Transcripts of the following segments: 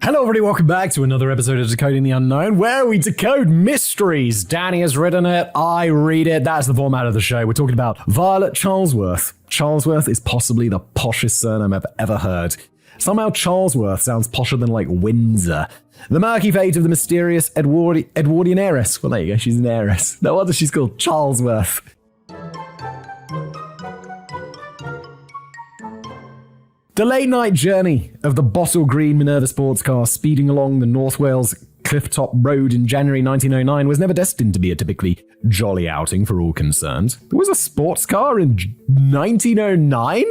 Hello everybody, welcome back to another episode of Decoding the Unknown, where we decode mysteries. Danny has written it, I read it. That's the format of the show. We're talking about Violet Charlesworth. Charlesworth is possibly the poshest surname I've ever heard. Somehow Charlesworth sounds posher than like Windsor. The murky fate of the mysterious Edwardian heiress. Well, there you go, she's an heiress. No wonder she's called Charlesworth. The late-night journey of the bottle green Minerva sports car speeding along the North Wales Clifftop Road in January 1909 was never destined to be a typically jolly outing for all concerned. There was a sports car in 1909?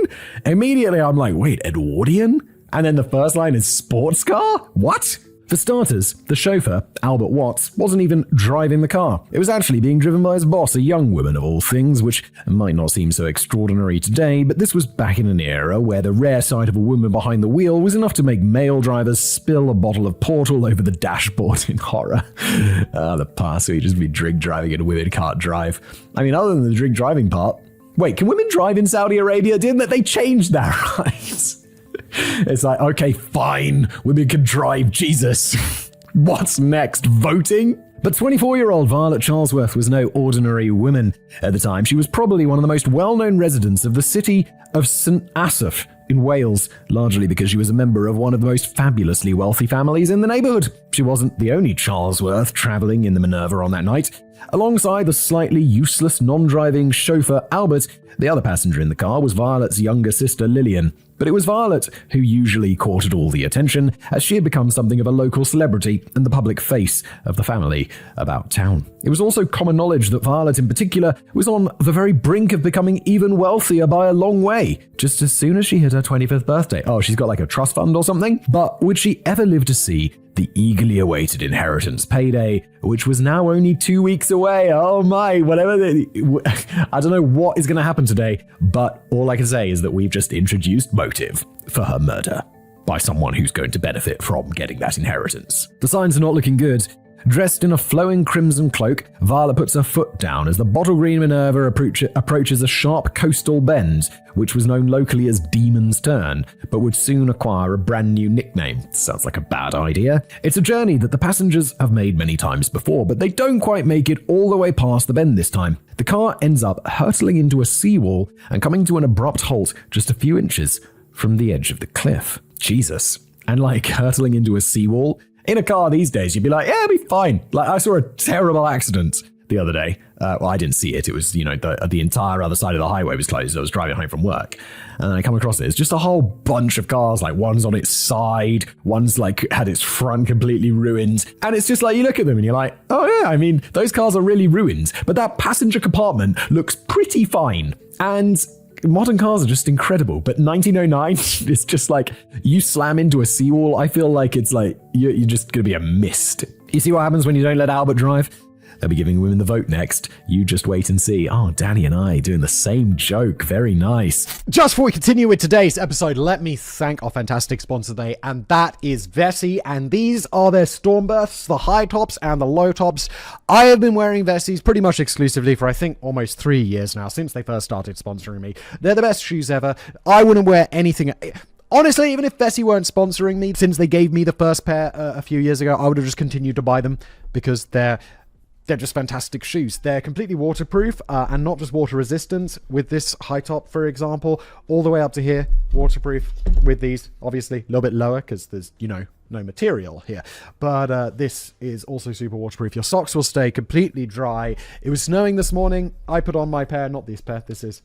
Immediately I'm like, wait, Edwardian? And then the first line is sports car? What? For starters, the chauffeur, Albert Watts, wasn't even driving the car. It was actually being driven by his boss, a young woman of all things, which might not seem so extraordinary today, but this was back in an era where the rare sight of a woman behind the wheel was enough to make male drivers spill a bottle of port all over the dashboard in horror. The past where you just be drink driving and women can't drive. I mean, other than the drink driving part. Wait, can women drive in Saudi Arabia? Didn't they change that, right? It's like, okay, fine, women can drive, Jesus. What's next, voting? But 24-year-old Violet Charlesworth was no ordinary woman. At the time, she was probably one of the most well-known residents of the city of St Asaph in Wales, largely because she was a member of one of the most fabulously wealthy families in the neighbourhood. She wasn't the only Charlesworth travelling in the Minerva on that night. Alongside the slightly useless non-driving chauffeur Albert, the other passenger in the car was Violet's younger sister Lillian. But it was Violet who usually courted all the attention, as she had become something of a local celebrity and the public face of the family about town. It was also common knowledge that Violet in particular was on the very brink of becoming even wealthier by a long way, just as soon as she hit her 25th birthday. Oh, she's got like a trust fund or something? But would she ever live to see the eagerly awaited inheritance payday, which was now only 2 weeks away? Oh my, I don't know what is going to happen today, but all I can say is that we've just introduced motive for her murder by someone who's going to benefit from getting that inheritance. The signs are not looking good. Dressed in a flowing crimson cloak, Violet puts her foot down as the bottle green Minerva approaches a sharp coastal bend, which was known locally as Demon's Turn, but would soon acquire a brand new nickname. Sounds like a bad idea. It's a journey that the passengers have made many times before, but they don't quite make it all the way past the bend this time. The car ends up hurtling into a seawall and coming to an abrupt halt just a few inches from the edge of the cliff. Jesus. And like hurtling into a seawall? In a car these days, you'd be like, yeah, it'll be fine. Like, I saw a terrible accident the other day. Well, I didn't see it. It was, the entire other side of the highway was closed. I was driving home from work. And then I come across it. It's just a whole bunch of cars. Like, one's on its side. One's, like, had its front completely ruined. And it's just like, you look at them and you're like, oh, yeah, I mean, those cars are really ruined. But that passenger compartment looks pretty fine. And modern cars are just incredible, but 1909 is just like, you slam into a seawall, I feel like it's like, you're just going to be a mist. You see what happens when you don't let Albert drive? They'll be giving women the vote next. You just wait and see. Oh, Danny and I doing the same joke. Very nice. Just before we continue with today's episode, let me thank our fantastic sponsor today, and that is Vessi, and these are their storm bursts, the high tops and the low tops. I have been wearing Vessis pretty much exclusively for, I think, almost 3 years now, since they first started sponsoring me. They're the best shoes ever. I wouldn't wear anything. Honestly, even if Vessi weren't sponsoring me, since they gave me the first pair a few years ago, I would have just continued to buy them because they're just fantastic shoes. They're completely waterproof and not just water resistant with this high top, for example, all the way up to here, waterproof with these, obviously a little bit lower because there's, no material here. But this is also super waterproof. Your socks will stay completely dry. It was snowing this morning. I put on my pair, not this pair. This is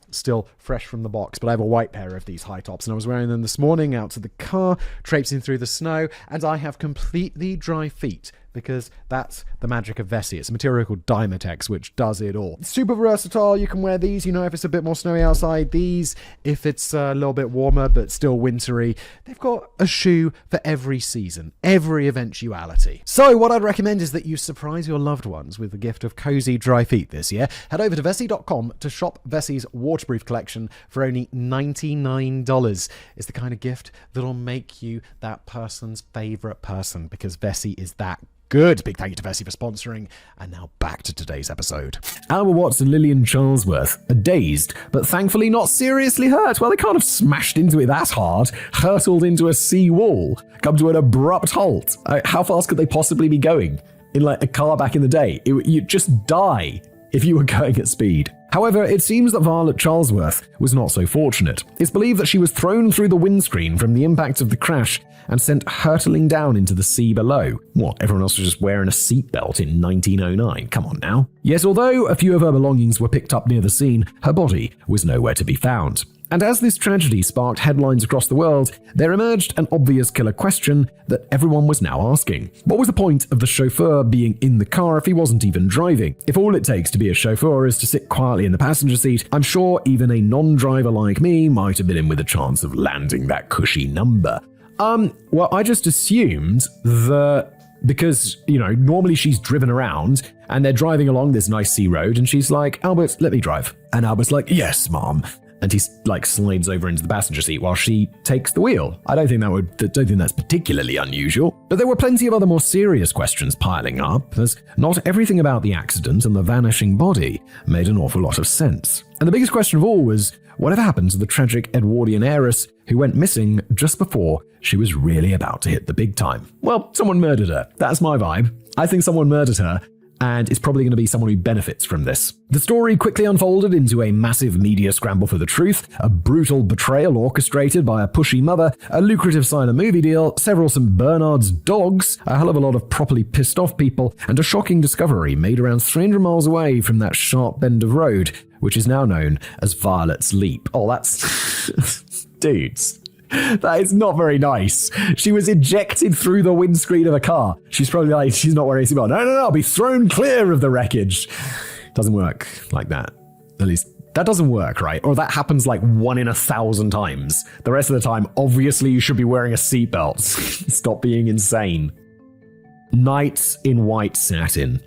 still fresh from the box, but I have a white pair of these high tops and I was wearing them this morning out to the car, traipsing through the snow, and I have completely dry feet because that's the magic of Vessi. It's a material called Dymatex, which does it all. It's super versatile. You can wear these, if it's a bit more snowy outside. These, if it's a little bit warmer but still wintry. They've got a shoe for every season, every eventuality. So what I'd recommend is that you surprise your loved ones with the gift of cozy dry feet this year. Head over to Vessi.com to shop Vessi's waterproof collection for only $99. It's the kind of gift that'll make you that person's favorite person because Vessi is that good. Big thank you to Vessi for sponsoring. And now back to today's episode. Albert Watts and Lillian Charlesworth are dazed, but thankfully not seriously hurt. Well, they can't have smashed into it that hard, hurtled into a sea wall, come to an abrupt halt. How fast could they possibly be going? In like a car back in the day, you'd just die if you were going at speed. However, it seems that Violet Charlesworth was not so fortunate. It's believed that she was thrown through the windscreen from the impact of the crash and sent hurtling down into the sea below. What, everyone else was just wearing a seatbelt in 1909? Come on now. Yes, although a few of her belongings were picked up near the scene, her body was nowhere to be found. And as this tragedy sparked headlines across the world, there emerged an obvious killer question that everyone was now asking. What was the point of the chauffeur being in the car if he wasn't even driving? If all it takes to be a chauffeur is to sit quietly in the passenger seat, I'm sure even a non-driver like me might have been in with a chance of landing that cushy number. Well, I just assumed that because, normally she's driven around and they're driving along this nice sea road and she's like, Albert, let me drive. And Albert's like, yes, Mom. And he slides over into the passenger seat while she takes the wheel. I don't think that's particularly unusual. But there were plenty of other more serious questions piling up, as not everything about the accident and the vanishing body made an awful lot of sense. And the biggest question of all was, whatever happened to the tragic Edwardian heiress who went missing just before she was really about to hit the big time? Well, someone murdered her. That's my vibe. I think someone murdered her, and it's probably going to be someone who benefits from this. The story quickly unfolded into a massive media scramble for the truth, a brutal betrayal orchestrated by a pushy mother, a lucrative silent movie deal, several St. Bernard's dogs, a hell of a lot of properly pissed off people, and a shocking discovery made around 300 miles away from that sharp bend of road, which is now known as Violet's Leap. Oh, that's... Dudes. That is not very nice. She was ejected through the windscreen of a car. She's probably like, she's not wearing a seatbelt. No, I'll be thrown clear of the wreckage. Doesn't work like that. At least, that doesn't work, right? Or that happens like 1 in 1,000 times. The rest of the time, obviously you should be wearing a seatbelt. Stop being insane. Knights in white satin.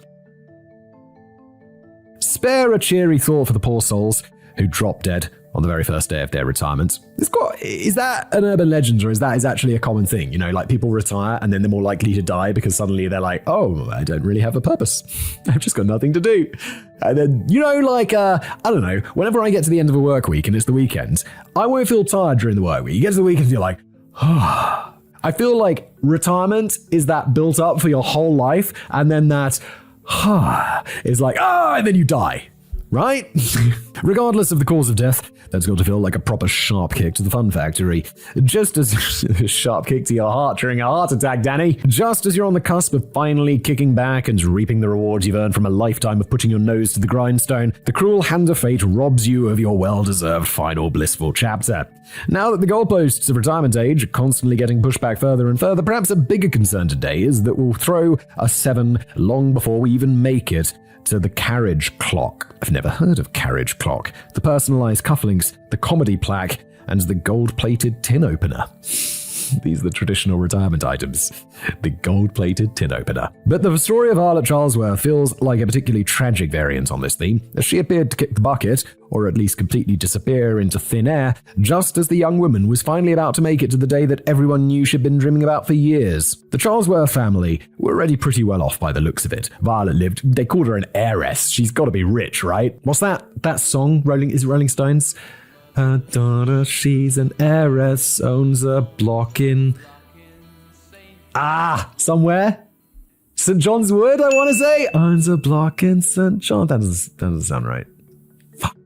Spare a cheery thought for the poor souls who dropped dead on the very first day of their retirement. Is that an urban legend, or is actually a common thing? Like people retire and then they're more likely to die because suddenly they're like, oh, I don't really have a purpose. I've just got nothing to do. And then, I don't know, whenever I get to the end of a work week and it's the weekend, I won't feel tired during the work week. You get to the weekend and you're like, oh. I feel like retirement is that built up for your whole life, and then that is like, and then you die. Right? Regardless of the cause of death, that's got to feel like a proper sharp kick to the fun factory. Just as a sharp kick to your heart during a heart attack, Danny. Just as you're on the cusp of finally kicking back and reaping the rewards you've earned from a lifetime of putting your nose to the grindstone, the cruel hand of fate robs you of your well-deserved final blissful chapter. Now that the goalposts of retirement age are constantly getting pushed back further and further, perhaps a bigger concern today is that we'll throw a 7 long before we even make it to the carriage clock. I've never heard of carriage clock. The personalized cufflinks, the comedy plaque, and the gold-plated tin opener. These are the traditional retirement items. The gold-plated tin opener. But the story of Violet Charlesworth feels like a particularly tragic variant on this theme, as she appeared to kick the bucket, or at least completely disappear into thin air, just as the young woman was finally about to make it to the day that everyone knew she'd been dreaming about for years. The Charlesworth family were already pretty well off by the looks of it. Violet lived, they called her an heiress. She's got to be rich, right? What's that song? Is it Rolling Stones? Her daughter, she's an heiress, owns a block in... somewhere? St. John's Wood, I want to say? Owns a block in St. John. That doesn't sound right. Fuck.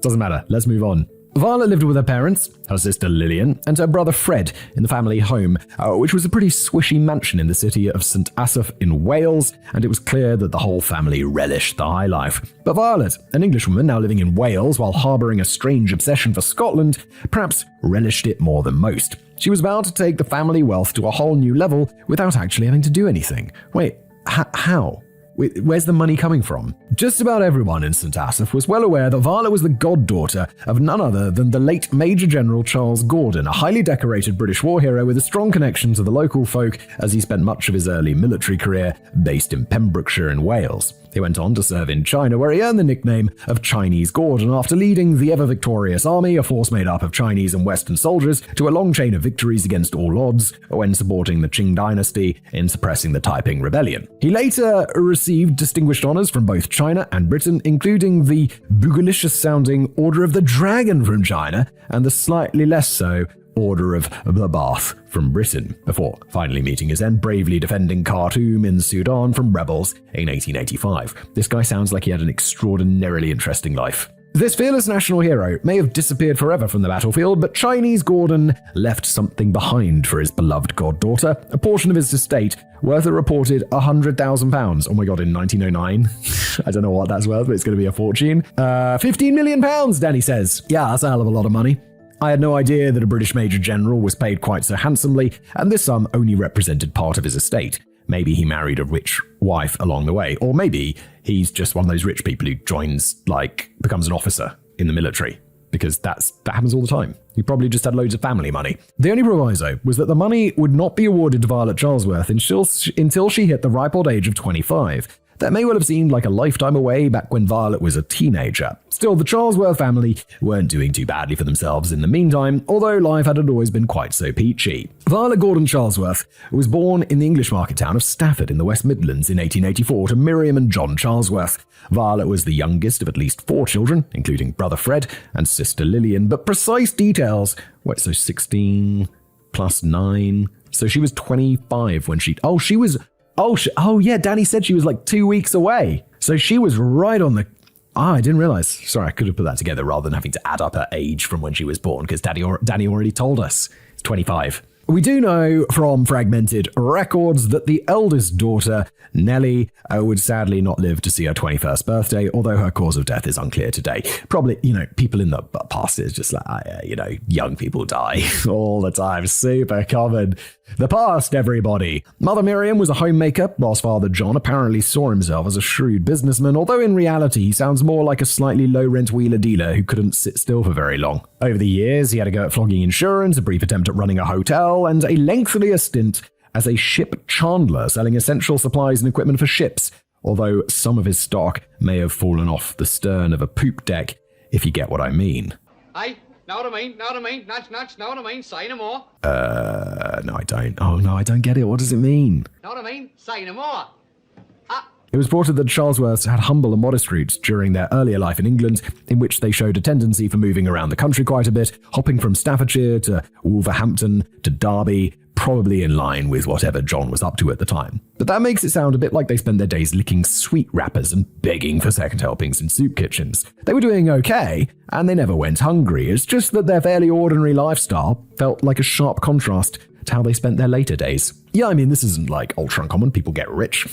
Doesn't matter. Let's move on. Violet lived with her parents, her sister Lillian, and her brother Fred in the family home, which was a pretty swishy mansion in the city of St. Asaph in Wales, and it was clear that the whole family relished the high life. But Violet, an Englishwoman now living in Wales while harbouring a strange obsession for Scotland, perhaps relished it more than most. She was about to take the family wealth to a whole new level without actually having to do anything. Wait, how? Where's the money coming from? Just about everyone in St. Asaph was well aware that Violet was the goddaughter of none other than the late Major General Charles Gordon, a highly decorated British war hero with a strong connection to the local folk as he spent much of his early military career based in Pembrokeshire and Wales. He went on to serve in China, where he earned the nickname of Chinese Gordon after leading the ever-victorious army, a force made up of Chinese and Western soldiers, to a long chain of victories against all odds when supporting the Qing dynasty in suppressing the Taiping Rebellion. He later received distinguished honors from both China and Britain, including the boogylicious-sounding Order of the Dragon from China and the slightly less so Order of the Bath from Britain, before finally meeting his end, bravely defending Khartoum in Sudan from rebels in 1885. This guy sounds like he had an extraordinarily interesting life. This fearless national hero may have disappeared forever from the battlefield, but Chinese Gordon left something behind for his beloved goddaughter, a portion of his estate worth a reported £100,000. Oh my god, in 1909? I don't know what that's worth, but it's going to be a fortune. £15 million, Danny says. Yeah, that's a hell of a lot of money. I had no idea that a British Major General was paid quite so handsomely, and this sum only represented part of his estate. Maybe he married a rich wife along the way, or maybe he's just one of those rich people who becomes an officer in the military, because that happens all the time. He probably just had loads of family money. The only proviso was that the money would not be awarded to Violet Charlesworth until she hit the ripe old age of 25. That may well have seemed like a lifetime away back when Violet was a teenager. Still, the Charlesworth family weren't doing too badly for themselves in the meantime, although life hadn't always been quite so peachy. Violet Gordon Charlesworth was born in the English market town of Stafford in the West Midlands in 1884 to Miriam and John Charlesworth. Violet was the youngest of at least 4 children, including brother Fred and sister Lillian, but precise details, 16 plus 9, so she was 25 when yeah, Danny said she was like 2 weeks away. So she was right on the... I didn't realize. Sorry, I could have put that together rather than having to add up her age from when she was born, because Danny already told us. It's 25. We do know from fragmented records that the eldest daughter, Nellie, would sadly not live to see her 21st birthday, although her cause of death is unclear today. Probably, people in the past is just like, young people die all the time. Super common. The past, everybody. Mother Miriam was a homemaker, whilst Father John apparently saw himself as a shrewd businessman, although in reality he sounds more like a slightly low-rent wheeler-dealer who couldn't sit still for very long. Over the years, he had a go at flogging insurance, a brief attempt at running a hotel, and a lengthier stint as a ship chandler selling essential supplies and equipment for ships, although some of his stock may have fallen off the stern of a poop deck, if you get what I mean. Aye, know what I mean, know what I mean, say no more. No, I don't. Oh, no, I don't get it. What does it mean? Know what I mean, say no more. It was reported that Charlesworths had humble and modest roots during their earlier life in England, in which they showed a tendency for moving around the country quite a bit, hopping from Staffordshire to Wolverhampton to Derby, probably in line with whatever John was up to at the time. But that makes it sound a bit like they spent their days licking sweet wrappers and begging for second helpings in soup kitchens. They were doing okay, and they never went hungry. It's just that their fairly ordinary lifestyle felt like a sharp contrast to how they spent their later days. Yeah, I mean, this isn't like ultra uncommon. People get rich.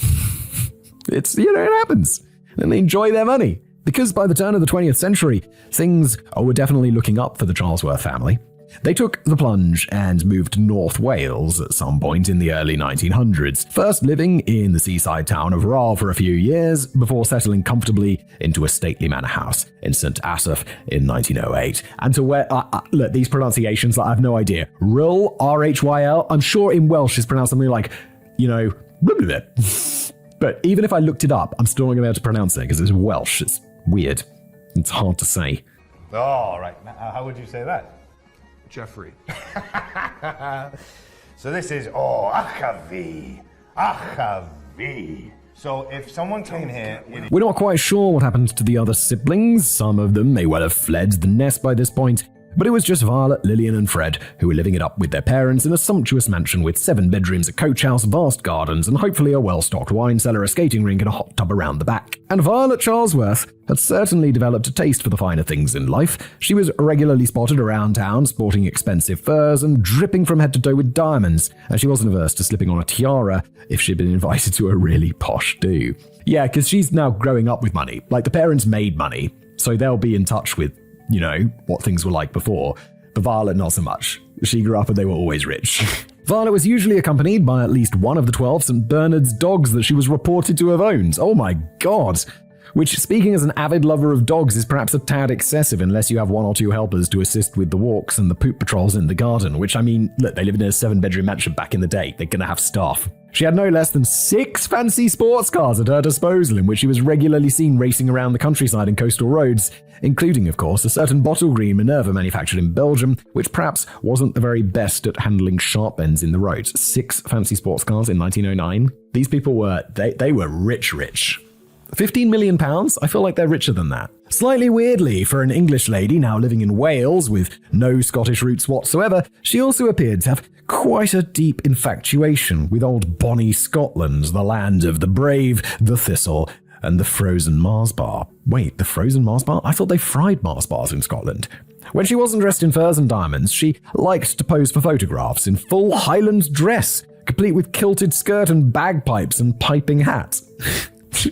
It's, it happens. And they enjoy their money. Because by the turn of the 20th century, things were definitely looking up for the Charlesworth family. They took the plunge and moved to North Wales at some point in the early 1900s, first living in the seaside town of Rhyl for a few years before settling comfortably into a stately manor house in St. Asaph in 1908. And to where, look, these pronunciations, I have no idea. Rhyl, R-H-Y-L, I'm sure in Welsh it's pronounced something like, blah, blah, blah. But even if I looked it up, I'm still not going to be able to pronounce it because it's Welsh. It's weird. It's hard to say. Oh, right. How would you say that? Jeffrey. So this is, Achavi. Achavi. So if someone came here... We're not quite sure what happened to the other siblings. Some of them may well have fled the nest by this point. But it was just Violet, Lillian, and Fred who were living it up with their parents in a sumptuous mansion with 7 bedrooms, a coach house, vast gardens, and hopefully a well-stocked wine cellar, a skating rink, and a hot tub around the back. And Violet Charlesworth had certainly developed a taste for the finer things in life. She was regularly spotted around town, sporting expensive furs and dripping from head to toe with diamonds, and she wasn't averse to slipping on a tiara if she'd been invited to a really posh do. Yeah, because she's now growing up with money. Like, the parents made money, so they'll be in touch with what things were like before. But Violet, not so much. She grew up and they were always rich. Violet was usually accompanied by at least one of the 12 St. Bernard's dogs that she was reported to have owned. Oh my god. Which, speaking as an avid lover of dogs, is perhaps a tad excessive unless you have one or two helpers to assist with the walks and the poop patrols in the garden, which, I mean, look, they lived in a 7-bedroom mansion back in the day. They're gonna have staff. She had no less than 6 fancy sports cars at her disposal, in which she was regularly seen racing around the countryside and coastal roads, including, of course, a certain bottle green Minerva manufactured in Belgium, which perhaps wasn't the very best at handling sharp bends in the roads. 6 fancy sports cars in 1909. These people were, they were rich. 15 million pounds? I feel like they're richer than that. Slightly weirdly, for an English lady now living in Wales with no Scottish roots whatsoever, she also appeared to have quite a deep infatuation with old bonny Scotland, the land of the brave, the thistle, and the frozen Mars bar. Wait, the frozen Mars bar? I thought they fried Mars bars in Scotland. When she wasn't dressed in furs and diamonds, she liked to pose for photographs in full Highland dress, complete with kilted skirt and bagpipes and piping hat.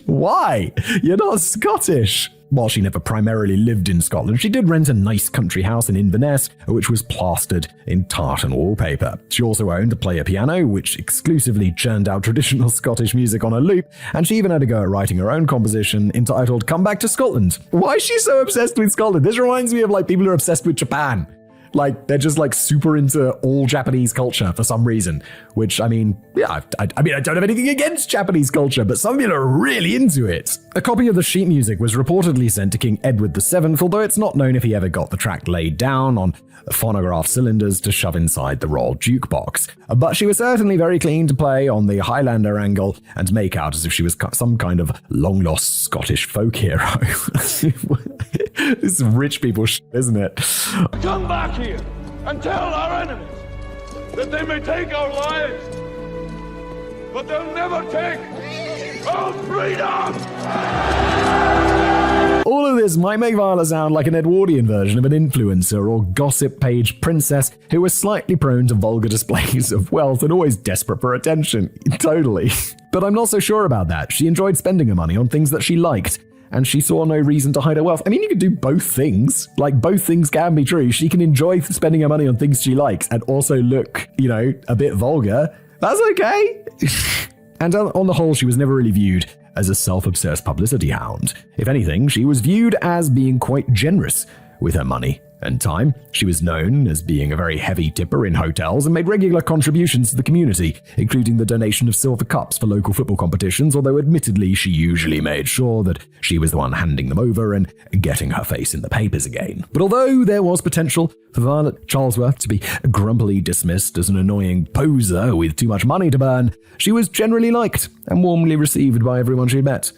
Why? You're not Scottish. While she never primarily lived in Scotland, she did rent a nice country house in Inverness, which was plastered in tartan wallpaper. She also owned a player piano, which exclusively churned out traditional Scottish music on a loop, and she even had to go at writing her own composition entitled Come Back to Scotland. Why is she so obsessed with Scotland? This reminds me of like people who are obsessed with Japan. Like, they're just like super into all Japanese culture for some reason, which, I mean, yeah, I don't have anything against Japanese culture, but some people are really into it. A copy of the sheet music was reportedly sent to King Edward VII, although it's not known if he ever got the track laid down on phonograph cylinders to shove inside the royal jukebox. But she was certainly very keen to play on the Highlander angle and make out as if she was some kind of long-lost Scottish folk hero. This is rich people shit, isn't it? Come back here and tell our enemies that they may take our lives, but they'll never take our freedom! All of this might make Violet sound like an Edwardian version of an influencer or gossip page princess who was slightly prone to vulgar displays of wealth and always desperate for attention. Totally. But I'm not so sure about that. She enjoyed spending her money on things that she liked, and she saw no reason to hide her wealth. I mean, you could do both things. Like, both things can be true. She can enjoy spending her money on things she likes and also look, a bit vulgar. That's okay. And on the whole, she was never really viewed as a self-obsessed publicity hound. If anything, she was viewed as being quite generous with her money and time. She was known as being a very heavy tipper in hotels and made regular contributions to the community, including the donation of silver cups for local football competitions, although admittedly she usually made sure that she was the one handing them over and getting her face in the papers again. But although there was potential for Violet Charlesworth to be grumpily dismissed as an annoying poser with too much money to burn, she was generally liked and warmly received by everyone she met.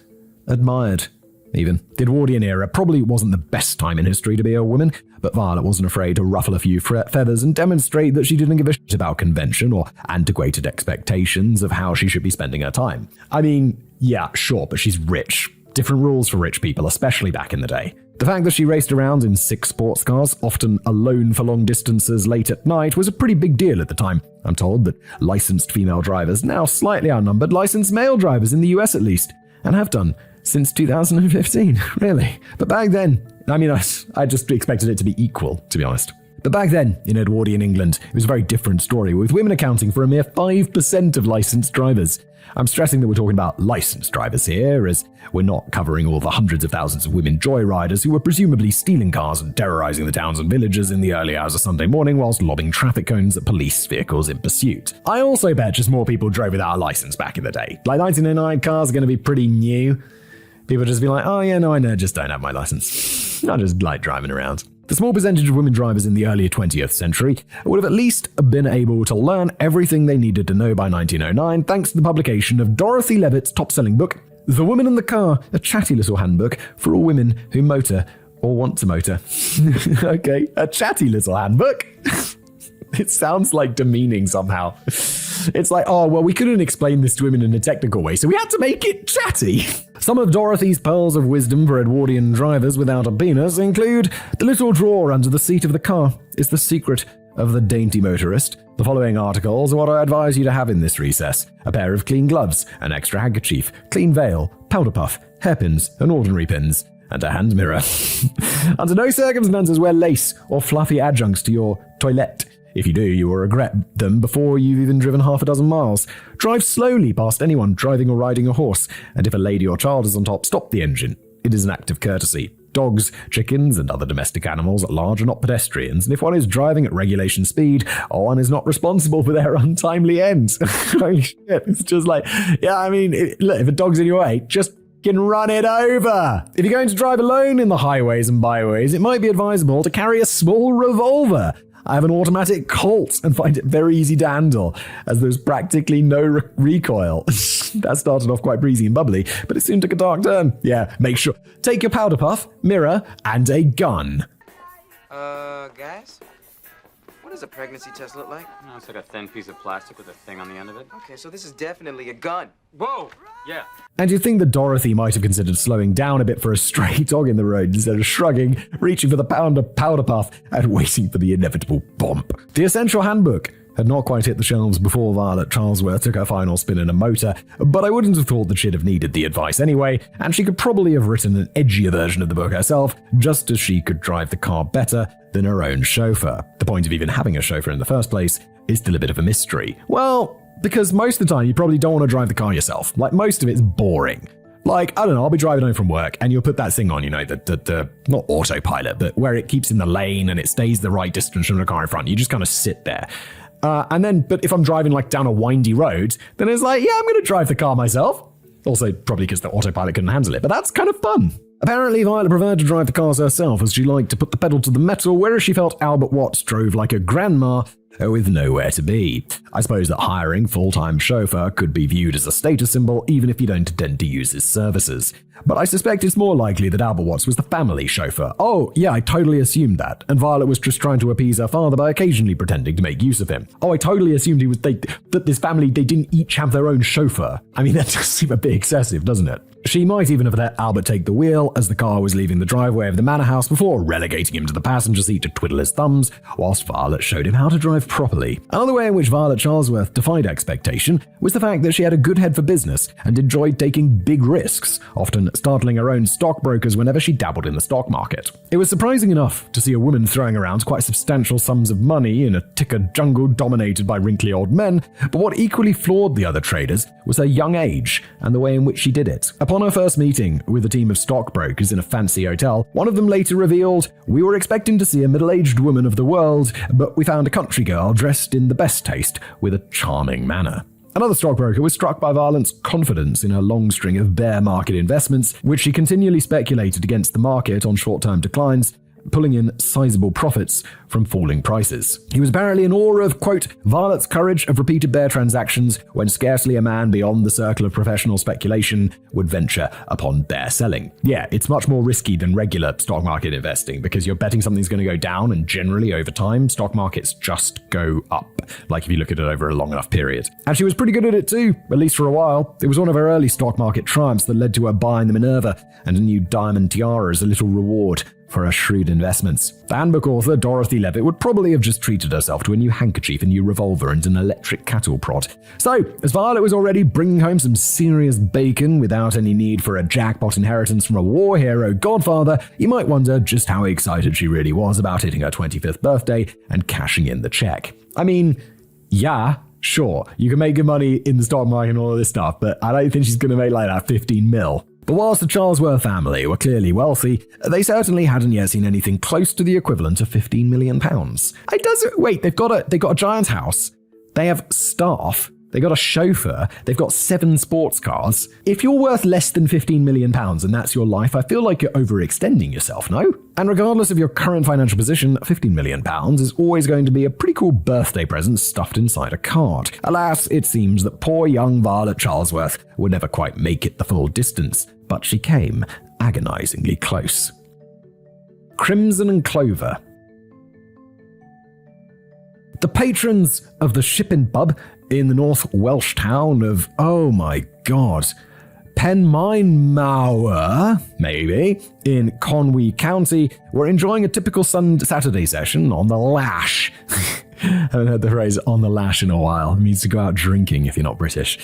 Admired, even. The Edwardian era probably wasn't the best time in history to be a woman, but Violet wasn't afraid to ruffle a few feathers and demonstrate that she didn't give a shit about convention or antiquated expectations of how she should be spending her time. I mean, yeah, sure, but she's rich. Different rules for rich people, especially back in the day. The fact that she raced around in 6 sports cars, often alone for long distances late at night, was a pretty big deal at the time. I'm told that licensed female drivers now slightly outnumbered licensed male drivers in the US at least, and have done since 2015, really. But back then, I just expected it to be equal, to be honest. But back then, in Edwardian England, it was a very different story, with women accounting for a mere 5% of licensed drivers. I'm stressing that we're talking about licensed drivers here, as we're not covering all the hundreds of thousands of women joyriders who were presumably stealing cars and terrorizing the towns and villages in the early hours of Sunday morning whilst lobbing traffic cones at police vehicles in pursuit. I also bet just more people drove without a license back in the day. Like 1909 cars are going to be pretty new. People just be like, oh yeah, no, I just don't have my license. I just like driving around. The small percentage of women drivers in the early 20th century would have at least been able to learn everything they needed to know by 1909 thanks to the publication of Dorothy Levitt's top-selling book, The Woman in the Car, a chatty little handbook for all women who motor or want to motor. Okay, a chatty little handbook. It sounds like demeaning somehow. It's like, oh, well, we couldn't explain this to women in a technical way, so we had to make it chatty. Some of Dorothy's pearls of wisdom for Edwardian drivers without a penis include the little drawer under the seat of the car is the secret of the dainty motorist. The following articles are what I advise you to have in this recess: a pair of clean gloves, an extra handkerchief, clean veil, powder puff, hairpins, and ordinary pins, and a hand mirror. Under no circumstances wear lace or fluffy adjuncts to your toilette. If you do, you will regret them before you've even driven half a dozen miles. Drive slowly past anyone driving or riding a horse, and if a lady or child is on top, stop the engine. It is an act of courtesy. Dogs, chickens, and other domestic animals at large are not pedestrians, and if one is driving at regulation speed, one is not responsible for their untimely end. Holy shit, it's just like, yeah, I mean, look, if a dog's in your way, just can run it over. If you're going to drive alone in the highways and byways, it might be advisable to carry a small revolver. I have an automatic Colt and find it very easy to handle, as there's practically no recoil. That started off quite breezy and bubbly, but it soon took a dark turn. Yeah, make sure. Take your powder puff, mirror, and a gun. Guys? What does a pregnancy test look like? No, it's like a thin piece of plastic with a thing on the end of it. Okay, so this is definitely a gun. Whoa! Yeah. And you'd think that Dorothy might have considered slowing down a bit for a stray dog in the road instead of shrugging, reaching for the powder puff, and waiting for the inevitable bump. The Essential Handbook had not quite hit the shelves before Violet Charlesworth took her final spin in a motor, but I wouldn't have thought that she'd have needed the advice anyway, and she could probably have written an edgier version of the book herself, just as she could drive the car better than her own chauffeur. The point of even having a chauffeur in the first place is still a bit of a mystery. Well, because most of the time you probably don't want to drive the car yourself. Like, most of it's boring. Like, I don't know, I'll be driving home from work and you'll put that thing on, you know, the not autopilot, but where it keeps in the lane and it stays the right distance from the car in front. You just kind of sit there. But if I'm driving like down a windy road, then it's like, yeah, I'm going to drive the car myself. Also, probably because the autopilot couldn't handle it, but that's kind of fun. Apparently, Violet preferred to drive the cars herself, as she liked to put the pedal to the metal, whereas she felt Albert Watts drove like a grandma with nowhere to be. I suppose that hiring full-time chauffeur could be viewed as a status symbol, even if you don't intend to use his services. But I suspect it's more likely that Albert Watts was the family chauffeur. Oh, yeah, I totally assumed that. And Violet was just trying to appease her father by occasionally pretending to make use of him. Oh, I totally assumed that this family, they didn't each have their own chauffeur. I mean, that does seem a bit excessive, doesn't it? She might even have let Albert take the wheel as the car was leaving the driveway of the manor house before relegating him to the passenger seat to twiddle his thumbs, whilst Violet showed him how to drive properly. Another way in which Violet Charlesworth defied expectation was the fact that she had a good head for business and enjoyed taking big risks, often startling her own stockbrokers whenever she dabbled in the stock market. It was surprising enough to see a woman throwing around quite substantial sums of money in a ticker jungle dominated by wrinkly old men, but what equally floored the other traders was her young age and the way in which she did it. Upon her first meeting with a team of stockbrokers in a fancy hotel, one of them later revealed, "We were expecting to see a middle-aged woman of the world, but we found a country girl dressed in the best taste with a charming manner." Another stockbroker was struck by Violet's confidence in her long string of bear market investments, which she continually speculated against the market on short-term declines, pulling in sizable profits from falling prices. He was apparently in awe of, quote, Violet's courage of repeated bear transactions when scarcely a man beyond the circle of professional speculation would venture upon bear selling. Yeah, it's much more risky than regular stock market investing because you're betting something's going to go down, and generally over time, stock markets just go up, like if you look at it over a long enough period. And she was pretty good at it too, at least for a while. It was one of her early stock market triumphs that led to her buying the Minerva and a new diamond tiara as a little reward for her shrewd investments. The handbook author, Dorothy Levitt, would probably have just treated herself to a new handkerchief, a new revolver, and an electric cattle prod. So, as Violet was already bringing home some serious bacon without any need for a jackpot inheritance from a war hero godfather, you might wonder just how excited she really was about hitting her 25th birthday and cashing in the check. I mean, yeah, sure, you can make good money in the stock market and all of this stuff, but I don't think she's going to make like that 15 mil. But whilst the Charlesworth family were clearly wealthy, they certainly hadn't yet seen anything close to the equivalent of £15 million. They've got a giant house, they have staff, they got a chauffeur, they've got 7 sports cars. If you're worth less than £15 million and that's your life, I feel like you're overextending yourself, no? And regardless of your current financial position, £15 million is always going to be a pretty cool birthday present stuffed inside a card. Alas, it seems that poor young Violet Charlesworth would never quite make it the full distance, but she came agonizingly close. Crimson and Clover. The patrons of the Shipping Pub in the North Welsh town of, oh my god, Penmaenmawr, maybe, in Conwy County, were enjoying a typical Saturday session on the lash. I haven't heard the phrase on the lash in a while. It means to go out drinking if you're not British.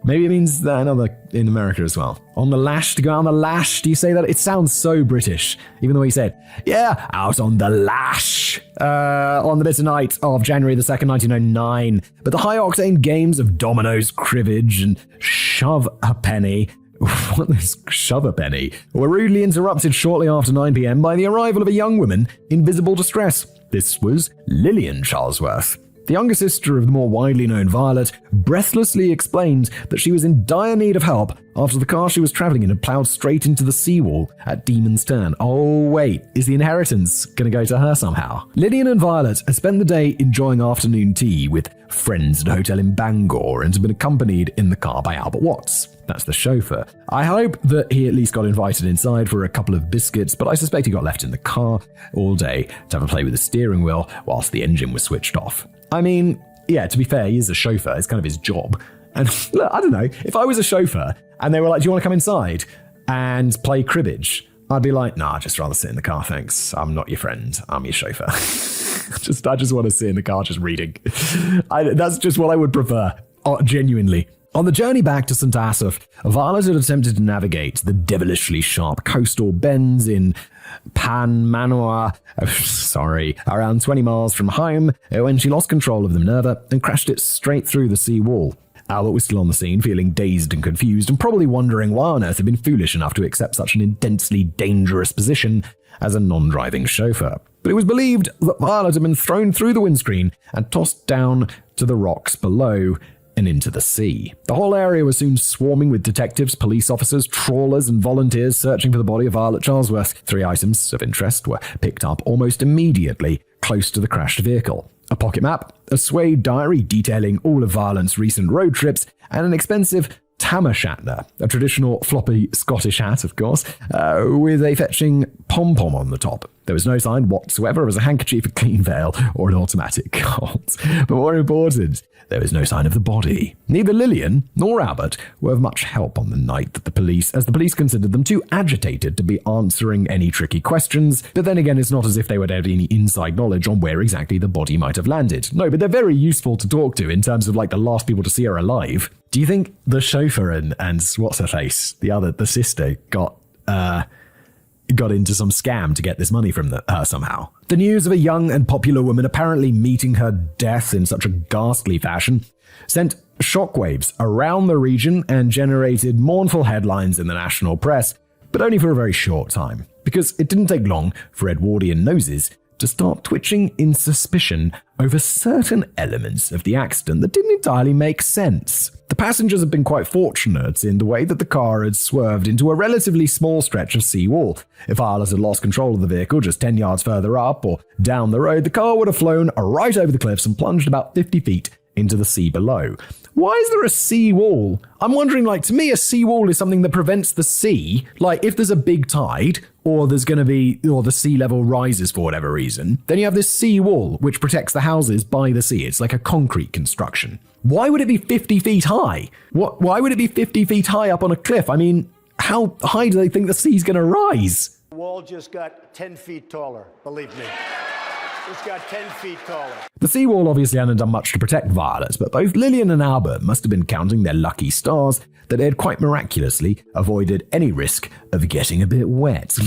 Maybe it means that another in America as well. On the lash, to go out on the lash. Do you say that? It sounds so British, even the way you say it. Yeah, out on the lash. On the bitter night of January the 2nd, 1909. But the high-octane games of dominoes, cribbage, and shove a penny what is shove a penny? Were rudely interrupted shortly after 9 p.m. by the arrival of a young woman in visible distress. This was Lillian Charlesworth. The younger sister of the more widely known Violet breathlessly explained that she was in dire need of help after the car she was traveling in had plowed straight into the seawall at Demon's Turn. Oh wait, is the inheritance going to go to her somehow? Lillian and Violet had spent the day enjoying afternoon tea with friends at a hotel in Bangor and had been accompanied in the car by Albert Watts. That's the chauffeur. I hope that he at least got invited inside for a couple of biscuits, but I suspect he got left in the car all day to have a play with the steering wheel whilst the engine was switched off. I mean, yeah, to be fair, he is a chauffeur. It's kind of his job. And look, I don't know, if I was a chauffeur and they were like, do you want to come inside and play cribbage? I'd be like, nah, I'd just rather sit in the car, thanks. I'm not your friend. I'm your chauffeur. I just want to sit in the car just reading. That's just what I would prefer, genuinely. On the journey back to St. Asaph, Violet had attempted to navigate the devilishly sharp coastal bends in Panmanor, around 20 miles from home, when she lost control of the Minerva and crashed it straight through the sea wall. Albert was still on the scene, feeling dazed and confused, and probably wondering why on earth had been foolish enough to accept such an intensely dangerous position as a non-driving chauffeur. But it was believed that Violet had been thrown through the windscreen and tossed down to the rocks below and into the sea. The whole area was soon swarming with detectives, police officers, trawlers, and volunteers searching for the body of Violet Charlesworth. 3 items of interest were picked up almost immediately close to the crashed vehicle: a pocket map, a suede diary detailing all of Violet's recent road trips, and an expensive tam o' shanter, a traditional floppy Scottish hat, of course, with a fetching pom-pom on the top. There was no sign whatsoever of a handkerchief, a clean veil, or an automatic Colt. But more important, there was no sign of the body. Neither Lillian nor Albert were of much help on the night that the police considered them too agitated to be answering any tricky questions. But then again, it's not as if they would have any inside knowledge on where exactly the body might have landed. No, but they're very useful to talk to in terms of like the last people to see her alive. Do you think the chauffeur and what's her face, the sister, got into some scam to get this money from her somehow? The news of a young and popular woman apparently meeting her death in such a ghastly fashion sent shockwaves around the region and generated mournful headlines in the national press, but only for a very short time, because it didn't take long for Edwardian noses to start twitching in suspicion over certain elements of the accident that didn't entirely make sense. The passengers had been quite fortunate in the way that the car had swerved into a relatively small stretch of seawall. If Violet had lost control of the vehicle just 10 yards further up or down the road, the car would have flown right over the cliffs and plunged about 50 feet into the sea below. Why is there a sea wall? I'm wondering, to me, a sea wall is something that prevents the sea. If there's a big tide, or the sea level rises for whatever reason, then you have this sea wall, which protects the houses by the sea. It's like a concrete construction. Why would it be 50 feet high? Why would it be 50 feet high up on a cliff? I mean, how high do they think the sea's going to rise? The wall just got 10 feet taller, believe me. It's got 10 feet taller. The seawall obviously hadn't done much to protect Violet, but both Lillian and Albert must have been counting their lucky stars that they had quite miraculously avoided any risk of getting a bit wet.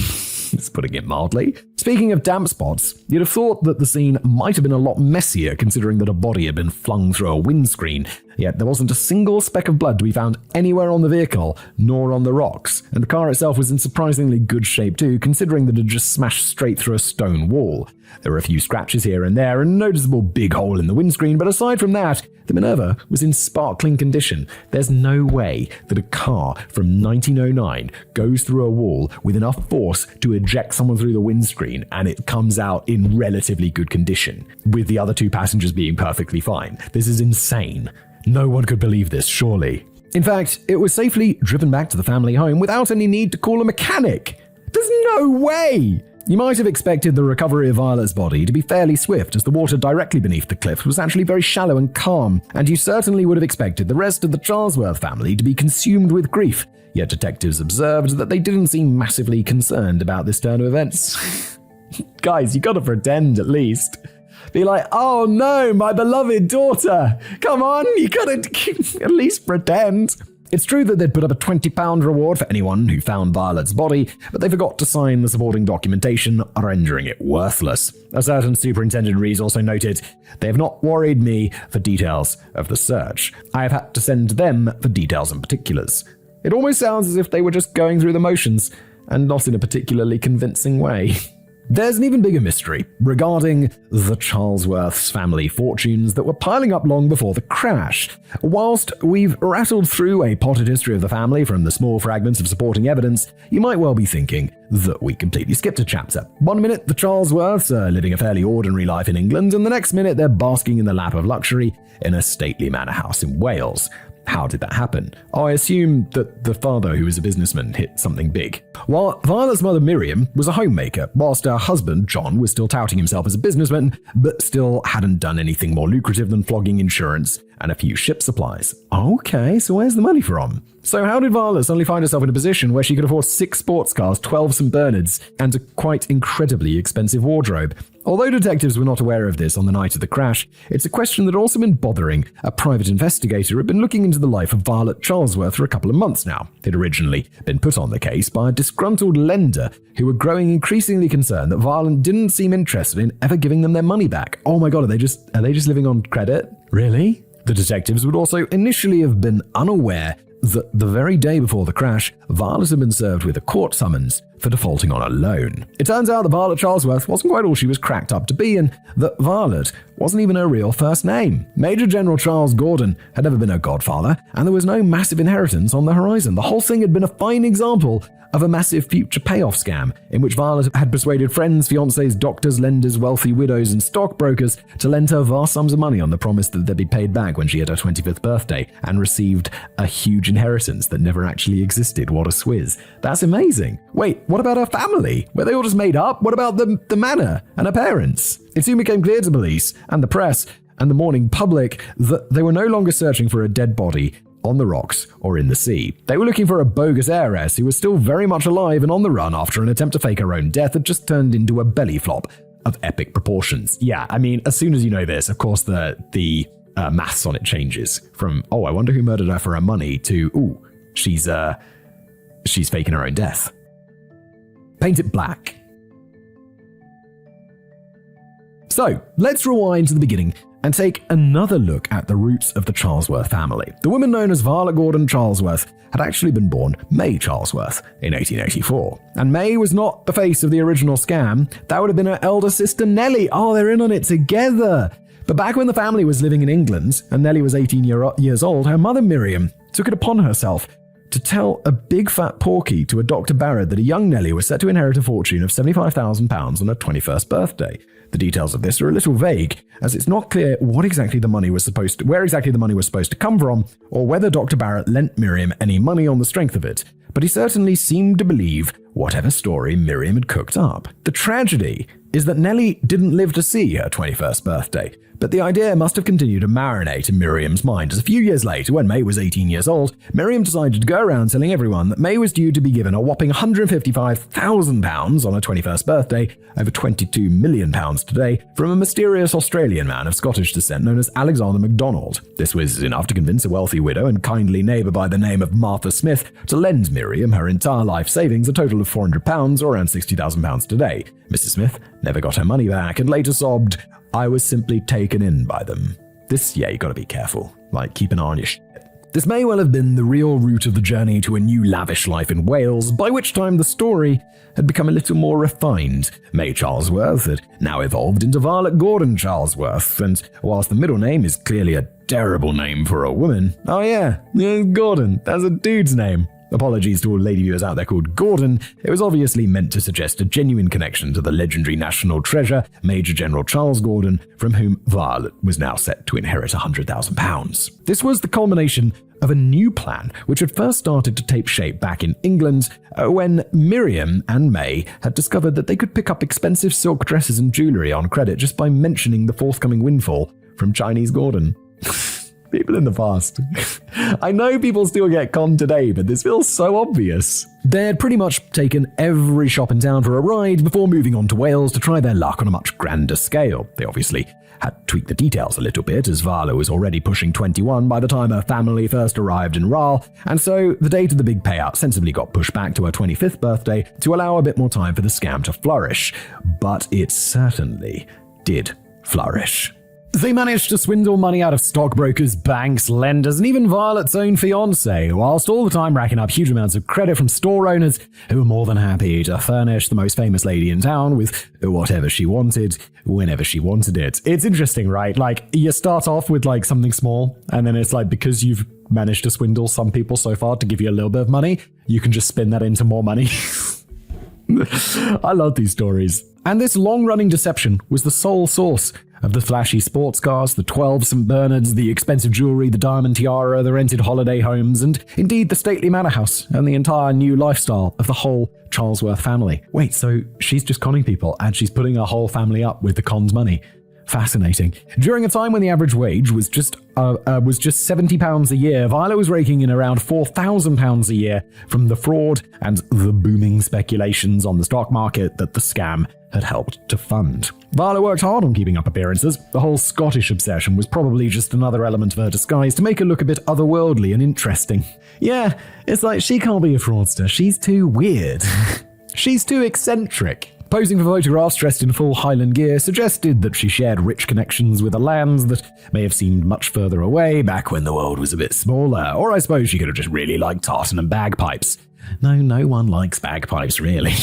It's putting it mildly. Speaking of damp spots, you'd have thought that the scene might have been a lot messier considering that a body had been flung through a windscreen, yet there wasn't a single speck of blood to be found anywhere on the vehicle, nor on the rocks, and the car itself was in surprisingly good shape too, considering that it had just smashed straight through a stone wall. There were a few scratches here and there, and a noticeable big hole in the windscreen, but aside from that, the Minerva was in sparkling condition. There's no way that a car from 1909 goes through a wall with enough force to eject someone through the windscreen and it comes out in relatively good condition, with the other 2 passengers being perfectly fine. This is insane. No one could believe this, surely. In fact, it was safely driven back to the family home without any need to call a mechanic. There's no way! You might have expected the recovery of Violet's body to be fairly swift, as the water directly beneath the cliff was actually very shallow and calm, and you certainly would have expected the rest of the Charlesworth family to be consumed with grief. Yet detectives observed that they didn't seem massively concerned about this turn of events. Guys, you gotta pretend at least. Be like, oh no, my beloved daughter. Come on, you gotta at least pretend. It's true that they'd put up a £20 reward for anyone who found Violet's body, but they forgot to sign the supporting documentation, rendering it worthless. A certain Superintendent Rees also noted, they have not worried me for details of the search. I have had to send them for details and particulars. It almost sounds as if they were just going through the motions, and not in a particularly convincing way. There's an even bigger mystery regarding the Charlesworth's family fortunes that were piling up long before the crash. Whilst we've rattled through a potted history of the family from the small fragments of supporting evidence, you might well be thinking that we completely skipped a chapter. One minute, the Charlesworths are living a fairly ordinary life in England, and the next minute they're basking in the lap of luxury in a stately manor house in Wales. How did that happen? I assume that the father, who was a businessman, hit something big. While Violet's mother Miriam was a homemaker, whilst her husband John was still touting himself as a businessman, but still hadn't done anything more lucrative than flogging insurance and a few ship supplies. Okay, so where's the money from? So how did Violet suddenly find herself in a position where she could afford 6 sports cars, 12 St. Bernards, and a quite incredibly expensive wardrobe? Although detectives were not aware of this on the night of the crash, it's a question that had also been bothering a private investigator who had been looking into the life of Violet Charlesworth for a couple of months now. They'd originally been put on the case by a disgruntled lender who were growing increasingly concerned that Violet didn't seem interested in ever giving them their money back. Oh my god, are they just living on credit? Really? The detectives would also initially have been unaware that the very day before the crash, Violet had been served with a court summons for defaulting on a loan. It turns out that Violet Charlesworth wasn't quite all she was cracked up to be, and that Violet wasn't even her real first name. Major General Charles Gordon had never been her godfather, and there was no massive inheritance on the horizon. The whole thing had been a fine example of a massive future payoff scam in which Violet had persuaded friends, fiancés, doctors, lenders, wealthy widows, and stockbrokers to lend her vast sums of money on the promise that they'd be paid back when she had her 25th birthday and received a huge inheritance that never actually existed. What a swizz. That's amazing. Wait, what about her family? Were they all just made up? What about the manor and her parents? It soon became clear to police and the press and the mourning public that they were no longer searching for a dead body on the rocks or in the sea. They were looking for a bogus heiress who was still very much alive and on the run after an attempt to fake her own death had just turned into a belly flop of epic proportions. Yeah, I mean, as soon as you know this, of course the maths on it changes from, oh, I wonder who murdered her for her money to, ooh, she's faking her own death. Paint it black. So, let's rewind to the beginning and take another look at the roots of the Charlesworth family. The woman known as Violet Gordon Charlesworth had actually been born May Charlesworth in 1884. And May was not the face of the original scam. That would have been her elder sister Nellie. Oh, they're in on it together. But back when the family was living in England and Nellie was 18 years old, her mother Miriam took it upon herself to tell a big fat porky to a Dr. Barrett that a young Nellie was set to inherit a fortune of £75,000 on her 21st birthday. The details of this are a little vague, as it's not clear where exactly the money was supposed to come from, or whether Dr. Barrett lent Miriam any money on the strength of it, but he certainly seemed to believe whatever story Miriam had cooked up. The tragedy is that Nellie didn't live to see her 21st birthday, but the idea must have continued to marinate in Miriam's mind as a few years later, when May was 18 years old, Miriam decided to go around telling everyone that May was due to be given a whopping £155,000 on her 21st birthday, over £22 million today, from a mysterious Australian man of Scottish descent known as Alexander MacDonald. This was enough to convince a wealthy widow and kindly neighbour by the name of Martha Smith to lend Miriam her entire life savings, a total of £400 or around £60,000 today. Mrs. Smith never got her money back and later sobbed, "I was simply taken in by them." This, yeah, you gotta be careful. Like, keep an eye on your shit. This may well have been the real route of the journey to a new lavish life in Wales, by which time the story had become a little more refined. May Charlesworth had now evolved into Violet Gordon Charlesworth, and whilst the middle name is clearly a terrible name for a woman, oh yeah, Gordon, that's a dude's name. Apologies to all lady viewers out there called Gordon. It was obviously meant to suggest a genuine connection to the legendary national treasure, Major General Charles Gordon, from whom Violet was now set to inherit £100,000. This was the culmination of a new plan, which had first started to take shape back in England when Miriam and May had discovered that they could pick up expensive silk dresses and jewellery on credit just by mentioning the forthcoming windfall from Chinese Gordon. People in the past. I know people still get conned today, but this feels so obvious. They'd pretty much taken every shop in town for a ride before moving on to Wales to try their luck on a much grander scale. They obviously had to tweak the details a little bit, as Vala was already pushing 21 by the time her family first arrived in Rhyl, and so the date of the big payout sensibly got pushed back to her 25th birthday to allow a bit more time for the scam to flourish. But it certainly did flourish. They managed to swindle money out of stockbrokers, banks, lenders, and even Violet's own fiancé, whilst all the time racking up huge amounts of credit from store owners who were more than happy to furnish the most famous lady in town with whatever she wanted, whenever she wanted it. It's interesting, right? Like, you start off with like something small, and then it's like, because you've managed to swindle some people so far to give you a little bit of money, you can just spin that into more money. I love these stories. And this long-running deception was the sole source of the flashy sports cars, the 12 St. Bernards, the expensive jewelry, the diamond tiara, the rented holiday homes, and indeed the stately manor house and the entire new lifestyle of the whole Charlesworth family. Wait, so she's just conning people and she's putting her whole family up with the conned money. Fascinating. During a time when the average wage was just £70 a year, Violet was raking in around £4,000 a year from the fraud and the booming speculations on the stock market that the scam had helped to fund. Violet worked hard on keeping up appearances. The whole Scottish obsession was probably just another element of her disguise to make her look a bit otherworldly and interesting. Yeah, it's like she can't be a fraudster. She's too weird. She's too eccentric. Posing for photographs dressed in full Highland gear suggested that she shared rich connections with a land that may have seemed much further away back when the world was a bit smaller, or I suppose she could have just really liked tartan and bagpipes. No one likes bagpipes, really.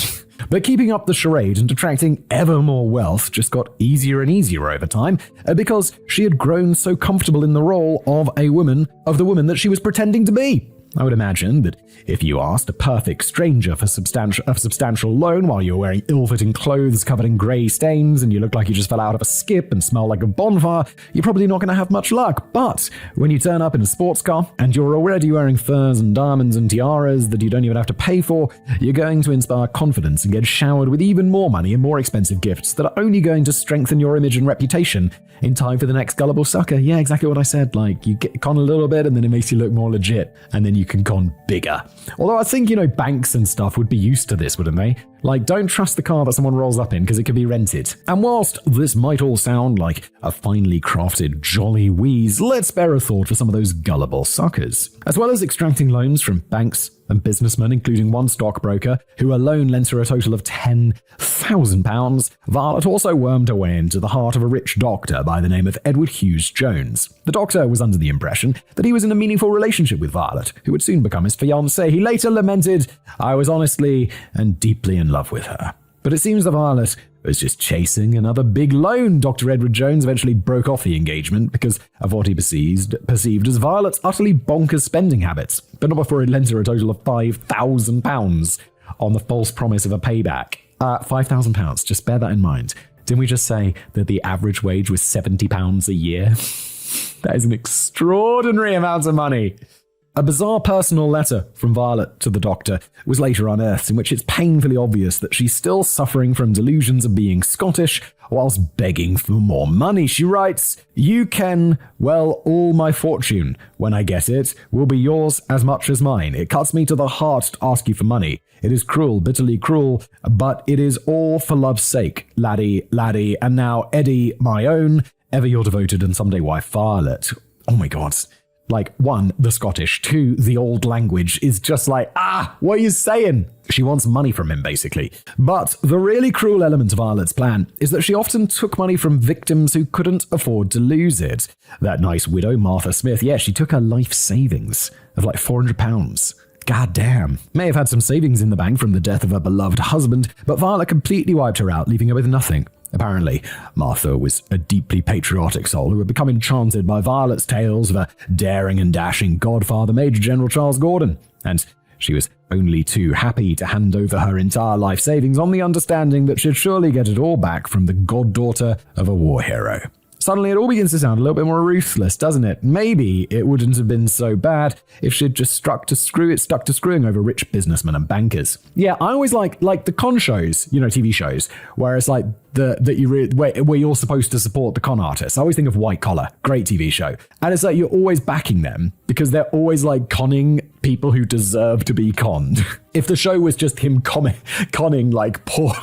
But keeping up the charade and attracting ever more wealth just got easier and easier over time, because she had grown so comfortable in the role of the woman that she was pretending to be. I would imagine that if you asked a perfect stranger for a substantial loan while you were wearing ill-fitting clothes covered in grey stains and you looked like you just fell out of a skip and smelled like a bonfire, you're probably not going to have much luck. But when you turn up in a sports car and you're already wearing furs and diamonds and tiaras that you don't even have to pay for, you're going to inspire confidence and get showered with even more money and more expensive gifts that are only going to strengthen your image and reputation in time for the next gullible sucker. Yeah, exactly what I said. Like, you get con a little bit and then it makes you look more legit, and then you can con bigger. Although I think, banks and stuff would be used to this, wouldn't they? Like, don't trust the car that someone rolls up in because it could be rented. And whilst this might all sound like a finely crafted jolly wheeze, let's spare a thought for some of those gullible suckers. As well as extracting loans from banks and businessmen, including one stockbroker, who alone lent her a total of £10,000, Violet also wormed her way into the heart of a rich doctor by the name of Edward Hughes Jones. The doctor was under the impression that he was in a meaningful relationship with Violet, who would soon become his fiancée. He later lamented, "I was honestly and deeply in love with her." But it seems that Violet was just chasing another big loan. Dr. Edward Jones eventually broke off the engagement because of what he perceived as Violet's utterly bonkers spending habits, but not before he lent her a total of £5,000 on the false promise of a payback. £5,000, just bear that in mind. Didn't we just say that the average wage was £70 a year? That is an extraordinary amount of money. A bizarre personal letter from Violet to the doctor was later unearthed, in which it's painfully obvious that she's still suffering from delusions of being Scottish whilst begging for more money. She writes, "You can, well, all my fortune, when I get it, will be yours as much as mine. It cuts me to the heart to ask you for money. It is cruel, bitterly cruel, but it is all for love's sake. Laddie, laddie, and now Eddie, my own, ever your devoted and someday wife, Violet." Oh my God. Like, 1, the Scottish, 2, the old language is just like, what are you saying? She wants money from him, basically. But the really cruel element of Violet's plan is that she often took money from victims who couldn't afford to lose it. That nice widow, Martha Smith, she took her life savings of like £400. God damn. May have had some savings in the bank from the death of her beloved husband, but Violet completely wiped her out, leaving her with nothing. Apparently, Martha was a deeply patriotic soul who had become enchanted by Violet's tales of a daring and dashing godfather, Major General Charles Gordon, and she was only too happy to hand over her entire life savings on the understanding that she'd surely get it all back from the goddaughter of a war hero. Suddenly, it all begins to sound a little bit more ruthless, doesn't it? Maybe it wouldn't have been so bad if she'd just stuck to screwing over rich businessmen and bankers. Yeah, I always like the con shows, TV shows, where it's like where you're supposed to support the con artists. I always think of White Collar, great TV show. And it's like you're always backing them because they're always like conning people who deserve to be conned. If the show was just him conning like poor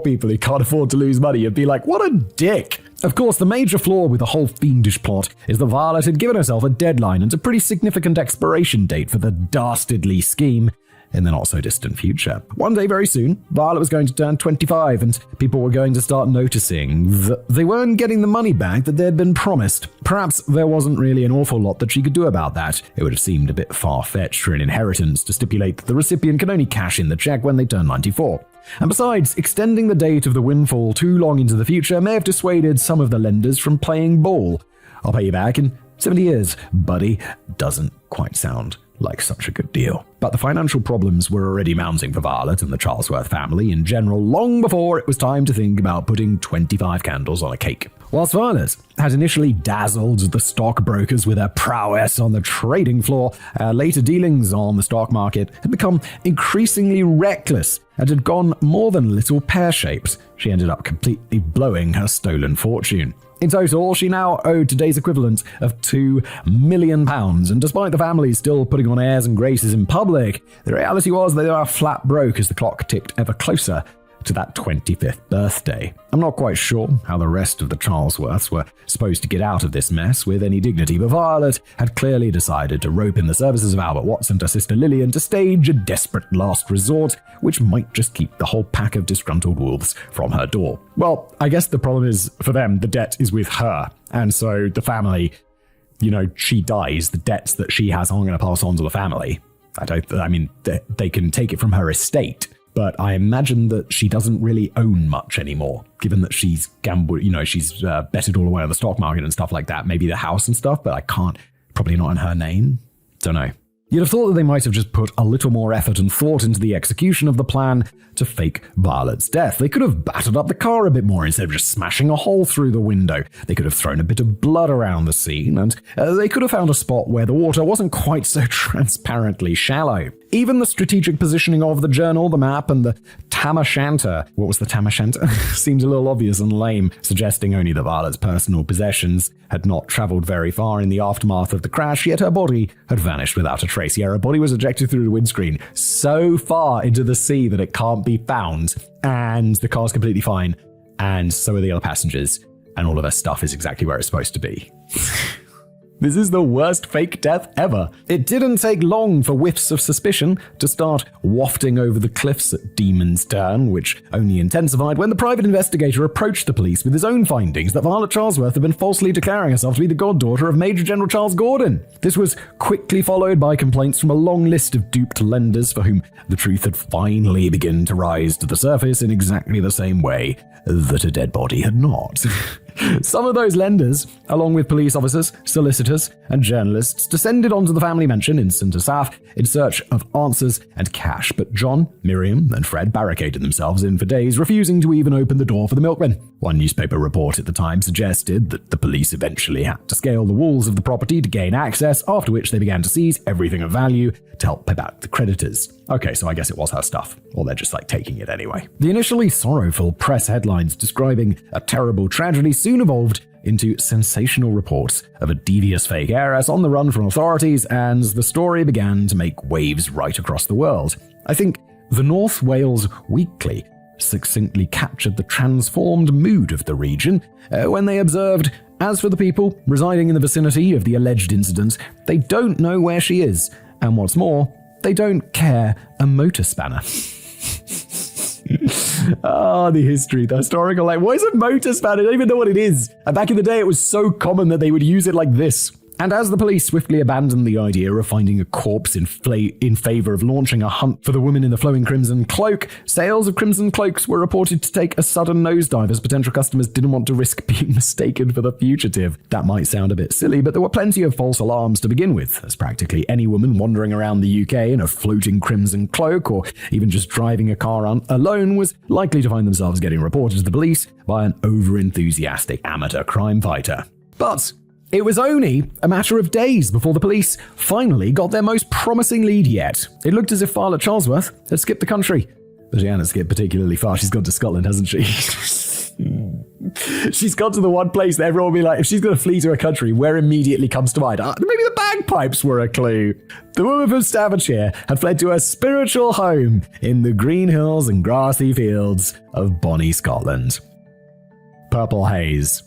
people who can't afford to lose money, you'd be like, what a dick. Of course, the major flaw with the whole fiendish plot is that Violet had given herself a deadline and a pretty significant expiration date for the dastardly scheme in the not-so-distant future. One day very soon, Violet was going to turn 25, and people were going to start noticing that they weren't getting the money back that they'd been promised. Perhaps there wasn't really an awful lot that she could do about that. It would have seemed a bit far-fetched for an inheritance to stipulate that the recipient can only cash in the check when they turn 94. And besides, extending the date of the windfall too long into the future may have dissuaded some of the lenders from playing ball. I'll pay you back in 70 years, buddy. Doesn't quite sound like such a good deal. But the financial problems were already mounting for Violet and the Charlesworth family in general long before it was time to think about putting 25 candles on a cake. Whilst Violet had initially dazzled the stockbrokers with her prowess on the trading floor, later dealings on the stock market had become increasingly reckless and had gone more than a little pear-shaped. She ended up completely blowing her stolen fortune. In total, she now owed today's equivalent of £2 million, and despite the family still putting on airs and graces in public, the reality was they were flat broke as the clock ticked ever closer to that 25th birthday. I'm not quite sure how the rest of the Charlesworths were supposed to get out of this mess with any dignity, but Violet had clearly decided to rope in the services of Albert Watts and her sister Lillian to stage a desperate last resort, which might just keep the whole pack of disgruntled wolves from her door. Well, I guess the problem is, for them, the debt is with her, and so the family, she dies, the debts that she has, I'm going to pass on to the family. They can take it from her estate, but I imagine that she doesn't really own much anymore, given that she's gambled, she's betted all away on the stock market and stuff like that. Maybe the house and stuff, but probably not in her name. Don't know. You'd have thought that they might have just put a little more effort and thought into the execution of the plan to fake Violet's death. They could have battered up the car a bit more instead of just smashing a hole through the window. They could have thrown a bit of blood around the scene, and they could have found a spot where the water wasn't quite so transparently shallow. Even the strategic positioning of the journal, the map, and the Tam O'Shanter, what was the Tam O'Shanter? Seems a little obvious and lame, suggesting only that Violet's personal possessions had not travelled very far in the aftermath of the crash, yet her body had vanished without a trace. Yeah, her body was ejected through the windscreen so far into the sea that it can't be found, and the car's completely fine, and so are the other passengers, and all of her stuff is exactly where it's supposed to be. This is the worst fake death ever. It didn't take long for whiffs of suspicion to start wafting over the cliffs at Demon's Turn, which only intensified when the private investigator approached the police with his own findings that Violet Charlesworth had been falsely declaring herself to be the goddaughter of Major General Charles Gordon. This was quickly followed by complaints from a long list of duped lenders for whom the truth had finally begun to rise to the surface in exactly the same way that a dead body had not. Some of those lenders, along with police officers, solicitors, and journalists, descended onto the family mansion in St. Asaph in search of answers and cash, but John, Miriam, and Fred barricaded themselves in for days, refusing to even open the door for the milkman. One newspaper report at the time suggested that the police eventually had to scale the walls of the property to gain access, after which they began to seize everything of value to help pay back the creditors. Okay, so I guess it was her stuff, or they're just taking it anyway. The initially sorrowful press headlines describing a terrible tragedy soon evolved into sensational reports of a devious fake heiress on the run from authorities, and the story began to make waves right across the world. I think the North Wales Weekly succinctly captured the transformed mood of the region when they observed, as for the people residing in the vicinity of the alleged incident, they don't know where she is, and what's more, they don't care a motor spanner. The history, the historical, what is a motor spanner? I don't even know what it is. And back in the day, it was so common that they would use it like this. And as the police swiftly abandoned the idea of finding a corpse in favor of launching a hunt for the woman in the flowing crimson cloak, sales of crimson cloaks were reported to take a sudden nosedive as potential customers didn't want to risk being mistaken for the fugitive. That might sound a bit silly, but there were plenty of false alarms to begin with, as practically any woman wandering around the UK in a floating crimson cloak, or even just driving a car alone, was likely to find themselves getting reported to the police by an over-enthusiastic amateur crime fighter. But it was only a matter of days before the police finally got their most promising lead yet. It looked as if Violet Charlesworth had skipped the country. But she hadn't skipped particularly far. She's gone to Scotland, hasn't she? She's gone to the one place that everyone will be like, if she's going to flee to a country, where immediately comes to mind? Maybe the bagpipes were a clue. The woman from Staffordshire had fled to her spiritual home in the green hills and grassy fields of bonny Scotland. Purple haze.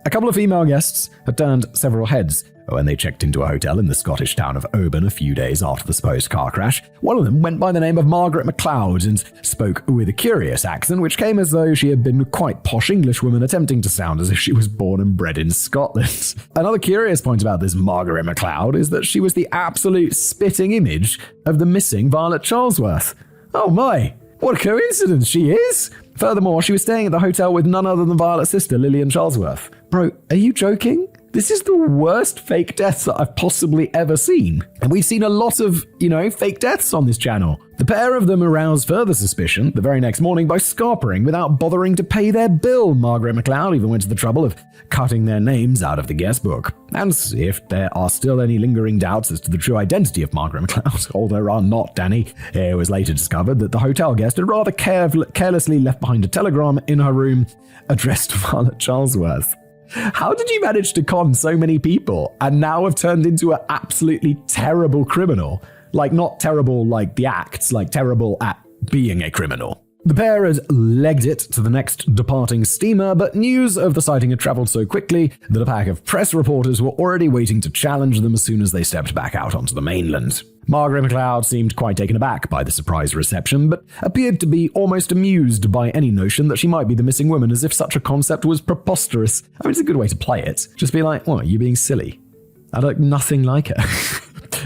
A couple of female guests had turned several heads when they checked into a hotel in the Scottish town of Oban a few days after the supposed car crash. One of them went by the name of Margaret MacLeod and spoke with a curious accent, which came as though she had been a quite posh Englishwoman attempting to sound as if she was born and bred in Scotland. Another curious point about this Margaret MacLeod is that she was the absolute spitting image of the missing Violet Charlesworth. Oh my, what a coincidence she is! Furthermore, she was staying at the hotel with none other than Violet's sister, Lillian Charlesworth. Bro, are you joking? This is the worst fake deaths that I've possibly ever seen. And we've seen a lot of, fake deaths on this channel. The pair of them aroused further suspicion the very next morning by scarpering without bothering to pay their bill. Margaret MacLeod even went to the trouble of cutting their names out of the guest book. And if there are still any lingering doubts as to the true identity of Margaret MacLeod, although there are not, Danny, it was later discovered that the hotel guest had rather carelessly left behind a telegram in her room addressed to Violet Charlesworth. How did you manage to con so many people and now have turned into an absolutely terrible criminal? Like, not terrible like the acts, like terrible at being a criminal. The pair had legged it to the next departing steamer, but news of the sighting had travelled so quickly that a pack of press reporters were already waiting to challenge them as soon as they stepped back out onto the mainland. Margaret MacLeod seemed quite taken aback by the surprise reception, but appeared to be almost amused by any notion that she might be the missing woman, as if such a concept was preposterous. I mean, it's a good way to play it. Just be like, what, are you being silly? I look nothing like her.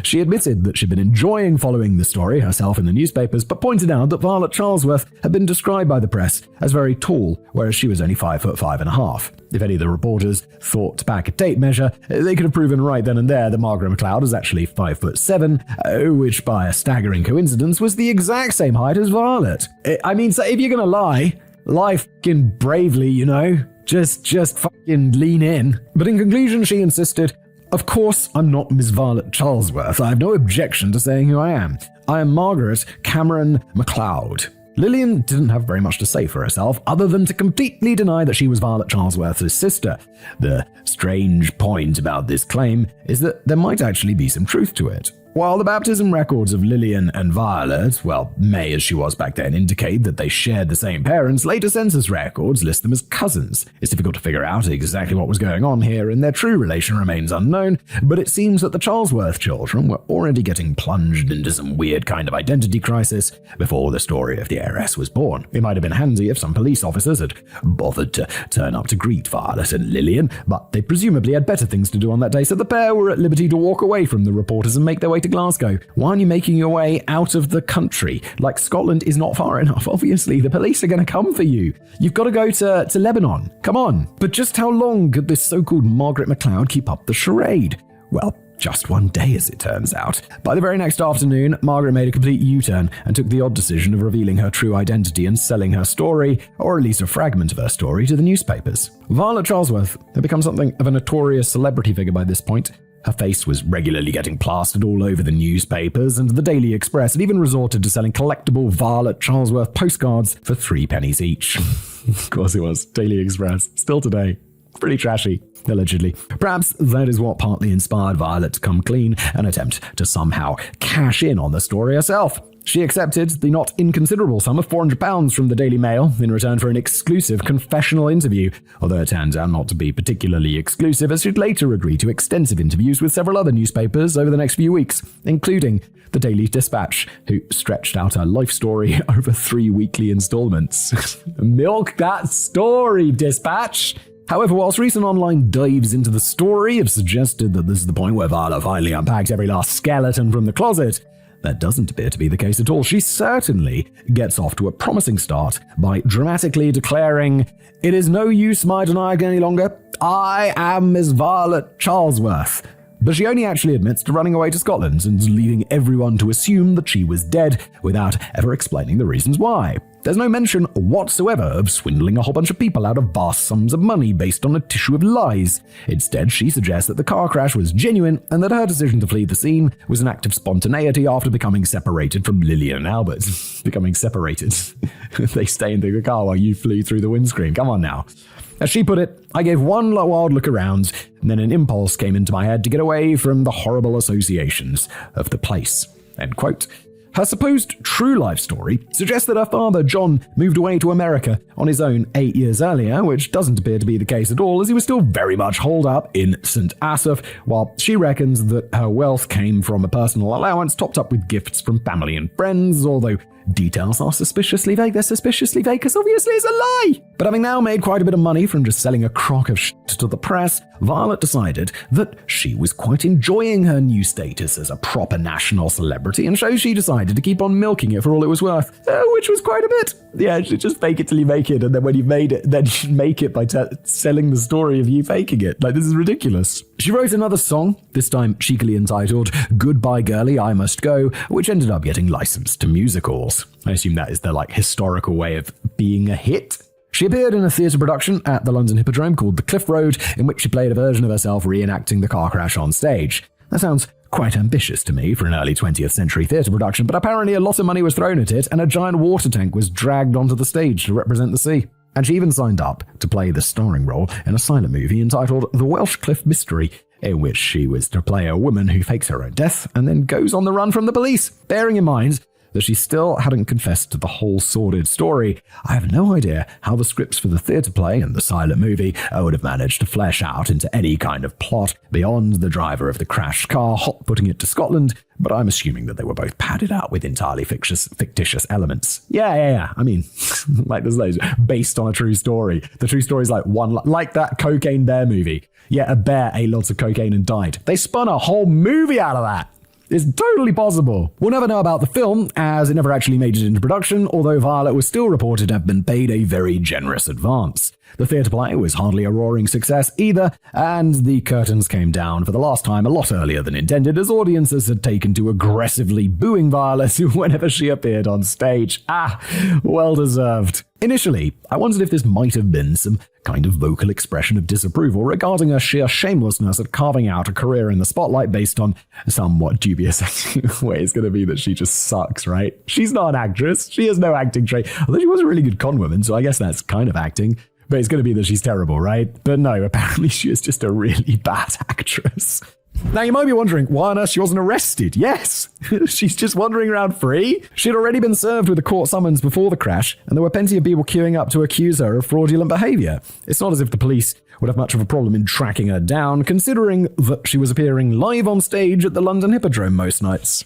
She admitted that she'd been enjoying following the story herself in the newspapers, but pointed out that Violet Charlesworth had been described by the press as very tall, whereas she was only 5'5.5". If any of the reporters thought back a tape measure, they could have proven right then and there that Margaret MacLeod was actually 5'7", which by a staggering coincidence was the exact same height as Violet. I mean, so if you're gonna lie fucking bravely, just fucking lean in. But in conclusion, she insisted, "Of course, I'm not Miss Violet Charlesworth. I have no objection to saying who I am. I am Margaret Cameron MacLeod." Lillian didn't have very much to say for herself, other than to completely deny that she was Violet Charlesworth's sister. The strange point about this claim is that there might actually be some truth to it. While the baptism records of Lillian and Violet, may as she was back then, indicate that they shared the same parents, later census records list them as cousins. It's difficult to figure out exactly what was going on here, and their true relation remains unknown, but it seems that the Charlesworth children were already getting plunged into some weird kind of identity crisis before the story of the heiress was born. It might have been handy if some police officers had bothered to turn up to greet Violet and Lillian, but they presumably had better things to do on that day, so the pair were at liberty to walk away from the reporters and make their way to Glasgow. Why aren't you making your way out of the country? Like, Scotland is not far enough. Obviously, the police are going to come for you. You've got to go to Lebanon. Come on. But just how long could this so-called Margaret MacLeod keep up the charade? Well, just one day, as it turns out. By the very next afternoon, Margaret made a complete U-turn and took the odd decision of revealing her true identity and selling her story, or at least a fragment of her story, to the newspapers. Violet Charlesworth had become something of a notorious celebrity figure by this point. Her face was regularly getting plastered all over the newspapers, and the Daily Express had even resorted to selling collectible Violet Charlesworth postcards for 3 pennies each. Of course it was. Daily Express. Still today. Pretty trashy, allegedly. Perhaps that is what partly inspired Violet to come clean and attempt to somehow cash in on the story herself. She accepted the not inconsiderable sum of £400 from the Daily Mail in return for an exclusive confessional interview, although it turned out not to be particularly exclusive, as she'd later agreed to extensive interviews with several other newspapers over the next few weeks, including the Daily Dispatch, who stretched out her life story over 3 weekly installments. Milk that story, Dispatch! However, whilst recent online dives into the story have suggested that this is the point where Violet finally unpacks every last skeleton from the closet, that doesn't appear to be the case at all. She certainly gets off to a promising start by dramatically declaring, "It is no use my denying any longer. I am Miss Violet Charlesworth." But she only actually admits to running away to Scotland and leaving everyone to assume that she was dead without ever explaining the reasons why. There's no mention whatsoever of swindling a whole bunch of people out of vast sums of money based on a tissue of lies. Instead, she suggests that the car crash was genuine and that her decision to flee the scene was an act of spontaneity after becoming separated from Lillian and Albert. Becoming separated. They stay in the car while you flew through the windscreen. Come on now. As she put it, I gave one wild look around, and then an impulse came into my head to get away from the horrible associations of the place. End quote. Her supposed true life story suggests that her father, John, moved away to America on his own 8 years earlier, which doesn't appear to be the case at all, as he was still very much holed up in St. Asaph, while she reckons that her wealth came from a personal allowance topped up with gifts from family and friends, although details are suspiciously vague. They're suspiciously vague because obviously it's a lie. But having now made quite a bit of money from just selling a crock of shit to the press, Violet decided that she was quite enjoying her new status as a proper national celebrity, and so she decided to keep on milking it for all it was worth, which was quite a bit. Yeah, you should just fake it till you make it, and then when you've made it, then you should make it by selling the story of you faking it. Like, this is ridiculous. She wrote another song, this time cheekily entitled Goodbye Girlie, I Must Go, which ended up getting licensed to musicals. I assume that is their historical way of being a hit. She appeared in a theatre production at the London Hippodrome called The Cliff Road, in which she played a version of herself reenacting the car crash on stage. That sounds quite ambitious to me for an early 20th century theatre production, but apparently a lot of money was thrown at it and a giant water tank was dragged onto the stage to represent the sea. And she even signed up to play the starring role in a silent movie entitled The Welsh Cliff Mystery, in which she was to play a woman who fakes her own death and then goes on the run from the police, bearing in mind that she still hadn't confessed to the whole sordid story. I have no idea how the scripts for the theatre play and the silent movie would have managed to flesh out into any kind of plot beyond the driver of the crashed car hot-footing it to Scotland, but I'm assuming that they were both padded out with entirely fictitious elements. Yeah. I mean, like there's loads based on a true story. The true story is like that Cocaine Bear movie. Yeah, a bear ate lots of cocaine and died. They spun a whole movie out of that. It's totally possible. We'll never know about the film, as it never actually made it into production, although Violet was still reported to have been paid a very generous advance. The theatre play was hardly a roaring success either, and the curtains came down for the last time a lot earlier than intended, as audiences had taken to aggressively booing Violet whenever she appeared on stage. Well deserved. Initially, I wondered if this might have been some kind of vocal expression of disapproval regarding her sheer shamelessness at carving out a career in the spotlight based on somewhat dubious way. It's going to be that she just sucks, right? She's not an actress. She has no acting trait. Although she was a really good con woman, so I guess that's kind of acting. But it's going to be that she's terrible, right? But no, apparently she is just a really bad actress. Now, you might be wondering why on earth she wasn't arrested. Yes, she's just wandering around free. She'd already been served with a court summons before the crash, and there were plenty of people queuing up to accuse her of fraudulent behavior. It's not as if the police would have much of a problem in tracking her down, considering that she was appearing live on stage at the London Hippodrome most nights.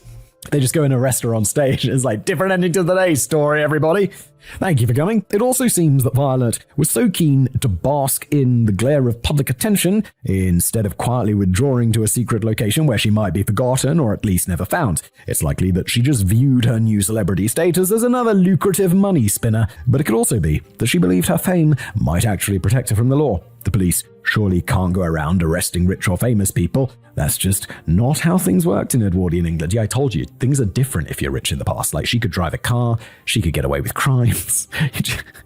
They just go and arrest her on stage. It's like, different ending to today's story, everybody. Thank you for coming. It also seems that Violet was so keen to bask in the glare of public attention, instead of quietly withdrawing to a secret location where she might be forgotten or at least never found. It's likely that she just viewed her new celebrity status as another lucrative money spinner, but it could also be that she believed her fame might actually protect her from the law. The police surely can't go around arresting rich or famous people. That's just not how things worked in Edwardian England. Yeah, I told you, things are different if you're rich in the past. Like, she could drive a car, she could get away with crimes.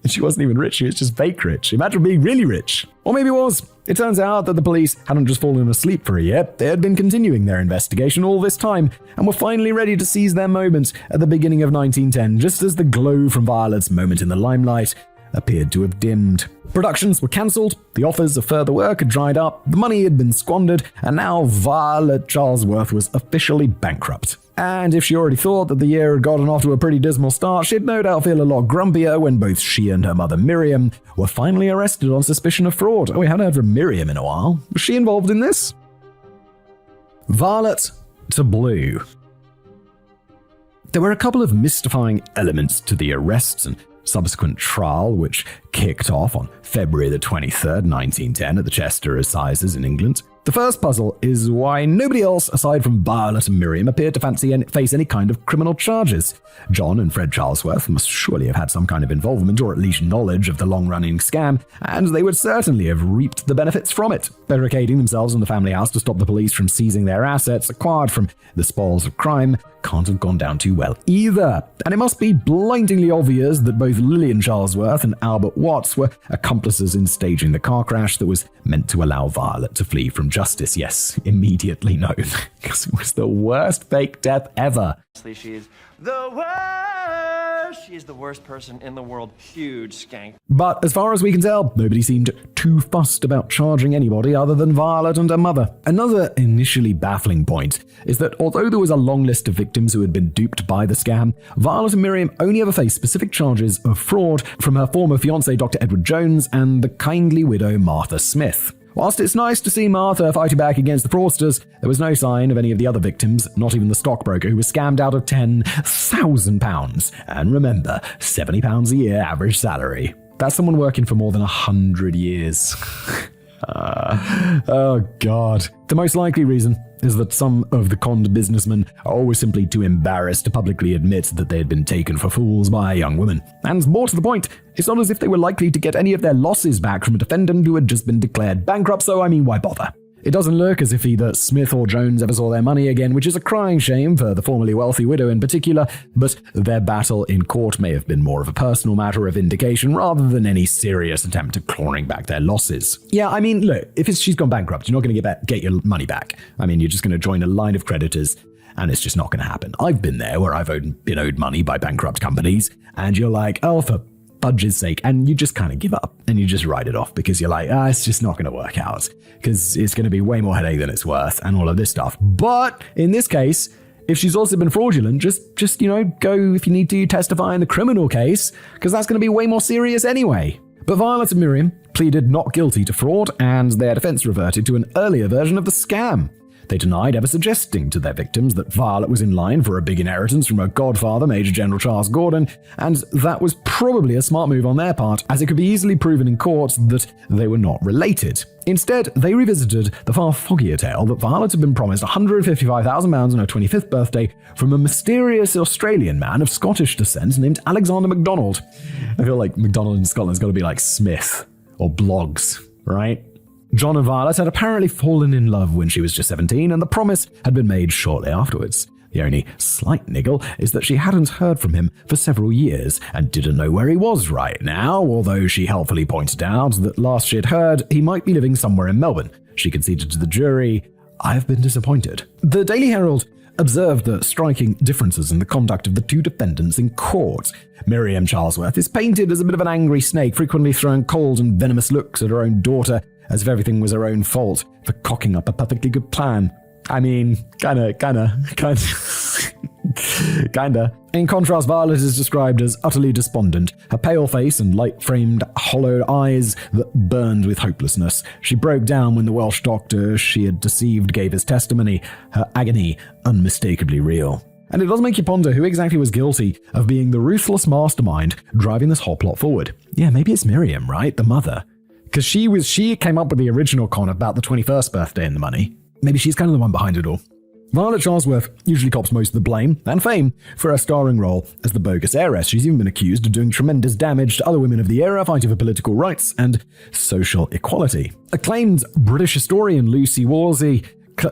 She wasn't even rich, she was just fake rich. Imagine being really rich. Or maybe it was. It turns out that the police hadn't just fallen asleep for a year. They had been continuing their investigation all this time, and were finally ready to seize their moment at the beginning of 1910, just as the glow from Violet's moment in the limelight appeared to have dimmed. Productions were cancelled, the offers of further work had dried up, the money had been squandered, and now Violet Charlesworth was officially bankrupt. And if she already thought that the year had gotten off to a pretty dismal start, she'd no doubt feel a lot grumpier when both she and her mother Miriam were finally arrested on suspicion of fraud. Oh, we hadn't heard from Miriam in a while. Was she involved in this? Violet to Blue. There were a couple of mystifying elements to the arrests and subsequent trial, which kicked off on February the 23rd, 1910 at the Chester Assizes in England. The first puzzle is why nobody else aside from Violet and Miriam appeared to face any kind of criminal charges. John and Fred Charlesworth must surely have had some kind of involvement or at least knowledge of the long-running scam, and they would certainly have reaped the benefits from it. Barricading themselves in the family house to stop the police from seizing their assets acquired from the spoils of crime can't have gone down too well either. And it must be blindingly obvious that both Lillian Charlesworth and Albert Watts were accomplices in staging the car crash that was meant to allow Violet to flee from justice. Yes, immediately known, because it was the worst fake death ever. She is the worst. She is the worst person in the world. Huge skank. But as far as we can tell, nobody seemed too fussed about charging anybody other than Violet and her mother. Another initially baffling point is that although there was a long list of victims who had been duped by the scam, Violet and Miriam only ever faced specific charges of fraud from her former fiancé Dr. Edward Jones and the kindly widow Martha Smith. Whilst it's nice to see Martha fighting back against the fraudsters, there was no sign of any of the other victims, not even the stockbroker who was scammed out of £10,000. And remember, £70 a year average salary. That's someone working for more than 100 years. Oh God. The most likely reason is that some of the conned businessmen are always simply too embarrassed to publicly admit that they had been taken for fools by a young woman. And more to the point, it's not as if they were likely to get any of their losses back from a defendant who had just been declared bankrupt, so why bother? It doesn't look as if either Smith or Jones ever saw their money again, which is a crying shame for the formerly wealthy widow in particular, but their battle in court may have been more of a personal matter of vindication rather than any serious attempt at clawing back their losses. Yeah, I mean, look, if she's gone bankrupt, you're not going to get your money back. I mean, you're just going to join a line of creditors, and it's just not going to happen. I've been there where I've been owed money by bankrupt companies, and you're like, oh, for fudge's sake, and you just kind of give up and you just write it off because you're like, it's just not going to work out because it's going to be way more headache than it's worth and all of this stuff. But in this case, if she's also been fraudulent, just go, if you need to, testify in the criminal case because that's going to be way more serious anyway. But Violet and Miriam pleaded not guilty to fraud, and their defense reverted to an earlier version of the scam. They denied ever suggesting to their victims that Violet was in line for a big inheritance from her godfather, Major General Charles Gordon, and that was probably a smart move on their part, as it could be easily proven in court that they were not related. Instead, they revisited the far foggier tale that Violet had been promised £155,000 on her 25th birthday from a mysterious Australian man of Scottish descent named Alexander MacDonald. I feel like MacDonald in Scotland's got to be like Smith or Bloggs, right? John and Violet had apparently fallen in love when she was just 17, and the promise had been made shortly afterwards. The only slight niggle is that she hadn't heard from him for several years and didn't know where he was right now, although she helpfully pointed out that last she'd heard he might be living somewhere in Melbourne. She conceded to the jury, "I've been disappointed." The Daily Herald observed the striking differences in the conduct of the two defendants in court. Miriam Charlesworth is painted as a bit of an angry snake, frequently throwing cold and venomous looks at her own daughter, as if everything was her own fault for cocking up a perfectly good plan. I mean, kinda. In contrast, Violet is described as utterly despondent, her pale face and light-framed, hollow eyes that burned with hopelessness. She broke down when the Welsh doctor she had deceived gave his testimony, her agony unmistakably real. And it does make you ponder who exactly was guilty of being the ruthless mastermind driving this whole plot forward. Yeah, maybe it's Miriam, right? The mother. Because she came up with the original con about the 21st birthday and the money. Maybe she's kind of the one behind it all. Violet Charlesworth usually cops most of the blame and fame for her starring role as the bogus heiress. She's even been accused of doing tremendous damage to other women of the era fighting for political rights and social equality. Acclaimed British historian Lucy Wolsey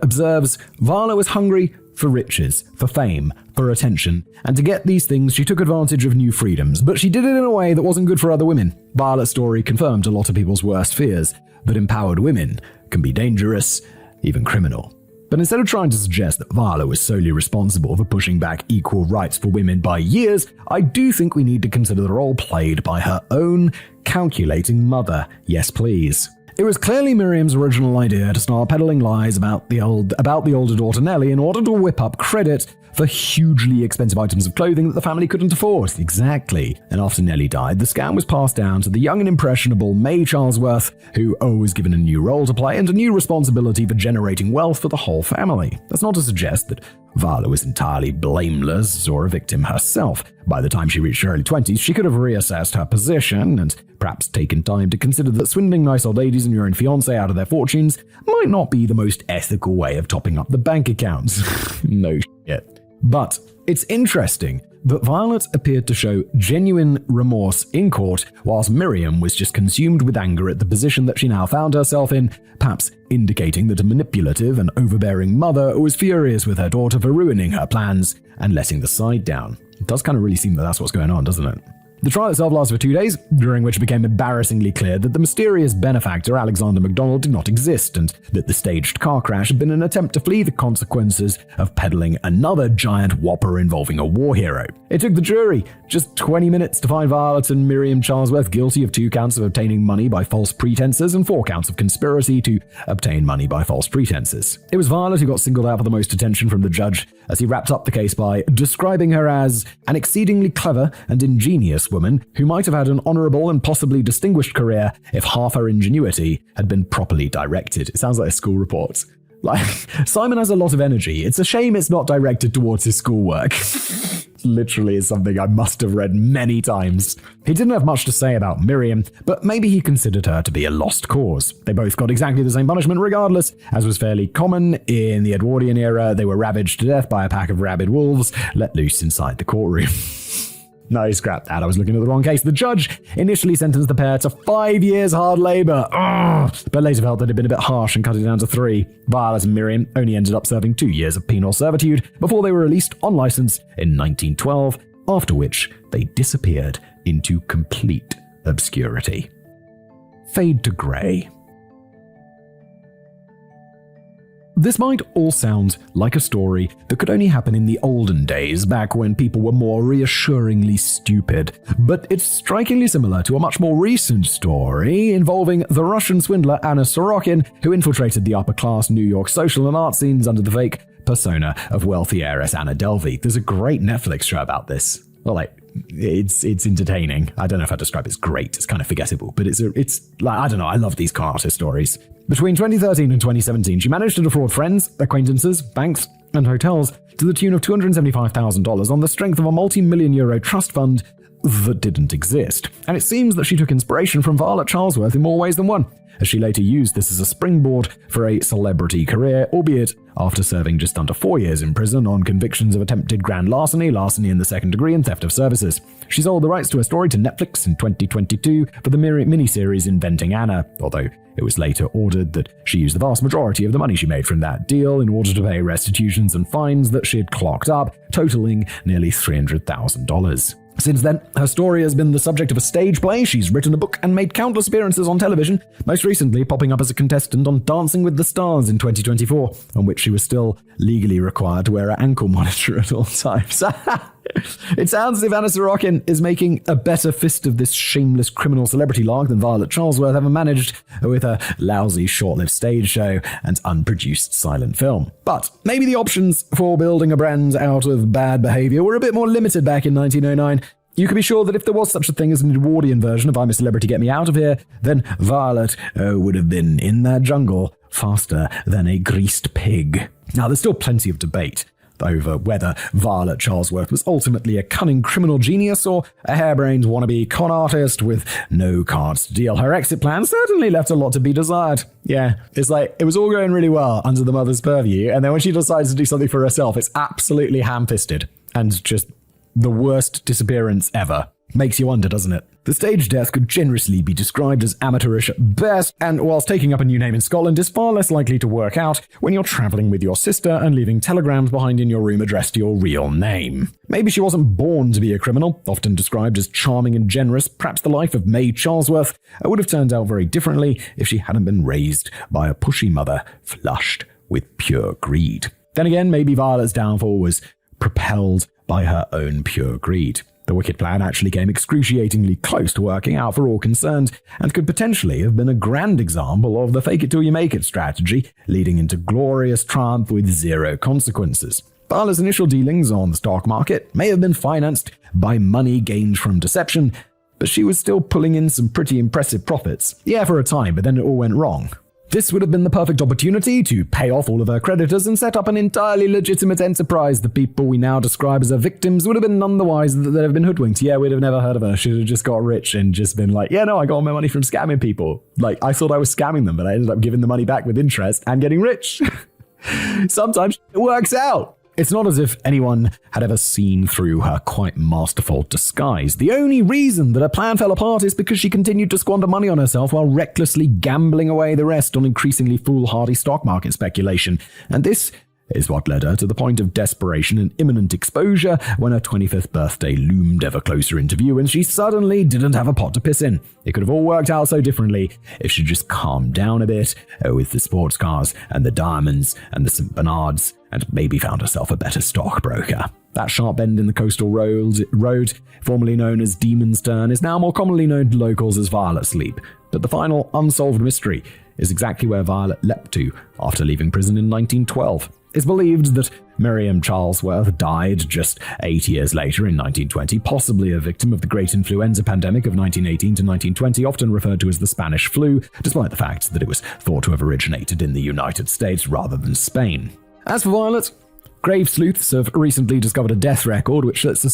observes, Violet was hungry for riches, for fame, for attention, and to get these things she took advantage of new freedoms, but she did it in a way that wasn't good for other women. Violet's story confirmed a lot of people's worst fears, that empowered women can be dangerous, even criminal. But instead of trying to suggest that Violet was solely responsible for pushing back equal rights for women by years, I do think we need to consider the role played by her own calculating mother. Yes, please. It was clearly Miriam's original idea to start peddling lies about the older daughter Nellie in order to whip up credit for hugely expensive items of clothing that the family couldn't afford. Exactly. And after Nellie died, the scam was passed down to the young and impressionable May Charlesworth, who was given a new role to play and a new responsibility for generating wealth for the whole family. That's not to suggest that Violet was entirely blameless or a victim herself. By the time she reached her early 20s, she could have reassessed her position and perhaps taken time to consider that swindling nice old ladies and your own fiancé out of their fortunes might not be the most ethical way of topping up the bank accounts. No shit. But it's interesting that Violet appeared to show genuine remorse in court, whilst Miriam was just consumed with anger at the position that she now found herself in, perhaps indicating that a manipulative and overbearing mother was furious with her daughter for ruining her plans and letting the side down. It does kind of really seem that that's what's going on, doesn't it? The trial itself lasted for 2 days, during which it became embarrassingly clear that the mysterious benefactor Alexander MacDonald did not exist, and that the staged car crash had been an attempt to flee the consequences of peddling another giant whopper involving a war hero. It took the jury just 20 minutes to find Violet and Miriam Charlesworth guilty of 2 counts of obtaining money by false pretenses and 4 counts of conspiracy to obtain money by false pretenses. It was Violet who got singled out for the most attention from the judge, as he wrapped up the case by describing her as an exceedingly clever and ingenious woman who might have had an honourable and possibly distinguished career if half her ingenuity had been properly directed. It sounds like a school report. Like, Simon has a lot of energy. It's a shame it's not directed towards his schoolwork. Literally is something I must have read many times. He didn't have much to say about Miriam, but maybe he considered her to be a lost cause. They both got exactly the same punishment regardless, as was fairly common in the Edwardian era. They were ravaged to death by a pack of rabid wolves let loose inside the courtroom. No, scrap that. I was looking at the wrong case. The judge initially sentenced the pair to 5 years hard labor, but later felt that it had been a bit harsh and cut it down to 3. Violet and Miriam only ended up serving 2 years of penal servitude before they were released on license in 1912, after which they disappeared into complete obscurity. Fade to grey. This might all sound like a story that could only happen in the olden days, back when people were more reassuringly stupid, but it's strikingly similar to a much more recent story involving the Russian swindler Anna Sorokin, who infiltrated the upper-class New York social and art scenes under the fake persona of wealthy heiress Anna Delvey. There's a great Netflix show about this. Well, it's entertaining. I don't know if I'd describe it as great. It's kind of forgettable, but it's like, I don't know. I love these con artist stories. Between 2013 and 2017, she managed to defraud friends, acquaintances, banks, and hotels to the tune of $275,000 on the strength of a multi-million-euro trust fund that didn't exist. And it seems that she took inspiration from Violet Charlesworth in more ways than one, as she later used this as a springboard for a celebrity career, albeit after serving just under 4 years in prison on convictions of attempted grand larceny, larceny in the second degree, and theft of services. She sold the rights to her story to Netflix in 2022 for the miniseries Inventing Anna, although it was later ordered that she use the vast majority of the money she made from that deal in order to pay restitutions and fines that she had clocked up, totaling nearly $300,000. Since then, her story has been the subject of a stage play, she's written a book, and made countless appearances on television, most recently popping up as a contestant on Dancing with the Stars in 2024, on which she was still legally required to wear an ankle monitor at all times. It sounds as if Anna Sorokin is making a better fist of this shameless criminal celebrity lark than Violet Charlesworth ever managed with her lousy short-lived stage show and unproduced silent film. But maybe the options for building a brand out of bad behavior were a bit more limited back in 1909. You can be sure that if there was such a thing as an Edwardian version of I'm a Celebrity, Get Me Out of Here, then Violet would have been in that jungle faster than a greased pig. Now, there's still plenty of debate over whether Violet Charlesworth was ultimately a cunning criminal genius or a harebrained wannabe con artist with no cards to deal. Her exit plan certainly left a lot to be desired. Yeah, it's like, it was all going really well under the mother's purview, and then when she decides to do something for herself, it's absolutely ham-fisted and just the worst disappearance ever. Makes you wonder, doesn't it? The stage death could generously be described as amateurish at best, and whilst taking up a new name in Scotland is far less likely to work out when you're travelling with your sister and leaving telegrams behind in your room addressed to your real name. Maybe she wasn't born to be a criminal, often described as charming and generous. Perhaps the life of May Charlesworth would have turned out very differently if she hadn't been raised by a pushy mother flushed with pure greed. Then again, maybe Violet's downfall was propelled by her own pure greed. The wicked plan actually came excruciatingly close to working out for all concerned, and could potentially have been a grand example of the fake it till you make it strategy, leading into glorious triumph with zero consequences. Violet's initial dealings on the stock market may have been financed by money gained from deception, but she was still pulling in some pretty impressive profits. Yeah, for a time, but then it all went wrong. This would have been the perfect opportunity to pay off all of her creditors and set up an entirely legitimate enterprise. The people we now describe as her victims would have been none the wiser that they'd have been hoodwinked. Yeah, we'd have never heard of her. She'd have just got rich and just been like, yeah, no, I got all my money from scamming people. Like, I thought I was scamming them, but I ended up giving the money back with interest and getting rich. Sometimes it works out. It's not as if anyone had ever seen through her quite masterful disguise. The only reason that her plan fell apart is because she continued to squander money on herself while recklessly gambling away the rest on increasingly foolhardy stock market speculation. And this is what led her to the point of desperation and imminent exposure when her 25th birthday loomed ever closer into view and she suddenly didn't have a pot to piss in. It could have all worked out so differently if she just calmed down a bit with the sports cars and the diamonds and the St. Bernards and maybe found herself a better stockbroker. That sharp bend in the coastal road, formerly known as Demon's Turn, is now more commonly known to locals as Violet's Leap. But the final unsolved mystery is exactly where Violet leapt to after leaving prison in 1912. It's believed that Miriam Charlesworth died just 8 years later in 1920, possibly a victim of the great influenza pandemic of 1918 to 1920, often referred to as the Spanish flu, despite the fact that it was thought to have originated in the United States rather than Spain. As for Violet, grave sleuths have recently discovered a death record which lists a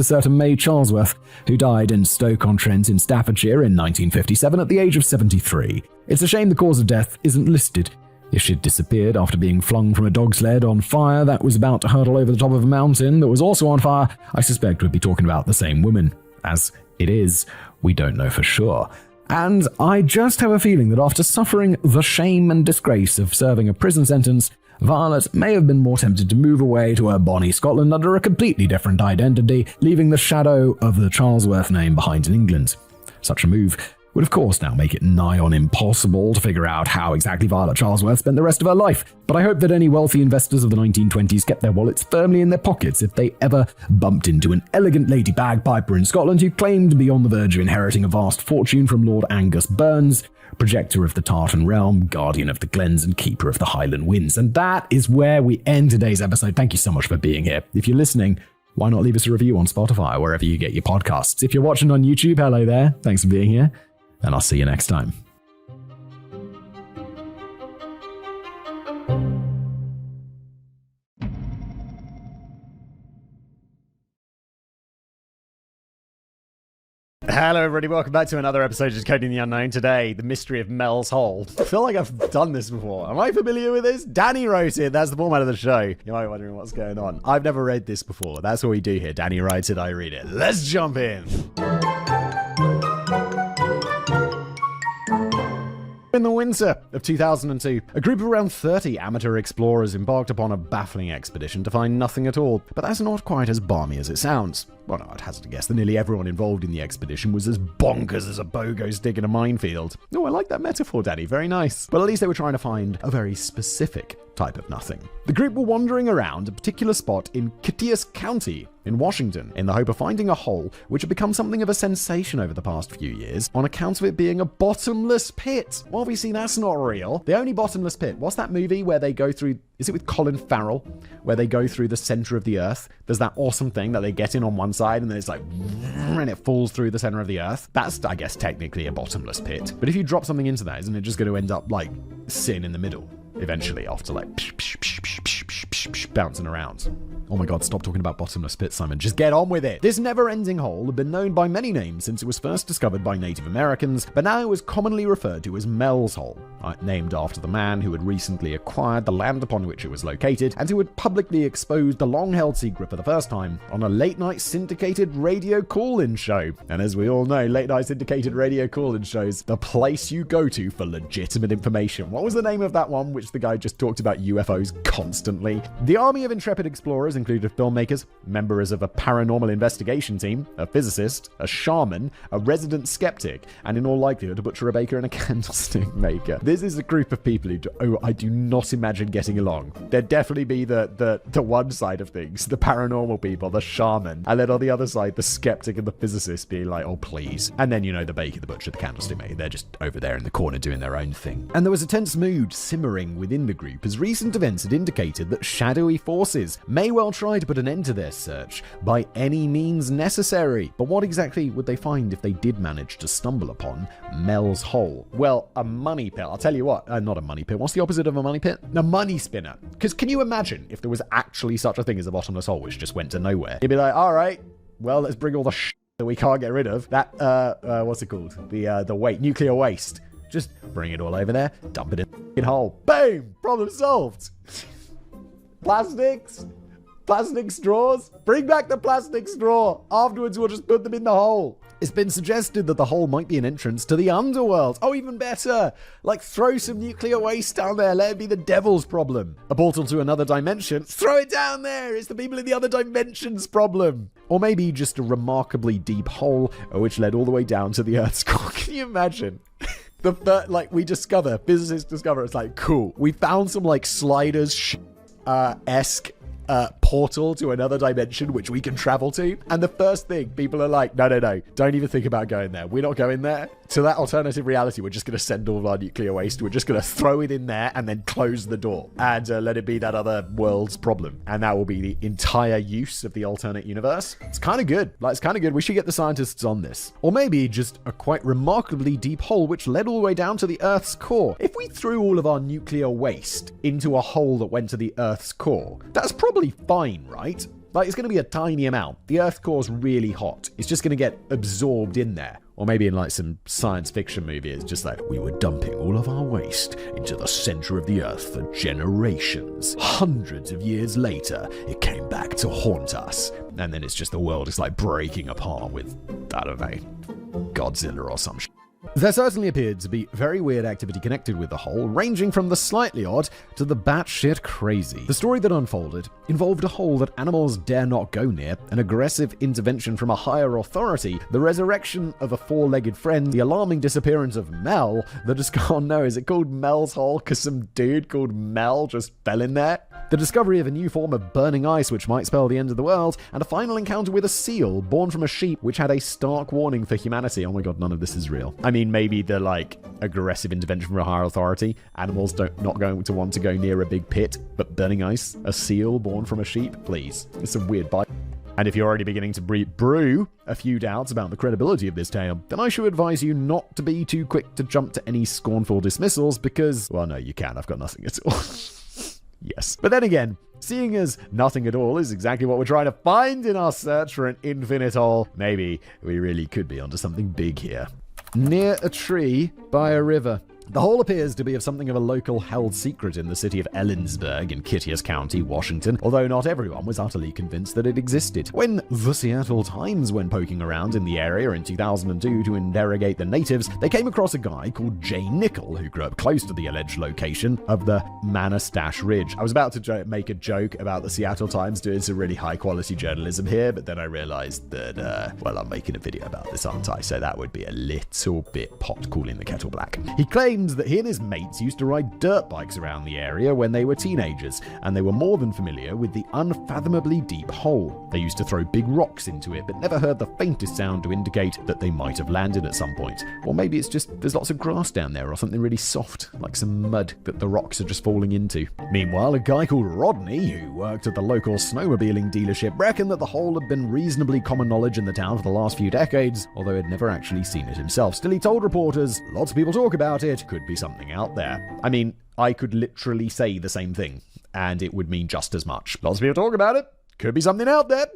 certain May Charlesworth, who died in Stoke-on-Trent in Staffordshire in 1957 at the age of 73. It's a shame the cause of death isn't listed. If she'd disappeared after being flung from a dog sled on fire that was about to hurtle over the top of a mountain that was also on fire, I suspect we'd be talking about the same woman. As it is, we don't know for sure. And I just have a feeling that after suffering the shame and disgrace of serving a prison sentence, Violet may have been more tempted to move away to her bonny Scotland under a completely different identity, leaving the shadow of the Charlesworth name behind in England. Such a move would of course now make it nigh on impossible to figure out how exactly Violet Charlesworth spent the rest of her life, but I hope that any wealthy investors of the 1920s kept their wallets firmly in their pockets if they ever bumped into an elegant lady bagpiper in Scotland who claimed to be on the verge of inheriting a vast fortune from Lord Angus Burns, projector of the Tartan realm, guardian of the glens, and keeper of the Highland winds. And that is where we end today's episode. Thank you so much for being here. If you're listening, why not leave us a review on Spotify or wherever you get your podcasts? If you're watching on YouTube, hello there. Thanks for being here. And I'll see you next time. Hello everybody, welcome back to another episode of Decoding the Unknown. Today, the mystery of Mel's Hole. I feel like I've done this before. Am I familiar with this? Danny wrote it. That's the format of the show. You might be wondering what's going on. I've never read this before. That's what we do here. Danny writes it, I read it. Let's jump in. In the winter of 2002, a group of around 30 amateur explorers embarked upon a baffling expedition to find nothing at all. But that's not quite as balmy as it sounds. Well, no, I'd hazard to guess that nearly everyone involved in the expedition was as bonkers as a bogo stick in a minefield. Oh, I like that metaphor, Daddy. Very nice. But at least they were trying to find a very specific type of nothing. The group were wandering around a particular spot in Catius County in Washington in the hope of finding a hole which had become something of a sensation over the past few years on account of it being a bottomless pit. Well, obviously that's not real. The only bottomless pit. What's that movie where they go through, is it with Colin Farrell, where they go through the center of the earth? There's that awesome thing that they get in on one side and then it's like, and it falls through the center of the earth. That's, I guess, technically a bottomless pit. But if you drop something into that, isn't it just going to end up like sitting in the middle eventually after like bouncing around? Oh my god, stop talking about bottomless pits, Simon. Just get on with it. This never-ending hole had been known by many names since it was first discovered by Native Americans, but now it was commonly referred to as Mel's Hole, named after the man who had recently acquired the land upon which it was located and who had publicly exposed the long-held secret for the first time on a late-night syndicated radio call-in show. And as we all know, late-night syndicated radio call-in shows, the place you go to for legitimate information. What was the name of that one which the guy just talked about UFOs constantly? The army of intrepid explorers included filmmakers, members of a paranormal investigation team, a physicist, a shaman, a resident skeptic, and in all likelihood a butcher, a baker, and a candlestick maker. This is a group of people who I do not imagine getting along. There'd definitely be the one side of things, the paranormal people, the shaman, and then on the other side, the skeptic and the physicist being like, oh please. And then, the baker, the butcher, the candlestick maker, they're just over there in the corner doing their own thing. And there was a tense mood simmering within the group as recent events had indicated that shadowy shadowy forces may well try to put an end to their search by any means necessary. But what exactly would they find if they did manage to stumble upon Mel's Hole? Well, a money pit. I'll tell you what, not a money pit. What's the opposite of a money pit? A money spinner. Because can you imagine if there was actually such a thing as a bottomless hole which just went to nowhere? You'd be like, all right, well, let's bring all the that we can't get rid of. That, what's it called? The nuclear waste. Just bring it all over there, dump it in the f***ing hole. Boom! Problem solved. Plastics? Plastic straws? Bring back the plastic straw. Afterwards, we'll just put them in the hole. It's been suggested that the hole might be an entrance to the underworld. Oh, even better. Like, throw some nuclear waste down there. Let it be the devil's problem. A portal to another dimension. Throw it down there. It's the people in the other dimension's problem. Or maybe just a remarkably deep hole which led all the way down to the Earth's core. Can you imagine? Physicists discover, it's like, cool. We found some, like, sliders esque portal to another dimension which we can travel to. And the first thing, people are like, no, don't even think about going there. We're not going there. To that alternative reality, we're just going to send all of our nuclear waste. We're just going to throw it in there and then close the door and let it be that other world's problem. And that will be the entire use of the alternate universe. It's kind of good. We should get the scientists on this. Or maybe just a quite remarkably deep hole which led all the way down to the Earth's core. If we threw all of our nuclear waste into a hole that went to the Earth's core, that's probably fine, right? Like, it's going to be a tiny amount. The Earth core's really hot. It's just going to get absorbed in there. Or maybe in like some science fiction movie, it's just like, we were dumping all of our waste into the center of the Earth for generations. Hundreds of years later, it came back to haunt us. And then it's just the world is like breaking apart with, I don't know, Godzilla or some shit. There certainly appeared to be very weird activity connected with the hole, ranging from the slightly odd to the batshit crazy. The story that unfolded involved a hole that animals dare not go near, an aggressive intervention from a higher authority, the resurrection of a four-legged friend, the alarming disappearance of Mel, the is it called Mel's Hole because some dude called Mel just fell in there? The discovery of a new form of burning ice which might spell the end of the world, and a final encounter with a seal born from a sheep which had a stark warning for humanity. Oh my god, none of this is real. I mean, maybe the, like, aggressive intervention from a higher authority. Animals not going to want to go near a big pit, but burning ice, a seal born from a sheep, please. It's a weird bite. And if you're already beginning to brew a few doubts about the credibility of this tale, then I should advise you not to be too quick to jump to any scornful dismissals because, well, no, you can. I've got nothing at all. Yes. But then again, seeing as nothing at all is exactly what we're trying to find in our search for an infinite hole, maybe we really could be onto something big here. Near a tree by a river. The hole appears to be of something of a local held secret in the city of Ellensburg in Kittias County, Washington, although not everyone was utterly convinced that it existed. When the Seattle Times went poking around in the area in 2002 to interrogate the natives, they came across a guy called Jay Nickel, who grew up close to the alleged location of the Manastash Ridge. I was about to make a joke about the Seattle Times doing some really high-quality journalism here, but then I realized that, I'm making a video about this, aren't I? So that would be a little bit pot calling the kettle black. He claimed that he and his mates used to ride dirt bikes around the area when they were teenagers, and they were more than familiar with the unfathomably deep hole. They used to throw big rocks into it, but never heard the faintest sound to indicate that they might have landed at some point. Or maybe it's just there's lots of grass down there or something really soft, like some mud that the rocks are just falling into. Meanwhile, a guy called Rodney, who worked at the local snowmobiling dealership, reckoned that the hole had been reasonably common knowledge in the town for the last few decades, although he'd never actually seen it himself. Still, he told reporters, lots of people talk about it, could be something out there. I mean, I could literally say the same thing, and it would mean just as much. Lots of people talk about it, could be something out there.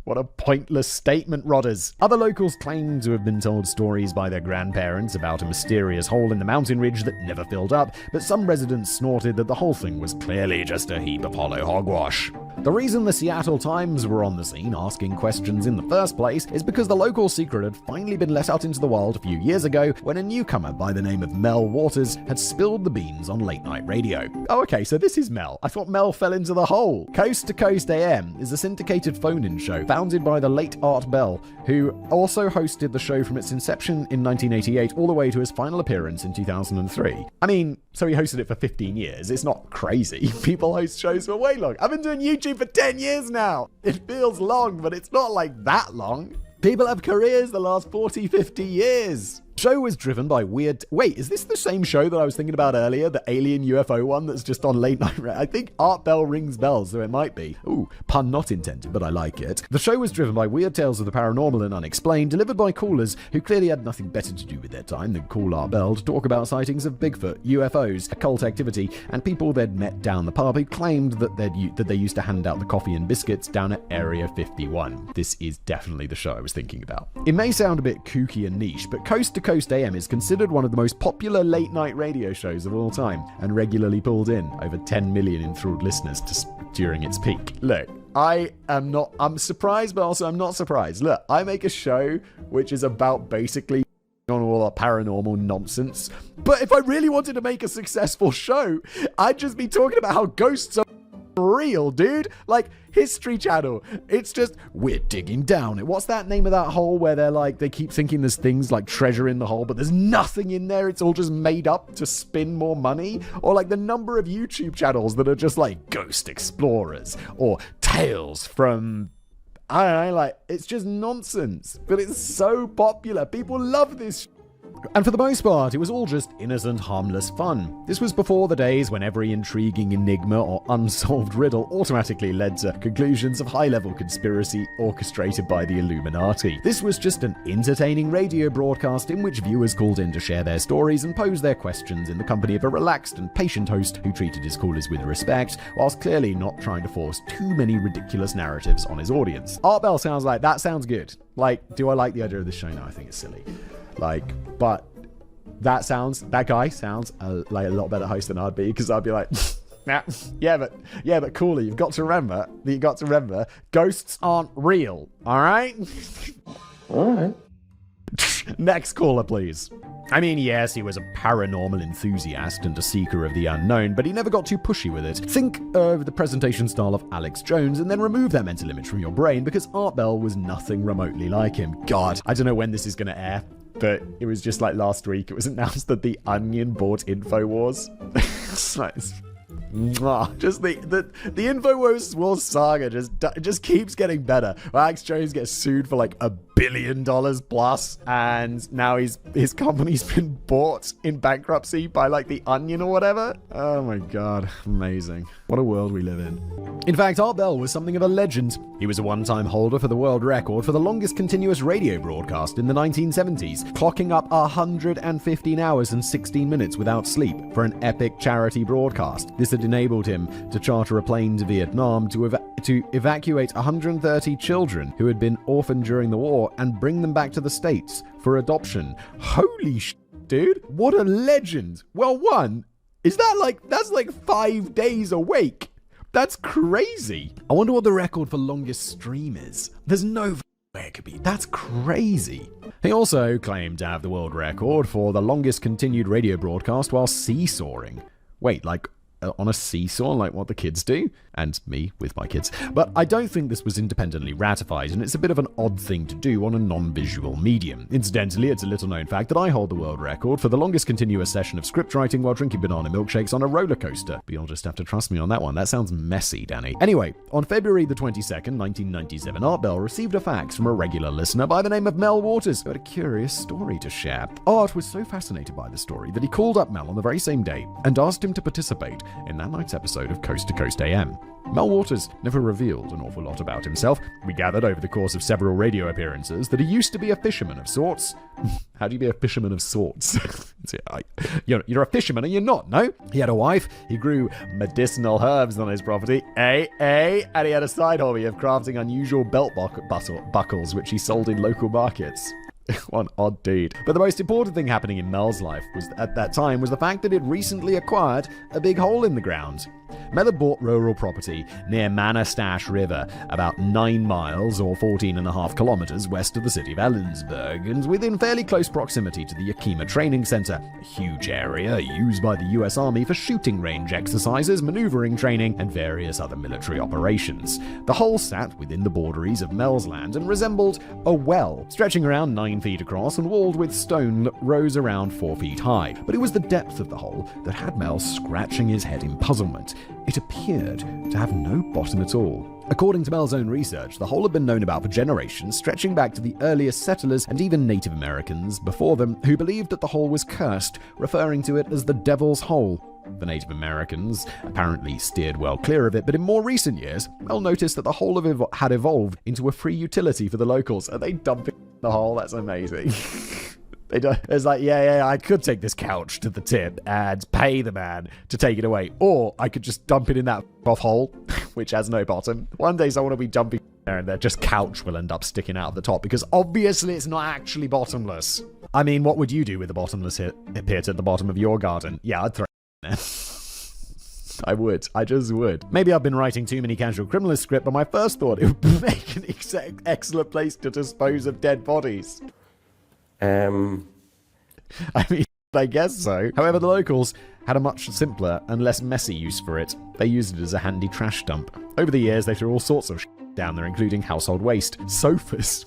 What a pointless statement, Rodders. Other locals claim to have been told stories by their grandparents about a mysterious hole in the mountain ridge that never filled up, but some residents snorted that the whole thing was clearly just a heap of hollow hogwash. The reason the Seattle Times were on the scene asking questions in the first place is because the local secret had finally been let out into the wild a few years ago when a newcomer by the name of Mel Waters had spilled the beans on late night radio. Oh, okay, so this is Mel. I thought Mel fell into the hole. Coast to Coast AM is a syndicated phone-in show founded by the late Art Bell, who also hosted the show from its inception in 1988 all the way to his final appearance in 2003. I mean, so he hosted it for 15 years. It's not crazy. People host shows for way long. I've been doing YouTube for 10 years now. It feels long, but it's not like that long. People have careers that last 40, 50 years. show was driven by weird... Wait, is this the same show that I was thinking about earlier? The alien UFO one that's just on late night... I think Art Bell rings bells, so it might be. Ooh, pun not intended, but I like it. The show was driven by weird tales of the paranormal and unexplained, delivered by callers who clearly had nothing better to do with their time than call Art Bell to talk about sightings of Bigfoot, UFOs, occult activity, and people they'd met down the pub who claimed that they used to hand out the coffee and biscuits down at Area 51. This is definitely the show I was thinking about. It may sound a bit kooky and niche, but Coast to Coast AM is considered one of the most popular late-night radio shows of all time, and regularly pulled in over 10 million enthralled listeners during its peak. Look, I'm surprised, but also I'm not surprised. Look, I make a show which is about basically on all that paranormal nonsense. But if I really wanted to make a successful show, I'd just be talking about how ghosts are real, dude. Like History Channel. It's just, we're digging down it. What's that name of that hole where they keep thinking there's things like treasure in the hole, but there's nothing in there. It's all just made up to spin more money. Or like the number of YouTube channels that are just like Ghost Explorers or Tales from... I don't know, like, it's just nonsense. But it's so popular. People love this. And for the most part, it was all just innocent, harmless fun. This was before the days when every intriguing enigma or unsolved riddle automatically led to conclusions of high-level conspiracy orchestrated by the Illuminati. This was just an entertaining radio broadcast in which viewers called in to share their stories and pose their questions in the company of a relaxed and patient host who treated his callers with respect, whilst clearly not trying to force too many ridiculous narratives on his audience. Art Bell sounds like, that sounds good. Like, do I like the idea of this show? No, I think it's silly. But that guy sounds like a lot better host than I'd be, because I'd be like, nah, yeah, but cooler, you've got to remember, ghosts aren't real, all right? All right. Next caller, please. I mean, yes, he was a paranormal enthusiast and a seeker of the unknown, but he never got too pushy with it. Think of the presentation style of Alex Jones and then remove that mental image from your brain, because Art Bell was nothing remotely like him. God, I don't know when this is going to air, but it was just like last week. It was announced that The Onion bought InfoWars. Just the InfoWars saga just keeps getting better. Alex Jones gets sued for like $1 billion plus, and now his company's been bought in bankruptcy by like The Onion or whatever. Oh my god, amazing. What a world we live in. In fact, Art Bell was something of a legend. He was a one-time holder for the world record for the longest continuous radio broadcast in the 1970s, clocking up 115 hours and 16 minutes without sleep for an epic charity broadcast. This had enabled him to charter a plane to Vietnam to evacuate 130 children who had been orphaned during the war and bring them back to the States for adoption. Holy dude, what a legend. Well, that's like 5 days awake. That's crazy. I wonder what the record for longest stream is. There's no way it could be. That's crazy. He also claimed to have the world record for the longest continued radio broadcast while seesawing. Wait, like on a seesaw, like what the kids do, and me with my kids. But I don't think this was independently ratified, and it's a bit of an odd thing to do on a non-visual medium. Incidentally, it's a little-known fact that I hold the world record for the longest continuous session of script writing while drinking banana milkshakes on a roller coaster. But you'll just have to trust me on that one. That sounds messy, Danny. Anyway, on February the 22nd, 1997, Art Bell received a fax from a regular listener by the name of Mel Waters, who had a curious story to share. Art was so fascinated by the story that he called up Mel on the very same day and asked him to participate in that night's episode of Coast to Coast AM. Mel Waters never revealed an awful lot about himself. We gathered over the course of several radio appearances that he used to be a fisherman of sorts. How do you be a fisherman of sorts? You're a fisherman and you're not, no? He had a wife, he grew medicinal herbs on his property, and he had a side hobby of crafting unusual belt buckles which he sold in local markets. What an odd dude. But the most important thing happening in Mel's life at that time was the fact that he'd recently acquired a big hole in the ground. Mel had bought rural property near Manastash River, about 9 miles or 14.5 kilometers west of the city of Ellensburg, and within fairly close proximity to the Yakima Training Center, a huge area used by the US Army for shooting range exercises, maneuvering training, and various other military operations. The hole sat within the borderies of Mel's land and resembled a well, stretching around 9 feet across and walled with stone that rose around 4 feet high. But it was the depth of the hole that had Mel scratching his head in puzzlement. It appeared to have no bottom at all. According to Mel's own research, the hole had been known about for generations, stretching back to the earliest settlers and even Native Americans before them, who believed that the hole was cursed, referring to it as the Devil's Hole. The Native Americans apparently steered well clear of it, but in more recent years, Mel noticed that the hole had evolved into a free utility for the locals. Are they dumping the hole? That's amazing. It's like, yeah, I could take this couch to the tip and pay the man to take it away. Or I could just dump it in that off hole, which has no bottom. One day someone will be dumping there and their just couch will end up sticking out of the top because obviously it's not actually bottomless. I mean, what would you do with a bottomless pit at the bottom of your garden? Yeah, I'd throw it in there. I would. I just would. Maybe I've been writing too many casual criminalist script, but my first thought, it would make an excellent place to dispose of dead bodies. I mean, I guess so. However, the locals had a much simpler and less messy use for it. They used it as a handy trash dump. Over the years, they threw all sorts of down there, including household waste. Sofas.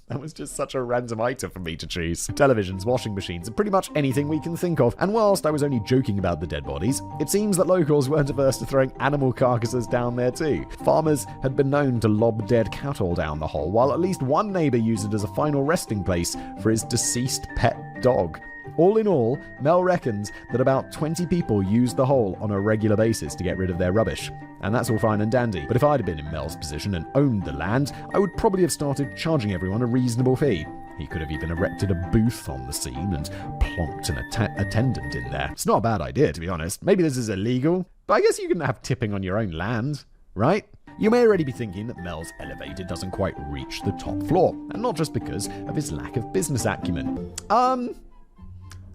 That was just such a random item for me to choose. Televisions, washing machines, and pretty much anything we can think of. And whilst I was only joking about the dead bodies, it seems that locals weren't averse to throwing animal carcasses down there too. Farmers had been known to lob dead cattle down the hole, while at least one neighbor used it as a final resting place for his deceased pet dog. All in all, Mel reckons that about 20 people used the hole on a regular basis to get rid of their rubbish. And that's all fine and dandy, but if I'd have been in Mel's position and owned the land, I would probably have started charging everyone a reasonable fee. He could have even erected a booth on the scene and plonked an attendant in there. It's not a bad idea, to be honest. Maybe this is illegal, but I guess you can have tipping on your own land, right? You may already be thinking that Mel's elevator doesn't quite reach the top floor, and not just because of his lack of business acumen.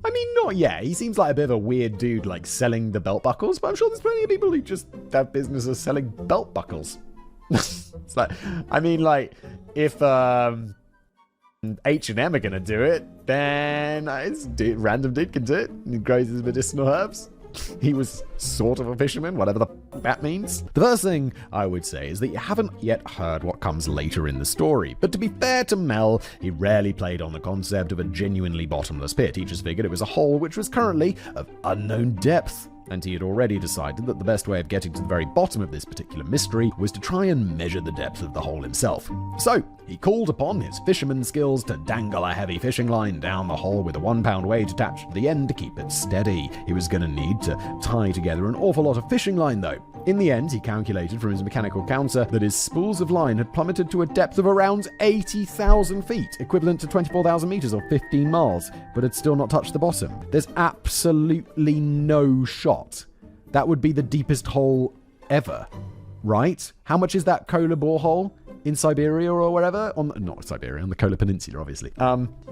I mean, not yet. He seems like a bit of a weird dude, like selling the belt buckles, but I'm sure there's plenty of people who just have businesses selling belt buckles. It's like, I mean, like, if H&M are gonna do it, then random dude can do it. He grows his medicinal herbs. He was sort of a fisherman, whatever that means. The first thing I would say is that you haven't yet heard what comes later in the story. But to be fair to Mel, he rarely played on the concept of a genuinely bottomless pit. He just figured it was a hole which was currently of unknown depth. And he had already decided that the best way of getting to the very bottom of this particular mystery was to try and measure the depth of the hole himself. So, he called upon his fisherman skills to dangle a heavy fishing line down the hole with a 1-pound weight attached to the end to keep it steady. He was going to need to tie together an awful lot of fishing line though. In the end, he calculated from his mechanical counter that his spools of line had plummeted to a depth of around 80,000 feet, equivalent to 24,000 meters or 15 miles, but had still not touched the bottom. There's absolutely no shot that would be the deepest hole ever, right? How much is that Kola borehole in Siberia or whatever? Not Siberia, on the Kola Peninsula, obviously.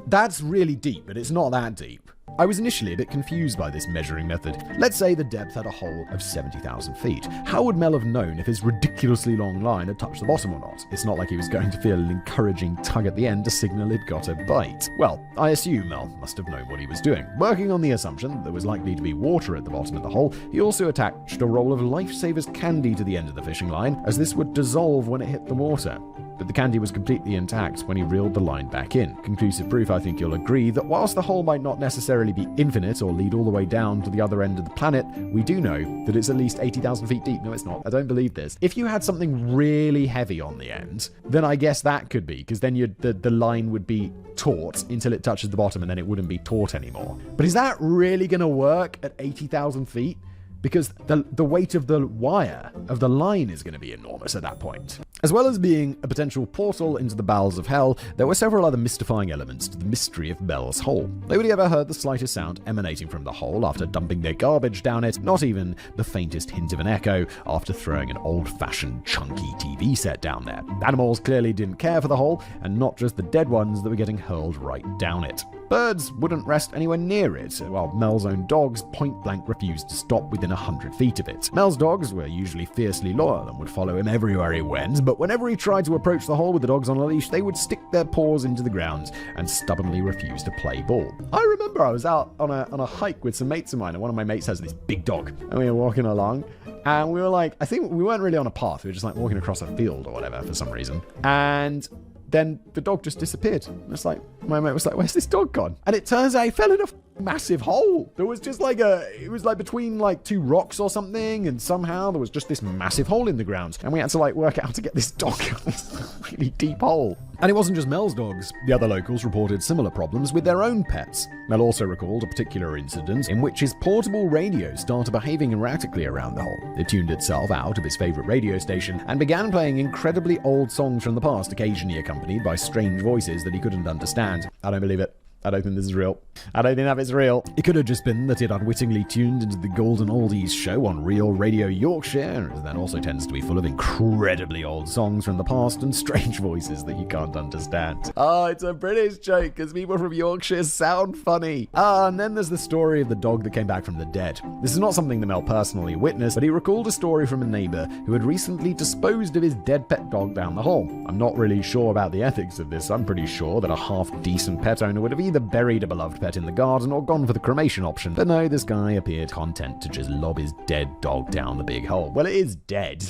That's really deep, but it's not that deep. I was initially a bit confused by this measuring method. Let's say the depth had a hole of 70,000 feet. How would Mel have known if his ridiculously long line had touched the bottom or not? It's not like he was going to feel an encouraging tug at the end to signal he'd got a bite. Well, I assume Mel must have known what he was doing. Working on the assumption that there was likely to be water at the bottom of the hole, he also attached a roll of Lifesavers candy to the end of the fishing line, as this would dissolve when it hit the water. But the candy was completely intact when he reeled the line back in. Conclusive proof, I think you'll agree, that whilst the hole might not necessarily be infinite or lead all the way down to the other end of the planet, we do know that it's at least 80,000 feet deep. No, it's not. I don't believe this. If you had something really heavy on the end, then I guess that could be, because then the line would be taut until it touches the bottom and then it wouldn't be taut anymore. But is that really going to work at 80,000 feet? Because the weight of the wire, of the line, is going to be enormous at that point. As well as being a potential portal into the bowels of hell, there were several other mystifying elements to the mystery of Mel's hole. Nobody ever heard the slightest sound emanating from the hole after dumping their garbage down it, not even the faintest hint of an echo after throwing an old-fashioned chunky TV set down there. Animals clearly didn't care for the hole, and not just the dead ones that were getting hurled right down it. Birds wouldn't rest anywhere near it, while Mel's own dogs point-blank refused to stop within 100 feet of it. Mel's dogs were usually fiercely loyal and would follow him everywhere he went, but whenever he tried to approach the hole with the dogs on a leash, they would stick their paws into the ground and stubbornly refuse to play ball. I remember I was out on a hike with some mates of mine, and one of my mates has this big dog, and we were walking along, and we were like, I think we weren't really on a path, we were just like walking across a field or whatever for some reason, and then the dog just disappeared. It's like, my mate was like, where's this dog gone? And it turns out he fell in a massive hole. There was just it was like between like two rocks or something, and somehow there was just this massive hole in the ground. And we had to like work out how to get this dog out of this really deep hole. And it wasn't just Mel's dogs. The other locals reported similar problems with their own pets. Mel also recalled a particular incident in which his portable radio started behaving erratically around the hole. It tuned itself out of his favorite radio station and began playing incredibly old songs from the past, occasionally accompanied by strange voices that he couldn't understand. I don't believe it. I don't think this is real. I don't think that is real. It could have just been that it unwittingly tuned into the Golden Oldies show on Real Radio Yorkshire, as that also tends to be full of incredibly old songs from the past and strange voices that you can't understand. Oh, it's a British joke because people from Yorkshire sound funny. And then there's the story of the dog that came back from the dead. This is not something that Mel personally witnessed, but he recalled a story from a neighbor who had recently disposed of his dead pet dog down the hole. I'm not really sure about the ethics of this. I'm pretty sure that a half-decent pet owner would have either buried a beloved pet in the garden or gone for the cremation option. But no, this guy appeared content to just lob his dead dog down the big hole. Well, it is dead.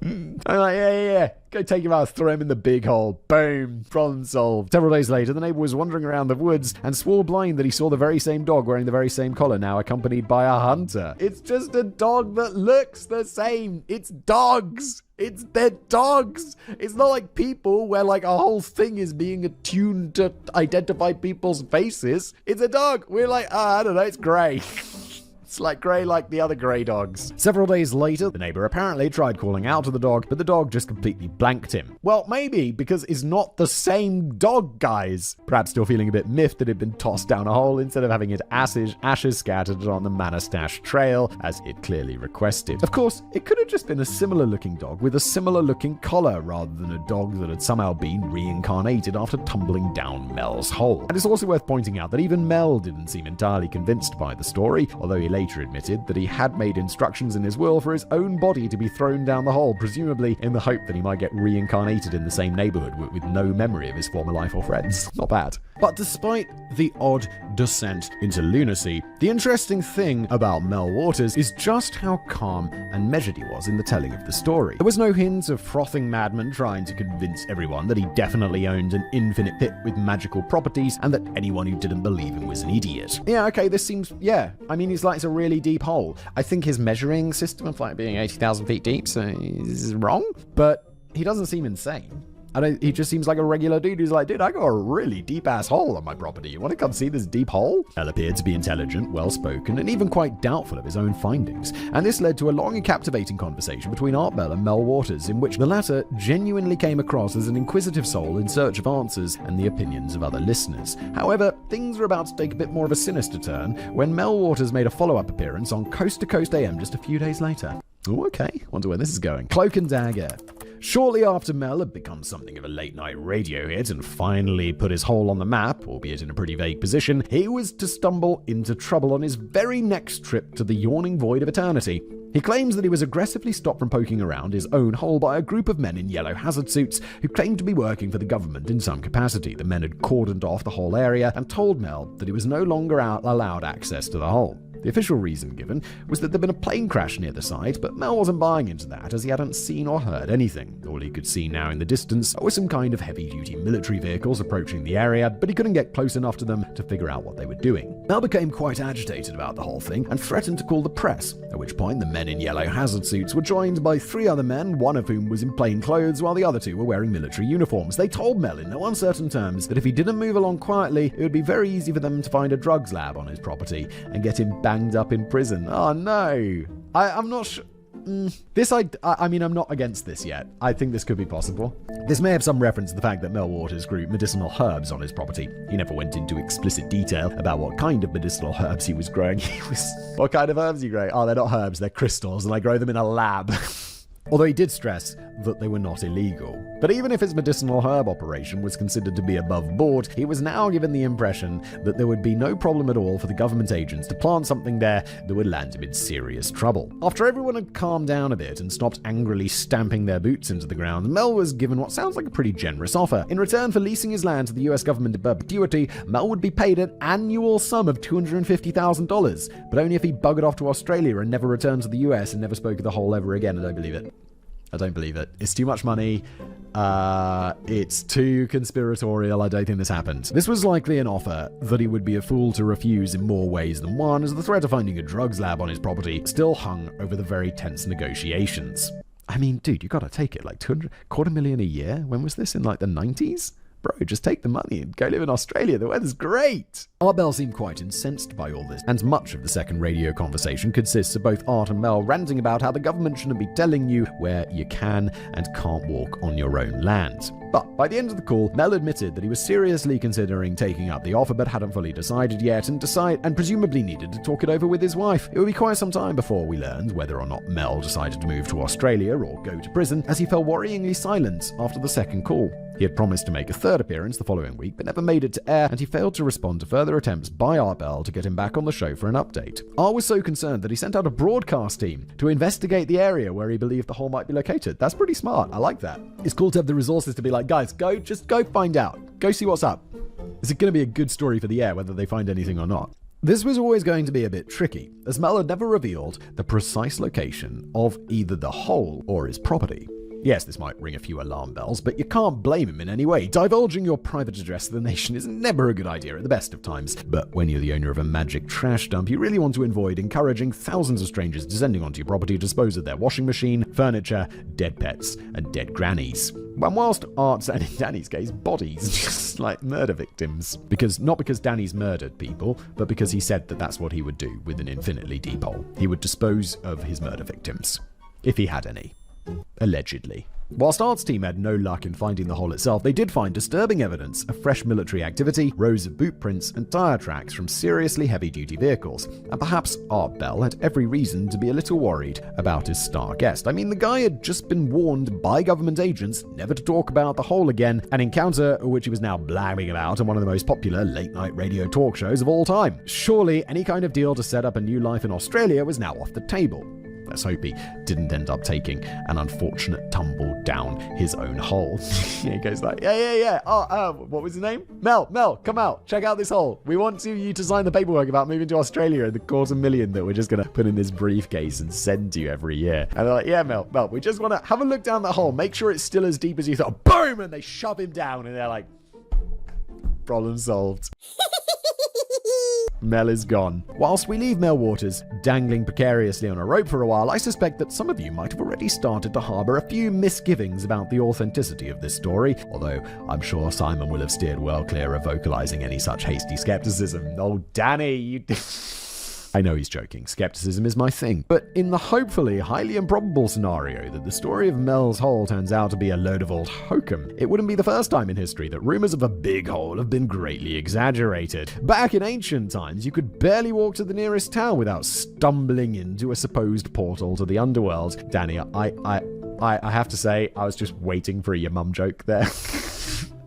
I'm like, yeah. Go take him out, throw him in the big hole. Boom. Problem solved. Several days later, the neighbor was wandering around the woods and swore blind that he saw the very same dog wearing the very same collar, now accompanied by a hunter. It's just a dog that looks the same. It's dogs. They're dogs. It's not like people where like a whole thing is being attuned to identify people's faces. It's a dog. We're like, I don't know, it's grey. It's like grey like the other grey dogs. Several days later, the neighbor apparently tried calling out to the dog, but the dog just completely blanked him. Well, maybe because it's not the same dog, guys. Perhaps still feeling a bit miffed that it had been tossed down a hole instead of having its ashes scattered on the Manastash Trail, as it clearly requested. Of course, it could have just been a similar looking dog with a similar looking collar rather than a dog that had somehow been reincarnated after tumbling down Mel's hole. And it's also worth pointing out that even Mel didn't seem entirely convinced by the story, although he later admitted that he had made instructions in his will for his own body to be thrown down the hole, presumably in the hope that he might get reincarnated in the same neighborhood with no memory of his former life or friends. Not bad. But despite the odd descent into lunacy, the interesting thing about Mel Waters is just how calm and measured he was in the telling of the story. There was no hint of frothing madman trying to convince everyone that he definitely owned an infinite pit with magical properties and that anyone who didn't believe him was an idiot. Yeah, okay, this seems, I mean, he's like, it's a really deep hole. I think his measuring system of like being 80,000 feet deep, so is wrong, but he doesn't seem insane. He just seems like a regular dude who's like, dude, I got a really deep-ass hole on my property. You want to come see this deep hole? Mel appeared to be intelligent, well-spoken, and even quite doubtful of his own findings. And this led to a long and captivating conversation between Art Bell and Mel Waters, in which the latter genuinely came across as an inquisitive soul in search of answers and the opinions of other listeners. However, things were about to take a bit more of a sinister turn when Mel Waters made a follow-up appearance on Coast to Coast AM just a few days later. Oh, okay. Wonder where this is going. Cloak and Dagger. Shortly after Mel had become something of a late-night radio hit and finally put his hole on the map, albeit in a pretty vague position, he was to stumble into trouble on his very next trip to the yawning void of eternity. He claims that he was aggressively stopped from poking around his own hole by a group of men in yellow hazard suits who claimed to be working for the government in some capacity. The men had cordoned off the whole area and told Mel that he was no longer allowed access to the hole. The official reason given was that there'd been a plane crash near the site, but Mel wasn't buying into that as he hadn't seen or heard anything. All he could see now in the distance were some kind of heavy-duty military vehicles approaching the area, but he couldn't get close enough to them to figure out what they were doing. Mel became quite agitated about the whole thing and threatened to call the press, at which point the men in yellow hazard suits were joined by 3 other men, one of whom was in plain clothes while the other 2 were wearing military uniforms. They told Mel in no uncertain terms that if he didn't move along quietly, it would be very easy for them to find a drugs lab on his property and get him banged up in prison. Oh no. I'm not sure. I mean, I'm not against this yet. I think this could be possible. This may have some reference to the fact that Mel Waters grew medicinal herbs on his property. He never went into explicit detail about what kind of medicinal herbs he was growing. What kind of herbs are you growing? Oh, they're not herbs, they're crystals, and I grow them in a lab. Although he did stress that they were not illegal. But even if his medicinal herb operation was considered to be above board, he was now given the impression that there would be no problem at all for the government agents to plant something there that would land him in serious trouble. After everyone had calmed down a bit and stopped angrily stamping their boots into the ground, Mel was given what sounds like a pretty generous offer. In return for leasing his land to the US government in perpetuity, Mel would be paid an annual sum of $250,000, but only if he buggered off to Australia and never returned to the US and never spoke of the whole ever again. I don't believe it. I don't believe it. It's too much money. It's too conspiratorial. I don't think this happened. This was likely an offer that he would be a fool to refuse in more ways than one, as the threat of finding a drugs lab on his property still hung over the very tense negotiations. I mean, dude, you gotta take it. Like $250,000 a year? When was this? In like the 90s? Bro, just take the money and go live in Australia. The weather's great. Art Bell seemed quite incensed by all this, and much of the second radio conversation consists of both Art and Mel ranting about how the government shouldn't be telling you where you can and can't walk on your own land. But by the end of the call, Mel admitted that he was seriously considering taking up the offer but hadn't fully decided yet and presumably needed to talk it over with his wife. It would be quite some time before we learned whether or not Mel decided to move to Australia or go to prison, as he fell worryingly silent after the second call. He had promised to make a third appearance the following week, but never made it to air, and he failed to respond to further attempts by Art Bell to get him back on the show for an update. Art was so concerned that he sent out a broadcast team to investigate the area where he believed the hole might be located. That's pretty smart. I like that. It's cool to have the resources to be like, guys, just go find out. Go see what's up. Is it going to be a good story for the air, whether they find anything or not? This was always going to be a bit tricky, as Mel had never revealed the precise location of either the hole or his property. Yes, this might ring a few alarm bells, but you can't blame him in any way. Divulging your private address to the nation is never a good idea at the best of times. But when you're the owner of a magic trash dump, you really want to avoid encouraging thousands of strangers descending onto your property to dispose of their washing machine, furniture, dead pets, and dead grannies. And whilst Art's, and in Danny's case, bodies, just like murder victims. Not because Danny's murdered people, but because he said that that's what he would do with an infinitely deep hole. He would dispose of his murder victims, if he had any. Allegedly. Whilst Art's team had no luck in finding the hole itself, they did find disturbing evidence of fresh military activity, rows of boot prints, and tire tracks from seriously heavy-duty vehicles. And perhaps Art Bell had every reason to be a little worried about his star guest. I mean, the guy had just been warned by government agents never to talk about the hole again, an encounter which he was now blabbing about on one of the most popular late-night radio talk shows of all time. Surely, any kind of deal to set up a new life in Australia was now off the table. Let's hope he didn't end up taking an unfortunate tumble down his own hole. He goes like, yeah. What was his name? Mel, come out. Check out this hole. We want you to sign the paperwork about moving to Australia and the $250,000 that we're just going to put in this briefcase and send to you every year. And they're like, yeah, Mel, we just want to have a look down that hole. Make sure it's still as deep as you thought. Boom! And they shove him down and they're like, problem solved. Mel is gone. Whilst we leave Mel Waters dangling precariously on a rope for a while, I suspect that some of you might have already started to harbour a few misgivings about the authenticity of this story, although I'm sure Simon will have steered well clear of vocalising any such hasty skepticism. Oh, Danny, you... I know he's joking. Skepticism is my thing. But in the hopefully highly improbable scenario that the story of Mel's hole turns out to be a load of old hokum, it wouldn't be the first time in history that rumours of a big hole have been greatly exaggerated. Back in ancient times, you could barely walk to the nearest town without stumbling into a supposed portal to the underworld. Danny, I have to say, I was just waiting for a your mum joke there.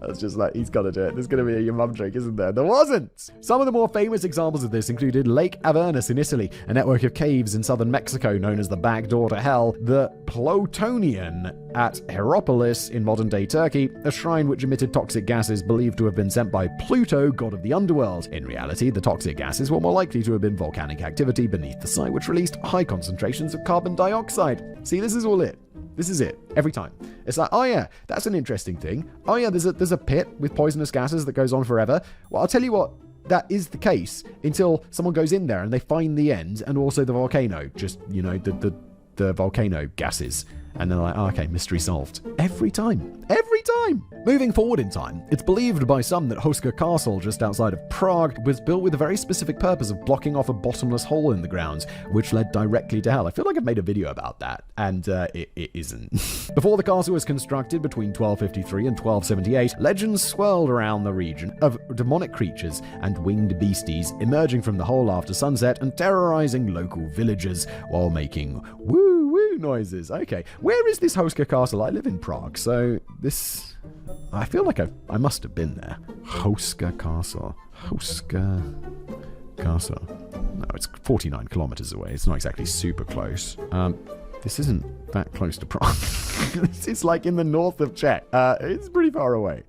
I was just like, he's got to do it. There's going to be a your mum joke, isn't there? There wasn't! Some of the more famous examples of this included Lake Avernus in Italy, a network of caves in southern Mexico known as the Back Door to Hell, the Plutonian at Hierapolis in modern-day Turkey, a shrine which emitted toxic gases believed to have been sent by Pluto, god of the underworld. In reality, the toxic gases were more likely to have been volcanic activity beneath the site, which released high concentrations of carbon dioxide. See, this is all it. This is it. Every time. It's like, oh yeah, that's an interesting thing. Oh yeah, there's a pit with poisonous gases that goes on forever. Well, I'll tell you what, that is the case until someone goes in there and they find the end and also the volcano. Just, the volcano gases. And they're like, oh, okay, mystery solved. Every time. Every time! Moving forward in time, it's believed by some that Houska Castle, just outside of Prague, was built with a very specific purpose of blocking off a bottomless hole in the ground, which led directly to hell. I feel like I've made a video about that, and it isn't. Before the castle was constructed between 1253 and 1278, legends swirled around the region of demonic creatures and winged beasties emerging from the hole after sunset and terrorizing local villagers while making woo-woo noises. Okay, where is this Houska Castle? I live in Prague, so this... I feel like I must have been there. Houska Castle. Houska Castle. No, it's 49 kilometers away. It's not exactly super close. This isn't that close to Prague. It's like in the north of Czech. It's pretty far away.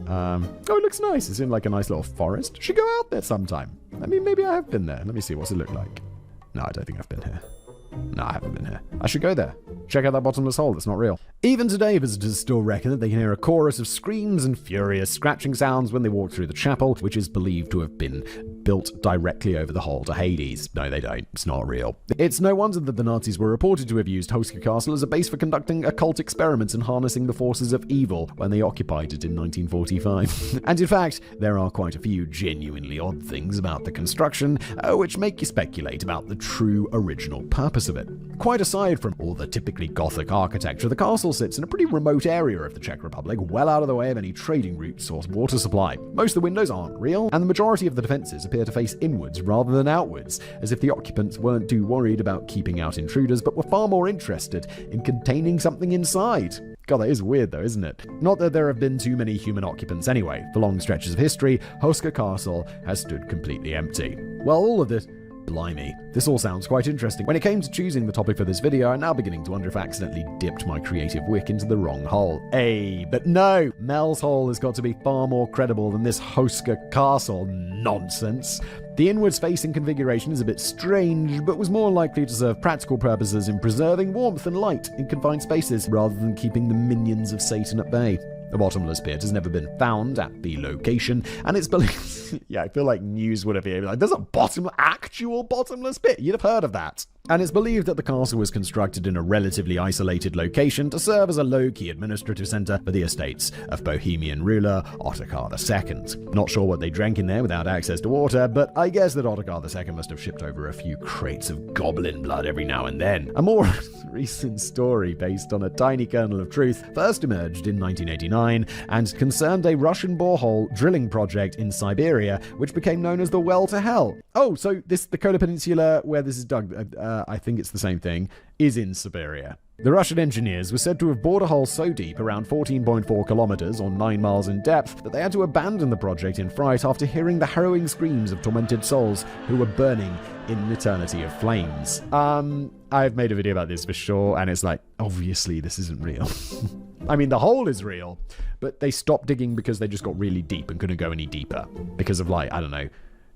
Oh, it looks nice. It's in like a nice little forest. Should go out there sometime. I mean, maybe I have been there. Let me see. What's it look like? No, I don't think I've been here. No, I haven't been here. I should go there. Check out that bottomless hole. It's not real. Even today, visitors still reckon that they can hear a chorus of screams and furious scratching sounds when they walk through the chapel, which is believed to have been built directly over the hole to Hades. No, they don't. It's not real. It's no wonder that the Nazis were reported to have used Hoska Castle as a base for conducting occult experiments and harnessing the forces of evil when they occupied it in 1945. And in fact, there are quite a few genuinely odd things about the construction, which make you speculate about the true original purpose of it. Quite aside from all the typically Gothic architecture, the castle sits in a pretty remote area of the Czech Republic, well out of the way of any trading routes or water supply. Most of the windows aren't real, and the majority of the defenses appear to face inwards rather than outwards, as if the occupants weren't too worried about keeping out intruders, but were far more interested in containing something inside. God, that is weird though, isn't it? Not that there have been too many human occupants anyway. For long stretches of history, Hoska Castle has stood completely empty. Well, all of this... Blimey, this all sounds quite interesting. When it came to choosing the topic for this video, I'm now beginning to wonder if I accidentally dipped my creative wick into the wrong hole. But no! Mel's Hole has got to be far more credible than this Hoska Castle nonsense. The inwards-facing configuration is a bit strange, but was more likely to serve practical purposes in preserving warmth and light in confined spaces, rather than keeping the minions of Satan at bay. The bottomless pit has never been found at the location, and it's believed... yeah, I feel like news would have been like, there's a actual bottomless pit. You'd have heard of that. And it's believed that the castle was constructed in a relatively isolated location to serve as a low-key administrative center for the estates of Bohemian ruler Ottokar II. Not sure what they drank in there without access to water, but I guess that Ottokar II must have shipped over a few crates of goblin blood every now and then. A more recent story based on a tiny kernel of truth first emerged in 1989 and concerned a Russian borehole drilling project in Siberia, which became known as the Well to Hell. Oh, so the Kola Peninsula where this is dug, I think it's the same thing, is in Siberia. The Russian engineers were said to have bored a hole so deep, around 14.4 kilometers or 9 miles in depth, that they had to abandon the project in fright after hearing the harrowing screams of tormented souls who were burning in an eternity of flames. I've made a video about this for sure, and it's like, obviously this isn't real. I mean, the hole is real, but they stopped digging because they just got really deep and couldn't go any deeper because of, like, I don't know,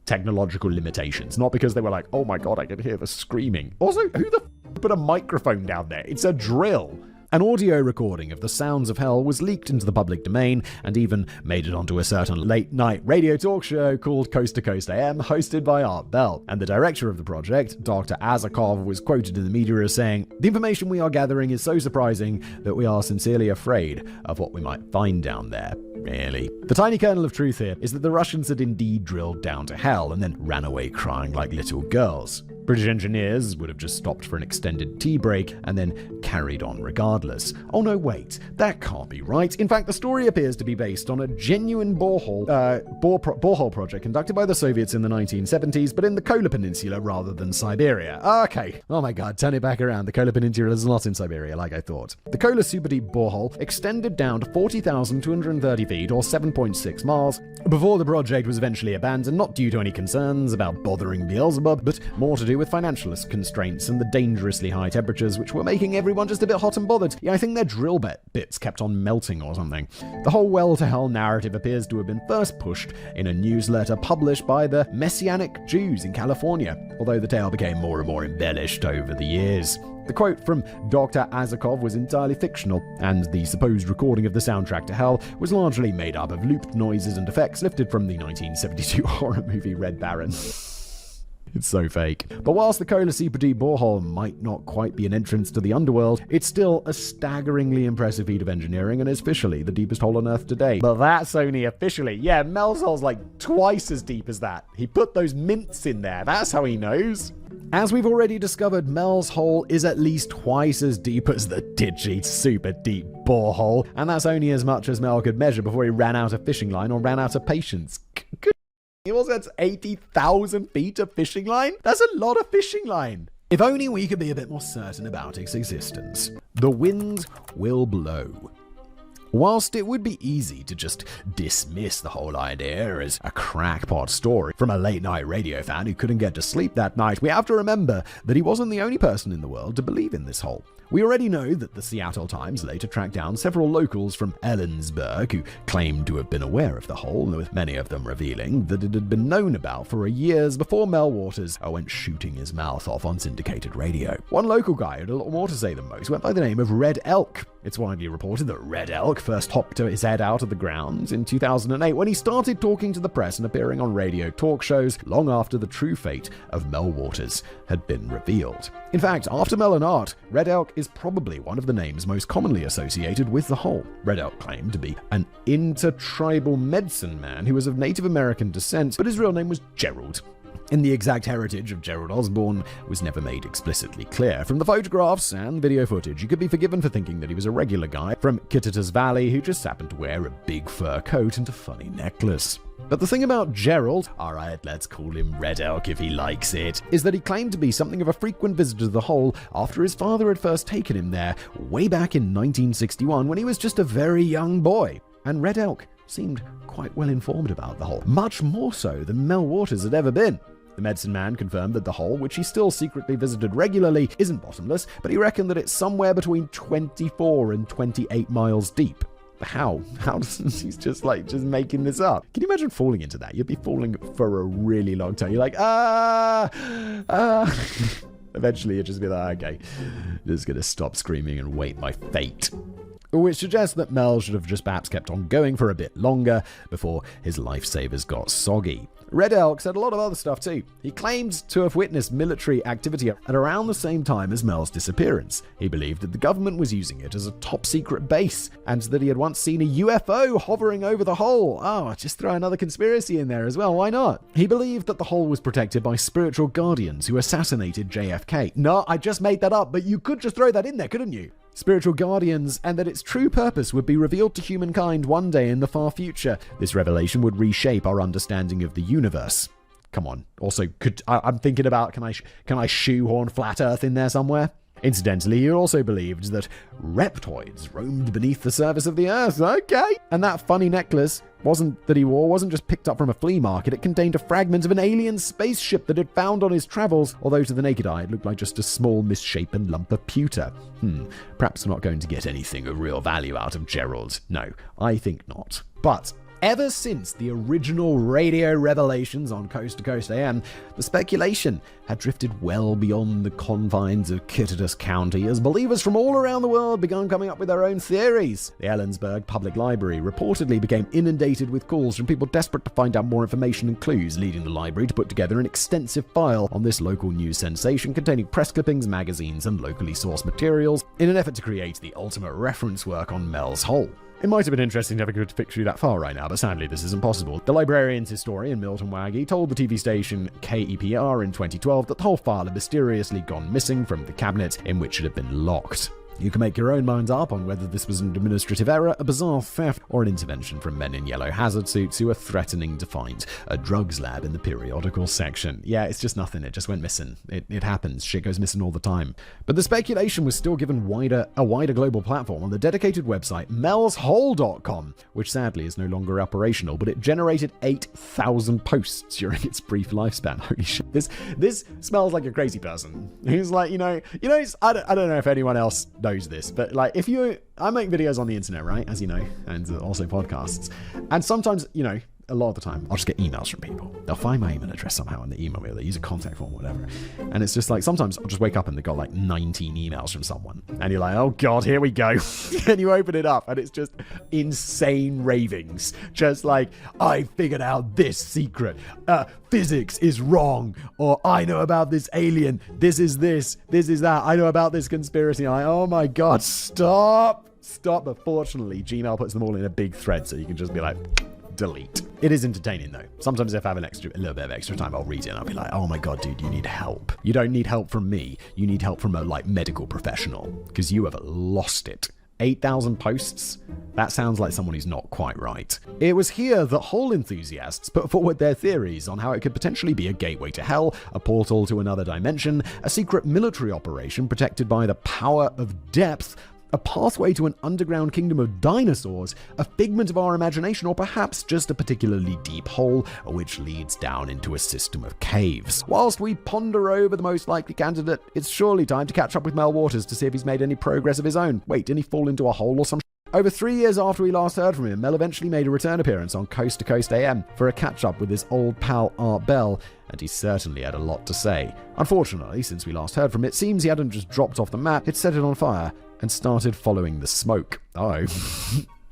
technological limitations, not because they were like, oh my god, I can hear the screaming. Also, who the put a microphone down there? It's a drill. An audio recording of the sounds of hell was leaked into the public domain and even made it onto a certain late-night radio talk show called Coast to Coast AM, hosted by Art Bell. And the director of the project, Dr. Azakov, was quoted in the media as saying, "The information we are gathering is so surprising that we are sincerely afraid of what we might find down there." Really? The tiny kernel of truth here is that the Russians had indeed drilled down to hell and then ran away crying like little girls. British engineers would have just stopped for an extended tea break and then carried on regardless. Oh no, wait, that can't be right. In fact, the story appears to be based on a genuine borehole project conducted by the Soviets in the 1970s, but in the Kola Peninsula rather than Siberia. Okay. Oh my god, turn it back around. The Kola Peninsula is not in Siberia, like I thought. The Kola super deep borehole extended down to 40,230 feet or 7.6 miles before the project was eventually abandoned, not due to any concerns about bothering Beelzebub, but more to do with financial constraints and the dangerously high temperatures which were making everyone just a bit hot and bothered. Yeah, I think their drill bits kept on melting or something. The whole Well to Hell narrative appears to have been first pushed in a newsletter published by the Messianic Jews in California, although the tale became more and more embellished over the years. The quote from Dr. Azakov was entirely fictional, and the supposed recording of the soundtrack to Hell was largely made up of looped noises and effects lifted from the 1972 horror movie Red Baron. It's so fake. But whilst the Kola Super Deep borehole might not quite be an entrance to the underworld, it's still a staggeringly impressive feat of engineering and is officially the deepest hole on Earth today. But that's only officially. Yeah, Mel's hole's like twice as deep as that. He put those mints in there. That's how he knows. As we've already discovered, Mel's hole is at least twice as deep as the Digi Super Deep borehole, and that's only as much as Mel could measure before he ran out of fishing line or ran out of patience. He also has 80,000 feet of fishing line? That's a lot of fishing line. If only we could be a bit more certain about its existence. The wind will blow. Whilst it would be easy to just dismiss the whole idea as a crackpot story from a late-night radio fan who couldn't get to sleep that night, we have to remember that he wasn't the only person in the world to believe in this hole. We already know that the Seattle Times later tracked down several locals from Ellensburg who claimed to have been aware of the hole, with many of them revealing that it had been known about for years before Mel Waters went shooting his mouth off on syndicated radio. One local guy who had a lot more to say than most went by the name of Red Elk. It's widely reported that Red Elk first hopped his head out of the ground in 2008 when he started talking to the press and appearing on radio talk shows long after the true fate of Mel Waters had been revealed. In fact, after Mel and Art, Red Elk is probably one of the names most commonly associated with the hole. Red Elk claimed to be an intertribal medicine man who was of Native American descent, but his real name was Gerald. And the exact heritage of Gerald Osborne was never made explicitly clear. From the photographs and video footage, you could be forgiven for thinking that he was a regular guy from Kittitas Valley who just happened to wear a big fur coat and a funny necklace. But the thing about Gerald, alright, let's call him Red Elk if he likes it, is that he claimed to be something of a frequent visitor to the hole after his father had first taken him there way back in 1961 when he was just a very young boy. And Red Elk seemed quite well informed about the hole, much more so than Mel Waters had ever been. The medicine man confirmed that the hole, which he still secretly visited regularly, isn't bottomless, but he reckoned that it's somewhere between 24 and 28 miles deep. How? How does he's just making this up? Can you imagine falling into that? You'd be falling for a really long time. You're like, Eventually you'd just be like, okay, just gonna stop screaming and wait my fate. Which suggests that Mel should have just perhaps kept on going for a bit longer before his lifesavers got soggy. Red Elk said a lot of other stuff too. He claimed to have witnessed military activity at around the same time as Mel's disappearance. He believed that the government was using it as a top-secret base, and that he had once seen a UFO hovering over the hole. Oh, just throw another conspiracy in there as well, why not? He believed that the hole was protected by spiritual guardians who assassinated JFK. No, I just made that up, but you could just throw that in there, couldn't you? Spiritual guardians, and that its true purpose would be revealed to humankind one day in the far future. This revelation would reshape our understanding of the universe. Come on. Also, I'm thinking about, can I shoehorn flat Earth in there somewhere? Incidentally, he also believed that reptoids roamed beneath the surface of the Earth. Okay. And that funny necklace wasn't just picked up from a flea market. It contained a fragment of an alien spaceship that had found on his travels, although to the naked eye it looked like just a small misshapen lump of pewter. Perhaps we're not going to get anything of real value out of Gerald. No, I think not. But ever since the original radio revelations on Coast to Coast AM, the speculation had drifted well beyond the confines of Kittitas County as believers from all around the world began coming up with their own theories. The Ellensburg Public Library reportedly became inundated with calls from people desperate to find out more information and clues, leading the library to put together an extensive file on this local news sensation containing press clippings, magazines, and locally sourced materials in an effort to create the ultimate reference work on Mel's hole. It might have been interesting to have a good picture that far right now, but sadly this isn't possible. The librarian's historian, Milton Waggy, told the TV station KEPR in 2012 that the whole file had mysteriously gone missing from the cabinet in which it had been locked. You can make your own minds up on whether this was an administrative error, a bizarre theft, or an intervention from men in yellow hazard suits who are threatening to find a drugs lab in the periodical section. Yeah, it's just nothing. It just went missing. It happens. Shit goes missing all the time. But the speculation was still given a wider global platform on the dedicated website melshole.com, which sadly is no longer operational, but it generated 8,000 posts during its brief lifespan. Holy shit. This smells like a crazy person. Who's like, I don't know if anyone else knows this, but like I make videos on the internet, right, as you know, and also podcasts, and sometimes, a lot of the time I'll just get emails from people. They'll find my email address somehow and they email me, or they use a contact form or whatever, and it's just like sometimes I'll just wake up and they've got like 19 emails from someone, and you're like, oh god, here we go. And you open it up and it's just insane ravings, just like, I figured out this secret, physics is wrong, or I know about this alien, this is that, I know about this conspiracy. I'm like, oh my god, stop. But fortunately Gmail puts them all in a big thread, so you can just be like, delete. It is entertaining though. Sometimes if I have a little bit of extra time, I'll read it and I'll be like, oh my god, dude, you need help. You don't need help from me. You need help from a medical professional, because you have lost it. 8,000 posts? That sounds like someone who's not quite right. It was here that hole enthusiasts put forward their theories on how it could potentially be a gateway to hell, a portal to another dimension, a secret military operation protected by the power of depth, A pathway to an underground kingdom of dinosaurs, a figment of our imagination, or perhaps just a particularly deep hole which leads down into a system of caves. Whilst we ponder over the most likely candidate, it's surely time to catch up with Mel Waters to see if he's made any progress of his own. Wait, didn't he fall into a hole or some Over 3 years after we last heard from him, Mel eventually made a return appearance on Coast to Coast AM for a catch-up with his old pal Art Bell, and he certainly had a lot to say. Unfortunately, since we last heard from him, it seems he hadn't just dropped off the map, he'd set it on fire and started following the smoke. Oh,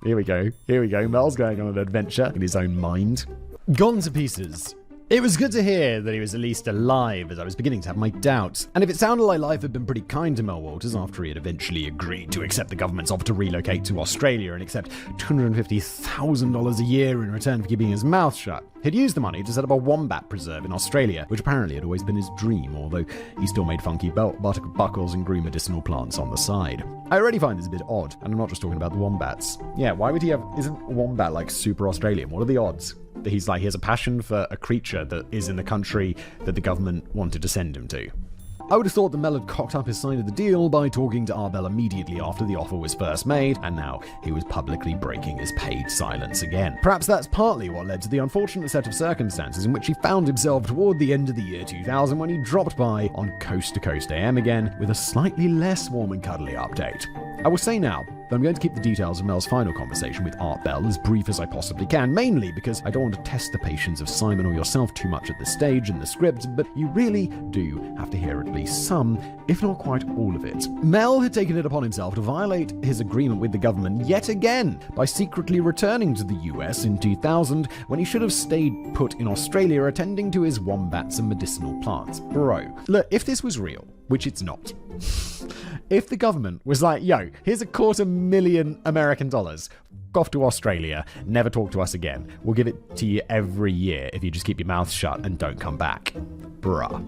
here we go. Mel's going on an adventure in his own mind. Gone to pieces. It was good to hear that he was at least alive, as I was beginning to have my doubts. And if it sounded like life had been pretty kind to Mel Waters after he had eventually agreed to accept the government's offer to relocate to Australia and accept $250,000 a year in return for keeping his mouth shut, he'd used the money to set up a wombat preserve in Australia, which apparently had always been his dream, although he still made funky belt buckles and grew medicinal plants on the side. I already find this a bit odd, and I'm not just talking about the wombats. Yeah, why would he have... Isn't a wombat like super Australian? What are the odds that he has a passion for a creature that is in the country that the government wanted to send him to? I would have thought that Mel had cocked up his side of the deal by talking to Art Bell immediately after the offer was first made, and now he was publicly breaking his paid silence again. Perhaps that's partly what led to the unfortunate set of circumstances in which he found himself toward the end of the year 2000 when he dropped by on Coast to Coast AM again with a slightly less warm and cuddly update. I will say now that I'm going to keep the details of Mel's final conversation with Art Bell as brief as I possibly can, mainly because I don't want to test the patience of Simon or yourself too much at this stage in the script, but you really do have to hear at least some, if not quite all of it. Mel had taken it upon himself to violate his agreement with the government yet again by secretly returning to the US in 2000 when he should have stayed put in Australia attending to his wombats and medicinal plants. Bro, look, if this was real, which it's not, if the government was like, yo, here's $250,000 American, off to Australia, never talk to us again, we'll give it to you every year if you just keep your mouth shut and don't come back. Bruh.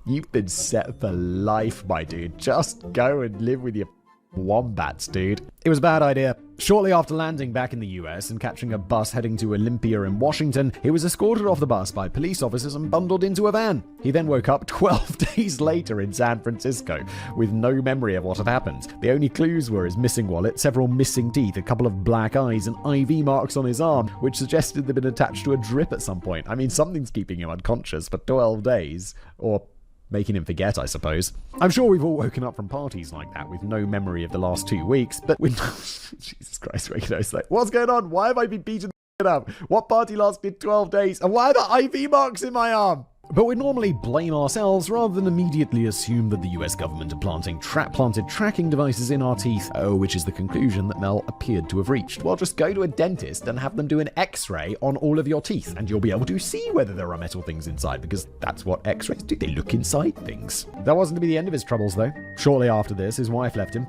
You've been set for life, my dude. Just go and live with your wombats, dude. It was a bad idea. Shortly after landing back in the US and catching a bus heading to Olympia in Washington, he was escorted off the bus by police officers and bundled into a van. He then woke up 12 days later in San Francisco with no memory of what had happened. The only clues were his missing wallet, several missing teeth, a couple of black eyes, and IV marks on his arm, which suggested they'd been attached to a drip at some point. I mean, something's keeping him unconscious for 12 days. Or making him forget, I suppose. I'm sure we've all woken up from parties like that with no memory of the last 2 weeks, but with Jesus Christ, it's like, what's going on? Why have I been beaten up? What party lasted 12 days? And why are the IV marks in my arm? But we normally blame ourselves rather than immediately assume that the US government are planted tracking devices in our teeth, which is the conclusion that Mel appeared to have reached. Well, just go to a dentist and have them do an X-ray on all of your teeth, and you'll be able to see whether there are metal things inside, because that's what X-rays do. They look inside things. That wasn't to be the end of his troubles, though. Shortly after this, his wife left him.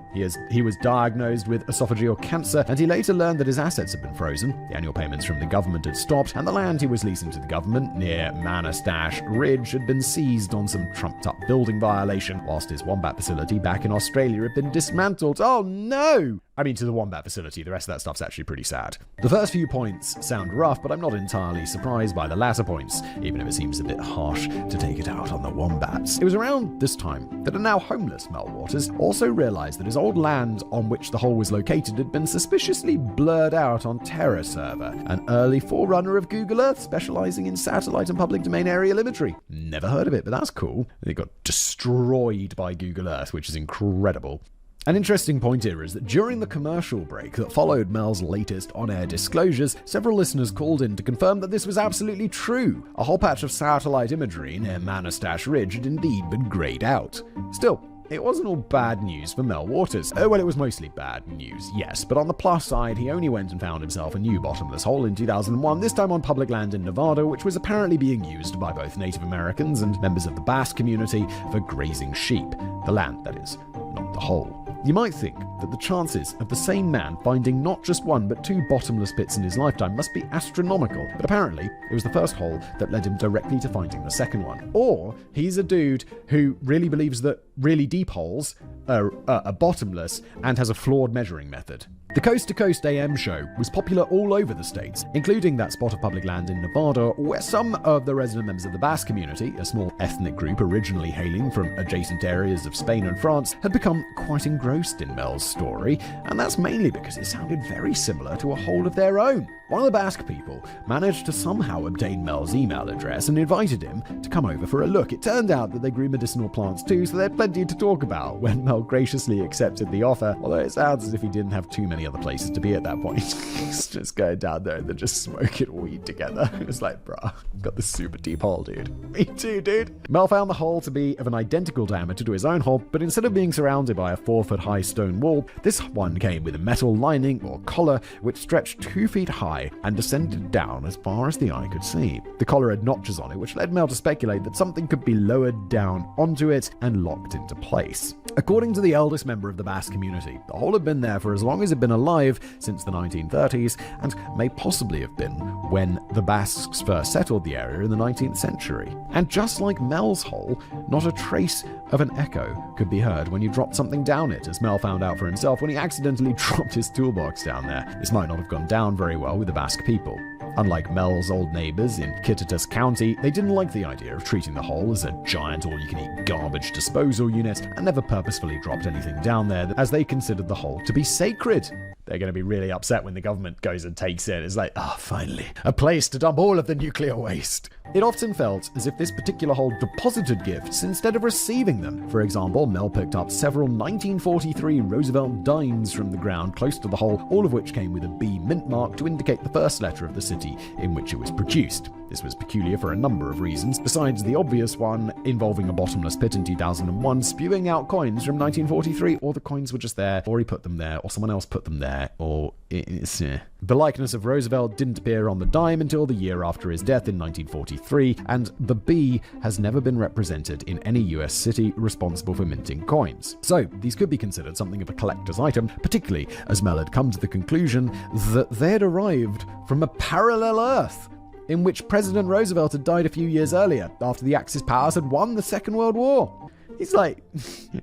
He was diagnosed with esophageal cancer, and he later learned that his assets had been frozen, the annual payments from the government had stopped, and the land he was leasing to the government near Manastash Ridge had been seized on some trumped-up building violation, whilst his wombat facility back in Australia had been dismantled. Oh no! I mean, to the wombat facility, the rest of that stuff's actually pretty sad. The first few points sound rough, but I'm not entirely surprised by the latter points, even if it seems a bit harsh to take it out on the wombats. It was around this time that a now homeless Mel Waters also realized that his old land on which the hole was located had been suspiciously blurred out on Terra Server, an early forerunner of Google Earth specializing in satellite and public domain aerial imagery. Never heard of it, but that's cool. It got destroyed by Google Earth, which is incredible. An interesting point here is that during the commercial break that followed Mel's latest on-air disclosures, several listeners called in to confirm that this was absolutely true. A whole patch of satellite imagery near Manastash Ridge had indeed been grayed out. Still, it wasn't all bad news for Mel Waters. Well, it was mostly bad news, yes, but on the plus side, he only went and found himself a new bottomless hole in 2001, this time on public land in Nevada, which was apparently being used by both Native Americans and members of the Basque community for grazing sheep. The land, that is, not the hole. You might think that the chances of the same man finding not just one but two bottomless pits in his lifetime must be astronomical, but apparently it was the first hole that led him directly to finding the second one. Or he's a dude who really believes that really deep holes are bottomless and has a flawed measuring method. The Coast to Coast AM show was popular all over the states, including that spot of public land in Nevada where some of the resident members of the Basque community, a small ethnic group originally hailing from adjacent areas of Spain and France, had become quite engrossed in Mel's story, and that's mainly because it sounded very similar to a hole of their own. One of the Basque people managed to somehow obtain Mel's email address and invited him to come over for a look. It turned out that they grew medicinal plants too, so they had plenty to talk about when Mel graciously accepted the offer, although it sounds as if he didn't have too many other places to be at that point. He's just going down there and they're just smoking weed together. It was like, bruh, got this super deep hole, dude. Me too, dude. Mel found the hole to be of an identical diameter to his own hole, but instead of being surrounded by a 4-foot-high stone wall, this one came with a metal lining or collar which stretched 2 feet high and descended down as far as the eye could see. The collar had notches on it, which led Mel to speculate that something could be lowered down onto it and locked into place. According to the eldest member of the Basque community, the hole had been there for as long as it had been alive, since the 1930s, and may possibly have been when the Basques first settled the area in the 19th century. And just like Mel's hole, not a trace of an echo could be heard when you dropped something down it, as Mel found out for himself when he accidentally dropped his toolbox down there. This might not have gone down very well with the Basque people. Unlike Mel's old neighbors in Kittitas County, they didn't like the idea of treating the hole as a giant all-you-can-eat garbage disposal unit and never purposefully dropped anything down there, as they considered the hole to be sacred. They're going to be really upset when the government goes and takes it. It's like, finally, a place to dump all of the nuclear waste. It often felt as if this particular hole deposited gifts instead of receiving them. For example, Mel picked up several 1943 Roosevelt dimes from the ground close to the hole, all of which came with a B mint mark to indicate the first letter of the city in which it was produced. This was peculiar for a number of reasons, besides the obvious one involving a bottomless pit in 2001 spewing out coins from 1943, or the coins were just there, or he put them there, or someone else put them there, or it's... The likeness of Roosevelt didn't appear on the dime until the year after his death in 1943, and the B has never been represented in any US city responsible for minting coins. So, these could be considered something of a collector's item, particularly as Mel had come to the conclusion that they had arrived from a parallel Earth, in which President Roosevelt had died a few years earlier, after the Axis powers had won the Second World War. He's like,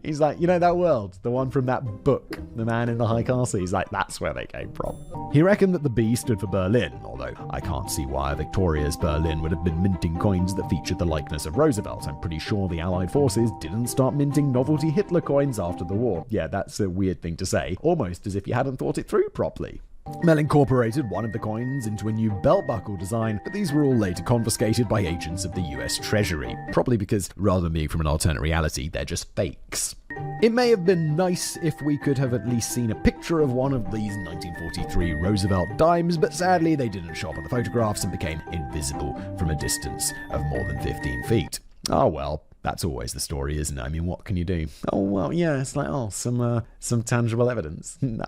you know that world, the one from that book, The Man in the High Castle? He's like, that's where they came from. He reckoned that the B stood for Berlin, although I can't see why a victorious Berlin would have been minting coins that featured the likeness of Roosevelt. I'm pretty sure the Allied forces didn't start minting novelty Hitler coins after the war. Yeah, that's a weird thing to say, almost as if you hadn't thought it through properly. Mel incorporated one of the coins into a new belt buckle design, but these were all later confiscated by agents of the US Treasury, probably because, rather than being from an alternate reality, they're just fakes. It may have been nice if we could have at least seen a picture of one of these 1943 Roosevelt dimes, but sadly they didn't show up on the photographs and became invisible from a distance of more than 15 feet. Oh well. That's always the story, isn't it? I mean, what can you do? Oh, well, yeah, it's like, some tangible evidence. No,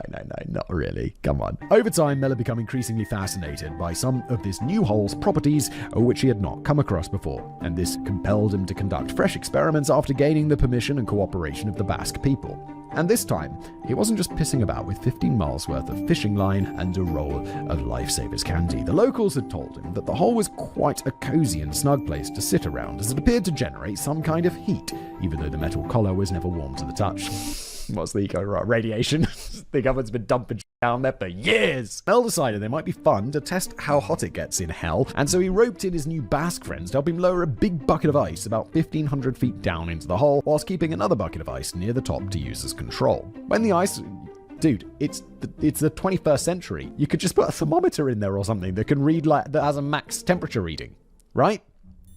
not really. Come on. Over time, Mel had become increasingly fascinated by some of this new hole's properties, which he had not come across before, and this compelled him to conduct fresh experiments after gaining the permission and cooperation of the Basque people. And this time, he wasn't just pissing about with 15 miles worth of fishing line and a roll of Lifesavers candy. The locals had told him that the hole was quite a cozy and snug place to sit around, as it appeared to generate some kind of heat, even though the metal collar was never warm to the touch. What's the eco radiation? The government's been dumping down there for years. Mel decided it might be fun to test how hot it gets in hell, and so he roped in his new Basque friends to help him lower a big bucket of ice about 1,500 feet down into the hole, whilst keeping another bucket of ice near the top to use as control. When the ice... Dude, it's the 21st century. You could just put a thermometer in there or something that can read, like, that has a max temperature reading, right?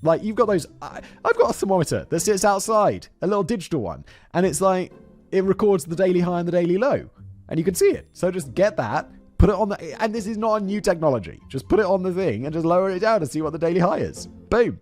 Like, you've got those... I've got a thermometer that sits outside, a little digital one, and it's like, it records the daily high and the daily low, and you can see it. So just get that, put it on the... And this is not a new technology. Just put it on the thing and just lower it down and see what the daily high is. Boom.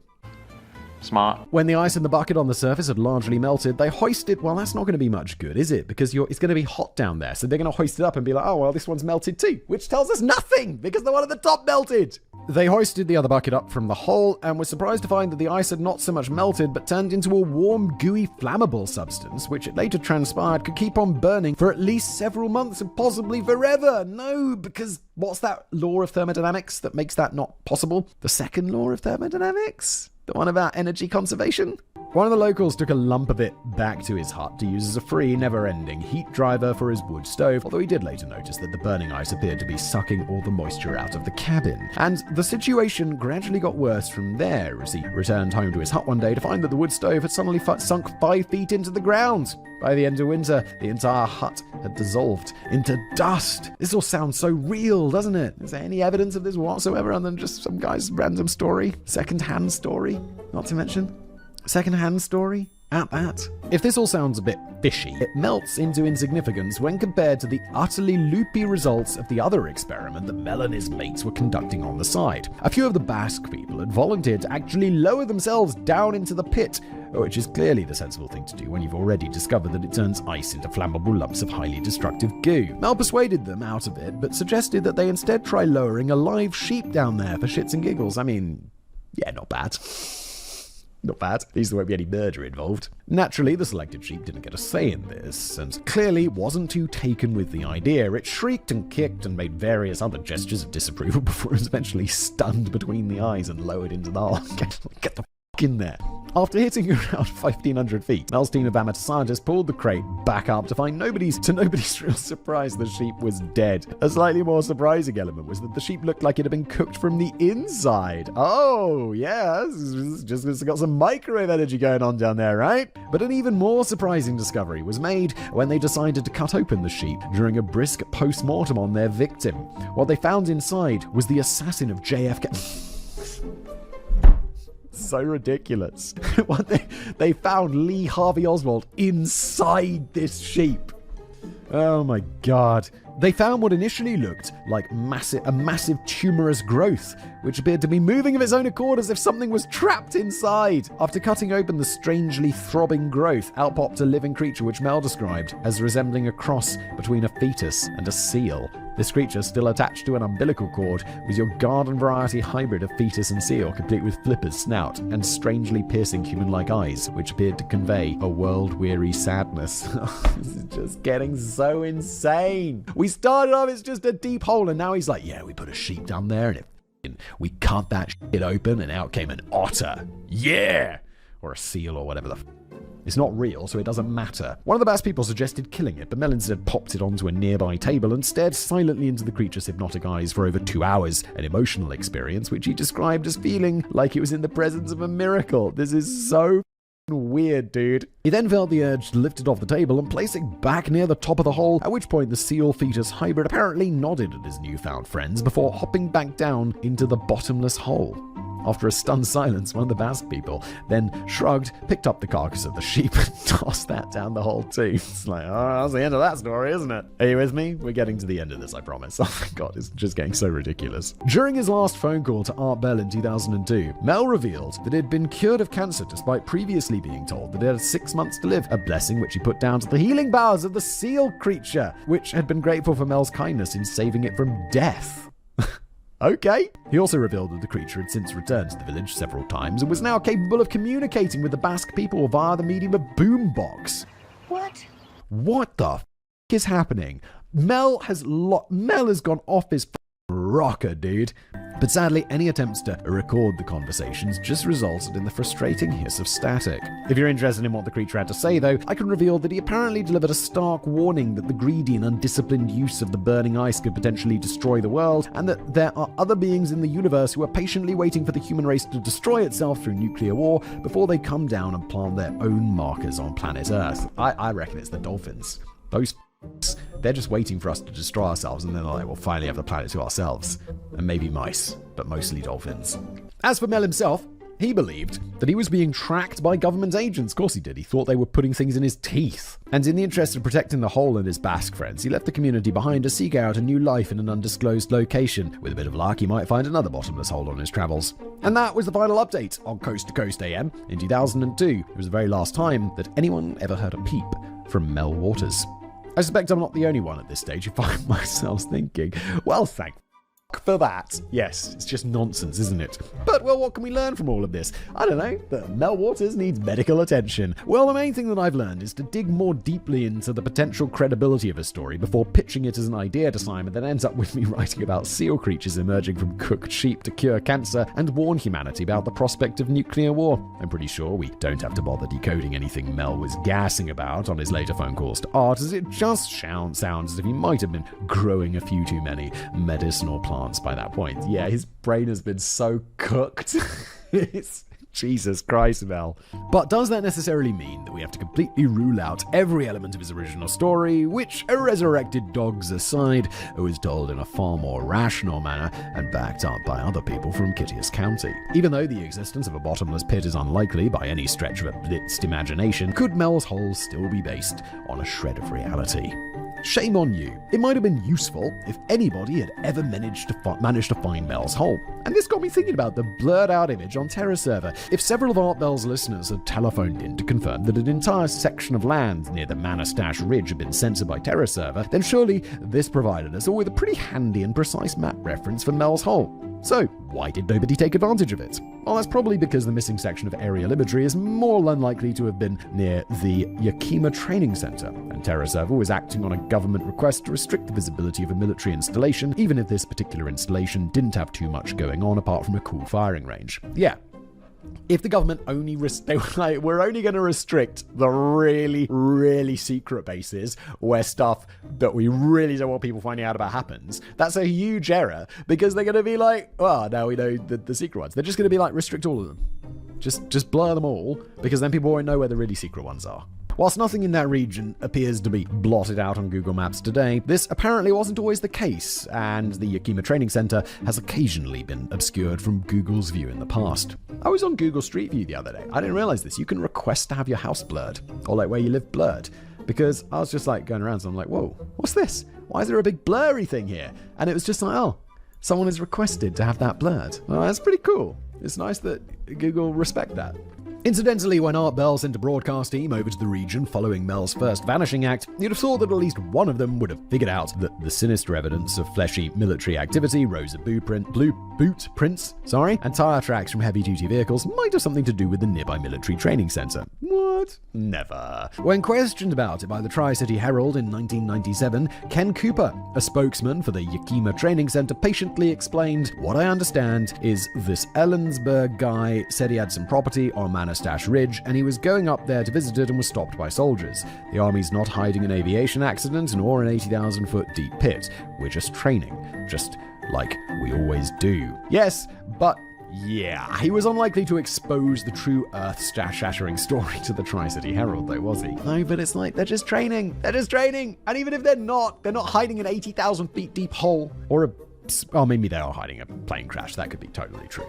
Smart. When the ice in the bucket on the surface had largely melted, they hoisted... Well, that's not going to be much good, is it? Because it's going to be hot down there. So they're going to hoist it up and be like, oh, well, this one's melted too. Which tells us nothing, because the one at the top melted. They hoisted the other bucket up from the hole and were surprised to find that the ice had not so much melted, but turned into a warm, gooey, flammable substance, which it later transpired could keep on burning for at least several months and possibly forever. No, because what's that law of thermodynamics that makes that not possible? The second law of thermodynamics? The one about energy conservation? One of the locals took a lump of it back to his hut to use as a free, never-ending heat driver for his wood stove, although he did later notice that the burning ice appeared to be sucking all the moisture out of the cabin. And the situation gradually got worse from there as he returned home to his hut one day to find that the wood stove had suddenly sunk 5 feet into the ground. By the end of winter, the entire hut had dissolved into dust. This all sounds so real, doesn't it? Is there any evidence of this whatsoever other than just some guy's random story? Second-hand story? Not to mention second-hand story at that. If this all sounds a bit fishy, it melts into insignificance when compared to the utterly loopy results of the other experiment that Mel and his mates were conducting on the side. A few of the Basque people had volunteered to actually lower themselves down into the pit, which is clearly the sensible thing to do when you've already discovered that it turns ice into flammable lumps of highly destructive goo. Mel persuaded them out of it, but suggested that they instead try lowering a live sheep down there for shits and giggles. I mean, yeah, not bad. Not bad. At least there won't be any murder involved. Naturally, the selected sheep didn't get a say in this, and clearly wasn't too taken with the idea. It shrieked and kicked and made various other gestures of disapproval before it was eventually stunned between the eyes and lowered into the hole. Get the f*** in there. After hitting around 1,500 feet, Mel's team of amateur scientists pulled the crate back up to find nobody's real surprise the sheep was dead. A slightly more surprising element was that the sheep looked like it had been cooked from the inside. Oh, yeah, it's just got some microwave energy going on down there, right? But an even more surprising discovery was made when they decided to cut open the sheep during a brisk post-mortem on their victim. What they found inside was the assassin of JFK. So ridiculous. They found Lee Harvey Oswald inside this sheep. Oh my god. They found what initially looked like a massive tumorous growth, which appeared to be moving of its own accord as if something was trapped inside. After cutting open the strangely throbbing growth, out popped a living creature which Mel described as resembling a cross between a fetus and a seal. This creature, still attached to an umbilical cord, was your garden variety hybrid of fetus and seal, complete with flippers, snout, and strangely piercing human-like eyes, which appeared to convey a world-weary sadness. This is just getting so insane. We started off, it's just a deep hole, and now he's like, yeah, we put a sheep down there, and we cut that shit open, and out came an otter. Yeah! Or a seal, or whatever the It's not real, so it doesn't matter. One of the Basque people suggested killing it, but Mel instead popped it onto a nearby table and stared silently into the creature's hypnotic eyes for over 2 hours, an emotional experience which he described as feeling like it was in the presence of a miracle. This is so weird, dude. He then felt the urge to lift it off the table and place it back near the top of the hole, at which point the seal-fetus hybrid apparently nodded at his newfound friends before hopping back down into the bottomless hole. After a stunned silence, one of the Basque people then shrugged, picked up the carcass of the sheep, and tossed that down the hole too. It's like, oh, that's the end of that story, isn't it? Are you with me? We're getting to the end of this, I promise. Oh my god, it's just getting so ridiculous. During his last phone call to Art Bell in 2002, Mel revealed that he had been cured of cancer despite previously being told that he had 6 months to live, a blessing which he put down to the healing powers of the seal creature, which had been grateful for Mel's kindness in saving it from death. Okay. He also revealed that the creature had since returned to the village several times and was now capable of communicating with the Basque people via the medium of boombox. What the f*** is happening? Mel has gone off his rocker, dude. But sadly, any attempts to record the conversations just resulted in the frustrating hiss of static. If you're interested in what the creature had to say, though, I can reveal that he apparently delivered a stark warning that the greedy and undisciplined use of the burning ice could potentially destroy the world, and that there are other beings in the universe who are patiently waiting for the human race to destroy itself through nuclear war before they come down and plant their own markers on planet Earth. I reckon it's the dolphins. Those they're just waiting for us to destroy ourselves, and then they're like, we'll finally have the planet to ourselves. And maybe mice, but mostly dolphins. As for Mel himself, he believed that he was being tracked by government agents. Of course he did. He thought they were putting things in his teeth. And in the interest of protecting the hole and his Basque friends, he left the community behind to seek out a new life in an undisclosed location. With a bit of luck, he might find another bottomless hole on his travels. And that was the final update on Coast to Coast AM in 2002. It was the very last time that anyone ever heard a peep from Mel Waters. I suspect I'm not the only one at this stage who find myself thinking, well, thank for that. Yes, it's just nonsense, isn't it? But, well, what can we learn from all of this? I don't know, that Mel Waters needs medical attention. Well, the main thing that I've learned is to dig more deeply into the potential credibility of a story before pitching it as an idea to Simon that ends up with me writing about seal creatures emerging from cooked sheep to cure cancer and warn humanity about the prospect of nuclear war. I'm pretty sure we don't have to bother decoding anything Mel was gassing about on his later phone calls to Art, as it just sounds as if he might have been growing a few too many medicinal plants by that point. Yeah, his brain has been so cooked. It's Jesus Christ, Mel. But does that necessarily mean that we have to completely rule out every element of his original story, which, resurrected dogs aside, was told in a far more rational manner and backed up by other people from Kittias County? Even though the existence of a bottomless pit is unlikely by any stretch of a blitzed imagination, could Mel's hole still be based on a shred of reality? Shame on you. It might have been useful if anybody had ever managed to find Mel's hole. And this got me thinking about the blurred out image on Terra Server. If several of Art Bell's listeners had telephoned in to confirm that an entire section of land near the Manastash Ridge had been censored by Terra Server, then surely this provided us all with a pretty handy and precise map reference for Mel's hole. So, why did nobody take advantage of it? Well, that's probably because the missing section of aerial imagery is more than likely to have been near the Yakima Training Center, and Terra Server was acting on a government request to restrict the visibility of a military installation, even if this particular installation didn't have too much going on apart from a cool firing range. Yeah. If the government only they were like, we're only going to restrict the really, really secret bases where stuff that we really don't want people finding out about happens, that's a huge error, because they're going to be like, well, now we know the secret ones. They're just going to be like, restrict all of them. Just blur them all, because then people won't know where the really secret ones are. Whilst nothing in that region appears to be blotted out on Google Maps today, this apparently wasn't always the case, and the Yakima Training Center has occasionally been obscured from Google's view in the past. I was on Google Street View the other day. I didn't realize this. You can request to have your house blurred, or like where you live blurred, because I was just like going around, so I'm like, whoa, what's this? Why is there a big blurry thing here? And it was just like, oh, someone has requested to have that blurred. Well, that's pretty cool. It's nice that Google respect that. Incidentally, when Art Bell sent a broadcast team over to the region following Mel's first vanishing act, you'd have thought that at least one of them would have figured out that the sinister evidence of fleshy military activity, rows of boot prints, and tire tracks from heavy-duty vehicles might have something to do with the nearby military training center. What? Never. When questioned about it by the Tri-City Herald in 1997, Ken Cooper, a spokesman for the Yakima Training Center, patiently explained, "What I understand is this Ellensburg guy said he had some property on Manastash Ridge, and he was going up there to visit it and was stopped by soldiers. The Army's not hiding an aviation accident nor an 80,000 foot deep pit. We're just training, just like we always do." Yes, but yeah, he was unlikely to expose the true earth-shattering story to the Tri-City Herald, though, was he? No, but it's like, they're just training. And even if they're not hiding an 80,000 feet deep hole, or maybe they are hiding a plane crash. That could be totally true.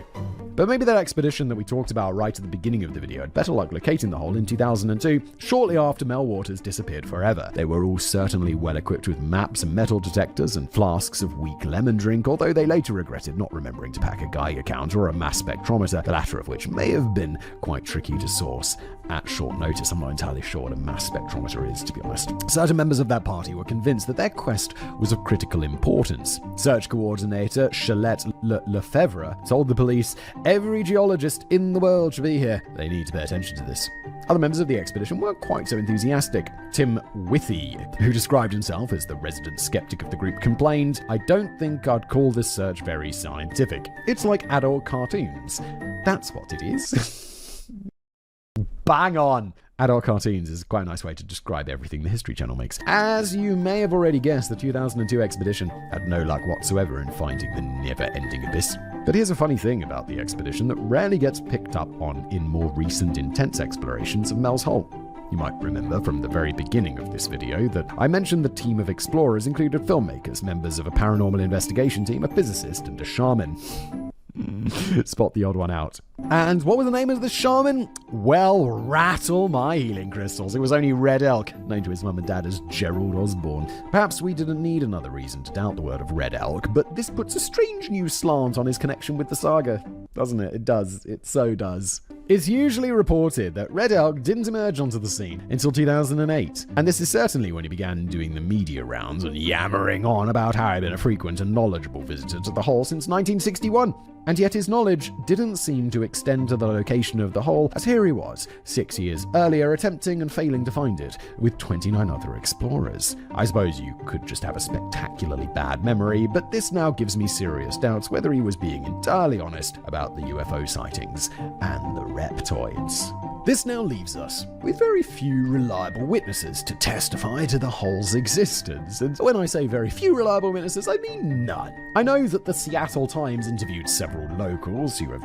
But maybe that expedition that we talked about right at the beginning of the video had better luck locating the hole in 2002, shortly after Mel Waters disappeared forever. They were all certainly well equipped with maps and metal detectors and flasks of weak lemon drink, although they later regretted not remembering to pack a Geiger counter or a mass spectrometer, the latter of which may have been quite tricky to source at short notice. I'm not entirely sure what a mass spectrometer is, to be honest. Certain members of that party were convinced that their quest was of critical importance. Search coordinator Chalette Lefevre told the police, "Every geologist in the world should be here. They need to pay attention to this." Other members of the expedition weren't quite so enthusiastic. Tim Withy, who described himself as the resident skeptic of the group, complained, "I don't think I'd call this search very scientific. It's like adult cartoons." That's what it is. Bang on! Adult cartoons is quite a nice way to describe everything the History Channel makes. As you may have already guessed, the 2002 expedition had no luck whatsoever in finding the never-ending abyss. But here's a funny thing about the expedition that rarely gets picked up on in more recent intense explorations of Mel's Hole. You might remember from the very beginning of this video that I mentioned the team of explorers included filmmakers, members of a paranormal investigation team, a physicist, and a shaman. Spot the odd one out. And what was the name of the shaman? Well, rattle my healing crystals. It was only Red Elk, known to his mum and dad as Gerald Osborne. Perhaps we didn't need another reason to doubt the word of Red Elk, but this puts a strange new slant on his connection with the saga. Doesn't it? It does. It so does. It's usually reported that Red Elk didn't emerge onto the scene until 2008, and this is certainly when he began doing the media rounds and yammering on about how he'd been a frequent and knowledgeable visitor to the hole since 1961. And yet his knowledge didn't seem to extend to the location of the hole, as here he was, 6 years earlier, attempting and failing to find it, with 29 other explorers. I suppose you could just have a spectacularly bad memory, but this now gives me serious doubts whether he was being entirely honest about the UFO sightings and the reptoids. This now leaves us with very few reliable witnesses to testify to the hole's existence. And when I say very few reliable witnesses, I mean none. I know that the Seattle Times interviewed several locals who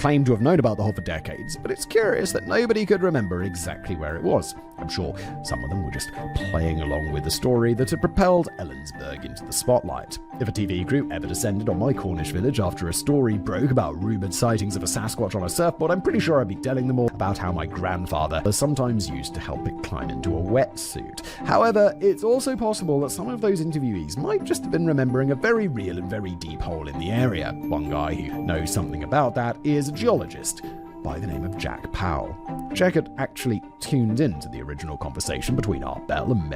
claim to have known about the hole for decades, but it's curious that nobody could remember exactly where it was. I'm sure some of them were just playing along with the story that had propelled Ellensburg into the spotlight. If a TV crew ever descended on my Cornish village after a story broke about rumored sightings of a Sasquatch on a surfboard, I'm pretty sure I'd be telling them all about how my grandfather was sometimes used to help it climb into a wetsuit. However, it's also possible that some of those interviewees might just have been remembering a very real and very deep hole in the area. One guy who knows something about that is a geologist by the name of Jack Powell. Jack had actually tuned into the original conversation between Art Bell and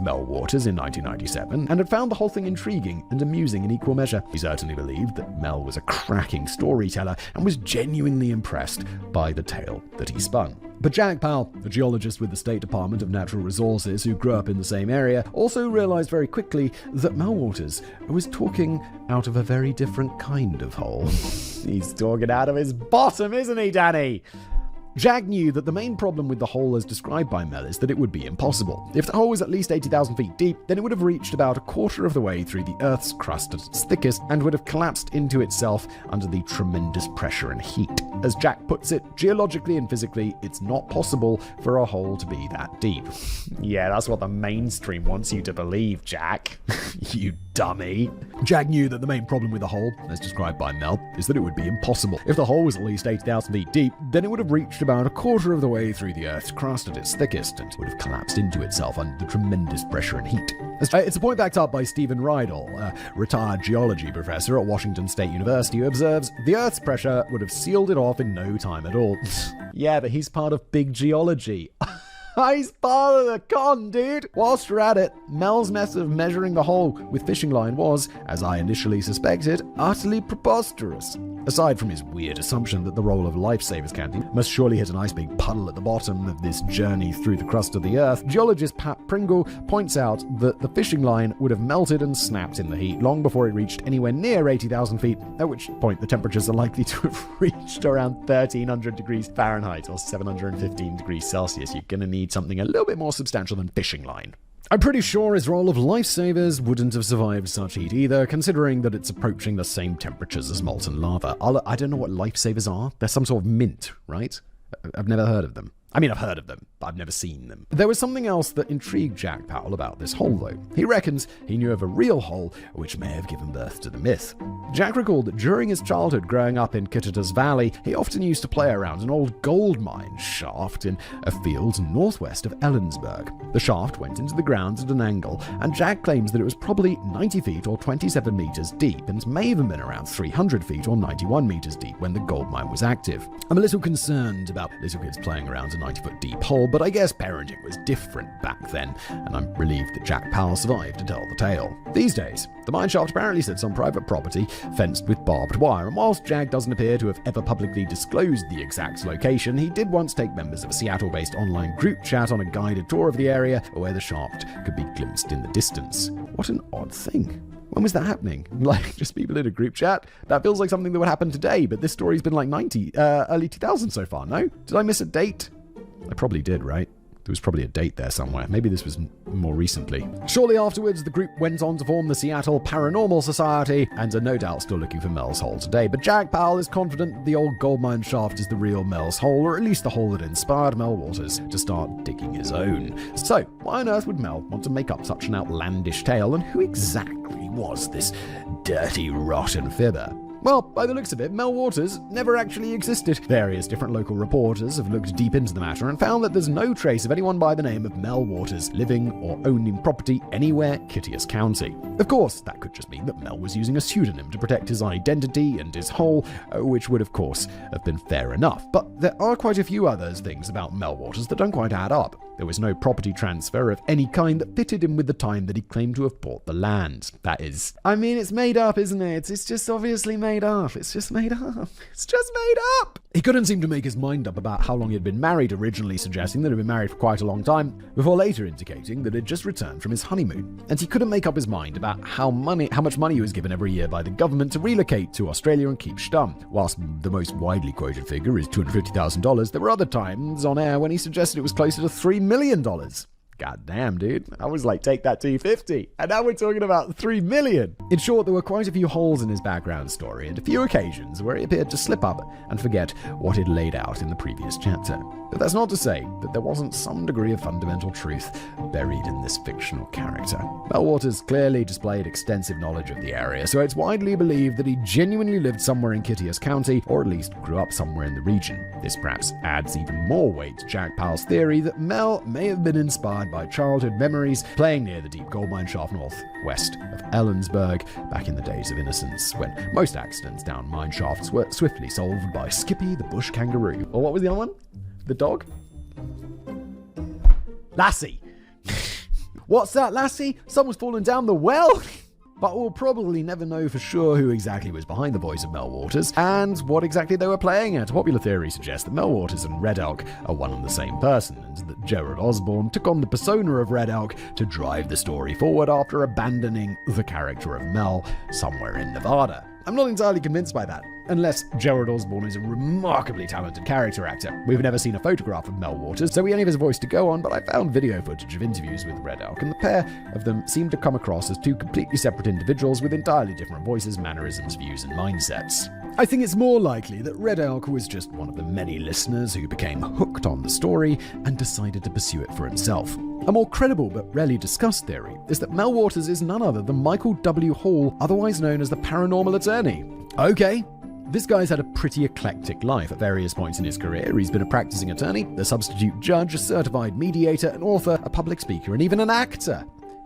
Mel Waters in 1997 and had found the whole thing intriguing and amusing in equal measure. He certainly believed that Mel was a cracking storyteller and was genuinely impressed by the tale that he spun. But Jack Powell, a geologist with the State Department of Natural Resources who grew up in the same area, also realized very quickly that Mel Waters was talking out of a very different kind of hole. He's talking out of his bottom, isn't he, Danny? Jack knew that the main problem with the hole as described by Mel is that it would be impossible. If the hole was at least 80,000 feet deep, then it would have reached about a quarter of the way through the Earth's crust at its thickest and would have collapsed into itself under the tremendous pressure and heat. As Jack puts it, geologically and physically, it's not possible for a hole to be that deep. Yeah, that's what the mainstream wants you to believe, Jack. You dummy. Jack knew that the main problem with the hole, as described by Mel, is that it would be impossible. If the hole was at least 80,000 feet deep, then it would have reached about a quarter of the way through the Earth's crust at its thickest and would have collapsed into itself under the tremendous pressure and heat. It's a point backed up by Stephen Rydell, a retired geology professor at Washington State University, who observes the Earth's pressure would have sealed it off in no time at all. Yeah, but he's part of big geology. He's part of the con, dude. Whilst we're at it, Mel's method of measuring the hole with fishing line was, as I initially suspected, utterly preposterous. Aside from his weird assumption that the roll of lifesavers candy must surely hit a nice big puddle at the bottom of this journey through the crust of the Earth, geologist Pat Pringle points out that the fishing line would have melted and snapped in the heat long before it reached anywhere near 80,000 feet, at which point the temperatures are likely to have reached around 1,300 degrees Fahrenheit or 715 degrees Celsius. You're going to need something a little bit more substantial than fishing line. I'm pretty sure his roll of lifesavers wouldn't have survived such heat either, considering that it's approaching the same temperatures as molten lava. I don't know what lifesavers are. They're some sort of mint, right? I've never heard of them. I mean, I've heard of them, but I've never seen them. There was something else that intrigued Jack Powell about this hole, though. He reckons he knew of a real hole which may have given birth to the myth. Jack recalled that during his childhood growing up in Kittitas Valley, he often used to play around an old gold mine shaft in a field northwest of Ellensburg. The shaft went into the ground at an angle, and Jack claims that it was probably 90 feet or 27 meters deep, and may even been around 300 feet or 91 meters deep when the gold mine was active. I'm a little concerned about little kids playing around a 90-foot deep hole, but I guess parenting was different back then, and I'm relieved that Jack Powell survived to tell the tale. These days, the mine shaft apparently sits on private property, fenced with barbed wire, and whilst Jack doesn't appear to have ever publicly disclosed the exact location, he did once take members of a Seattle-based online group chat on a guided tour of the area where the shaft could be glimpsed in the distance. What an odd thing. When was that happening? Like, just people in a group chat? That feels like something that would happen today, but this story's been like early 2000s so far, no? Did I miss a date? I probably did, right? There was probably a date there somewhere. Maybe this was more recently. Shortly afterwards, the group went on to form the Seattle Paranormal Society and are no doubt still looking for Mel's hole today. But Jack Powell is confident the old gold mine shaft is the real Mel's hole, or at least the hole that inspired Mel Waters to start digging his own. So, why on earth would Mel want to make up such an outlandish tale, and who exactly was this dirty, rotten fibber? Well, by the looks of it, Mel Waters never actually existed. Various different local reporters have looked deep into the matter and found that there's no trace of anyone by the name of Mel Waters living or owning property anywhere Kittias County. Of course, that could just mean that Mel was using a pseudonym to protect his identity and his hole, which would of course have been fair enough. But there are quite a few other things about Mel Waters that don't quite add up. There was no property transfer of any kind that fitted in with the time that he claimed to have bought the land. That is, I mean, it's made up, isn't it? It's just obviously made up. It's just made up. It's just made up. He couldn't seem to make his mind up about how long he'd been married, originally suggesting that he'd been married for quite a long time, before later indicating that he'd just returned from his honeymoon. And he couldn't make up his mind about how much money he was given every year by the government to relocate to Australia and keep stum. Whilst the most widely quoted figure is $250,000, there were other times on air when he suggested it was closer to $3 million. God damn, dude. I was like, take that $250. And now we're talking about $3 million. In short, there were quite a few holes in his background story and a few occasions where he appeared to slip up and forget what he'd laid out in the previous chapter. But that's not to say that there wasn't some degree of fundamental truth buried in this fictional character. Mel Waters clearly displayed extensive knowledge of the area, so it's widely believed that he genuinely lived somewhere in Kittias County, or at least grew up somewhere in the region. This perhaps adds even more weight to Jack Powell's theory that Mel may have been inspired by childhood memories playing near the deep gold mine shaft northwest of Ellensburg back in the days of innocence, when most accidents down mine shafts were swiftly solved by Skippy the bush kangaroo. Or what was the other one? The dog? Lassie. What's that, Lassie? Someone's fallen down the well? But we'll probably never know for sure who exactly was behind the voice of Mel Waters and what exactly they were playing at. Popular theory suggests that Mel Waters and Red Elk are one and the same person, and that Gerald Osborne took on the persona of Red Elk to drive the story forward after abandoning the character of Mel somewhere in Nevada. I'm not entirely convinced by that, unless Gerald Osborne is a remarkably talented character actor. We've never seen a photograph of Mel Waters, so we only have his voice to go on, but I found video footage of interviews with Red Elk, and the pair of them seemed to come across as two completely separate individuals with entirely different voices, mannerisms, views, and mindsets. I think it's more likely that Red Elk was just one of the many listeners who became hooked on the story and decided to pursue it for himself. A more credible but rarely discussed theory is that Mel Waters is none other than Michael W. Hall, otherwise known as the Paranormal Attorney. Okay, this guy's had a pretty eclectic life at various points in his career. He's been a practicing attorney, a substitute judge, a certified mediator, an author, a public speaker, and even an actor.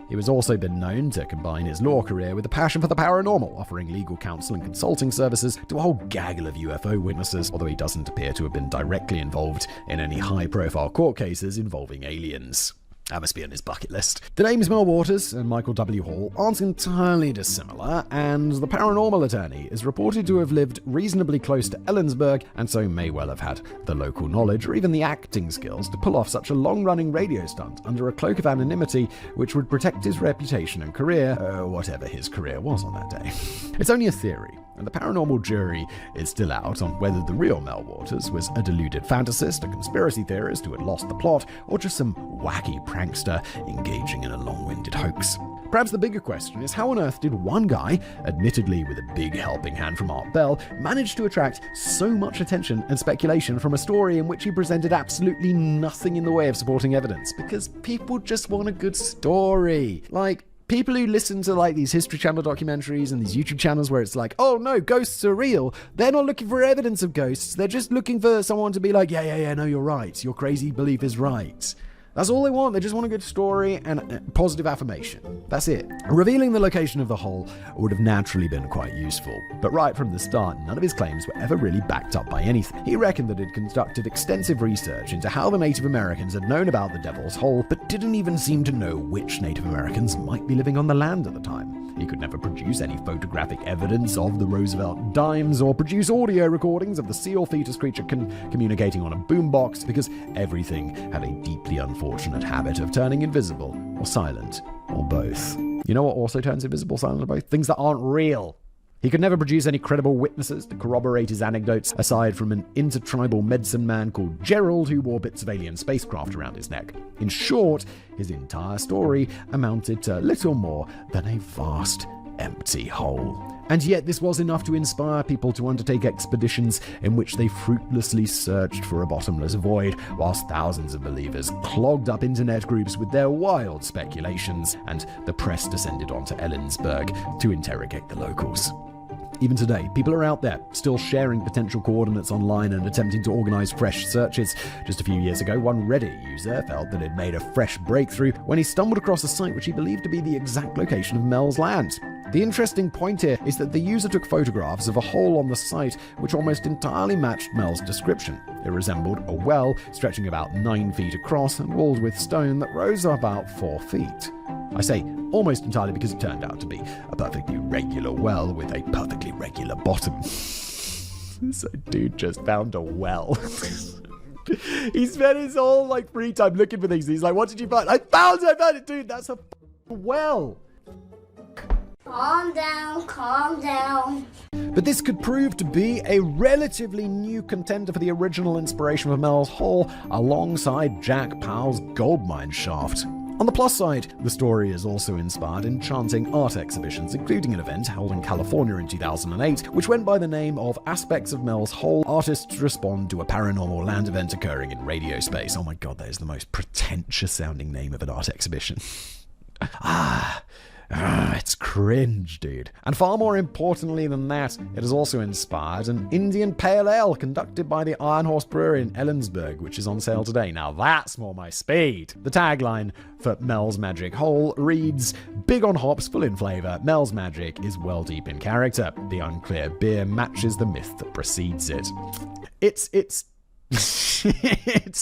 He has also been known to combine his law career with a passion for the paranormal, offering legal counsel and consulting services to a whole gaggle of UFO witnesses, although he doesn't appear to have been directly involved in any high-profile court cases involving aliens. That must be on his bucket list. The names Mel Waters and Michael W. Hall aren't entirely dissimilar, and the Paranormal Attorney is reported to have lived reasonably close to Ellensburg, and so may well have had the local knowledge or even the acting skills to pull off such a long-running radio stunt under a cloak of anonymity which would protect his reputation and career, whatever his career was on that day. It's only a theory, and the paranormal jury is still out on whether the real Mel Waters was a deluded fantasist, a conspiracy theorist who had lost the plot, or just some wacky prankster engaging in a long-winded hoax. Perhaps the bigger question is how on earth did one guy, admittedly with a big helping hand from Art Bell, manage to attract so much attention and speculation from a story in which he presented absolutely nothing in the way of supporting evidence? Because people just want a good story. Like, people who listen to like these History Channel documentaries and these YouTube channels where it's like, oh no, ghosts are real. They're not looking for evidence of ghosts. They're just looking for someone to be like, yeah, no, you're right. Your crazy belief is right. That's all they want. They just want a good story and positive affirmation. That's it. Revealing the location of the hole would have naturally been quite useful. But right from the start, none of his claims were ever really backed up by anything. He reckoned that he'd conducted extensive research into how the Native Americans had known about the Devil's Hole, but didn't even seem to know which Native Americans might be living on the land at the time. He could never produce any photographic evidence of the Roosevelt dimes or produce audio recordings of the seal fetus creature communicating on a boombox, because everything had a deeply unfortunate habit of turning invisible or silent, or both. You know what also turns invisible, silent, or both? Things that aren't real. He could never produce any credible witnesses to corroborate his anecdotes, aside from an intertribal medicine man called Gerald who wore bits of alien spacecraft around his neck. In short, his entire story amounted to little more than a vast, empty hole. And yet this was enough to inspire people to undertake expeditions in which they fruitlessly searched for a bottomless void, whilst thousands of believers clogged up internet groups with their wild speculations, and the press descended onto Ellensburg to interrogate the locals. Even today, people are out there still sharing potential coordinates online and attempting to organize fresh searches. Just a few years ago, one Reddit user felt that it made a fresh breakthrough when he stumbled across a site which he believed to be the exact location of Mel's land. The interesting point here is that the user took photographs of a hole on the site which almost entirely matched Mel's description. It resembled a well stretching about 9 feet across and walled with stone that rose about 4 feet. I say almost entirely because it turned out to be a perfectly regular well with a perfectly regular bottom. So dude just found a well. He spent his whole free time looking for things. He's like, what did you find? I found it, dude. That's a well. Calm down, calm down. But this could prove to be a relatively new contender for the original inspiration for Mel's Hole alongside Jack Powell's gold mine shaft. On the plus side, the story is also inspired enchanting art exhibitions, including an event held in California in 2008, which went by the name of Aspects of Mel's Hole. Artists respond to a paranormal land event occurring in radio space. Oh my god, that is the most pretentious sounding name of an art exhibition. It's cringe, dude. And far more importantly than that, it has also inspired an Indian Pale Ale conducted by the Iron Horse Brewery in Ellensburg, which is on sale today. Now that's more my speed. The tagline for Mel's Magic Hole reads, "Big on hops, full in flavor, Mel's Magic is well deep in character. The unclear beer matches the myth that precedes it." It's it's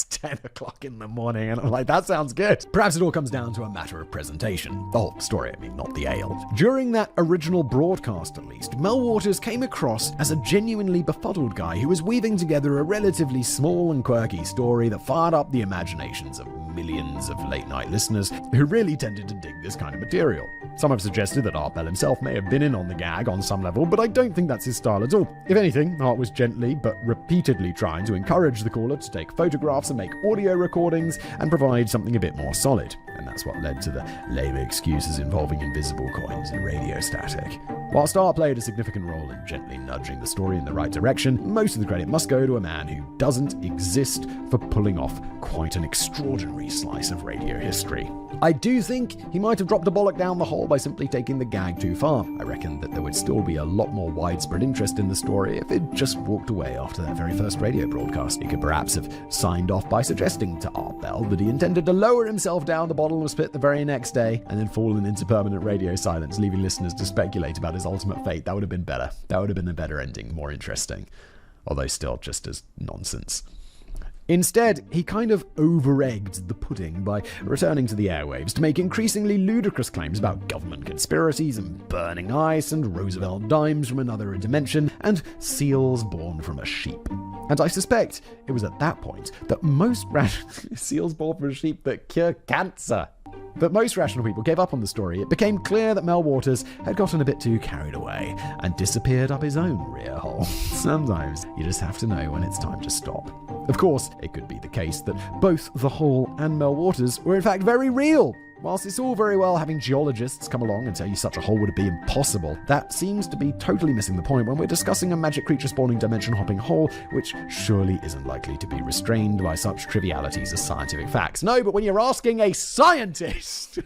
10 o'clock in the morning and I'm like, that sounds good. Perhaps it all comes down to a matter of presentation. The whole story, I mean, not the ale. During that original broadcast, at least, Mel Waters came across as a genuinely befuddled guy who was weaving together a relatively small and quirky story that fired up the imaginations of millions of late-night listeners who really tended to dig this kind of material. Some have suggested that Art Bell himself may have been in on the gag on some level, but I don't think that's his style at all. If anything, Art was gently but repeatedly trying to encourage the caller to take photographs and make audio recordings and provide something a bit more solid. And that's what led to the lame excuses involving invisible coins and radio static. Whilst Art played a significant role in gently nudging the story in the right direction, most of the credit must go to a man who doesn't exist for pulling off quite an extraordinary slice of radio history. I do think he might have dropped a bollock down the hole by simply taking the gag too far. I reckon that there would still be a lot more widespread interest in the story if it just walked away after that very first radio broadcast. He could perhaps have signed off by suggesting to Art Bell that he intended to lower himself down the bottomless pit the very next day and then fallen into permanent radio silence, leaving listeners to speculate about his ultimate fate. That would have been better. That would have been a better ending, more interesting. Although still just as nonsense. Instead, he kind of over-egged the pudding by returning to the airwaves to make increasingly ludicrous claims about government conspiracies and burning ice and Roosevelt dimes from another dimension and seals born from a sheep. And I suspect it was at that point that most seals born from a sheep that cure cancer. But most rational people gave up on the story. It became clear that Mel Waters had gotten a bit too carried away and disappeared up his own rear hole. Sometimes you just have to know when it's time to stop. Of course, it could be the case that both the hole and Mel Waters were in fact very real. Whilst it's all very well having geologists come along and tell you such a hole would be impossible, that seems to be totally missing the point when we're discussing a magic creature spawning dimension-hopping hole, which surely isn't likely to be restrained by such trivialities as scientific facts. No, but when you're asking a scientist...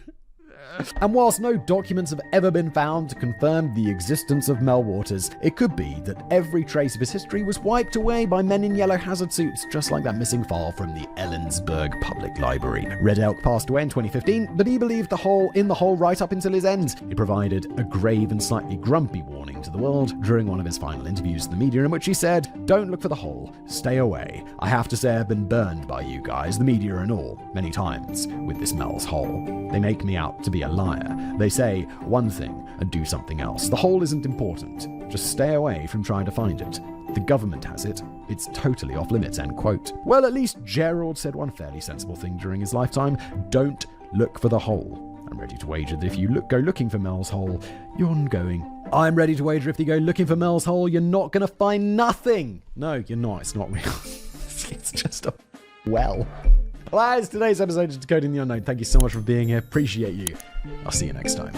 And whilst no documents have ever been found to confirm the existence of Mel Waters, it could be that every trace of his history was wiped away by men in yellow hazard suits, just like that missing file from the Ellensburg Public Library. Red Elk passed away in 2015, but he believed the hole in the hole right up until his end. He provided a grave and slightly grumpy warning to the world during one of his final interviews to the media, in which he said, "Don't look for the hole, stay away. I have to say I've been burned by you guys, the media and all, many times with this Mel's hole. They make me out to be a liar. They say one thing and do something else. The hole isn't important. Just stay away from trying to find it. The government has it. It's totally off limits," end quote. Well, at least Gerald said one fairly sensible thing during his lifetime. Don't look for the hole. I'm ready to wager that if you go looking for Mel's hole, you're going. I'm ready to wager if you go looking for Mel's hole, you're not going to find nothing. No, you're not. It's not real. It's just a well. Well, that is today's episode of Decoding the Unknown. Thank you so much for being here. Appreciate you. I'll see you next time.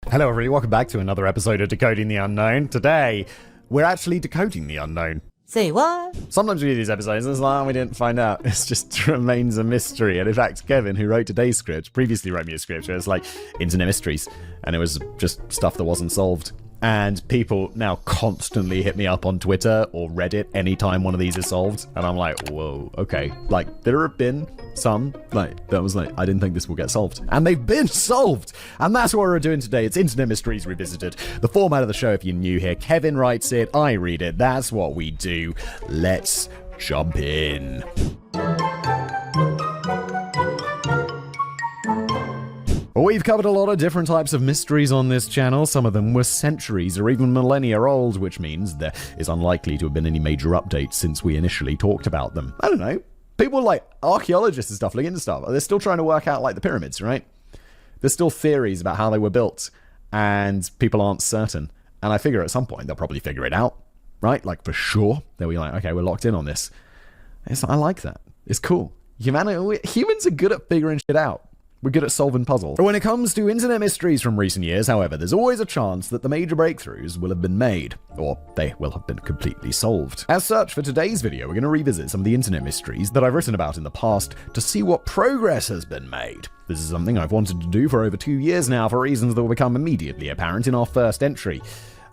Hello, everybody. Welcome back to another episode of Decoding the Unknown. Today, we're actually decoding the unknown. Say what? Sometimes we do these episodes and it's like, we didn't find out. It just remains a mystery. And in fact, Kevin, who wrote today's script, previously wrote me a script where it's like internet mysteries. And it was just stuff that wasn't solved. And people now constantly hit me up on Twitter or Reddit anytime one of these is solved. And I'm like, whoa, okay. Like, there have been some, like, that was like, I didn't think this will get solved. And they've been solved! And that's what we're doing today. It's Internet Mysteries Revisited. The format of the show, if you're new here, Kevin writes it, I read it. That's what we do. Let's jump in. We've covered a lot of different types of mysteries on this channel. Some of them were centuries or even millennia old, which means there is unlikely to have been any major updates since we initially talked about them. I don't know. People like archaeologists and stuff look into stuff. They're still trying to work out like the pyramids, right? There's still theories about how they were built, and people aren't certain. And I figure at some point they'll probably figure it out, right? Like for sure. They'll be like, okay, we're locked in on this. I like that. It's cool. Humans are good at figuring shit out. We're good at solving puzzles. When it comes to internet mysteries from recent years, however, there's always a chance that the major breakthroughs will have been made, or they will have been completely solved. As such, for today's video, we're going to revisit some of the internet mysteries that I've written about in the past to see what progress has been made. This is something I've wanted to do for over 2 years now for reasons that will become immediately apparent in our first entry.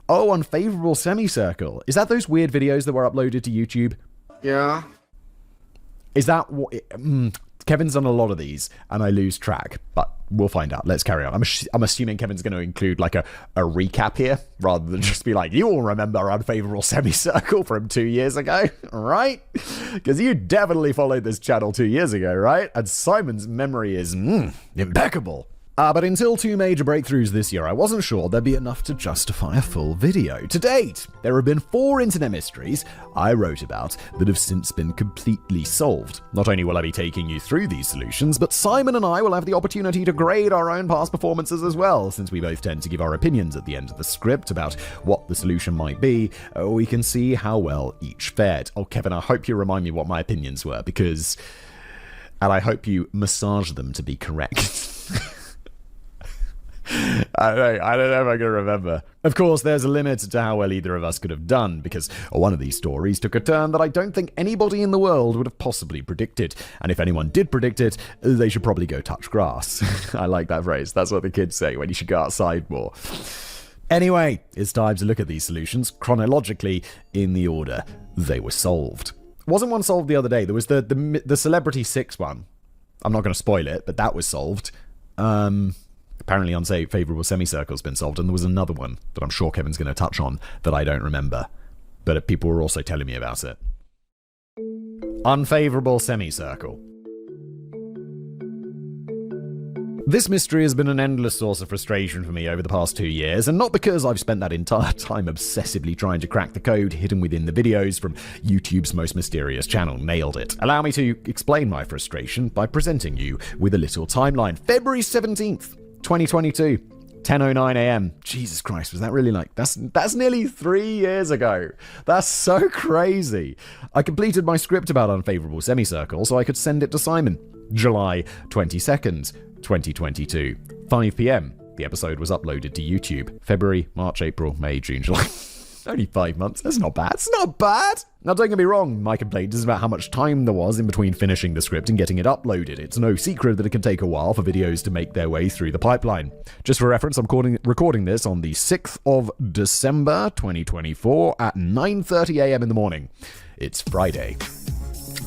Oh, unfavorable semicircle. Is that those weird videos that were uploaded to YouTube? Yeah. Is that what... Kevin's done a lot of these, and I lose track, but we'll find out. Let's carry on. I'm assuming Kevin's going to include like a recap here, rather than just be like, you all remember unfavorable semicircle from 2 years ago, right? Because you definitely followed this channel 2 years ago, right? And Simon's memory is impeccable. But until two major breakthroughs this year, I wasn't sure there'd be enough to justify a full video. To date, there have been 4 internet mysteries I wrote about that have since been completely solved. Not only will I be taking you through these solutions, but Simon and I will have the opportunity to grade our own past performances as well, since we both tend to give our opinions at the end of the script about what the solution might be. We can see how well each fared. Oh, Kevin, I hope you remind me what my opinions were, because... And I hope you massage them to be correct. I don't know if I can remember. Of course, there's a limit to how well either of us could have done, because one of these stories took a turn that I don't think anybody in the world would have possibly predicted. And if anyone did predict it, they should probably go touch grass. I like that phrase. That's what the kids say when you should go outside more. Anyway, it's time to look at these solutions chronologically in the order they were solved. Wasn't one solved the other day? There was the Celebrity 6 one. I'm not going to spoil it, but that was solved. Apparently unfavorable semicircle's been solved, and there was another one that I'm sure Kevin's going to touch on that I don't remember. But people were also telling me about it. Unfavorable semicircle. This mystery has been an endless source of frustration for me over the past 2 years, and not because I've spent that entire time obsessively trying to crack the code hidden within the videos from YouTube's most mysterious channel, Nailed It. Allow me to explain my frustration by presenting you with a little timeline. February 17th, 2022, 10:09 a.m. Jesus Christ, was that really like... That's nearly 3 years ago. That's so crazy. I completed my script about unfavorable semicircle so I could send it to Simon. July 22nd, 2022, 5 p.m. The episode was uploaded to YouTube. February, March, April, May, June, July. Only 5 months. That's not bad. It's not bad. Now, don't get me wrong. My complaint is about how much time there was in between finishing the script and getting it uploaded. It's no secret that it can take a while for videos to make their way through the pipeline. Just for reference, I'm recording this on the 6th of December, 2024 at 9:30 a.m. in the morning. It's Friday.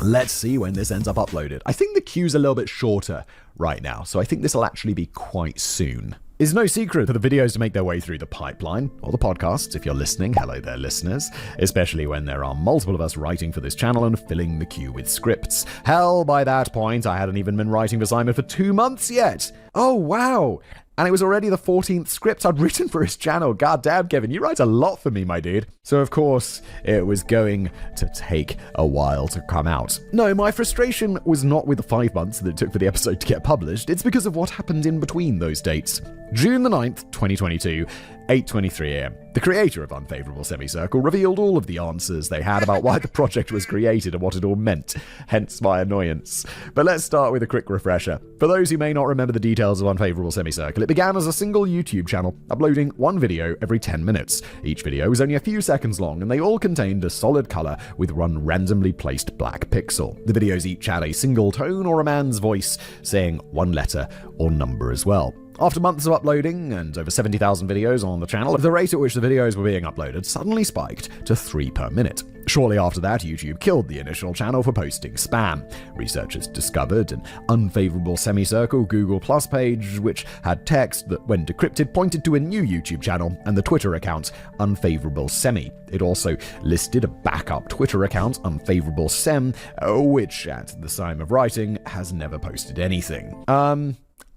Let's see when this ends up uploaded. I think the queue's a little bit shorter right now, so I think this will actually be quite soon. It's no secret for the videos to make their way through the pipeline, or the podcasts, if you're listening. Hello there, listeners. Especially when there are multiple of us writing for this channel and filling the queue with scripts. Hell, by that point, I hadn't even been writing for Simon for 2 months yet. Oh, wow. And it was already the 14th script I'd written for his channel. God damn, Kevin, you write a lot for me, my dude. So, of course, it was going to take a while to come out. No, my frustration was not with the 5 months that it took for the episode to get published. It's because of what happened in between those dates. June the 9th, 2022, 8:23 a.m. The creator of Unfavorable Semicircle revealed all of the answers they had about why the project was created and what it all meant, hence my annoyance. But let's start with a quick refresher. For those who may not remember the details of Unfavorable Semicircle, it began as a single YouTube channel, uploading one video every 10 minutes. Each video was only a few seconds long, and they all contained a solid color with one randomly placed black pixel. The videos each had a single tone or a man's voice saying one letter or number as well. After months of uploading and over 70,000 videos on the channel, the rate at which the videos were being uploaded suddenly spiked to 3 per minute. Shortly after that, YouTube killed the initial channel for posting spam. Researchers discovered an Unfavorable Semicircle Google Plus page, which had text that, when decrypted, pointed to a new YouTube channel and the Twitter account Unfavorable Semi. It also listed a backup Twitter account, Unfavorable Sem, which, at the time of writing, has never posted anything.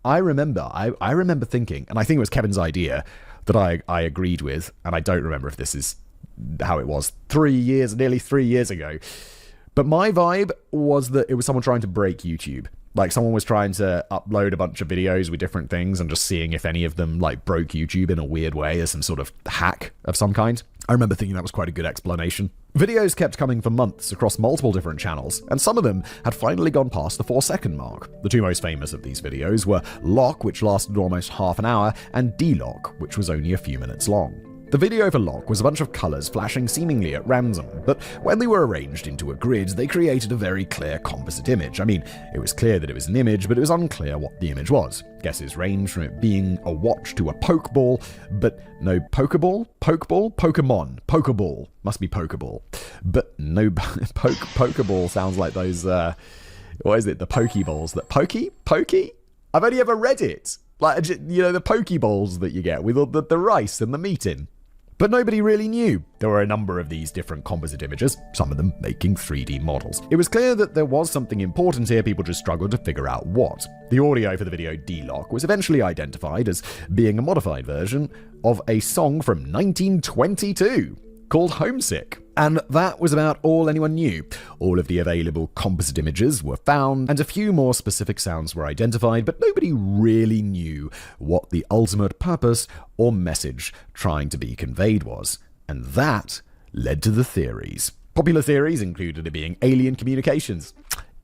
I remember thinking, and I think it was Kevin's idea that I agreed with, and I don't remember if this is how it was nearly 3 years ago. But my vibe was that it was someone trying to break YouTube. Like, someone was trying to upload a bunch of videos with different things and just seeing if any of them, like, broke YouTube in a weird way as some sort of hack of some kind. I remember thinking that was quite a good explanation. Videos kept coming for months across multiple different channels, and some of them had finally gone past the 4-second mark. The two most famous of these videos were Lock, which lasted almost half an hour, and D-Lock, which was only a few minutes long. The video for Lock was a bunch of colors flashing seemingly at random, but when they were arranged into a grid, they created a very clear composite image. I mean, it was clear that it was an image, but it was unclear what the image was. Guesses ranged from it being a watch to a pokeball, but no Pokeball? Pokeball? Pokemon. Pokeball. Must be Pokeball. But no Pokeball sounds like those, what is it, the Pokeballs that... Pokey? I've only ever read it. Like, you know, the Pokeballs that you get with all the rice and the meat in. But nobody really knew. There were a number of these different composite images, some of them making 3D models. It was clear that there was something important here, people just struggled to figure out what. The audio for the video D-Lock was eventually identified as being a modified version of a song from 1922 called Homesick. And that was about all anyone knew. All of the available composite images were found, and a few more specific sounds were identified, but nobody really knew what the ultimate purpose or message trying to be conveyed was. And that led to the theories. Popular theories included it being alien communications.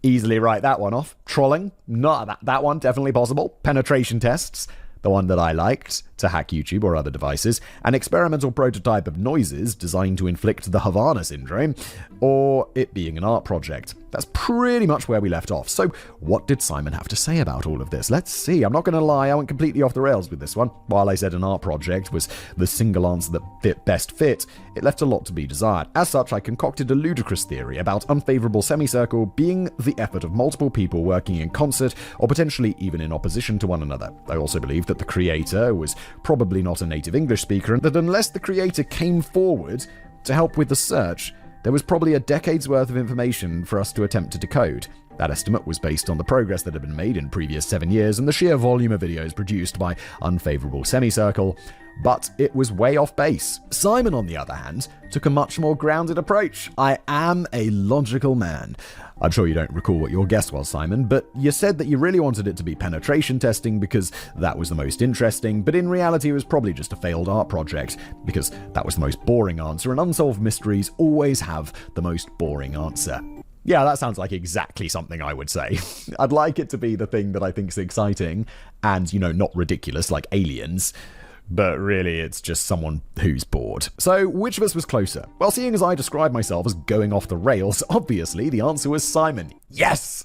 Easily write that one off. Trolling? Not that one, definitely possible. Penetration tests? The one that I liked, to hack YouTube or other devices, an experimental prototype of noises designed to inflict the Havana syndrome, or it being an art project. That's pretty much where we left off. So what did Simon have to say about all of this? Let's see. I'm not going to lie, I went completely off the rails with this one. While I said an art project was the single answer that best fit, it left a lot to be desired. As such, I concocted a ludicrous theory about Unfavorable Semicircle being the effort of multiple people working in concert, or potentially even in opposition to one another. I also believe that the creator was probably not a native English speaker, and that unless the creator came forward to help with the search, there was probably a decade's worth of information for us to attempt to decode. That estimate was based on the progress that had been made in previous 7 years and the sheer volume of videos produced by Unfavorable Semicircle, but it was way off base. Simon, on the other hand, took a much more grounded approach. I am a logical man. I'm sure you don't recall what your guess was, Simon, but you said that you really wanted it to be penetration testing because that was the most interesting, but in reality it was probably just a failed art project because that was the most boring answer, and unsolved mysteries always have the most boring answer. Yeah, that sounds like exactly something I would say. I'd like it to be the thing that I think is exciting and, you know, not ridiculous like aliens. But really, it's just someone who's bored. So, which of us was closer? Well, seeing as I described myself as going off the rails, obviously the answer was Simon. Yes!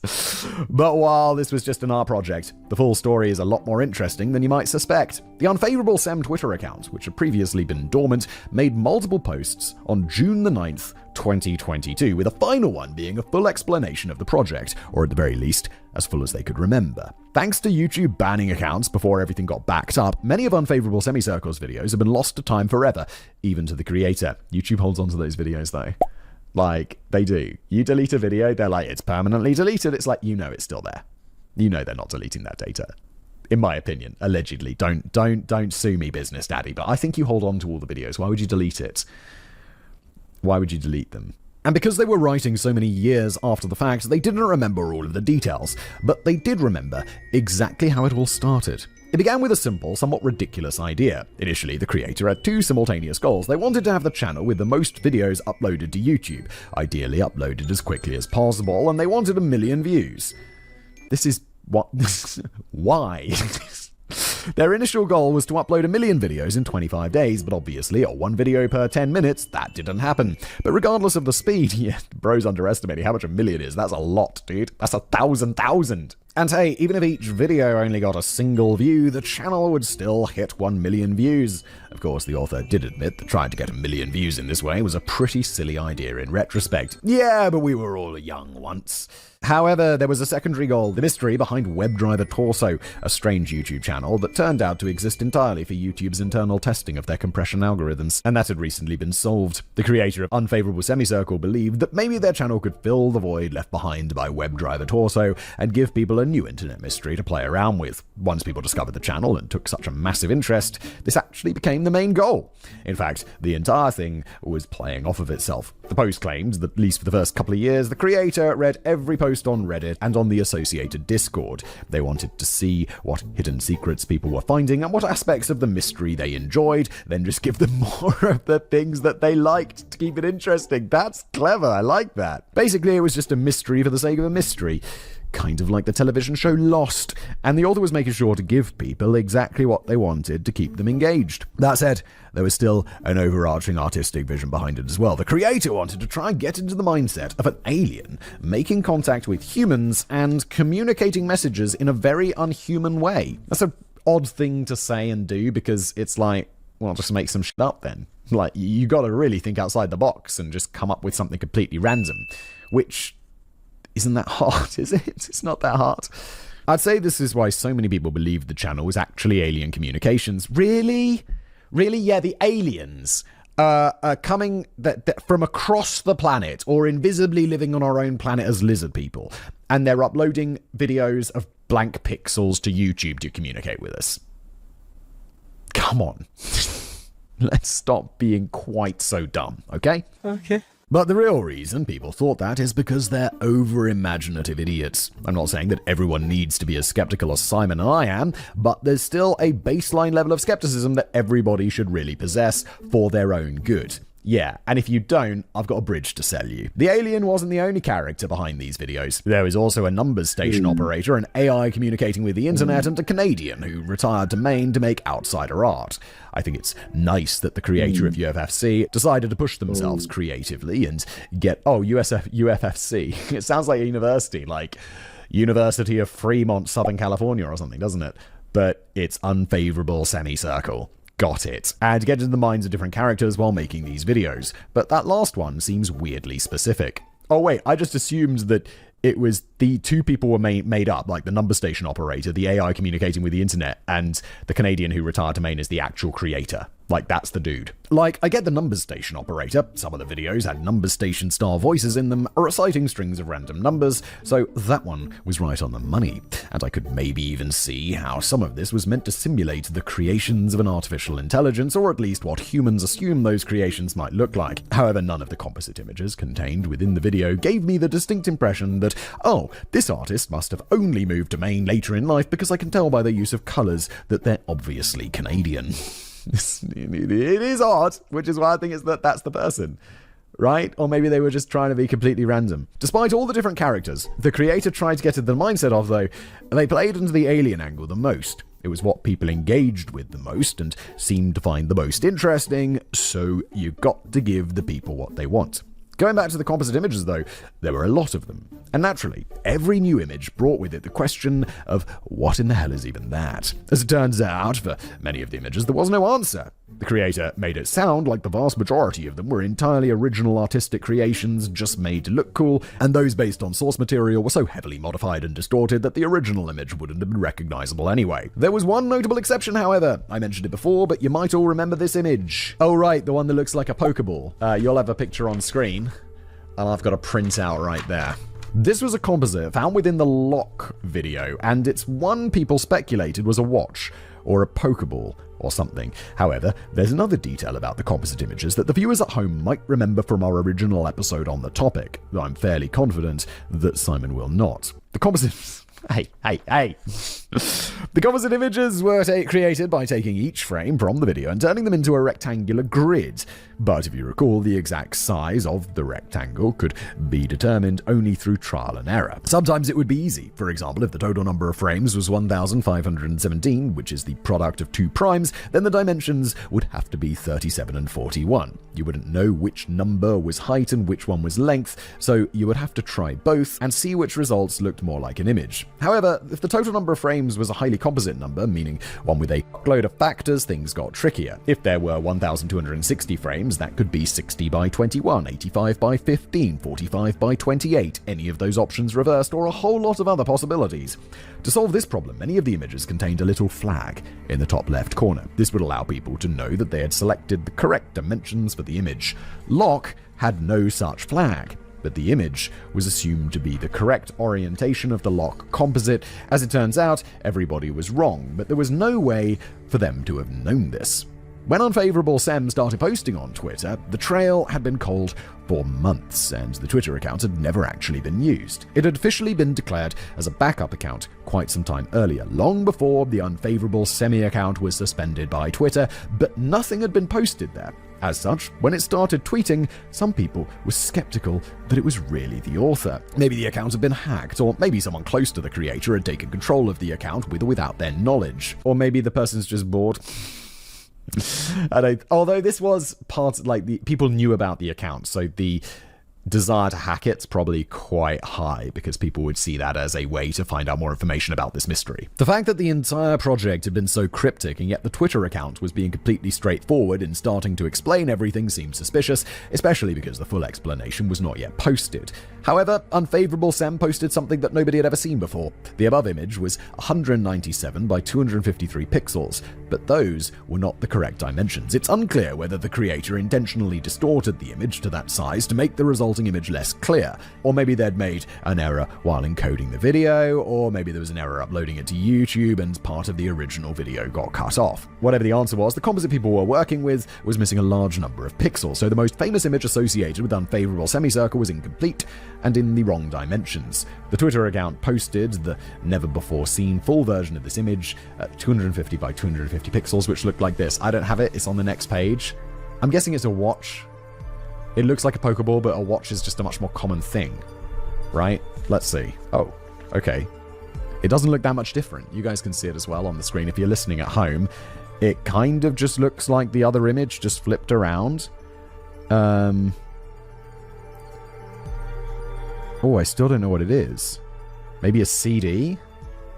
But while this was just an art project, the full story is a lot more interesting than you might suspect. The Unfavorable Sem Twitter account, which had previously been dormant, made multiple posts on June the 9th, 2022, with a final one being a full explanation of the project, or at the very least, as full as they could remember. Thanks to YouTube banning accounts before everything got backed up, many of Unfavorable Semicircle's videos have been lost to time forever, even to the creator. YouTube holds on to those videos though. Like, they do. You delete a video, they're like, it's permanently deleted. It's like, you know it's still there. You know they're not deleting that data. In my opinion, allegedly. Don't sue me, business daddy, but I think you hold on to all the videos. Why would you delete it? Why would you delete them? And because they were writing so many years after the fact, they didn't remember all of the details, but they did remember exactly how it all started. It began with a simple, somewhat ridiculous idea. Initially, the creator had two simultaneous goals. They wanted to have the channel with the most videos uploaded to YouTube, ideally uploaded as quickly as possible, and they wanted 1 million views. This is what... Why? Their initial goal was to upload 1 million videos in 25 days, but obviously at 1 video per 10 minutes, that didn't happen. But regardless of the speed, yeah, bro's underestimating how much 1 million is. That's a lot, dude. That's 1,000,000. And hey, even if each video only got a single view, the channel would still hit 1 million views. Of course, the author did admit that trying to get 1 million views in this way was a pretty silly idea in retrospect. Yeah, but we were all young once. However, there was a secondary goal, the mystery behind WebDriver Torso, a strange YouTube channel that turned out to exist entirely for YouTube's internal testing of their compression algorithms, and that had recently been solved. The creator of Unfavorable Semicircle believed that maybe their channel could fill the void left behind by WebDriver Torso and give people a new internet mystery to play around with. Once people discovered the channel and took such a massive interest, this actually became the main goal. In fact, the entire thing was playing off of itself. The post claimed that, at least for the first couple of years, the creator read every post on Reddit and on the associated Discord. They wanted to see what hidden secrets people were finding and what aspects of the mystery they enjoyed, then just give them more of the things that they liked to keep it interesting. That's clever, I like that. Basically, it was just a mystery for the sake of a mystery. Kind of like the television show Lost, and the author was making sure to give people exactly what they wanted to keep them engaged. That said, there was still an overarching artistic vision behind it as well. The creator wanted to try and get into the mindset of an alien making contact with humans and communicating messages in a very unhuman way. That's an odd thing to say and do, because it's like, well, just make some shit up then. Like, you gotta really think outside the box and just come up with something completely random, which isn't that hard, is it? It's not that hard. I'd say this is why so many people believe the channel was actually alien communications. Really? Really? Yeah, the aliens are coming from across the planet or invisibly living on our own planet as lizard people. And they're uploading videos of blank pixels to YouTube to communicate with us. Come on. Let's stop being quite so dumb, okay? Okay. But the real reason people thought that is because they're over-imaginative idiots. I'm not saying that everyone needs to be as skeptical as Simon and I am, but there's still a baseline level of skepticism that everybody should really possess for their own good. Yeah, and if you don't, I've got a bridge to sell you. The alien wasn't the only character behind these videos. There was also a numbers station operator, an AI communicating with the internet, and a Canadian who retired to Maine to make outsider art. I think it's nice that the creator of UFFC decided to push themselves creatively and get... Oh, UFFC. It sounds like a university, like University of Fremont, Southern California or something, doesn't it? But it's Unfavorable Semicircle. Got it. And get into the minds of different characters while making these videos. But that last one seems weirdly specific. Oh wait, I just assumed that it was the two people were made up, like the number station operator, the AI communicating with the internet, and the Canadian who retired to Maine is the actual creator. Like, that's the dude. Like, I get the numbers station operator. Some of the videos had numbers station style voices in them, reciting strings of random numbers, so that one was right on the money. And I could maybe even see how some of this was meant to simulate the creations of an artificial intelligence, or at least what humans assume those creations might look like. However, none of the composite images contained within the video gave me the distinct impression that, oh, this artist must have only moved to Maine later in life, because I can tell by the use of colours that they're obviously Canadian. It is odd, which is why I think that's the person, right? Or maybe they were just trying to be completely random. Despite all the different characters the creator tried to get into the mindset of, though, they played into the alien angle the most. It was what people engaged with the most and seemed to find the most interesting, so you got to give the people what they want. Going back to the composite images, though, there were a lot of them. And naturally, every new image brought with it the question of what in the hell is even that? As it turns out, for many of the images, there was no answer. The creator made it sound like the vast majority of them were entirely original artistic creations just made to look cool, and those based on source material were so heavily modified and distorted that the original image wouldn't have been recognizable anyway. There was one notable exception, however. I mentioned it before, but you might all remember this image. Oh right, the one that looks like a Pokeball. You'll have a picture on screen, and I've got a printout right there. This was a composite found within the Lock video, and it's one people speculated was a watch or a Pokeball or something. However, there's another detail about the composite images that the viewers at home might remember from our original episode on the topic, though I'm fairly confident that Simon will not. The composite... Hey. The composite images were created by taking each frame from the video and turning them into a rectangular grid. But if you recall, the exact size of the rectangle could be determined only through trial and error. Sometimes it would be easy. For example, if the total number of frames was 1,517, which is the product of two primes, then the dimensions would have to be 37 and 41. You wouldn't know which number was height and which one was length, so you would have to try both and see which results looked more like an image. However, if the total number of frames was a highly composite number, meaning one with a load of factors, things got trickier. If there were 1,260 frames, that could be 60 by 21, 85 by 15, 45 by 28, any of those options reversed, or a whole lot of other possibilities. To solve this problem, many of the images contained a little flag in the top left corner. This would allow people to know that they had selected the correct dimensions for the image. Lock had no such flag, but the image was assumed to be the correct orientation of the lock composite. As it turns out, everybody was wrong, but there was no way for them to have known this. When Unfavorable Sem started posting on Twitter, the trail had been cold for months, and the Twitter account had never actually been used. It had officially been declared as a backup account quite some time earlier, long before the Unfavorable Semi account was suspended by Twitter, but nothing had been posted there. As such, when it started tweeting, some people were skeptical that it was really the author. Maybe the account had been hacked, or maybe someone close to the creator had taken control of the account with or without their knowledge. Or maybe the person's just bored. Although this was part, the people knew about the account, so the desire to hack it's probably quite high because people would see that as a way to find out more information about this mystery. The fact that the entire project had been so cryptic and yet the Twitter account was being completely straightforward in starting to explain everything seemed suspicious, especially because the full explanation was not yet posted. However, Unfavorable Sem posted something that nobody had ever seen before. The above image was 197 by 253 pixels, but those were not the correct dimensions. It's unclear whether the creator intentionally distorted the image to that size to make the resulting image less clear, or maybe they'd made an error while encoding the video, or maybe there was an error uploading it to YouTube and part of the original video got cut off. Whatever the answer was, the composite people were working with was missing a large number of pixels, so the most famous image associated with Unfavorable Semicircle was incomplete and in the wrong dimensions. The Twitter account posted the never-before-seen full version of this image at 250 by 250 pixels, which looked like this. I don't have it, it's on the next page. I'm guessing it's a watch. It looks like a Pokeball, but a watch is just a much more common thing, right? Let's see. Oh, okay. It doesn't look that much different. You guys can see it as well on the screen if you're listening at home. It kind of just looks like the other image, just flipped around. Oh, I still don't know what it is. Maybe a CD?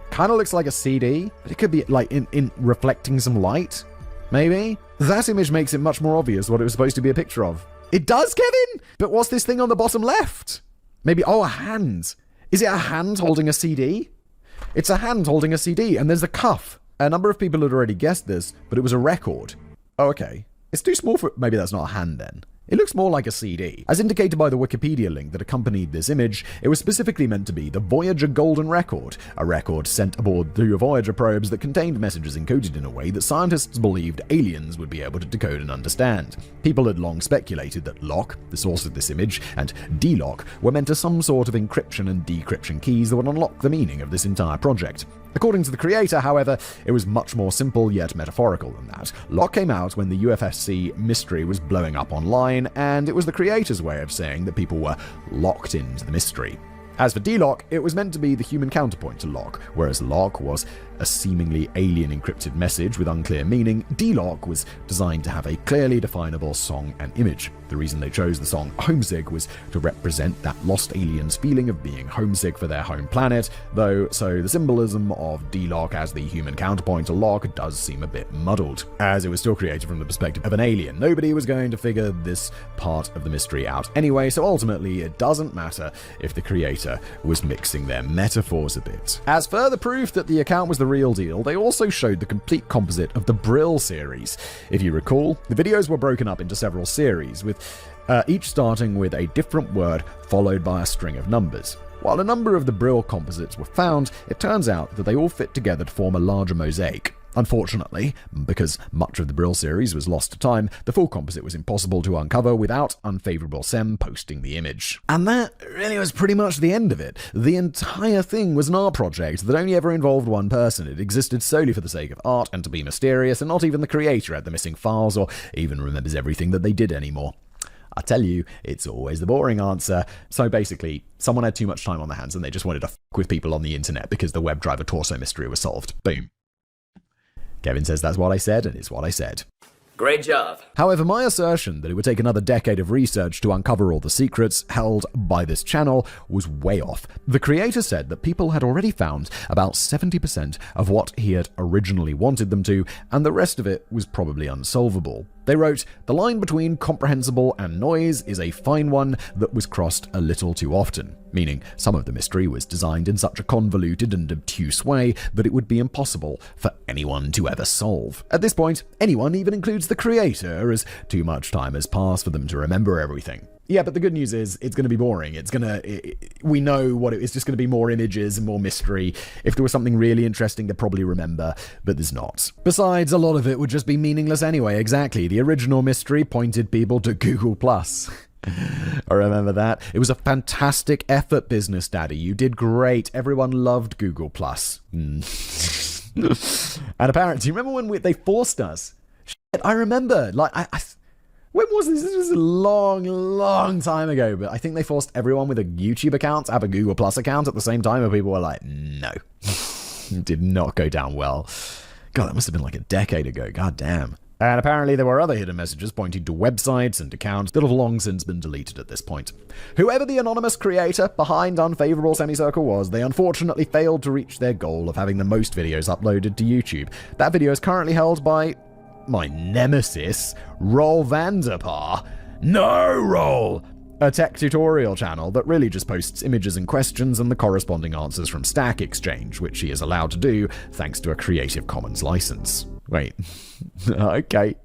Kind of looks like a CD, but it could be like in reflecting some light, maybe? That image makes it much more obvious what it was supposed to be a picture of. It does, Kevin? But what's this thing on the bottom left? Maybe, a hand. Is it a hand holding a CD? It's a hand holding a CD, and there's a cuff. A number of people had already guessed this, but it was a record. Oh, okay. It's too small for... Maybe that's not a hand then. It looks more like a CD. As indicated by the Wikipedia link that accompanied this image, it was specifically meant to be the Voyager Golden Record, a record sent aboard two Voyager probes that contained messages encoded in a way that scientists believed aliens would be able to decode and understand. People had long speculated that lock, the source of this image, and delock were meant as some sort of encryption and decryption keys that would unlock the meaning of this entire project. According to the creator, however, it was much more simple yet metaphorical than that. Lock came out when the UFSC mystery was blowing up online, and it was the creator's way of saying that people were locked into the mystery. As for delock, it was meant to be the human counterpoint to lock, whereas lock was a seemingly alien encrypted message with unclear meaning. Delock was designed to have a clearly definable song and image. The reason they chose the song Homesick was to represent that lost alien's feeling of being homesick for their home planet, so the symbolism of delock as the human counterpoint to lock does seem a bit muddled, as it was still created from the perspective of an alien. Nobody was going to figure this part of the mystery out anyway, so ultimately it doesn't matter if the creator was mixing their metaphors a bit. As further proof that the account was the real deal, they also showed the complete composite of the Brill series. If you recall, the videos were broken up into several series, with each starting with a different word followed by a string of numbers. While a number of the Brill composites were found, it turns out that they all fit together to form a larger mosaic. Unfortunately, because much of the Brill series was lost to time, the full composite was impossible to uncover without unfavorable SEM posting the image. And that really was pretty much the end of it. The entire thing was an art project that only ever involved one person. It existed solely for the sake of art and to be mysterious, and not even the creator had the missing files or even remembers everything that they did anymore. I tell you, it's always the boring answer. So basically, someone had too much time on their hands and they just wanted to f*** with people on the internet because the WebDriver torso mystery was solved. Boom. Kevin says that's what I said, and it's what I said. Great job. However, my assertion that it would take another decade of research to uncover all the secrets held by this channel was way off. The creator said that people had already found about 70% of what he had originally wanted them to, and the rest of it was probably unsolvable. They wrote, "The line between comprehensible and noise is a fine one that was crossed a little too often," meaning some of the mystery was designed in such a convoluted and obtuse way that it would be impossible for anyone to ever solve. At this point, anyone even includes the creator, as too much time has passed for them to remember everything. Yeah, but the good news is it's going to be boring. We know what it's just going to be more images and more mystery. If there was something really interesting, they'd probably remember, but there's not. Besides, a lot of it would just be meaningless anyway. Exactly. The original mystery pointed people to Google+. I remember that. It was a fantastic effort, Business Daddy. You did great. Everyone loved Google+. And apparently, do you remember when they forced us? Shit, I remember. When was this? This was a long time ago, but I think they forced everyone with a YouTube account to have a Google Plus account at the same time, and people were like, no. It did not go down well. God, that must have been like a decade ago. God damn. And apparently there were other hidden messages pointing to websites and accounts that have long since been deleted at this point. Whoever the anonymous creator behind Unfavorable Semicircle was, they unfortunately failed to reach their goal of having the most videos uploaded to YouTube. That video is currently held by my nemesis, Roll Vanderpar. No, Roll! A tech tutorial channel that really just posts images and questions and the corresponding answers from Stack Exchange, which he is allowed to do thanks to a Creative Commons license. Wait. Okay.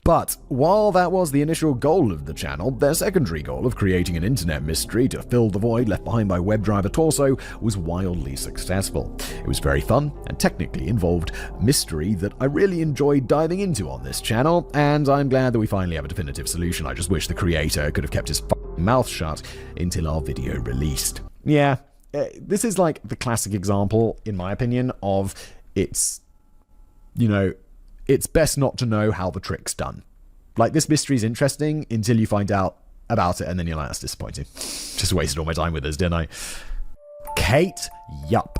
But while that was the initial goal of the channel, their secondary goal of creating an internet mystery to fill the void left behind by WebDriver Torso was wildly successful. It was very fun and technically involved mystery that I really enjoyed diving into on this channel, and I'm glad that we finally have a definitive solution. I just wish the creator could have kept his mouth shut until our video released. Yeah, this is like the classic example, in my opinion, of it's best not to know how the trick's done. Like, this mystery's interesting until you find out about it, and then you're like, that's disappointing. Just wasted all my time with this, didn't I? Kate Yup.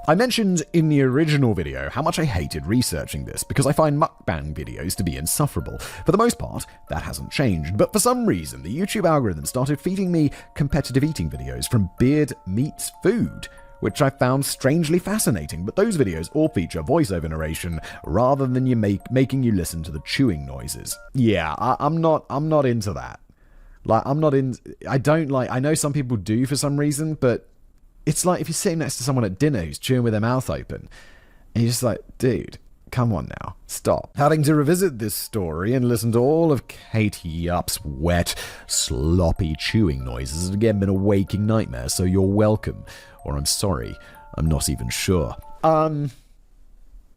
I mentioned in the original video how much I hated researching this because I find mukbang videos to be insufferable. For the most part, that hasn't changed, but for some reason, the YouTube algorithm started feeding me competitive eating videos from Beard Meats Food, which I found strangely fascinating, but those videos all feature voiceover narration rather than making you listen to the chewing noises. Yeah, I'm not into that. I know some people do for some reason, but it's like if you're sitting next to someone at dinner who's chewing with their mouth open, and you're just like, dude, come on now, stop. Having to revisit this story and listen to all of Kate Yup's wet, sloppy chewing noises has again been a waking nightmare, so you're welcome. Or I'm sorry, I'm not even sure.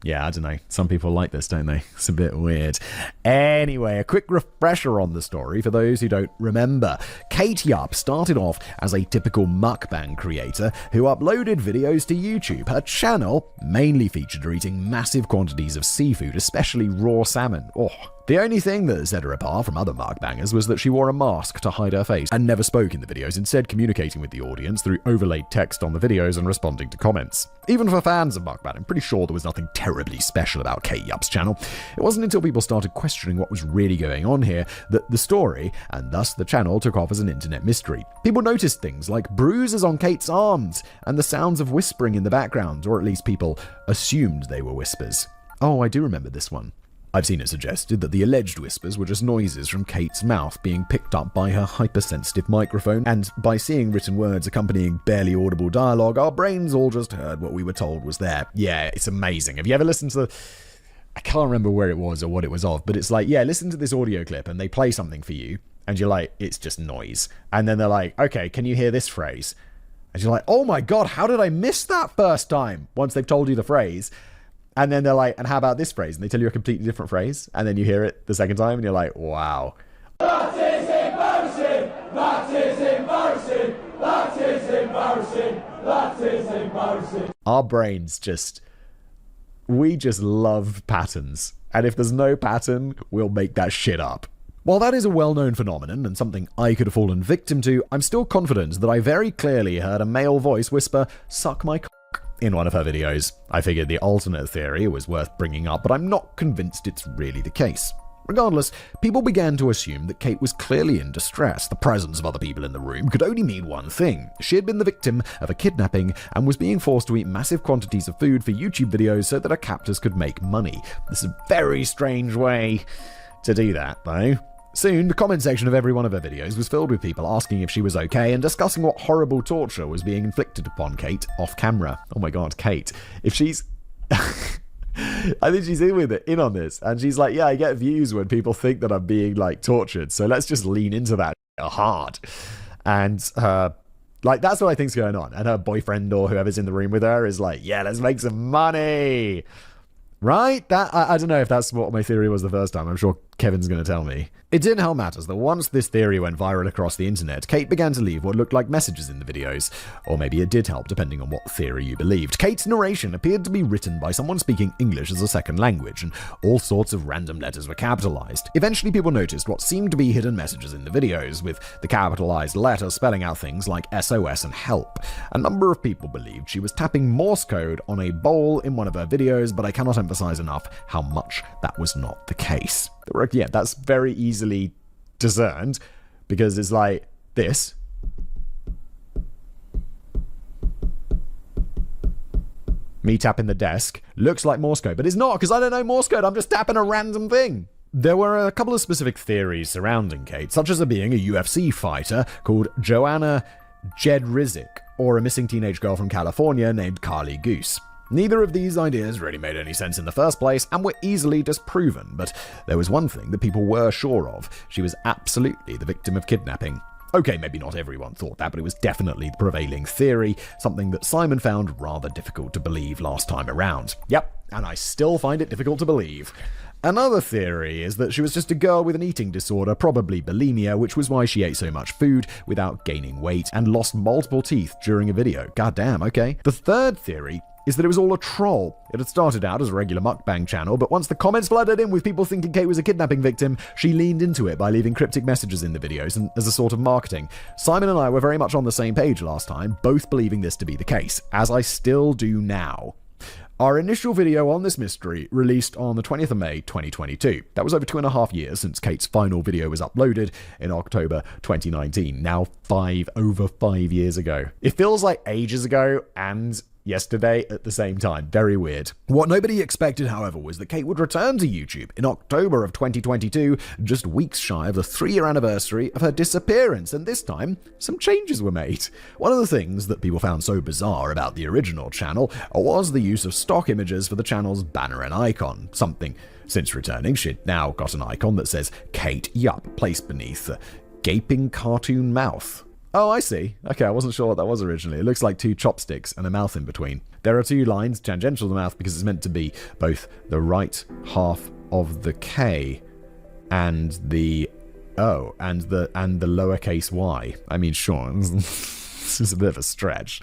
Yeah, I don't know. Some people like this, don't they? It's a bit weird. Anyway, a quick refresher on the story for those who don't remember. Kate Yup started off as a typical mukbang creator who uploaded videos to YouTube. Her channel mainly featured her eating massive quantities of seafood, especially raw salmon. Oh. The only thing that set her apart from other mukbangers was that she wore a mask to hide her face and never spoke in the videos, instead communicating with the audience through overlaid text on the videos and responding to comments. Even for fans of mukbang, I'm pretty sure there was nothing terribly special about Kate Yup's channel. It wasn't until people started questioning what was really going on here that the story, and thus the channel, took off as an internet mystery. People noticed things like bruises on Kate's arms and the sounds of whispering in the background, or at least people assumed they were whispers. Oh, I do remember this one. I've seen it suggested that the alleged whispers were just noises from Kate's mouth being picked up by her hypersensitive microphone, and by seeing written words accompanying barely audible dialogue, our brains all just heard what we were told was there. Yeah, it's amazing. Have you ever listened to I can't remember where it was or what it was of, but it's like, yeah, listen to this audio clip, and they play something for you, and you're like, it's just noise. And then they're like, okay, can you hear this phrase? And you're like, oh my God, how did I miss that first time? Once they've told you the phrase. And then they're like, and how about this phrase? And they tell you a completely different phrase. And then you hear it the second time and you're like, wow. That is embarrassing! That is embarrassing! That is embarrassing! That is embarrassing! Our brains we just love patterns. And if there's no pattern, we'll make that shit up. While that is a well-known phenomenon and something I could have fallen victim to, I'm still confident that I very clearly heard a male voice whisper, "Suck my cock," in one of her videos. I figured the alternate theory was worth bringing up, but I'm not convinced it's really the case. Regardless, people began to assume that Kate was clearly in distress. The presence of other people in the room could only mean one thing. She had been the victim of a kidnapping and was being forced to eat massive quantities of food for YouTube videos so that her captors could make money. This is a very strange way to do that, though. Soon, the comment section of every one of her videos was filled with people asking if she was okay and discussing what horrible torture was being inflicted upon Kate off camera. Oh my God, Kate. If she's... I think she's in on this. And she's like, yeah, I get views when people think that I'm being, like, tortured. So let's just lean into that hard. And, that's what I think's going on. And her boyfriend or whoever's in the room with her is like, yeah, let's make some money. Right? I don't know if that's what my theory was the first time. I'm sure Kevin's going to tell me. It didn't help matters that once this theory went viral across the internet, Kate began to leave what looked like messages in the videos. Or maybe it did help, depending on what theory you believed. Kate's narration appeared to be written by someone speaking English as a second language, and all sorts of random letters were capitalized. Eventually, people noticed what seemed to be hidden messages in the videos, with the capitalized letters spelling out things like SOS and help. A number of people believed she was tapping Morse code on a bowl in one of her videos, but I cannot emphasize enough how much that was not the case. Yeah, that's very easily discerned, because it's like this. Me tapping the desk looks like Morse code, but it's not, because I don't know Morse code. I'm just tapping a random thing. There were a couple of specific theories surrounding Kate, such as her being a UFC fighter called Joanna Jedrzejczyk, or a missing teenage girl from California named Carly Goose. Neither of these ideas really made any sense in the first place and were easily disproven, but there was one thing that people were sure of. She was absolutely the victim of kidnapping. Okay, maybe not everyone thought that, but it was definitely the prevailing theory, something that Simon found rather difficult to believe last time around. Yep, and I still find it difficult to believe. Another theory is that she was just a girl with an eating disorder, probably bulimia, which was why she ate so much food without gaining weight and lost multiple teeth during a video. Goddamn, okay. The third theory is that it was all a troll. It had started out as a regular mukbang channel, but once the comments flooded in with people thinking Kate was a kidnapping victim, she leaned into it by leaving cryptic messages in the videos and as a sort of marketing. Simon and I were very much on the same page last time, both believing this to be the case, as I still do now. Our initial video on this mystery released on the 20th of May 2022. That was over 2.5 years since Kate's final video was uploaded in October 2019. Now over 5 years ago. It feels like ages ago and yesterday at the same time. Very weird. What nobody expected, however, was that Kate would return to YouTube in October of 2022, just weeks shy of the 3-year anniversary of her disappearance, and this time, some changes were made. One of the things that people found so bizarre about the original channel was the use of stock images for the channel's banner and icon, something since returning, she'd now got an icon that says Kate Yup, placed beneath a gaping cartoon mouth. Oh, I see. Okay, I wasn't sure what that was originally. It looks like 2 chopsticks and a mouth in between. There are 2 lines tangential to the mouth because it's meant to be both the right half of the K and the O and the lowercase y. I mean, sure, this is a bit of a stretch.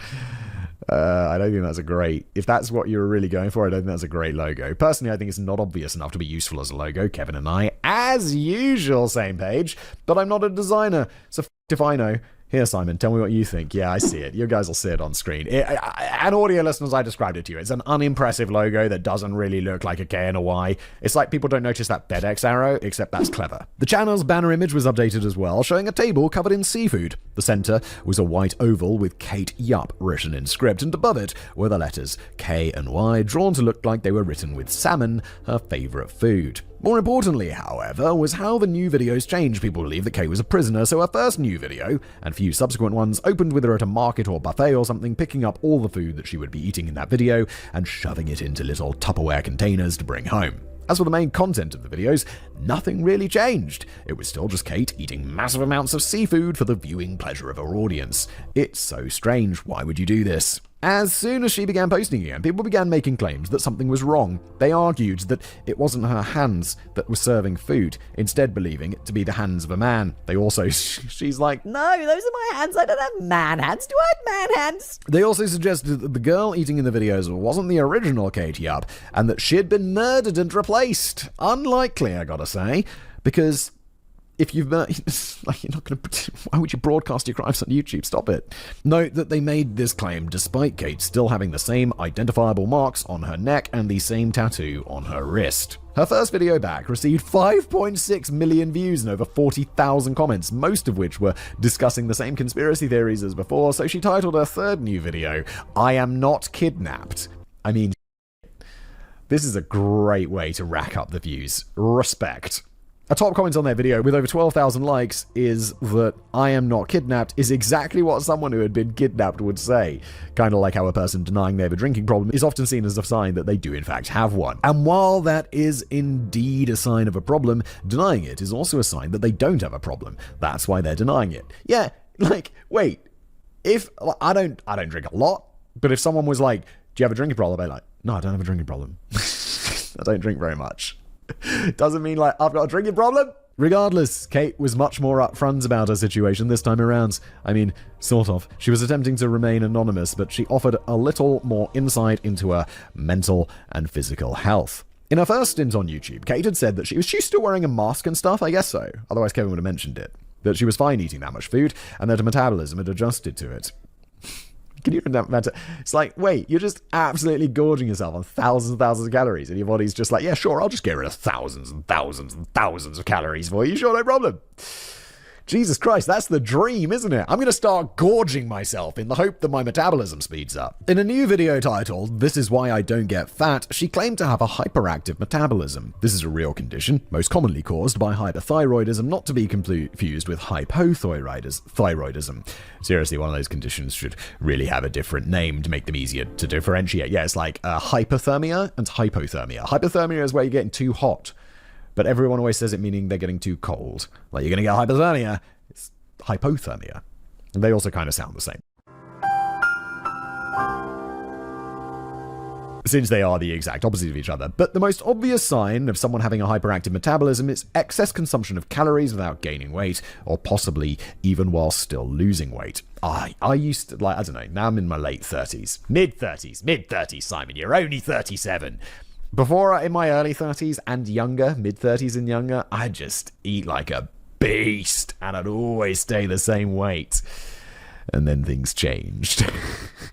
I don't think that's a great... If that's what you're really going for, I don't think that's a great logo. Personally, I think it's not obvious enough to be useful as a logo. Kevin and I, as usual, same page. But I'm not a designer, so if I know... Here, Simon, tell me what you think. Yeah, I see it. You guys will see it on screen. And audio listeners, I described it to you. It's an unimpressive logo that doesn't really look like a K and a Y. It's like people don't notice that FedEx arrow, except that's clever. The channel's banner image was updated as well, showing a table covered in seafood. The center was a white oval with Kate Yup written in script, and above it were the letters K and Y, drawn to look like they were written with salmon, her favorite food. More importantly, however, was how the new videos changed. People believed that Kate was a prisoner, so her first new video, and few subsequent ones, opened with her at a market or buffet or something, picking up all the food that she would be eating in that video and shoving it into little Tupperware containers to bring home. As for the main content of the videos, nothing really changed. It was still just Kate eating massive amounts of seafood for the viewing pleasure of her audience. It's so strange. Why would you do this? As soon as she began posting again, people began making claims that something was wrong. They argued that it wasn't her hands that were serving food, instead believing it to be the hands of a man. They also, she's like, no, those are my hands. I don't have man hands. Do I have man hands? They also suggested that the girl eating in the videos wasn't the original Kate Yup, and that she'd been murdered and replaced. Unlikely, I gotta say, because if you've like, you're not going to. Why would you broadcast your crimes on YouTube? Stop it. Note that they made this claim despite Kate still having the same identifiable marks on her neck and the same tattoo on her wrist. Her first video back received 5.6 million views and over 40,000 comments, most of which were discussing the same conspiracy theories as before, so she titled her third new video, I Am Not Kidnapped. I mean, this is a great way to rack up the views. Respect. A top comment on their video with over 12,000 likes is that I am not kidnapped is exactly what someone who had been kidnapped would say. Kind of like how a person denying they have a drinking problem is often seen as a sign that they do in fact have one. And while that is indeed a sign of a problem, denying it is also a sign that they don't have a problem. That's why they're denying it. Yeah, like, wait, if I don't drink a lot, but if someone was like, do you have a drinking problem? I'd be like, no, I don't have a drinking problem. I don't drink very much. Doesn't mean like I've got a drinking problem. Regardless, Kate was much more upfront about her situation this time around. I mean, sort of. She was attempting to remain anonymous, but she offered a little more insight into her mental and physical health. In her first stint on YouTube, Kate had said that she was still wearing a mask and stuff, I guess so. Otherwise Kevin would have mentioned it. That she was fine eating that much food, and that her metabolism had adjusted to it. Can you imagine? It's like, wait, you're just absolutely gorging yourself on thousands and thousands of calories, and your body's just like, yeah, sure, I'll just get rid of thousands and thousands and thousands of calories for you, sure, no problem. Jesus Christ, that's the dream, isn't it? I'm going to start gorging myself in the hope that my metabolism speeds up. In a new video titled, This Is Why I Don't Get Fat, she claimed to have a hyperactive metabolism. This is a real condition, most commonly caused by hyperthyroidism, not to be confused with hypothyroidism. Seriously, one of those conditions should really have a different name to make them easier to differentiate. Yeah, it's like hypothermia and hypothermia. Hypothermia is where you're getting too hot. But everyone always says it meaning they're getting too cold. Like, you're going to get hypothermia. It's hypothermia. And they also kind of sound the same. Since they are the exact opposite of each other. But the most obvious sign of someone having a hyperactive metabolism is excess consumption of calories without gaining weight, or possibly even while still losing weight. I used to, like, I don't know, now I'm in my late 30s. Mid-30s, Simon, you're only 37. Before, in my early 30s and younger, mid-30s and younger, I'd just eat like a beast, and I'd always stay the same weight. And then things changed.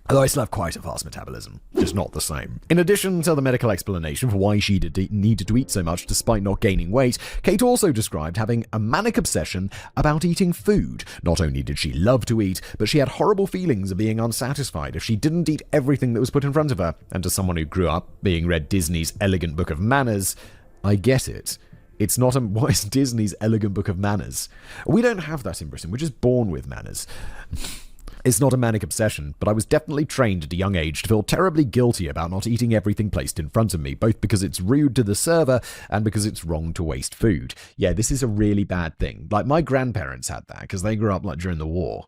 Although I still have quite a fast metabolism, just not the same. In addition to the medical explanation for why she needed to eat so much despite not gaining weight, Kate also described having a manic obsession about eating food. Not only did she love to eat, but she had horrible feelings of being unsatisfied if she didn't eat everything that was put in front of her. And to someone who grew up being read Disney's Elegant Book of Manners, I get it. It's not what is Disney's Elegant Book of Manners? We don't have that in Britain. We're just born with manners. It's not a manic obsession, but I was definitely trained at a young age to feel terribly guilty about not eating everything placed in front of me, both because it's rude to the server and because it's wrong to waste food. Yeah, this is a really bad thing. Like, my grandparents had that because they grew up like during the war.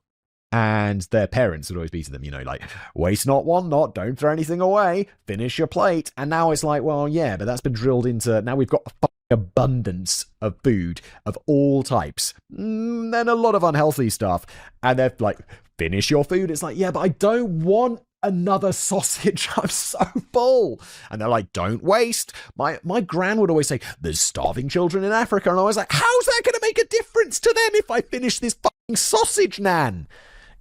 And their parents would always be to them, you know, like, waste not, want not, don't throw anything away, finish your plate. And now it's like, well, yeah, but that's been drilled into, now we've got a fucking abundance of food of all types. And a lot of unhealthy stuff. And they're like, finish your food. It's like, yeah, but I don't want another sausage. I'm so full. And they're like, don't waste. My gran would always say, there's starving children in Africa. And I was like, how's that going to make a difference to them if I finish this fucking sausage, Nan?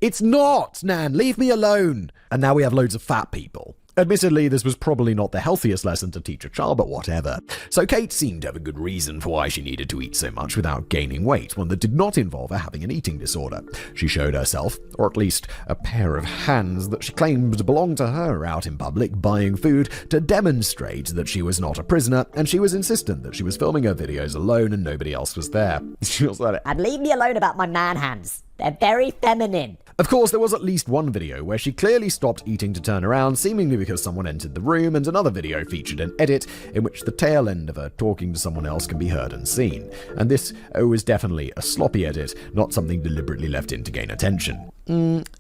It's not, Nan. Leave me alone. And now we have loads of fat people. Admittedly, this was probably not the healthiest lesson to teach a child, but whatever. So Kate seemed to have a good reason for why she needed to eat so much without gaining weight, one that did not involve her having an eating disorder. She showed herself, or at least a pair of hands that she claimed belonged to her out in public buying food to demonstrate that she was not a prisoner, and she was insistent that she was filming her videos alone and nobody else was there. She was like, and leave me alone about my man hands. They're very feminine. Of course, there was at least one video where she clearly stopped eating to turn around, seemingly because someone entered the room, and another video featured an edit in which the tail end of her talking to someone else can be heard and seen. And this was definitely a sloppy edit, not something deliberately left in to gain attention.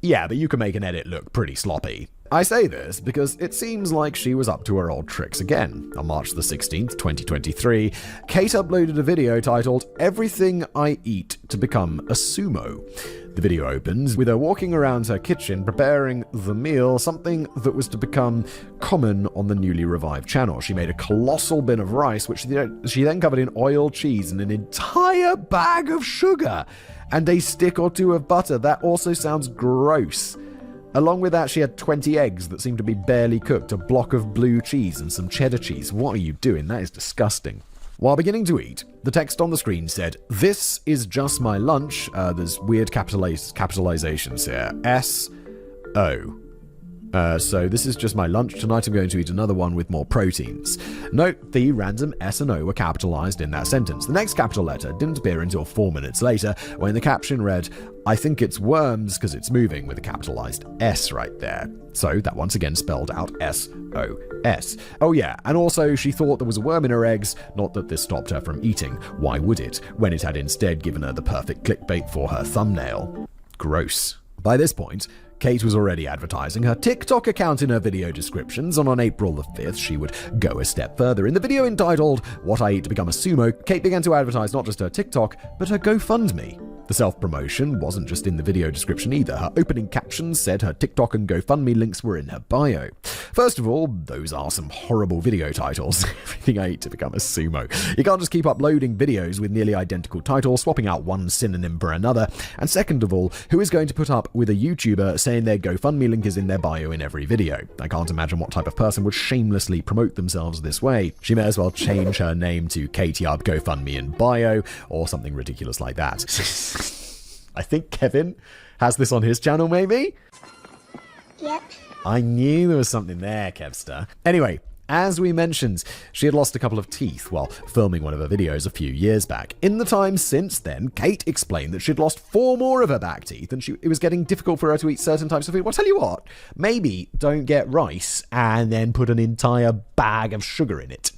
Yeah, but you can make an edit look pretty sloppy. I say this because it seems like she was up to her old tricks again. On March the 16th, 2023, Kate uploaded a video titled "Everything I Eat to Become a Sumo." The video opens with her walking around her kitchen preparing the meal, something that was to become common on the newly revived channel. She made a colossal bin of rice, which she then covered in oil, cheese, and an entire bag of sugar, and a stick or two of butter. That also sounds gross. Along with that, she had 20 eggs that seemed to be barely cooked, a block of blue cheese, and some cheddar cheese. What are you doing? That is disgusting. While beginning to eat, the text on the screen said, "This is just my lunch." There's weird capitalizations here. S-O. So this is just my lunch. Tonight I'm going to eat another one with more proteins. Note the random S and O were capitalized in that sentence. The next capital letter didn't appear until 4 minutes later, when the caption read, "I think it's worms because it's moving," with a capitalized S right there. So that once again spelled out S-O-S. Oh yeah, and also she thought there was a worm in her eggs, not that this stopped her from eating. Why would it, when it had instead given her the perfect clickbait for her thumbnail? Gross. By this point, Kate was already advertising her TikTok account in her video descriptions, and on April the 5th, she would go a step further. In the video entitled "What I Eat to Become a Sumo," Kate began to advertise not just her TikTok, but her GoFundMe. The self-promotion wasn't just in the video description either. Her opening captions said her TikTok and GoFundMe links were in her bio. First of all, those are some horrible video titles. Everything I eat to become a sumo. You can't just keep uploading videos with nearly identical titles, swapping out one synonym for another. And second of all, who is going to put up with a YouTuber saying their GoFundMe link is in their bio in every video? I can't imagine what type of person would shamelessly promote themselves this way. She may as well change her name to Kate Yub GoFundMe in bio, or something ridiculous like that. I think Kevin has this on his channel, maybe? Yep. I knew there was something there, Kevster. Anyway, as we mentioned, she had lost a couple of teeth while filming one of her videos a few years back. In the time since then, Kate explained that she'd lost 4 more of her back teeth, and it was getting difficult for her to eat certain types of food. Well, I'll tell you what, maybe don't get rice and then put an entire bag of sugar in it.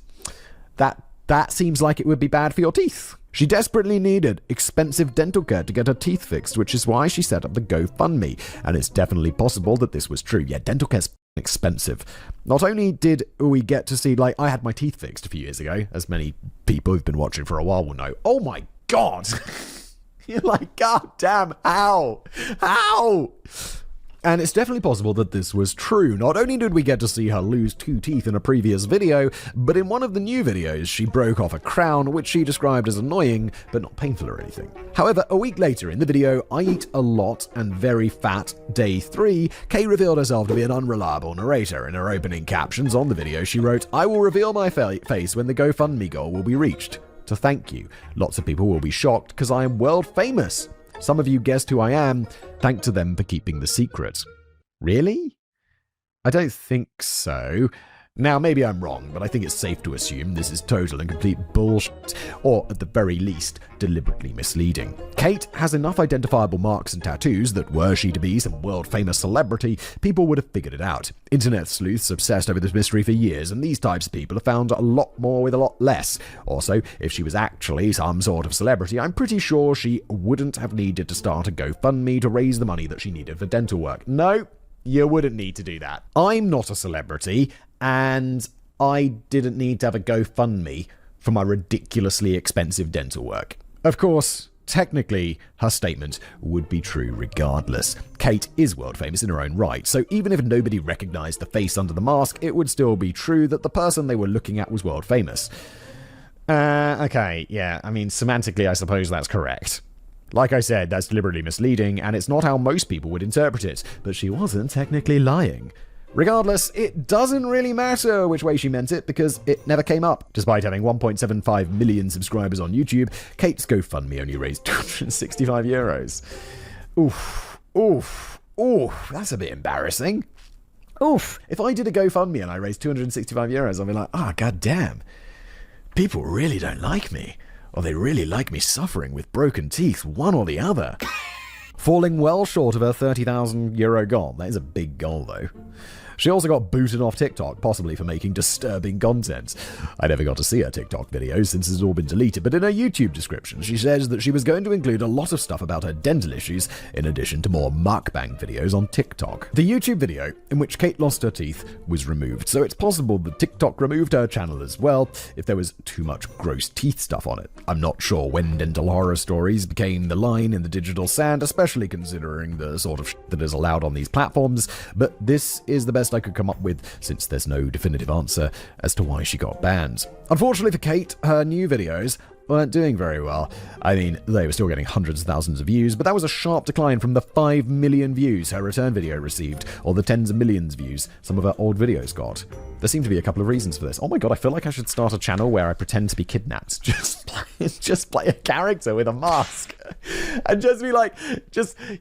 That seems like it would be bad for your teeth. She desperately needed expensive dental care to get her teeth fixed, which is why she set up the GoFundMe. And it's definitely possible that this was true. Yeah, dental care's expensive. Not only did we get to see, I had my teeth fixed a few years ago, as many people who've been watching for a while will know. Oh my God! You're like, God damn, how? How? And it's definitely possible that this was true. Not only did we get to see her lose 2 teeth in a previous video, but in one of the new videos, she broke off a crown, which she described as annoying, but not painful or anything. However, a week later in the video, "I Eat a Lot and Very Fat, Day 3, Kay revealed herself to be an unreliable narrator. In her opening captions on the video, she wrote, "I will reveal my face when the GoFundMe goal will be reached. To thank you. Lots of people will be shocked because I am world famous. Some of you guessed who I am. Thank to them for keeping the secret." Really? I don't think so. Now, maybe I'm wrong, but I think it's safe to assume this is total and complete bullshit, or at the very least, deliberately misleading. Kate has enough identifiable marks and tattoos that were she to be some world-famous celebrity, people would have figured it out. Internet sleuths obsessed over this mystery for years, and these types of people have found a lot more with a lot less. Also, if she was actually some sort of celebrity, I'm pretty sure she wouldn't have needed to start a GoFundMe to raise the money that she needed for dental work. No, you wouldn't need to do that. I'm not a celebrity, and I didn't need to have a GoFundMe for my ridiculously expensive dental work. Of course, technically, her statement would be true regardless. Kate is world famous in her own right, so even if nobody recognized the face under the mask, it would still be true that the person they were looking at was world famous. Okay, yeah, I mean, semantically, I suppose that's correct. Like I said, that's deliberately misleading, and it's not how most people would interpret it, but she wasn't technically lying. Regardless, it doesn't really matter which way she meant it, because it never came up. Despite having 1.75 million subscribers on YouTube, Kate's GoFundMe only raised €265. Oof, that's a bit embarrassing. Oof, if I did a GoFundMe and I raised €265, I'd be like, god damn, people really don't like me. Or they really like me suffering with broken teeth, one or the other. falling well short of her €30,000 goal. That is a big goal, though. She also got booted off TikTok, possibly for making disturbing content. I never got to see her TikTok videos since it's all been deleted, but in her YouTube description, she says that she was going to include a lot of stuff about her dental issues, in addition to more mukbang videos on TikTok. The YouTube video in which Kate lost her teeth was removed, so it's possible that TikTok removed her channel as well if there was too much gross teeth stuff on it. I'm not sure when dental horror stories became the line in the digital sand, especially considering the sort of that is allowed on these platforms, but this is the best I could come up with since there's no definitive answer as to why she got banned. Unfortunately for Kate, her new videos weren't doing very well. I mean, they were still getting hundreds of thousands of views, but that was a sharp decline from the 5 million views her return video received, or the tens of millions views some of her old videos got. There seem to be a couple of reasons for this. Oh my god, I feel like I should start a channel where I pretend to be kidnapped. Just play a character with a mask. And just be like,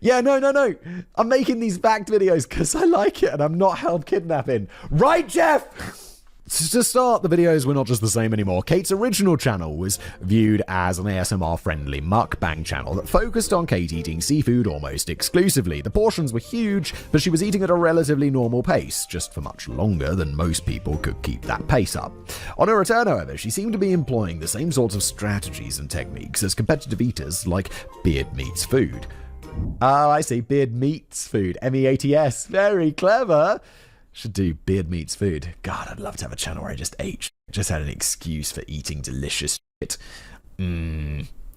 no. I'm making these fact videos because I like it and I'm not held kidnapping. Right, Jeff? To start, the videos were not just the same anymore. Kate's original channel was viewed as an ASMR-friendly mukbang channel that focused on Kate eating seafood almost exclusively. The portions were huge, but she was eating at a relatively normal pace, just for much longer than most people could keep that pace up. On her return, however, she seemed to be employing the same sorts of strategies and techniques as competitive eaters like Beard Meats Food. Oh, I see. Beard Meats Food. MEATS. Very clever. Should do Beard Meats Food. God, I'd love to have a channel where I just ate. Just had an excuse for eating delicious shit.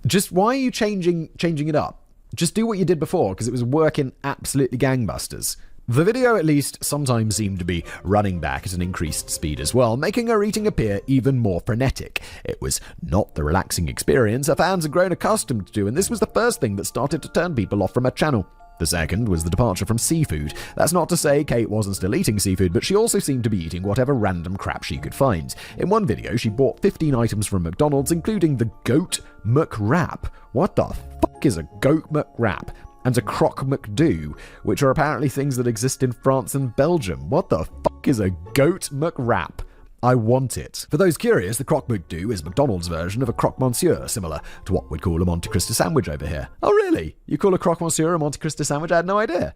Just why are you changing it up? Just do what you did before, because it was working absolutely gangbusters. The video at least sometimes seemed to be running back at an increased speed as well, making her eating appear even more frenetic. It was not the relaxing experience her fans had grown accustomed to, and this was the first thing that started to turn people off from her channel. The second was the departure from seafood. That's not to say Kate wasn't still eating seafood, but she also seemed to be eating whatever random crap she could find. In one video, she bought 15 items from McDonald's, including the Goat McWrap. What the fuck is a Goat McWrap? And a Croc McDo, which are apparently things that exist in France and Belgium. What the fuck is a Goat McWrap? I want it. For those curious, the Croc McDo is McDonald's version of a Croque Monsieur, similar to what we'd call a Monte Cristo sandwich over here. Oh really? You call a Croque Monsieur a Monte Cristo sandwich? I had no idea.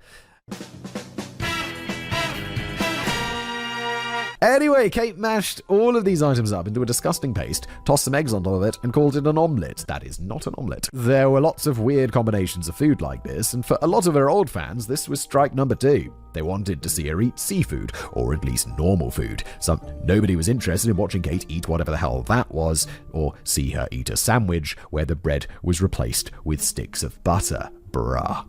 Anyway, Kate mashed all of these items up into a disgusting paste, tossed some eggs on top of it, and called it an omelette. That is not an omelette. There were lots of weird combinations of food like this, and for a lot of her old fans, this was strike number 2. They wanted to see her eat seafood, or at least normal food. Nobody was interested in watching Kate eat whatever the hell that was, or see her eat a sandwich where the bread was replaced with sticks of butter. Bruh.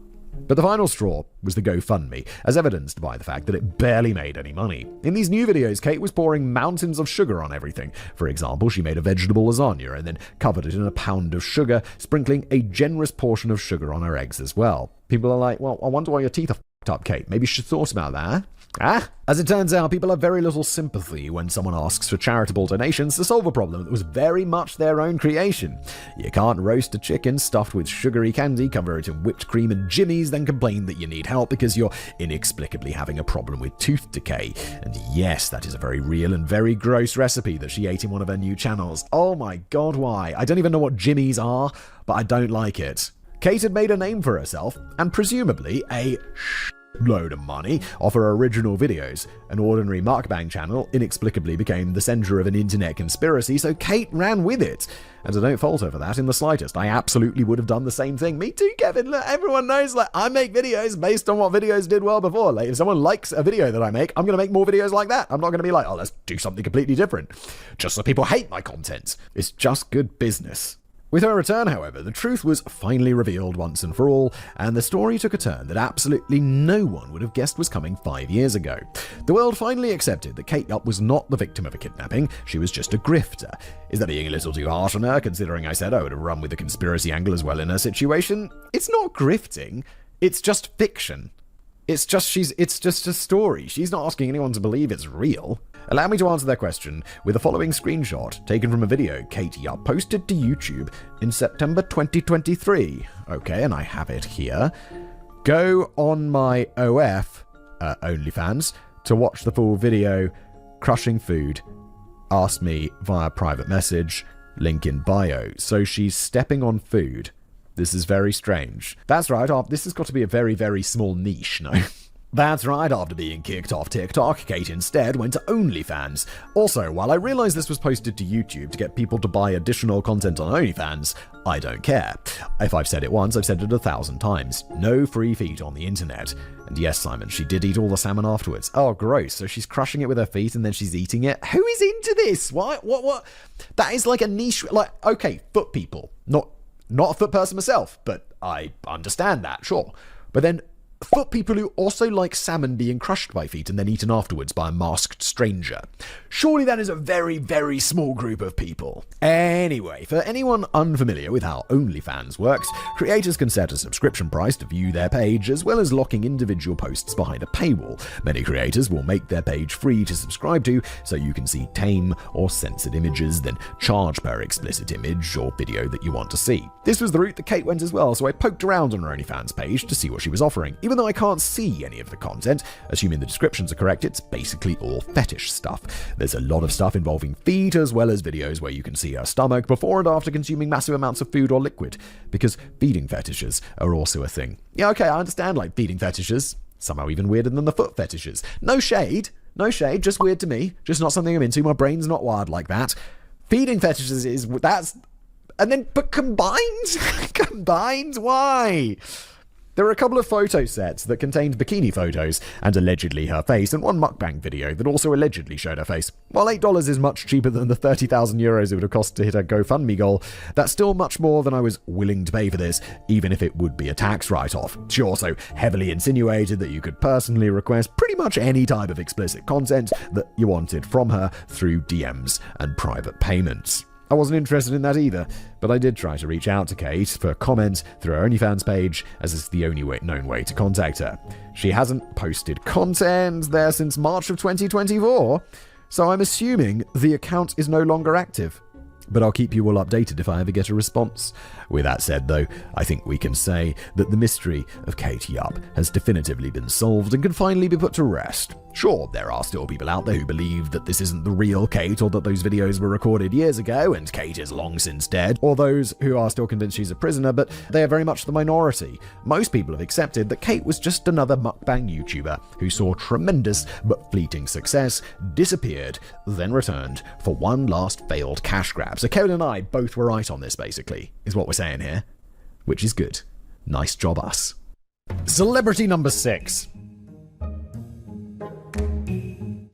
But the final straw was the GoFundMe, as evidenced by the fact that it barely made any money. In these new videos, Kate was pouring mountains of sugar on everything. For example, she made a vegetable lasagna and then covered it in a pound of sugar, sprinkling a generous portion of sugar on her eggs as well. People are like, well, I wonder why your teeth are f***ed up, Kate. Maybe you should have thought about that, huh? As it turns out, people have very little sympathy when someone asks for charitable donations to solve a problem that was very much their own creation. You can't roast a chicken stuffed with sugary candy, cover it in whipped cream and jimmies, then complain that you need help because you're inexplicably having a problem with tooth decay. And yes, that is a very real and very gross recipe that she ate in one of her new channels. Oh my god, why? I don't even know what jimmies are, but I don't like it. Kate had made a name for herself, and presumably a load of money off her original videos. An ordinary mukbang channel inexplicably became the center of an internet conspiracy, so Kate ran with it. And I don't fault her for that in the slightest. I absolutely would have done the same thing. Me too, Kevin. Look, everyone knows I make videos based on what videos did well before. If someone likes a video that I make, I'm going to make more videos like that. I'm not going to be like, oh, let's do something completely different just so people hate my content. It's just good business. With her return, however, the truth was finally revealed once and for all, and the story took a turn that absolutely no one would have guessed was coming 5 years ago. The world finally accepted that Kate Yup was not the victim of a kidnapping, she was just a grifter. Is that being a little too harsh on her, considering I said I would have run with the conspiracy angle as well in her situation? It's not grifting, it's just fiction. It's just a story. She's not asking anyone to believe it's real. Allow me to answer that question with the following screenshot taken from a video Kate Yup posted to YouTube in September 2023. Okay, and I have it here. Go on my OF, OnlyFans, to watch the full video. Crushing food. Ask me via private message. Link in bio. So she's stepping on food This is very strange. That's right, this has got to be a very, very small niche, no? That's right, after being kicked off TikTok, Kate instead went to OnlyFans. Also, while I realize this was posted to YouTube to get people to buy additional content on OnlyFans, I don't care. If I've said it once, I've said it 1,000 times. No free feet on the internet. And yes, Simon, she did eat all the salmon afterwards. Oh, gross. So she's crushing it with her feet and then she's eating it? Who is into this? What? That is like a niche, like, okay, foot people. Not a foot person myself, but I understand that, sure. But then foot people who also like salmon being crushed by feet and then eaten afterwards by a masked stranger. Surely that is a very, very small group of people. Anyway, for anyone unfamiliar with how OnlyFans works, creators can set a subscription price to view their page, as well as locking individual posts behind a paywall. Many creators will make their page free to subscribe to, so you can see tame or censored images, then charge per explicit image or video that you want to see. This was the route that Kate went as well, so I poked around on her OnlyFans page to see what she was offering. Even though I can't see any of the content, assuming the descriptions are correct, it's basically all fetish stuff. There's a lot of stuff involving feet, as well as videos where you can see her stomach before and after consuming massive amounts of food or liquid, because feeding fetishes are also a thing. Yeah, okay, I understand, like, feeding fetishes, somehow even weirder than the foot fetishes. No shade, just weird to me, just not something I'm into, my brain's not wired like that. Feeding fetishes but combined, why? There were a couple of photo sets that contained bikini photos and allegedly her face, and one mukbang video that also allegedly showed her face. While $8 is much cheaper than the 30,000 euros it would have cost to hit a GoFundMe goal, that's still much more than I was willing to pay for this, even if it would be a tax write-off. She also heavily insinuated that you could personally request pretty much any type of explicit content that you wanted from her through DMs and private payments. I wasn't interested in that either, but I did try to reach out to Kate for comments through her OnlyFans page, as it's the only known way to contact her. She hasn't posted content there since March of 2024, so I'm assuming the account is no longer active. But I'll keep you all updated if I ever get a response. With that said, though, I think we can say that the mystery of Kate Yupp has definitively been solved and can finally be put to rest. Sure, there are still people out there who believe that this isn't the real Kate, or that those videos were recorded years ago and Kate is long since dead, or those who are still convinced she's a prisoner, but they are very much the minority. Most people have accepted that Kate was just another mukbang YouTuber who saw tremendous but fleeting success, disappeared, then returned for one last failed cash grab. So Kevin and I both were right on this, basically, is what we're saying here, which is good. Nice job, us. Celebrity number 6.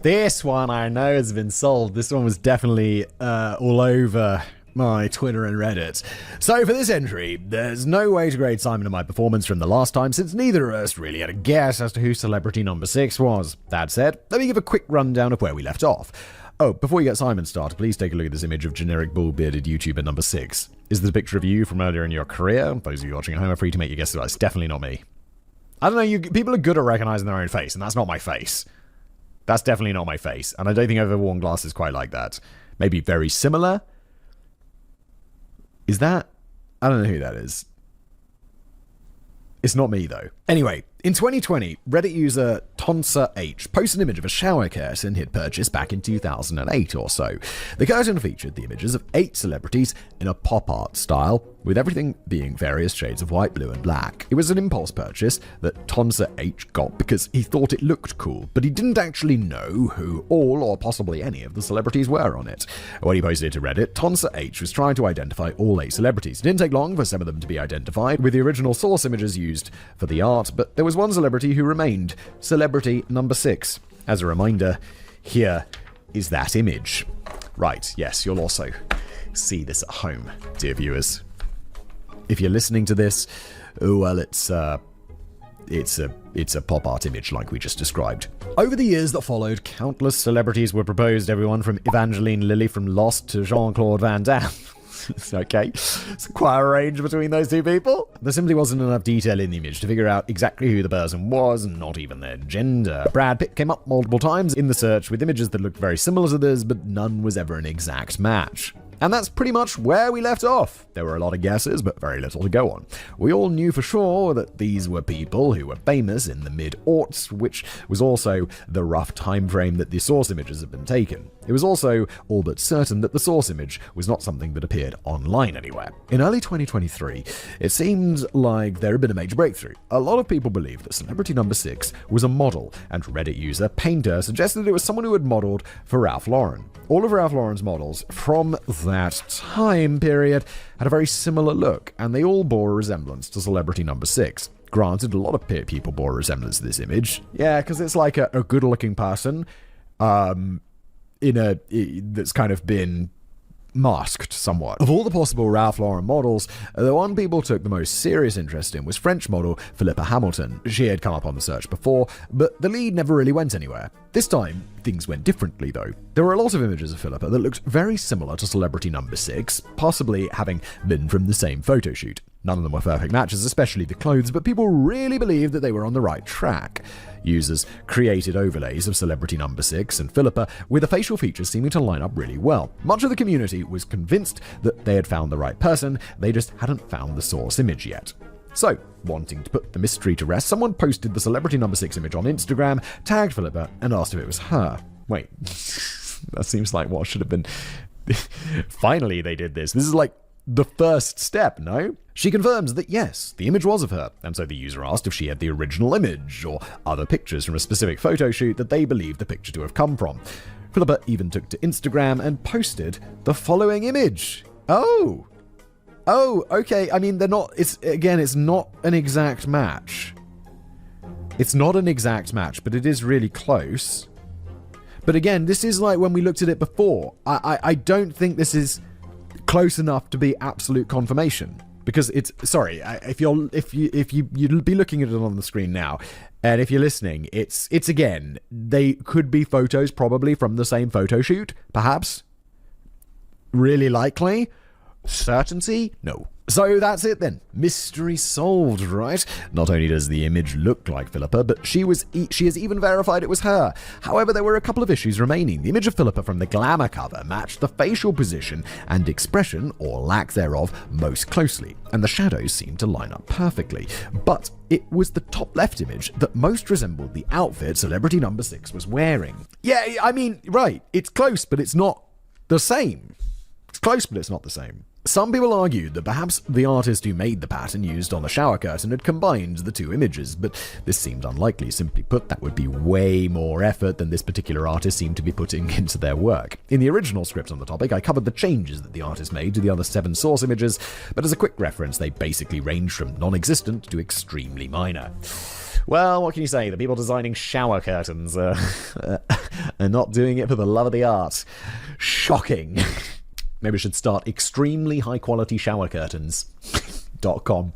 This one I know has been solved. This one was definitely all over my Twitter and Reddit. So for this entry, there's no way to grade Simon and my performance from the last time, since neither of us really had a guess as to who celebrity number 6 was. That said, let me give a quick rundown of where we left off. Oh, before you get Simon started, please take a look at this image of generic bull-bearded YouTuber number 6. Is this a picture of you from earlier in your career? Those of you watching at home are free to make your guesses, but it's definitely not me. I don't know, people are good at recognizing their own face, and that's not my face. That's definitely not my face, and I don't think I've ever worn glasses quite like that. Maybe very similar? Is that? I don't know who that is. It's not me, though. Anyway, in 2020, Reddit user Tonsa H posted an image of a shower curtain he'd purchased back in 2008 or so. The curtain featured the images of 8 celebrities in a pop art style, with everything being various shades of white, blue, and black. It was an impulse purchase that Tonsa H got because he thought it looked cool, but he didn't actually know who all or possibly any of the celebrities were on it. When he posted it to Reddit, Tonsa H was trying to identify all 8 celebrities. It didn't take long for some of them to be identified, with the original source images used for the art, but there was one celebrity who remained, celebrity number 6. As a reminder, here is that image. Right, yes, you'll also see this at home, dear viewers. If you're listening to this, well, it's a pop art image like we just described. Over the years that followed, countless celebrities were proposed, everyone from Evangeline Lilly from Lost to Jean-Claude Van Damme. Okay, it's quite a range between those two people. There simply wasn't enough detail in the image to figure out exactly who the person was, and not even their gender. Brad Pitt came up multiple times in the search with images that looked very similar to this, but none was ever an exact match. And that's pretty much where we left off. There were a lot of guesses, but very little to go on. We all knew for sure that these were people who were famous in the mid-aughts, which was also the rough time frame that the source images had been taken. It was also all but certain that the source image was not something that appeared online anywhere. In early 2023, it seemed like there had been a major breakthrough. A lot of people believed that celebrity number 6 was a model, and Reddit user Painter suggested it was someone who had modeled for Ralph Lauren. All of Ralph Lauren's models from that time period had a very similar look, and they all bore a resemblance to celebrity number 6. Granted, a lot of people bore a resemblance to this image. Yeah, because it's like a good-looking person that's kind of been masked somewhat. Of all the possible Ralph Lauren models, the one people took the most serious interest in was French model Philippa Hamilton. She had come up on the search before, but the lead never really went anywhere. This time, things went differently though. There were a lot of images of Philippa that looked very similar to celebrity number 6, possibly having been from the same photo shoot. None of them were perfect matches, especially the clothes, but people really believed that they were on the right track. Users created overlays of celebrity number 6 and Philippa with the facial features seeming to line up really well. Much of the community was convinced that they had found the right person, they just hadn't found the source image yet. So, wanting to put the mystery to rest, someone posted the celebrity number 6 image on Instagram, tagged Philippa, and asked if it was her. Wait, that seems like what should have been... Finally they did this. This is like the first step, no? She confirms that yes, the image was of her, and so the user asked if she had the original image or other pictures from a specific photo shoot that they believed the picture to have come from. Philippa even took to Instagram and posted the following image. Oh, okay. I mean, it's not an exact match. It's not an exact match, but it is really close. But again, this is like when we looked at it before. I don't think this is close enough to be absolute confirmation. Because it's, sorry, if you'd be looking at it on the screen now, and if you're listening, it's again, they could be photos probably from the same photo shoot, perhaps. Really likely. Certainty? No. So that's it then. Mystery solved, right? Not only does the image look like Philippa, but she has even verified it was her. However, there were a couple of issues remaining. The image of Philippa from the glamour cover matched the facial position and expression, or lack thereof, most closely, and the shadows seemed to line up perfectly. But it was the top left image that most resembled the outfit celebrity number 6 was wearing. Yeah, I mean, right, it's close, but it's not the same. It's close, but it's not the same. Some people argued that perhaps the artist who made the pattern used on the shower curtain had combined the two images, but this seemed unlikely. Simply put, that would be way more effort than this particular artist seemed to be putting into their work. In the original script on the topic, I covered the changes that the artist made to the other 7 source images, but as a quick reference, they basically range from non-existent to extremely minor. Well, what can you say? The people designing shower curtains are not doing it for the love of the art. Shocking. Maybe we should start extremely high quality shower curtains.com.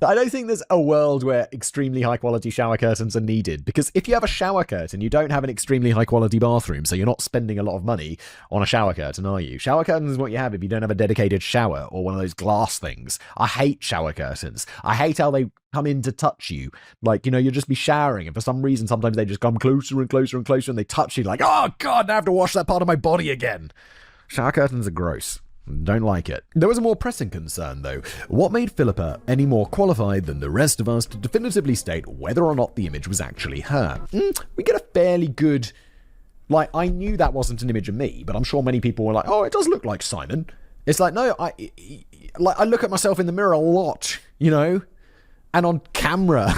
I don't think there's a world where extremely high quality shower curtains are needed, because if you have a shower curtain, you don't have an extremely high quality bathroom, so you're not spending a lot of money on a shower curtain, are you? Shower curtains is what you have if you don't have a dedicated shower or one of those glass things. I hate shower curtains. I hate how they come in to touch you. Like, you know, you'll just be showering, and for some reason, sometimes they just come closer and closer and closer, and they touch you like, oh God, now I have to wash that part of my body again. Shower curtains are gross. Don't like it. There was a more pressing concern, though. What made Philippa any more qualified than the rest of us to definitively state whether or not the image was actually her? We get a fairly good... Like, I knew that wasn't an image of me, but I'm sure many people were like, oh, it does look like Simon. It's like, no, I look at myself in the mirror a lot, you know? And on camera.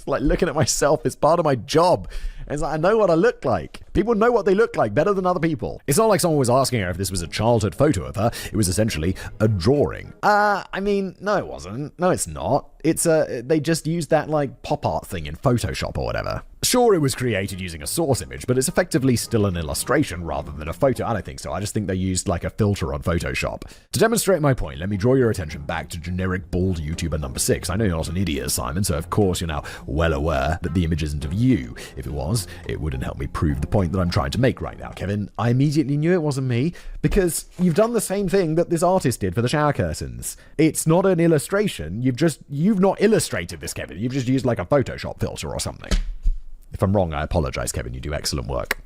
Like, looking at myself is part of my job. It's like, I know what I look like. People know what they look like better than other people. It's not like someone was asking her if this was a childhood photo of her. It was essentially a drawing. I mean, no, it wasn't. No, it's not. They just used that, like, pop art thing in Photoshop or whatever. Sure, it was created using a source image, but it's effectively still an illustration rather than a photo. I don't think so. I just think they used, like, a filter on Photoshop. To demonstrate my point, let me draw your attention back to generic bald YouTuber number 6. I know you're not an idiot, Simon, so of course you're now well aware that the image isn't of you. If it was, it wouldn't help me prove the point that I'm trying to make right now, Kevin. I immediately knew it wasn't me, because you've done the same thing that this artist did for the shower curtains. It's not an illustration. You've not illustrated this, Kevin. You've just used, like, a Photoshop filter or something. If I'm wrong, I apologize, Kevin. You do excellent work.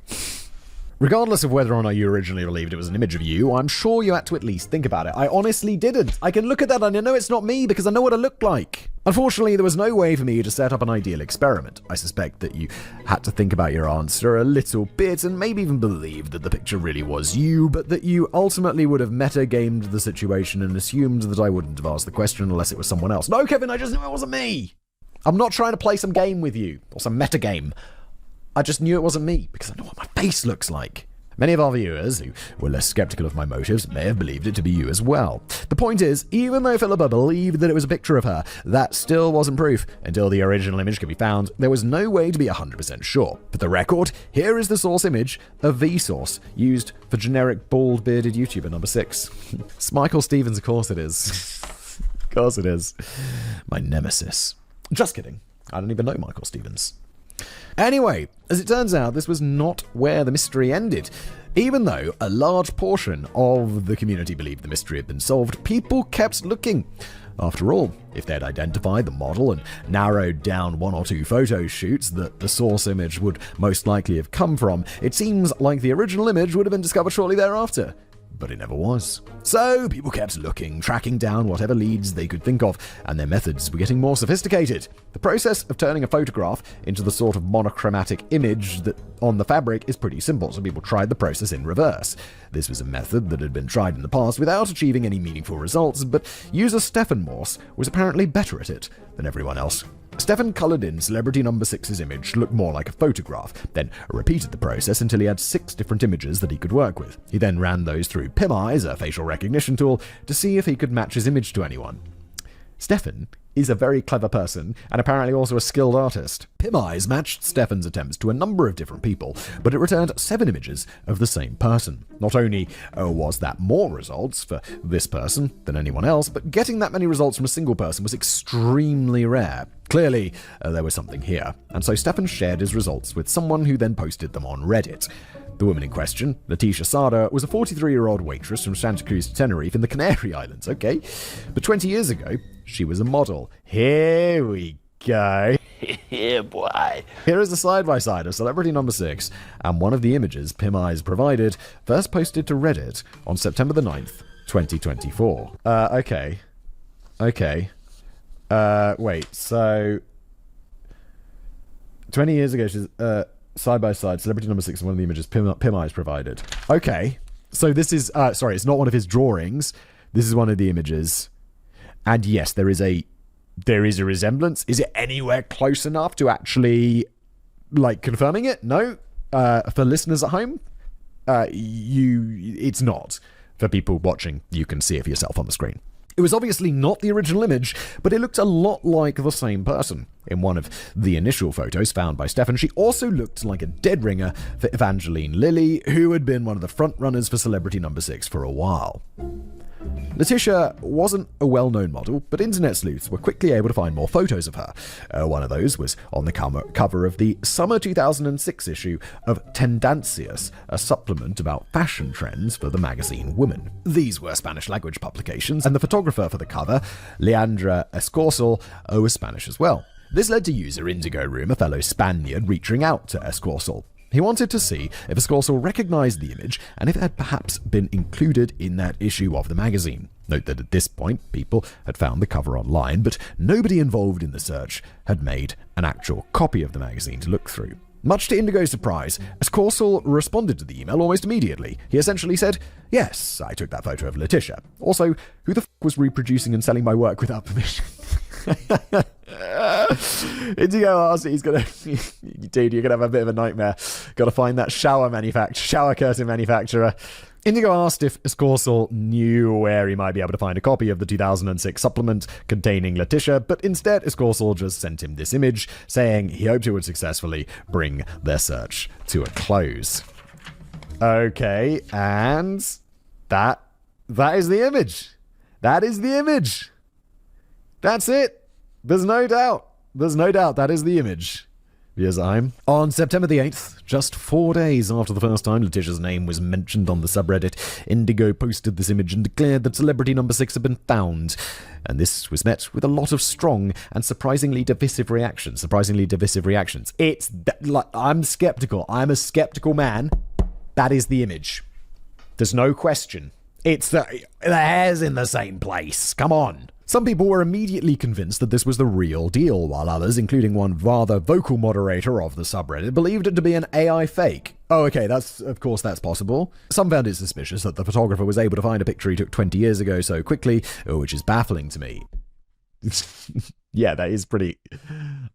Regardless of whether or not you originally believed it was an image of you, I'm sure you had to at least think about it. I honestly didn't. I can look at that and I know it's not me because I know what I look like. Unfortunately, there was no way for me to set up an ideal experiment. I suspect that you had to think about your answer a little bit and maybe even believe that the picture really was you, but that you ultimately would have meta-gamed the situation and assumed that I wouldn't have asked the question unless it was someone else. No, Kevin, I just knew it wasn't me. I'm not trying to play some game with you or some meta-game. I just knew it wasn't me because I know what my face looks like. Many of our viewers, who were less skeptical of my motives, may have believed it to be you as well. The point is, even though Philippa believed that it was a picture of her, that still wasn't proof. Until the original image could be found, there was no way to be 100% sure. For the record, here is the source image of Vsauce, used for generic bald-bearded YouTuber number 6. It's Michael Stevens, of course it is. Of course it is. My nemesis. Just kidding. I don't even know Michael Stevens. Anyway, as it turns out, this was not where the mystery ended. Even though a large portion of the community believed the mystery had been solved, people kept looking. After all, if they'd identified the model and narrowed down one or two photo shoots that the source image would most likely have come from, it seems like the original image would have been discovered shortly thereafter. But it never was. So people kept looking, tracking down whatever leads they could think of, and their methods were getting more sophisticated. The process of turning a photograph into the sort of monochromatic image that on the fabric is pretty simple, so people tried the process in reverse. This was a method that had been tried in the past without achieving any meaningful results, but user Stefan Morse was apparently better at it than everyone else. Stefan coloured in celebrity number 6's image to look more like a photograph, then repeated the process until he had 6 different images that he could work with. He then ran those through PimEyes, a facial recognition tool, to see if he could match his image to anyone. Stefan is a very clever person and apparently also a skilled artist. PimEyes matched Stefan's attempts to a number of different people, but it returned 7 images of the same person. Not only was that more results for this person than anyone else, but getting that many results from a single person was extremely rare. Clearly, there was something here, and so Stefan shared his results with someone who then posted them on Reddit. The woman in question, Letitia Sada, was a 43-year-old waitress from Santa Cruz to Tenerife in the Canary Islands, okay? But 20 years ago, she was a model. Here we go. Yeah, boy. Here is a side-by-side of celebrity number 6, and one of the images PimEyes provided, first posted to Reddit on September the 9th, 2024. Okay. Wait, so 20 years ago, she's side by side, celebrity number 6 is one of the images PimEyes provided. Okay, so this is it's not one of his drawings. This is one of the images, and yes, there is a resemblance. Is it anywhere close enough to actually confirming it? No. For listeners at home, it's not. For people watching, you can see it for yourself on the screen. It was obviously not the original image, but it looked a lot like the same person. In one of the initial photos found by Stefan, she also looked like a dead ringer for Evangeline Lilly, who had been one of the front runners for celebrity number 6 for a while. Letitia wasn't a well-known model, but internet sleuths were quickly able to find more photos of her. One of those was on the cover of the summer 2006 issue of Tendencias, a supplement about fashion trends for the magazine Women. These were Spanish-language publications, and the photographer for the cover, Leandra Escorsal, was Spanish as well. This led to user Indigo Room, a fellow Spaniard, reaching out to Escorsal. He wanted to see if Escorsal recognized the image and if it had perhaps been included in that issue of the magazine. Note that at this point, people had found the cover online, but nobody involved in the search had made an actual copy of the magazine to look through. Much to Indigo's surprise, Escorsal responded to the email almost immediately. He essentially said, "Yes, I took that photo of Letitia. Also, who the f*** was reproducing and selling my work without permission?" Indigo asked, dude, you're gonna have a bit of a nightmare. Gotta find that shower curtain manufacturer. Indigo asked if Escorsal knew where he might be able to find a copy of the 2006 supplement containing Letitia, but instead Escorsal just sent him this image, saying he hoped it would successfully bring their search to a close. Okay, and that is the image. That is the image. That's it. There's no doubt that is the image. Yes, on September the 8th, just 4 days after the first time Letitia's name was mentioned on the subreddit, Indigo posted this image and declared that celebrity number 6 had been found. And this was met with a lot of strong and surprisingly divisive reactions. I'm skeptical. I'm a skeptical man. That is the image. There's no question. It's the hair's in the same place. Come on. Some people were immediately convinced that this was the real deal, while others, including one rather vocal moderator of the subreddit, believed it to be an AI fake. Oh, okay, of course that's possible. Some found it suspicious that the photographer was able to find a picture he took 20 years ago so quickly, which is baffling to me. Yeah, that is pretty...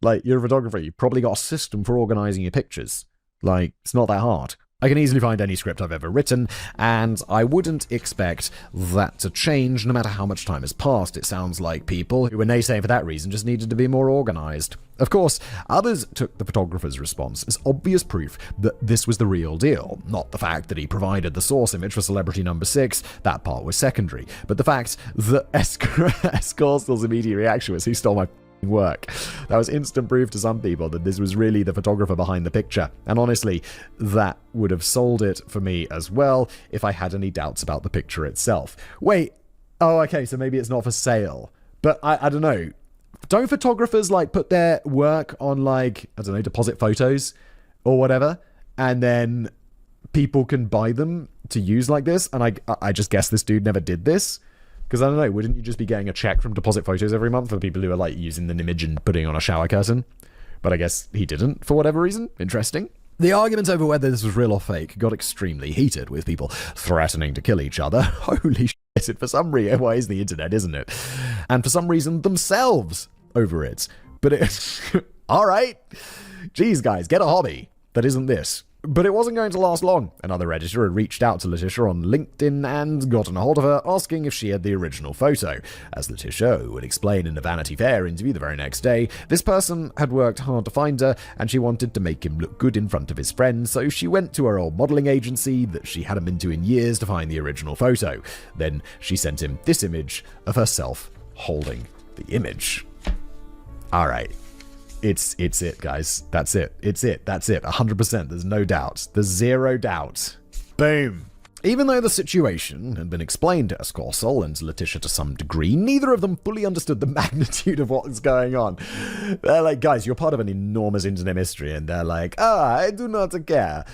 Like, you're a photographer, you've probably got a system for organizing your pictures. Like, it's not that hard. I can easily find any script I've ever written, and I wouldn't expect that to change no matter how much time has passed. It sounds like people who were naysaying for that reason just needed to be more organized. Of course, others took the photographer's response as obvious proof that this was the real deal, not the fact that he provided the source image for celebrity number 6, that part was secondary, but the fact that Escorstle's immediate reaction was, "Who stole my work?" That was instant proof to some people that this was really the photographer behind the picture. And honestly, that would have sold it for me as well if I had any doubts about the picture itself. Wait, oh, okay, so maybe it's not for sale. But I don't know. Don't photographers like put their work on like, I don't know, deposit photos or whatever, and then people can buy them to use like this? And I just guess this dude never did this. Because I don't know, wouldn't you just be getting a check from Deposit Photos every month for people who are like using an image and putting on a shower curtain? But I guess he didn't for whatever reason. Interesting. The argument over whether this was real or fake got extremely heated, with people threatening to kill each other. Holy shit, for some reason, why is the internet, isn't it? And for some reason themselves over it. But it's alright. Geez, guys, get a hobby that isn't this. But it wasn't going to last long. Another editor had reached out to Letitia on LinkedIn and gotten a hold of her, asking if she had the original photo. As Letitia would explain in a Vanity Fair interview the very next day, this person had worked hard to find her, and she wanted to make him look good in front of his friends, so she went to her old modeling agency that she hadn't been to in years to find the original photo. Then she sent him this image of herself holding the image. Alright. It's it, guys. That's it. It's it. That's it. 100%. There's no doubt. There's zero doubt. Boom. Even though the situation had been explained to Escorsel and to Letitia to some degree, neither of them fully understood the magnitude of what was going on. They're like, guys, you're part of an enormous internet mystery, and they're like, I do not care.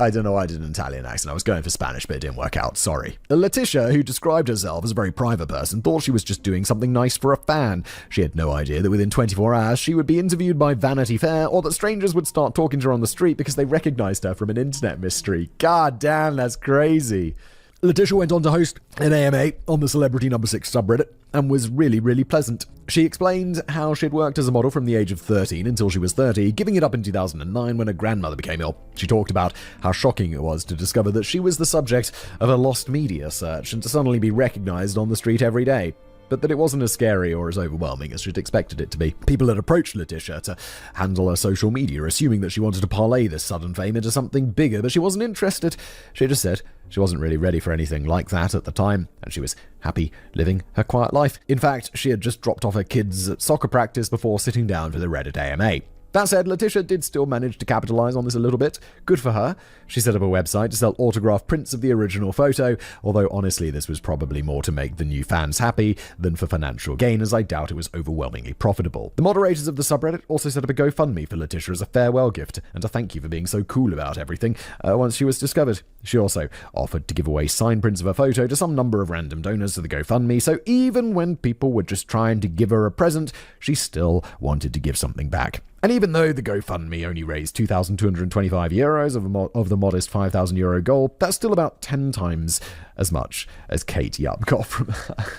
I don't know, I did an Italian accent. I was going for Spanish, but it didn't work out. Sorry. Letitia, who described herself as a very private person, thought she was just doing something nice for a fan. She had no idea that within 24 hours she would be interviewed by Vanity Fair, or that strangers would start talking to her on the street because they recognized her from an internet mystery. God damn, that's crazy. Letitia went on to host an AMA on the Celebrity Number 6 subreddit and was really, really pleasant. She explained how she'd worked as a model from the age of 13 until she was 30, giving it up in 2009 when her grandmother became ill. She talked about how shocking it was to discover that she was the subject of a lost media search and to suddenly be recognized on the street every day. But that it wasn't as scary or as overwhelming as she'd expected it to be. People had approached Letitia to handle her social media, assuming that she wanted to parlay this sudden fame into something bigger, but she wasn't interested. She just said she wasn't really ready for anything like that at the time, and she was happy living her quiet life. In fact, she had just dropped off her kids at soccer practice before sitting down for the Reddit AMA. That said, Letitia did still manage to capitalize on this a little bit. Good for her. She set up a website to sell autographed prints of the original photo, although honestly this was probably more to make the new fans happy than for financial gain, as I doubt it was overwhelmingly profitable. The moderators of the subreddit also set up a GoFundMe for Letitia as a farewell gift and to thank you for being so cool about everything once she was discovered. She also offered to give away signed prints of her photo to some number of random donors to the GoFundMe, so even when people were just trying to give her a present, she still wanted to give something back. And even though the GoFundMe only raised €2,225 of the modest €5,000 goal, that's still about 10 times as much as Kate Yupp got from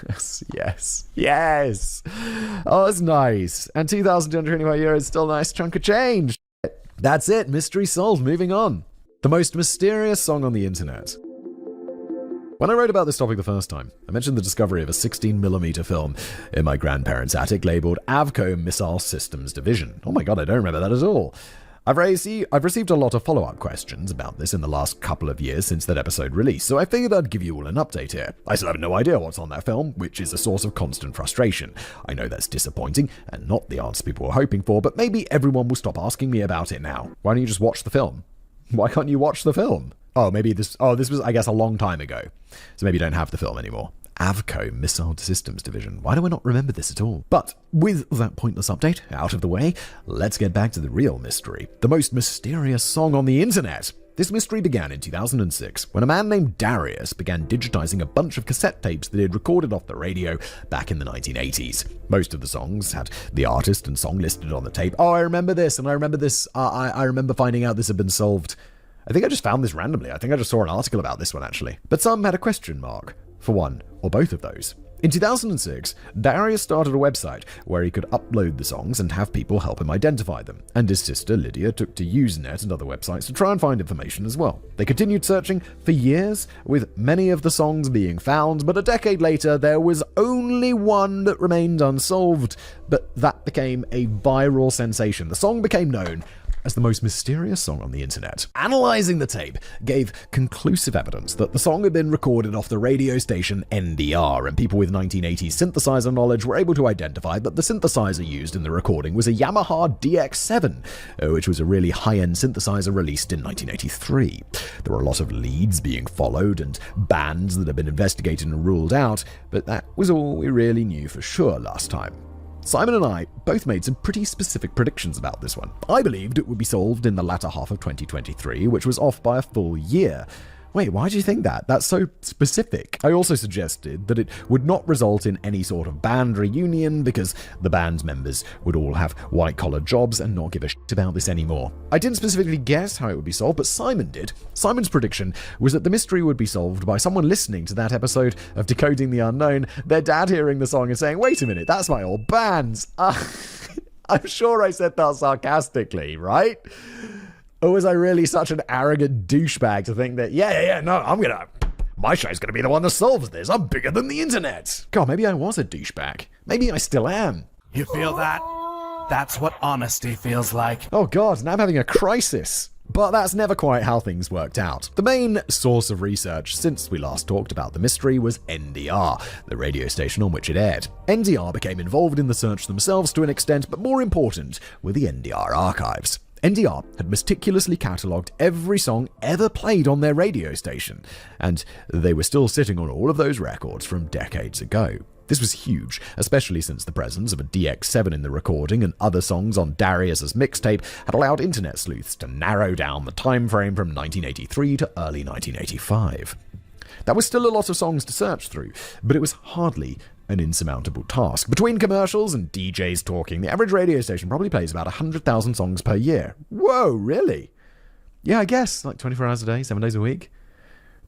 us. Yes. Oh, that's nice. And €2,225 is still a nice chunk of change. That's it. Mystery solved. Moving on. The most mysterious song on the internet. When I wrote about this topic the first time, I mentioned the discovery of a 16mm film in my grandparents' attic labeled Avco Missile Systems Division. Oh my god, I don't remember that at all. I've received a lot of follow-up questions about this in the last couple of years since that episode released, so I figured I'd give you all an update here. I still have no idea what's on that film, which is a source of constant frustration. I know that's disappointing, and not the answer people were hoping for, but maybe everyone will stop asking me about it now. Why don't you just watch the film? Why can't you watch the film? This was, I guess, a long time ago. So maybe you don't have the film anymore. Avco Missile Systems Division. Why do I not remember this at all? But with that pointless update out of the way, let's get back to the real mystery. The most mysterious song on the internet. This mystery began in 2006 when a man named Darius began digitizing a bunch of cassette tapes that he had recorded off the radio back in the 1980s. Most of the songs had the artist and song listed on the tape. Oh, I remember this, and I remember this. I remember finding out this had been solved. I think I just found this randomly. I think I just saw an article about this one, actually. But some had a question mark for one or both of those. In 2006, Darius started a website where he could upload the songs and have people help him identify them, and his sister Lydia took to Usenet and other websites to try and find information as well. They continued searching for years, with many of the songs being found, but a decade later there was only one that remained unsolved, but that became a viral sensation. The song became known as the most mysterious song on the internet. Analyzing the tape gave conclusive evidence that the song had been recorded off the radio station NDR, and people with 1980s synthesizer knowledge were able to identify that the synthesizer used in the recording was a Yamaha DX7, which was a really high-end synthesizer released in 1983. There were a lot of leads being followed and bands that had been investigated and ruled out, but that was all we really knew for sure last time. Simon and I both made some pretty specific predictions about this one. I believed it would be solved in the latter half of 2023, which was off by a full year. Wait, why do you think that? That's so specific. I also suggested that it would not result in any sort of band reunion because the band's members would all have white-collar jobs and not give a shit about this anymore. I didn't specifically guess how it would be solved, but Simon did. Simon's prediction was that the mystery would be solved by someone listening to that episode of Decoding the Unknown, their dad hearing the song and saying, "Wait a minute, that's my old band." I'm sure I said that sarcastically, right? Or was I really such an arrogant douchebag to think that, my show's gonna be the one that solves this. I'm bigger than the internet. God, maybe I was a douchebag. Maybe I still am. You feel that? That's what honesty feels like. Oh God, now I'm having a crisis. But that's never quite how things worked out. The main source of research since we last talked about the mystery was NDR, the radio station on which it aired. NDR became involved in the search themselves to an extent, but more important were the NDR archives. NDR had meticulously catalogued every song ever played on their radio station, and they were still sitting on all of those records from decades ago. This was huge, especially since the presence of a DX7 in the recording and other songs on Darius's mixtape had allowed internet sleuths to narrow down the time frame from 1983 to early 1985. That was still a lot of songs to search through, but it was hardly an insurmountable task. Between commercials and DJs talking, the average radio station probably plays about 100,000 songs per year. Whoa, really? Yeah, I guess, like 24 hours a day, 7 days a week.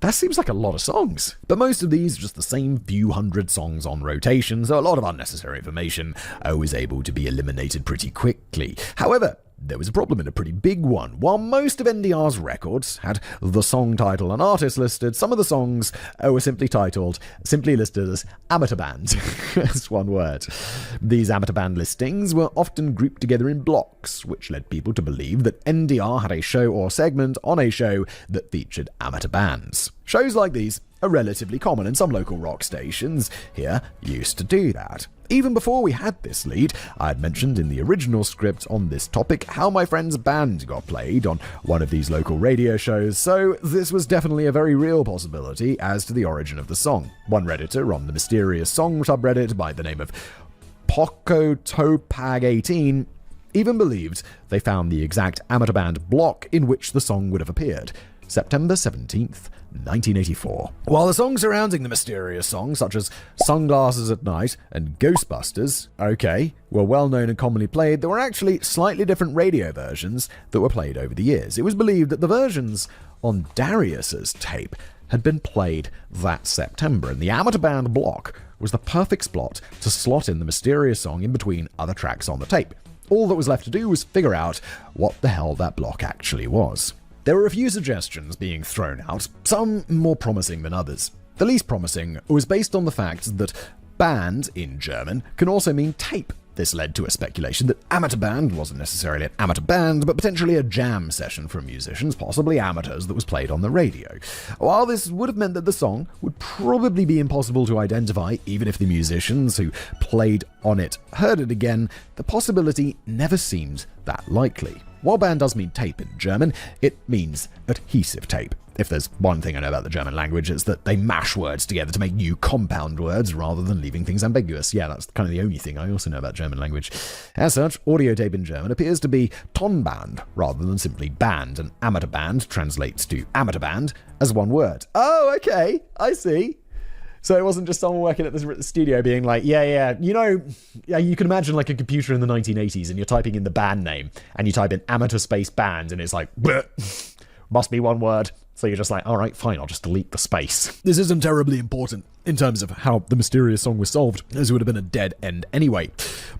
That seems like a lot of songs. But most of these are just the same few hundred songs on rotation, so a lot of unnecessary information was able to be eliminated pretty quickly. However, there was a problem, and a pretty big one. While most of NDR's records had the song title and artist listed, some of the songs were simply listed as amateur band. That's one word. These amateur band listings were often grouped together in blocks, which led people to believe that NDR had a show or segment on a show that featured amateur bands. Shows like these are relatively common, and some local rock stations here used to do that. Even before we had this lead, I had mentioned in the original script on this topic how my friend's band got played on one of these local radio shows, so this was definitely a very real possibility as to the origin of the song. One Redditor on the mysterious song subreddit by the name of Pocotopag18 even believed they found the exact amateur band block in which the song would have appeared, September 17th, 1984. While the songs surrounding the mysterious song, such as Sunglasses at Night and Ghostbusters, were well known and commonly played, there were actually slightly different radio versions that were played over the years. It was believed that the versions on Darius's tape had been played that September, and the amateur band block was the perfect spot to slot in the mysterious song in between other tracks on the tape. All that was left to do was figure out what the hell that block actually was. There were a few suggestions being thrown out, some more promising than others. The least promising was based on the fact that band in German can also mean tape. This led to a speculation that amateur band wasn't necessarily an amateur band, but potentially a jam session from musicians, possibly amateurs, that was played on the radio. While this would have meant that the song would probably be impossible to identify, even if the musicians who played on it heard it again, the possibility never seemed that likely. While band does mean tape in German, it means adhesive tape. if there's one thing I know about the German language, it's that they mash words together to make new compound words rather than leaving things ambiguous. Yeah, that's kind of the only thing I also know about German language. As such, audio tape in German appears to be Tonband rather than simply band, and amateur band translates to amateur band as one word. Oh, okay, I see. So it wasn't just someone working at the studio being like, yeah, you can imagine like a computer in the 1980s and you're typing in the band name and you type in amateur space band and it's like, must be one word. So you're just like, all right, fine, I'll just delete the space. This isn't terribly important in terms of how the mysterious song was solved, as it would have been a dead end anyway.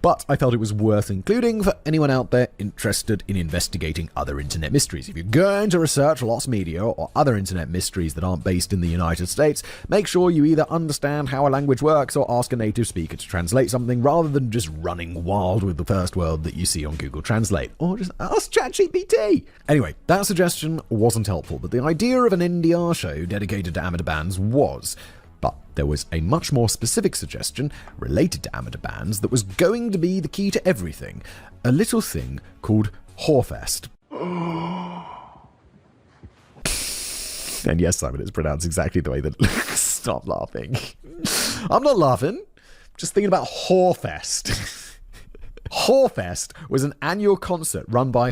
But I felt it was worth including for anyone out there interested in investigating other internet mysteries. If you're going to research lost media or other internet mysteries that aren't based in the United States, make sure you either understand how a language works or ask a native speaker to translate something rather than just running wild with the first word that you see on Google Translate. Or just ask ChatGPT. Anyway, that suggestion wasn't helpful, but the idea of an NDR show dedicated to amateur bands was. But there was a much more specific suggestion related to amateur bands that was going to be the key to everything. A little thing called Whorefest. And yes, Simon, it's pronounced exactly the way that... Stop laughing. I'm not laughing. Just thinking about Whorefest. Whorefest was an annual concert run by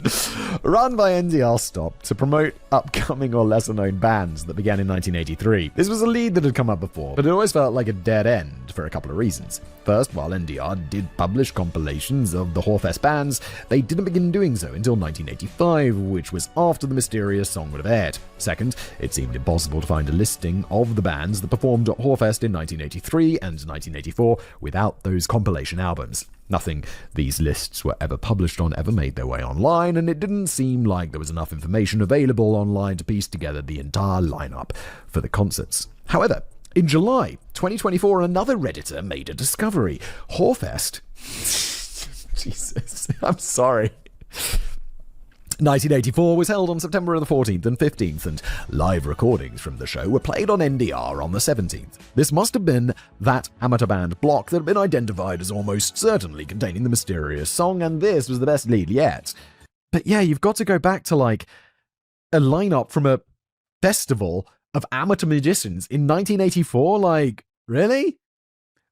NDR Stop to promote upcoming or lesser-known bands that began in 1983. This was a lead that had come up before, but it always felt like a dead end for a couple of reasons. First, while NDR did publish compilations of the Whorefest bands, they didn't begin doing so until 1985, which was after the mysterious song would have aired. Second, it seemed impossible to find a listing of the bands that performed at Whorefest in 1983 and 1984 without those compilation albums. Nothing these lists were ever published on ever made their way online, and it didn't seem like there was enough information available online to piece together the entire lineup for the concerts. However, in July 2024, another Redditor made a discovery. Whorefest. Jesus, I'm sorry. 1984 was held on September the 14th and 15th, and live recordings from the show were played on NDR on the 17th. This must have been that amateur band block that had been identified as almost certainly containing the mysterious song, and this was the best lead yet. But yeah, you've got to go back to like a lineup from a festival of amateur musicians in 1984. Like, really?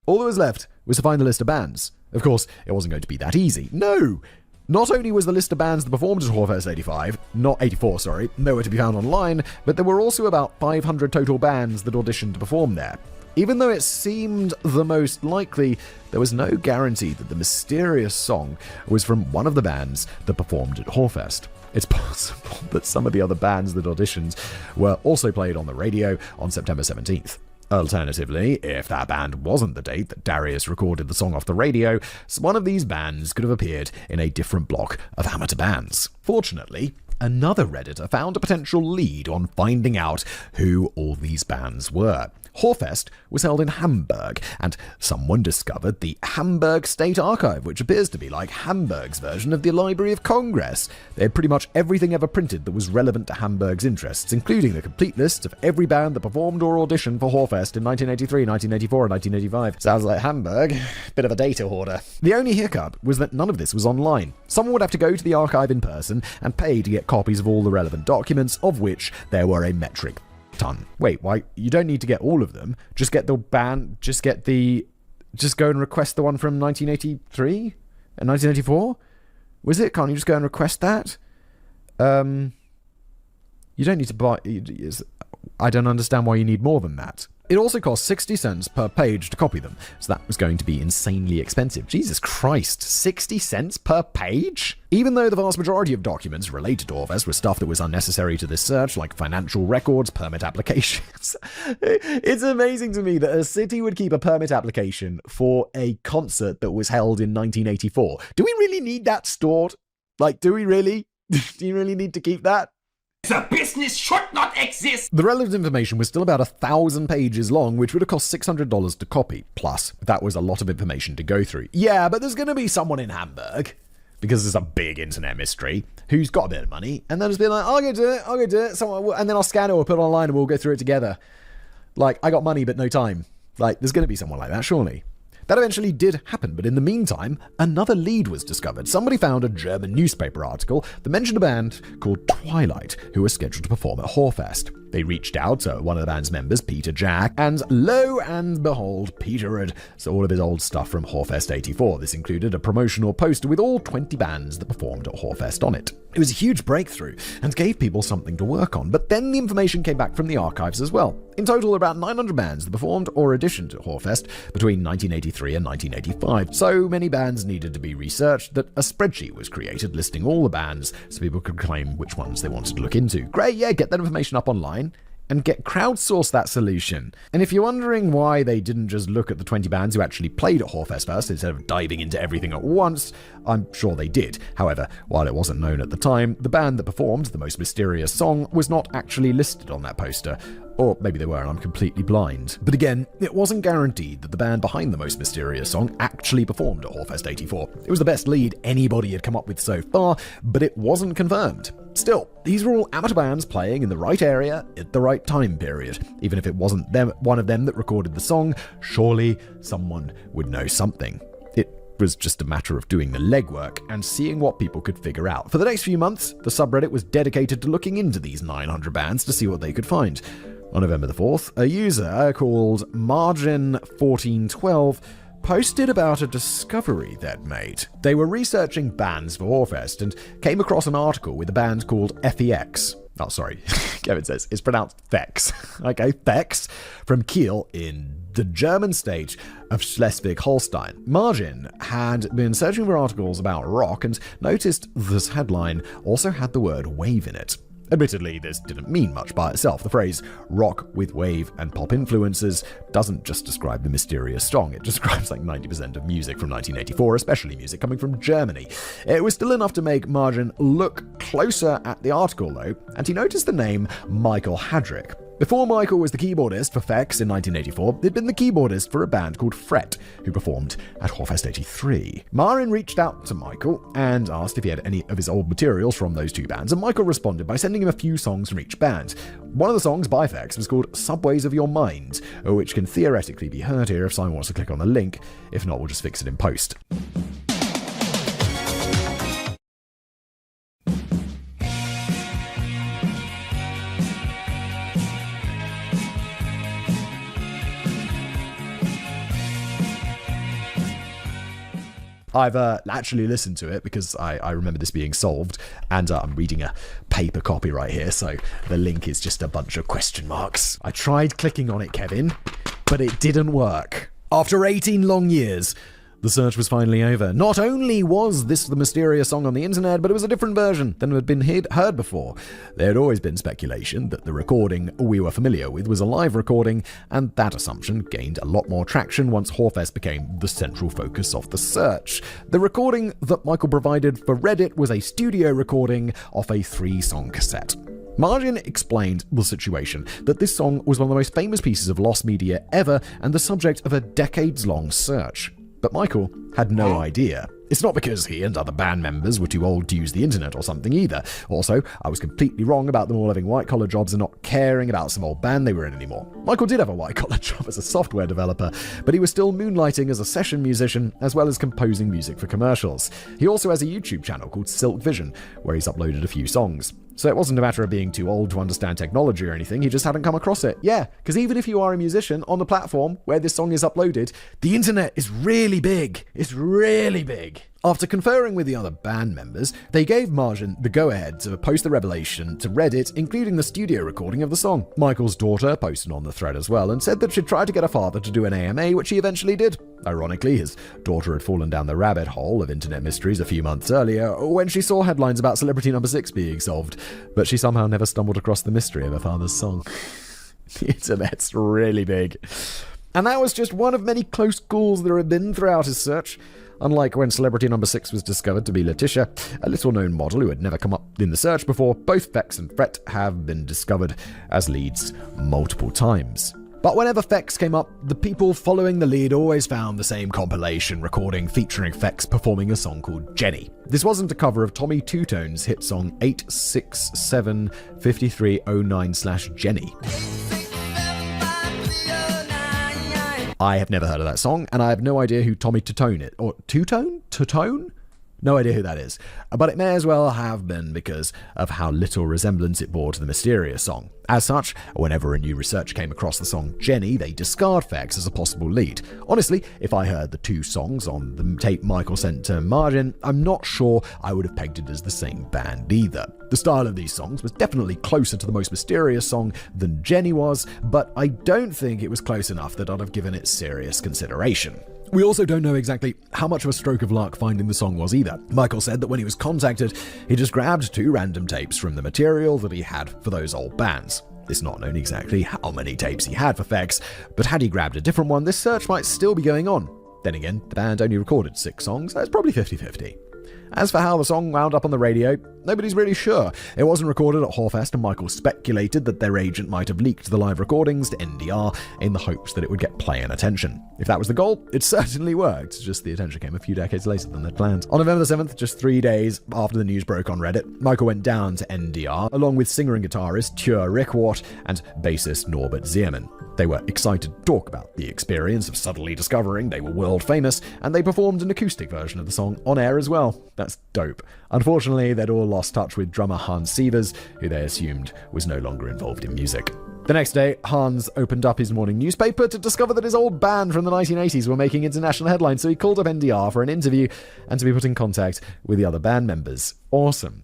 All that was left was to find the list of bands. Of course, it wasn't going to be that easy. No! Not only was the list of bands that performed at Whorefest 84, nowhere to be found online, but there were also about 500 total bands that auditioned to perform there. Even though it seemed the most likely, there was no guarantee that the mysterious song was from one of the bands that performed at Whorefest. It's possible that some of the other bands that auditioned were also played on the radio on September 17th. Alternatively, if that band wasn't the date that Darius recorded the song off the radio, one of these bands could have appeared in a different block of amateur bands. Fortunately, another Redditor found a potential lead on finding out who all these bands were. Whorefest was held in Hamburg, and someone discovered the Hamburg State Archive, which appears to be like Hamburg's version of the Library of Congress. They had pretty much everything ever printed that was relevant to Hamburg's interests, including the complete list of every band that performed or auditioned for Whorefest in 1983, 1984, and 1985. Sounds like Hamburg. Bit of a data hoarder. The only hiccup was that none of this was online. Someone would have to go to the archive in person and pay to get copies of all the relevant documents, of which there were a metric ton. Wait, why? You don't need to get all of them. Just get the band, just go and request the one from 1983 and 1984? Was it? Can't you just go and request that? You don't need to buy... I don't understand why you need more than that. It also cost 60 cents per page to copy them, so that was going to be insanely expensive. Jesus Christ, 60 cents per page? Even though the vast majority of documents related to Whorefest were stuff that was unnecessary to this search, like financial records, permit applications. It's amazing to me that a city would keep a permit application for a concert that was held in 1984. Do we really need that stored? Like, do we really? Do you really need to keep that? The business should not exist! The relevant information was still about 1,000 pages long, which would have cost $600 to copy. Plus, that was a lot of information to go through. Yeah, but there's going to be someone in Hamburg, because it's a big internet mystery, who's got a bit of money, and they'll just be like, I'll go do it, and then I'll scan it or put it online and we'll go through it together. Like, I got money but no time. Like, there's going to be someone like that, surely. That eventually did happen, but in the meantime, another lead was discovered. Somebody found a German newspaper article that mentioned a band called Twilight, who were scheduled to perform at Whorefest. They reached out to one of the band's members, Peter Jack, and lo and behold, Peter had all of his old stuff from Whorefest 84. This included a promotional poster with all 20 bands that performed at Whorefest on it. It was a huge breakthrough and gave people something to work on, but then the information came back from the archives as well. In total, about 900 bands that performed or auditioned at Whorefest between 1983 and 1985. So many bands needed to be researched that a spreadsheet was created listing all the bands so people could claim which ones they wanted to look into. Great, yeah, get that information up online and get crowdsourced that solution. And if you're wondering why they didn't just look at the 20 bands who actually played at Whorefest first instead of diving into everything at once, I'm sure they did. However, while it wasn't known at the time, the band that performed The Most Mysterious Song was not actually listed on that poster. Or maybe they were and I'm completely blind. But again, it wasn't guaranteed that the band behind The Most Mysterious Song actually performed at Whorefest 84. It was the best lead anybody had come up with so far, but it wasn't confirmed. Still, these were all amateur bands playing in the right area at the right time period. Even if it wasn't one of them that recorded the song, surely someone would know something. It was just a matter of doing the legwork and seeing what people could figure out. For the next few months, the subreddit was dedicated to looking into these 900 bands to see what they could find. On November the 4th, a user called Margin1412 posted about a discovery they'd made. They were researching bands for Whorefest and came across an article with a band called FEX. Oh, sorry. Kevin says it's pronounced Fex. Okay, Fex from Kiel in the German state of Schleswig-Holstein. Margin had been searching for articles about rock and noticed this headline also had the word wave in it. Admittedly, this didn't mean much by itself. The phrase rock with wave and pop influences doesn't just describe the mysterious song, it describes like 90% of music from 1984, especially music coming from Germany. It was still enough to make Margin look closer at the article though, and he noticed the name Michael Hadrick. Before Michael was the keyboardist for Fex in 1984, he'd been the keyboardist for a band called Fret, who performed at Whorefest 83. Marin reached out to Michael and asked if he had any of his old materials from those two bands, and Michael responded by sending him a few songs from each band. One of the songs by Fex was called Subways of Your Mind, which can theoretically be heard here if someone wants to click on the link. If not, we'll just fix it in post. I've actually listened to it because I remember this being solved, and I'm reading a paper copy right here, so the link is just a bunch of question marks. I tried clicking on it, Kevin, but it didn't work. After 18 long years, the search was finally over. Not only was this the mysterious song on the internet, but it was a different version than had been heard before. There had always been speculation that the recording we were familiar with was a live recording, and that assumption gained a lot more traction once Whorefest became the central focus of the search. The recording that Michael provided for Reddit was a studio recording of a 3-song cassette. Margin explained the situation, that this song was one of the most famous pieces of lost media ever and the subject of a decades-long search. But Michael had no idea. It's not because he and other band members were too old to use the internet or something either. Also, I was completely wrong about them all having white-collar jobs and not caring about some old band they were in anymore. Michael did have a white-collar job as a software developer, but he was still moonlighting as a session musician as well as composing music for commercials. He also has a YouTube channel called Silk Vision, where he's uploaded a few songs. So it wasn't a matter of being too old to understand technology or anything, he just hadn't come across it. Yeah, because even if you are a musician on the platform where this song is uploaded, the internet is really big. It's really big. After conferring with the other band members, they gave Margin the go-ahead to post the revelation to Reddit, including the studio recording of the song. Michael's daughter posted on the thread as well and said that she'd tried to get her father to do an AMA, which he eventually did. Ironically, his daughter had fallen down the rabbit hole of internet mysteries a few months earlier when she saw headlines about Celebrity Number 6 being solved, but she somehow never stumbled across the mystery of her father's song. The internet's really big. And that was just one of many close calls there had been throughout his search. Unlike when Celebrity Number 6 was discovered to be Letitia, a little-known model who had never come up in the search before, both Fex and Fret have been discovered as leads multiple times. But whenever Fex came up, the people following the lead always found the same compilation recording featuring Fex performing a song called Jenny. This wasn't a cover of Tommy Two-Tone's hit song 8675309/Jenny. I have never heard of that song, and I have no idea who Tommy Tutone is. Or Tutone? Tutone? No idea who that is. But it may as well have been because of how little resemblance it bore to the Mysterious song. As such, whenever a new researcher came across the song Jenny, they discard Fex as a possible lead. Honestly, if I heard the two songs on the tape Michael sent to Margin, I'm not sure I would have pegged it as the same band either. The style of these songs was definitely closer to the Most Mysterious song than Jenny was, but I don't think it was close enough that I'd have given it serious consideration. We also don't know exactly how much of a stroke of luck finding the song was either. Michael said that when he was contacted, he just grabbed 2 random tapes from the material that he had for those old bands. It's not known exactly how many tapes he had for Fex, but had he grabbed a different one, this search might still be going on. Then again, the band only recorded 6 songs, so it's probably 50-50. As for how the song wound up on the radio, nobody's really sure. It wasn't recorded at Whorefest, and Michael speculated that their agent might have leaked the live recordings to NDR in the hopes that it would get play and attention. If that was the goal, it certainly worked, just the attention came a few decades later than they'd planned. On November 7th, just 3 days after the news broke on Reddit, Michael went down to NDR, along with singer and guitarist Tjur Rickwart and bassist Norbert Zierman. They were excited to talk about the experience of suddenly discovering they were world famous, and they performed an acoustic version of the song on air as well. That's dope. Unfortunately, they'd all lost touch with drummer Hans Sievers, who they assumed was no longer involved in music. The next day, Hans opened up his morning newspaper to discover that his old band from the 1980s were making international headlines, so he called up NDR for an interview and to be put in contact with the other band members. Awesome.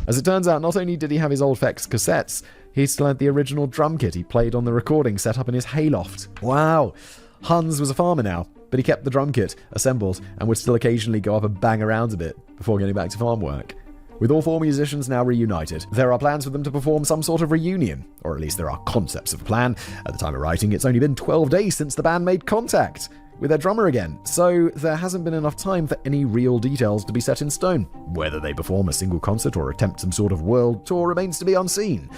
As it turns out, not only did he have his old Fex cassettes, he still had the original drum kit he played on the recording set up in his hayloft. Wow. Hans was a farmer now, but he kept the drum kit assembled and would still occasionally go up and bang around a bit before getting back to farm work. With all 4 musicians now reunited, there are plans for them to perform some sort of reunion, or at least there are concepts of a plan. At the time of writing, it's only been 12 days since the band made contact with their drummer again, so there hasn't been enough time for any real details to be set in stone. Whether they perform a single concert or attempt some sort of world tour remains to be unseen.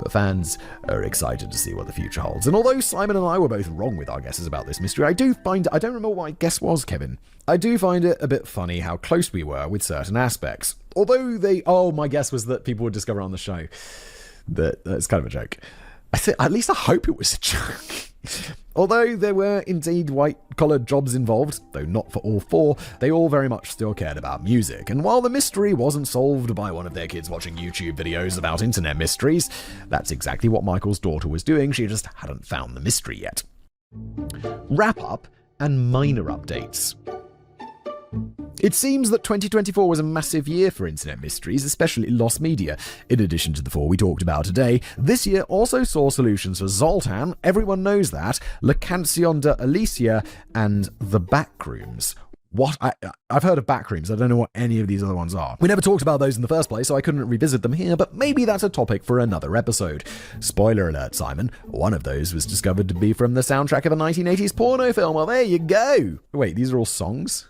But fans are excited to see what the future holds. And although Simon and I were both wrong with our guesses about this mystery, I don't remember what my guess was, Kevin. I do find it a bit funny how close we were with certain aspects. Although my guess was that people would discover on the show that it's kind of a joke. At least I hope it was a joke. Although there were indeed white-collar jobs involved, though not for all 4, they all very much still cared about music. And while the mystery wasn't solved by one of their kids watching YouTube videos about internet mysteries, that's exactly what Michael's daughter was doing, she just hadn't found the mystery yet. Wrap-up and minor updates. It seems that 2024 was a massive year for internet mysteries, especially lost media. In addition to the 4 we talked about today, this year also saw solutions for Zoltan, Everyone Knows That, La Canción de Alicia, and The Backrooms. What? I've heard of Backrooms. I don't know what any of these other ones are. We never talked about those in the first place, so I couldn't revisit them here, but maybe that's a topic for another episode. Spoiler alert, Simon. One of those was discovered to be from the soundtrack of a 1980s porno film. Well, there you go. Wait, these are all songs?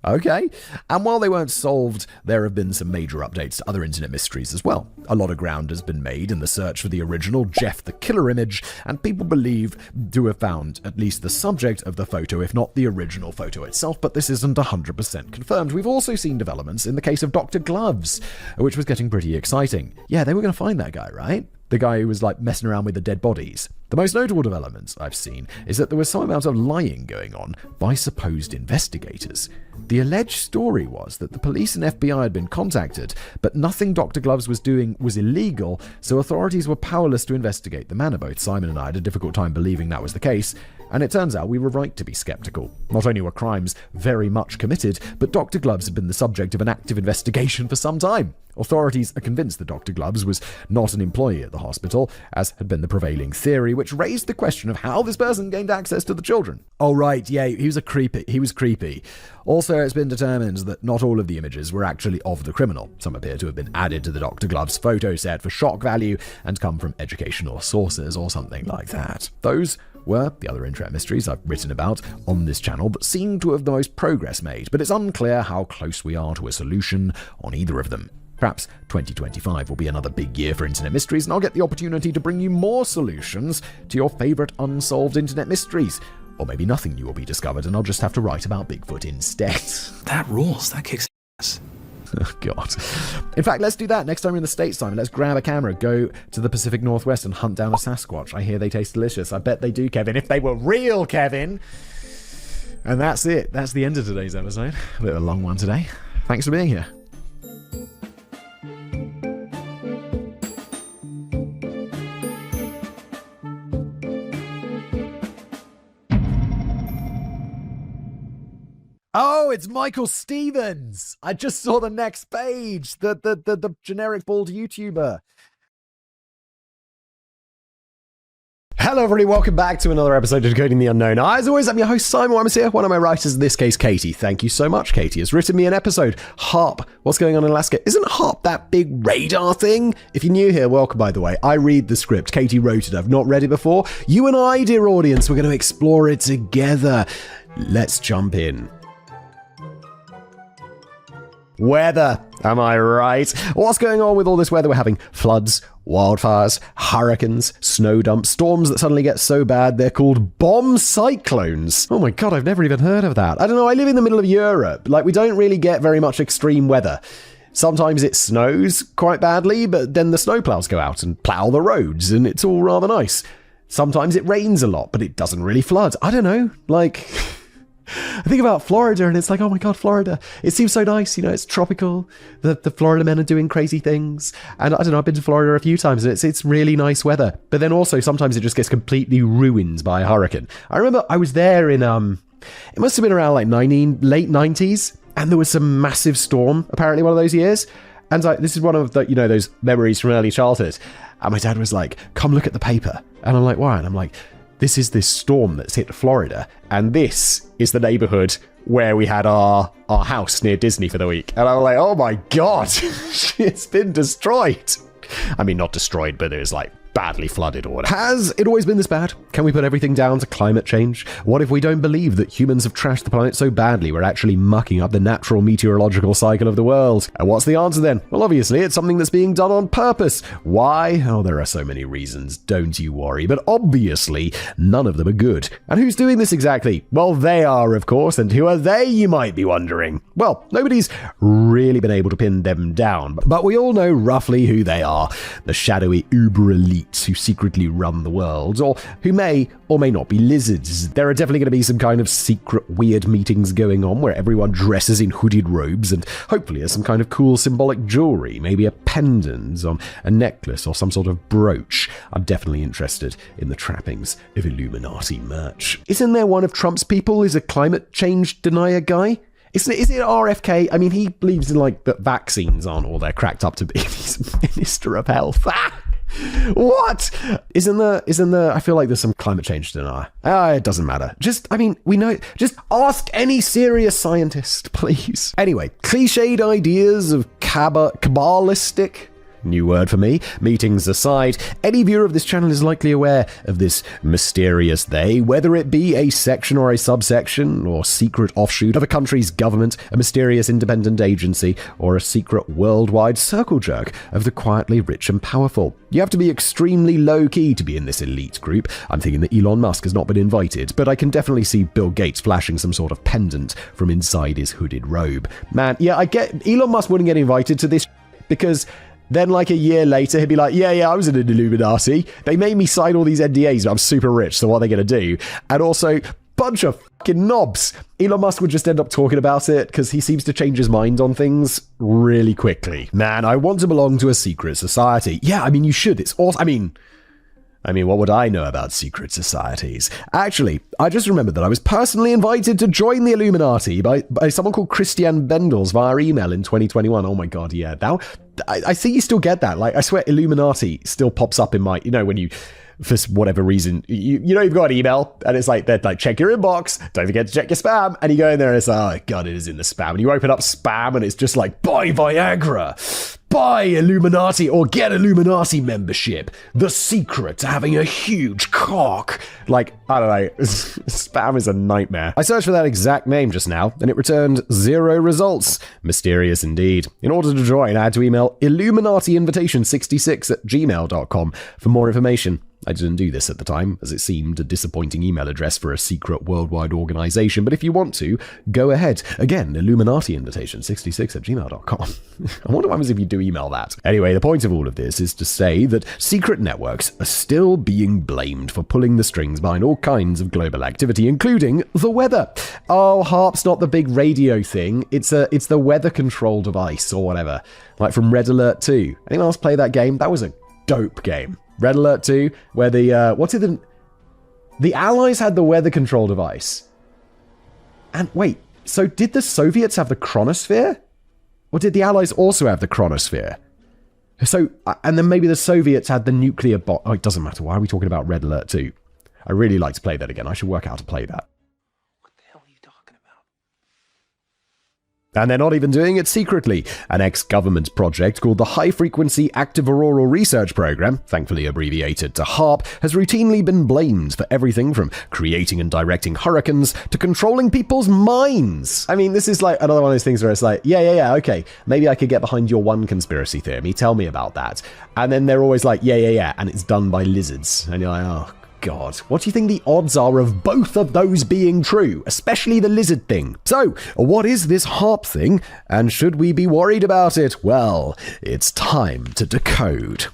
Okay. And while they weren't solved, there have been some major updates to other internet mysteries as well. A lot of ground has been made in the search for the original Jeff the Killer image, and people believe to have found at least the subject of the photo, if not the original photo itself, but this isn't 100% confirmed. We've also seen developments in the case of Dr. Gloves, which was getting pretty exciting. Yeah, they were going to find that guy, right? The guy who was messing around with the dead bodies. The most notable development I've seen is that there was some amount of lying going on by supposed investigators. The alleged story was that the police and FBI had been contacted, but nothing Dr. Gloves was doing was illegal, so authorities were powerless to investigate the manner. Both Simon and I had a difficult time believing that was the case, and it turns out we were right to be skeptical. Not only were crimes very much committed, but Dr. Gloves had been the subject of an active investigation for some time. Authorities are convinced that Dr. Gloves was not an employee at the hospital, as had been the prevailing theory, which raised the question of how this person gained access to the children. Oh right, yeah, he was creepy. Also, it's been determined that not all of the images were actually of the criminal. Some appear to have been added to the Dr. Gloves photo set for shock value and come from educational sources or something like that. Those were the other internet mysteries I've written about on this channel that seem to have the most progress made, but it's unclear how close we are to a solution on either of them. Perhaps 2025 will be another big year for internet mysteries, and I'll get the opportunity to bring you more solutions to your favorite unsolved internet mysteries. Or maybe nothing new will be discovered, and I'll just have to write about Bigfoot instead. That rules. That kicks ass. God. In fact, let's do that. Next time we're in the States, Simon, let's grab a camera, go to the Pacific Northwest and hunt down a Sasquatch. I hear they taste delicious. I bet they do, Kevin. If they were real, Kevin. And that's it. That's the end of today's episode. A bit of a long one today. Thanks for being here. Oh, it's Michael Stevens. I just saw the next page. The generic bald YouTuber. Hello, everybody. Welcome back to another episode of Decoding the Unknown. As always, I'm your host, Simon Wymus here. One of my writers, in this case, Katie. Thank you so much, Katie. Has written me an episode. HARP. What's going on in Alaska? Isn't HARP that big radar thing? If you're new here, welcome, by the way. I read the script. Katie wrote it. I've not read it before. You and I, dear audience, we're going to explore it together. Let's jump in. Weather, am I right? What's going on with all this weather we're having? Floods, wildfires, hurricanes, snow dumps, storms that suddenly get so bad they're called bomb cyclones. Oh my God, I've never even heard of that. I don't know, I live in the middle of Europe. Like, we don't really get very much extreme weather. Sometimes it snows quite badly, but then the snowplows go out and plow the roads, and it's all rather nice. Sometimes it rains a lot, but it doesn't really flood. I don't know, like... I think about Florida and it's like, oh my God, Florida. It seems so nice, you know, it's tropical. The Florida men are doing crazy things. And I don't know, I've been to Florida a few times and it's really nice weather. But then also sometimes it just gets completely ruined by a hurricane. I remember I was there in, it must have been around like late 90s. And there was some massive storm, apparently one of those years. And this is one of the, you know, those memories from early childhood. And my dad was like, come look at the paper. And I'm like, why? And I'm like, this is this storm that's hit Florida, and this is the neighborhood where we had our house near Disney for the week. And I was like, oh my God, it's been destroyed. I mean, not destroyed, but it was like badly flooded or whatever. Has it always been this bad? Can we put everything down to climate change? What if we don't believe that humans have trashed the planet so badly we're actually mucking up the natural meteorological cycle of the world? And what's the answer then? Well, obviously, it's something that's being done on purpose. Why? Oh, there are so many reasons, don't you worry. But obviously, none of them are good. And who's doing this exactly? Well, they are, of course. And who are they, you might be wondering? Well, nobody's really been able to pin them down. But we all know roughly who they are. The shadowy uber elite who secretly run the world, or who may or may not be lizards. There are definitely going to be some kind of secret weird meetings going on where everyone dresses in hooded robes and hopefully has some kind of cool symbolic jewelry, maybe a pendant or a necklace or some sort of brooch. I'm definitely interested in the trappings of Illuminati merch. Isn't there one of Trump's people who's a climate change denier guy? Is it RFK? I mean, he believes in like that vaccines aren't all they're cracked up to be. He's Minister of Health. What? Isn't there, I feel like there's some climate change denier. It doesn't matter. We know, just ask any serious scientist, please. Anyway, cliched ideas of Kabbalistic, new word for me, meetings aside, any viewer of this channel is likely aware of this mysterious they, whether it be a section or a subsection or secret offshoot of a country's government, a mysterious independent agency, or a secret worldwide circle jerk of the quietly rich and powerful. You have to be extremely low-key to be in this elite group. I'm thinking that Elon Musk has not been invited, but I can definitely see Bill Gates flashing some sort of pendant from inside his hooded robe. Man, yeah, I get Elon Musk wouldn't get invited to this because then like a year later, he'd be like, yeah, I was in an Illuminati. They made me sign all these NDAs, but I'm super rich, so what are they going to do? And also, bunch of fucking knobs. Elon Musk would just end up talking about it because he seems to change his mind on things really quickly. Man, I want to belong to a secret society. Yeah, I mean, you should. It's awesome. I mean, what would I know about secret societies? Actually, I just remembered that I was personally invited to join the Illuminati by someone called Christian Bendels via email in 2021. Oh my God, yeah. Now, I see you still get that. Like, I swear Illuminati still pops up in my, you know, when you, for whatever reason, you know, you've got an email and it's like, they're like, check your inbox, don't forget to check your spam. And you go in there and it's like, oh God, it is in the spam. And you open up spam and it's just like, buy Viagra, buy Illuminati or get Illuminati membership. The secret to having a huge cock. Like, I don't know, spam is a nightmare. I searched for that exact name just now and it returned 0 results. Mysterious indeed. In order to join, I had to email illuminatiinvitation66@gmail.com for more information. I didn't do this at the time, as it seemed a disappointing email address for a secret worldwide organization, but if you want to, go ahead. Again, Illuminati invitation 66@gmail.com. I wonder what happens if you do email that. Anyway, the point of all of this is to say that secret networks are still being blamed for pulling the strings behind all kinds of global activity, including the weather. Oh, HAARP's not the big radio thing. It's the weather control device or whatever. Like from Red Alert 2. Anyone else play that game? That was a dope game. Red Alert 2, where the Allies had the weather control device. And wait, so did the Soviets have the chronosphere? Or did the Allies also have the chronosphere? So, and then maybe the Soviets had the nuclear bomb. Oh, it doesn't matter. Why are we talking about Red Alert 2? I really like to play that again. I should work out how to play that. And they're not even doing it secretly. An ex-government project called the High Frequency Active Auroral Research Program, thankfully abbreviated to HAARP, has routinely been blamed for everything from creating and directing hurricanes to controlling people's minds. I mean, this is like another one of those things where it's like, yeah, okay, maybe I could get behind your one conspiracy theory. Tell me about that. And then they're always like, yeah, and it's done by lizards. And you're like, oh, God, what do you think the odds are of both of those being true, especially the lizard thing? So, what is this HAARP thing, and should we be worried about it? Well, it's time to decode.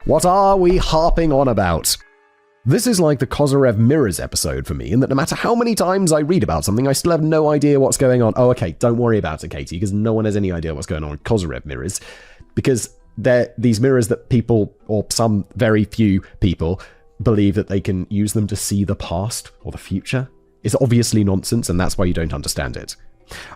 What are we harping on about? This is like the Kozarev Mirrors episode for me, in that no matter how many times I read about something, I still have no idea what's going on. Oh, okay, don't worry about it, Katie, because no one has any idea what's going on with Kozarev Mirrors, because they're these mirrors that people, or some very few people, believe that they can use them to see the past or the future. It's obviously nonsense, and that's why you don't understand it.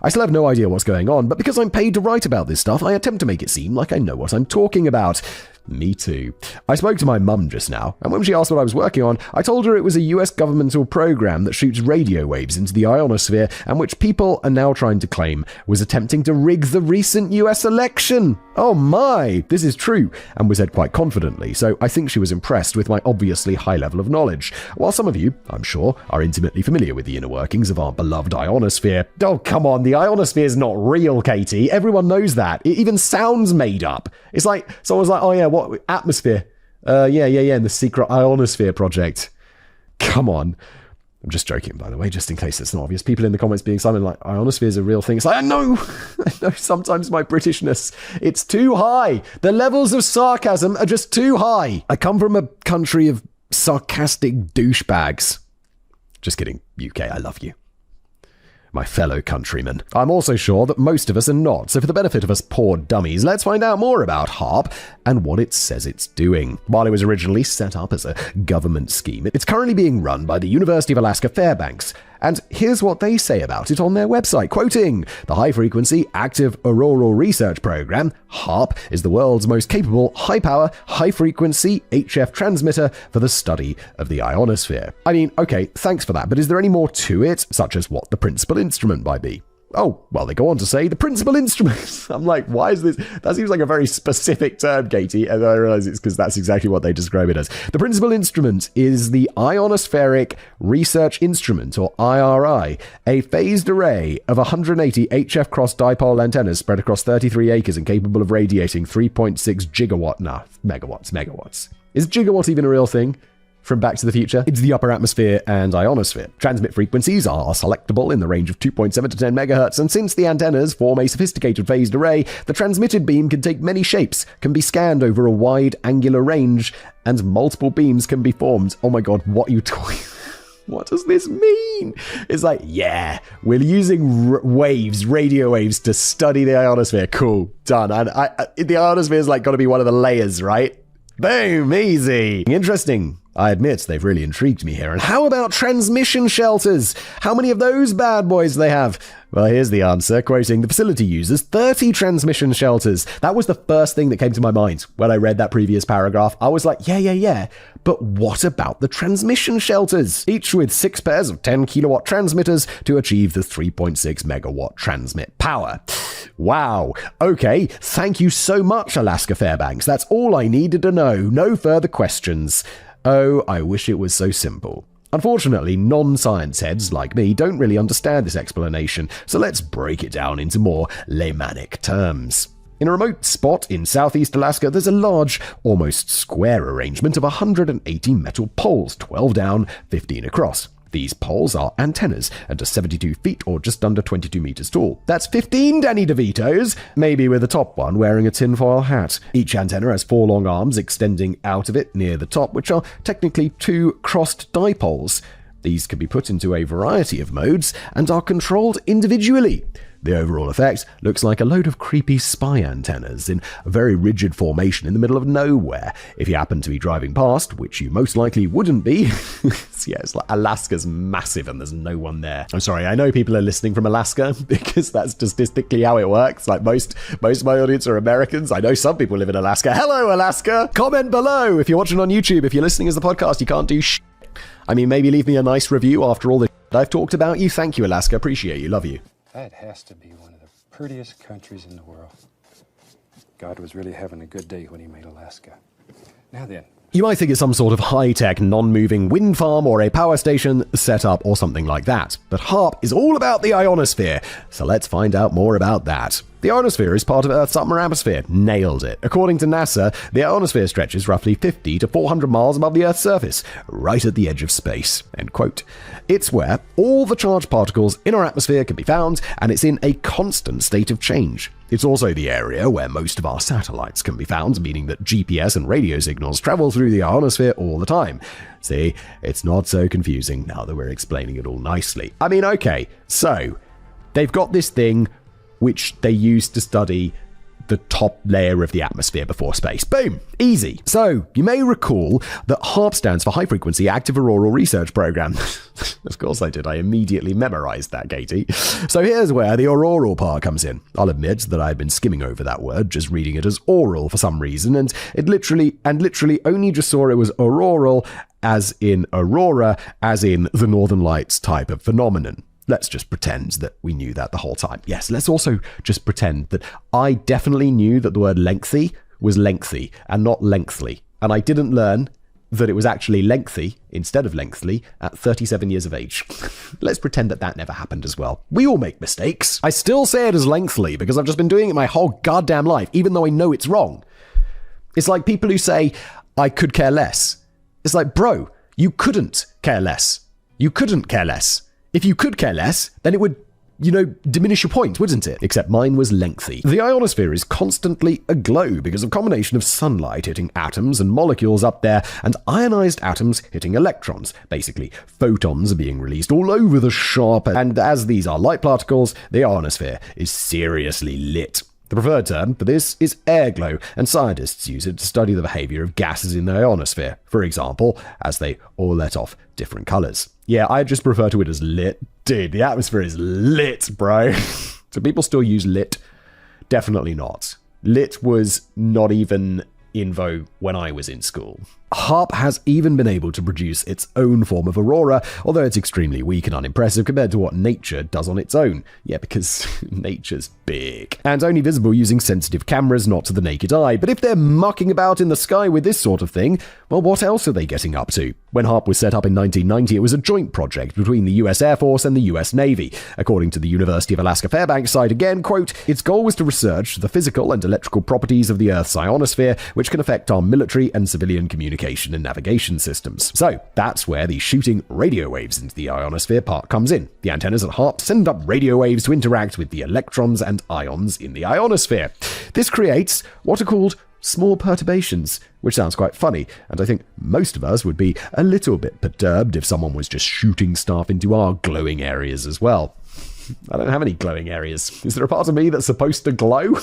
I still have no idea what's going on, but because I'm paid to write about this stuff, I attempt to make it seem like I know what I'm talking about. Me too. I spoke to my mum just now, and when she asked what I was working on, I told her it was a US governmental program that shoots radio waves into the ionosphere, and which people are now trying to claim was attempting to rig the recent US election. Oh my, this is true, and was said quite confidently, so I think she was impressed with my obviously high level of knowledge. While some of you, I'm sure, are intimately familiar with the inner workings of our beloved ionosphere. Oh, come on, the ionosphere is not real, Katie. Everyone knows that. It even sounds made up. It's like, someone's like, oh yeah, what atmosphere? Yeah, and the secret ionosphere project. Come on. I'm just joking, by the way, just in case it's not obvious. People in the comments being something like, ionosphere is a real thing. It's like, I know sometimes my Britishness, it's too high. The levels of sarcasm are just too high. I come from a country of sarcastic douchebags. Just kidding, UK, I love you. My fellow countrymen. I'm also sure that most of us are not, so for the benefit of us poor dummies, let's find out more about HAARP and what it says it's doing. While it was originally set up as a government scheme, it's currently being run by the University of Alaska Fairbanks. And here's what they say about it on their website, quoting, "The High Frequency Active Auroral Research Program, HAARP, is the world's most capable, high-power, high-frequency HF transmitter for the study of the ionosphere." I mean, okay, thanks for that, but is there any more to it, such as what the principal instrument might be? Oh, well, they go on to say the principal instrument. I'm like, why is this? That seems like a very specific term, Katie. And I realize it's because that's exactly what they describe it as. The principal instrument is the Ionospheric Research Instrument, or IRI, a phased array of 180 HF cross dipole antennas spread across 33 acres and capable of radiating 3.6 megawatts. Is gigawatt even a real thing? From Back to the Future, it's the upper atmosphere and ionosphere. Transmit frequencies are selectable in the range of 2.7 to 10 megahertz, and since the antennas form a sophisticated phased array, the transmitted beam can take many shapes, can be scanned over a wide angular range, and multiple beams can be formed. Oh my god, what are you talking? What does this mean? It's like, yeah, we're using radio waves to study the ionosphere. Cool, done. And the ionosphere is like got to be one of the layers, right? Boom, easy. Interesting. I admit they've really intrigued me here. And how about transmission shelters? How many of those bad boys do they have? Well, here's the answer, quoting, "The facility uses 30 transmission shelters." That was the first thing that came to my mind when I read that previous paragraph. I was like, yeah. But what about the transmission shelters? Each with 6 pairs of 10 kilowatt transmitters to achieve the 3.6 megawatt transmit power. Wow. Okay, thank you so much, Alaska Fairbanks. That's all I needed to know. No further questions. Oh, I wish it was so simple. Unfortunately, non-science heads like me don't really understand this explanation, so let's break it down into more laymannic terms. In a remote spot in southeast Alaska, there's a large, almost square arrangement of 180 metal poles, 12 down, 15 across. These poles are antennas and are 72 feet or just under 22 meters tall. That's 15 Danny DeVitos, maybe with the top one wearing a tinfoil hat. Each antenna has 4 long arms extending out of it near the top, which are technically 2 crossed dipoles. These can be put into a variety of modes and are controlled individually. The overall effect looks like a load of creepy spy antennas in a very rigid formation in the middle of nowhere. If you happen to be driving past, which you most likely wouldn't be, it's like Alaska's massive and there's no one there. I'm sorry, I know people are listening from Alaska because that's statistically how it works. Like most of my audience are Americans. I know some people live in Alaska. Hello, Alaska! Comment below if you're watching on YouTube. If you're listening as the podcast, you can't do shit. I mean, maybe leave me a nice review after all the shit I've talked about you. Thank you, Alaska. Appreciate you. Love you. That has to be one of the prettiest countries in the world. God was really having a good day when he made Alaska. Now then. You might think it's some sort of high-tech, non-moving wind farm or a power station set up or something like that. But HAARP is all about the ionosphere, so let's find out more about that. The ionosphere is part of Earth's upper atmosphere. Nailed it. According to NASA, the ionosphere stretches roughly 50 to 400 miles above the Earth's surface, right at the edge of space. End quote. It's where all the charged particles in our atmosphere can be found, and it's in a constant state of change. It's also the area where most of our satellites can be found, meaning that GPS and radio signals travel through the ionosphere all the time. See, it's not so confusing now that we're explaining it all nicely. I mean, okay, so they've got this thing which they use to study the top layer of the atmosphere before space. Boom! Easy. So, you may recall that HAARP stands for High Frequency Active Auroral Research Program. Of course I did. I immediately memorized that, Katie. So here's where the auroral part comes in. I'll admit that I'd been skimming over that word, just reading it as oral for some reason, and literally only just saw it was auroral, as in aurora, as in the Northern Lights type of phenomenon. Let's just pretend that we knew that the whole time. Yes, let's also just pretend that I definitely knew that the word lengthy was lengthy and not lengthly. And I didn't learn that it was actually lengthy instead of lengthly at 37 years of age. Let's pretend that never happened as well. We all make mistakes. I still say it as lengthly because I've just been doing it my whole goddamn life, even though I know it's wrong. It's like people who say, I could care less. It's like, bro, you couldn't care less. You couldn't care less. If you could care less, then it would, diminish your point, wouldn't it? Except mine was lengthy. The ionosphere is constantly aglow because of a combination of sunlight hitting atoms and molecules up there and ionized atoms hitting electrons. Basically, photons are being released all over the shop, and as these are light particles, the ionosphere is seriously lit. The preferred term for this is airglow, and scientists use it to study the behavior of gases in the ionosphere, for example, as they all let off different colors. Yeah, I just refer to it as lit. Dude, the atmosphere is lit, bro. Do people still use lit? Definitely not. Lit was not even in vogue when I was in school. HAARP has even been able to produce its own form of aurora, although it's extremely weak and unimpressive compared to what nature does on its own. Yeah, because nature's big. And only visible using sensitive cameras, not to the naked eye. But if they're mucking about in the sky with this sort of thing, well, what else are they getting up to? When HAARP was set up in 1990, it was a joint project between the US Air Force and the US Navy. According to the University of Alaska Fairbanks site again, quote, its goal was to research the physical and electrical properties of the Earth's ionosphere, which can affect our military and civilian communication and navigation systems. So that's where the shooting radio waves into the ionosphere part comes in. The antennas at HAARP send up radio waves to interact with the electrons and ions in the ionosphere. This creates what are called small perturbations, which sounds quite funny, and I think most of us would be a little bit perturbed if someone was just shooting stuff into our glowing areas as well. I don't have any glowing areas. Is there a part of me that's supposed to glow?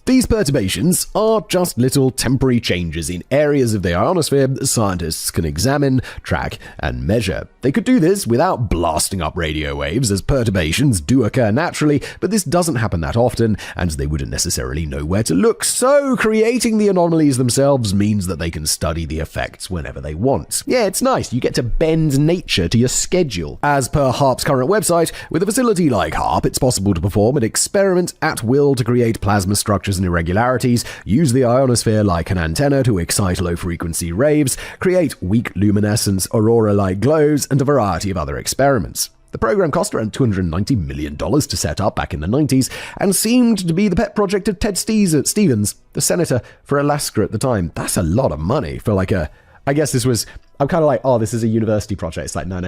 These perturbations are just little temporary changes in areas of the ionosphere that scientists can examine, track, and measure. They could do this without blasting up radio waves, as perturbations do occur naturally, but this doesn't happen that often, and they wouldn't necessarily know where to look, so creating the anomalies themselves means that they can study the effects whenever they want. Yeah, it's nice. You get to bend nature to your schedule. As per HAARP's current website, with a facility like HAARP, it's possible to perform an experiment at will to create plasma structures and irregularities, use the ionosphere like an antenna to excite low-frequency rays, create weak luminescence, aurora-like glows, and a variety of other experiments. The program cost around $290 million to set up back in the 90s and seemed to be the pet project of Ted Stevens, the senator for Alaska at the time. That's a lot of money for I guess this was, I'm kind of like, oh, this is a university project. It's like, no.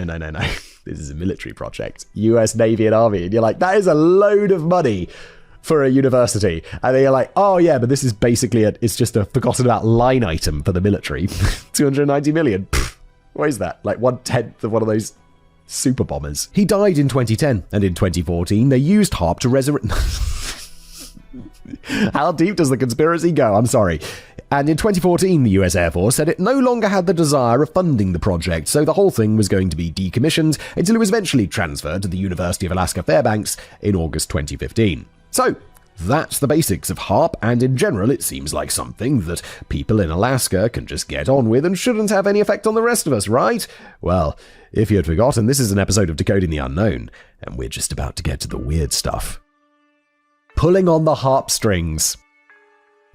This is a military project. US Navy and Army. And you're like, that is a load of money for a university. And then you're like, oh yeah, but this is basically it's just a forgotten about line item for the military. 290 million. Pfft, what is that? Like 1/10 of one of those super bombers. He died in 2010, and in 2014 they used HARP to resurrect. How deep does the conspiracy go? I'm sorry. And in 2014, the US Air Force said it no longer had the desire of funding the project, so the whole thing was going to be decommissioned until it was eventually transferred to the University of Alaska Fairbanks in August 2015. So, that's the basics of HARP, and in general it seems like something that people in Alaska can just get on with and shouldn't have any effect on the rest of us, right? Well, if you had forgotten, this is an episode of Decoding the Unknown, and we're just about to get to the weird stuff. Pulling on the HARP strings.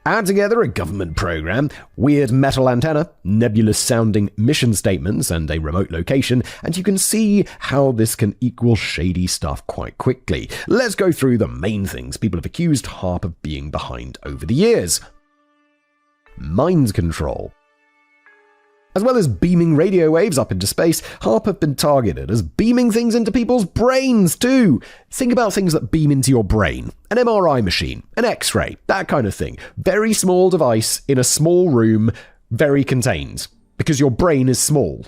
Add together a government program, weird metal antenna, nebulous-sounding mission statements, and a remote location, and you can see how this can equal shady stuff quite quickly. Let's go through the main things people have accused HARP of being behind over the years. Mind control. As well as beaming radio waves up into space, HARP have been targeted as beaming things into people's brains too. Think about things that beam into your brain. An MRI machine, an X-ray, that kind of thing. Very small device in a small room, very contained, because your brain is small.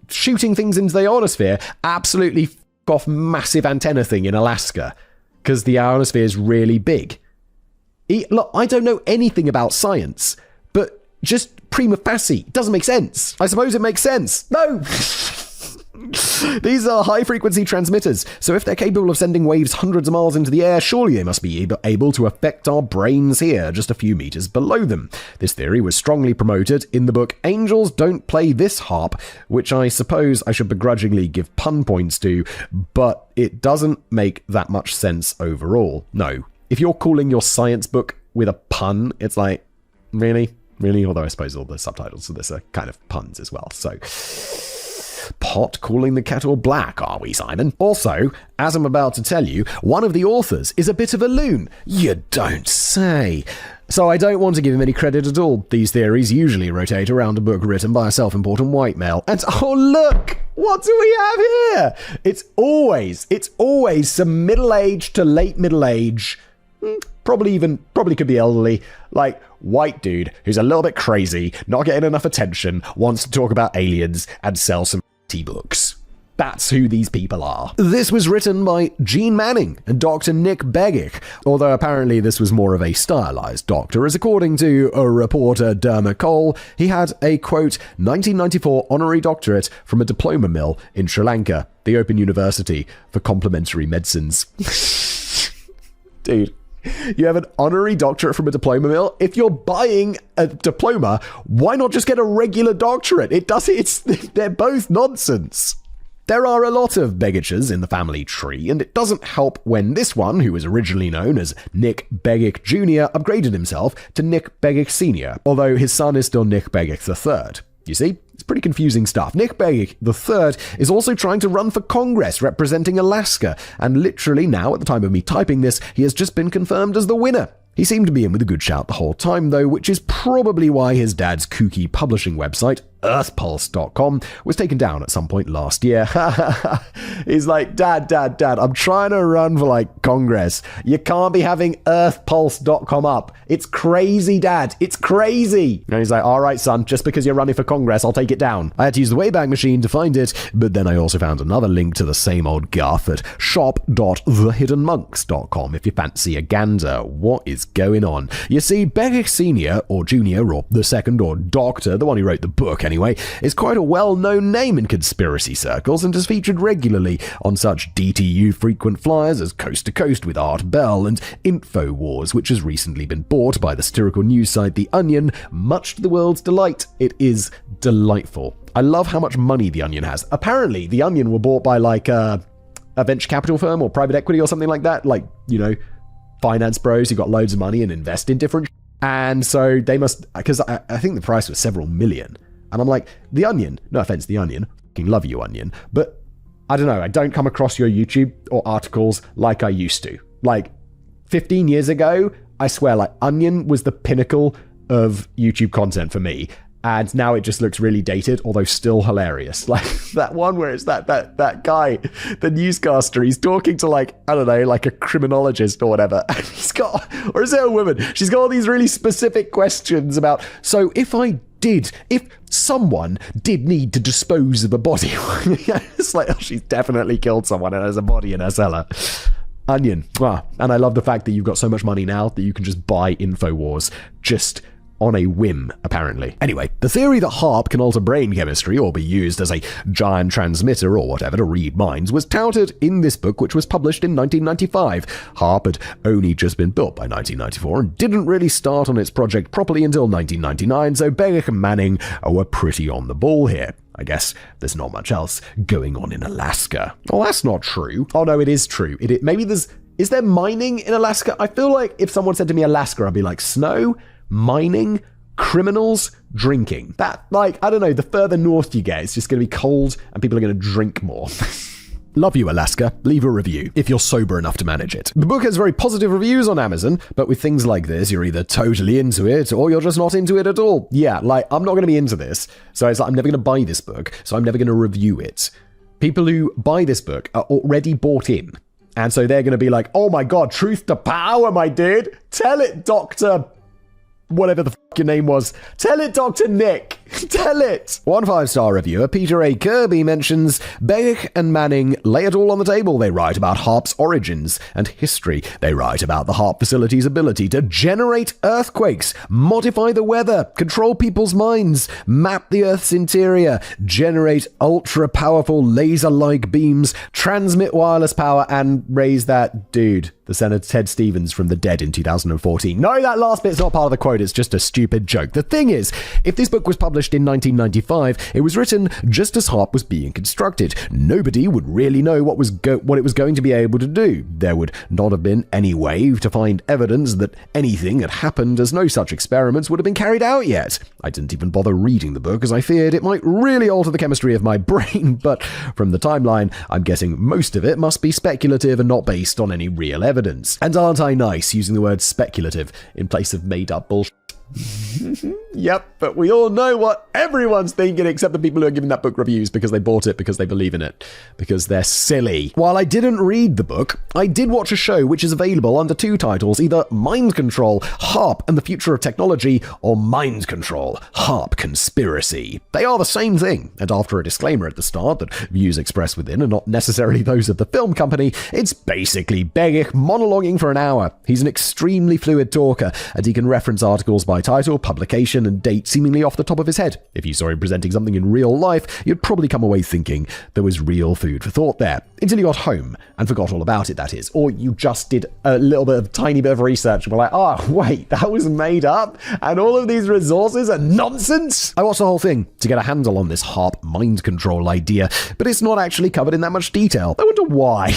Shooting things into the ionosphere, absolutely f*** off massive antenna thing in Alaska, because the ionosphere is really big. Look, I don't know anything about science, but just prima facie, it doesn't make sense. I suppose it makes sense. No! These are high-frequency transmitters, so if they're capable of sending waves hundreds of miles into the air, surely they must be able to affect our brains here, just a few meters below them. This theory was strongly promoted in the book Angels Don't Play This Harp, which I suppose I should begrudgingly give pun points to, but it doesn't make that much sense overall. No. If you're calling your science book with a pun, it's like, really? Really? Although I suppose all the subtitles of this are kind of puns as well, so... Pot calling the kettle black, are we, Simon? Also, as I'm about to tell you, one of the authors is a bit of a loon. You don't say. So I don't want to give him any credit at all. These theories usually rotate around a book written by a self-important white male. And oh look, what do we have here? It's always some middle-aged to late middle age, probably could be elderly, like white dude who's a little bit crazy, not getting enough attention, wants to talk about aliens and sell some books. That's who these people are. This was written by Gene Manning and Dr. Nick Begich, although apparently this was more of a stylized doctor, as according to a reporter Dermot Cole, he had a, quote, 1994 honorary doctorate from a diploma mill in Sri Lanka, the Open University for Complementary Medicines. Dude. You have an honorary doctorate from a diploma mill? If you're buying a diploma, why not just get a regular doctorate? They're both nonsense. There are a lot of Begiches in the family tree, and it doesn't help when this one, who was originally known as Nick Begich Jr., upgraded himself to Nick Begich Sr., although his son is still Nick Begich III. You see? It's pretty confusing stuff. Nick Begich III is also trying to run for Congress representing Alaska, and literally now, at the time of me typing this, he has just been confirmed as the winner. He seemed to be in with a good shout the whole time, though, which is probably why his dad's kooky publishing website, earthpulse.com, was taken down at some point last year. He's like, Dad, I'm trying to run for, Congress. You can't be having earthpulse.com up. It's crazy, Dad. It's crazy. And he's like, all right, son, just because you're running for Congress, I'll take it down. I had to use the Wayback Machine to find it, but then I also found another link to the same old guff at shop.thehiddenmonks.com if you fancy a gander. What is going on? You see, Begich Sr. or Jr. or the second or Doctor, the one who wrote the book anyway, is quite a well-known name in conspiracy circles and has featured regularly on such DTU frequent flyers as Coast to Coast with Art Bell and InfoWars, which has recently been bought by the satirical news site The Onion, much to the world's delight. It is delightful. I love how much money The Onion has. Apparently, The Onion were bought by a venture capital firm or private equity or something like that, finance bros who got loads of money and invest in different and so they must, because I think the price was several million. And I'm like, The Onion, no offense, The Onion, fucking love you, Onion, but I don't know, I don't come across your YouTube or articles like I used to. Like, 15 years ago, I swear, like, Onion was the pinnacle of YouTube content for me. And now it just looks really dated, although still hilarious. Like that one where it's that guy, the newscaster, he's talking to like, I don't know, like a criminologist or whatever. And he's got, or is it a woman? She's got all these really specific questions about, so if someone did need to dispose of a body, it's like, oh, she's definitely killed someone and has a body in her cellar. Onion. And I love the fact that you've got so much money now that you can just buy InfoWars just on a whim, apparently. Anyway, the theory that HAARP can alter brain chemistry or be used as a giant transmitter or whatever to read minds was touted in this book, which was published in 1995. HAARP had only just been built by 1994 and didn't really start on its project properly until 1999, so Begich and Manning were pretty on the ball here. I guess there's not much else going on in Alaska. Oh, that's not true. Oh no, it is true. Is there mining in Alaska? I feel like if someone said to me Alaska, I'd be like, snow? Mining, criminals, drinking. That, like, I don't know, the further north you get, it's just going to be cold and people are going to drink more. Love you, Alaska. Leave a review if you're sober enough to manage it. The book has very positive reviews on Amazon, but with things like this, you're either totally into it or you're just not into it at all. Yeah, like, I'm not going to be into this, so it's like, I'm never going to buy this book, so I'm never going to review it. People who buy this book are already bought in. And so they're going to be like, oh my god, truth to power, my dude. Tell it, Dr. whatever the your name was. Tell it, Dr. Nick. Tell it. One 5-star reviewer, Peter A. Kirby, mentions Begich and Manning lay it all on the table. They write about HAARP's origins and history. They write about the HAARP facility's ability to generate earthquakes, modify the weather, control people's minds, map the Earth's interior, generate ultra-powerful laser-like beams, transmit wireless power, and raise that dude, the Senator Ted Stevens from the dead in 2014. No, that last bit's not part of the quote. It's just a stupid joke. The thing is, if this book was published in 1995, it was written just as HAARP was being constructed. Nobody would really know what it was going to be able to do. There would not have been any way to find evidence that anything had happened, as no such experiments would have been carried out yet. I didn't even bother reading the book, as I feared it might really alter the chemistry of my brain, but from the timeline, I'm guessing most of it must be speculative and not based on any real evidence. And aren't I nice using the word speculative in place of made-up bullshit? Yep, but we all know what everyone's thinking except the people who are giving that book reviews because they bought it, because they believe in it, because they're silly. While I didn't read the book, I did watch a show which is available under 2 titles, either Mind Control, HAARP and the Future of Technology, or Mind Control, HAARP Conspiracy. They are the same thing, and after a disclaimer at the start that views expressed within are not necessarily those of the film company, it's basically Begich monologuing for an hour. He's an extremely fluid talker, and he can reference articles by title, publication, and date seemingly off the top of his head. If you saw him presenting something in real life, you'd probably come away thinking there was real food for thought there. Until you got home and forgot all about it, that is. Or you just did a tiny bit of research and were like, oh, wait, that was made up? And all of these resources are nonsense? I watched the whole thing to get a handle on this HAARP mind control idea, but it's not actually covered in that much detail. I wonder why.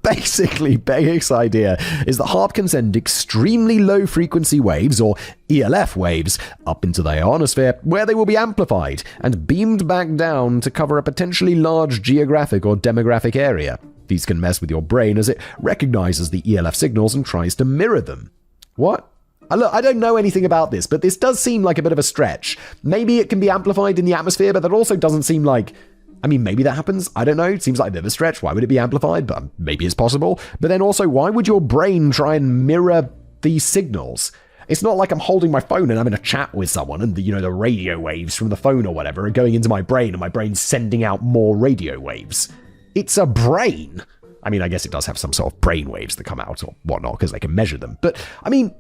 Basically, Begich's idea is that HAARP can send extremely low frequency waves, or ELF waves, up into the ionosphere, where they will be amplified and beamed back down to cover a potentially large geographic or demographic area. These can mess with your brain as it recognizes the ELF signals and tries to mirror them. What? Look, I don't know anything about this, but this does seem like a bit of a stretch. Maybe it can be amplified in the atmosphere, but that also doesn't seem like... I mean, maybe that happens. I don't know. It seems like a bit of a stretch. Why would it be amplified? But maybe it's possible. But then also, why would your brain try and mirror these signals? It's not like I'm holding my phone and I'm in a chat with someone and the radio waves from the phone or whatever are going into my brain and my brain's sending out more radio waves. It's a brain. I mean, I guess it does have some sort of brain waves that come out or whatnot because they can measure them. But I mean,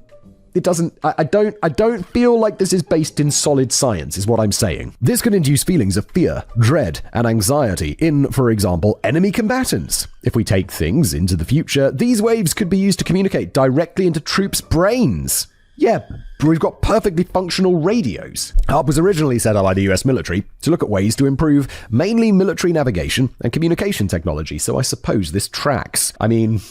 it doesn't, I don't feel like this is based in solid science, is what I'm saying. This can induce feelings of fear, dread, and anxiety in, for example, enemy combatants. If we take things into the future, these waves could be used to communicate directly into troops' brains. Yeah, we've got perfectly functional radios. HAARP was originally set up by the US military to look at ways to improve mainly military navigation and communication technology, so I suppose this tracks. I mean...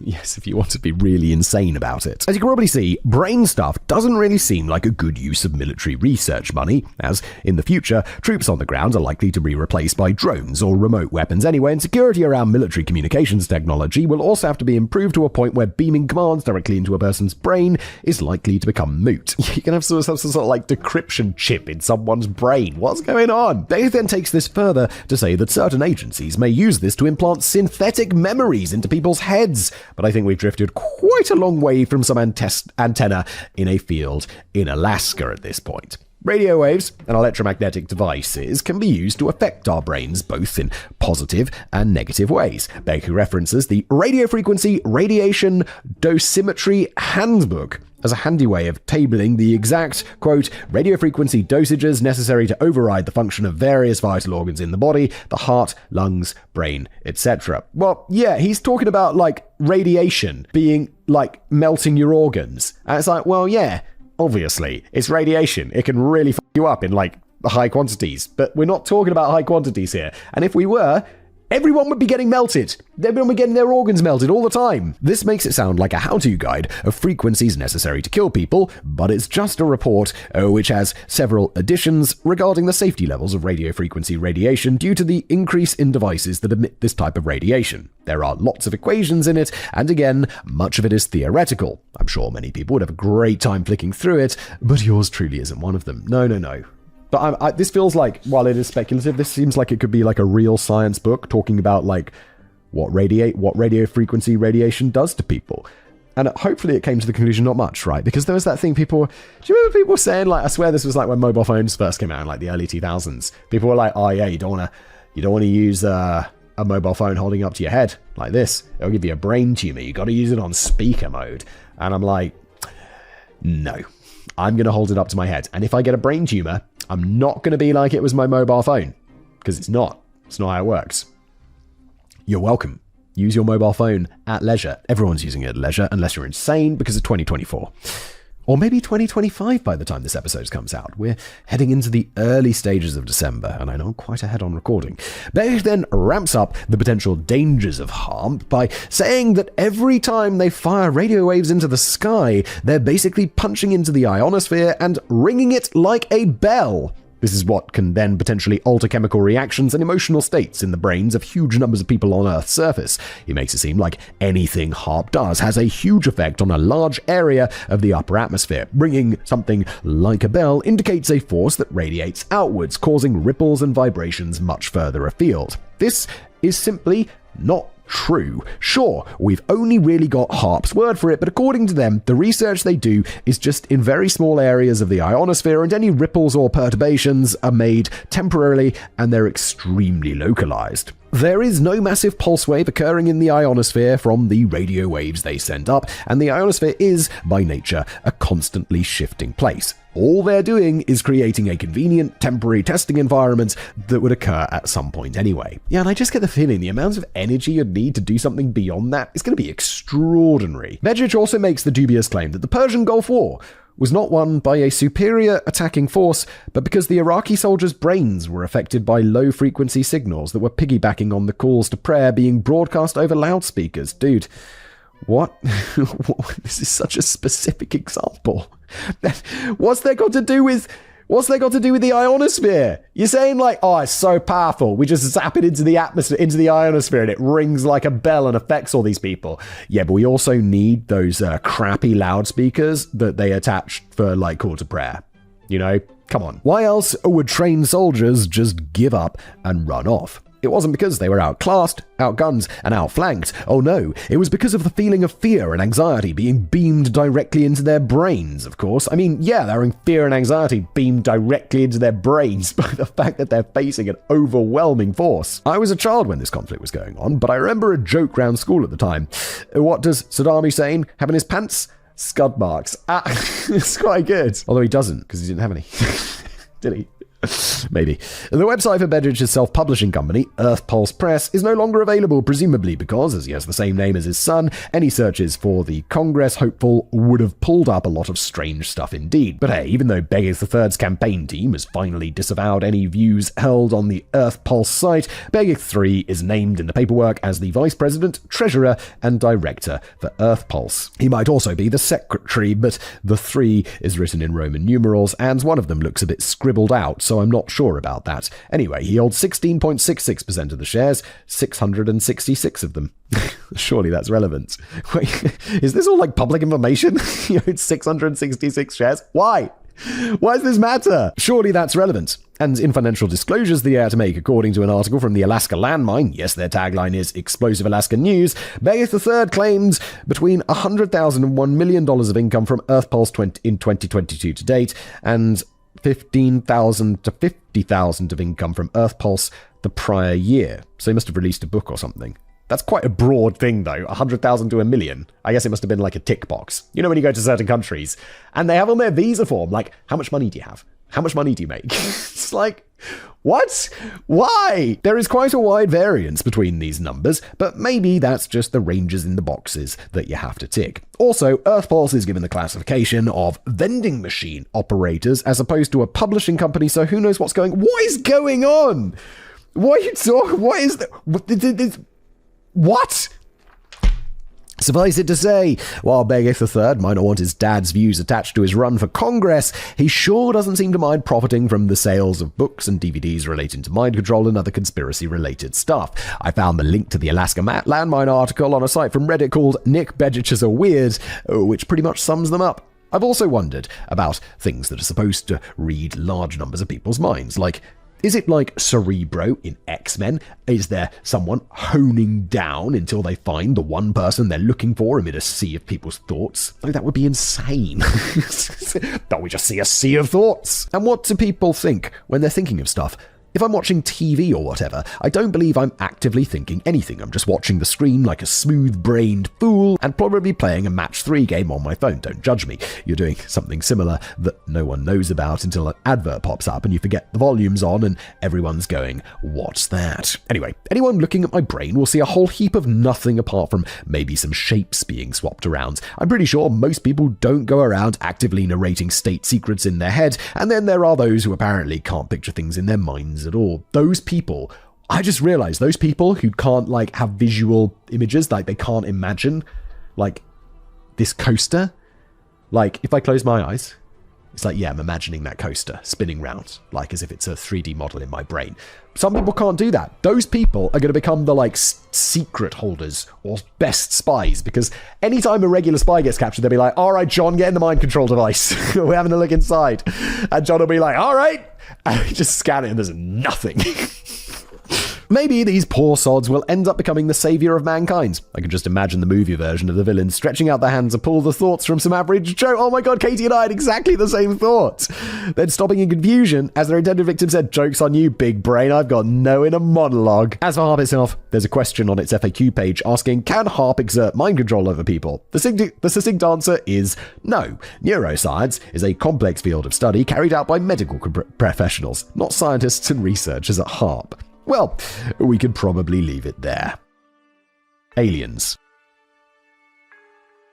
Yes, if you want to be really insane about it. As you can probably see, brain stuff doesn't really seem like a good use of military research money, as in the future, troops on the ground are likely to be replaced by drones or remote weapons anyway, and security around military communications technology will also have to be improved to a point where beaming commands directly into a person's brain is likely to become moot. You can have some sort of like decryption chip in someone's brain. What's going on? Dave then takes this further to say that certain agencies may use this to implant synthetic memories into people's heads, but I think we've drifted quite a long way from some antenna in a field in Alaska at this point. Radio waves and electromagnetic devices can be used to affect our brains both in positive and negative ways. Baker references the Radio Frequency Radiation Dosimetry Handbook as a handy way of tabling the exact, quote, radio frequency dosages necessary to override the function of various vital organs in the body, the heart, lungs, brain, etc. Well, yeah, he's talking about, like, radiation being, like, melting your organs. And it's like, well, yeah, obviously, it's radiation. It can really fuck you up in, like, high quantities. But we're not talking about high quantities here. And if we were, everyone would be getting melted. Everyone would be getting their organs melted all the time. This makes it sound like a how-to guide of frequencies necessary to kill people, but it's just a report which has several additions regarding the safety levels of radio frequency radiation due to the increase in devices that emit this type of radiation. There are lots of equations in it, and again, much of it is theoretical. I'm sure many people would have a great time flicking through it, but yours truly isn't one of them. No. But this feels like, while it is speculative, this seems like it could be like a real science book talking about like what radio frequency radiation does to people. And hopefully it came to the conclusion not much, right? Because there was that thing do you remember people saying, like, I swear this was like when mobile phones first came out in like the early 2000s. People were like, oh yeah, you don't want to use a mobile phone holding up to your head like this. It'll give you a brain tumor. You got to use it on speaker mode. And I'm like, no. I'm going to hold it up to my head. And if I get a brain tumor, I'm not going to be like it was my mobile phone. Because it's not. It's not how it works. You're welcome. Use your mobile phone at leisure. Everyone's using it at leisure, unless you're insane, because it's 2024. Or maybe 2025 by the time this episode comes out. We're heading into the early stages of December, and I know I'm quite ahead on recording. Beck then ramps up the potential dangers of HARP by saying that every time they fire radio waves into the sky, they're basically punching into the ionosphere and ringing it like a bell. This is what can then potentially alter chemical reactions and emotional states in the brains of huge numbers of people on Earth's surface. He makes it seem like anything HARP does has a huge effect on a large area of the upper atmosphere. Ringing something like a bell indicates a force that radiates outwards, causing ripples and vibrations much further afield. This is simply not true. Sure, we've only really got HARP's word for it, but according to them, the research they do is just in very small areas of the ionosphere, and any ripples or perturbations are made temporarily, and they're extremely localized. There is no massive pulse wave occurring in the ionosphere from the radio waves they send up, and the ionosphere is, by nature, a constantly shifting place. All they're doing is creating a convenient temporary testing environment that would occur at some point anyway. Yeah, and I just get the feeling the amount of energy you'd need to do something beyond that is going to be extraordinary. Vejich also makes the dubious claim that the Persian Gulf War was not won by a superior attacking force, but because the Iraqi soldiers' brains were affected by low-frequency signals that were piggybacking on the calls to prayer being broadcast over loudspeakers. Dude, what? This is such a specific example. What's that got to do with the ionosphere? You're saying like, oh, it's so powerful. We just zap it into the atmosphere, into the ionosphere, and it rings like a bell and affects all these people. Yeah, but we also need those crappy loudspeakers that they attach for like call to prayer. You know, come on. Why else would trained soldiers just give up and run off? It wasn't because they were outclassed, outgunned, and outflanked. Oh no, it was because of the feeling of fear and anxiety being beamed directly into their brains, of course. I mean, yeah, they're having fear and anxiety beamed directly into their brains by the fact that they're facing an overwhelming force. I was a child when this conflict was going on, but I remember a joke round school at the time. What does Saddam Hussein have in his pants? Scud marks. It's quite good. Although he doesn't, because he didn't have any. Did he? Maybe. The website for Bedrich's self-publishing company, Earth Pulse Press, is no longer available, presumably because, as he has the same name as his son, any searches for the Congress hopeful would have pulled up a lot of strange stuff indeed. But hey, even though Begich III's campaign team has finally disavowed any views held on the Earth Pulse site, Begich III is named in the paperwork as the Vice President, Treasurer, and Director for Earth Pulse. He might also be the Secretary, but the 3 is written in Roman numerals, and one of them looks a bit scribbled out, so I'm not sure about that. Anyway, he holds 16.66% of the shares, 666 of them. Surely that's relevant. Wait, is this all like public information? He owns 666 shares? Why? Why does this matter? Surely that's relevant. And in financial disclosures they had to make, according to an article from the Alaska Landmine, yes, their tagline is Explosive Alaska News, Begich III claims between $100,000 and $1 million of income from Earth Pulse in 2022 to date, and $15,000 to $50,000 of income from Earth Pulse the prior year. So he must have released a book or something. That's quite a broad thing, though. 100,000 to $1 million. I guess it must have been like a tick box. You know when you go to certain countries and they have on their visa form, like, how much money do you have? How much money do you make? It's like, what? Why? There is quite a wide variance between these numbers, but maybe that's just the ranges in the boxes that you have to tick. Also, Earth Pulse is given the classification of vending machine operators as opposed to a publishing company, so who knows what's going on? What is going on? What are you talking? What is that? What? Suffice it to say, while Begich III might not want his dad's views attached to his run for Congress, he sure doesn't seem to mind profiting from the sales of books and DVDs relating to mind control and other conspiracy-related stuff. I found the link to the Alaska Landmine article on a site from Reddit called Nick Bedrich's Are Weird, which pretty much sums them up. I've also wondered about things that are supposed to read large numbers of people's minds, like, is it like Cerebro in X-Men? Is there someone honing down until they find the one person they're looking for amid a sea of people's thoughts? Like, that would be insane. Don't we just see a sea of thoughts? And what do people think when they're thinking of stuff? If I'm watching TV or whatever, I don't believe I'm actively thinking anything. I'm just watching the screen like a smooth-brained fool and probably playing a match 3 game on my phone. Don't judge me. You're doing something similar that no one knows about until an advert pops up and you forget the volume's on and everyone's going, what's that? Anyway, anyone looking at my brain will see a whole heap of nothing apart from maybe some shapes being swapped around. I'm pretty sure most people don't go around actively narrating state secrets in their head, and then there are those who apparently can't picture things in their minds at all. Those people, I just realized, those people who can't like have visual images, like they can't imagine like this coaster, like if I close my eyes, it's like, yeah, I'm imagining that coaster spinning round, like as if it's a 3D model in my brain. Some people can't do that. Those people are going to become the like secret holders or best spies, because anytime a regular spy gets captured, they'll be like, all right, John, get in the mind control device. We're having a look inside. And John will be like, all right. And just scan it and there's nothing. Maybe these poor sods will end up becoming the savior of mankind. I can just imagine the movie version of the villain stretching out their hands to pull the thoughts from some average Joe. Oh my god, Katie and I had exactly the same thought. Then stopping in confusion as their intended victim said, joke's on you, big brain, I've got no inner monologue. As for HAARP itself, there's a question on its FAQ page asking, can HAARP exert mind control over people? The succinct answer is no. Neuroscience is a complex field of study carried out by medical professionals, not scientists and researchers at HAARP. Well, we could probably leave it there. Aliens.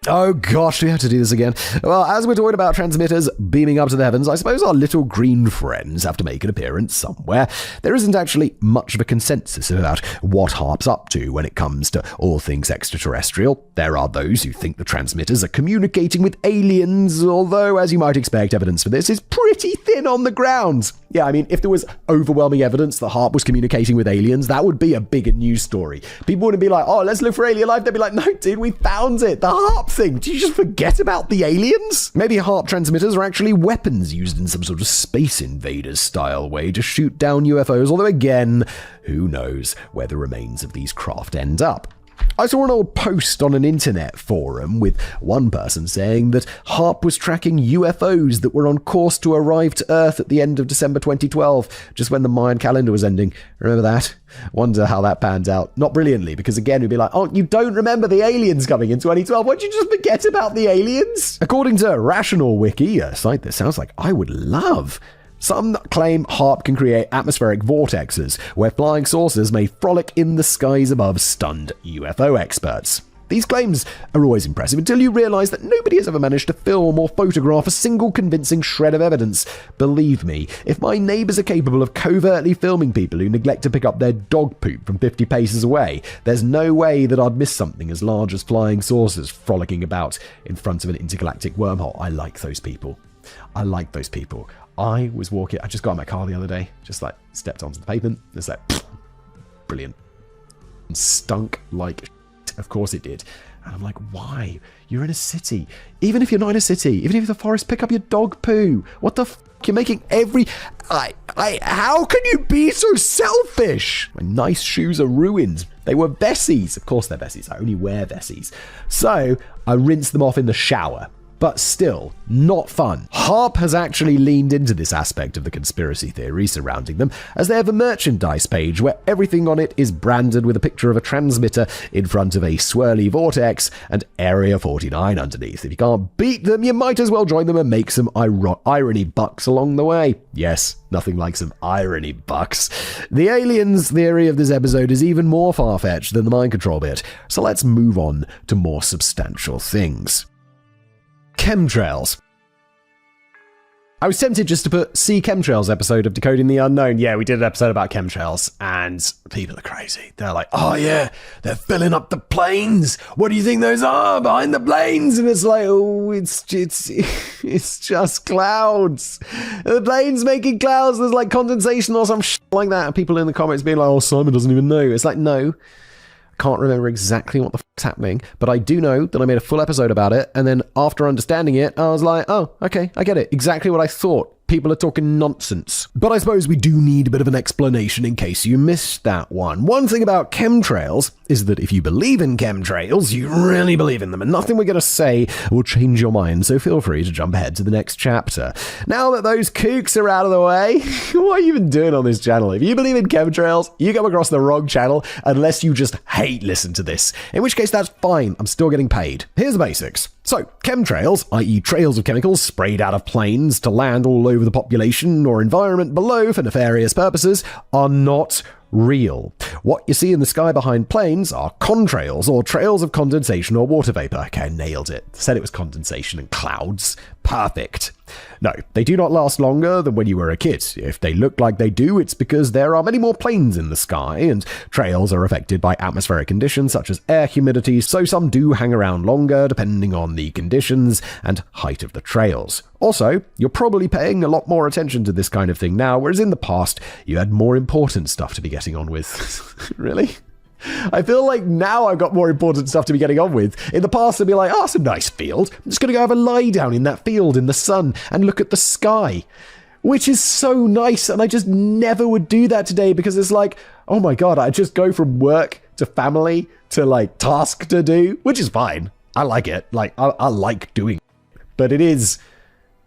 Oh gosh, do we have to do this again? Well, as we're talking about transmitters beaming up to the heavens, I suppose our little green friends have to make an appearance somewhere. There isn't actually much of a consensus about what HAARP's up to when it comes to all things extraterrestrial. There are those who think the transmitters are communicating with aliens, although, as you might expect, evidence for this is pretty thin on the ground. Yeah, I mean, if there was overwhelming evidence that HAARP was communicating with aliens, that would be a bigger news story. People wouldn't be like, oh, let's look for alien life. They'd be like, no, dude, we found it. The HAARP thing. Did you just forget about the aliens? Maybe HAARP transmitters are actually weapons used in some sort of Space Invaders style way to shoot down UFOs, although again, who knows where the remains of these craft end up. I saw an old post on an internet forum with one person saying that HAARP was tracking UFOs that were on course to arrive to Earth at the end of December 2012, just when the Mayan calendar was ending. Remember that? Wonder how that pans out. Not brilliantly, because again, we'd be like, oh, you don't remember the aliens coming in 2012? Why don't you just forget about the aliens? According to Rational Wiki, a site that sounds like I would love, Some claim HAARP can create atmospheric vortexes, where flying saucers may frolic in the skies above stunned UFO experts. These claims are always impressive until you realize that nobody has ever managed to film or photograph a single convincing shred of evidence. Believe me, if my neighbors are capable of covertly filming people who neglect to pick up their dog poop from 50 paces away, there's no way that I'd miss something as large as flying saucers frolicking about in front of an intergalactic wormhole. I like those people. I just got in my car the other day, just like stepped onto the pavement. It's like, brilliant. And stunk like of course it did. And I'm like, why? You're in a city. Even if you're not in a city, even if you're the forest, pick up your dog poo. What the f***? You're making how can you be so selfish? My nice shoes are ruined. They were Bessies. Of course they're Bessies. I only wear Bessies. So I rinsed them off in the shower. But still, not fun. HAARP has actually leaned into this aspect of the conspiracy theory surrounding them, as they have a merchandise page where everything on it is branded with a picture of a transmitter in front of a swirly vortex and Area 49 underneath. If you can't beat them, you might as well join them and make some irony bucks along the way. Yes, nothing like some irony bucks. The aliens theory of this episode is even more far-fetched than the mind control bit, so let's move on to more substantial things. Chemtrails. I was tempted just to put see chemtrails episode of Decoding the Unknown. Yeah, we did an episode about chemtrails, and people are crazy. They're like, oh yeah, they're filling up the planes. What do you think those are behind the planes? And it's like, oh, it's just clouds. The plane's making clouds. There's like condensation or some shit like that. And people in the comments being like, oh, Simon doesn't even know. It's like, no. Can't remember exactly what the fuck's happening, but I do know that I made a full episode about it, and then after understanding it, I was like, oh, okay, I get it. Exactly what I thought. People are talking nonsense. But I suppose we do need a bit of an explanation in case you missed that one. One thing about chemtrails is that if you believe in chemtrails, you really believe in them, and nothing we're going to say will change your mind, so feel free to jump ahead to the next chapter. Now that those kooks are out of the way, what are you even doing on this channel? If you believe in chemtrails, you come across the wrong channel, unless you just hate listen to this. In which case, that's fine. I'm still getting paid. Here's the basics. So, chemtrails, i.e. trails of chemicals sprayed out of planes to land all over the population or environment below for nefarious purposes, are not real. What you see in the sky behind planes are contrails, or trails of condensation or water vapor. Okay, I nailed it. Said it was condensation and clouds. Perfect. No, they do not last longer than when you were a kid. If they look like they do, it's because there are many more planes in the sky, and trails are affected by atmospheric conditions such as air humidity, so some do hang around longer depending on the conditions and height of the trails. Also, you're probably paying a lot more attention to this kind of thing now, whereas in the past, you had more important stuff to be getting on with. Really? I feel like now I've got more important stuff to be getting on with. In the past, I'd be like, oh, it's a nice field. I'm just going to go have a lie down in that field in the sun and look at the sky. Which is so nice, and I just never would do that today because it's like, oh my god, I just go from work to family to like task to do, which is fine. I like it. Like, I like doing it. But it is...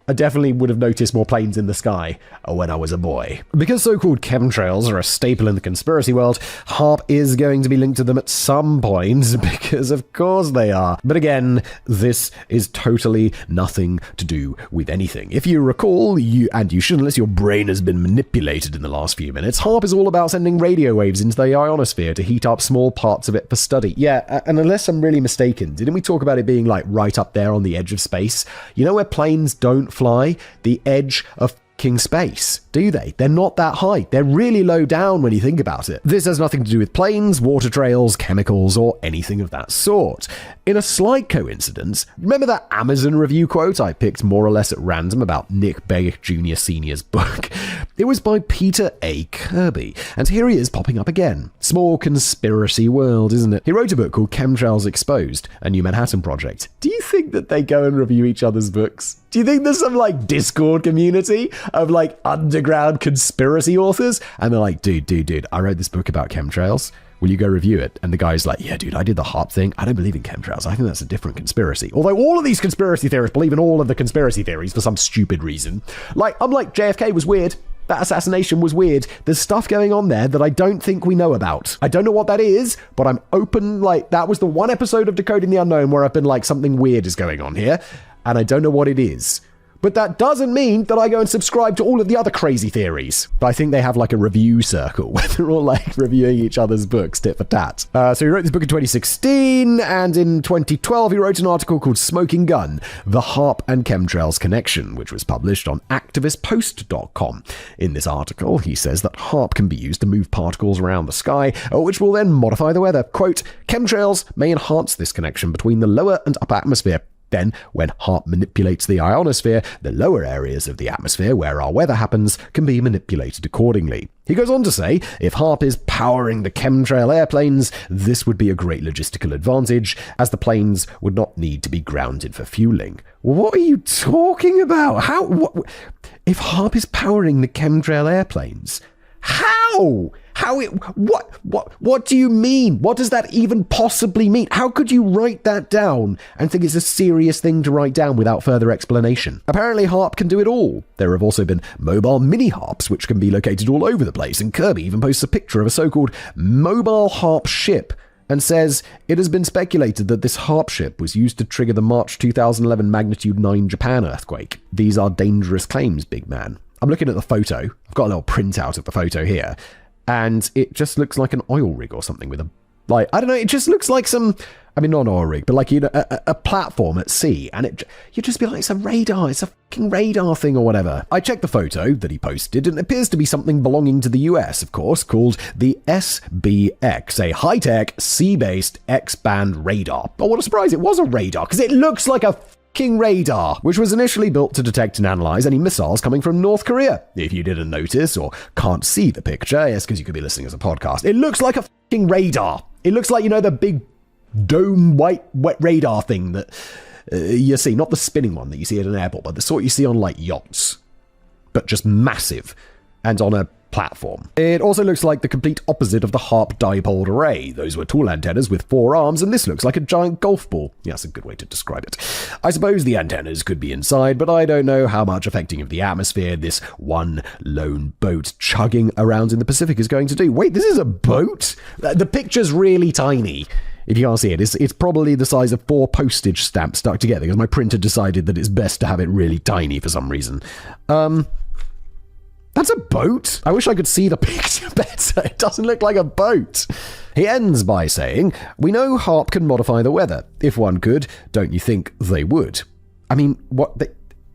I definitely would have noticed more planes in the sky when I was a boy. Because so-called chemtrails are a staple in the conspiracy world, HAARP is going to be linked to them at some point, because of course they are. But again, this is totally nothing to do with anything. If you recall, you should unless your brain has been manipulated in the last few minutes, HAARP is all about sending radio waves into the ionosphere to heat up small parts of it for study. Yeah, and unless I'm really mistaken, didn't we talk about it being like right up there on the edge of space? You know where planes don't fly? The edge of space, do they? They're not that high. They're really low down when you think about it. This has nothing to do with planes, water trails, chemicals, or anything of that sort. In a slight coincidence, remember that Amazon review quote I picked more or less at random about Nick Begg Jr. Sr.'s book? It was by Peter A. Kirby, and here he is popping up again. Small conspiracy world, isn't it? He wrote a book called Chemtrails Exposed, a New Manhattan Project. Do you think that they go and review each other's books? Do you think there's some like Discord community of like underground conspiracy authors? And they're like, dude, I wrote this book about chemtrails. Will you go review it? And the guy's like, yeah, dude, I did the HAARP thing. I don't believe in chemtrails. I think that's a different conspiracy. Although all of these conspiracy theorists believe in all of the conspiracy theories for some stupid reason. Like, I'm like, JFK was weird. That assassination was weird. There's stuff going on there that I don't think we know about. I don't know what that is, but I'm open. Like, that was the one episode of Decoding the Unknown where I've been like, something weird is going on here. And I don't know what it is. But that doesn't mean that I go and subscribe to all of the other crazy theories. But I think they have like a review circle where they're all like reviewing each other's books tit for tat. So he wrote this book in 2016, and in 2012 he wrote an article called Smoking Gun, The HAARP and Chemtrails Connection, which was published on activistpost.com. In this article, he says that HAARP can be used to move particles around the sky, which will then modify the weather. Quote, chemtrails may enhance this connection between the lower and upper atmosphere. Then, when HAARP manipulates the ionosphere, the lower areas of the atmosphere where our weather happens can be manipulated accordingly. He goes on to say, if HAARP is powering the chemtrail airplanes, this would be a great logistical advantage, as the planes would not need to be grounded for fueling. What are you talking about? If HAARP is powering the chemtrail airplanes, how? What do you mean? What does that even possibly mean? How could you write that down and think it's a serious thing to write down without further explanation? Apparently HAARP can do it all. There have also been mobile mini HAARPs which can be located all over the place, and Kirby even posts a picture of a so-called mobile HAARP ship and says it has been speculated that this HAARP ship was used to trigger the March 2011 magnitude 9 Japan earthquake. These are dangerous claims, big man. I'm looking at the photo. I've got a little printout of the photo here. And it just looks like an oil rig or something with a, like, I don't know, it just looks like some, I mean, not an oil rig, but like, you know, a platform at sea. And you'd just be like, it's a radar, it's a fucking radar thing or whatever. I checked the photo that he posted, and it appears to be something belonging to the US, of course, called the SBX, a high-tech, sea-based X-band radar. Oh, what a surprise, it was a radar, because it looks like a fucking radar, which was initially built to detect and analyze any missiles coming from North Korea. If you didn't notice or can't see the picture, yes, because you could be listening as a podcast, it looks like a fucking radar. It looks like, you know, the big dome white wet radar thing that you see, not the spinning one that you see at an airport, but the sort you see on like yachts, but just massive and on a platform. It also looks like the complete opposite of the HAARP dipole array. Those were tall antennas with 4 arms, and this looks like a giant golf ball. Yeah, that's a good way to describe it. I suppose the antennas could be inside, but I don't know how much affecting of the atmosphere this one lone boat chugging around in the Pacific is going to do. Wait, this is a boat? The picture's really tiny. If you can't see it, it's probably the size of 4 postage stamps stuck together, because my printer decided that it's best to have it really tiny for some reason. That's a boat? I wish I could see the picture better. It doesn't look like a boat. He ends by saying, we know HAARP can modify the weather. If one could, don't you think they would? I mean,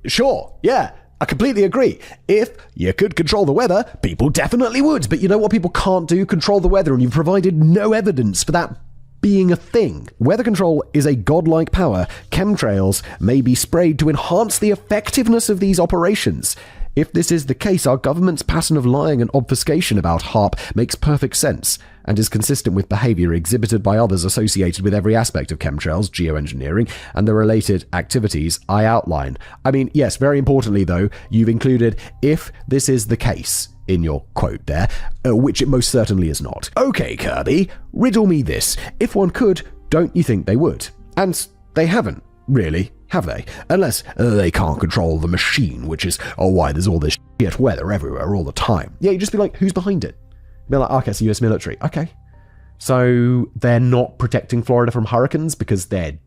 sure, yeah, I completely agree. If you could control the weather, people definitely would. But you know what people can't do? Control the weather, and you've provided no evidence for that being a thing. Weather control is a godlike power. Chemtrails may be sprayed to enhance the effectiveness of these operations. If this is the case, our government's pattern of lying and obfuscation about HAARP makes perfect sense and is consistent with behavior exhibited by others associated with every aspect of chemtrails, geoengineering, and the related activities I outline. I mean, yes, very importantly though, you've included if this is the case in your quote there, which it most certainly is not. Okay, Kirby, riddle me this. If one could, don't you think they would? And they haven't, really. Have they? Unless they can't control the machine, which is, why there's all this shit weather everywhere all the time. Yeah, you just be like, who's behind it? Be like, okay, it's the US military. Okay. So they're not protecting Florida from hurricanes because they're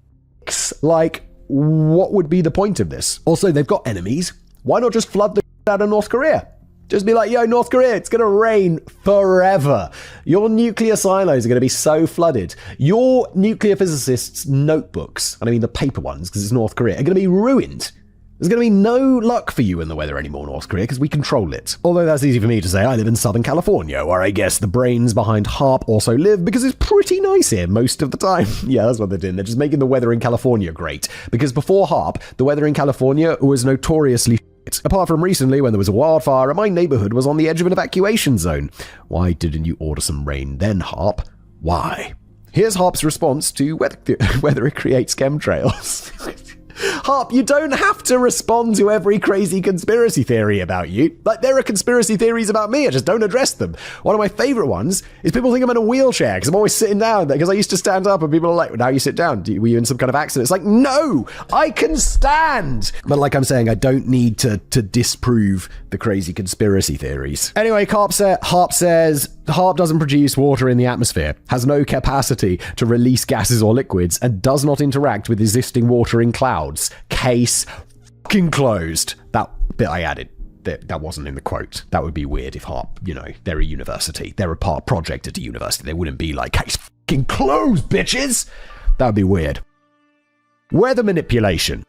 dicks? Like, what would be the point of this? Also, they've got enemies. Why not just flood the out of North Korea? Just be like, yo, North Korea, it's going to rain forever. Your nuclear silos are going to be so flooded. Your nuclear physicists' notebooks, and I mean the paper ones because it's North Korea, are going to be ruined. There's going to be no luck for you in the weather anymore, North Korea, because we control it. Although that's easy for me to say. I live in Southern California, where I guess the brains behind HAARP also live because it's pretty nice here most of the time. Yeah, that's what they're doing. They're just making the weather in California great. Because before HAARP, the weather in California was notoriously apart from recently when there was a wildfire and my neighborhood was on the edge of an evacuation zone. Why didn't you order some rain then, HAARP? Why? Here's HAARP's response to whether it creates chemtrails. HAARP, you don't have to respond to every crazy conspiracy theory about you. Like, there are conspiracy theories about me, I just don't address them. One of my favorite ones is people think I'm in a wheelchair because I'm always sitting down there because I used to stand up and people are like, well, now you sit down. Were you in some kind of accident? It's like, no, I can stand. But like I'm saying, I don't need to disprove the crazy conspiracy theories. Anyway, HAARP says HAARP doesn't produce water in the atmosphere, has no capacity to release gases or liquids, and does not interact with existing water in clouds. Case f***ing closed. That bit I added. That wasn't in the quote. That would be weird if HARP, they're a university. They're a part project at a university. They wouldn't be like, case f***ing closed, bitches. That would be weird. Weather manipulation.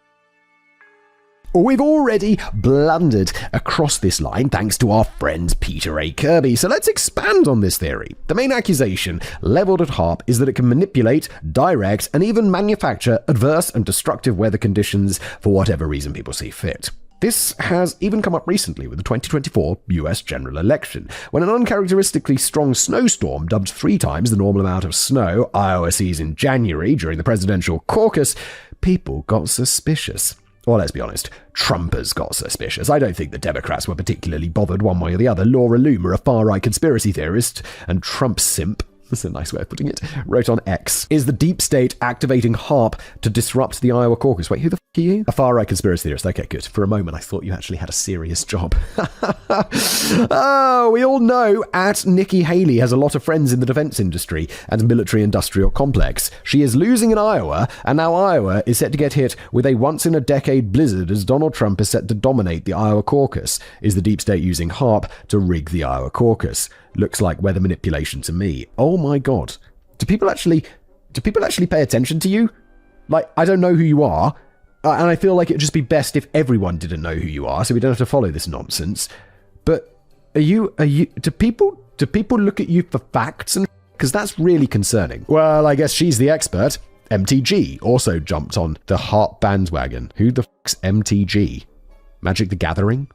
We've already blundered across this line thanks to our friend Peter A. Kirby, so let's expand on this theory. The main accusation leveled at HARP is that it can manipulate, direct, and even manufacture adverse and destructive weather conditions for whatever reason people see fit. This has even come up recently with the 2024 US general election, when an uncharacteristically strong snowstorm, dubbed 3 times the normal amount of snow Iowa sees in January during the presidential caucus, people got suspicious. Well, let's be honest, Trumpers got suspicious. I don't think the Democrats were particularly bothered one way or the other. Laura Loomer, a far-right conspiracy theorist and Trump simp, that's a nice way of putting it, wrote on X, is the deep state activating HARP to disrupt the Iowa caucus. Wait, who the f*** are you? A far-right conspiracy theorist. Okay, good. For a moment, I thought you actually had a serious job. Oh, we all know Nikki Haley has a lot of friends in the defense industry and military-industrial complex. She is losing in Iowa, and now Iowa is set to get hit with a once-in-a-decade blizzard as Donald Trump is set to dominate the Iowa caucus. Is the deep state using HARP to rig the Iowa caucus? Looks like weather manipulation to me. Oh my god. Do people actually pay attention to you? Like, I don't know who you are, and I feel like it'd just be best if everyone didn't know who you are, so we don't have to follow this nonsense. But do people look at you for facts? And because that's really concerning. Well, I guess she's the expert. MTG also jumped on the HARP bandwagon. Who the fuck's MTG? Magic the Gathering?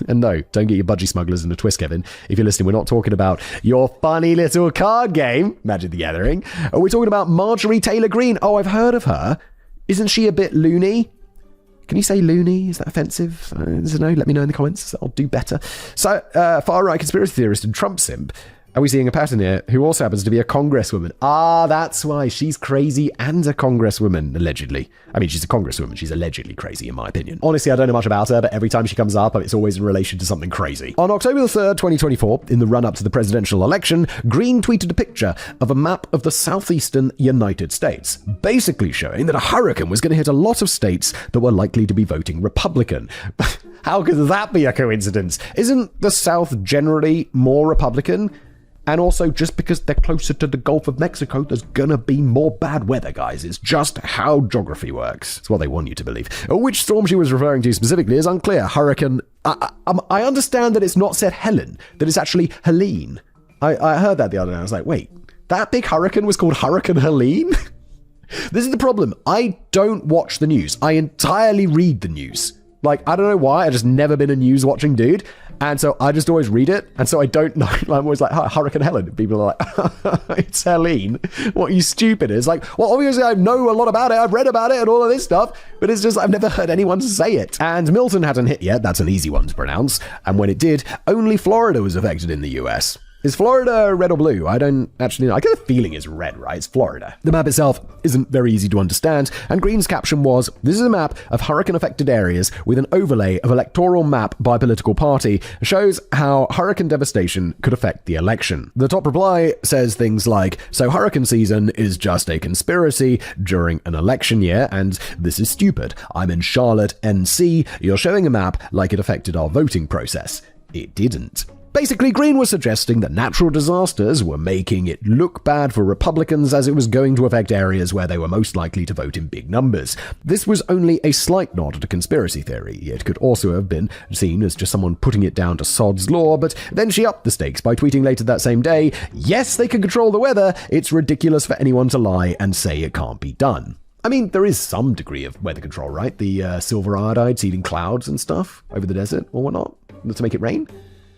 And no, don't get your budgie smugglers in a twist, Kevin. If you're listening, we're not talking about your funny little card game, Magic the Gathering. We're talking about Marjorie Taylor Greene. Oh, I've heard of her. Isn't she a bit loony? Can you say loony? Is that offensive? I don't know. Let me know in the comments. I'll do better. So, far-right conspiracy theorist and Trump simp. Are we seeing a pattern here? Who also happens to be a congresswoman. Ah, that's why she's crazy and a congresswoman, allegedly. I mean, she's a congresswoman. She's allegedly crazy, in my opinion. Honestly, I don't know much about her, but every time she comes up, it's always in relation to something crazy. On October the 3rd, 2024, in the run-up to the presidential election, Green tweeted a picture of a map of the southeastern United States, basically showing that a hurricane was going to hit a lot of states that were likely to be voting Republican. How could that be a coincidence? Isn't the South generally more Republican? And also, just because they're closer to the Gulf of Mexico, there's gonna be more bad weather, guys. It's just how geography works. It's what they want you to believe. Which storm she was referring to specifically is unclear. Hurricane... I understand that it's not said Helen, that it's actually Helene. I heard that the other day. I was like, wait, that big hurricane was called Hurricane Helene? This is the problem. I don't watch the news. I entirely read the news. Like, I don't know why. I've just never been a news-watching dude. And so I just always read it. And so I don't know. I'm always like, Hurricane Helen. People are like, it's Helene. What, are you stupid? It's like, well, obviously I know a lot about it. I've read about it and all of this stuff. But it's just, I've never heard anyone say it. And Milton hadn't hit yet. That's an easy one to pronounce. And when it did, only Florida was affected in the US. Is Florida red or blue? I don't actually know. I get the feeling it's red, right? It's Florida. The map itself isn't very easy to understand, and Green's caption was, "This is a map of hurricane-affected areas with an overlay of electoral map by political party. Shows how hurricane devastation could affect the election." The top reply says things like, "So hurricane season is just a conspiracy during an election year, and this is stupid. I'm in Charlotte, NC. You're showing a map like it affected our voting process. It didn't." Basically, Green was suggesting that natural disasters were making it look bad for Republicans as it was going to affect areas where they were most likely to vote in big numbers. This was only a slight nod at a conspiracy theory. It could also have been seen as just someone putting it down to sod's law, but then she upped the stakes by tweeting later that same day, "Yes, they can control the weather. It's ridiculous for anyone to lie and say it can't be done." I mean, there is some degree of weather control, right? The silver iodide seeding clouds and stuff over the desert or whatnot to make it rain.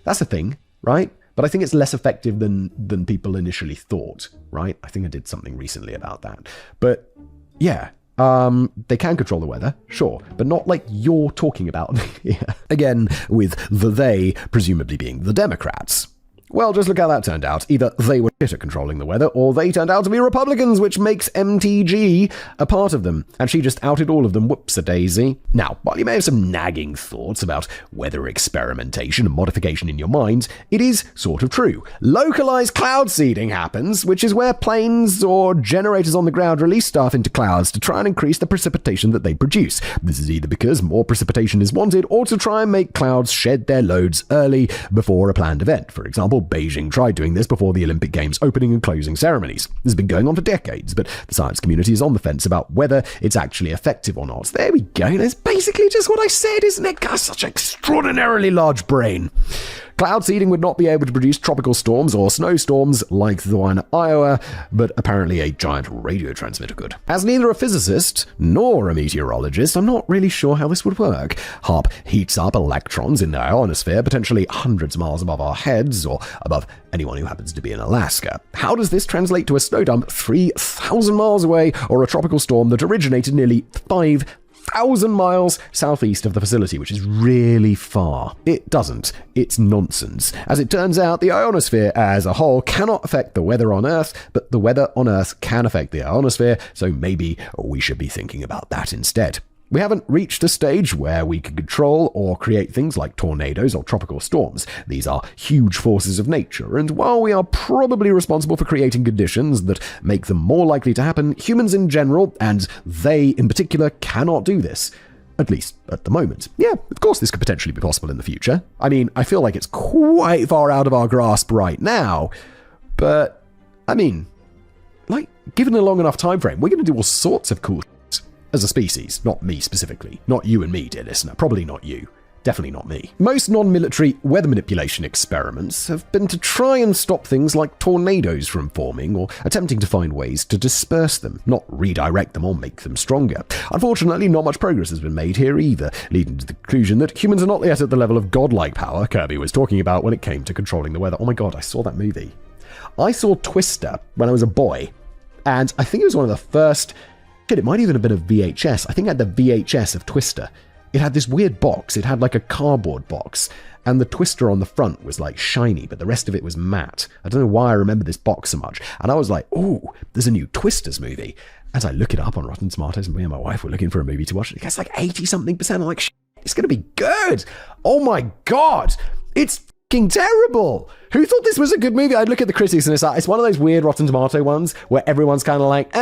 That's a thing, right? But I think it's less effective than people initially thought, right? I think I did something recently about that. But yeah, they can control the weather, sure, but not like you're talking about here. Again, with the they presumably being the Democrats. Well, just look how that turned out. Either they were shit at controlling the weather, or they turned out to be Republicans, which makes MTG a part of them. And she just outed all of them. Whoops-a-daisy. Now, while you may have some nagging thoughts about weather experimentation and modification in your mind, it is sort of true. Localized cloud seeding happens, which is where planes or generators on the ground release stuff into clouds to try and increase the precipitation that they produce. This is either because more precipitation is wanted, or to try and make clouds shed their loads early before a planned event. For example, Beijing tried doing this before the Olympic Games opening and closing ceremonies. This has been going on for decades, but the science community is on the fence about whether it's actually effective or not. There we go. That's basically just what I said, isn't it? Got such an extraordinarily large brain. Cloud seeding would not be able to produce tropical storms or snowstorms like the one in Iowa, but apparently a giant radio transmitter could. As neither a physicist nor a meteorologist, I'm not really sure how this would work. HAARP heats up electrons in the ionosphere, potentially hundreds of miles above our heads or above anyone who happens to be in Alaska. How does this translate to a snow dump 3,000 miles away, or a tropical storm that originated nearly 5,000 miles southeast of the facility, which is really far? It doesn't. It's nonsense. As it turns out, the ionosphere as a whole cannot affect the weather on Earth, but the weather on Earth can affect the ionosphere, so maybe we should be thinking about that instead. We haven't reached a stage where we can control or create things like tornadoes or tropical storms. These are huge forces of nature, and while we are probably responsible for creating conditions that make them more likely to happen, humans in general, and they in particular, cannot do this. At least at the moment. Yeah, of course this could potentially be possible in the future. I mean, I feel like it's quite far out of our grasp right now, but, I mean, like, given a long enough time frame, we're going to do all sorts of cool as a species. Not me specifically. Not you and me, dear listener. Probably not you. Definitely not me. Most non-military weather manipulation experiments have been to try and stop things like tornadoes from forming, or attempting to find ways to disperse them, not redirect them or make them stronger. Unfortunately, not much progress has been made here either, leading to the conclusion that humans are not yet at the level of godlike power Kirby was talking about when it came to controlling the weather. Oh my god, I saw that movie. I saw Twister when I was a boy, and I think it was one of the first... It might even have been a VHS. I think I had the VHS of Twister. It had this weird box. It had like a cardboard box, and the Twister on the front was like shiny, but the rest of it was matte. I don't know why I remember this box so much. And I was like, oh, there's a new Twisters movie. As I look it up on Rotten Tomatoes, and me and my wife were looking for a movie to watch, it gets like 80-something%. I'm like, it's going to be good. Oh my god. It's fucking terrible. Who thought this was a good movie? I'd look at the critics and it's one of those weird Rotten Tomato ones where everyone's kind of like,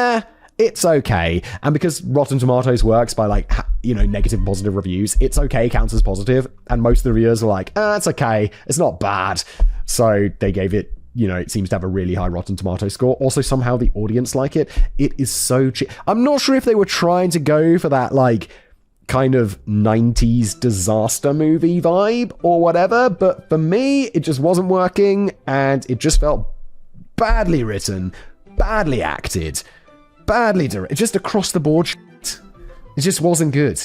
it's okay. And because Rotten Tomatoes works by like, negative and positive reviews, it's okay counts as positive. And most of the reviewers are like, it's okay. It's not bad. So they gave it, it seems to have a really high Rotten Tomato score. Also, somehow the audience like it. It is so cheap. I'm not sure if they were trying to go for that like kind of 90s disaster movie vibe or whatever. But for me, it just wasn't working. And it just felt badly written, badly acted, badly directed, just across the board shit. It just wasn't good.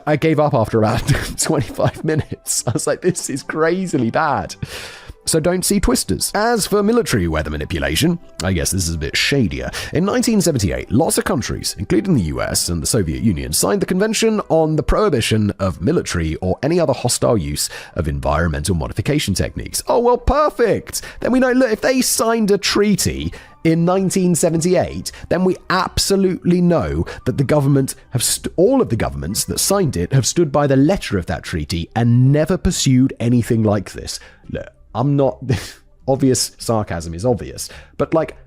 I gave up after about 25 minutes. I was like, this is crazily bad. So don't see Twisters. As for military weather manipulation, I guess this is a bit shadier. In 1978, lots of countries, including the US and the Soviet Union, signed the Convention on the Prohibition of Military or any other hostile use of environmental modification techniques. Oh, well, perfect. Then we know, look, if they signed a treaty in 1978, then we absolutely know that the government all of the governments that signed it have stood by the letter of that treaty and never pursued anything like this. Look, I'm not... obvious sarcasm is obvious, but like,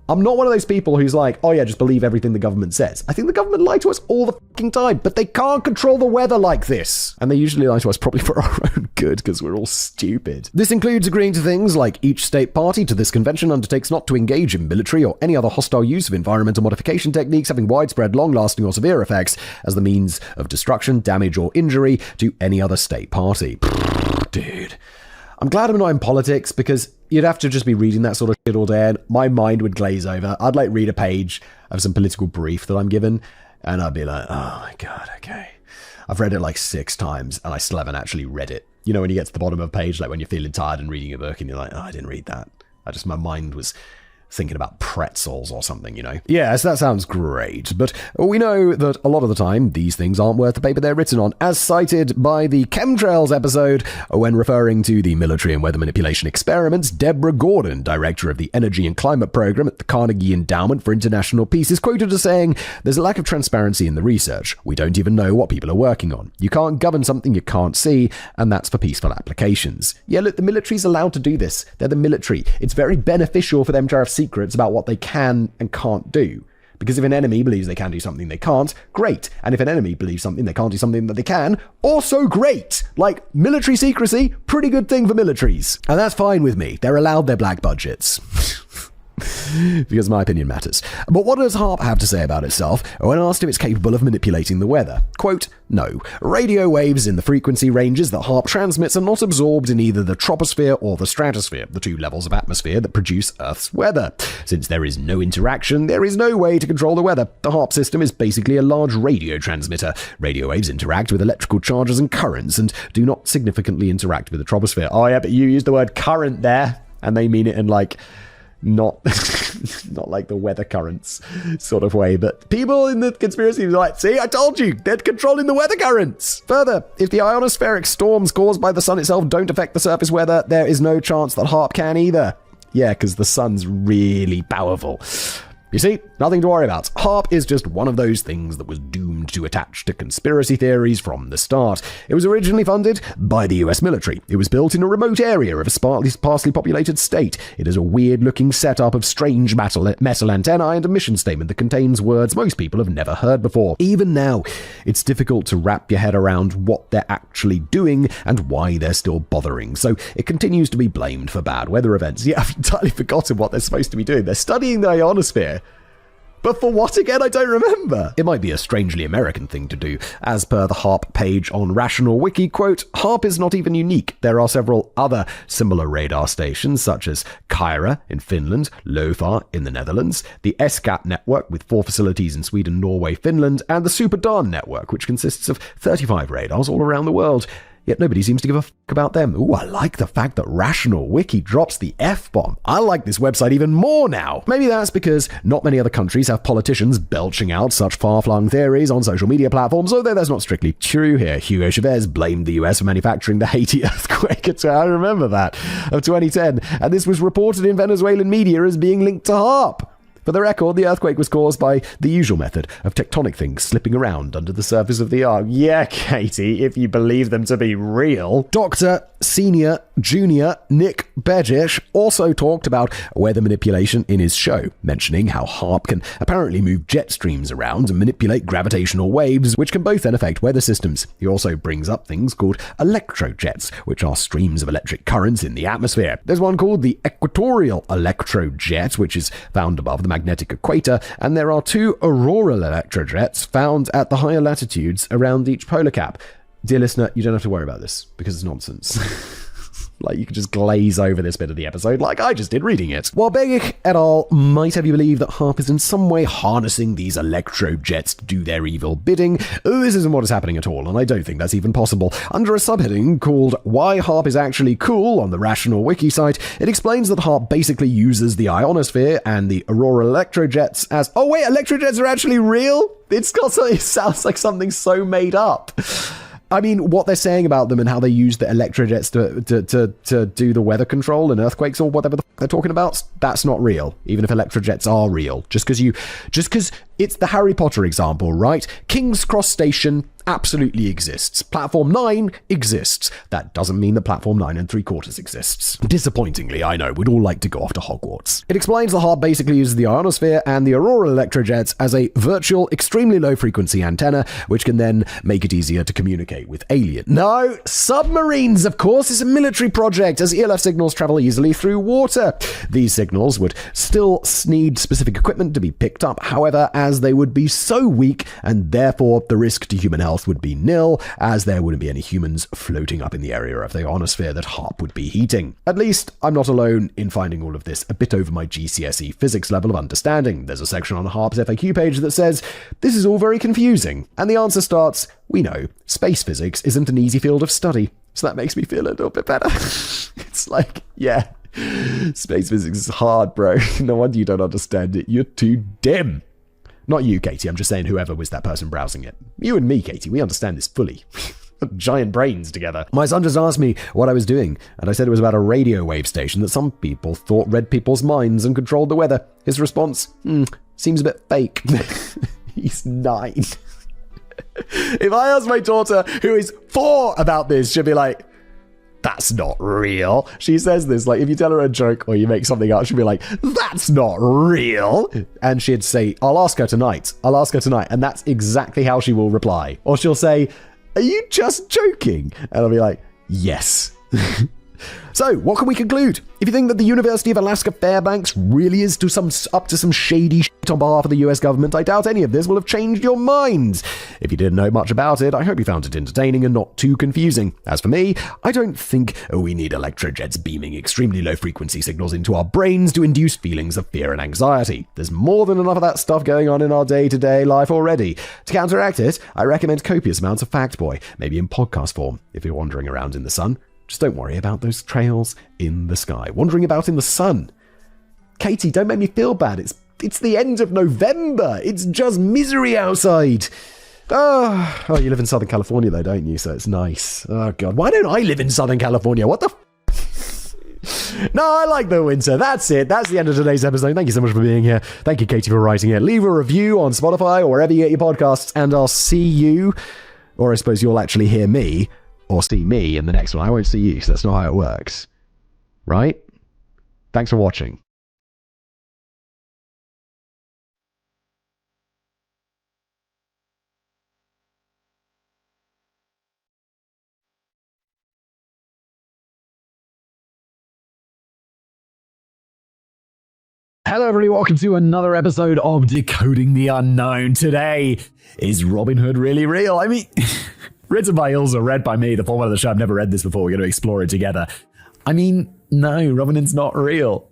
I'm not one of those people who's like, oh yeah, just believe everything the government says. I think the government lie to us all the fucking time, but they can't control the weather like this. And they usually lie to us probably for our own good, because we're all stupid. This includes agreeing to things like each state party to this convention undertakes not to engage in military or any other hostile use of environmental modification techniques having widespread, long-lasting or severe effects as the means of destruction, damage or injury to any other state party. Dude. I'm glad I'm not in politics, because you'd have to just be reading that sort of shit all day and my mind would glaze over. I'd like read a page of some political brief that I'm given and I'd be like, oh my god, okay. I've read it like 6 times and I still haven't actually read it. You know when you get to the bottom of a page, like when you're feeling tired and reading a book and you're like, oh, I didn't read that. My mind was thinking about pretzels or something, you know. Yes, that sounds great, but we know that a lot of the time these things aren't worth the paper they're written on, as cited by the chemtrails episode when referring to the military and weather manipulation experiments. Deborah Gordon, director of the Energy and Climate Program at the Carnegie Endowment for International Peace, is quoted as saying, "There's a lack of transparency in the research. We don't even know what people are working on. You can't govern something you can't see, and that's for peaceful applications." Yeah, look, the military's allowed to do this. They're the military. It's very beneficial for them to have secrets about what they can and can't do. Because if an enemy believes they can do something they can't, great. And if an enemy believes something they can't do something that they can, also great. Like, military secrecy, pretty good thing for militaries. And that's fine with me. They're allowed their black budgets. Because my opinion matters. But what does HAARP have to say about itself when asked if it's capable of manipulating the weather? Quote, "No. Radio waves in the frequency ranges that HAARP transmits are not absorbed in either the troposphere or the stratosphere, the two levels of atmosphere that produce Earth's weather. Since there is no interaction, there is no way to control the weather. The HAARP system is basically a large radio transmitter. Radio waves interact with electrical charges and currents and do not significantly interact with the troposphere." Oh yeah, but you used the word current there, and they mean it in like... not like the weather currents sort of way, but people in the conspiracy are like, see, I told you, they're controlling the weather currents. Further, if the ionospheric storms caused by the sun itself don't affect the surface weather, there is no chance that HAARP can either. Yeah, because the sun's really powerful. You see, nothing to worry about. HAARP is just one of those things that was doomed to attach to conspiracy theories from the start. It was originally funded by the US military. It was built in a remote area of a sparsely populated state. It is a weird-looking setup of strange metal antennae and a mission statement that contains words most people have never heard before. Even now, it's difficult to wrap your head around what they're actually doing and why they're still bothering. So it continues to be blamed for bad weather events. Yeah, I've entirely forgotten what they're supposed to be doing. They're studying the ionosphere. But for what again? I don't remember. It might be a strangely American thing to do. As per the HAARP page on Rational Wiki, quote, "HAARP is not even unique. There are several other similar radar stations, such as Kyra in Finland, LOFAR in the Netherlands, the SCAT network with 4 facilities in Sweden, Norway, Finland, and the Super Darn network, which consists of 35 radars all around the world. Yet nobody seems to give a fuck about them." Ooh, I like the fact that Rational Wiki drops the F-bomb. I like this website even more now. Maybe that's because not many other countries have politicians belching out such far-flung theories on social media platforms, although that's not strictly true here. Hugo Chavez blamed the US for manufacturing the Haiti earthquake. I remember that, of 2010. And this was reported in Venezuelan media as being linked to HAARP. For the record, the earthquake was caused by the usual method of tectonic things slipping around under the surface of the Earth. Yeah, Katie, if you believe them to be real. Dr. Senior Junior Nick Begish also talked about weather manipulation in his show, mentioning how HAARP can apparently move jet streams around and manipulate gravitational waves, which can both then affect weather systems. He also brings up things called electrojets, which are streams of electric currents in the atmosphere. There's one called the equatorial electrojet, which is found above the magnetic equator, and there are 2 auroral electrojets found at the higher latitudes around each polar cap. Dear listener, you don't have to worry about this, because it's nonsense. Like, you could just glaze over this bit of the episode like I just did reading it. While Begich et al. Might have you believe that HAARP is in some way harnessing these electrojets to do their evil bidding, this isn't what is happening at all, and I don't think that's even possible. Under a subheading called Why HAARP is Actually Cool on the Rational Wiki site, it explains that HAARP basically uses the ionosphere and the auroral electrojets as... Oh wait, electrojets are actually real? It sounds like something so made up. I mean, what they're saying about them and how they use the electrojets to do the weather control and earthquakes or whatever they're talking about, that's not real. Even if electrojets are real. Just because it's the Harry Potter example, right? King's Cross Station absolutely exists. Platform 9 exists. That doesn't mean that Platform 9 3/4 exists. Disappointingly, I know, we'd all like to go off to Hogwarts. It explains the HAARP basically uses the ionosphere and the auroral electrojets as a virtual, extremely low-frequency antenna, which can then make it easier to communicate with aliens. No, submarines, of course, is a military project, as ELF signals travel easily through water. These signals would still need specific equipment to be picked up, however, as they would be so weak, and therefore the risk to human health would be nil, as there wouldn't be any humans floating up in the area of the ionosphere that HAARP would be heating. At least, I'm not alone in finding all of this a bit over my GCSE physics level of understanding. There's a section on HAARP's FAQ page that says, "This is all very confusing," and the answer starts, "We know, space physics isn't an easy field of study." So that makes me feel a little bit better. It's like, yeah, Space physics is hard, bro. No wonder you don't understand it. You're too dim. Not you, Katie. I'm just saying whoever was that person browsing it. You and me, Katie, we understand this fully. Giant brains together. My son just asked me what I was doing, and I said it was about a radio wave station that some people thought read people's minds and controlled the weather. His response, seems a bit fake. He's 9. If I ask my daughter, who is 4, about this, she'll be like, that's not real. She says this, like, if you tell her a joke or you make something up, she'll be like, that's not real. And she'd say, I'll ask her tonight. And that's exactly how she will reply. Or she'll say, are you just joking? And I'll be like, yes. So, what can we conclude? If you think that the University of Alaska Fairbanks really is up to some shady shit on behalf of the US government, I doubt any of this will have changed your minds. If you didn't know much about it, I hope you found it entertaining and not too confusing. As for me, I don't think we need electrojets beaming extremely low frequency signals into our brains to induce feelings of fear and anxiety. There's more than enough of that stuff going on in our day-to-day life already. To counteract it, I recommend copious amounts of Factboy, maybe in podcast form, if you're wandering around in the sun. Just don't worry about those trails in the sky. Wandering about in the sun. Katie, don't make me feel bad. It's the end of November. It's just misery outside. Oh, you live in Southern California though, don't you? So it's nice. Oh, God. Why don't I live in Southern California? What the No, I like the winter. That's it. That's the end of today's episode. Thank you so much for being here. Thank you, Katie, for writing it. Leave a review on Spotify or wherever you get your podcasts, and I'll see you, or I suppose you'll actually hear me, or see me in the next one. I won't see you, so that's not how it works. Right? Thanks for watching. Hello everybody, welcome to another episode of Decoding the Unknown. Today, is Robin Hood really real? I mean, written by Ilza, read by me, the format of the show. I've never read this before, we're going to explore it together. I mean, no, Robin Hood's not real.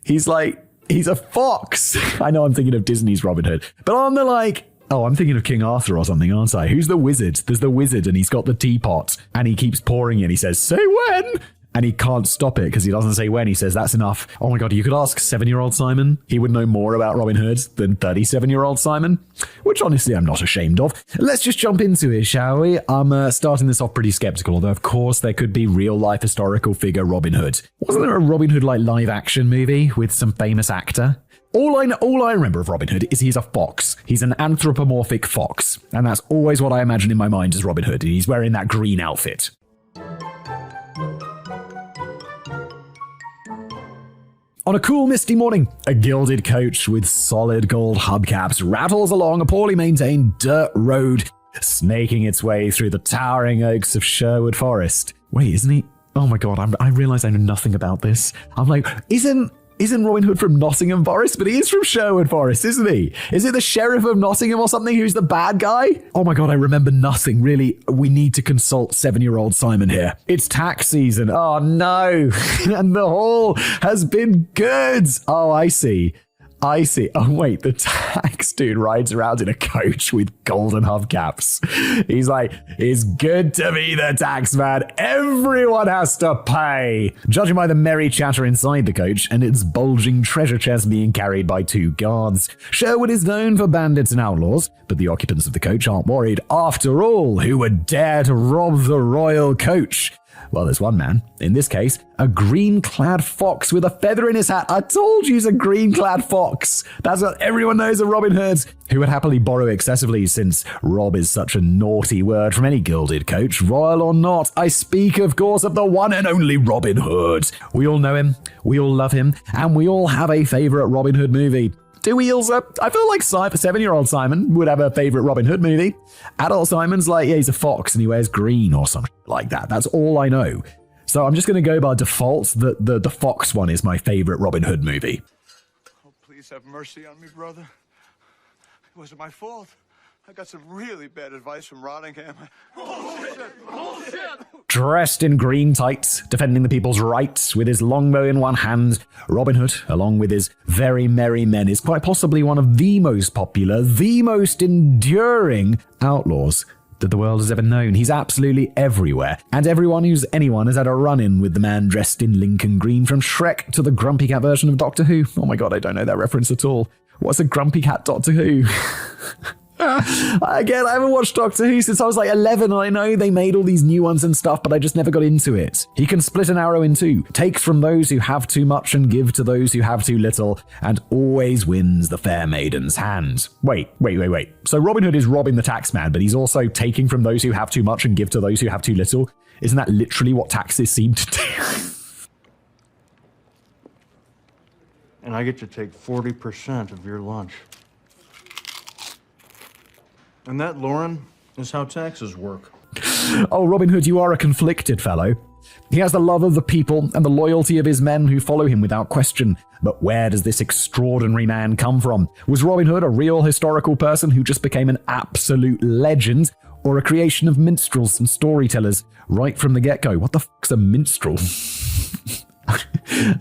He's a fox. I know I'm thinking of Disney's Robin Hood, but I'm I'm thinking of King Arthur or something, aren't I? Who's the wizard? There's the wizard and he's got the teapot and he keeps pouring it and he says, say when? And he can't stop it because he doesn't say when. He says, that's enough. Oh my God, you could ask 7-year-old Simon. He would know more about Robin Hood than 37-year-old Simon, which honestly I'm not ashamed of. Let's just jump into it, shall we? I'm starting this off pretty skeptical, although of course there could be real-life historical figure Robin Hood. Wasn't there a Robin Hood like live-action movie with some famous actor? All I remember of Robin Hood is he's a fox. He's an anthropomorphic fox. And that's always what I imagine in my mind as Robin Hood. He's wearing that green outfit. On a cool, misty morning, a gilded coach with solid gold hubcaps rattles along a poorly maintained dirt road, snaking its way through the towering oaks of Sherwood Forest. Wait, isn't he? Oh my God, I realize I know nothing about this. I'm like, isn't Robin Hood from Nottingham Forest? But he is from Sherwood Forest, isn't he? Is it the Sheriff of Nottingham or something who's the bad guy? Oh my God, I remember nothing. Really, we need to consult 7-year-old Simon here. It's tax season. Oh no. And the haul has been good. Oh, I see. Oh wait, the tax dude rides around in a coach with golden hubcaps. He's like, it's good to be the tax man. Everyone has to pay. Judging by the merry chatter inside the coach and its bulging treasure chest being carried by 2 guards, Sherwood is known for bandits and outlaws, but the occupants of the coach aren't worried. After all, who would dare to rob the royal coach? Well, there's one man, in this case, a green-clad fox with a feather in his hat. I told you he's a green-clad fox. That's what everyone knows of Robin Hood, who would happily borrow excessively since rob is such a naughty word from any gilded coach, royal or not. I speak, of course, of the one and only Robin Hood. We all know him, we all love him, and we all have a favorite Robin Hood movie. Do we also? I feel like 7-year-old Simon would have a favorite Robin Hood movie. Adult Simon's like, yeah, he's a fox and he wears green or something like that. That's all I know. So I'm just going to go by default that the fox one is my favorite Robin Hood movie. Oh, please have mercy on me, brother. It wasn't my fault. I got some really bad advice from Rottingham. Bullshit! Dressed in green tights, defending the people's rights with his longbow in one hand, Robin Hood, along with his very merry men, is quite possibly one of the most popular, the most enduring outlaws that the world has ever known. He's absolutely everywhere. And everyone who's anyone has had a run-in with the man dressed in Lincoln green, from Shrek to the Grumpy Cat version of Doctor Who. Oh my god, I don't know that reference at all. What's a Grumpy Cat Doctor Who? Again, I haven't watched Doctor Who since I was like 11. I know they made all these new ones and stuff, but I just never got into it. He can split an arrow in two, take from those who have too much and give to those who have too little, and always wins the fair maiden's hand. Wait. So Robin Hood is robbing the taxman, but he's also taking from those who have too much and give to those who have too little? Isn't that literally what taxes seem to do? And I get to take 40% of your lunch. And that, Lauren, is how taxes work. Oh, Robin Hood, you are a conflicted fellow. He has the love of the people and the loyalty of his men who follow him without question. But where does this extraordinary man come from? Was Robin Hood a real historical person who just became an absolute legend, or a creation of minstrels and storytellers right from the get-go? What the fuck's a minstrel?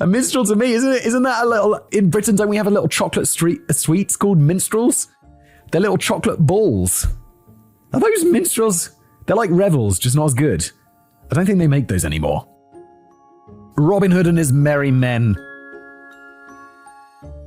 A minstrel to me, isn't it? Isn't that a little... In Britain, don't we have a little chocolate sweets called minstrels? They're little chocolate balls. Are those minstrels? They're like revels, just not as good. I don't think they make those anymore. Robin Hood and his merry men.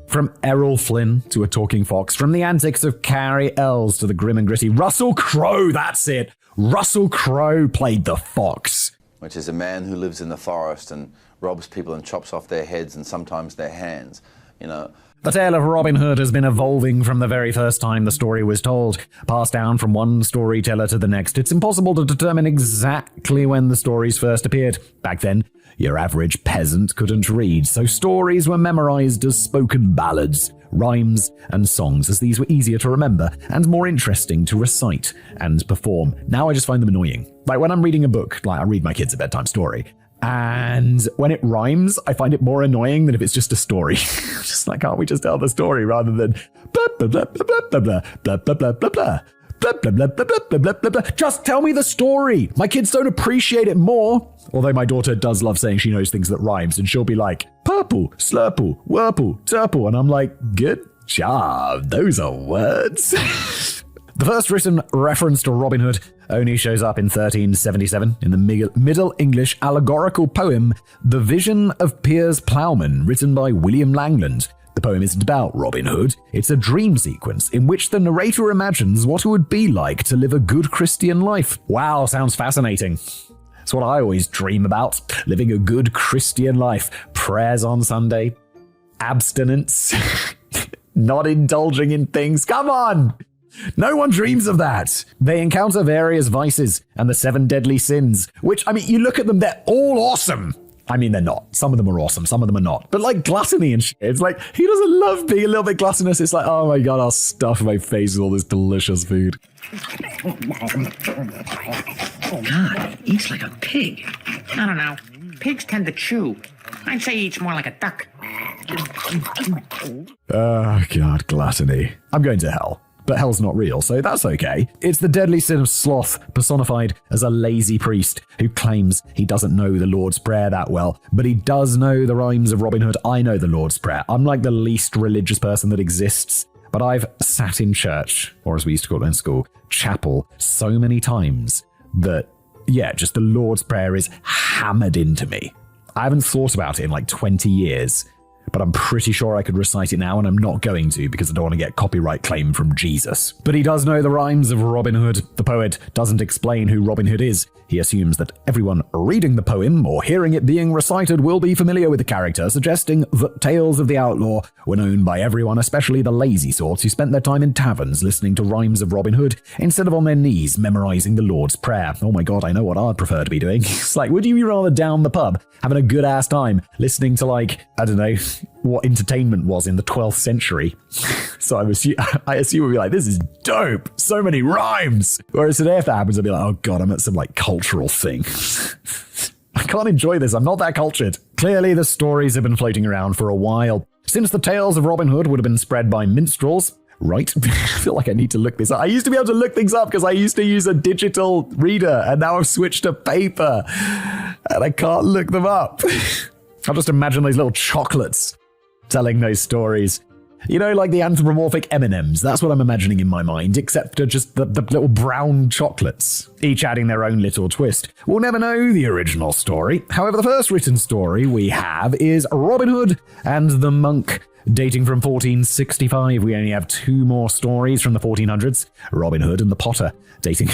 From Errol Flynn to a talking fox, from the antics of Carrie Ells to the grim and gritty Russell Crowe, that's it. Russell Crowe played the fox. Which is a man who lives in the forest and robs people and chops off their heads and sometimes their hands, you know. The tale of Robin Hood has been evolving from the very first time the story was told, passed down from one storyteller to the next. It's impossible to determine exactly when the stories first appeared. Back then, your average peasant couldn't read, so stories were memorized as spoken ballads, rhymes, and songs, as these were easier to remember and more interesting to recite and perform. Now I just find them annoying. Like when I'm reading a book, like I read my kids a bedtime story, and when it rhymes, I find it more annoying than if it's just a story. Just like, can't we just tell the story rather than blah, blah, blah, blah, blah, blah, blah, blah, blah, blah, blah, blah. Blah, blah, blah, blah, blah, blah, blah, blah. Just tell me the story. My kids don't appreciate it more. Although my daughter does love saying she knows things that rhymes, and she'll be like, purple, slurple, whirple, turple. And I'm like, good job. Those are words. The first written reference to Robin Hood only shows up in 1377 in the Middle English allegorical poem The Vision of Piers Plowman, written by William Langland. The poem isn't about Robin Hood. It's a dream sequence in which the narrator imagines what it would be like to live a good Christian life. Wow, sounds fascinating. It's what I always dream about, living a good Christian life. Prayers on Sunday, abstinence, not indulging in things. Come on! No one dreams of that. They encounter various vices and the 7 deadly sins, which, I mean, you look at them, they're all awesome. I mean, they're not. Some of them are awesome, some of them are not. But like gluttony and shit, it's like, who doesn't love being a little bit gluttonous? It's like, oh my god, I'll stuff my face with all this delicious food. God, he eats like a pig. I don't know. Pigs tend to chew. I'd say he eats more like a duck. Oh god, gluttony. I'm going to hell. But hell's not real, so that's okay. It's the deadly sin of sloth, personified as a lazy priest who claims he doesn't know the Lord's Prayer that well, but he does know the rhymes of Robin Hood. I know the Lord's Prayer. I'm like the least religious person that exists, but I've sat in church, or as we used to call it in school, chapel, so many times that, yeah, just the Lord's Prayer is hammered into me. I haven't thought about it in like 20 years. But I'm pretty sure I could recite it now, and I'm not going to because I don't want to get copyright claim from Jesus. But he does know the rhymes of Robin Hood. The poet doesn't explain who Robin Hood is. He assumes that everyone reading the poem or hearing it being recited will be familiar with the character, suggesting that tales of the outlaw were known by everyone, especially the lazy sorts who spent their time in taverns listening to rhymes of Robin Hood instead of on their knees memorizing the Lord's Prayer. Oh my god, I know what I'd prefer to be doing. It's like, would you be rather down the pub, having a good ass time, listening to like, I don't know, what entertainment was in the 12th century? So I assume we'd be like, this is dope, so many rhymes. Whereas today, if that happens, I'd be like, oh god, I'm at some like cultural thing. I can't enjoy this, I'm not that cultured. Clearly the stories have been floating around for a while, since the tales of Robin Hood would have been spread by minstrels, right? I feel like I need to look this up. I used to be able to look things up because I used to use a digital reader, and now I've switched to paper and I can't look them up. I'll just imagine those little chocolates telling those stories. You know, like the anthropomorphic M&Ms. That's what I'm imagining in my mind, except for just the little brown chocolates, each adding their own little twist. We'll never know the original story. However, the first written story we have is Robin Hood and the Monk, dating from 1465. We only have 2 more stories from the 1400s. Robin Hood and the Potter, dating...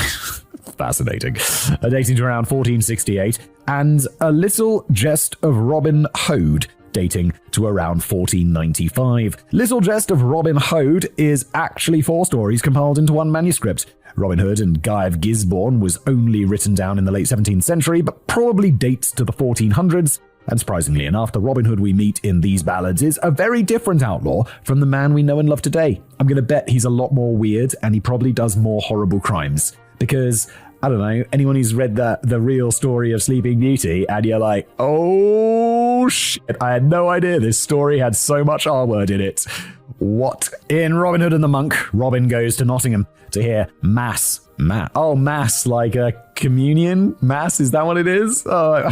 fascinating. Dating to around 1468. And A Little Jest of Robin Hood, dating to around 1495. Little Jest of Robin Hood is actually 4 stories compiled into one manuscript. Robin Hood and Guy of Gisborne was only written down in the late 17th century, but probably dates to the 1400s. And surprisingly enough, the Robin Hood we meet in these ballads is a very different outlaw from the man we know and love today. I'm going to bet he's a lot more weird, and he probably does more horrible crimes. Because, I don't know, anyone who's read the real story of Sleeping Beauty, and you're like, oh shit, I had no idea this story had so much R-word in it. What? In Robin Hood and the Monk, Robin goes to Nottingham to hear mass. Mass, like a communion? Mass, is that what it is? Oh,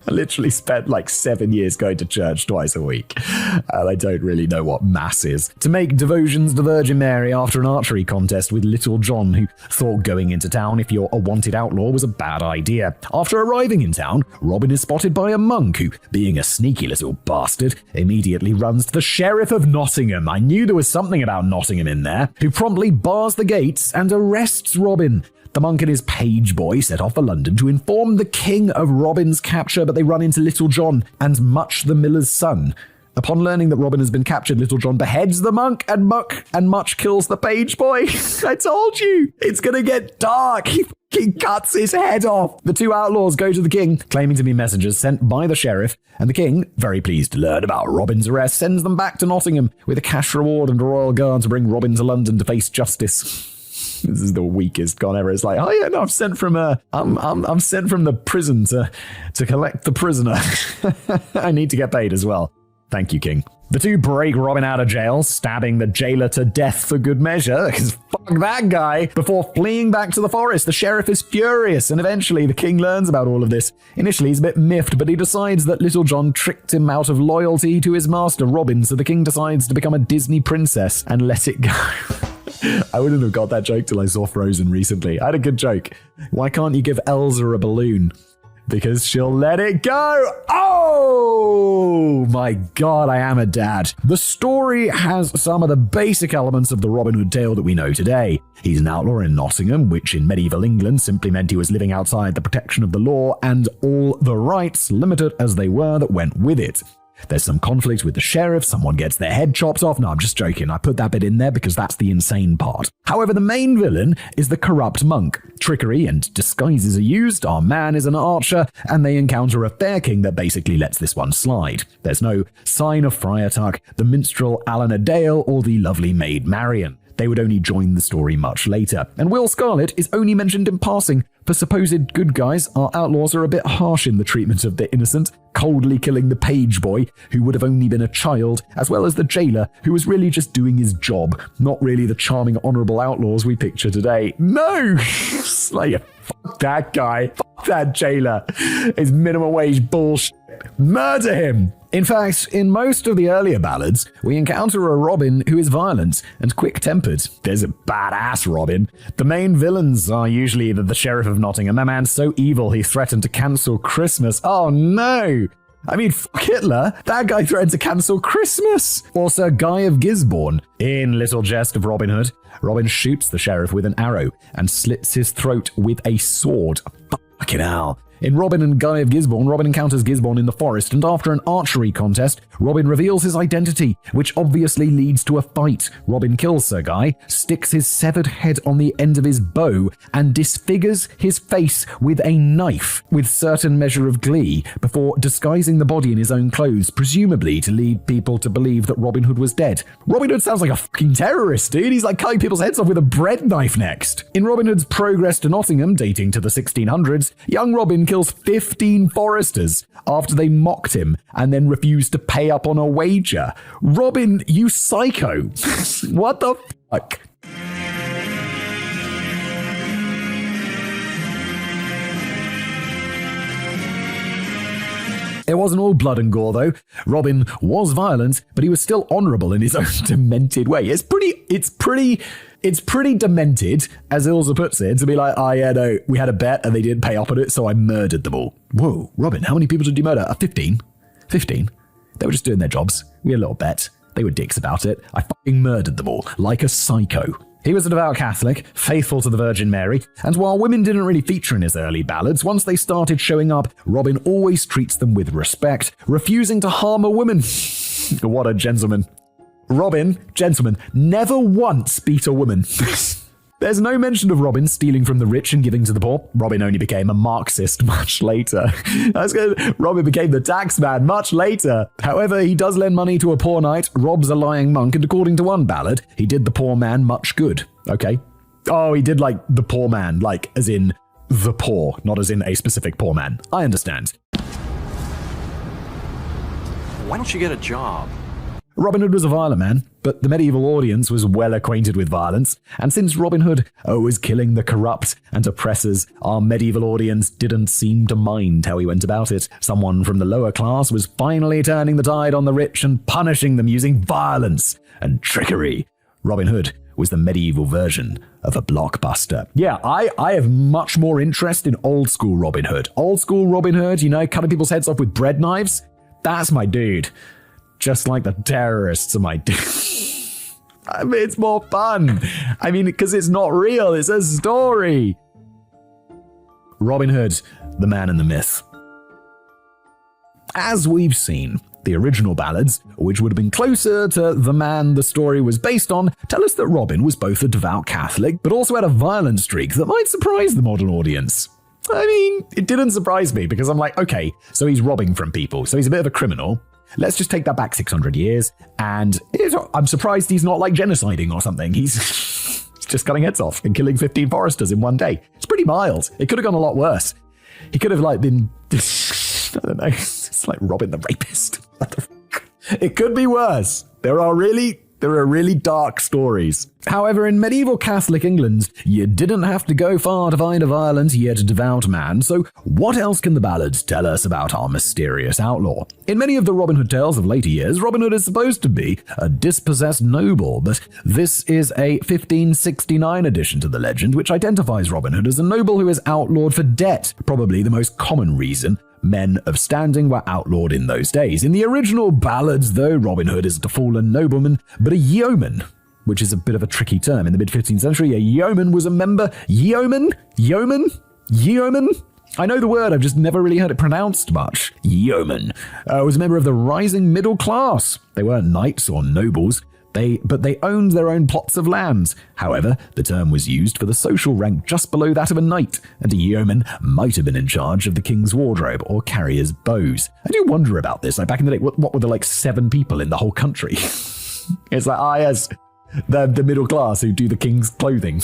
I literally spent like 7 years going to church twice a week, and I don't really know what mass is. To make devotions to the Virgin Mary after an archery contest with Little John, who thought going into town if you're a wanted outlaw was a bad idea. After arriving in town, Robin is spotted by a monk who, being a sneaky little bastard, immediately runs to the Sheriff of Nottingham. I knew there was something about Nottingham in there, who promptly bars the gates and arrests Robin. The monk and his page boy set off for London to inform the king of Robin's capture, but they run into Little John and Much the miller's son. Upon learning that Robin has been captured, Little John beheads the monk, and Much kills the page boy. I told you, it's gonna get dark. He cuts his head off. The 2 outlaws go to the king, claiming to be messengers sent by the sheriff, and the king, very pleased to learn about Robin's arrest, sends them back to Nottingham with a cash reward and a royal guard to bring Robin to London to face justice. This is the weakest con ever. It's like, oh yeah, no, I'm sent from the prison to collect the prisoner. I need to get paid as well. Thank you, King. The 2 break Robin out of jail, stabbing the jailer to death for good measure, because fuck that guy, before fleeing back to the forest. The sheriff is furious, and eventually the king learns about all of this. Initially, he's a bit miffed, but he decides that Little John tricked him out of loyalty to his master, Robin, so the king decides to become a Disney princess and let it go. I wouldn't have got that joke till I saw Frozen recently. I had a good joke. Why can't you give Elsa a balloon? Because she'll let it go. Oh my god, I am a dad. The story has some of the basic elements of the Robin Hood tale that we know today. He's an outlaw in Nottingham, which in medieval England simply meant he was living outside the protection of the law and all the rights, limited as they were, that went with it. There's some conflict with the sheriff, someone gets their head chopped off. No, I'm just joking. I put that bit in there because that's the insane part. However, the main villain is the corrupt monk. Trickery and disguises are used, our man is an archer, and they encounter a fair king that basically lets this one slide. There's no sign of Friar Tuck, the minstrel Alan a Dale, or the lovely maid Marian. They would only join the story much later. And Will Scarlet is only mentioned in passing. For supposed good guys, our outlaws are a bit harsh in the treatment of the innocent, coldly killing the page boy, who would have only been a child, as well as the jailer, who was really just doing his job, not really the charming, honourable outlaws we picture today. No! Slayer, fuck that guy. Fuck that jailer. His minimum wage bullshit. Murder him! In fact, in most of the earlier ballads, we encounter a Robin who is violent and quick-tempered. There's a badass Robin. The main villains are usually either the Sheriff of Nottingham, a man so evil he threatened to cancel Christmas. Oh no! I mean, fuck Hitler. That guy threatened to cancel Christmas. Or Sir Guy of Gisborne. In Little Jest of Robin Hood, Robin shoots the sheriff with an arrow and slits his throat with a sword. Fucking hell. In Robin and Guy of Gisborne, Robin encounters Gisborne in the forest, and after an archery contest, Robin reveals his identity, which obviously leads to a fight. Robin kills Sir Guy, sticks his severed head on the end of his bow, and disfigures his face with a knife with certain measure of glee, before disguising the body in his own clothes, presumably to lead people to believe that Robin Hood was dead. Robin Hood sounds like a fucking terrorist, dude. He's like cutting people's heads off with a bread knife next. In Robin Hood's Progress to Nottingham, dating to the 1600s, young Robin kills 15 foresters after they mocked him and then refused to pay up on a wager. Robin, you psycho. What the fuck? It wasn't all blood and gore, though. Robin was violent, but he was still honourable in his own demented way. It's pretty demented, as Ilza puts it, to be like, oh yeah, no, we had a bet and they didn't pay up on it, so I murdered them all. Whoa, Robin, how many people did you murder? 15? 15? They were just doing their jobs. We had a little bet. They were dicks about it. I fucking murdered them all, like a psycho. He was a devout Catholic, faithful to the Virgin Mary, and while women didn't really feature in his early ballads, once they started showing up, Robin always treats them with respect, refusing to harm a woman. What a gentleman. Robin, gentleman, never once beat a woman. There's no mention of Robin stealing from the rich and giving to the poor. Robin only became a Marxist much later. That's good. Robin became the tax man much later. However, he does lend money to a poor knight, robs a lying monk, and according to one ballad, he did the poor man much good. Okay. Oh, he did like the poor man, like as in the poor, not as in a specific poor man. I understand. Why don't you get a job? Robin Hood was a violent man, but the medieval audience was well acquainted with violence, and since Robin Hood was killing the corrupt and oppressors, our medieval audience didn't seem to mind how he went about it. Someone from the lower class was finally turning the tide on the rich and punishing them using violence and trickery. Robin Hood was the medieval version of a blockbuster. Yeah, I have much more interest in old school Robin Hood. Old school Robin Hood, you know, cutting people's heads off with bread knives. That's my dude. Just like the terrorists are my dude. I mean, it's more fun. I mean, because it's not real, it's a story. Robin Hood, the man and the myth. As we've seen, the original ballads, which would have been closer to the man the story was based on, tell us that Robin was both a devout Catholic, but also had a violent streak that might surprise the modern audience. I mean, it didn't surprise me because I'm like, okay, so he's robbing from people, so he's a bit of a criminal. Let's just take that back 600 years, and I'm surprised he's not like genociding or something. He's just cutting heads off and killing 15 foresters in one day. It's pretty mild. It could have gone a lot worse. He could have like been, I don't know, it's like Robin the Rapist. What the fuck? It could be worse. There are really dark stories. However, in medieval Catholic England, you didn't have to go far to find a violent yet devout man, so what else can the ballads tell us about our mysterious outlaw? In many of the Robin Hood tales of later years, Robin Hood is supposed to be a dispossessed noble, but this is a 1569 addition to the legend, which identifies Robin Hood as a noble who is outlawed for debt, probably the most common reason men of standing were outlawed in those days. In the original ballads, though, Robin Hood isn't a fallen nobleman, but a yeoman, which is a bit of a tricky term. In the mid-15th century, a yeoman was a member... Yeoman? I know the word, I've just never really heard it pronounced much. Yeoman was a member of the rising middle class. They weren't knights or nobles, but they owned their own plots of land. However, the term was used for the social rank just below that of a knight, and a yeoman might have been in charge of the king's wardrobe or carrier's bows. I do wonder about this. Like back in the day, what were there like 7 people in the whole country? It's like, yes, the middle class who do the king's clothing.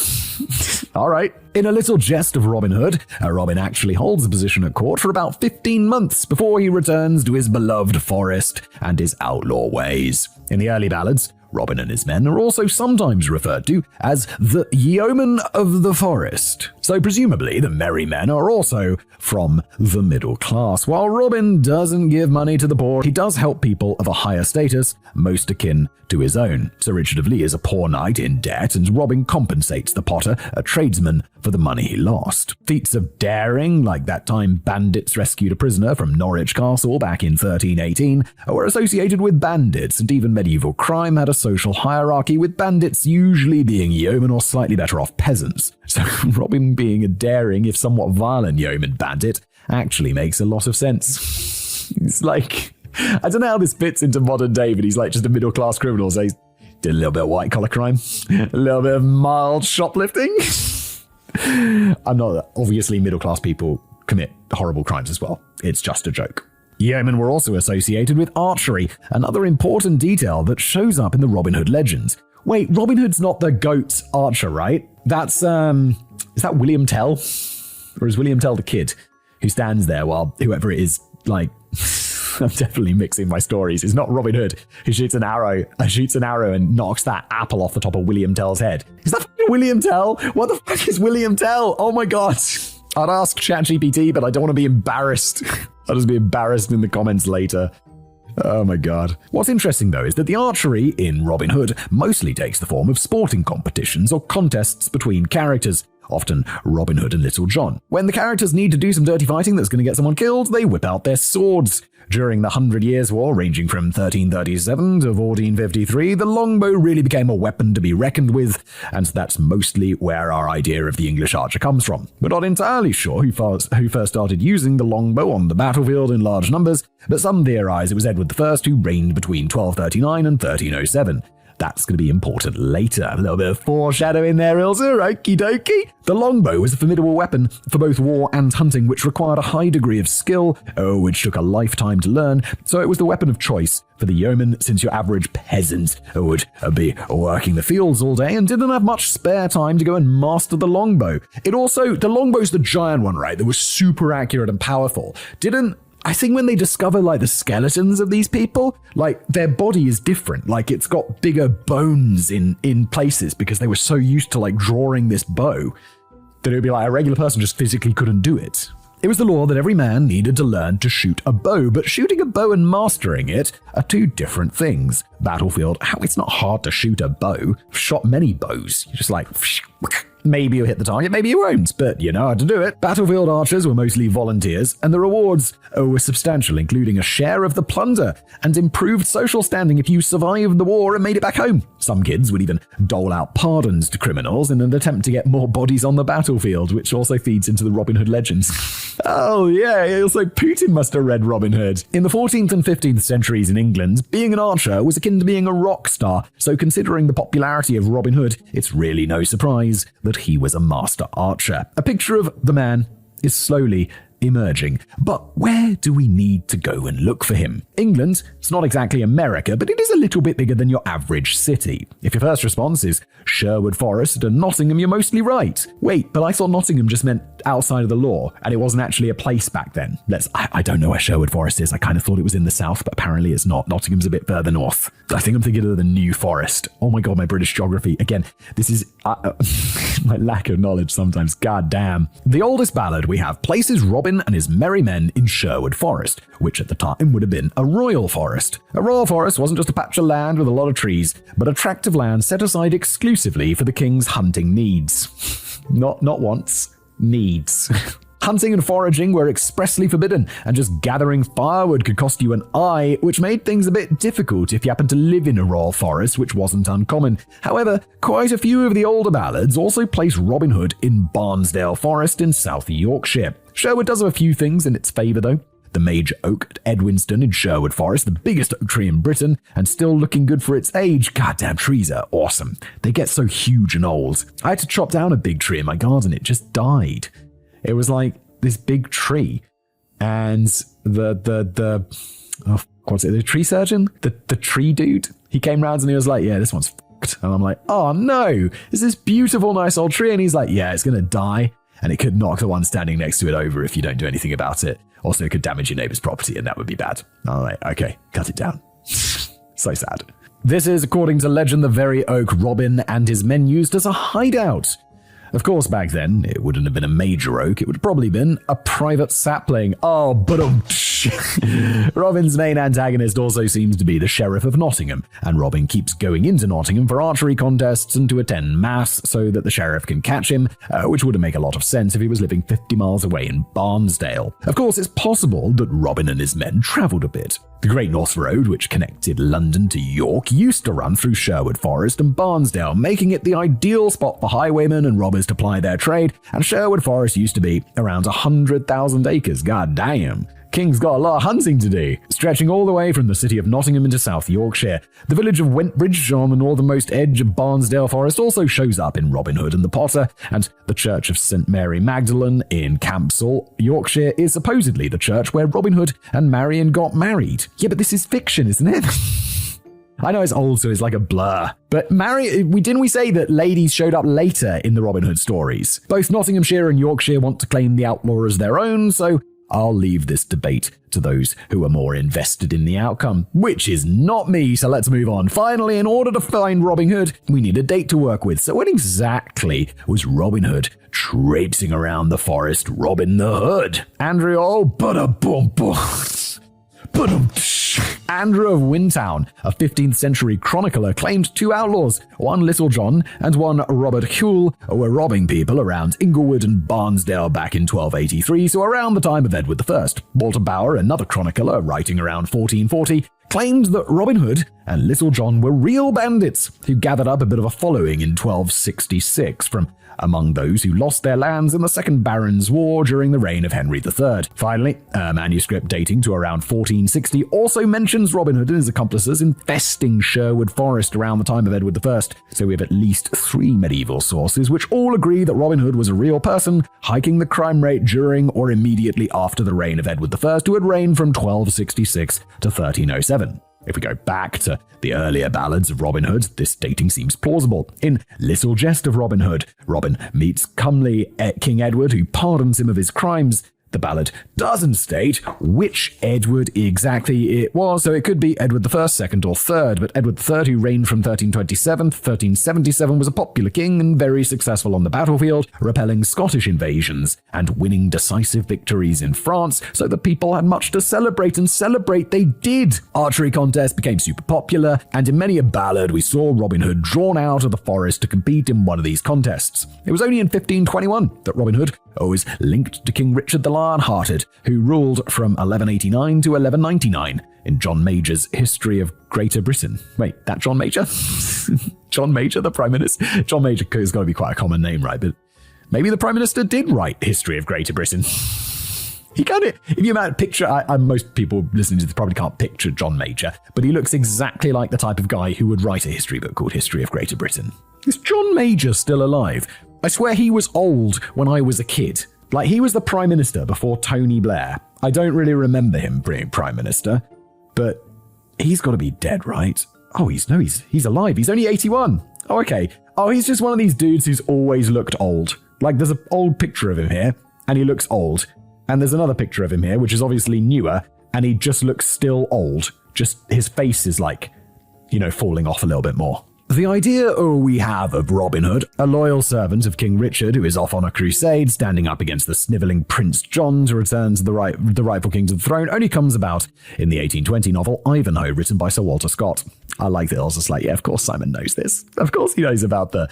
All right. In a little jest of Robin Hood, Robin actually holds a position at court for about 15 months before he returns to his beloved forest and his outlaw ways. In the early ballads, Robin and his men are also sometimes referred to as the yeomen of the forest. So presumably the merry men are also from the middle class. While Robin doesn't give money to the poor, he does help people of a higher status, most akin to his own. Sir Richard of Lee is a poor knight in debt, and Robin compensates the potter, a tradesman, for the money he lost. Feats of daring, like that time bandits rescued a prisoner from Norwich Castle back in 1318, were associated with bandits, and even medieval crime had a social hierarchy, with bandits usually being yeomen or slightly better off peasants. So Robin being a daring, if somewhat violent yeoman bandit actually makes a lot of sense. It's like, I don't know how this fits into modern day, but he's like just a middle-class criminal, so he's did a little bit of white-collar crime, a little bit of mild shoplifting. I'm not, obviously middle-class people commit horrible crimes as well. It's just a joke. Yeomen were also associated with archery, another important detail that shows up in the Robin Hood legends. Wait, Robin Hood's not the goat archer, right? That's, is that William Tell? Or is William Tell the kid who stands there while whoever it is, like, I'm definitely mixing my stories. It's not Robin Hood who shoots an arrow and knocks that apple off the top of William Tell's head. Is that William Tell? What the fuck is William Tell? Oh my god. I'd ask ChatGPT, but I don't want to be embarrassed. I'll just be embarrassed in the comments later. Oh my god. What's interesting though is that the archery in Robin Hood mostly takes the form of sporting competitions or contests between characters, often Robin Hood and Little John. When the characters need to do some dirty fighting that's going to get someone killed, they whip out their swords. During the 100 Years' War, ranging from 1337 to 1453, the longbow really became a weapon to be reckoned with, and that's mostly where our idea of the English archer comes from. We're not entirely sure who first started using the longbow on the battlefield in large numbers, but some theorize it was Edward I who reigned between 1239 and 1307. That's going to be important later. A little bit of foreshadowing there, also. Okie dokie. The longbow was a formidable weapon for both war and hunting, which required a high degree of skill, which took a lifetime to learn. So it was the weapon of choice for the yeoman, since your average peasant would be working the fields all day and didn't have much spare time to go and master the longbow. The longbow's the giant one, right? That was super accurate and powerful. I think when they discover the skeletons of these people, their body is different. It's got bigger bones in places because they were so used to drawing this bow that it would be a regular person just physically couldn't do it. It was the law that every man needed to learn to shoot a bow, but shooting a bow and mastering it are two different things. Battlefield, it's not hard to shoot a bow. I've shot many bows. You're just maybe you'll hit the target, maybe you won't, but you know how to do it. Battlefield archers were mostly volunteers, and the rewards were substantial, including a share of the plunder and improved social standing if you survived the war and made it back home. Some kids would even dole out pardons to criminals in an attempt to get more bodies on the battlefield, which also feeds into the Robin Hood legends. Oh yeah, also Putin must have read Robin Hood. In the 14th and 15th centuries in England, being an archer was akin to being a rock star, so considering the popularity of Robin Hood, it's really no surprise that he was a master archer. A picture of the man is slowly emerging. But where do we need to go and look for him? England, it's not exactly America, but it is a little bit bigger than your average city. If your first response is Sherwood Forest and Nottingham, you're mostly right. Wait, but I thought Nottingham just meant outside of the law, and it wasn't actually a place back then. I don't know where Sherwood Forest is. I kind of thought it was in the south, but apparently it's not. Nottingham's a bit further north. I think I'm thinking of the New Forest. Oh my god, my British geography. Again, this is my lack of knowledge sometimes. God damn. The oldest ballad we have places Robin and his merry men in Sherwood Forest, which at the time would have been a royal forest. A royal forest wasn't just a patch of land with a lot of trees, but a tract of land set aside exclusively for the king's hunting needs. Not wants, needs. Hunting and foraging were expressly forbidden, and just gathering firewood could cost you an eye, which made things a bit difficult if you happened to live in a royal forest, which wasn't uncommon. However, quite a few of the older ballads also place Robin Hood in Barnsdale Forest in South Yorkshire. Sherwood does have a few things in its favour though. The major oak at Edwinston in Sherwood Forest, the biggest oak tree in Britain, and still looking good for its age. Goddamn, trees are awesome. They get so huge and old. I had to chop down a big tree in my garden. It just died. It was this big tree, and the tree surgeon, the tree dude, he came round and he was like, yeah, this one's fucked. And I'm like, oh no, it's this beautiful, nice old tree. And he's like, yeah, it's going to die. And it could knock the one standing next to it over if you don't do anything about it. Also, it could damage your neighbor's property, and that would be bad. I'm like, okay, cut it down. So sad. This is, according to legend, the very oak Robin and his men used as a hideout. Of course, back then, it wouldn't have been a major oak. It would have probably been a private sapling. Oh, but Robin's main antagonist also seems to be the Sheriff of Nottingham, and Robin keeps going into Nottingham for archery contests and to attend mass so that the sheriff can catch him, which wouldn't make a lot of sense if he was living 50 miles away in Barnsdale. Of course, it's possible that Robin and his men travelled a bit. The Great North Road, which connected London to York, used to run through Sherwood Forest and Barnsdale, making it the ideal spot for highwaymen and robbers to ply their trade, and Sherwood Forest used to be around 100,000 acres. God damn. King's got a lot of hunting to do, stretching all the way from the city of Nottingham into South Yorkshire. The village of Wentbridge on the northernmost edge of Barnsdale Forest also shows up in Robin Hood and the Potter, and the Church of St. Mary Magdalene in Campsall, Yorkshire, is supposedly the church where Robin Hood and Marian got married. Yeah, but this is fiction, isn't it? I know it's old, so it's like a blur. But didn't we say that ladies showed up later in the Robin Hood stories? Both Nottinghamshire and Yorkshire want to claim the outlaw as their own, so I'll leave this debate to those who are more invested in the outcome, which is not me, so let's move on. Finally, in order to find Robin Hood, we need a date to work with. So when exactly was Robin Hood traipsing around the forest, Robin the Hood? Andrew, Andrew of Wintown, a 15th century chronicler, claimed two outlaws, one Little John and one Robert Huell, were robbing people around Inglewood and Barnesdale back in 1283, so around the time of Edward I. Walter Bower, another chronicler writing around 1440, claimed that Robin Hood and Little John were real bandits who gathered up a bit of a following in 1266 from among those who lost their lands in the Second Barons' War during the reign of Henry III. Finally, a manuscript dating to around 1460 also mentions Robin Hood and his accomplices infesting Sherwood Forest around the time of Edward I, so we have at least 3 medieval sources which all agree that Robin Hood was a real person hiking the crime rate during or immediately after the reign of Edward I, who had reigned from 1266 to 1307. If we go back to the earlier ballads of Robin Hood, this dating seems plausible. In Little Jest of Robin Hood, Robin meets comely King Edward, who pardons him of his crimes. The ballad doesn't state which Edward exactly it was, so it could be Edward I, II, or III, but Edward III, who reigned from 1327 to 1377, was a popular king and very successful on the battlefield, repelling Scottish invasions and winning decisive victories in France, so the people had much to celebrate, and celebrate they did. Archery contests became super popular, and in many a ballad we saw Robin Hood drawn out of the forest to compete in one of these contests. It was only in 1521 that Robin Hood was linked to King Richard the Lion-Hearted, who ruled from 1189 to 1199 in John Major's History of Greater Britain. Wait, that John Major? John Major, the Prime Minister? John Major has got to be quite a common name, right? But maybe the Prime Minister did write History of Greater Britain. He kind of, if you might picture, most people listening to this probably can't picture John Major, but he looks exactly like the type of guy who would write a history book called History of Greater Britain. Is John Major still alive? I swear he was old when I was a kid. Like, he was the Prime Minister before Tony Blair. I don't really remember him being Prime Minister, but he's got to be dead, right? Oh, he's alive. He's only 81. Oh, okay. Oh, he's just one of these dudes who's always looked old. Like, there's an old picture of him here, and he looks old. And there's another picture of him here, which is obviously newer, and he just looks still old. Just his face is like, falling off a little bit more. The idea we have of Robin Hood, a loyal servant of King Richard who is off on a crusade, standing up against the snivelling Prince John to return to the rightful king to the throne, only comes about in the 1820 novel Ivanhoe, written by Sir Walter Scott. I like that I was just like, yeah, of course Simon knows this. Of course he knows about the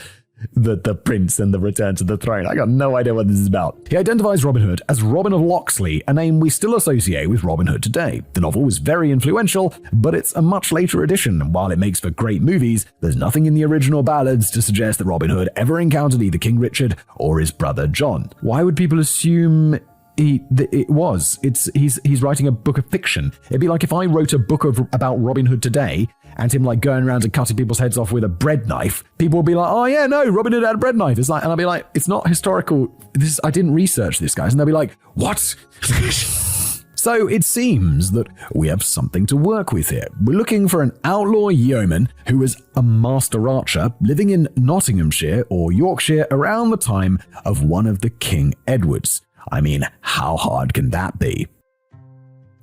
prince and the return to the throne. I got no idea what this is about. He identifies Robin Hood as Robin of Locksley, a name we still associate with Robin Hood today. The novel was very influential, but it's a much later edition, and while it makes for great movies, there's nothing in the original ballads to suggest that Robin Hood ever encountered either King Richard or his brother John. Why would people assume he's writing a book of fiction? It'd be like if I wrote a book about Robin Hood today and him like going around and cutting people's heads off with a bread knife. People would be like, oh yeah, no, Robin Hood had a bread knife. It's like, and I'll be like, it's not historical. I didn't research this, guys. And they'll be like, what? So it seems that we have something to work with here. We're looking for an outlaw yeoman who was a master archer living in Nottinghamshire or Yorkshire around the time of one of the King Edwards. I mean, how hard can that be?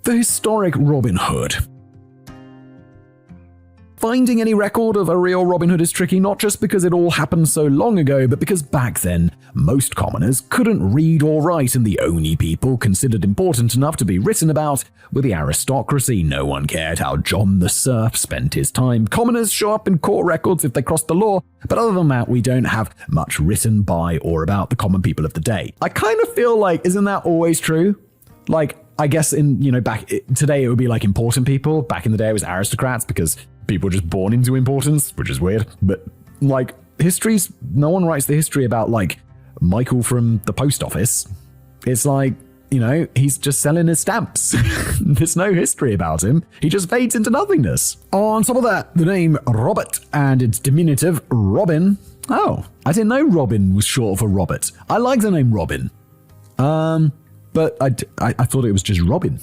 The historic Robin Hood. Finding any record of a real Robin Hood is tricky, not just because it all happened so long ago, but because back then, most commoners couldn't read or write, and the only people considered important enough to be written about were the aristocracy. No one cared how John the Serf spent his time. Commoners show up in court records if they crossed the law, but other than that, we don't have much written by or about the common people of the day. I kind of feel like, isn't that always true? Like, I guess today it would be like important people. Back in the day it was aristocrats because people were just born into importance, which is weird. But like no one writes the history about like Michael from the post office. It's like, he's just selling his stamps. There's no history about him. He just fades into nothingness. On top of that, the name Robert and its diminutive Robin. Oh, I didn't know Robin was short for Robert. I like the name Robin. But I thought it was just Robin.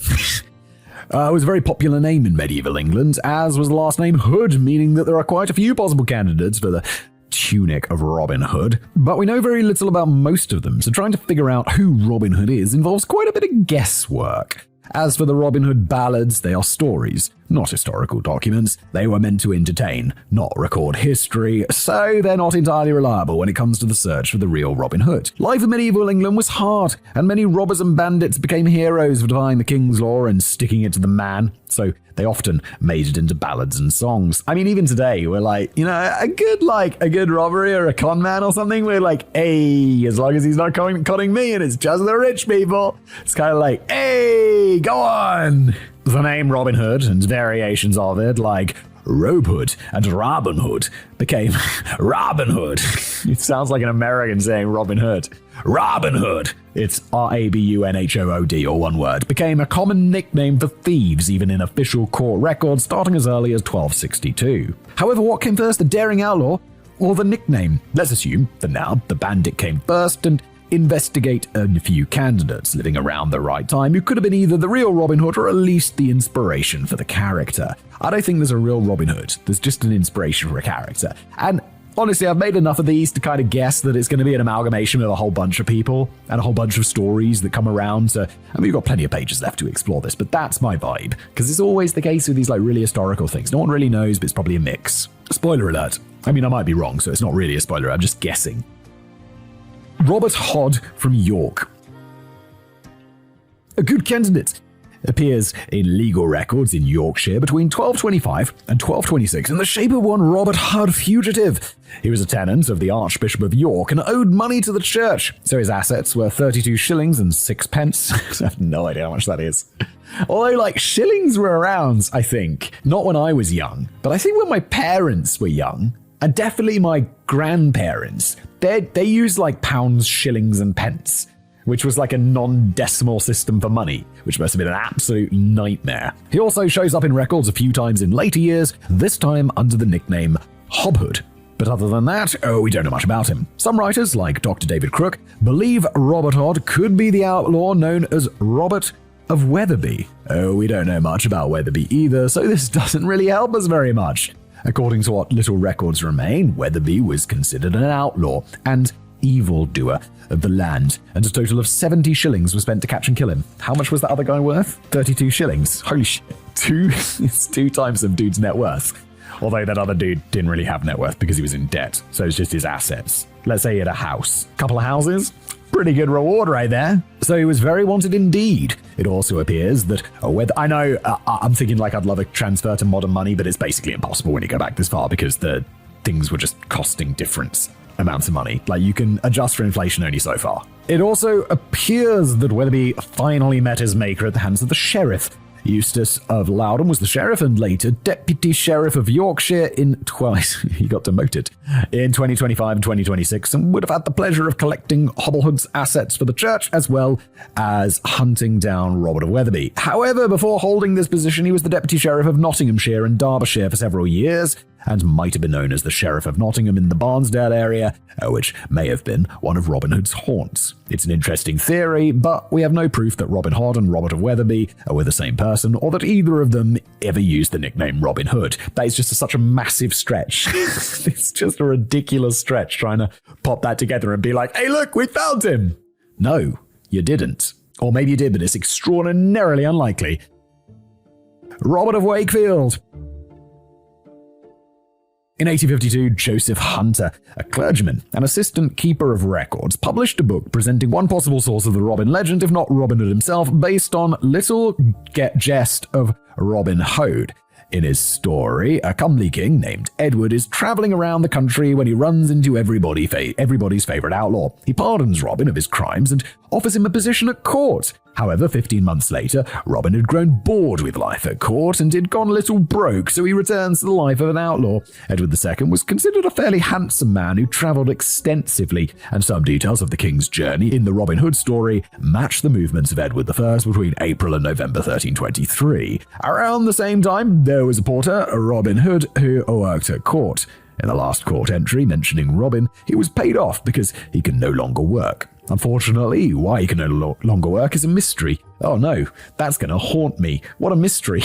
It was a very popular name in medieval England, as was the last name Hood, meaning that there are quite a few possible candidates for the tunic of Robin Hood, but we know very little about most of them, so trying to figure out who Robin Hood is involves quite a bit of guesswork. As for the Robin Hood ballads, they are stories, not historical documents. They were meant to entertain, not record history, so they're not entirely reliable when it comes to the search for the real Robin Hood. Life in medieval England was hard, and many robbers and bandits became heroes for defying the king's law and sticking it to the man, so they often made it into ballads and songs. I mean, even today, we're like, a good robbery or a con man or something, we're like, hey, as long as he's not conning me and it's just the rich people. It's kind of like, hey, go on. The name Robin Hood and variations of it, like Robe Hood and Robin Hood, became Robin Hood. It sounds like an American saying Robin Hood. Robin Hood, it's Rabunhood, all one word, became a common nickname for thieves, even in official court records starting as early as 1262. However, what came first, the daring outlaw or the nickname? Let's assume, for now, the bandit came first and investigate a few candidates living around the right time who could have been either the real Robin Hood or at least the inspiration for the character. I don't think there's a real Robin Hood. There's just an inspiration for a character. And honestly, I've made enough of these to kind of guess that it's going to be an amalgamation of a whole bunch of people and a whole bunch of stories that come around. So, we've got plenty of pages left to explore this, but that's my vibe. Because it's always the case with these really historical things. No one really knows, but it's probably a mix. Spoiler alert. I might be wrong, so it's not really a spoiler. I'm just guessing. Robert Hodd from York. A good candidate. Appears in legal records in Yorkshire between 1225 and 1226 in the shape of one Robert Hodd Fugitive. He was a tenant of the Archbishop of York and owed money to the church, so his assets were 32 shillings and 6 pence. I have no idea how much that is. Although, shillings were around, I think. Not when I was young, but I think when my parents were young, and definitely my grandparents, they used pounds, shillings, and pence, which was a non-decimal system for money, which must have been an absolute nightmare. He also shows up in records a few times in later years, this time under the nickname Hobhood. But other than that, we don't know much about him. Some writers, like Dr. David Crook, believe Robert Hodd could be the outlaw known as Robert of Wetherby. We don't know much about Wetherby either, so this doesn't really help us very much. According to what little records remain, Wetherby was considered an outlaw and evildoer of the land, and a total of 70 shillings was spent to catch and kill him. How much was that other guy worth? 32 shillings. Holy shit. It's 2 times some dude's net worth. Although that other dude didn't really have net worth because he was in debt, so it's just his assets. Let's say he had a house. Couple of houses? Pretty good reward right there. So he was very wanted indeed. It also appears that I know I'm thinking I'd love a transfer to modern money, but it's basically impossible when you go back this far because the things were just costing different amounts of money. You can adjust for inflation only so far. It also appears that Wetherby finally met his maker at the hands of the sheriff. Eustace of Loudon was the sheriff and later deputy sheriff of Yorkshire he got demoted in 2025 and 2026 and would have had the pleasure of collecting Hobblehood's assets for the church as well as hunting down Robert of Wetherby. However, before holding this position, he was the deputy sheriff of Nottinghamshire and Derbyshire for several years and might have been known as the Sheriff of Nottingham in the Barnsdale area, which may have been one of Robin Hood's haunts. It's an interesting theory, but we have no proof that Robin Hood and Robert of Wetherby were the same person, or that either of them ever used the nickname Robin Hood. That is just such a massive stretch. It's just a ridiculous stretch trying to pop that together and be like, hey look, we found him! No, you didn't. Or maybe you did, but it's extraordinarily unlikely. Robert of Wakefield. In 1852, Joseph Hunter, a clergyman and assistant keeper of records, published a book presenting one possible source of the Robin legend, if not Robin Hood himself, based on Little Jest of Robin Hood. In his story, a comely king named Edward is traveling around the country when he runs into everybody's favorite outlaw. He pardons Robin of his crimes and offers him a position at court. However, 15 months later, Robin had grown bored with life at court and had gone a little broke, so he returns to the life of an outlaw. Edward II was considered a fairly handsome man who travelled extensively, and some details of the king's journey in the Robin Hood story match the movements of Edward I between April and November 1323. Around the same time, there was a porter, Robin Hood, who worked at court. In the last court entry mentioning Robin, he was paid off because he could no longer work. Unfortunately, why he can no longer work is a mystery. Oh no, that's going to haunt me. What a mystery.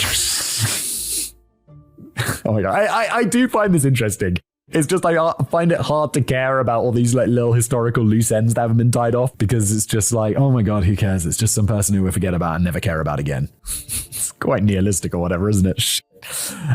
Oh my god, I do find this interesting. It's just like I find it hard to care about all these like little historical loose ends that haven't been tied off, because it's just like, oh my god, who cares? It's just some person who we forget about and never care about again. It's quite nihilistic or whatever, isn't it?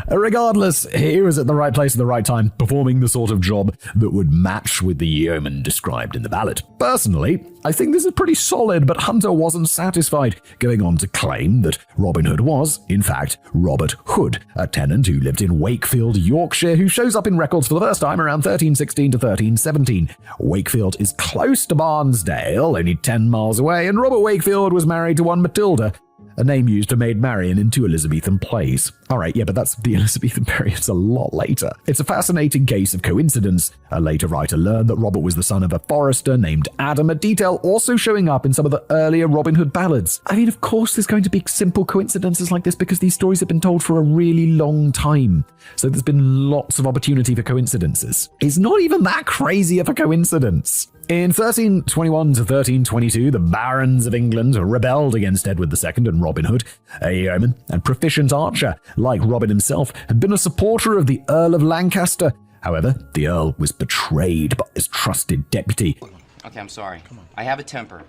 Regardless, he was at the right place at the right time, performing the sort of job that would match with the yeoman described in the ballad. Personally, I think this is pretty solid, but Hunter wasn't satisfied, going on to claim that Robin Hood was, in fact, Robert Hood, a tenant who lived in Wakefield, Yorkshire, who shows up in records for the first time around 1316 to 1317. Wakefield is close to Barnsdale, only 10 miles away, and Robert Wakefield was married to one Matilda, a name used for Maid Marian in two Elizabethan plays. Alright, yeah, but that's the Elizabethan period's a lot later. It's a fascinating case of coincidence. A later writer learned that Robert was the son of a forester named Adam, a detail also showing up in some of the earlier Robin Hood ballads. I mean, of course there's going to be simple coincidences like this because these stories have been told for a really long time. So there's been lots of opportunity for coincidences. It's not even that crazy of a coincidence. In 1321 to 1322, the barons of England rebelled against Edward II, and Robin Hood, a yeoman and proficient archer like Robin himself, had been a supporter of the Earl of Lancaster. However, the Earl was betrayed by his trusted deputy. Okay, I'm sorry. Come on. I have a temper,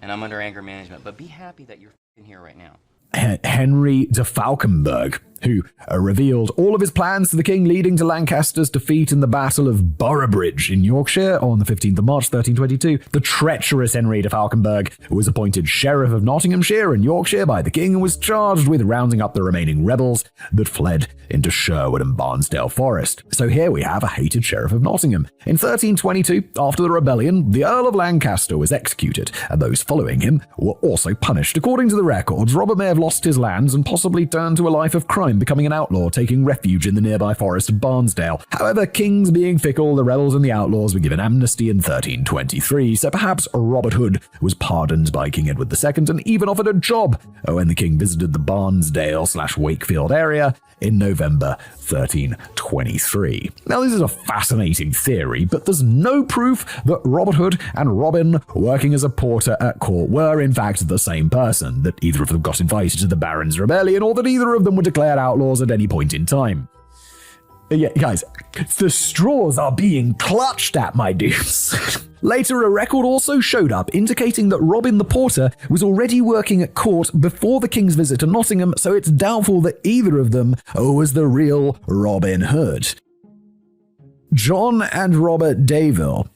and I'm under anger management, but be happy that you're here right now. Henry de Falkenberg, who revealed all of his plans to the king, leading to Lancaster's defeat in the Battle of Boroughbridge in Yorkshire on the 15th of March 1322. The treacherous Henry de Falkenberg was appointed Sheriff of Nottinghamshire and Yorkshire by the king and was charged with rounding up the remaining rebels that fled into Sherwood and Barnsdale Forest. So here we have a hated Sheriff of Nottingham. In 1322, after the rebellion, the Earl of Lancaster was executed, and those following him were also punished. According to the records, Robert may have lost his lands and possibly turned to a life of crime, becoming an outlaw, taking refuge in the nearby forest of Barnsdale. However, kings being fickle, the rebels and the outlaws were given amnesty in 1323, so perhaps Robert Hood was pardoned by King Edward II and even offered a job when the king visited the Barnsdale/Wakefield area in November 1323. Now, this is a fascinating theory, but there's no proof that Robert Hood and Robin, working as a porter at court, were in fact the same person, that either of them got invited to the Barons' Rebellion, or that either of them were declared outlaws at any point in time. Yeah, guys, the straws are being clutched at, my dudes. Later, a record also showed up indicating that Robin the Porter was already working at court before the king's visit to Nottingham, so it's doubtful that either of them was the real Robin Hood. John and Robert Davil.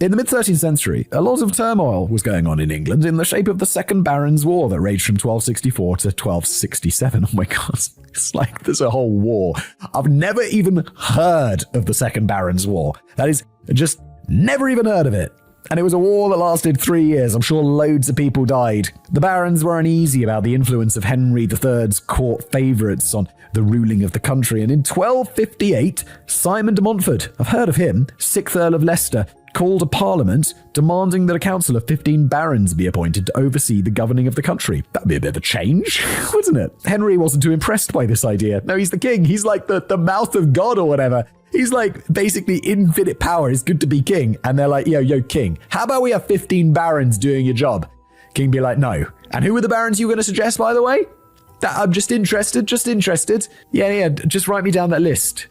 In the mid-13th century, a lot of turmoil was going on in England in the shape of the Second Barons' War that raged from 1264 to 1267. Oh my god, it's like there's a whole war. I've never even heard of the Second Barons' War. That is, just never even heard of it. And it was a war that lasted 3 years. I'm sure loads of people died. The barons were uneasy about the influence of Henry III's court favourites on the ruling of the country, and in 1258, Simon de Montfort, I've heard of him, 6th Earl of Leicester, called a parliament demanding that a council of 15 barons be appointed to oversee the governing of the country. That'd be a bit of a change, wouldn't it? Henry wasn't too impressed by this idea. No, he's the king. He's like the mouth of God or whatever. He's like basically infinite power. It's good to be king. And they're like, yo, king, how about we have 15 barons doing your job? King be like, no. And who were the barons you were going to suggest, by the way? I'm just interested. Yeah, just write me down that list.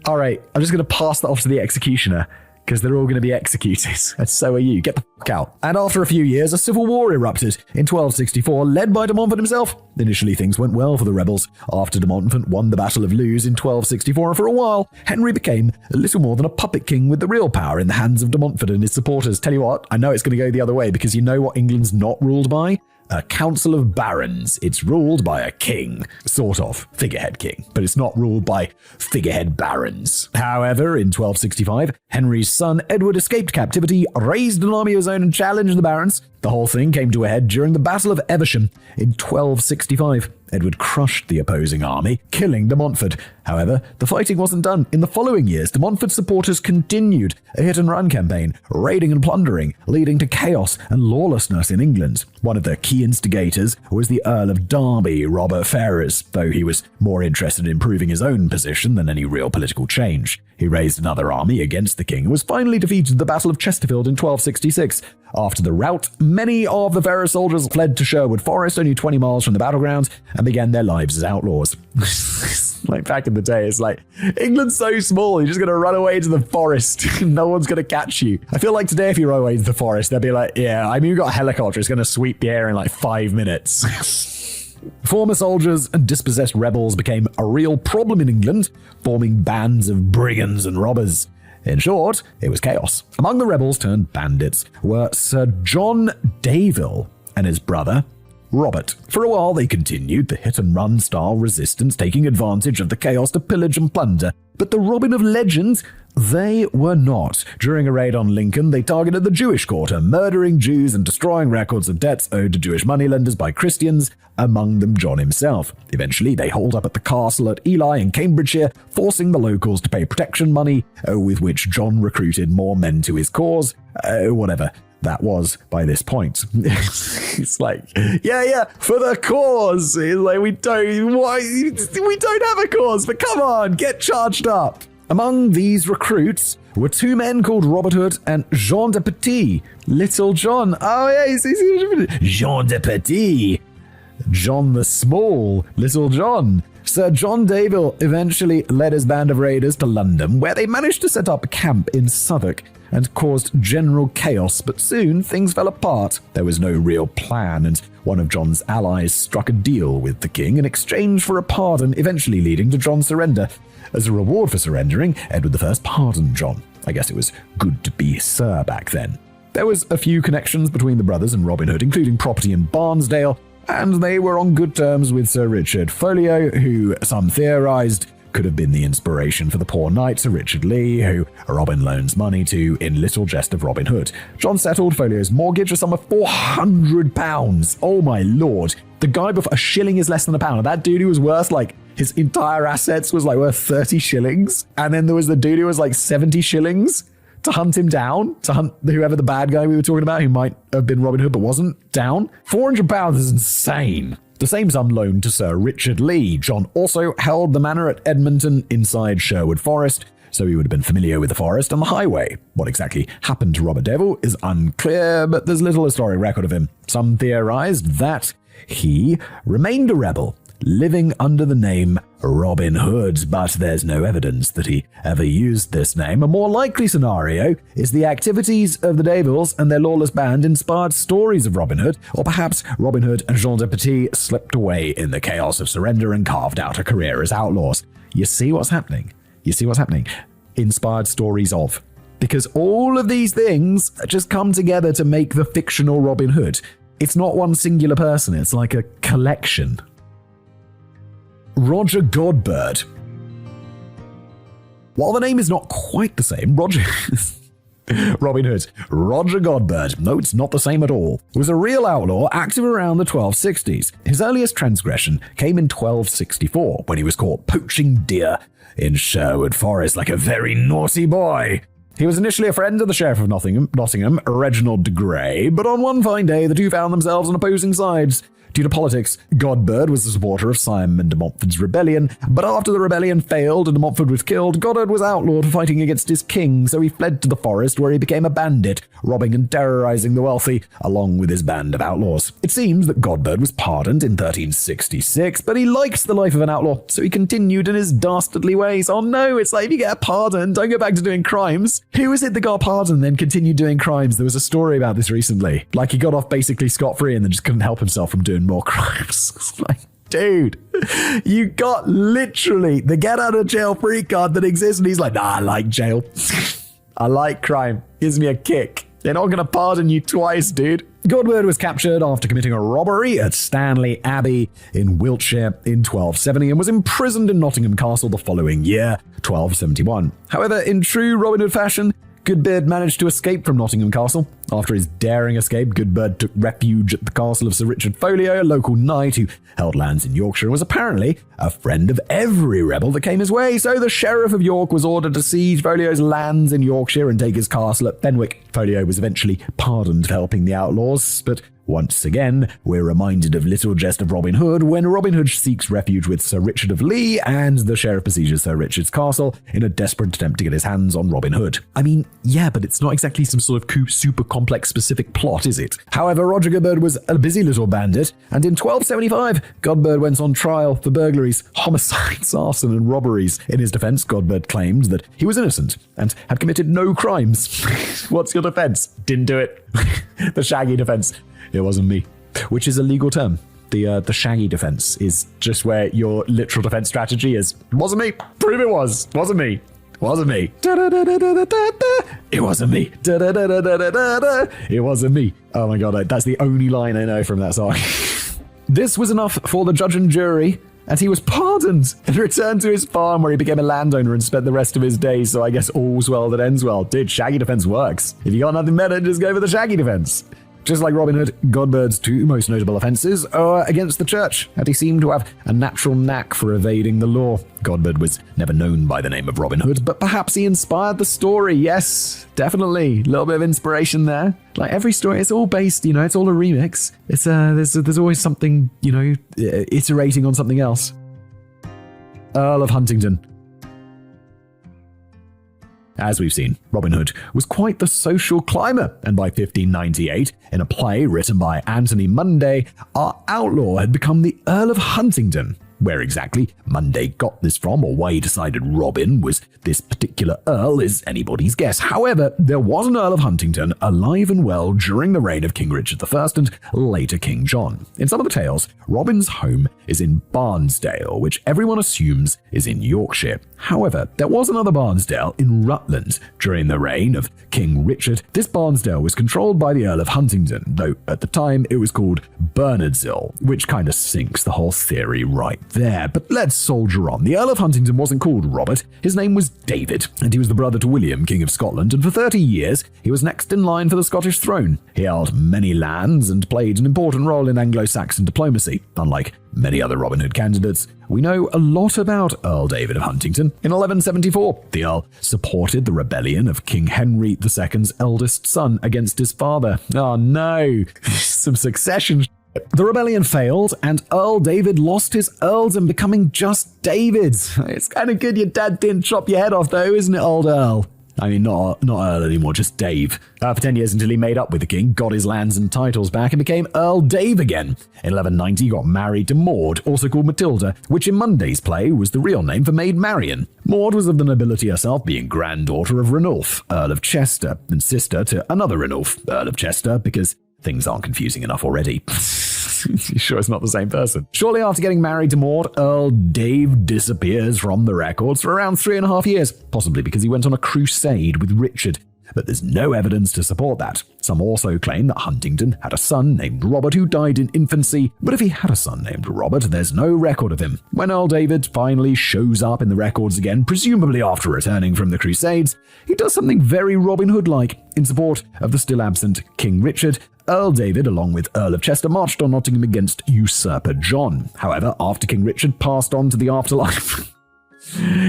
All right, I'm just going to pass that off to the executioner, because they're all going to be executed, and so are you. Get the fuck out. And after a few years, a civil war erupted in 1264, led by de Montfort himself. Initially, things went well for the rebels. After de Montfort won the Battle of Lewes in 1264, and for a while, Henry became a little more than a puppet king with the real power in the hands of de Montfort and his supporters. Tell you what, I know it's going to go the other way, because you know what England's not ruled by? A council of barons. It's ruled by a king. Sort of. Figurehead king. But it's not ruled by figurehead barons. However, in 1265, Henry's son Edward escaped captivity, raised an army of his own and challenged the barons. The whole thing came to a head during the Battle of Evesham in 1265. Edward crushed the opposing army, killing de Montfort. However, the fighting wasn't done. In the following years, de Montfort's supporters continued a hit-and-run campaign, raiding and plundering, leading to chaos and lawlessness in England. One of the key instigators was the Earl of Derby, Robert Ferrers, though he was more interested in improving his own position than any real political change. He raised another army against the king and was finally defeated at the Battle of Chesterfield in 1266. After the rout, many of the Ferrers soldiers fled to Sherwood Forest, only 20 miles from the battlegrounds, and began their lives as outlaws. Like back in the day, it's like, England's so small, you're just going to run away to the forest. No one's going to catch you. I feel like today, if you run away to the forest, they'll be like, yeah, I mean, we've got a helicopter. It's going to sweep the air in like 5 minutes. Former soldiers and dispossessed rebels became a real problem in England, forming bands of brigands and robbers. In short, it was chaos. Among the rebels turned bandits were Sir John Daville and his brother, Robert. For a while, they continued the hit-and-run style resistance, taking advantage of the chaos to pillage and plunder. But the Robin of legend, they were not. During a raid on Lincoln, they targeted the Jewish quarter, murdering Jews and destroying records of debts owed to Jewish moneylenders by Christians, among them John himself. Eventually, they holed up at the castle at Ely in Cambridgeshire, forcing the locals to pay protection money, with which John recruited more men to his cause. Whatever that was by this point. It's like, yeah, for the cause. It's like, we don't have a cause, but come on, get charged up. Among these recruits were two men called Robert Hood and Jean de Petit. Little John. Oh, yeah, he's Jean de Petit. John the Small. Little John. Sir John Daville eventually led his band of raiders to London, where they managed to set up a camp in Southwark and caused general chaos, but soon things fell apart. There was no real plan, and one of John's allies struck a deal with the king in exchange for a pardon, eventually leading to John's surrender. As a reward for surrendering, Edward I pardoned John. I guess it was good to be Sir back then. There was a few connections between the brothers and Robin Hood, including property in Barnesdale, and they were on good terms with Sir Richard Folio, who some theorized could have been the inspiration for the poor knight Sir Richard Lee, who Robin loans money to in Little Jest of Robin Hood. John settled Folio's mortgage, a sum of £400. Oh my lord. The guy before, a shilling is less than a pound. That dude who was worth like, his entire assets was like worth 30 shillings. And then there was the dude who was like 70 shillings to hunt him down, to hunt whoever the bad guy we were talking about, who might have been Robin Hood but wasn't, down. £400 is insane. The same sum loaned to Sir Richard Lee. John also held the manor at Edmonton inside Sherwood Forest, so he would have been familiar with the forest and the highway. What exactly happened to Robert Daville is unclear, but there's little historic record of him. Some theorized that he remained a rebel, living under the name Robin Hood, but there's no evidence that he ever used this name. A more likely scenario is the activities of the Davilles and their lawless band inspired stories of Robin Hood, or perhaps Robin Hood and Jean de Petit slipped away in the chaos of surrender and carved out a career as outlaws. You see what's happening? Inspired stories of. Because all of these things just come together to make the fictional Robin Hood. It's not one singular person, it's like a collection. Roger Godbird. While the name is not quite the same, Robin Hood. Roger Godbird. No, it's not the same at all. Was a real outlaw active around the 1260s. His earliest transgression came in 1264 when he was caught poaching deer in Sherwood Forest like a very naughty boy. He was initially a friend of the Sheriff of Nottingham, Reginald de Grey, but on one fine day the two found themselves on opposing sides. Due to politics, Godbird was a supporter of Simon de Montfort's rebellion, but after the rebellion failed and de Montfort was killed, Godbird was outlawed for fighting against his king, so he fled to the forest where he became a bandit, robbing and terrorizing the wealthy, along with his band of outlaws. It seems that Godbird was pardoned in 1366, but he liked the life of an outlaw, so he continued in his dastardly ways. Oh no, it's like if you get a pardon, don't go back to doing crimes. Who was it that got a pardon and then continued doing crimes? There was a story about this recently. Like he got off basically scot-free and then just couldn't help himself from doing more crimes. Like, dude, you got literally the get out of jail free card that exists, and he's like, nah, I like jail. I like crime. Gives me a kick. They're not going to pardon you twice, dude. Godbird was captured after committing a robbery at Stanley Abbey in Wiltshire in 1270 and was imprisoned in Nottingham Castle the following year, 1271. However, in true Robin Hood fashion, Godbird managed to escape from Nottingham Castle. After his daring escape, Godbird took refuge at the castle of Sir Richard Folio, a local knight who held lands in Yorkshire and was apparently a friend of every rebel that came his way, so the Sheriff of York was ordered to seize Folio's lands in Yorkshire and take his castle at Fenwick. Folio was eventually pardoned for helping the outlaws, but Once again, we're reminded of Little Jest of Robin Hood when Robin Hood seeks refuge with Sir Richard of Lee and the sheriff besieges Sir Richard's castle in a desperate attempt to get his hands on Robin Hood. I mean, yeah, but it's not exactly some sort of super complex specific plot, is it? However, Roger Godbird was a busy little bandit, and in 1275, Godbird went on trial for burglaries, homicides, arson, and robberies. In his defense, Godbird claimed that he was innocent and had committed no crimes. What's your defense? Didn't do it. The Shaggy defense. It wasn't me. Which is a legal term. The Shaggy defense is just where your literal defense strategy is, wasn't me. Prove it was. Wasn't me. Wasn't me. It wasn't me. It wasn't me. Oh my god, that's the only line I know from that song. This was enough for the judge and jury, and he was pardoned and returned to his farm where he became a landowner and spent the rest of his days, so I guess all's well that ends well. Dude, Shaggy defense works. If you got nothing better, just go for the Shaggy defense. Just like Robin Hood, Godbird's two most notable offences are against the church, and he seemed to have a natural knack for evading the law. Godbird was never known by the name of Robin Hood, but perhaps he inspired the story. Yes, definitely. A little bit of inspiration there. Like every story, it's all based, it's all a remix. It's there's always something, iterating on something else. Earl of Huntingdon. As we've seen, Robin Hood was quite the social climber, and by 1598, in a play written by Anthony Munday, our outlaw had become the Earl of Huntingdon. Where exactly Munday got this from, or why he decided Robin was this particular Earl, is anybody's guess. However, there was an Earl of Huntingdon alive and well during the reign of King Richard I and later King John. In some of the tales, Robin's home is in Barnesdale, which everyone assumes is in Yorkshire. However, there was another Barnesdale in Rutland during the reign of King Richard. This Barnesdale was controlled by the Earl of Huntingdon, though at the time it was called Bernardshill, which kind of sinks the whole theory right there. But let's soldier on. The Earl of Huntingdon wasn't called Robert. His name was David, and he was the brother to William, King of Scotland, and for 30 years he was next in line for the Scottish throne. He held many lands and played an important role in Anglo-Saxon diplomacy. Unlike many other Robin Hood candidates, we know a lot about Earl David of Huntingdon. In 1174, the Earl supported the rebellion of King Henry II's eldest son against his father. Oh no, some succession. The rebellion failed, and Earl David lost his earldom, becoming just David. It's kind of good your dad didn't chop your head off, though, isn't it, old Earl? I mean, not Earl anymore, just Dave. For 10 years until he made up with the king, got his lands and titles back, and became Earl Dave again. In 1190, he got married to Maud, also called Matilda, which in Munday's play was the real name for Maid Marian. Maud was of the nobility herself, being granddaughter of Ranulph, Earl of Chester, and sister to another Ranulph, Earl of Chester, because things aren't confusing enough already. You sure it's not the same person? Shortly after getting married to Maud, Earl Dave disappears from the records for around 3.5 years, possibly because he went on a crusade with Richard. But there's no evidence to support that. Some also claim that Huntingdon had a son named Robert who died in infancy, but if he had a son named Robert, there's no record of him. When Earl David finally shows up in the records again, presumably after returning from the Crusades, he does something very Robin Hood-like. In support of the still absent King Richard, Earl David, along with Earl of Chester, marched on Nottingham against usurper John. However, after King Richard passed on to the afterlife,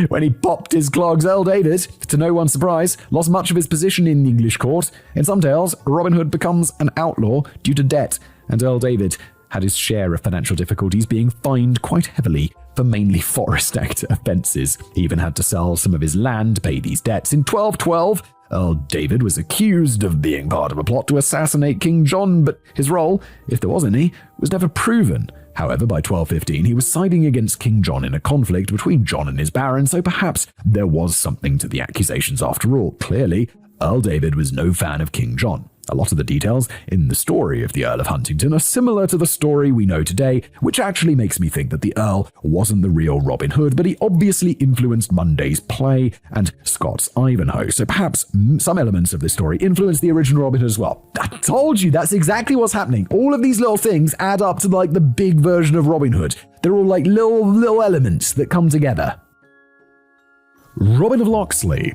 when he popped his clogs, Earl David, to no one's surprise, lost much of his position in the English court. In some tales, Robin Hood becomes an outlaw due to debt, and Earl David had his share of financial difficulties, being fined quite heavily for mainly Forest Act offences. He even had to sell some of his land to pay these debts. In 1212, Earl David was accused of being part of a plot to assassinate King John, but his role, if there was any, was never proven. However, by 1215, he was siding against King John in a conflict between John and his barons, so perhaps there was something to the accusations after all. Clearly, Earl David was no fan of King John. A lot of the details in the story of the Earl of Huntingdon are similar to the story we know today, which actually makes me think that the Earl wasn't the real Robin Hood, but he obviously influenced Munday's play and Scott's Ivanhoe, so perhaps some elements of this story influenced the original Robin Hood as well. I told you, that's exactly what's happening. All of these little things add up to like the big version of Robin Hood. They're all like little elements that come together. Robin of Locksley.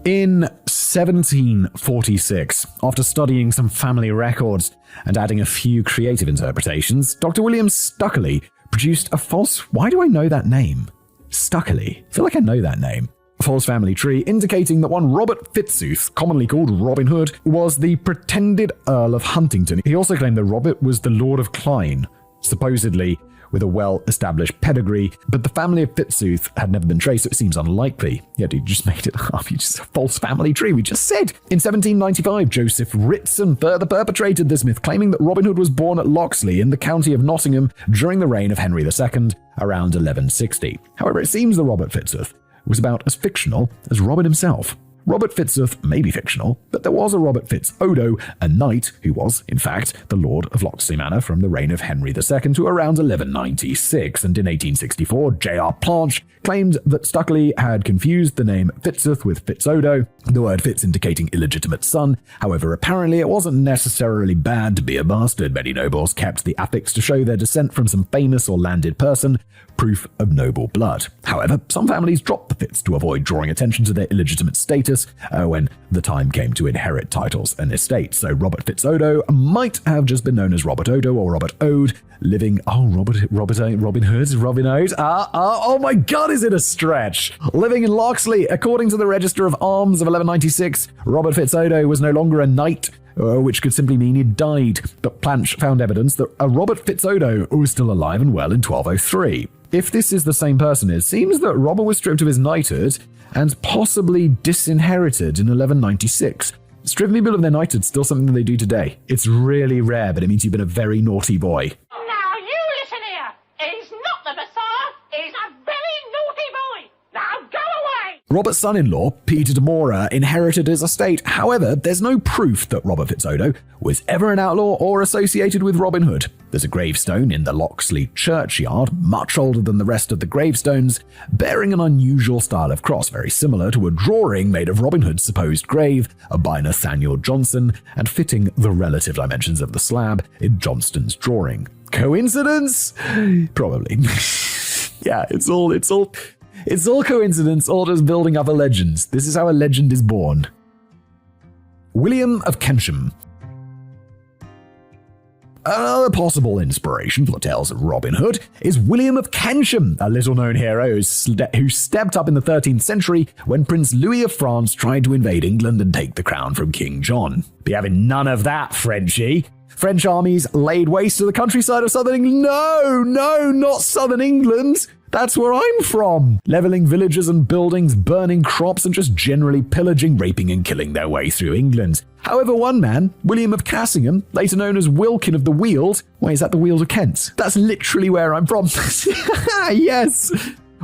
In 1746, after studying some family records and adding a few creative interpretations, Dr. William Stukeley produced a false... Why do I know that name? Stukeley. I feel like I know that name. false family tree indicating that one Robert Fitzooth, commonly called Robin Hood, was the pretended Earl of Huntingdon. He also claimed that Robert was the Lord of Clyne, supposedly with a well-established pedigree, but the family of Fitzooth had never been traced, so it seems unlikely. Yeah, dude, you just made it up. You just a false family tree, we just said. In 1795, Joseph Ritson further perpetrated this myth, claiming that Robin Hood was born at Locksley in the county of Nottingham during the reign of Henry II, around 1160. However, it seems that Robert Fitzooth was about as fictional as Robin himself. Robert Fitzooth may be fictional, but there was a Robert Fitz-Odo, a knight who was, in fact, the Lord of Locksley Manor from the reign of Henry II to around 1196, and in 1864, J.R. Planche claimed that Stukeley had confused the name Fitzooth with Fitz-Odo, the word Fitz indicating illegitimate son. However, apparently it wasn't necessarily bad to be a bastard. Many nobles kept the affix to show their descent from some famous or landed person, proof of noble blood. However, some families dropped the Fitz to avoid drawing attention to their illegitimate status when the time came to inherit titles and estates. So Robert Fitz-Odo might have just been known as Robert Odo or Robert Ode, living... Robin Hood? Robin Ode? Oh my god, is it a stretch? Living in Locksley, according to the Register of Arms of 1196, Robert Fitz-Odo was no longer a knight, which could simply mean he died. But Planche found evidence that a Robert Fitz-Odo was still alive and well in 1203. If this is the same person, it seems that Robert was stripped of his knighthood and possibly disinherited in 1196. Stripping people of their knighthood is still something that they do today. It's really rare, but it means you've been a very naughty boy. Now you listen here. He's not the Messiah. He's a very naughty boy. Now go away. Robert's son-in-law, Peter de Moura, inherited his estate. However, there's no proof that Robert Fitz-Odo was ever an outlaw or associated with Robin Hood. There's a gravestone in the Locksley churchyard, much older than the rest of the gravestones, bearing an unusual style of cross, very similar to a drawing made of Robin Hood's supposed grave by Nathaniel Johnson, and fitting the relative dimensions of the slab in Johnston's drawing. Coincidence? Probably. Yeah, it's all coincidence, or just building up a legend. This is how a legend is born. William of Kensham. Another possible inspiration for the tales of Robin Hood is William of Kensham, a little-known hero who stepped up in the 13th century when Prince Louis of France tried to invade England and take the crown from King John. Be having none of that, Frenchie. French armies laid waste to the countryside of southern England. No, not southern England. That's where I'm from. Leveling villages and buildings, burning crops, and just generally pillaging, raping, and killing their way through England. However, one man, William of Cassingham, later known as Wilkin of the Weald, wait, is that the Weald of Kent? That's literally where I'm from. Yes.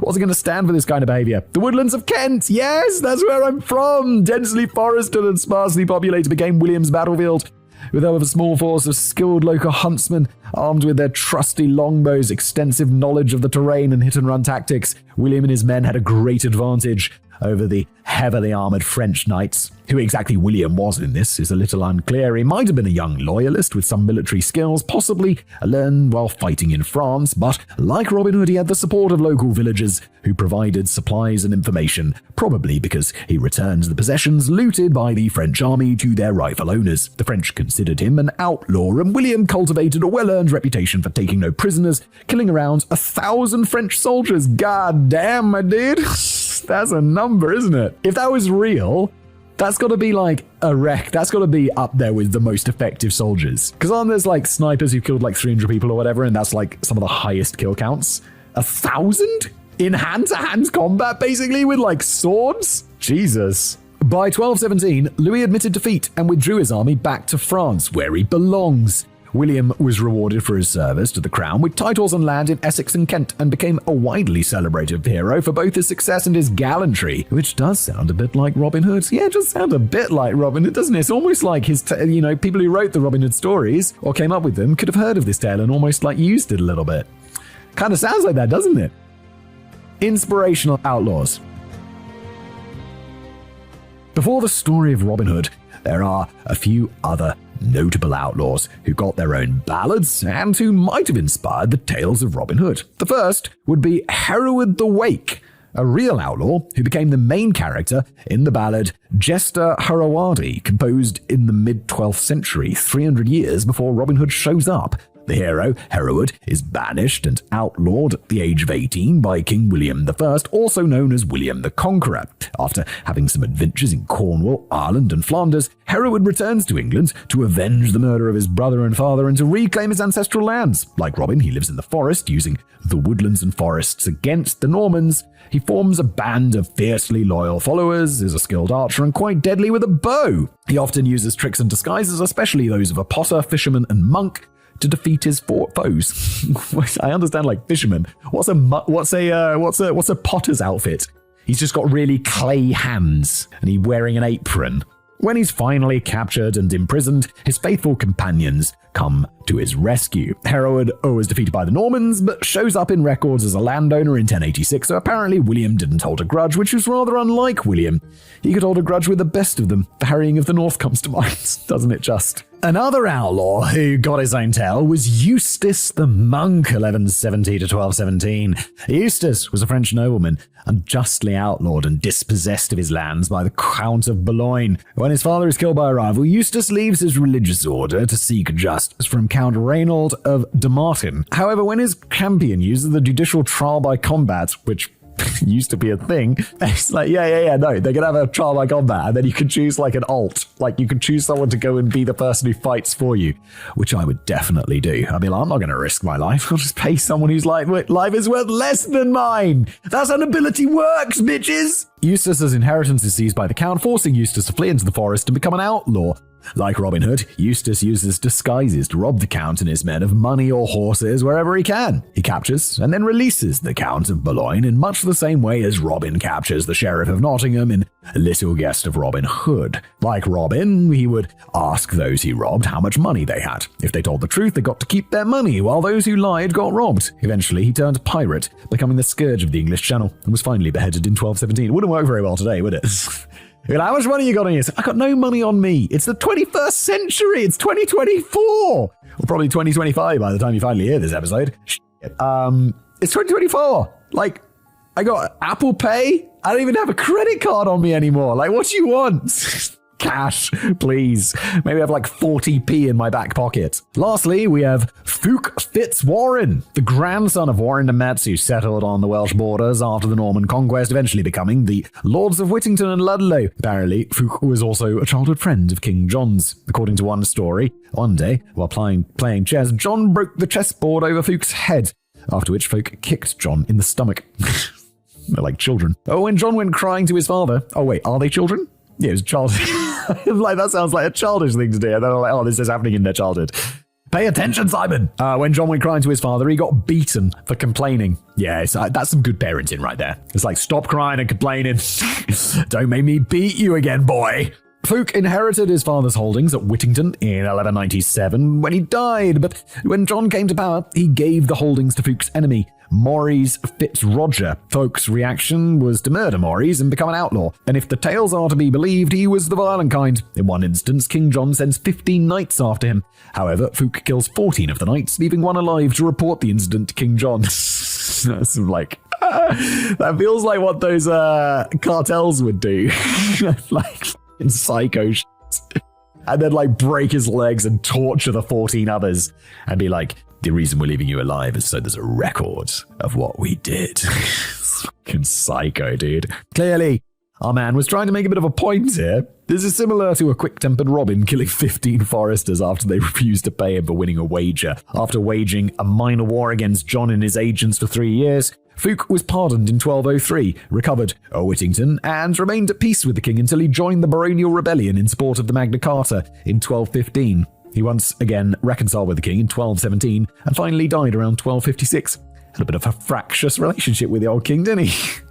Wasn't going to stand for this kind of behavior. The woodlands of Kent, yes, that's where I'm from. Densely forested and sparsely populated became William's battlefield. With over a small force of skilled local huntsmen, armed with their trusty longbows, extensive knowledge of the terrain, and hit-and-run tactics, William and his men had a great advantage over the heavily armored French knights. Who exactly William was in this is a little unclear. He might have been a young loyalist with some military skills, possibly learned while fighting in France, but like Robin Hood, he had the support of local villagers who provided supplies and information, probably because he returned the possessions looted by the French army to their rightful owners. The French considered him an outlaw, and William cultivated a well-earned reputation for taking no prisoners, killing around 1,000 French soldiers. God damn, my dude. That's a number, isn't it? If that was real, that's got to be like a wreck. That's got to be up there with the most effective soldiers. Because aren't there like snipers who killed like 300 people or whatever, and that's like some of the highest kill counts? 1,000? In hand-to-hand combat, basically, with like swords? Jesus. By 1217, Louis admitted defeat and withdrew his army back to France, where he belongs. William was rewarded for his service to the crown with titles and land in Essex and Kent, and became a widely celebrated hero for both his success and his gallantry, which does sound a bit like Robin Hood. Yeah, it does sound a bit like Robin Hood, doesn't it? It's almost like his, people who wrote the Robin Hood stories or came up with them could have heard of this tale and almost like used it a little bit. Kind of sounds like that, doesn't it? Inspirational outlaws. Before the story of Robin Hood, there are a few other notable outlaws who got their own ballads and who might have inspired the tales of Robin Hood. The first would be Hereward the Wake, a real outlaw who became the main character in the ballad Jester Harawadi, composed in the mid-12th century, 300 years before Robin Hood shows up. The hero, Hereward, is banished and outlawed at the age of 18 by King William I, also known as William the Conqueror. After having some adventures in Cornwall, Ireland, and Flanders, Hereward returns to England to avenge the murder of his brother and father and to reclaim his ancestral lands. Like Robin, he lives in the forest, using the woodlands and forests against the Normans. He forms a band of fiercely loyal followers, is a skilled archer, and quite deadly with a bow. He often uses tricks and disguises, especially those of a potter, fisherman, and monk, to defeat his foes. I understand, like, fisherman. What's a potter's outfit? He's just got really clay hands, and he's wearing an apron. When he's finally captured and imprisoned, his faithful companions come to his rescue. Hereward was defeated by the Normans, but shows up in records as a landowner in 1086, so apparently William didn't hold a grudge, which was rather unlike William. He could hold a grudge with the best of them. The harrying of the North comes to mind, doesn't it just? Another outlaw who got his own tale was Eustace the Monk, 1170 to 1217. Eustace was a French nobleman, unjustly outlawed and dispossessed of his lands by the Count of Boulogne. When his father is killed by a rival, Eustace leaves his religious order to seek justice from Count Reynold of Dummartin. However, when his champion uses the judicial trial by combat, which used to be a thing, it's like, no, they're gonna have a trial by combat, and then you can choose like an alt. Like, you can choose someone to go and be the person who fights for you, which I would definitely do. I'd be like, I'm not gonna risk my life. I'll just pay someone whose life is worth less than mine. That's how nobility works, bitches! Eustace's inheritance is seized by the Count, forcing Eustace to flee into the forest and become an outlaw. Like Robin Hood, Eustace uses disguises to rob the Count and his men of money or horses wherever he can. He captures and then releases the Count of Boulogne in much the same way as Robin captures the Sheriff of Nottingham in Little Guest of Robin Hood. Like Robin, he would ask those he robbed how much money they had. If they told the truth, they got to keep their money, while those who lied got robbed. Eventually, he turned pirate, becoming the scourge of the English Channel, and was finally beheaded in 1217. It wouldn't work very well today, would it? How much money you got on you? I got no money on me. It's the 21st century. It's 2024. Or probably 2025 by the time you finally hear this episode. It's 2024. Like, I got Apple Pay. I don't even have a credit card on me anymore. Like, what do you want? Cash, please. Maybe I have like 40p in my back pocket. Lastly, we have Fulk Fitzwarren, the grandson of Warren de Metz, who settled on the Welsh borders after the Norman conquest, eventually becoming the Lords of Whittington and Ludlow. Apparently, Fulk was also a childhood friend of King John's. According to one story, one day, while playing chess, John broke the chessboard over Fulk's head, after which Fulk kicked John in the stomach. They're like children. Oh, when John went crying to his father. Oh, wait, are they children? Yeah, it was childish. Like, that sounds like a childish thing to do. And then I'm like, oh, this is happening in their childhood. Pay attention, Simon. When John went crying to his father, he got beaten for complaining. Yeah, that's some good parenting right there. It's like, stop crying and complaining. Don't make me beat you again, boy. Fulk inherited his father's holdings at Whittington in 1197 when he died, but when John came to power, he gave the holdings to Fulk's enemy, Maurice Fitzroger. Fulk's reaction was to murder Maurice and become an outlaw, and if the tales are to be believed, he was the violent kind. In one instance, King John sends 15 knights after him. However, Fulk kills 14 of the knights, leaving one alive to report the incident to King John. That's like... that feels like what those cartels would do. Like... in psycho shit. And then like break his legs and torture the 14 others and be like, the reason we're leaving you alive is so there's a record of what we did. Fucking psycho, dude. Clearly, our man was trying to make a bit of a point here. This is similar to a quick-tempered Robin killing 15 foresters after they refused to pay him for winning a wager. After waging a minor war against John and his agents for 3 years, Fulk was pardoned in 1203, recovered Whittington, and remained at peace with the king until he joined the Baronial Rebellion in support of the Magna Carta in 1215. He once again reconciled with the king in 1217 and finally died around 1256. Had a bit of a fractious relationship with the old king, didn't he?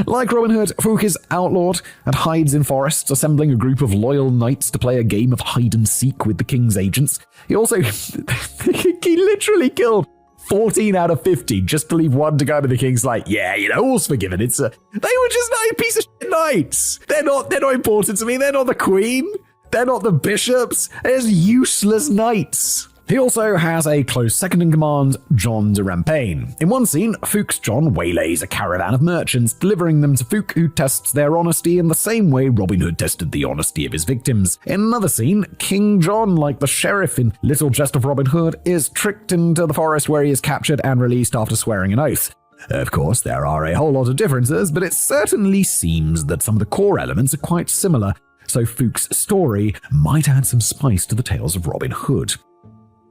Like Robin Hood, Fulk is outlawed and hides in forests, assembling a group of loyal knights to play a game of hide-and-seek with the king's agents. He also... he literally killed 14 out of 50 just to leave one to go, but the king's like, yeah, all's forgiven. They were just a piece of shit knights. They're not important to me. They're not the queen. They're not the bishops. They're just useless knights He also has a close second-in-command, John de Rampaine. In one scene, Fuchs John waylays a caravan of merchants, delivering them to Fuchs, who tests their honesty in the same way Robin Hood tested the honesty of his victims. In another scene, King John, like the sheriff in Little Jest of Robin Hood, is tricked into the forest where he is captured and released after swearing an oath. Of course, there are a whole lot of differences, but it certainly seems that some of the core elements are quite similar, so Fuchs' story might add some spice to the tales of Robin Hood.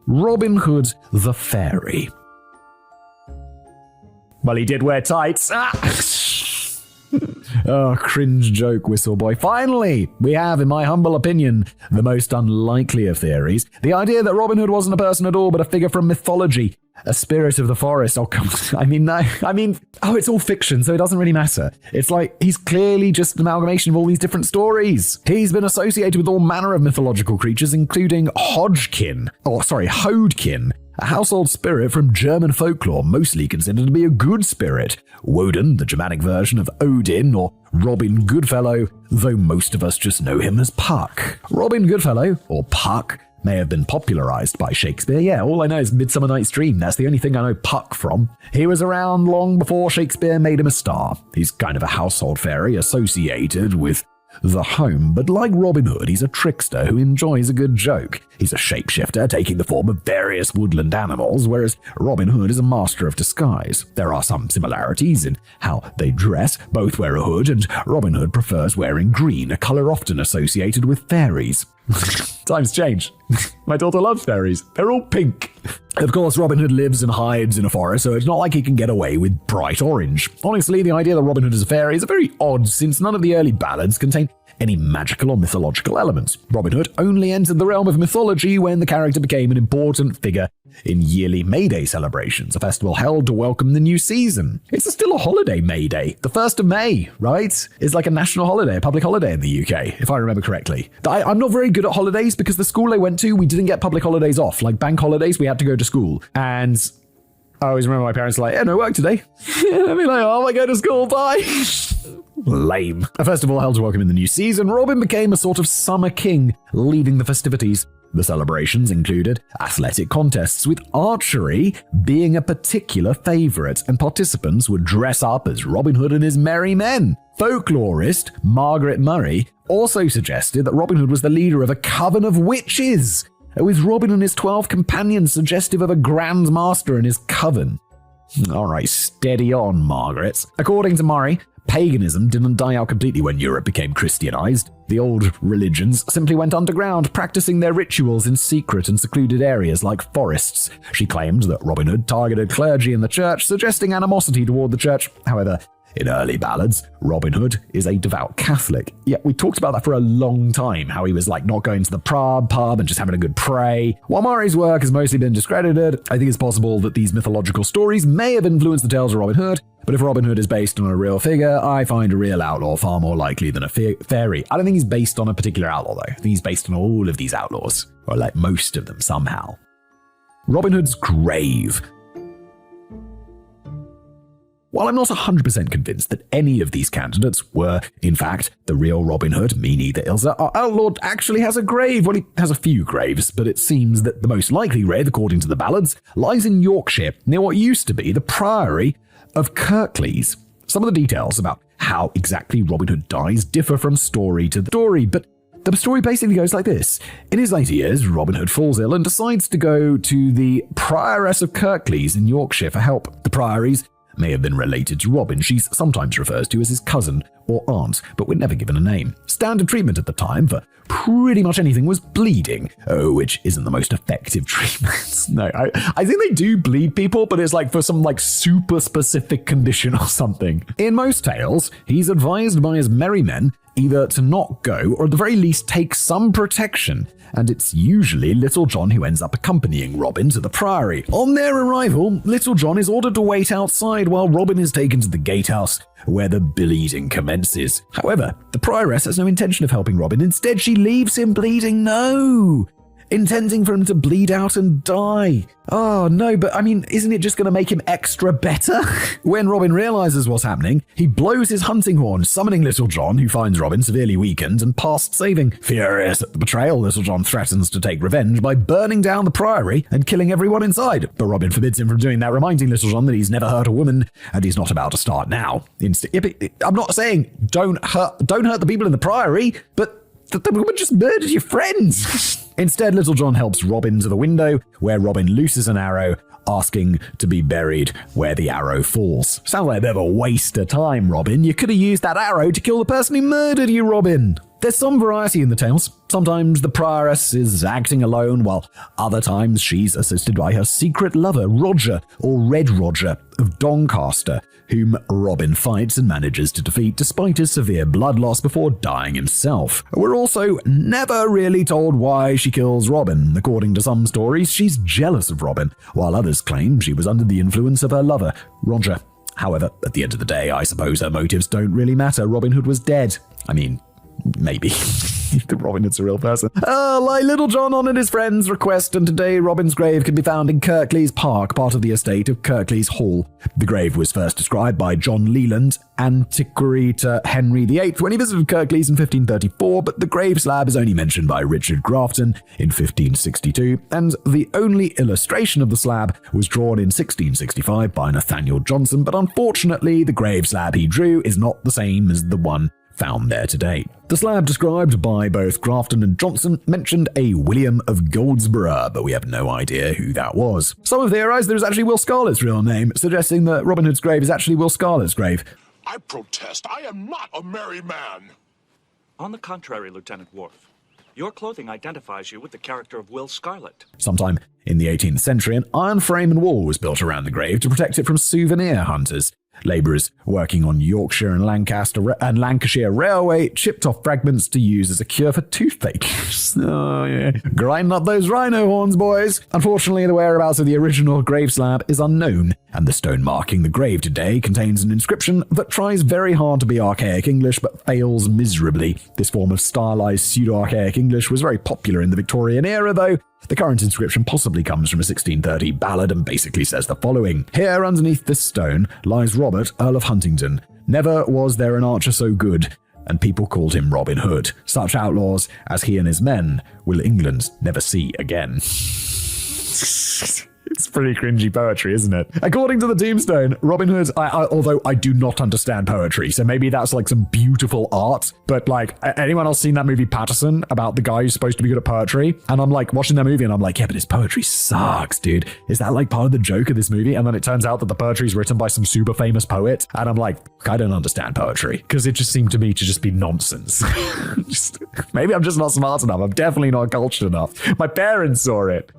Robin Hood the Fairy. Well, he did wear tights. Oh, cringe joke, whistle boy. Finally, we have, in my humble opinion, the most unlikely of theories. The idea that Robin Hood wasn't a person at all, but a figure from mythology. A spirit of the forest. Oh, come on. It's all fiction, so it doesn't really matter. It's like, he's clearly just an amalgamation of all these different stories. He's been associated with all manner of mythological creatures, including Hodgkin, a household spirit from German folklore, mostly considered to be a good spirit. Woden, the Germanic version of Odin, or Robin Goodfellow, though most of us just know him as Puck. Robin Goodfellow, or Puck, may have been popularized by Shakespeare. Yeah, all I know is Midsummer Night's Dream. That's the only thing I know Puck from. He was around long before Shakespeare made him a star. He's kind of a household fairy associated with the home, but like Robin Hood, he's a trickster who enjoys a good joke. He's a shapeshifter taking the form of various woodland animals, whereas Robin Hood is a master of disguise. There are some similarities in how they dress. Both wear a hood, and Robin Hood prefers wearing green, a color often associated with fairies. Times change. My daughter loves fairies. They're all pink. Of course, Robin Hood lives and hides in a forest, so it's not like he can get away with bright orange. Honestly, the idea that Robin Hood is a fairy is very odd, since none of the early ballads contain any magical or mythological elements. Robin Hood only entered the realm of mythology when the character became an important figure in yearly May Day celebrations, a festival held to welcome the new season. It's still a holiday, May Day. The 1st of May, right? Is like a national holiday, a public holiday in the UK, if I remember correctly. I'm not very good at holidays because the school I went to, we didn't get public holidays off. Like bank holidays, we had to go to school. And I always remember my parents like, no work today. I'd be like, I go to school, bye. Lame. A festival held to welcome in the new season, Robin became a sort of summer king, leading the festivities. The celebrations included athletic contests, with archery being a particular favorite, and participants would dress up as Robin Hood and his merry men. Folklorist Margaret Murray also suggested that Robin Hood was the leader of a coven of witches, with Robin and his 12 companions suggestive of a grand master and his coven. All right, steady on, Margaret. According to Murray, paganism didn't die out completely when Europe became Christianized. The old religions simply went underground, practicing their rituals in secret and secluded areas like forests. She claimed that Robin Hood targeted clergy in the church, suggesting animosity toward the church. However, in early ballads, Robin Hood is a devout Catholic. Yeah, we talked about that for a long time, how he was like not going to the pub and just having a good pray. While Murray's work has mostly been discredited, I think it's possible that these mythological stories may have influenced the tales of Robin Hood. But if Robin Hood is based on a real figure, I find a real outlaw far more likely than a fairy. I don't think he's based on a particular outlaw, though. I think he's based on all of these outlaws, or like most of them somehow. Robin Hood's grave. While I'm not 100% convinced that any of these candidates were, in fact, the real Robin Hood, me neither, Ilsa, our outlaw actually has a grave. Well, he has a few graves, but it seems that the most likely grave, according to the ballads, lies in Yorkshire, near what used to be the Priory of Kirklees. Some of the details about how exactly Robin Hood dies differ from story to story, but the story basically goes like this. In his later years, Robin Hood falls ill and decides to go to the Prioress of Kirklees in Yorkshire for help. The Priories may have been related to Robin. She's sometimes referred to as his cousin or aunt, but we're never given a name. Standard treatment at the time for pretty much anything was bleeding, which isn't the most effective treatment. No, I think they do bleed people, but it's like for some like super specific condition or something. In most tales, he's advised by his merry men either to not go or at the very least take some protection, and it's usually Little John who ends up accompanying Robin to the Priory. On their arrival, Little John is ordered to wait outside while Robin is taken to the gatehouse where the bleeding commences. However, the Prioress has no intention of helping Robin. Instead, she leaves him bleeding. No! intending for him to bleed out and die. Oh no, but I mean, isn't it just going to make him extra better? When Robin realizes what's happening, he blows his hunting horn, summoning Little John, who finds Robin severely weakened and past saving. Furious at the betrayal, Little John threatens to take revenge by burning down the priory and killing everyone inside. But Robin forbids him from doing that, reminding Little John that he's never hurt a woman and he's not about to start now. I'm not saying don't hurt the people in the priory, but the woman just murdered your friends. Instead, Little John helps Robin to the window, where Robin looses an arrow, asking to be buried where the arrow falls. Sounds like a bit of a waste of time, Robin. You could have used that arrow to kill the person who murdered you, Robin. There's some variety in the tales. Sometimes the prioress is acting alone, while other times she's assisted by her secret lover, Roger, or Red Roger of Doncaster, whom Robin fights and manages to defeat despite his severe blood loss before dying himself. We're also never really told why she kills Robin. According to some stories, she's jealous of Robin, while others claim she was under the influence of her lover, Roger. However, at the end of the day, I suppose her motives don't really matter. Robin Hood was dead. I mean, maybe. Robin Hood's a real person. Like Little John honoured his friend's request, and today Robin's grave can be found in Kirklees Park, part of the estate of Kirklees Hall. The grave was first described by John Leland, antiquary to Henry VIII, when he visited Kirklees in 1534, but the grave slab is only mentioned by Richard Grafton in 1562, and the only illustration of the slab was drawn in 1665 by Nathaniel Johnson, but unfortunately the grave slab he drew is not the same as the one found there today. The slab described by both Grafton and Johnson mentioned a William of Goldsborough, but we have no idea who that was. Some have theorized there is actually Will Scarlet's real name, suggesting that Robin Hood's grave is actually Will Scarlet's grave. I protest. I am not a merry man. On the contrary, Lieutenant Worf, your clothing identifies you with the character of Will Scarlet. Sometime in the 18th century, an iron frame and wall was built around the grave to protect it from souvenir hunters. Labourers working on Yorkshire and Lancashire Railway chipped off fragments to use as a cure for toothache. Oh, yeah. Grind up those rhino horns, boys. Unfortunately, the whereabouts of the original grave slab is unknown, and the stone marking the grave today contains an inscription that tries very hard to be archaic English but fails miserably. This form of stylized pseudo-archaic English was very popular in the Victorian era, though. The current inscription possibly comes from a 1630 ballad and basically says the following. Here underneath this stone lies Robert, Earl of Huntingdon. Never was there an archer so good, and people called him Robin Hood. Such outlaws as he and his men will England never see again. It's pretty cringy poetry, isn't it? According to the tombstone, Robin Hood, although I do not understand poetry, so maybe that's like some beautiful art, but like, anyone else seen that movie Patterson about the guy who's supposed to be good at poetry? And I'm like watching that movie and I'm like, yeah, but his poetry sucks, dude. Is that like part of the joke of this movie? And then it turns out that the poetry is written by some super famous poet. And I'm like, I don't understand poetry, because it just seemed to me to just be nonsense. Maybe I'm just not smart enough. I'm definitely not cultured enough. My parents saw it.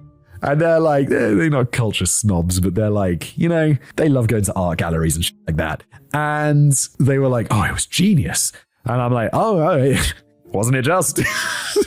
And they're like, they're not culture snobs, but they're like, you know, they love going to art galleries and shit like that. And they were like, oh, it was genius. And I'm like, oh, wasn't it just?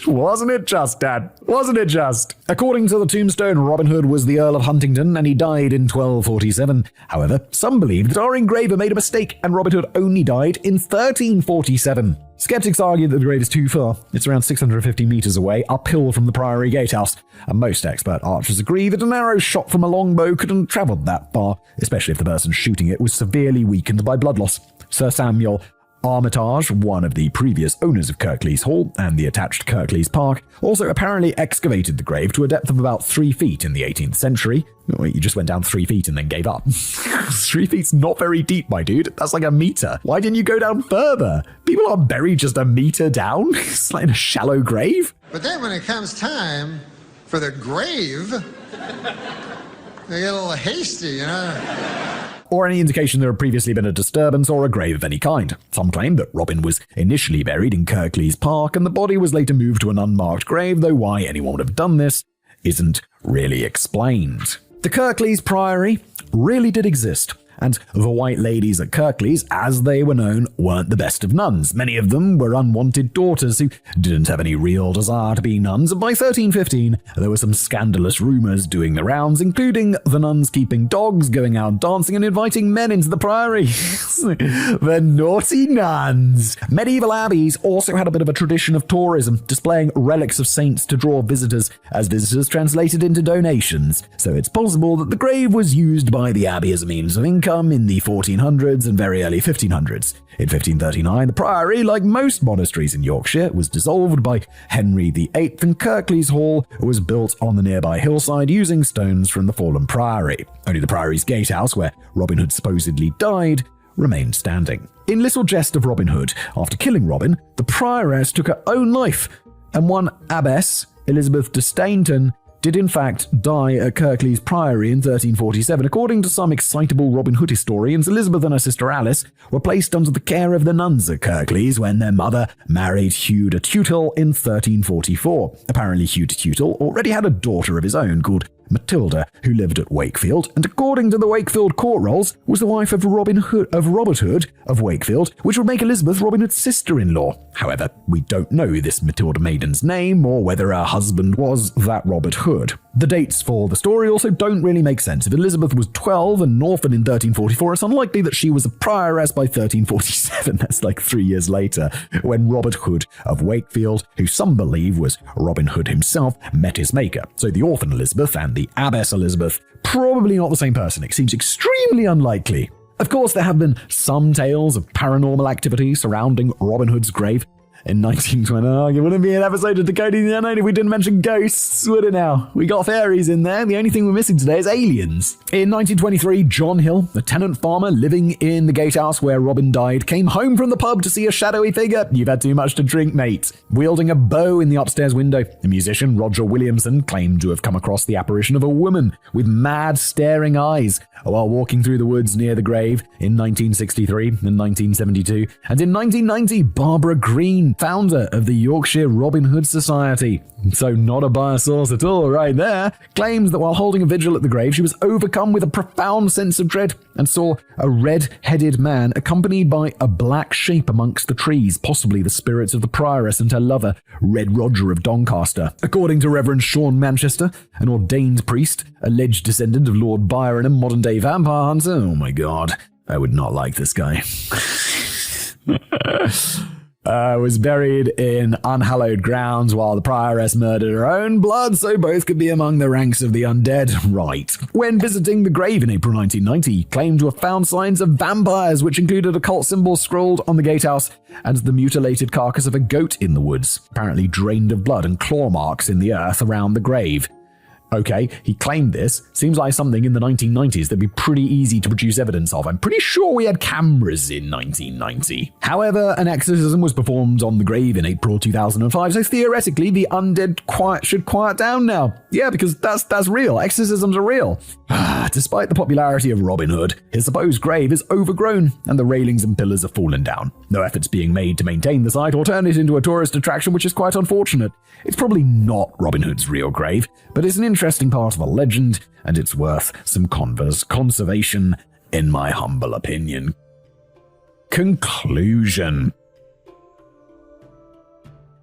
Wasn't it just, Dad? Wasn't it just? According to the tombstone, Robin Hood was the Earl of Huntingdon and he died in 1247. However, some believe that our engraver made a mistake and Robin Hood only died in 1347. Skeptics argue that the grave is too far. It's around 650 meters away, uphill from the Priory Gatehouse, and most expert archers agree that an arrow shot from a longbow couldn't have travelled that far, especially if the person shooting it was severely weakened by blood loss. Sir Samuel Armitage, one of the previous owners of Kirklees Hall and the attached Kirklees Park, also apparently excavated the grave to a depth of about 3 feet in the 18th century. Oh, you just went down 3 feet and then gave up. 3 feet's not very deep, my dude. That's like a meter. Why didn't you go down further? People aren't buried just a meter down. It's like in a shallow grave. But then when it comes time for the grave, they get a little hasty, you know? Or any indication there had previously been a disturbance or a grave of any kind. Some claim that Robin was initially buried in Kirklees Park and the body was later moved to an unmarked grave, though why anyone would have done this isn't really explained. The Kirklees Priory really did exist, and the white ladies at Kirklees, as they were known, weren't the best of nuns. Many of them were unwanted daughters who didn't have any real desire to be nuns, and by 1315 there were some scandalous rumours doing the rounds, including the nuns keeping dogs, going out dancing, and inviting men into the priory. The naughty nuns! Medieval abbeys also had a bit of a tradition of tourism, displaying relics of saints to draw visitors, as visitors translated into donations, so it's possible that the grave was used by the abbey as a means of income in the 1400s and very early 1500s. In 1539, the priory, like most monasteries in Yorkshire, was dissolved by Henry VIII, and Kirklees Hall was built on the nearby hillside using stones from the fallen priory. Only the priory's gatehouse, where Robin Hood supposedly died, remained standing. In little jest of Robin Hood, after killing Robin, the prioress took her own life, and one abbess, Elizabeth de Stainton, did in fact die at Kirklees Priory in 1347. According to some excitable Robin Hood historians, Elizabeth and her sister Alice were placed under the care of the nuns at Kirklees when their mother married Hugh de Tuttle in 1344. Apparently Hugh de Tuttle already had a daughter of his own called Matilda, who lived at Wakefield, and according to the Wakefield court rolls, was the wife of Robert Hood of Wakefield, which would make Elizabeth Robin Hood's sister-in-law. However, we don't know this Matilda maiden's name or whether her husband was that Robert Hood. The dates for the story also don't really make sense. If Elizabeth was 12 and an orphan in 1344, it's unlikely that she was a prioress by 1347. That's like 3 years later, when Robert Hood of Wakefield, who some believe was Robin Hood himself, met his maker. So the orphan Elizabeth and the abbess Elizabeth, probably not the same person. It seems extremely unlikely. Of course, there have been some tales of paranormal activity surrounding Robin Hood's grave. In 1920, it wouldn't be an episode of Decoding the Unknown if we didn't mention ghosts, would it now? We got fairies in there. The only thing we're missing today is aliens. In 1923, John Hill, a tenant farmer living in the gatehouse where Robin died, came home from the pub to see a shadowy figure. You've had too much to drink, mate. Wielding a bow in the upstairs window. The musician, Roger Williamson, claimed to have come across the apparition of a woman with mad, staring eyes while walking through the woods near the grave in 1963 and 1972. And in 1990, Barbara Green, founder of the Yorkshire Robin Hood Society, so not a biased source at all right there, claims that while holding a vigil at the grave, she was overcome with a profound sense of dread and saw a red-headed man accompanied by a black shape amongst the trees, possibly the spirits of the prioress and her lover, Red Roger of Doncaster. According to Reverend Sean Manchester, an ordained priest, alleged descendant of Lord Byron and modern-day vampire hunter, oh my god, I would not like this guy. Was buried in unhallowed grounds while the prioress murdered her own blood, so both could be among the ranks of the undead. Right. When visiting the grave in April 1990, he claimed to have found signs of vampires, which included a cult symbol scrawled on the gatehouse and the mutilated carcass of a goat in the woods, apparently drained of blood and claw marks in the earth around the grave. Okay, he claimed this. Seems like something in the 1990s that'd be pretty easy to produce evidence of. I'm pretty sure we had cameras in 1990. However, an exorcism was performed on the grave in April 2005, so theoretically the undead should quiet down now. Yeah, because that's real. Exorcisms are real. Despite the popularity of Robin Hood, his supposed grave is overgrown and the railings and pillars have fallen down. No efforts being made to maintain the site or turn it into a tourist attraction, which is quite unfortunate. It's probably not Robin Hood's real grave, but it's an interesting part of the legend, and it's worth some conservation, in my humble opinion. Conclusion.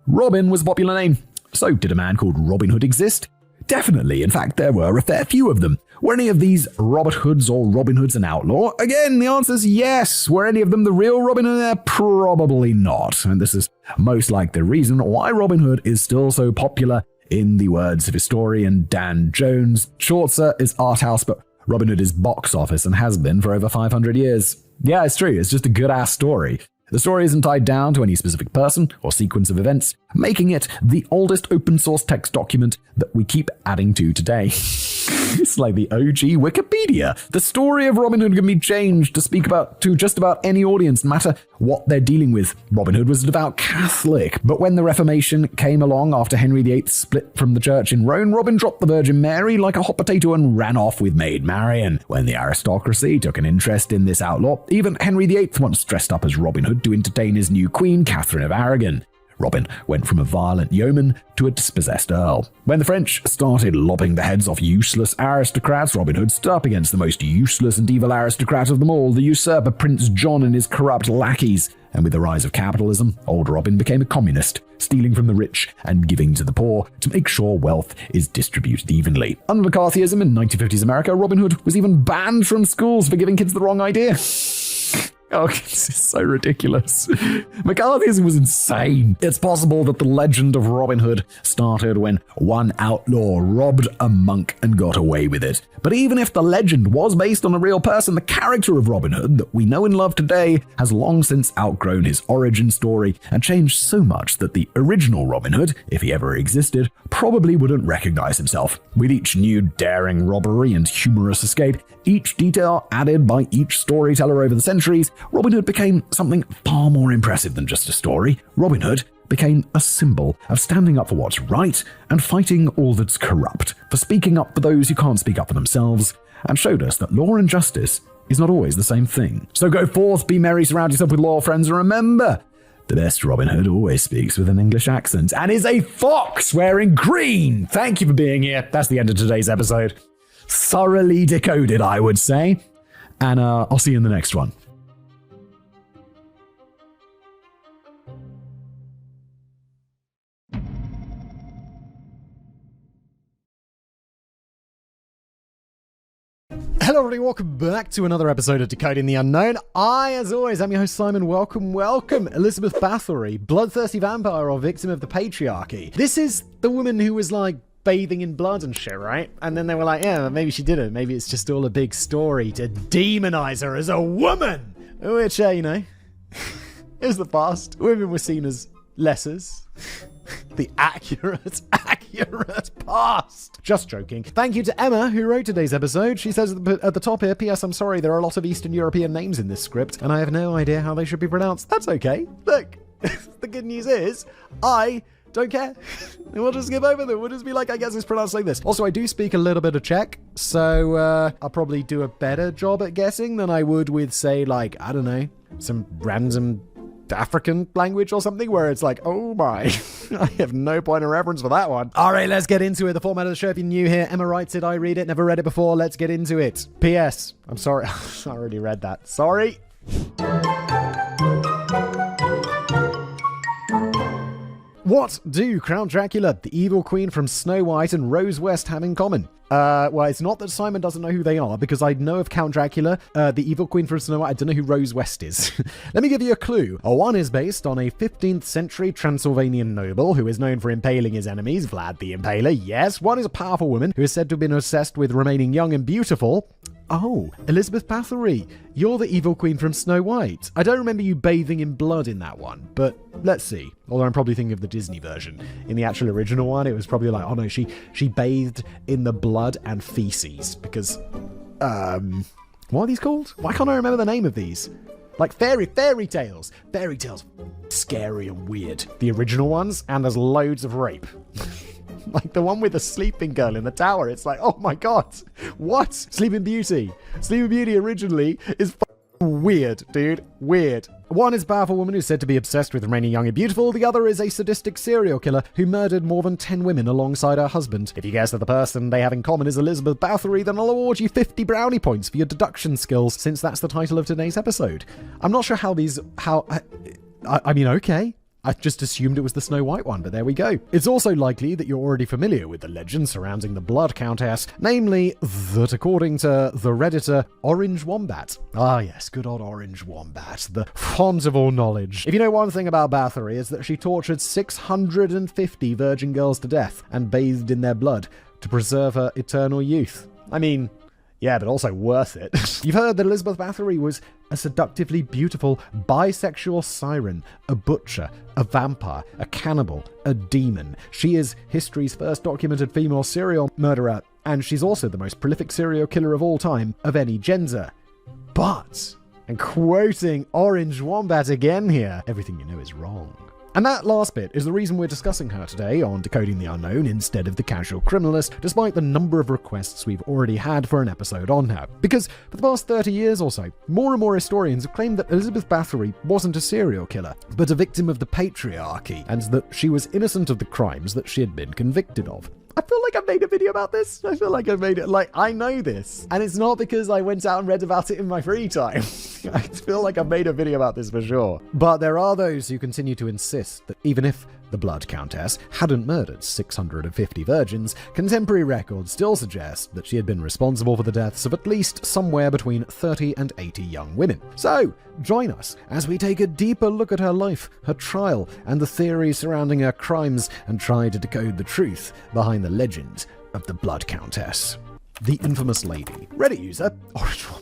Robin was a popular name. So did a man called Robin Hood exist? Definitely. In fact, there were a fair few of them. Were any of these Robert Hoods or Robin Hoods an outlaw? Again, the answer is yes. Were any of them the real Robin Hood? Probably not. And this is most like the reason why Robin Hood is still so popular. In the words of historian Dan Jones, Chaucer is art house, but Robin Hood is box office and has been for over 500 years. Yeah, it's true. It's just a good-ass story. The story isn't tied down to any specific person or sequence of events, making it the oldest open-source text document that we keep adding to today. It's like the OG Wikipedia. The story of Robin Hood can be changed to speak to just about any audience, no matter what they're dealing with. Robin Hood was a devout Catholic, but when the Reformation came along after Henry VIII split from the church in Rome, Robin dropped the Virgin Mary like a hot potato and ran off with Maid Marian. When the aristocracy took an interest in this outlaw, even Henry VIII once dressed up as Robin Hood to entertain his new queen, Catherine of Aragon. Robin went from a violent yeoman to a dispossessed earl. When the French started lopping the heads off useless aristocrats, Robin Hood stood up against the most useless and evil aristocrat of them all, the usurper Prince John and his corrupt lackeys. And with the rise of capitalism, old Robin became a communist, stealing from the rich and giving to the poor to make sure wealth is distributed evenly. Under McCarthyism in 1950s America, Robin Hood was even banned from schools for giving kids the wrong idea. Oh, this is so ridiculous. McCarthyism was insane. It's possible that the legend of Robin Hood started when one outlaw robbed a monk and got away with it. But even if the legend was based on a real person, the character of Robin Hood that we know and love today has long since outgrown his origin story and changed so much that the original Robin Hood, if he ever existed, probably wouldn't recognize himself. With each new daring robbery and humorous escape, each detail added by each storyteller over the centuries, Robin Hood became something far more impressive than just a story. Robin Hood became a symbol of standing up for what's right and fighting all that's corrupt, for speaking up for those who can't speak up for themselves, and showed us that law and justice is not always the same thing. So go forth, be merry, surround yourself with loyal friends, and remember, the best Robin Hood always speaks with an English accent and is a fox wearing green. Thank you for being here. That's the end of today's episode. Thoroughly decoded, I would say. And I'll see you in the next one. Hello everybody, welcome back to another episode of Decoding the Unknown. I, as always, am your host Simon. Welcome. Elizabeth Bathory, bloodthirsty vampire or victim of the patriarchy. This is the woman who was like bathing in blood and shit, right? And then they were like, yeah, maybe she didn't. Maybe it's just all a big story to demonize her as a woman. Which, you know, is the past. Women were seen as lessers. The accurate past. Just joking. Thank you to Emma, who wrote today's episode. She says at the top here, P.S. I'm sorry, there are a lot of Eastern European names in this script, and I have no idea how they should be pronounced. That's okay. Look, the good news is, I don't care. We'll just skip over them. We'll just be like, I guess it's pronounced like this. Also, I do speak a little bit of Czech, so I'll probably do a better job at guessing than I would with, say, like, I don't know, some random African language or something where it's like, oh my, I have no point of reference for that one. All right, let's get into it. The format of the show, if you're new here, Emma writes it, I read it, never read it before. Let's get into it. P.S. I'm sorry. I already read that. Sorry. What do Count Dracula, the evil queen from Snow White, and Rose West have in common? Well, it's not that Simon doesn't know who they are, because I know of Count Dracula, the evil queen from Snow White. I don't know who Rose West is. Let me give you a clue. One is based on a 15th century Transylvanian noble who is known for impaling his enemies, Vlad the Impaler, yes. One is a powerful woman who is said to have been obsessed with remaining young and beautiful. Oh, Elizabeth Bathory, you're the evil queen from Snow White. I don't remember you bathing in blood in that one, but let's see. Although I'm probably thinking of the Disney version. In the actual original one, it was probably like, oh no, she bathed in the blood and feces, because, what are these called? Why can't I remember the name of these? Like fairy tales. Fairy tales, scary and weird. The original ones, and there's loads of rape. Like the one with the sleeping girl in the tower. It's like, oh my god, what? Sleeping Beauty. Sleeping Beauty originally is weird, dude. Weird. One is a powerful woman who's said to be obsessed with remaining young and beautiful. The other is a sadistic serial killer who murdered more than 10 women alongside her husband. If you guess that the person they have in common is Elizabeth Bathory, then I'll award you 50 brownie points for your deduction skills, since that's the title of today's episode. I'm not sure I mean, okay. I just assumed it was the Snow White one, but there we go. It's also likely that you're already familiar with the legend surrounding the Blood Countess, namely that according to the Redditor, Orange Wombat. Ah yes, good old Orange Wombat, the font of all knowledge. If you know one thing about Bathory, it's that she tortured 650 virgin girls to death and bathed in their blood to preserve her eternal youth. I mean, yeah, but also worth it. You've heard that Elizabeth Bathory was a seductively beautiful bisexual siren, a butcher, a vampire, a cannibal, a demon. She is history's first documented female serial murderer, and she's also the most prolific serial killer of all time, of any gender. But, and quoting Orange Wombat again here, everything you know is wrong. And that last bit is the reason we're discussing her today on Decoding the Unknown instead of the Casual Criminalist, despite the number of requests we've already had for an episode on her. Because for the past 30 years or so, more and more historians have claimed that Elizabeth Bathory wasn't a serial killer, but a victim of the patriarchy, and that she was innocent of the crimes that she had been convicted of. I feel like I've made a video about this. I feel like I've made it, I know this. And it's not because I went out and read about it in my free time. I feel like I've made a video about this for sure. But there are those who continue to insist that even if the Blood Countess hadn't murdered 650 virgins, contemporary records still suggest that she had been responsible for the deaths of at least somewhere between 30 and 80 young women. So, join us as we take a deeper look at her life, her trial, and the theories surrounding her crimes, and try to decode the truth behind the legend of the Blood Countess. The infamous lady. Reddit user, Original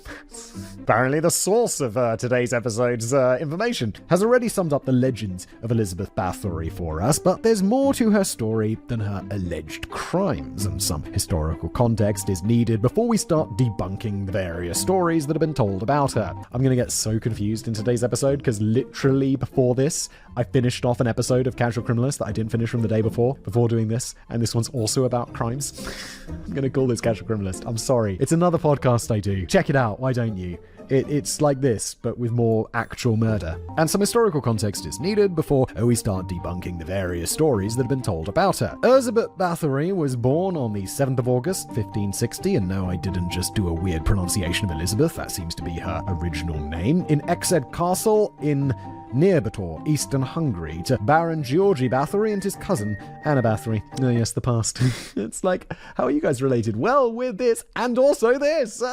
apparently the source of today's episode's information, has already summed up the legend of Elizabeth Bathory for us, but there's more to her story than her alleged crimes, and some historical context is needed before we start debunking the various stories that have been told about her. I'm going to get so confused in today's episode, because literally before this, I finished off an episode of Casual Criminalist that I didn't finish from the day before doing this, and this one's also about crimes. I'm going to call this Casual Criminalist. I'm sorry. It's another podcast I do. Check it out. Why don't you? It's like this, but with more actual murder. And some historical context is needed before we start debunking the various stories that have been told about her. Elizabeth Bathory was born on the 7th of August, 1560, and no, I didn't just do a weird pronunciation of Elizabeth. That seems to be her original name. In Exed Castle in Nearbator, eastern Hungary, to Baron Georgi Bathory and his cousin, Anna Bathory. Oh yes, the past. It's like, how are you guys related? Well, with this, and also this.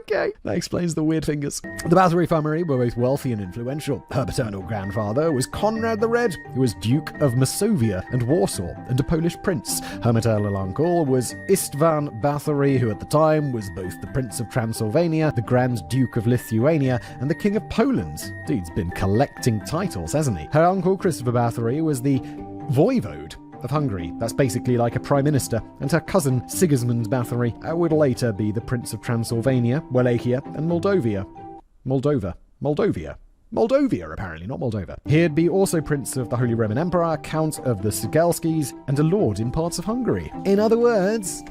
Okay. That explains the weird fingers. The Bathory family were both wealthy and influential. Her paternal grandfather was Conrad the Red, who was Duke of Masovia and Warsaw, and a Polish prince. Her maternal uncle was Istvan Bathory, who at the time was both the Prince of Transylvania, the Grand Duke of Lithuania, and the King of Poland. Dude's been collecting titles, hasn't he? Her uncle, Christopher Bathory, was the Voivode of Hungary. That's basically like a prime minister. And her cousin, Sigismund Bathory, would later be the Prince of Transylvania, Wallachia, and Moldova, apparently, not Moldova. He'd be also Prince of the Holy Roman Empire, Count of the Sigelskis, and a lord in parts of Hungary. In other words,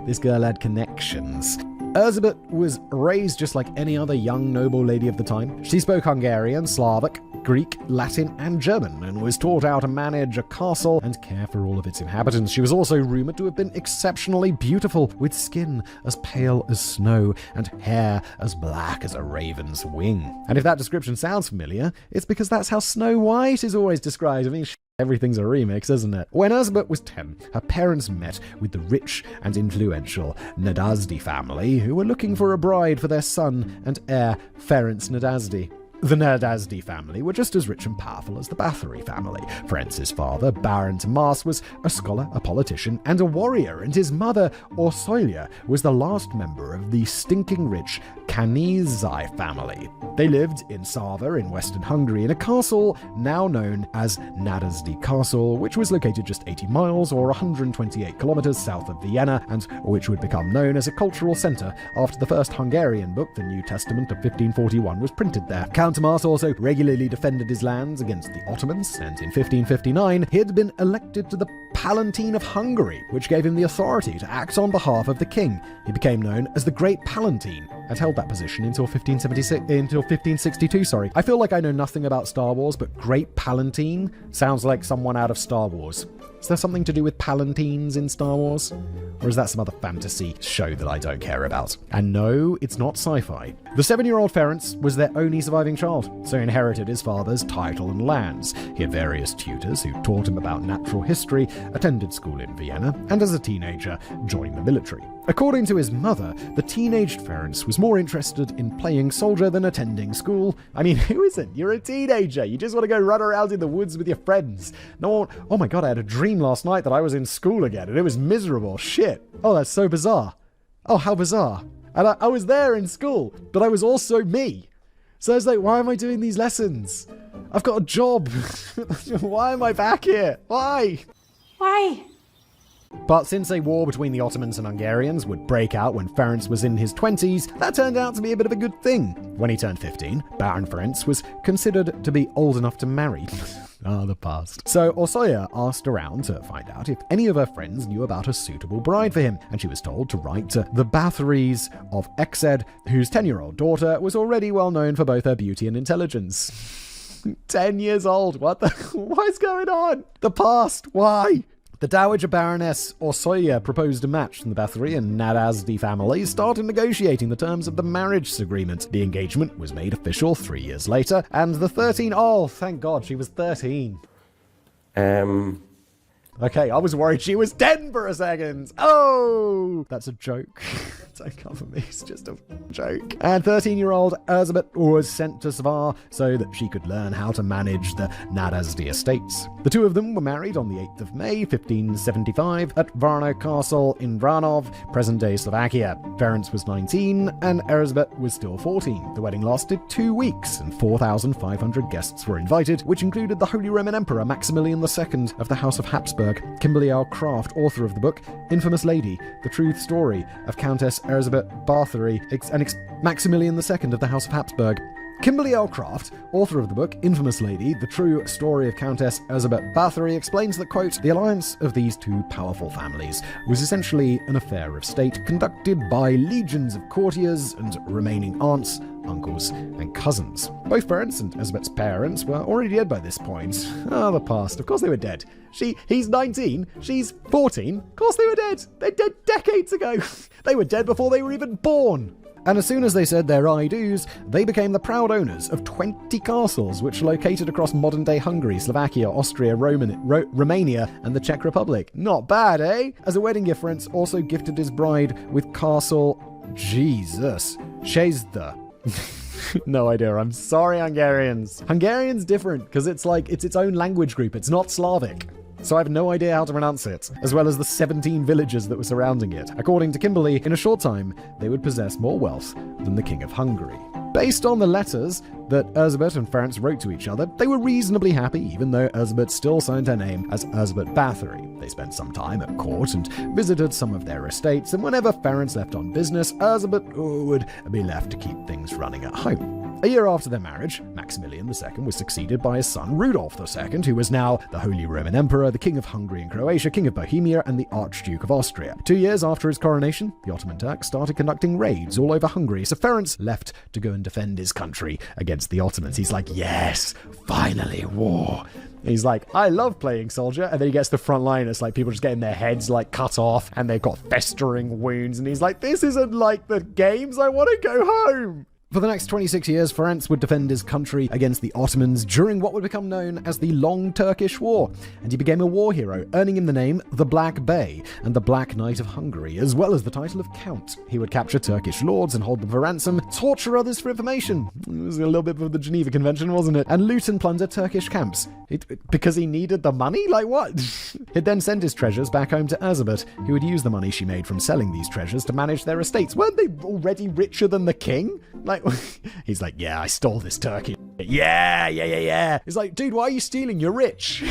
this girl had connections. Elizabeth was raised just like any other young noble lady of the time. She spoke Hungarian, Slavic, Greek, Latin, and German, and was taught how to manage a castle and care for all of its inhabitants. She was also rumored to have been exceptionally beautiful, with skin as pale as snow and hair as black as a raven's wing. And if that description sounds familiar, it's because that's how Snow White is always described. I mean, everything's a remix, isn't it? When Elizabeth was 10, her parents met with the rich and influential Nadasdy family, who were looking for a bride for their son and heir, Ferenc Nadasdy. The Nadasdy family were just as rich and powerful as the Bathory family. Ferenc's father, Baron Tomas, was a scholar, a politician, and a warrior, and his mother, Orsolia, was the last member of the stinking rich Kanizai family. They lived in Sava in western Hungary in a castle now known as Nadasdy Castle, which was located just 80 miles or 128 kilometers south of Vienna, and which would become known as a cultural center after the first Hungarian book, the New Testament of 1541, was printed there. Count Tomas also regularly defended his lands against the Ottomans, and in 1559 he had been elected to the Palatine of Hungary, which gave him the authority to act on behalf of the king. He became known as the Great Palatine and held that position until 1562. I feel like I know nothing about Star Wars, but Great Palatine sounds like someone out of Star Wars. Is there something to do with Palatines in Star Wars? Or is that some other fantasy show that I don't care about? And no, it's not sci-fi. The 7-year-old Ferenc was their only surviving child, so he inherited his father's title and lands. He had various tutors who taught him about natural history, attended school in Vienna, and as a teenager, joined the military. According to his mother, the teenaged Ferenc was more interested in playing soldier than attending school. I mean, who isn't? You're a teenager. You just want to go run around in the woods with your friends. No one... Oh my god, I had a dream last night that I was in school again, and it was miserable. Shit. Oh, that's so bizarre. Oh, how bizarre. And I was there in school, but I was also me. So I was like, why am I doing these lessons? I've got a job. Why am I back here? Why? Why? But since a war between the Ottomans and Hungarians would break out when Ferenc was in his 20s, that turned out to be a bit of a good thing. When he turned 15, Baron Ferenc was considered to be old enough to marry. The past. So Orsoya asked around to find out if any of her friends knew about a suitable bride for him, and she was told to write to the Bathories of Exed, whose 10-year-old daughter was already well known for both her beauty and intelligence. 10 years old, what's going on? The past, why? The Dowager Baroness Orsoya proposed a match, and the Bathory and Nadazdi families started negotiating the terms of the marriage agreement. The engagement was made official 3 years later, and the 13... Oh, thank God, she was 13. Okay, I was worried she was 10 for a second. Oh, that's a joke. Don't cover me, it's just a joke. And 13-year-old Erzsébet was sent to Svar so that she could learn how to manage the Nadazdi estates. The two of them were married on the 8th of May, 1575, at Varna Castle in Vranov, present-day Slovakia. Ferenc was 19, and Erzsébet was still 14. The wedding lasted 2 weeks, and 4,500 guests were invited, which included the Holy Roman Emperor Maximilian II of the House of Habsburg, Kimberly L. Craft, author of the book Infamous Lady, The Truth Story of Countess Erzsébet Bathory, and Maximilian II of the House of Habsburg. Kimberly L. Craft, author of the book Infamous Lady, The True Story of Countess Erzsébet Bathory, explains that, quote, the alliance of these two powerful families was essentially an affair of state conducted by legions of courtiers and remaining aunts, uncles, and cousins. Both Ferenc and Erzsébet's parents were already dead by this point. The past. Of course they were dead. He's 19, she's 14. Of course they were dead. They're dead decades ago. They were dead before they were even born. And as soon as they said their I do's, they became the proud owners of 20 castles, which are located across modern-day Hungary, Slovakia, Austria, Romania, and the Czech Republic. Not bad, eh? As a wedding gift, Ferenc also gifted his bride with Castle... Jesus. Szezda. No idea. I'm sorry, Hungarians. Hungarian's different, because it's its own language group. It's not Slavic. So I have no idea how to pronounce it, as well as the 17 villages that were surrounding it. According to Kimberly, in a short time, they would possess more wealth than the King of Hungary. Based on the letters that Erzsébet and Ferenc wrote to each other, they were reasonably happy, even though Erzsébet still signed her name as Erzsébet Bathory. They spent some time at court and visited some of their estates, and whenever Ferenc left on business, Erzsébet would be left to keep things running at home. A year after their marriage, Maximilian II was succeeded by his son Rudolf II, who was now the Holy Roman Emperor, the King of Hungary and Croatia, King of Bohemia, and the Archduke of Austria. 2 years after his coronation, the Ottoman Turks started conducting raids all over Hungary, so Ferenc left to go and defend his country against the Ottomans. He's like, yes, finally, war. He's like, I love playing soldier. And then he gets to the front line. It's like people just getting their heads like cut off and they've got festering wounds. And he's like, this isn't like the games. I want to go home. For the next 26 years, Ferenc would defend his country against the Ottomans during what would become known as the Long Turkish War, and he became a war hero, earning him the name the Black Bey and the Black Knight of Hungary, as well as the title of Count. He would capture Turkish lords and hold them for ransom, torture others for information. It was a little bit of the Geneva Convention, wasn't it? And loot and plunder Turkish camps. Because he needed the money? Like what? He'd then send his treasures back home to Erzsébet, who would use the money she made from selling these treasures to manage their estates. Weren't they already richer than the king? Like, he's like, yeah, I stole this turkey. Yeah. He's like, dude, why are you stealing? You're rich.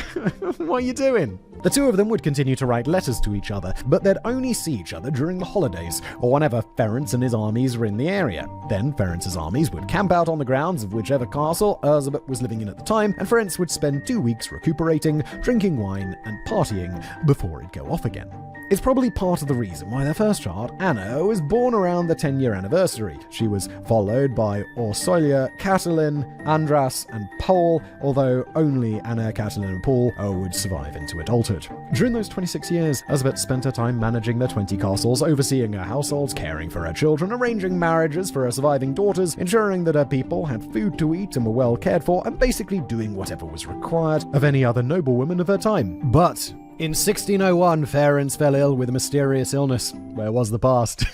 What are you doing? The two of them would continue to write letters to each other, but they'd only see each other during the holidays, or whenever Ferenc and his armies were in the area. Then Ferenc's armies would camp out on the grounds of whichever castle Erzsébet was living in at the time, and Ferenc would spend 2 weeks recuperating, drinking wine, and partying before he'd go off again. It's probably part of the reason why their first child, Anna, was born around the 10-year anniversary. She was followed by Orsolia, Catalin, Andras, and Paul, although only Anna, Catalin, and Paul would survive into adulthood. During those 26 years, Erzsébet spent her time managing their 20 castles, overseeing her households, caring for her children, arranging marriages for her surviving daughters, ensuring that her people had food to eat and were well cared for, and basically doing whatever was required of any other noblewoman of her time. But in 1601, Ferenc fell ill with a mysterious illness. Where was the past?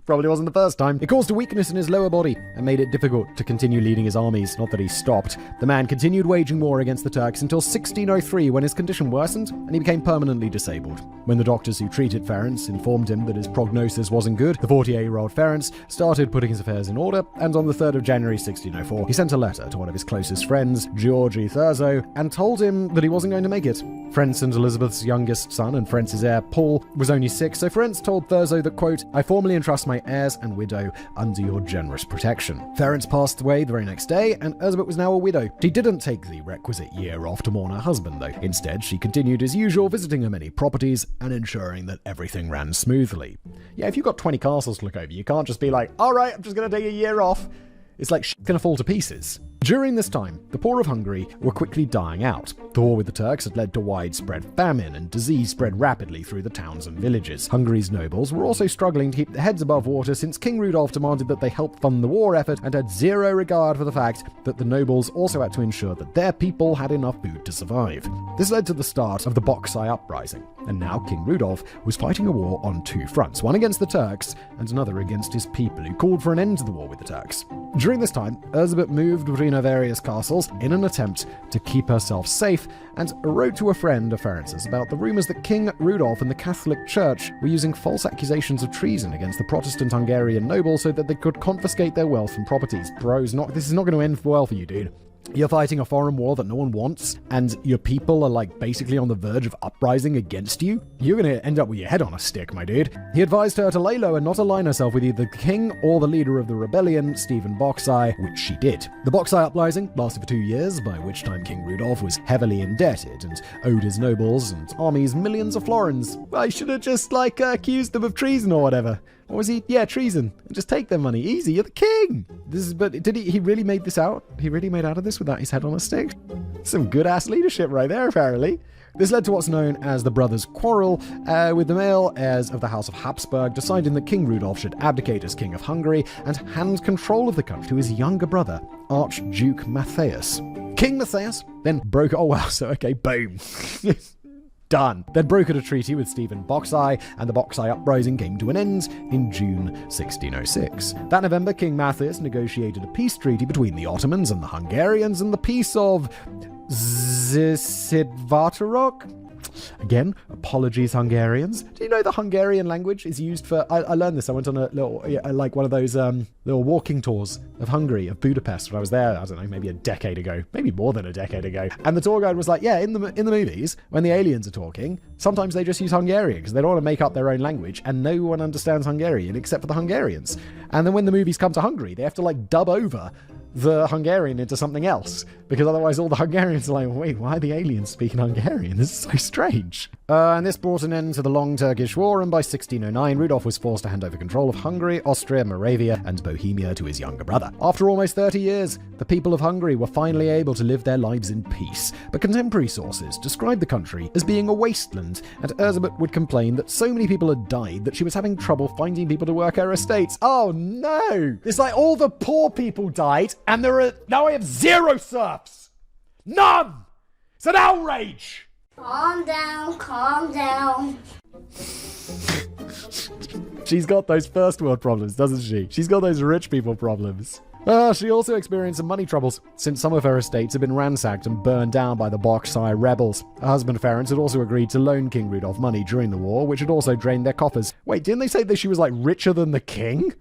Probably wasn't the first time. It caused a weakness in his lower body and made it difficult to continue leading his armies. Not that he stopped. The man continued waging war against the Turks until 1603, when his condition worsened and he became permanently disabled. When the doctors who treated Ferenc informed him that his prognosis wasn't good, the 48-year-old Ferenc started putting his affairs in order, and on the 3rd of January 1604, he sent a letter to one of his closest friends, Georgi Thurzo, and told him that he wasn't going to make it. Ferenc and Elizabeth's youngest son and Ferenc's heir, Paul, was only 6, so Ferenc told Thurzo that, quote, "I formally entrust my heirs and widow under your generous protection." Ferenc passed away the very next day, and Elizabeth was now a widow. She didn't take the requisite year off to mourn her husband, though. Instead, she continued as usual, visiting her many properties and ensuring that everything ran smoothly. Yeah, if you've got 20 castles to look over, you can't just be like, all right, I'm just going to take a year off. It's like shit's going to fall to pieces. During this time, the poor of Hungary were quickly dying out. The war with the Turks had led to widespread famine, and disease spread rapidly through the towns and villages. Hungary's nobles were also struggling to keep their heads above water, since King Rudolf demanded that they help fund the war effort and had zero regard for the fact that the nobles also had to ensure that their people had enough food to survive. This led to the start of the Boxai Uprising, and now King Rudolf was fighting a war on two fronts, one against the Turks and another against his people, who called for an end to the war with the Turks. During this time, Elizabeth moved between her various castles in an attempt to keep herself safe, and wrote to a friend of Ferenc's about the rumours that King Rudolf and the Catholic Church were using false accusations of treason against the Protestant Hungarian nobles so that they could confiscate their wealth and properties. Bros, this is not going to end well for you, dude. You're fighting a foreign war that no one wants, and your people are like basically on the verge of uprising against you. You're going to end up with your head on a stick, my dude. He advised her to lay low and not align herself with either the king or the leader of the rebellion, Stephen Boxai, which she did. The Boxai Uprising lasted for 2 years, by which time King Rudolf was heavily indebted and owed his nobles and armies millions of florins. I should have just accused them of treason or whatever. What was he? Yeah, treason. Just take their money. Easy, you're the king. But did he really made this out? He really made out of this without his head on a stick? Some good-ass leadership right there, apparently. This led to what's known as the Brothers' Quarrel, with the male heirs of the House of Habsburg deciding that King Rudolf should abdicate as King of Hungary and hand control of the country to his younger brother, Archduke Matthias. King Matthias then broke... Oh, wow, so okay, boom. Done. Then brokered a treaty with Stephen Boxai, and the Boxai Uprising came to an end in June 1606. That November, King Matthias negotiated a peace treaty between the Ottomans and the Hungarians, and the Peace of Szentvatorok. Again, apologies, Hungarians. Do you know the Hungarian language is used for... I learned this. I went on a little, one of those little walking tours of Hungary, of Budapest, when I was there, I don't know, maybe a decade ago. Maybe more than a decade ago. And the tour guide was like, yeah, in the movies, when the aliens are talking, sometimes they just use Hungarian because they don't want to make up their own language, and no one understands Hungarian except for the Hungarians. And then when the movies come to Hungary, they have to dub over the Hungarian into something else, because otherwise all the Hungarians are like, wait, why are the aliens speaking Hungarian? This is so strange. And this brought an end to the long Turkish War, and by 1609, Rudolf was forced to hand over control of Hungary, Austria, Moravia, and Bohemia to his younger brother. After almost 30 years, the people of Hungary were finally able to live their lives in peace, but contemporary sources describe the country as being a wasteland, and Erzsébet would complain that so many people had died that she was having trouble finding people to work her estates. Oh no! It's like all the poor people died, and now I have 0 serfs! None! It's an outrage! Calm down, calm down. She's got those first world problems, doesn't she? She's got those rich people problems. She also experienced some money troubles, since some of her estates had been ransacked and burned down by the Boxai rebels. Her husband Ferenc had also agreed to loan King Rudolf money during the war, which had also drained their coffers. Wait, didn't they say that she was richer than the king?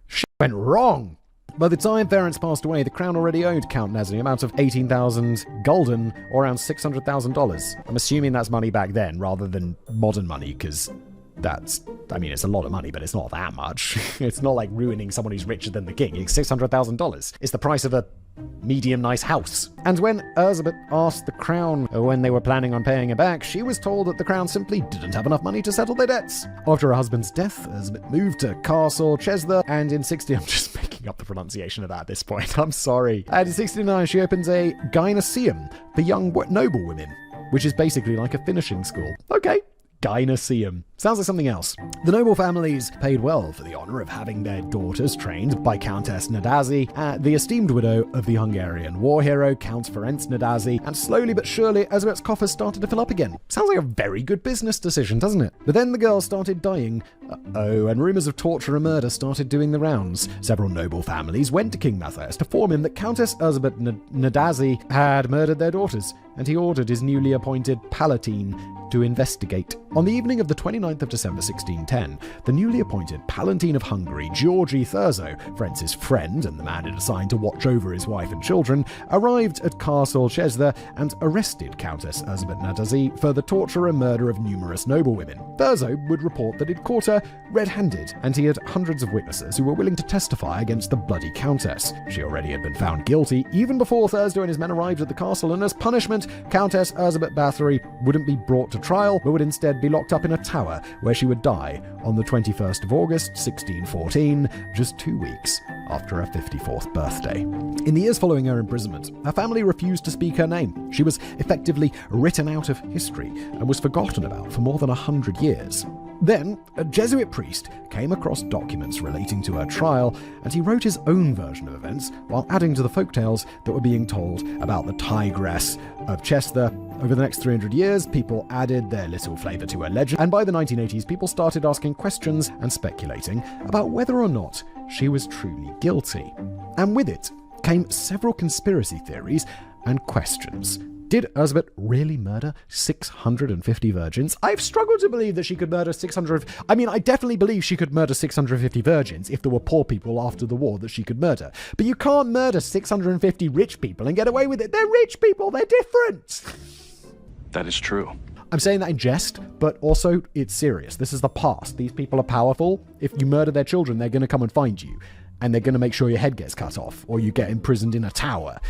Shit went wrong. By the time Ferenc passed away, the crown already owed Count Nezny an amount of 18,000 gulden, or around $600,000. I'm assuming that's money back then, rather than modern money, because it's a lot of money, but it's not that much. It's not like ruining someone who's richer than the king. It's $600,000. It's the price of a medium nice house. And when Erzsébet asked the crown when they were planning on paying her back, she was told that the crown simply didn't have enough money to settle their debts. After her husband's death, Erzsébet moved to Castle Chesler, and in 16... I'm just making up the pronunciation of that at this point. I'm sorry. And in 1609, she opens a gynoeceum for young noble women, which is basically like a finishing school. Okay. Gynoeceum. Sounds like something else. The noble families paid well for the honor of having their daughters trained by Countess Nadasi, the esteemed widow of the Hungarian war hero Count Ferenc Nadasi, and slowly but surely, Erzsébet's coffers started to fill up again. Sounds like a very good business decision, doesn't it? But then the girl started dying And rumors of torture and murder started doing the rounds. Several noble families went to King Matthias to inform him that Countess Elizabeth Nadazi had murdered their daughters, and he ordered his newly appointed Palatine to investigate. On the evening of the 29th of December 1610, the newly appointed Palatine of Hungary, Georgi Thurzo, France's friend and the man it assigned to watch over his wife and children, arrived at Castle Chesda and arrested Countess Elizabeth Nadazi for the torture and murder of numerous noblewomen. Thurzo would report that he'd caught her red-handed, and he had hundreds of witnesses who were willing to testify against the bloody countess. She already had been found guilty even before Thurzo and his men arrived at the castle, and as punishment, Countess Elizabeth Bathory wouldn't be brought to trial, but would instead be locked up in a tower where she would die on the 21st of August, 1614, just 2 weeks after her 54th birthday. In the years following her imprisonment, her family refused to speak her name. She was effectively written out of history and was forgotten about for more than 100 years. Then, a Jesuit priest came across documents relating to her trial, and he wrote his own version of events while adding to the folktales that were being told about the Tigress of Chester. Over the next 300 years, people added their little flavor to her legend, and by the 1980s, people started asking questions and speculating about whether or not she was truly guilty. And with it came several conspiracy theories and questions. Did Elizabeth really murder 650 virgins? I've struggled to believe that she could murder 600... I definitely believe she could murder 650 virgins if there were poor people after the war that she could murder. But you can't murder 650 rich people and get away with it. They're rich people. They're different. That is true. I'm saying that in jest, but also it's serious. This is the past. These people are powerful. If you murder their children, they're going to come and find you. And they're going to make sure your head gets cut off, or you get imprisoned in a tower.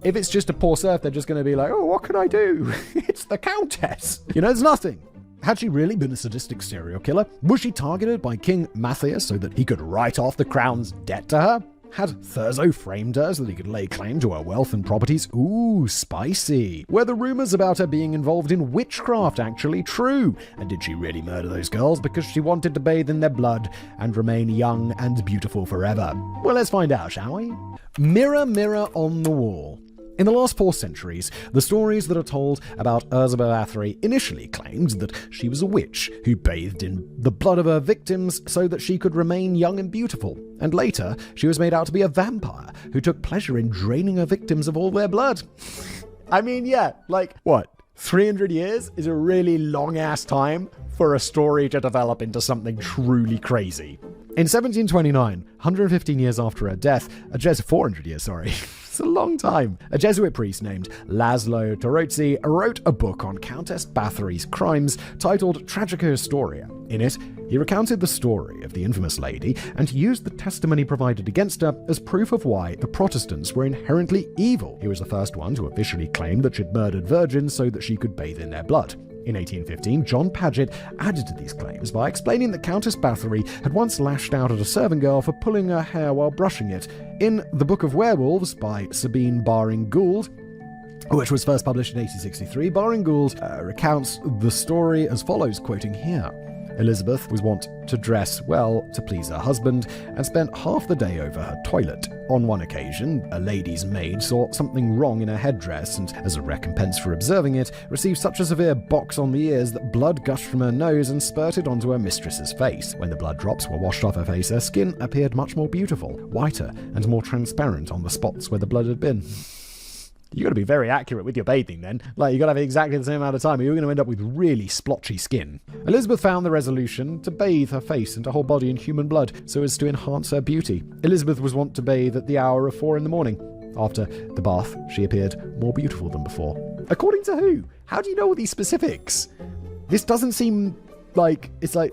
If it's just a poor serf, they're just going to be like, oh, what can I do? It's the Countess. There's nothing. Had she really been a sadistic serial killer? Was she targeted by King Matthias so that he could write off the crown's debt to her? Had Thurzo framed her so that he could lay claim to her wealth and properties? Ooh, spicy. Were the rumors about her being involved in witchcraft actually true? And did she really murder those girls because she wanted to bathe in their blood and remain young and beautiful forever? Well, let's find out, shall we? Mirror, mirror on the wall. In the last 4 centuries, the stories that are told about Elizabeth Bathory initially claimed that she was a witch who bathed in the blood of her victims so that she could remain young and beautiful. And later, she was made out to be a vampire who took pleasure in draining her victims of all their blood. 300 years is a really long-ass time for a story to develop into something truly crazy. In 1729, 115 years after her death, 400 years, sorry. It's a long time. A Jesuit priest named Laszlo Torozzi wrote a book on Countess Bathory's crimes titled Tragica Historia. In it, he recounted the story of the infamous lady and used the testimony provided against her as proof of why the Protestants were inherently evil. He was the first one to officially claim that she'd murdered virgins so that she could bathe in their blood. In 1815, John Paget added to these claims by explaining that Countess Bathory had once lashed out at a servant girl for pulling her hair while brushing it. In The Book of Werewolves by Sabine Baring-Gould, which was first published in 1863, Baring-Gould recounts the story as follows, quoting here. Elizabeth was wont to dress well to please her husband and spent half the day over her toilet. On one occasion, a lady's maid saw something wrong in her headdress and, as a recompense for observing it, received such a severe box on the ears that blood gushed from her nose and spurted onto her mistress's face. When the blood drops were washed off her face, her skin appeared much more beautiful, whiter, and more transparent on the spots where the blood had been. You got to be very accurate with your bathing then. You got to have exactly the same amount of time or you're going to end up with really splotchy skin. Elizabeth found the resolution to bathe her face and her whole body in human blood so as to enhance her beauty. Elizabeth was wont to bathe at the hour of 4 a.m. After the bath, she appeared more beautiful than before. According to who? How do you know all these specifics? This doesn't seem like... It's like...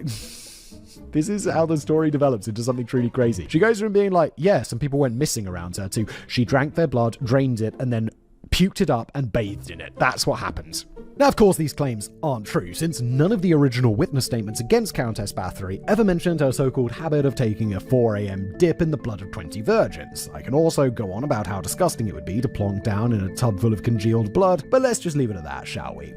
This is how the story develops into something truly crazy. She goes from being like, yeah, some people went missing around her, to she drank their blood, drained it, and then puked it up and bathed in it. That's what happens. Now, of course, these claims aren't true, since none of the original witness statements against Countess Bathory ever mentioned her so-called habit of taking a 4 a.m. dip in the blood of 20 virgins. I can also go on about how disgusting it would be to plonk down in a tub full of congealed blood, but let's just leave it at that, shall we?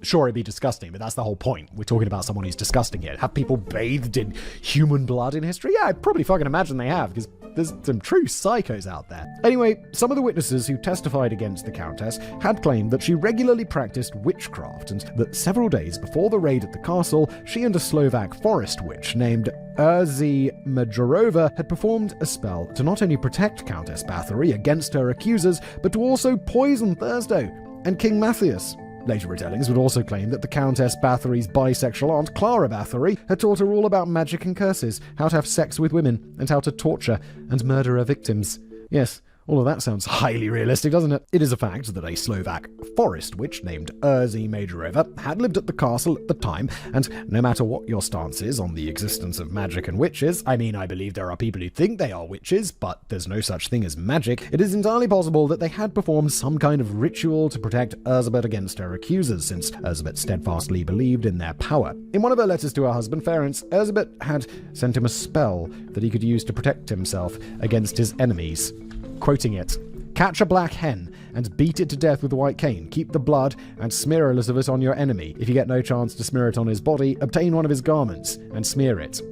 Sure, it'd be disgusting, but that's the whole point. We're talking about someone who's disgusting here. Have people bathed in human blood in history? Yeah, I probably fucking imagine they have, because There's some true psychos out there. Anyway, some of the witnesses who testified against the Countess had claimed that she regularly practiced witchcraft and that several days before the raid at the castle, she and a Slovak forest witch named Erzy Majorova had performed a spell to not only protect Countess Bathory against her accusers, but to also poison Thursday and King Matthias. Later retellings would also claim that the Countess Bathory's bisexual aunt, Clara Bathory, had taught her all about magic and curses, how to have sex with women, and how to torture and murder her victims. Yes, all of that sounds highly realistic, doesn't it? It is a fact that a Slovak forest witch named Erzy Majorova had lived at the castle at the time, and no matter what your stance is on the existence of magic and witches, I mean, I believe there are people who think they are witches, but there's no such thing as magic, it is entirely possible that they had performed some kind of ritual to protect Erzsébet against her accusers, since Erzsébet steadfastly believed in their power. In one of her letters to her husband, Ferenc, Erzsébet had sent him a spell that he could use to protect himself against his enemies. Quoting it, "Catch a black hen and beat it to death with a white cane. Keep the blood and smear a little of it on your enemy. If you get no chance to smear it on his body, obtain one of his garments and smear it."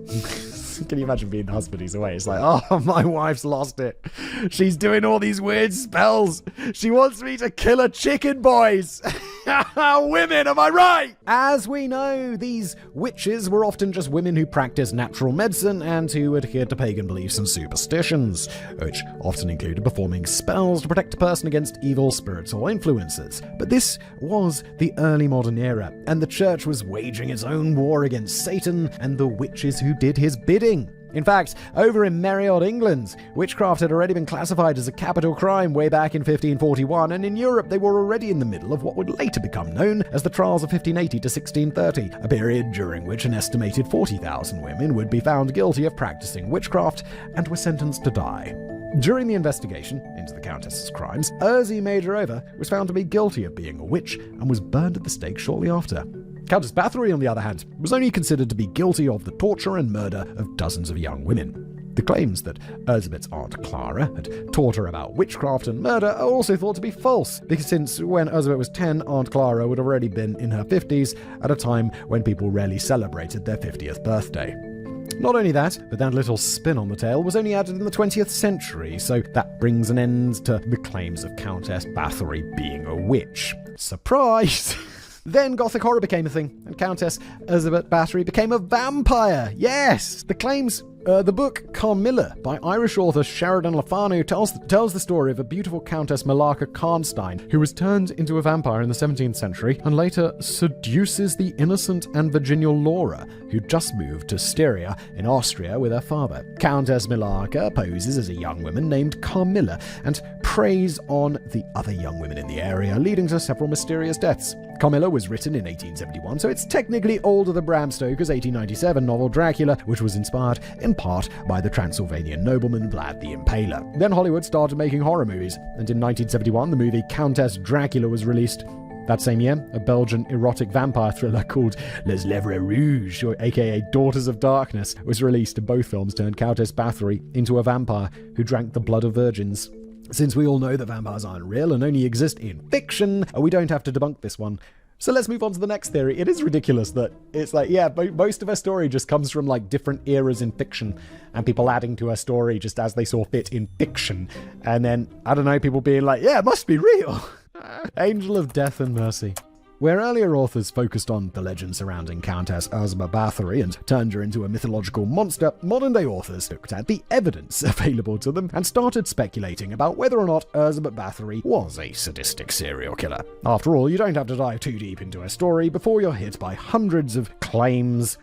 Can you imagine being the husband who's away? It's like, oh, my wife's lost it. She's doing all these weird spells. She wants me to kill a chicken, boys. Women, am I right? As we know, these witches were often just women who practiced natural medicine and who adhered to pagan beliefs and superstitions, which often included performing spells to protect a person against evil spirits or influences. But this was the early modern era, and the church was waging its own war against Satan and the witches who did his bidding. In fact, over in Merry Old England, witchcraft had already been classified as a capital crime way back in 1541, and in Europe they were already in the middle of what would later become known as the Trials of 1580 to 1630, a period during which an estimated 40,000 women would be found guilty of practicing witchcraft and were sentenced to die. During the investigation into the Countess's crimes, Erzy Majorova was found to be guilty of being a witch and was burned at the stake shortly after. Countess Bathory, on the other hand, was only considered to be guilty of the torture and murder of dozens of young women. The claims that Erzsébet's aunt Clara had taught her about witchcraft and murder are also thought to be false, because since when Erzsébet was 10, Aunt Clara would have already been in her 50s at a time when people rarely celebrated their 50th birthday. Not only that, but that little spin on the tale was only added in the 20th century, so that brings an end to the claims of Countess Bathory being a witch. Surprise! Then Gothic horror became a thing, and Countess Erzsébet Bathory became a vampire. Yes! The claims... the book Carmilla by Irish author Sheridan Le Fanu tells the story of a beautiful Countess Malaka Karnstein who was turned into a vampire in the 17th century and later seduces the innocent and virginal Laura, who just moved to Styria in Austria with her father. Countess Malaka poses as a young woman named Carmilla and preys on the other young women in the area, leading to several mysterious deaths. Carmilla was written in 1871, so it's technically older than Bram Stoker's 1897 novel Dracula, which was inspired in part by the Transylvanian nobleman Vlad the Impaler. Then Hollywood started making horror movies, and in 1971 the movie Countess Dracula was released. That same year, a Belgian erotic vampire thriller called Les Lèvres Rouges, or aka Daughters of Darkness, was released, and both films turned Countess Bathory into a vampire who drank the blood of virgins. Since we all know that vampires aren't real and only exist in fiction, we don't have to debunk this one. So let's move on to the next theory. It is ridiculous that it's like, yeah, most of her story just comes from like different eras in fiction and people adding to her story just as they saw fit in fiction. And then, I don't know, people being like, yeah, it must be real. Angel of Death and Mercy. Where earlier authors focused on the legend surrounding Countess Erzsébet Bathory and turned her into a mythological monster, modern-day authors looked at the evidence available to them and started speculating about whether or not Erzsébet Bathory was a sadistic serial killer. After all, you don't have to dive too deep into a story before you're hit by hundreds of claims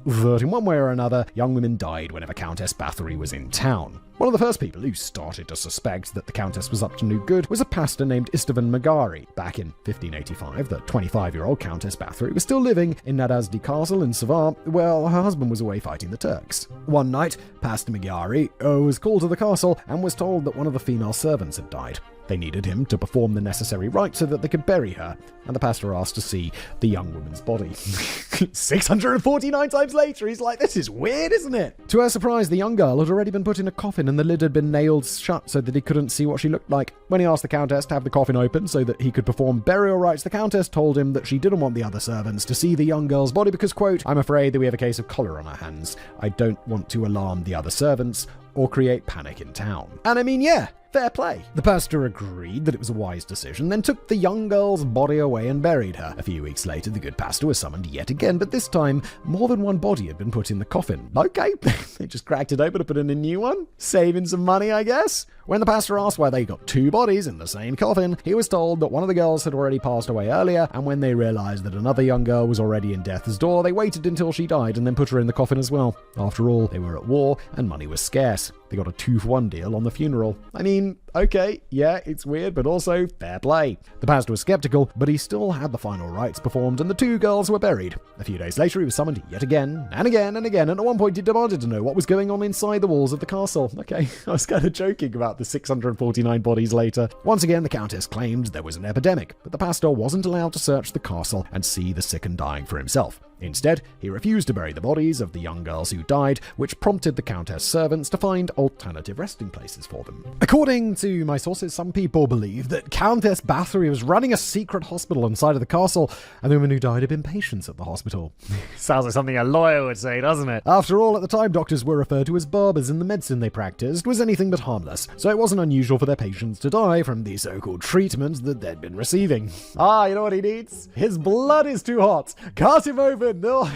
that in one way or another, young women died whenever Countess Bathory was in town. One of the first people who started to suspect that the Countess was up to no good was a pastor named Istvan Magari. Back in 1585, the 25-year-old Countess Bathory was still living in Nadasdi Castle in Savar, while her husband was away fighting the Turks. One night, Pastor Magari was called to the castle and was told that one of the female servants had died. They needed him to perform the necessary rites so that they could bury her, and the pastor asked to see the young woman's body. 649 times later, he's like, this is weird, isn't it? To her surprise, the young girl had already been put in a coffin and the lid had been nailed shut so that he couldn't see what she looked like. When he asked the Countess to have the coffin open so that he could perform burial rites, the Countess told him that she didn't want the other servants to see the young girl's body because, quote, "I'm afraid that we have a case of cholera on our hands. I don't want to alarm the other servants or create panic in town. And I mean, yeah, fair play. The pastor agreed that it was a wise decision, then took the young girl's body away and buried her. A few weeks later, the good pastor was summoned yet again, but this time, more than one body had been put in the coffin. Okay, they just cracked it open to put in a new one. Saving some money, I guess. When the pastor asked why they got two bodies in the same coffin, he was told that one of the girls had already passed away earlier, and when they realized that another young girl was already in death's door, they waited until she died and then put her in the coffin as well. After all, they were at war and money was scarce. They got a 2-for-1 deal on the funeral. I mean, okay, yeah, it's weird, but also fair play. The pastor was skeptical, but he still had the final rites performed, and the two girls were buried. A few days later, he was summoned yet again, and again, and again, and at one point he demanded to know what was going on inside the walls of the castle. Okay, I was kind of joking about the 649 bodies later. Once again, the countess claimed there was an epidemic, but the pastor wasn't allowed to search the castle and see the sick and dying for himself. Instead, he refused to bury the bodies of the young girls who died, which prompted the Countess' servants to find alternative resting places for them. According to my sources, some people believe that Countess Bathory was running a secret hospital inside of the castle, and the women who died had been patients at the hospital. Sounds like something a lawyer would say, doesn't it? After all, at the time, doctors were referred to as barbers, and the medicine they practiced was anything but harmless, so it wasn't unusual for their patients to die from the so-called treatment that they'd been receiving. Ah, you know what he needs? His blood is too hot. Cast him over. No,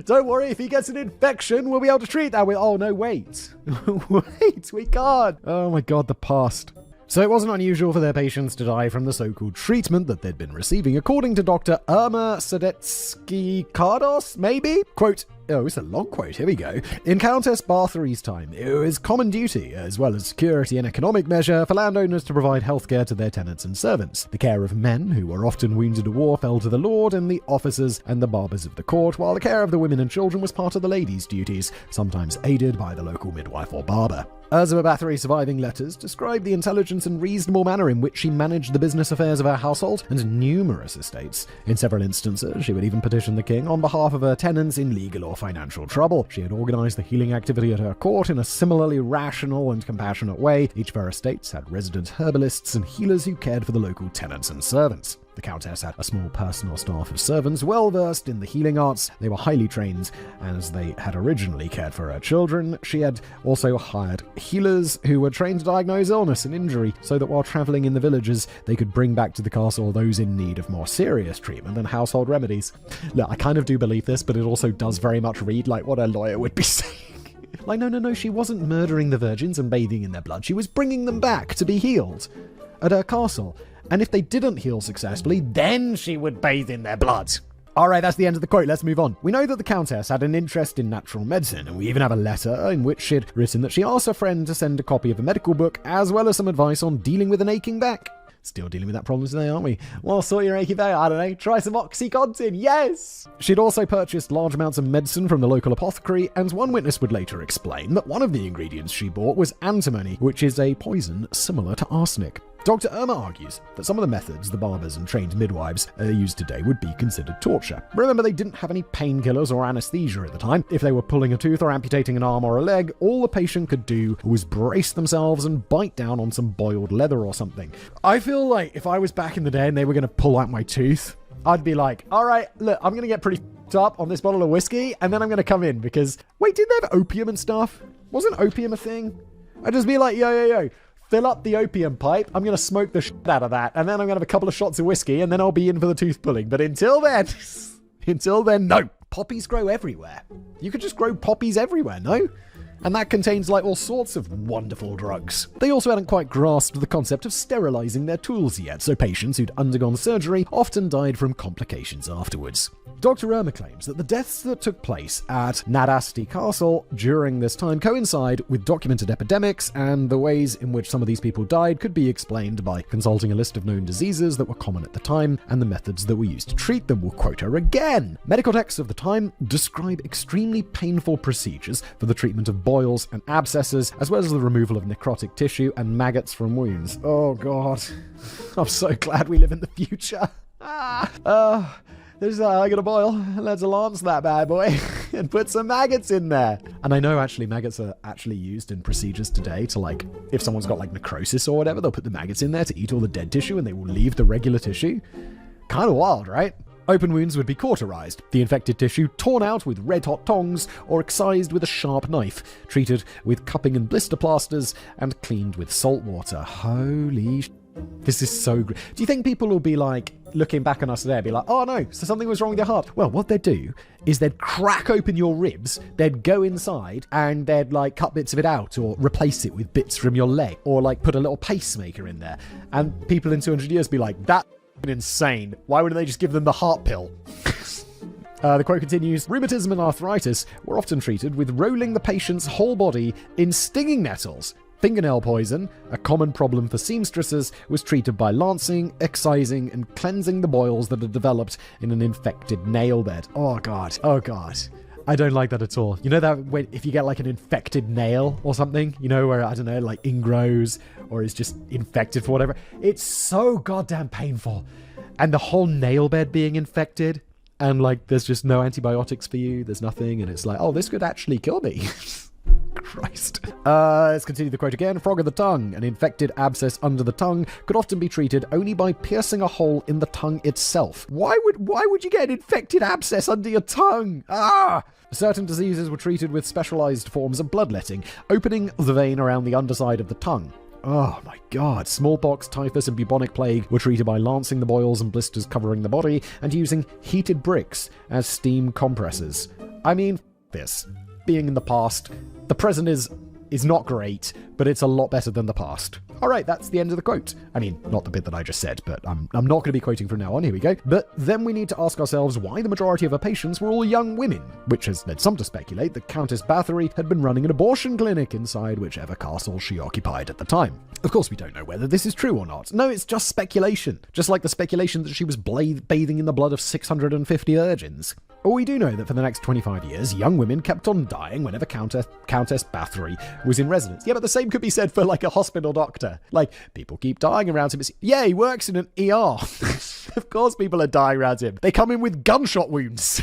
don't worry, if he gets an infection, we'll be able to treat that with... Oh, no, wait. Wait, we can't. Oh my god, the past. So it wasn't unusual for their patients to die from the so-called treatment that they'd been receiving, according to Dr. Irma Sadetsky-Kardos, maybe? Quote, oh, it's a long quote, here we go. In Countess Bathory's time, it was common duty, as well as security and economic measure, for landowners to provide healthcare to their tenants and servants. The care of men, who were often wounded in war, fell to the lord and the officers and the barbers of the court, while the care of the women and children was part of the ladies' duties, sometimes aided by the local midwife or barber. Ursula Bathory's surviving letters describe the intelligent and reasonable manner in which she managed the business affairs of her household and numerous estates. In several instances, she would even petition the king on behalf of her tenants in legal or financial trouble. She had organized the healing activity at her court in a similarly rational and compassionate way. Each of her estates had resident herbalists and healers who cared for the local tenants and servants. The Countess had a small personal staff of servants well versed in the healing arts. They were highly trained, as they had originally cared for her children. She had also hired healers who were trained to diagnose illness and injury, so that while traveling in the villages, they could bring back to the castle those in need of more serious treatment and household remedies. Look, I kind of do believe this, but it also does very much read like what a lawyer would be saying. Like, no, she wasn't murdering the virgins and bathing in their blood. She was bringing them back to be healed at her castle. And if they didn't heal successfully, then she would bathe in their blood. Alright, that's the end of the quote. Let's move on. We know that the Countess had an interest in natural medicine, and we even have a letter in which she'd written that she asked her friend to send a copy of a medical book, as well as some advice on dealing with an aching back. Still dealing with that problem today, aren't we? Well, sort your achy back, I don't know, try some OxyContin, yes! She'd also purchased large amounts of medicine from the local apothecary, and one witness would later explain that one of the ingredients she bought was antimony, which is a poison similar to arsenic. Dr. Irma argues that some of the methods the barbers and trained midwives used today would be considered torture. Remember, they didn't have any painkillers or anesthesia at the time. If they were pulling a tooth or amputating an arm or a leg, all the patient could do was brace themselves and bite down on some boiled leather or something. I feel like if I was back in the day and they were going to pull out my tooth, I'd be like, all right, look, I'm going to get pretty up on this bottle of whiskey, and then I'm going to come in because, wait, did they have opium and stuff? Wasn't opium a thing? I'd just be like, yo. Fill up the opium pipe, I'm going to smoke the shit out of that, and then I'm going to have a couple of shots of whiskey, and then I'll be in for the tooth pulling. But until then, no. Poppies grow everywhere. You could just grow poppies everywhere, no? And that contains like all sorts of wonderful drugs. They also hadn't quite grasped the concept of sterilizing their tools yet, so patients who'd undergone surgery often died from complications afterwards. Dr. Irma claims that the deaths that took place at Nadasti Castle during this time coincide with documented epidemics, and the ways in which some of these people died could be explained by consulting a list of known diseases that were common at the time and the methods that were used to treat them. We'll quote her again. Medical texts of the time describe extremely painful procedures for the treatment of boils and abscesses, as well as the removal of necrotic tissue and maggots from wounds. Oh god, I'm so glad we live in the future. I got a boil. Let's lance that bad boy and put some maggots in there. And I know actually maggots are actually used in procedures today to, like, if someone's got like necrosis or whatever, they'll put the maggots in there to eat all the dead tissue and they will leave the regular tissue. Kind of wild, right? Open wounds would be cauterized, the infected tissue torn out with red-hot tongs or excised with a sharp knife, treated with cupping and blister plasters, and cleaned with salt water. Holy sh*. This is so great. Do you think people will be like, looking back on us today, be like, oh no, so something was wrong with your heart? Well, what they'd do is they'd crack open your ribs, they'd go inside, and they'd like cut bits of it out, or replace it with bits from your leg, or like put a little pacemaker in there. And people in 200 years be like, that's insane. Why wouldn't they just give them the heart pill? The quote continues, rheumatism and arthritis were often treated with rolling the patient's whole body in stinging nettles. Fingernail poison, a common problem for seamstresses, was treated by lancing, excising, and cleansing the boils that had developed in an infected nail bed. Oh god. Oh god. I don't like that at all. You know that when, if you get like an infected nail or something, you know, where, I don't know, like ingrows or is just infected for whatever, it's so goddamn painful. And the whole nail bed being infected, and like there's just no antibiotics for you, there's nothing, and it's like, oh, this could actually kill me. Christ. Let's continue the quote again. Frog of the tongue. An infected abscess under the tongue could often be treated only by piercing a hole in the tongue itself. Why would you get an infected abscess under your tongue? Certain diseases were treated with specialized forms of bloodletting, opening the vein around the underside of the tongue. Oh my god. Smallpox, typhus, and bubonic plague were treated by lancing the boils and blisters covering the body and using heated bricks as steam compressors. I mean, this. Being in the past, the present is not great, but it's a lot better than the past. Alright, that's the end of the quote. I mean, not the bit that I just said, but I'm not going to be quoting from now on, here we go. But then we need to ask ourselves why the majority of her patients were all young women, which has led some to speculate that Countess Bathory had been running an abortion clinic inside whichever castle she occupied at the time. Of course, we don't know whether this is true or not. No, it's just speculation. Just like the speculation that she was bathing in the blood of 650 virgins. Or we do know that for the next 25 years, young women kept on dying whenever Countess Bathory was in residence. Yeah, but the same could be said for like a hospital doctor. Like, people keep dying around him. Yeah, he works in an ER. Of course people are dying around him. They come in with gunshot wounds.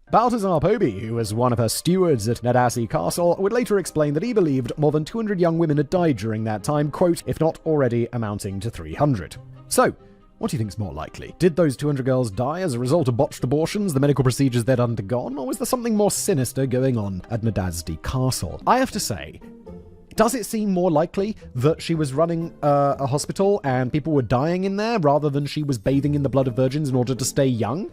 Balthazar Poby, who was one of her stewards at Nadassi Castle, would later explain that he believed more than 200 young women had died during that time, quote, if not already amounting to 300. So, what do you think is more likely? Did those 200 girls die as a result of botched abortions, the medical procedures they'd undergone, or was there something more sinister going on at Nadasdi Castle? I have to say, does it seem more likely that she was running a hospital and people were dying in there rather than she was bathing in the blood of virgins in order to stay young?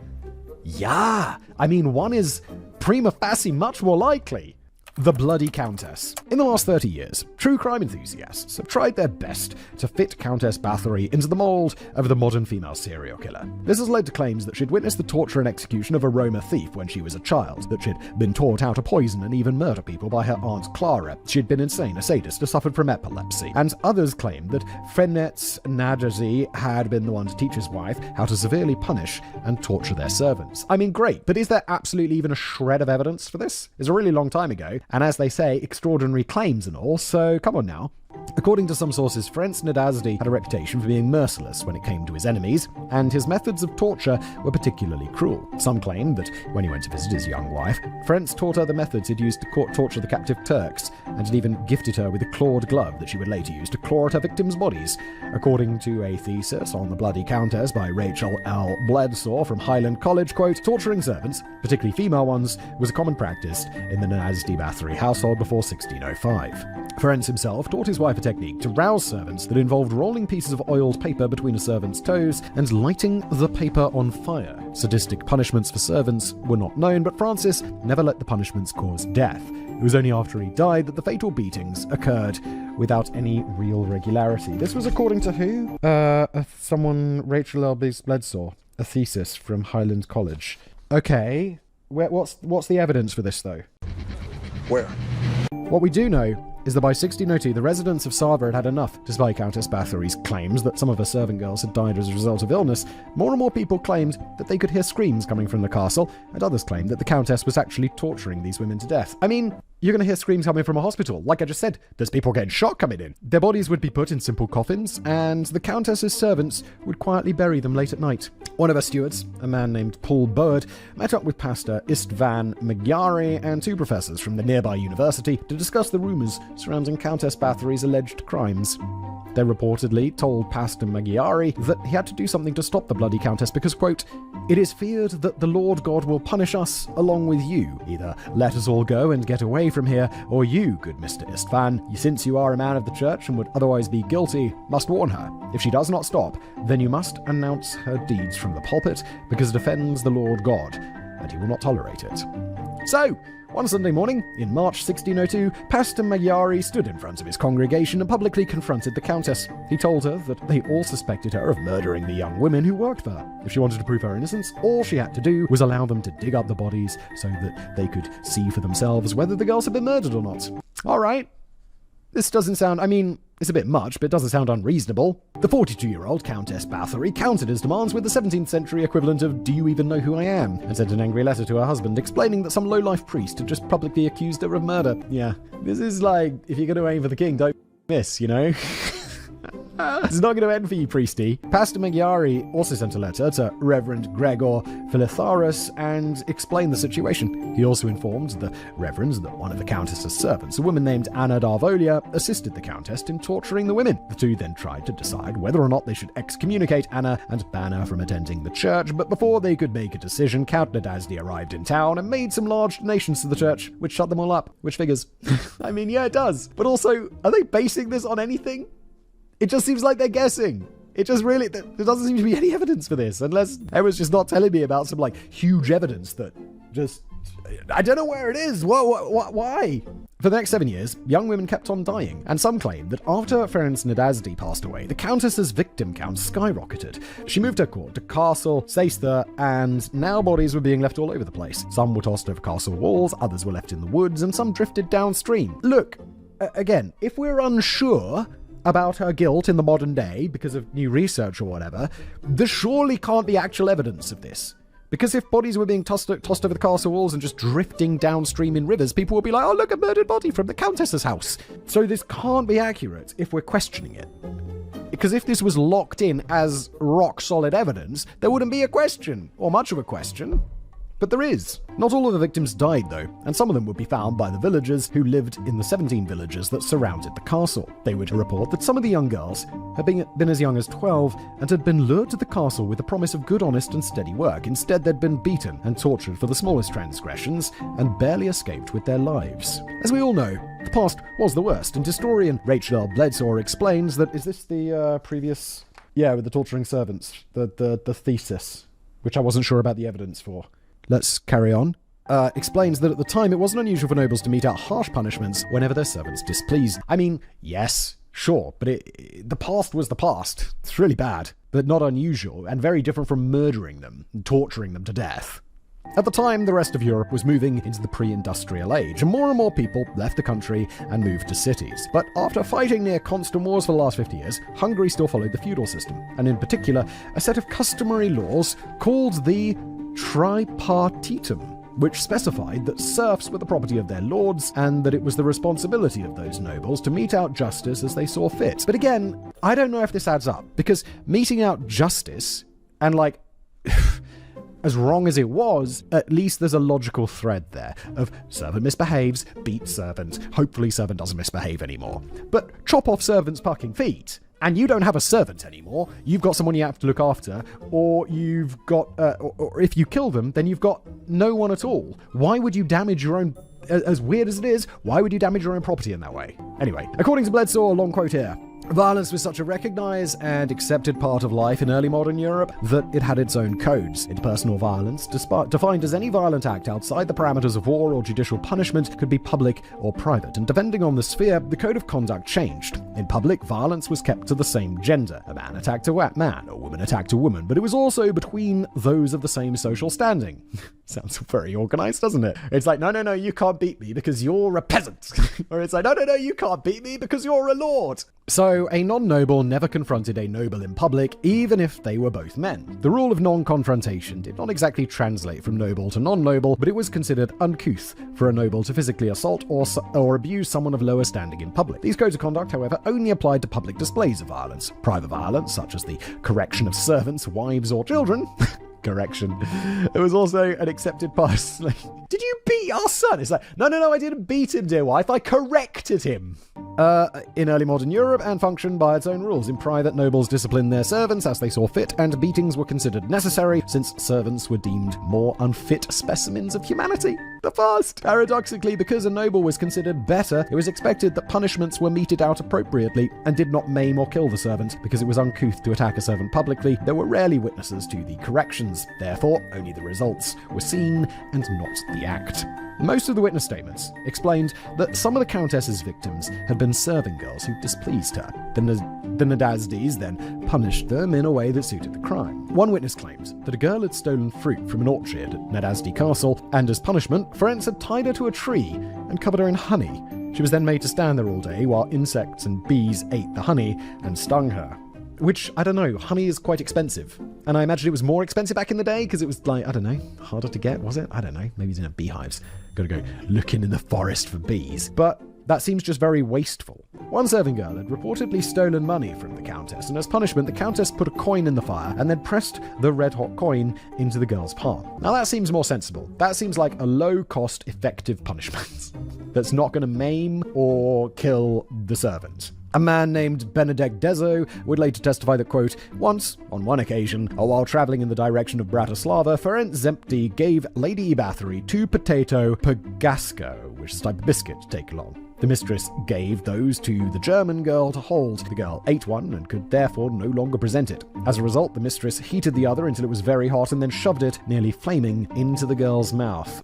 Yeah, I mean, one is prima facie much more likely. The Bloody Countess. In the last 30 years, true crime enthusiasts have tried their best to fit Countess Bathory into the mold of the modern female serial killer. This has led to claims that she'd witnessed the torture and execution of a Roma thief when she was a child, that she'd been taught how to poison and even murder people by her Aunt Clara, she'd been insane, a sadist, or suffered from epilepsy, and others claimed that Fremnetz Nadasdi had been the one to teach his wife how to severely punish and torture their servants. I mean, great, but is there absolutely even a shred of evidence for this? It's a really long time ago, and as they say, extraordinary claims and all, so come on now. According to some sources, Ferenc Nadasdi had a reputation for being merciless when it came to his enemies, and his methods of torture were particularly cruel. Some claim that when he went to visit his young wife, Ferenc taught her the methods he'd used to torture the captive Turks, and had even gifted her with a clawed glove that she would later use to claw at her victims' bodies. According to a thesis on the Bloody Countess by Rachel L. Bledsaw from Highland College, quote, torturing servants, particularly female ones, was a common practice in the Nadasdi Bathory household before 1605. Ferenc himself taught his wife a technique to rouse servants that involved rolling pieces of oiled paper between a servant's toes and lighting the paper on fire. Sadistic punishments for servants were not known, but Francis never let the punishments cause death. It was only after he died that the fatal beatings occurred without any real regularity. This was according to who? Someone, Rachel L. Bledsaw, a thesis from Highland College. Okay, what's the evidence for this, though? Where? What we do know is that by 1602, the residents of Sava had had enough. Despite Countess Bathory's claims that some of her servant girls had died as a result of illness, more and more people claimed that they could hear screams coming from the castle, and others claimed that the Countess was actually torturing these women to death. I mean, you're going to hear screams coming from a hospital. Like I just said, there's people getting shot coming in. Their bodies would be put in simple coffins, and the Countess's servants would quietly bury them late at night. One of her stewards, a man named Paul Bird, met up with Pastor Istvan Magyari and two professors from the nearby university to discuss the rumours surrounding Countess Bathory's alleged crimes. They reportedly told Pastor Maggiari that he had to do something to stop the bloody countess because, quote, "It is feared that the Lord God will punish us along with you. Either let us all go and get away from here, or you, good Mr. Istvan, since you are a man of the church and would otherwise be guilty, must warn her. If she does not stop, then you must announce her deeds from the pulpit because it offends the Lord God, and he will not tolerate it." So, one Sunday morning, in March 1602, Pastor Maggiari stood in front of his congregation and publicly confronted the Countess. He told her that they all suspected her of murdering the young women who worked for her. If she wanted to prove her innocence, all she had to do was allow them to dig up the bodies so that they could see for themselves whether the girls had been murdered or not. All right. This doesn't sound, it's a bit much, but it doesn't sound unreasonable. The 42-year-old Countess Bathory countered his demands with the 17th century equivalent of "Do you even know who I am?" and sent an angry letter to her husband explaining that some low-life priest had just publicly accused her of murder. Yeah, this is like, if you're going to aim for the king, don't miss, you know? It's not going to end for you, priesty. Pastor Maggiari also sent a letter to Reverend Gregor Philitharus and explained the situation. He also informed the reverends that one of the Countess's servants, a woman named Anna Darvolia, assisted the Countess in torturing the women. The two then tried to decide whether or not they should excommunicate Anna and ban her from attending the church, but before they could make a decision, Count Nadasdy arrived in town and made some large donations to the church, which shut them all up. Which figures. Yeah, it does. But also, are they basing this on anything? It just seems like they're guessing. It just really, there doesn't seem to be any evidence for this, unless everyone's just not telling me about some, huge evidence that just, I don't know where it is. Why? For the next 7 years, young women kept on dying, and some claim that after Ferenc Nadasdy passed away, the Countess's victim count skyrocketed. She moved her court to Castle Seyster, and now bodies were being left all over the place. Some were tossed over castle walls, others were left in the woods, and some drifted downstream. Look, again, if we're unsure about her guilt in the modern day because of new research or whatever, there surely can't be actual evidence of this. Because if bodies were being tossed over the castle walls and just drifting downstream in rivers, people would be like, "Oh, look, a murdered body from the Countess's house." So this can't be accurate if we're questioning it. Because if this was locked in as rock-solid evidence, there wouldn't be a question, or much of a question. But there is. Not all of the victims died, though, and some of them would be found by the villagers who lived in the 17 villages that surrounded the castle. They would report that some of the young girls had been as young as 12 and had been lured to the castle with the promise of good, honest, and steady work. Instead, they'd been beaten and tortured for the smallest transgressions and barely escaped with their lives. As we all know, the past was the worst, and historian Rachel L. Bledsoe explains that, is this the previous... Yeah, with the torturing servants, the thesis, which I wasn't sure about the evidence for. Let's carry on. Explains that at the time it wasn't unusual for nobles to mete out harsh punishments whenever their servants displeased. Yes, sure, but the past was the past. It's really bad, but not unusual, and very different from murdering them and torturing them to death. At the time, the rest of Europe was moving into the pre-industrial age, and more people left the country and moved to cities. But after fighting near constant wars for the last 50 years, Hungary still followed the feudal system, and in particular, a set of customary laws called the Tripartitum, which specified that serfs were the property of their lords and that it was the responsibility of those nobles to mete out justice as they saw fit. But again, I don't know if this adds up, because meting out justice, and as wrong as it was, at least there's a logical thread there of servant misbehaves, beat servant, hopefully servant doesn't misbehave anymore. But chop off servant's fucking feet, and you don't have a servant anymore, you've got someone you have to look after, or you've got, or if you kill them, then you've got no one at all. Why would you damage your own, as weird as it is, why would you damage your own property in that way? Anyway, according to Bledsoe, a long quote here, violence was such a recognized and accepted part of life in early modern Europe that it had its own codes. Interpersonal violence, defined as any violent act outside the parameters of war or judicial punishment, could be public or private, and depending on the sphere, the code of conduct changed. In public, violence was kept to the same gender. A man attacked a man, a woman attacked a woman, but it was also between those of the same social standing. Sounds very organized, doesn't it? It's like, no, you can't beat me because you're a peasant. Or it's like, no, you can't beat me because you're a lord. So, a non-noble never confronted a noble in public, even if they were both men. The rule of non-confrontation did not exactly translate from noble to non-noble, but it was considered uncouth for a noble to physically assault or abuse someone of lower standing in public. These codes of conduct, however, only applied to public displays of violence. Private violence, such as the correction of servants, wives, or children... Correction. It was also an accepted pass. Did you beat our son? It's like, no, I didn't beat him, dear wife. I corrected him. in early modern Europe and functioned by its own rules. In private, nobles disciplined their servants as they saw fit, and beatings were considered necessary since servants were deemed more unfit specimens of humanity. The first! Paradoxically, because a noble was considered better, it was expected that punishments were meted out appropriately and did not maim or kill the servant. Because it was uncouth to attack a servant publicly, there were rarely witnesses to the corrections. Therefore, only the results were seen and not the act. Most of the witness statements explained that some of the Countess's victims had been serving girls who displeased her. The Nadasdis then punished them in a way that suited the crime. One witness claimed that a girl had stolen fruit from an orchard at Nadasdi Castle, and as punishment, friends had tied her to a tree and covered her in honey. She was then made to stand there all day while insects and bees ate the honey and stung her. Which, I don't know, honey is quite expensive. And I imagine it was more expensive back in the day because it was like, I don't know, harder to get, was it? I don't know. Maybe it's in beehives. Gotta go looking in the forest for bees. But that seems just very wasteful. One serving girl had reportedly stolen money from the Countess, and as punishment, the Countess put a coin in the fire and then pressed the red-hot coin into the girl's palm. Now that seems more sensible. That seems like a low-cost, effective punishment that's not going to maim or kill the servant. A man named Benedek Dezo would later testify that, quote, once, on one occasion, while traveling in the direction of Bratislava, Ferenc Zempti gave Lady Bathory 2 potato pagasco, which is a type of biscuit, to take along. The mistress gave those to the German girl to hold. The girl ate one and could therefore no longer present it. As a result, the mistress heated the other until it was very hot and then shoved it, nearly flaming, into the girl's mouth.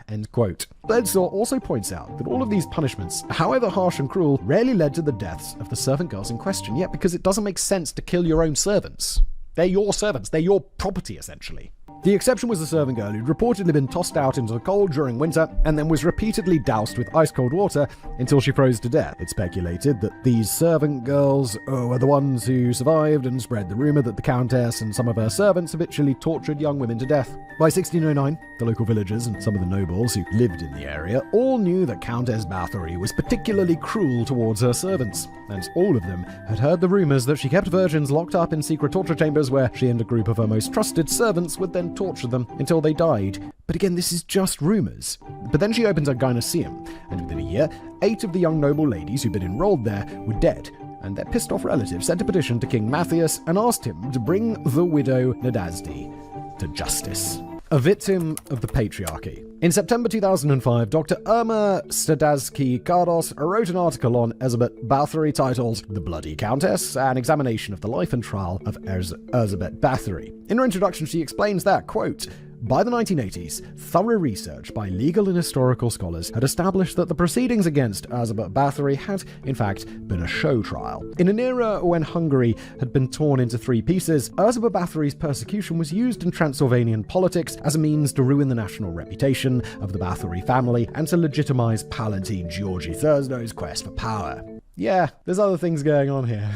End quote. Bledsaw also points out that all of these punishments, however harsh and cruel, rarely led to the deaths of the servant girls in question, yet because it doesn't make sense to kill your own servants. They're your servants. They're your property, essentially. The exception was the servant girl who'd reportedly been tossed out into the cold during winter and then was repeatedly doused with ice-cold water until she froze to death. It's speculated that these servant girls were the ones who survived and spread the rumor that the Countess and some of her servants habitually tortured young women to death. By 1609, the local villagers and some of the nobles who lived in the area all knew that Countess Bathory was particularly cruel towards her servants, and all of them had heard the rumors that she kept virgins locked up in secret torture chambers where she and a group of her most trusted servants would then torture them until they died. But again, this is just rumors. But then she opened her gynoecium, and within a year, 8 of the young noble ladies who'd been enrolled there were dead, and their pissed-off relatives sent a petition to King Matthias and asked him to bring the widow Nadasdi to justice. A victim of the patriarchy. In September 2005, Dr. Irma Stadazki-Kardos wrote an article on Elizabeth Bathory titled The Bloody Countess, an examination of the life and trial of Elizabeth Bathory. In her introduction, she explains that, quote, by the 1980s, thorough research by legal and historical scholars had established that the proceedings against Elizabeth Bathory had, in fact, been a show trial. In an era when Hungary had been torn into 3 pieces, Elizabeth Bathory's persecution was used in Transylvanian politics as a means to ruin the national reputation of the Bathory family and to legitimize Palatine Georgi Thursdow's quest for power. Yeah, there's other things going on here.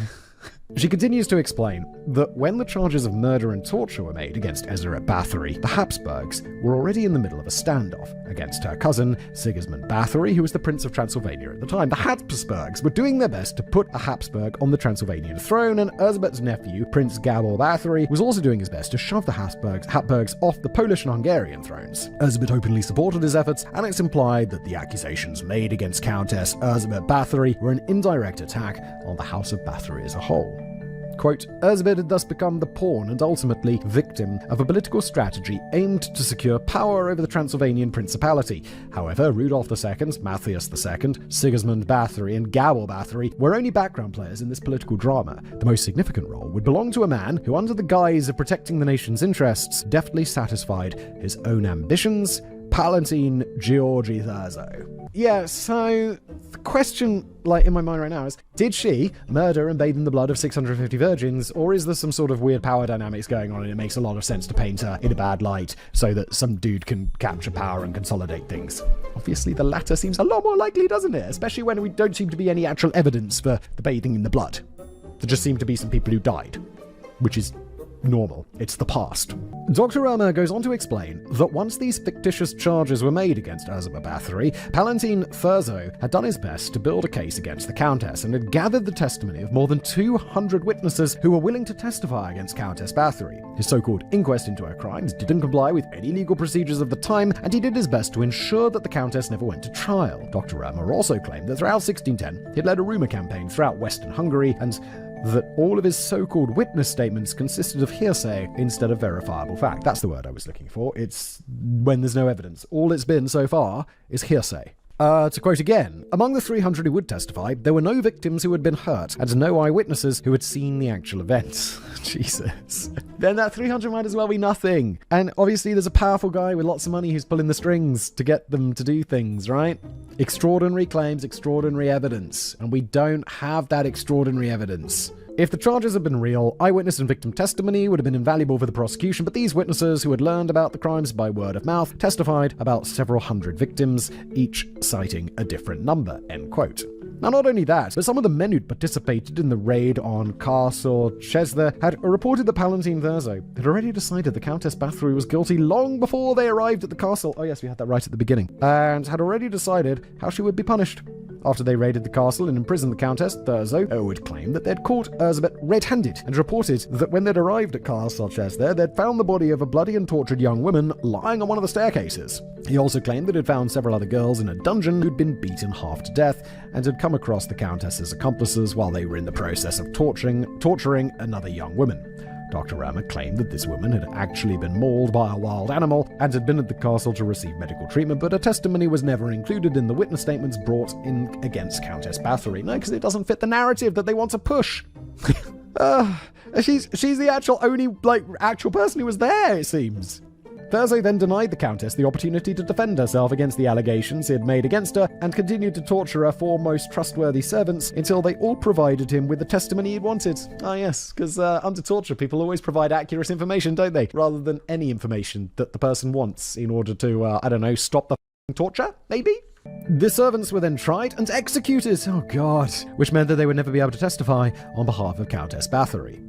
She continues to explain that when the charges of murder and torture were made against Ezra Bathory, the Habsburgs were already in the middle of a standoff against her cousin, Sigismund Bathory, who was the Prince of Transylvania at the time. The Habsburgs were doing their best to put a Habsburg on the Transylvanian throne, and Elizabeth's nephew, Prince Gabor Bathory, was also doing his best to shove the Habsburgs off the Polish and Hungarian thrones. Elizabeth openly supported his efforts, and it's implied that the accusations made against Countess Elizabeth Bathory were an indirect attack on the House of Bathory as a whole. Quote, Elizabeth had thus become the pawn and ultimately victim of a political strategy aimed to secure power over the Transylvanian Principality. However, Rudolf II, Matthias II, Sigismund Bathory, and Gabor Bathory were only background players in this political drama. The most significant role would belong to a man who, under the guise of protecting the nation's interests, deftly satisfied his own ambitions, Palatine Georgi Thursday. Yeah, so the question, in my mind right now is, did she murder and bathe in the blood of 650 virgins, or is there some sort of weird power dynamics going on and it makes a lot of sense to paint her in a bad light so that some dude can capture power and consolidate things? Obviously, the latter seems a lot more likely, doesn't it? Especially when we don't seem to be any actual evidence for the bathing in the blood. There just seem to be some people who died, which is normal. It's the past. Dr. Irma goes on to explain that once these fictitious charges were made against Ursula Bathory, Palatine Thurzo had done his best to build a case against the Countess and had gathered the testimony of more than 200 witnesses who were willing to testify against Countess Bathory. His so-called inquest into her crimes didn't comply with any legal procedures of the time, and he did his best to ensure that the Countess never went to trial. Dr. Irma also claimed that throughout 1610, he had led a rumour campaign throughout Western Hungary, and that all of his so-called witness statements consisted of hearsay instead of verifiable fact. That's the word I was looking for. It's when there's no evidence. All it's been so far is hearsay. To quote again, among the 300 who would testify, there were no victims who had been hurt and no eyewitnesses who had seen the actual events. Jesus. Then that 300 might as well be nothing. And obviously there's a powerful guy with lots of money who's pulling the strings to get them to do things, right? Extraordinary claims, extraordinary evidence. And we don't have that extraordinary evidence. If the charges had been real, eyewitness and victim testimony would have been invaluable for the prosecution, but these witnesses who had learned about the crimes by word of mouth testified about several hundred victims, each citing a different number, end quote. Now, not only that, but some of the men who'd participated in the raid on Castle Chesler had reported that Palatine Thurzo had already decided the Countess Bathory was guilty long before they arrived at the castle. Oh yes, we had that right at the beginning. And had already decided how she would be punished. After they raided the castle and imprisoned the Countess, Thurzo would claim that they'd caught Elizabeth red-handed and reported that when they'd arrived at Castle Chesler, they'd found the body of a bloody and tortured young woman lying on one of the staircases. He also claimed that he'd found several other girls in a dungeon who'd been beaten half to death and had come across the Countess's accomplices while they were in the process of torturing another young woman. Dr. Irma claimed that this woman had actually been mauled by a wild animal and had been at the castle to receive medical treatment, but her testimony was never included in the witness statements brought in against Countess Bathory. No, because it doesn't fit the narrative that they want to push. She's the actual person who was there, it seems. Thurzo then denied the Countess the opportunity to defend herself against the allegations he had made against her and continued to torture her four most trustworthy servants until they all provided him with the testimony he wanted. Ah yes, because under torture people always provide accurate information, don't they? Rather than any information that the person wants in order to, stop the torture, maybe? The servants were then tried and executed, oh god, which meant that they would never be able to testify on behalf of Countess Bathory.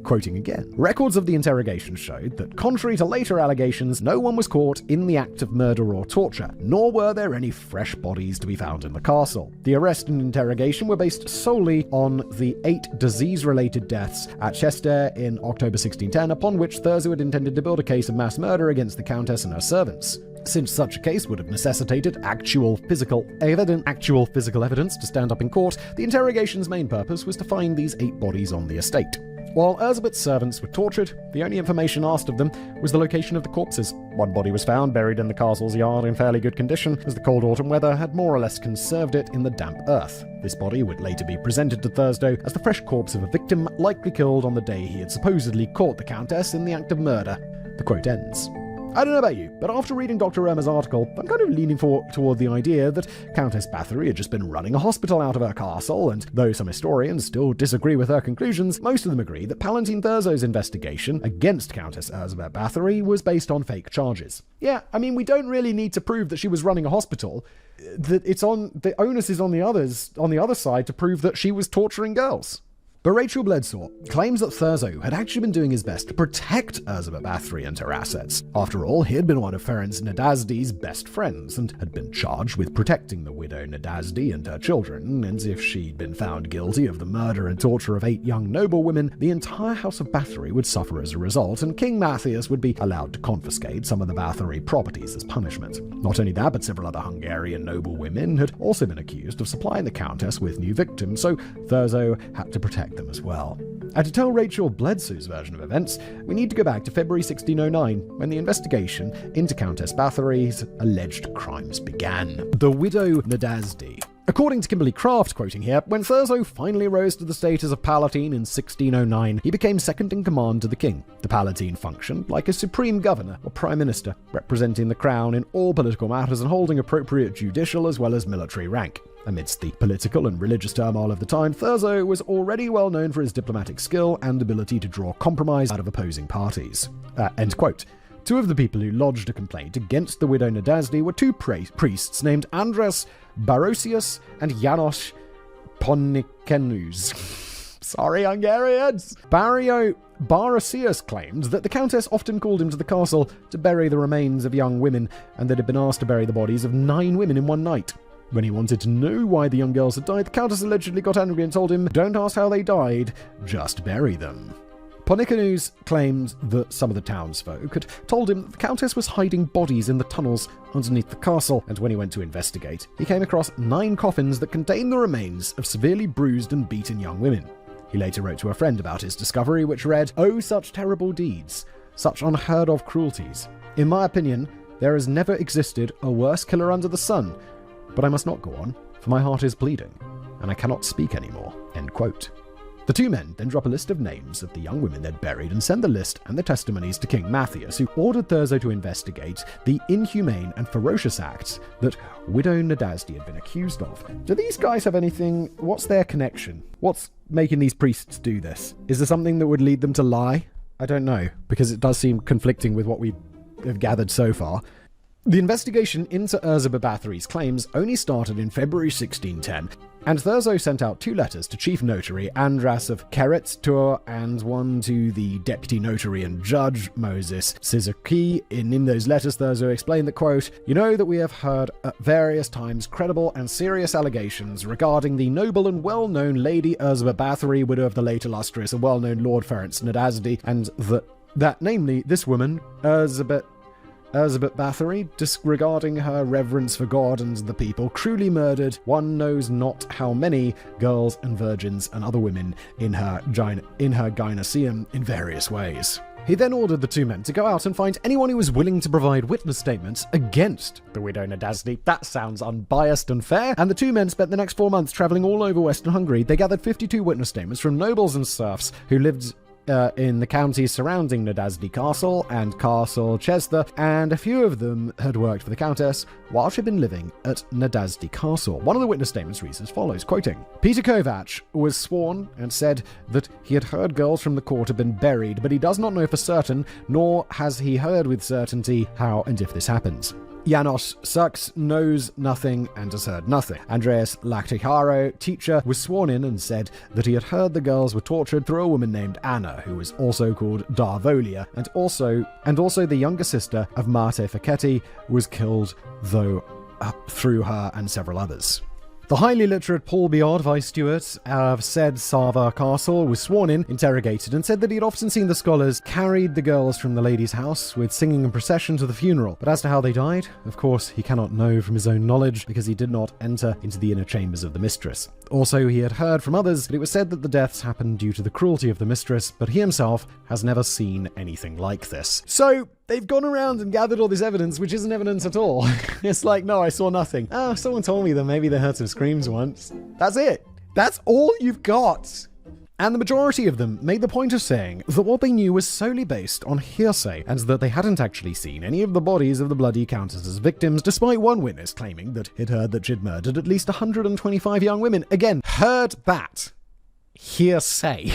Quoting again, records of the interrogation showed that, contrary to later allegations, no one was caught in the act of murder or torture, nor were there any fresh bodies to be found in the castle. The arrest and interrogation were based solely on the 8 disease-related deaths at Chester in October 1610, upon which Thurzo had intended to build a case of mass murder against the Countess and her servants. Since such a case would have necessitated actual physical evidence to stand up in court, the interrogation's main purpose was to find these 8 bodies on the estate. While Elizabeth's servants were tortured, the only information asked of them was the location of the corpses. One body was found buried in the castle's yard in fairly good condition, as the cold autumn weather had more or less conserved it in the damp earth. This body would later be presented to Thurzo as the fresh corpse of a victim likely killed on the day he had supposedly caught the Countess in the act of murder. The quote ends. I don't know about you, but after reading Dr. Irma's article, I'm kind of leaning toward the idea that Countess Bathory had just been running a hospital out of her castle, and though some historians still disagree with her conclusions, most of them agree that Palatine Thurzo's investigation against Countess Elizabeth Bathory was based on fake charges. Yeah, I mean, we don't really need to prove that she was running a hospital. The onus is on the other side to prove that she was torturing girls. But Rachel Bledsaw claims that Thurzo had actually been doing his best to protect Ursula Bathory and her assets. After all, he had been one of Ferenc Nadasdi's best friends and had been charged with protecting the widow Nadasdi and her children, and if she'd been found guilty of the murder and torture of 8 young noblewomen, the entire house of Bathory would suffer as a result, and King Matthias would be allowed to confiscate some of the Bathory properties as punishment. Not only that, but several other Hungarian noblewomen had also been accused of supplying the Countess with new victims, so Thurzo had to protect them as well. And to tell Rachel Bledsaw's version of events, we need to go back to February 1609, when the investigation into Countess Bathory's alleged crimes began. The widow Nadasdi. According to Kimberly Craft, quoting here, when Thurzo finally rose to the status of Palatine in 1609, he became second in command to the king. The Palatine functioned like a supreme governor or prime minister, representing the crown in all political matters and holding appropriate judicial as well as military rank. Amidst the political and religious turmoil of the time, Thurzo was already well known for his diplomatic skill and ability to draw compromise out of opposing parties. End quote. 2 of the people who lodged a complaint against the widow Nadasdi were 2 priests named Andras Barosius and Janos Ponnikenus. Sorry, Hungarians! Barrio Barasius claimed that the Countess often called him to the castle to bury the remains of young women, and that had been asked to bury the bodies of 9 women in one night. When he wanted to know why the young girls had died, the Countess allegedly got angry and told him, "Don't ask how they died, just bury them." Ponikanus claimed that some of the townsfolk had told him that the Countess was hiding bodies in the tunnels underneath the castle, and when he went to investigate, he came across 9 coffins that contained the remains of severely bruised and beaten young women. He later wrote to a friend about his discovery, which read, "Oh, such terrible deeds, such unheard of cruelties. In my opinion, there has never existed a worse killer under the sun. But I must not go on, for my heart is bleeding, and I cannot speak anymore." End quote. The two men then drop a list of names of the young women they'd buried and send the list and the testimonies to King Matthias, who ordered Thurzo to investigate the inhumane and ferocious acts that widow Nadasdi had been accused of. Do these guys have anything? What's their connection? What's making these priests do this? Is there something that would lead them to lie? I don't know, because it does seem conflicting with what we have gathered so far. The investigation into Erzsébet Bathory's claims only started in February 1610, and Thurzo sent out 2 letters to Chief Notary Andras of Kerettur and one to the Deputy Notary and Judge Moses Sizuki. In those letters, Thurzo explained that, quote, "You know that we have heard at various times credible and serious allegations regarding the noble and well-known Lady Erzsébet Bathory, widow of the late illustrious and well-known Lord Ferenc Nadasdi, and that namely, this woman, Erzsébet Bathory, disregarding her reverence for God and the people, cruelly murdered one knows not how many girls and virgins and other women in her gynoecium in various ways." He then ordered the 2 men to go out and find anyone who was willing to provide witness statements against the widow Nadasdi. That sounds unbiased and fair. And the 2 men spent the next 4 months traveling all over Western Hungary. They gathered 52 witness statements from nobles and serfs who lived in the counties surrounding Nadasdi Castle and Castle Chester, and a few of them had worked for the Countess while she'd been living at Nadasdi Castle. One of the witness statements reads as follows, quoting, "Peter Kovac was sworn and said that he had heard girls from the court had been buried, but he does not know for certain, nor has he heard with certainty how and if this happens. Janos Sux knows nothing and has heard nothing. Andreas Lacticaro, teacher, was sworn in and said that he had heard the girls were tortured through a woman named Anna, who was also called Darvolia, and also the younger sister of Marte Facchetti was killed through her and several others. The highly literate Paul Biard, Vice Steward of said Sava Castle, was sworn in, interrogated, and said that he had often seen the scholars carried the girls from the lady's house with singing and procession to the funeral. But as to how they died, of course, he cannot know from his own knowledge because he did not enter into the inner chambers of the mistress. Also, he had heard from others that it was said that the deaths happened due to the cruelty of the mistress, but he himself has never seen anything like this. So, they've gone around and gathered all this evidence, which isn't evidence at all. It's like, no, I saw nothing. Oh, someone told me that maybe they heard some screams once. That's it. That's all you've got. And the majority of them made the point of saying that what they knew was solely based on hearsay, and that they hadn't actually seen any of the bodies of the bloody countess's victims, despite one witness claiming that he'd heard that she'd murdered at least 125 young women. Again, heard that. Hearsay.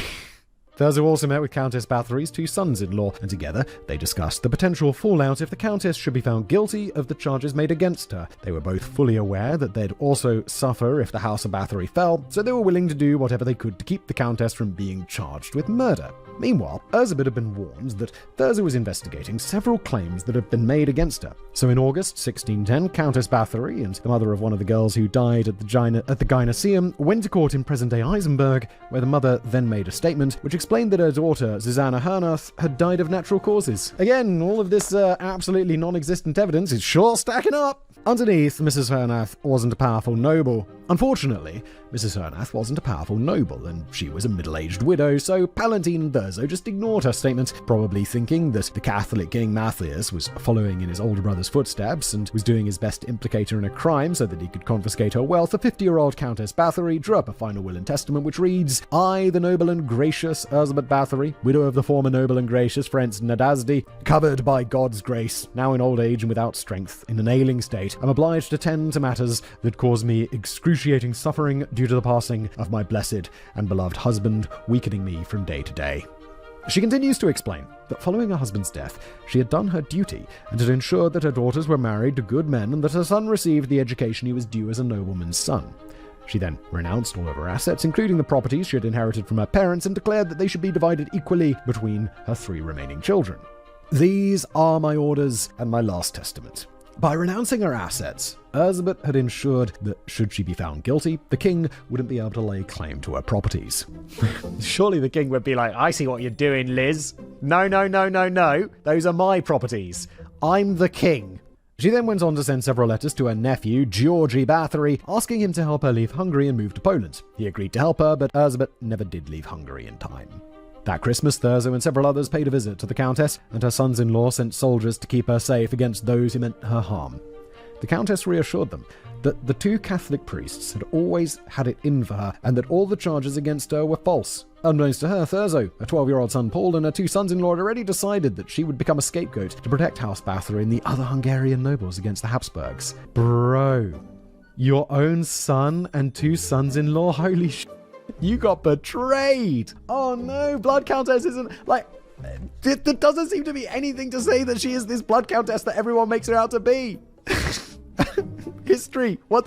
Thurzo also met with Countess Bathory's 2 sons-in-law, and together they discussed the potential fallout if the Countess should be found guilty of the charges made against her. They were both fully aware that they'd also suffer if the House of Bathory fell, so they were willing to do whatever they could to keep the Countess from being charged with murder. Meanwhile, Erzsébet had been warned that Thurzo was investigating several claims that had been made against her. So in August 1610, Countess Bathory and the mother of one of the girls who died at the gynoecium went to court in present-day Eisenberg, where the mother then made a statement which explained that her daughter, Susanna Hernath, had died of natural causes. Again, all of this absolutely non-existent evidence is sure stacking up. Underneath, Mrs. Hernath wasn't a powerful noble. Unfortunately, Mrs. Hernath wasn't a powerful noble, and she was a middle-aged widow, so Palatine and Thurzo just ignored her statement, probably thinking that the Catholic King Matthias was following in his older brother's footsteps and was doing his best to implicate her in a crime so that he could confiscate her wealth. The 50-year-old Countess Bathory drew up a final will and testament which reads, "I, the noble and gracious Erzsébet Bathory, widow of the former noble and gracious Ferenc Nadasdi, covered by God's grace, now in old age and without strength, in an ailing state, am obliged to tend to matters that cause me excruciating suffering due to the passing of my blessed and beloved husband, weakening me from day to day." She continues to explain that following her husband's death, she had done her duty and had ensured that her daughters were married to good men and that her son received the education he was due as a nobleman's son. She then renounced all of her assets, including the properties she had inherited from her parents, and declared that they should be divided equally between her 3 remaining children. These are my orders and my last testament. By renouncing her assets, Elizabeth had ensured that should she be found guilty, the king wouldn't be able to lay claim to her properties. Surely the king would be like, I see what you're doing, Liz. No. Those are my properties. I'm the king. She then went on to send several letters to her nephew, Georgi Bathory, asking him to help her leave Hungary and move to Poland. He agreed to help her, but Elizabeth never did leave Hungary in time. That Christmas, Thurzo and several others paid a visit to the Countess, and her sons-in-law sent soldiers to keep her safe against those who meant her harm. The Countess reassured them that the 2 Catholic priests had always had it in for her, and that all the charges against her were false. Unbeknownst to her, Thurzo, her 12-year-old son Paul, and her 2 sons-in-law had already decided that she would become a scapegoat to protect House Bathory and the other Hungarian nobles against the Habsburgs. Bro, your own son and 2 sons-in-law? Holy sh**. You got betrayed! Oh no, Blood Countess isn't, like, there doesn't seem to be anything to say that she is this Blood Countess that everyone makes her out to be. History, what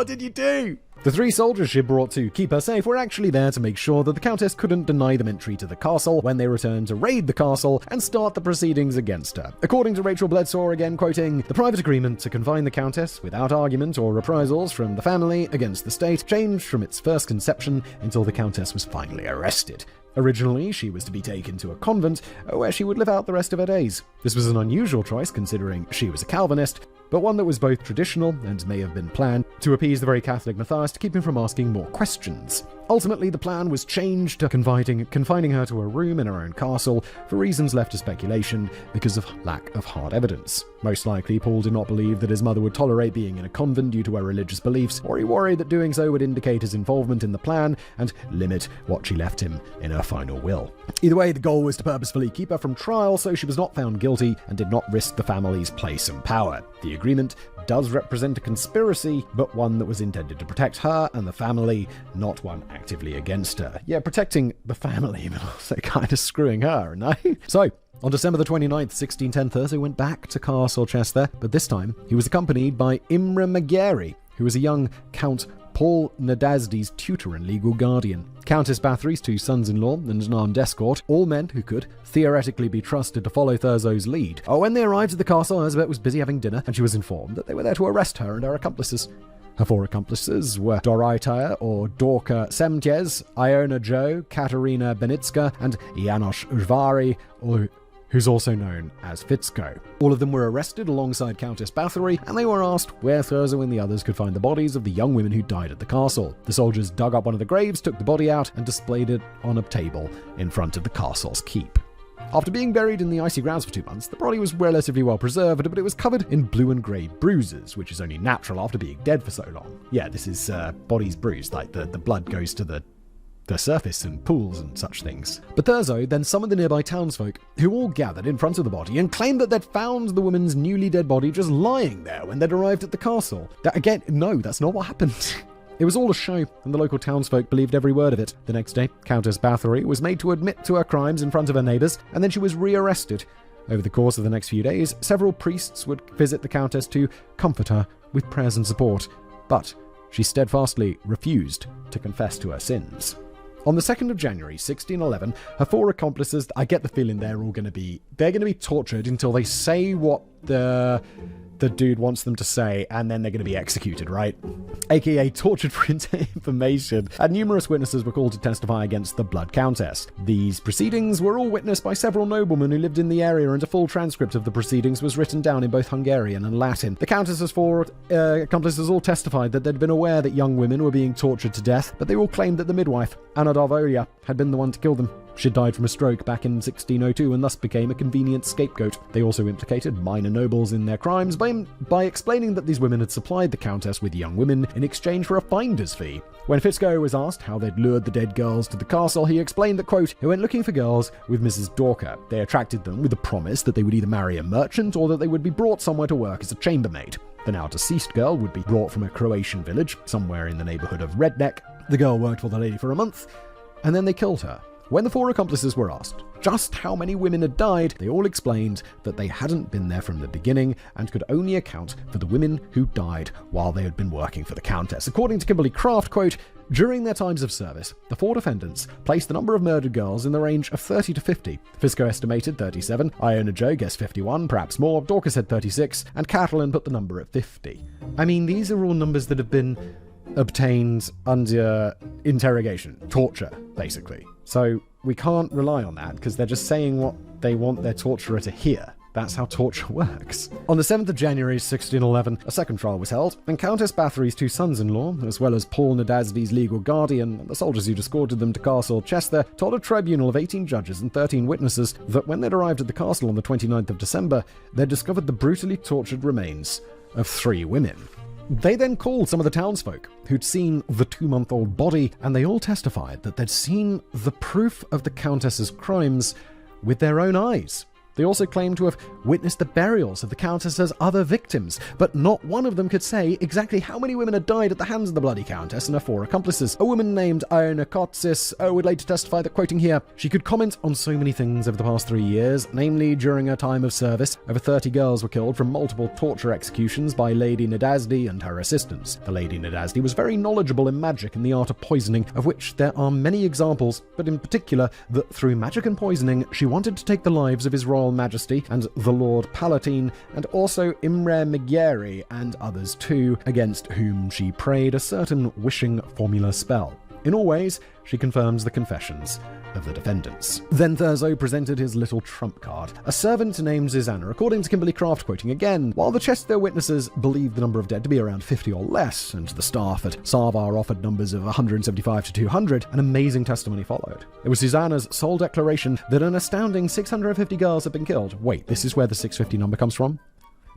did you do? The 3 soldiers she brought to keep her safe were actually there to make sure that the Countess couldn't deny them entry to the castle when they returned to raid the castle and start the proceedings against her. According to Rachel Bledsaw, again quoting, the private agreement to confine the Countess without argument or reprisals from the family against the state changed from its first conception until the Countess was finally arrested. Originally, she was to be taken to a convent where she would live out the rest of her days. This was an unusual choice considering she was a Calvinist, but one that was both traditional and may have been planned to appease the very Catholic Matthias to keep him from asking more questions. Ultimately, the plan was changed to confining her to a room in her own castle for reasons left to speculation because of lack of hard evidence. Most likely, Paul did not believe that his mother would tolerate being in a convent due to her religious beliefs, or he worried that doing so would indicate his involvement in the plan and limit what she left him in her final will. Either way, the goal was to purposefully keep her from trial so she was not found guilty and did not risk the family's place and power. The agreement does represent a conspiracy, but one that was intended to protect her and the family, not one actively against her. Yeah, protecting the family, but also kind of screwing her, no? So, on December the 29th, 1610, Thurzo went back to Castle Chester, but this time he was accompanied by Imre Magyari, who was a young Count Paul Nadasdy's tutor and legal guardian. Countess Bathory's 2 sons-in-law and an armed escort, all men who could theoretically be trusted to follow Thurzo's lead. When they arrived at the castle, Elizabeth was busy having dinner, and she was informed that they were there to arrest her and her accomplices. Her 4 accomplices were Dorothea or Dorka Semtjes, Iona Jo, Katarina Benitska, and Janos Ujvari, who's also known as Fitzko. All of them were arrested alongside Countess Bathory, and they were asked where Thurzo and the others could find the bodies of the young women who died at the castle. The soldiers dug up one of the graves, took the body out, and displayed it on a table in front of the castle's keep. After being buried in the icy grounds for 2 months, the body was relatively well preserved, but it was covered in blue and grey bruises, which is only natural after being dead for so long. Yeah, this is bodies bruised, like the blood goes to the surface and pools and such things. But Thurzo then summoned the nearby townsfolk, who all gathered in front of the body and claimed that they'd found the woman's newly dead body just lying there when they'd arrived at the castle. No, that's not what happened. It was all a show, and the local townsfolk believed every word of it. The next day, Countess Bathory was made to admit to her crimes in front of her neighbours, and then she was rearrested. Over the course of the next few days, several priests would visit the Countess to comfort her with prayers and support, but she steadfastly refused to confess to her sins. On the 2nd of January, 1611, her 4 accomplices, I get the feeling they're going to be tortured until they say what the dude wants them to say, and then they're going to be executed, right? AKA tortured for information. And numerous witnesses were called to testify against the Blood Countess. These proceedings were all witnessed by several noblemen who lived in the area, and a full transcript of the proceedings was written down in both Hungarian and Latin. The Countess's 4 accomplices all testified that they'd been aware that young women were being tortured to death, but they all claimed that the midwife, Anna Darvolia, had been the one to kill them. She died from a stroke back in 1602 and thus became a convenient scapegoat. They also implicated minor nobles in their crimes by explaining that these women had supplied the Countess with young women in exchange for a finder's fee. When Fitzko was asked how they'd lured the dead girls to the castle, he explained that, quote, "They went looking for girls with Mrs. Dorka. They attracted them with the promise that they would either marry a merchant or that they would be brought somewhere to work as a chambermaid. The now deceased girl would be brought from a Croatian village, somewhere in the neighborhood of Redneck. The girl worked for the lady for a month, and then they killed her. When the 4 accomplices were asked just how many women had died, they all explained that they hadn't been there from the beginning and could only account for the women who died while they had been working for the Countess. According to Kimberly Craft, quote, during their times of service, the 4 defendants placed the number of murdered girls in the range of 30 to 50. Fisco estimated 37, Iona Joe guessed 51, perhaps more, Dorcas said 36, and Catalan put the number at 50. I mean, these are all numbers that have been obtained under interrogation, torture, basically. So we can't rely on that because they're just saying what they want their torturer to hear. That's how torture works. On the 7th of January 1611, a second trial was held, and Countess Bathory's 2 sons-in-law, as well as Paul Nadasdy's legal guardian and the soldiers who'd escorted them to Castle Chester, told a tribunal of 18 judges and 13 witnesses that when they'd arrived at the castle on the 29th of December, they'd discovered the brutally tortured remains of 3 women. They then called some of the townsfolk who'd seen the 2-month-old body, and they all testified that they'd seen the proof of the Countess's crimes with their own eyes. They also claimed to have witnessed the burials of the Countess's other victims, but not one of them could say exactly how many women had died at the hands of the bloody Countess and her 4 accomplices. A woman named Iona Kotsis would later testify that, quoting here, she could comment on so many things over the past 3 years, namely during her time of service, over 30 girls were killed from multiple torture executions by Lady Nadasdy and her assistants. The Lady Nadasdy was very knowledgeable in magic and the art of poisoning, of which there are many examples, but in particular that through magic and poisoning she wanted to take the lives of his Royal Majesty and the Lord Palatine, and also Imre Megyeri and others too, against whom she prayed a certain wishing formula spell. In all ways, she confirms the confessions of the defendants. Then Thurzo presented his little trump card. A servant named Susanna, according to Kimberly Craft, quoting again, while the Chester witnesses believed the number of dead to be around 50 or less, and the staff at Sarvar offered numbers of 175 to 200, an amazing testimony followed. It was Susanna's sole declaration that an astounding 650 girls had been killed. Wait, this is where the 650 number comes from?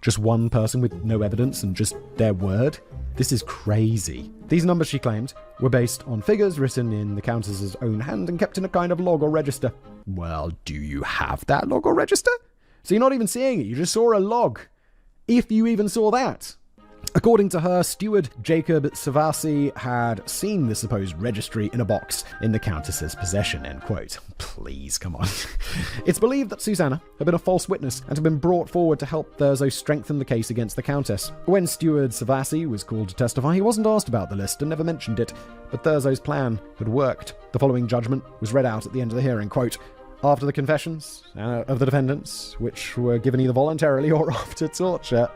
Just one person with no evidence and just their word? This is crazy. These numbers, she claimed, were based on figures written in the Countess's own hand and kept in a kind of log or register. Well, do you have that log or register? So you're not even seeing it, you just saw a log. If you even saw that. According to her, steward Jacob Savasi had seen the supposed registry in a box in the Countess's possession, end quote. Please, come on. It's believed that Susanna had been a false witness and had been brought forward to help Thurzo strengthen the case against the Countess. When steward Savasi was called to testify, he wasn't asked about the list and never mentioned it, but Thurzo's plan had worked. The following judgment was read out at the end of the hearing, quote, after the confessions of the defendants, which were given either voluntarily or after torture,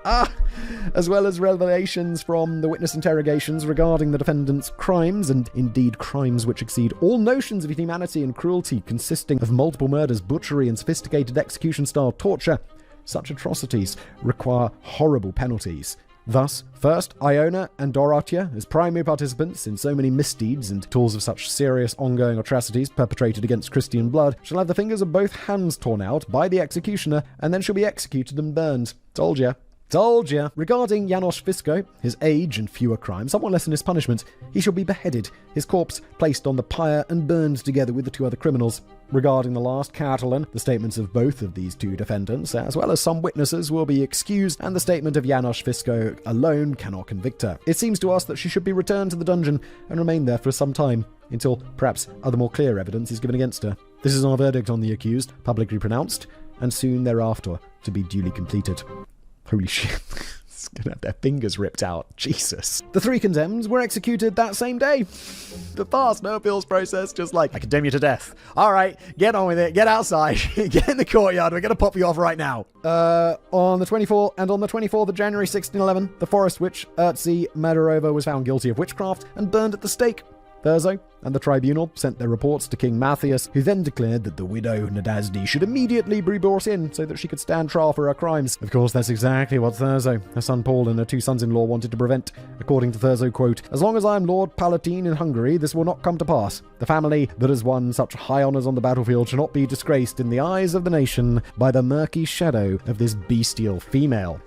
as well as revelations from the witness interrogations regarding the defendants' crimes, and indeed crimes which exceed all notions of humanity and cruelty, consisting of multiple murders, butchery, and sophisticated execution-style torture. Such atrocities require horrible penalties. Thus, first, Iona and Dorothea, as primary participants in so many misdeeds and tools of such serious ongoing atrocities perpetrated against Christian blood, shall have the fingers of both hands torn out by the executioner, and then shall be executed and burned. Told ya. Told ya. Regarding Janos Fisco, his age and fewer crimes, somewhat less than his punishment, he shall be beheaded, his corpse placed on the pyre and burned together with the 2 other criminals. Regarding the last, Catalan, the statements of both of these 2 defendants, as well as some witnesses, will be excused, and the statement of Janos Fisco alone cannot convict her. It seems to us that she should be returned to the dungeon and remain there for some time, until perhaps other more clear evidence is given against her. This is our verdict on the accused, publicly pronounced, and soon thereafter to be duly completed. Holy shit. It's gonna have their fingers ripped out. Jesus. The 3 condemned were executed that same day. The fast, no appeals process, just like, I condemn you to death. All right, get on with it. Get outside. Get in the courtyard. We're gonna pop you off right now. On the 24th of January 1611, the forest witch Urtzi Madurova was found guilty of witchcraft and burned at the stake. Thurzo and the tribunal sent their reports to King Matthias, who then declared that the widow Nadasdy should immediately be brought in so that she could stand trial for her crimes. Of course, that's exactly what Thurzo, her son Paul, and her 2 sons-in-law wanted to prevent. According to Thurzo, quote, as long as I am Lord Palatine in Hungary, this will not come to pass. The family that has won such high honours on the battlefield shall not be disgraced in the eyes of the nation by the murky shadow of this bestial female.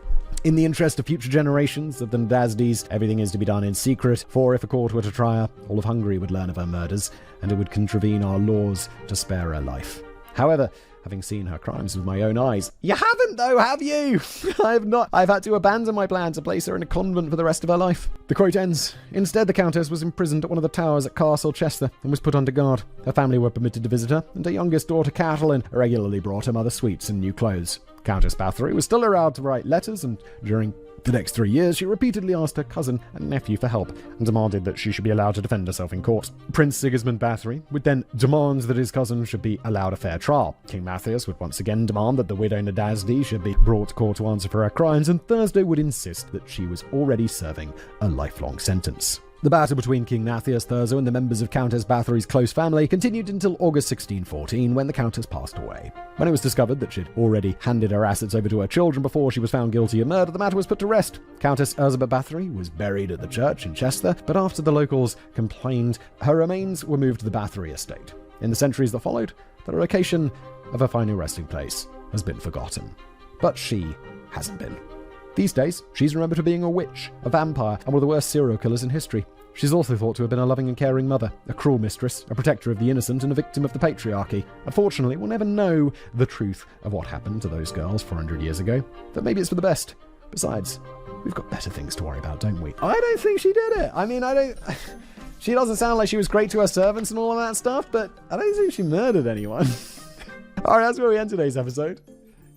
In the interest of future generations of the Nadasdys, everything is to be done in secret, for if a court were to try her, all of Hungary would learn of her murders, and it would contravene our laws to spare her life. However, having seen her crimes with my own eyes. You haven't though, have you? I have not. I've had to abandon my plan to place her in a convent for the rest of her life. The quote ends, instead the Countess was imprisoned at one of the towers at Castle Chester and was put under guard. Her family were permitted to visit her, and her youngest daughter Catelyn regularly brought her mother sweets and new clothes. Countess Bathory was still allowed to write letters, and during the next 3 years, she repeatedly asked her cousin and nephew for help and demanded that she should be allowed to defend herself in court. Prince Sigismund Bathory would then demand that his cousin should be allowed a fair trial. King Matthias would once again demand that the widow Nadasdi should be brought to court to answer for her crimes, and Thursday would insist that she was already serving a lifelong sentence. The battle between King Matthias Thurzo and the members of Countess Bathory's close family continued until August 1614, when the Countess passed away. When it was discovered that she'd already handed her assets over to her children before she was found guilty of murder, the matter was put to rest. Countess Elizabeth Bathory was buried at the church in Chester, but after the locals complained, her remains were moved to the Bathory estate. In the centuries that followed, the location of her final resting place has been forgotten. But she hasn't been. These days, she's remembered for being a witch, a vampire, and one of the worst serial killers in history. She's also thought to have been a loving and caring mother, a cruel mistress, a protector of the innocent, and a victim of the patriarchy. Unfortunately, we'll never know the truth of what happened to those girls 400 years ago, but maybe it's for the best. Besides, we've got better things to worry about, don't we? I don't think she did it. I mean, she doesn't sound like she was great to her servants and all of that stuff, but I don't think she murdered anyone. Alright, that's where we end today's episode.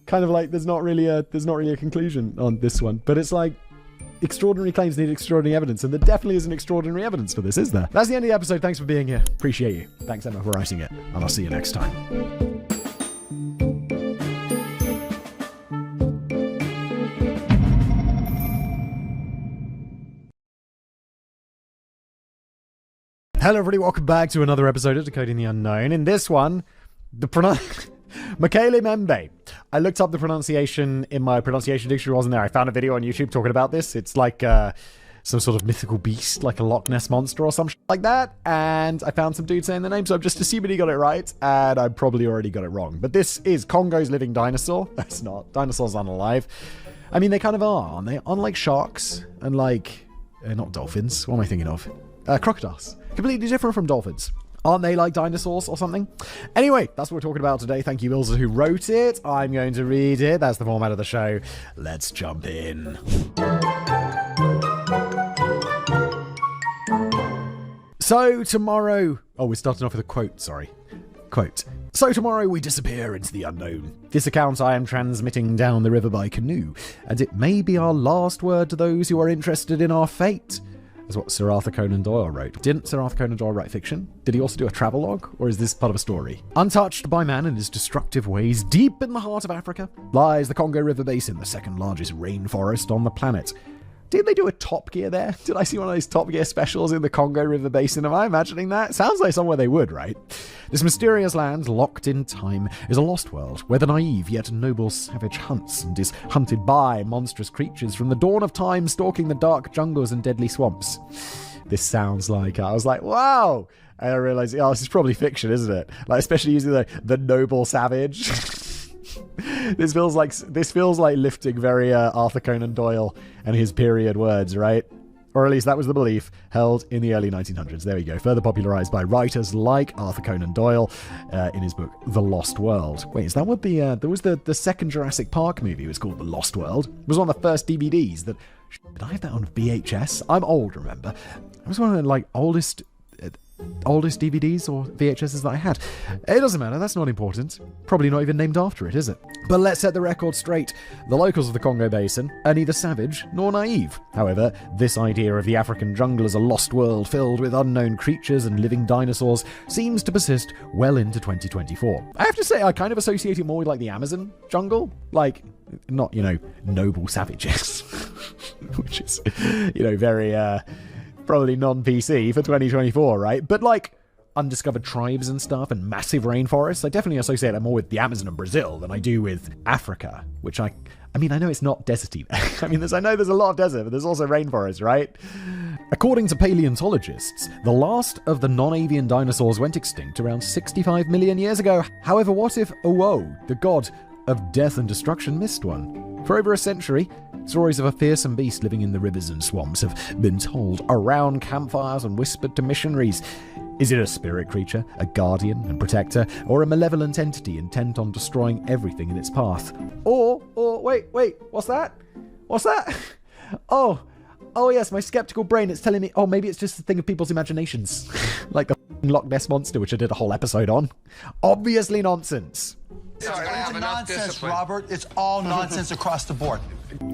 Kind of like there's not really a conclusion on this one, but it's like extraordinary claims need extraordinary evidence, and there definitely isn't extraordinary evidence for this, is there? That's the end of the episode. Thanks for being here. Appreciate you. Thanks, Emma, for writing it, and I'll see you next time. Hello, everybody. Welcome back to another episode of Decoding the Unknown. In this one, Michele Membe. I looked up the pronunciation in my pronunciation dictionary, wasn't there? I found a video on YouTube talking about this. It's like some sort of mythical beast, like a Loch Ness monster or some shit like that. And I found some dude saying the name, so I'm just assuming he got it right, and I probably already got it wrong. But this is Congo's living dinosaur. It's not. Dinosaurs aren't alive. I mean, they kind of are, aren't they? Unlike sharks and like... not dolphins. What am I thinking of? Crocodiles. Completely different from dolphins. Aren't they like dinosaurs or something? Anyway, that's what we're talking about today. Thank you, Ilza, who wrote it. I'm going to read it. That's the format of the show. Let's jump in. So tomorrow... Oh, we're starting off with a quote, sorry. Quote. So tomorrow we disappear into the unknown. This account I am transmitting down the river by canoe, and it may be our last word to those who are interested in our fate. That's what Sir Arthur Conan Doyle wrote. Didn't Sir Arthur Conan Doyle write fiction? Did he also do a travelogue? Or is this part of a story? Untouched by man and his destructive ways, deep in the heart of Africa lies the Congo River Basin, the second largest rainforest on the planet. Did they do a Top Gear there? Did I see one of those Top Gear specials in the Congo River Basin? Am I imagining that? Sounds like somewhere they would, right? This mysterious land, locked in time, is a lost world where the naive yet noble savage hunts and is hunted by monstrous creatures from the dawn of time, stalking the dark jungles and deadly swamps. This sounds like... I was like, wow! And I realized, this is probably fiction, isn't it? Like, especially using the noble savage. This feels like lifting very Arthur Conan Doyle and his period words, right? Or at least that was the belief held in the early 1900s. There we go. Further popularized by writers like Arthur Conan Doyle in his book The Lost World. Wait, is that what there was the second Jurassic Park movie was called The Lost World? It was one of the first DVDs that... Did I have that on VHS? I'm old, remember? It was one of the oldest DVDs or VHSs that I had. It doesn't matter, that's not important. Probably not even named after it, is it? But let's set the record straight. The locals of the Congo Basin are neither savage nor naive. However, this idea of the African jungle as a lost world filled with unknown creatures and living dinosaurs seems to persist well into 2024. I have to say, I kind of associate it more with the Amazon jungle. Not, noble savages. Which is, very... probably non-PC for 2024, right? But undiscovered tribes and stuff and massive rainforests, I definitely associate that more with the Amazon and Brazil than I do with Africa, which I know it's not deserty. I know there's a lot of desert, but there's also rainforest, right? According to paleontologists, the last of the non-avian dinosaurs went extinct around 65 million years ago. However, what if Owo, the god of death and destruction, missed one? For over a century, stories of a fearsome beast living in the rivers and swamps have been told around campfires and whispered to missionaries. Is it a spirit creature, a guardian and protector, or a malevolent entity intent on destroying everything in its path? Or wait, what's that? What's that? Oh yes, my skeptical brain, it's telling me, maybe it's just a thing of people's imaginations. Like the Loch Ness Monster, which I did a whole episode on. Obviously nonsense. Sorry, it's nonsense, Robert. It's all nonsense across the board.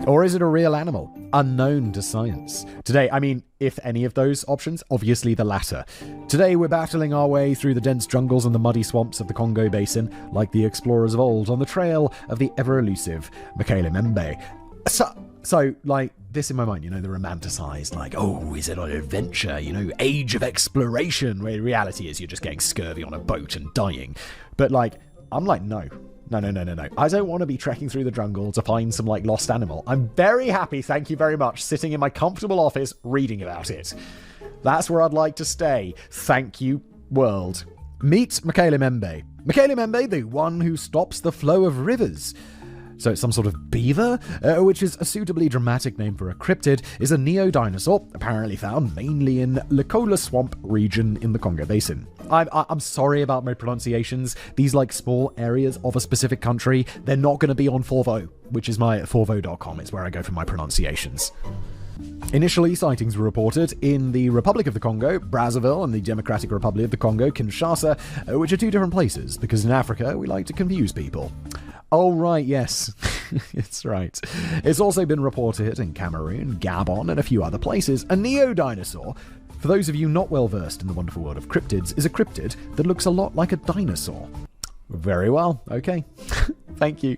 Or is it a real animal, unknown to science? Today, if any of those options, obviously the latter. Today, we're battling our way through the dense jungles and the muddy swamps of the Congo Basin, like the explorers of old, on the trail of the ever-elusive Mekele Membe. So, this in my mind, the romanticized, is it an adventure, age of exploration, where reality is you're just getting scurvy on a boat and dying. But, I'm like, no. I don't want to be trekking through the jungle to find some, lost animal. I'm very happy, thank you very much, sitting in my comfortable office reading about it. That's where I'd like to stay. Thank you, world. Meet Mekele Membe. Mekele Membe, the one who stops the flow of rivers. So it's some sort of beaver, which is a suitably dramatic name for a cryptid, is a neo-dinosaur, apparently found mainly in Lekola Swamp region in the Congo Basin. I'm sorry about my pronunciations. These small areas of a specific country, they're not going to be on Forvo, which is my forvo.com. It's where I go for my pronunciations. Initially, sightings were reported in the Republic of the Congo, Brazzaville, and the Democratic Republic of the Congo, Kinshasa, which are two different places, because in Africa, we like to confuse people. Oh, right, yes. It's right. It's also been reported in Cameroon, Gabon, and a few other places. A neo-dinosaur, for those of you not well versed in the wonderful world of cryptids, is a cryptid that looks a lot like a dinosaur. Very well, okay. Thank you.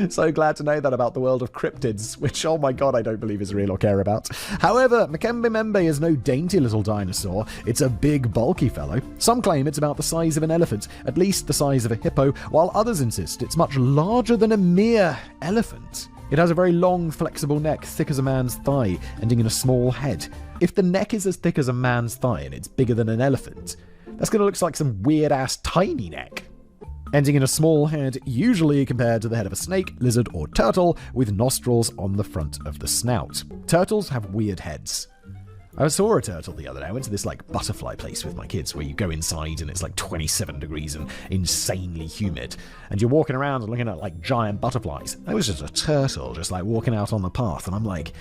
So glad to know that about the world of cryptids, which, oh my god, I don't believe is real or care about. However, Mekele Membe is no dainty little dinosaur. It's a big, bulky fellow. Some claim it's about the size of an elephant, at least the size of a hippo, while others insist it's much larger than a mere elephant. It has a very long, flexible neck, thick as a man's thigh, ending in a small head. If the neck is as thick as a man's thigh and it's bigger than an elephant, that's going to look like some weird-ass tiny neck. Ending in a small head, usually compared to the head of a snake, lizard, or turtle, with nostrils on the front of the snout. Turtles have weird heads. I saw a turtle the other day. I went to this butterfly place with my kids where you go inside and it's 27 degrees and insanely humid. And you're walking around and looking at giant butterflies. It was just a turtle just walking out on the path. And I'm like,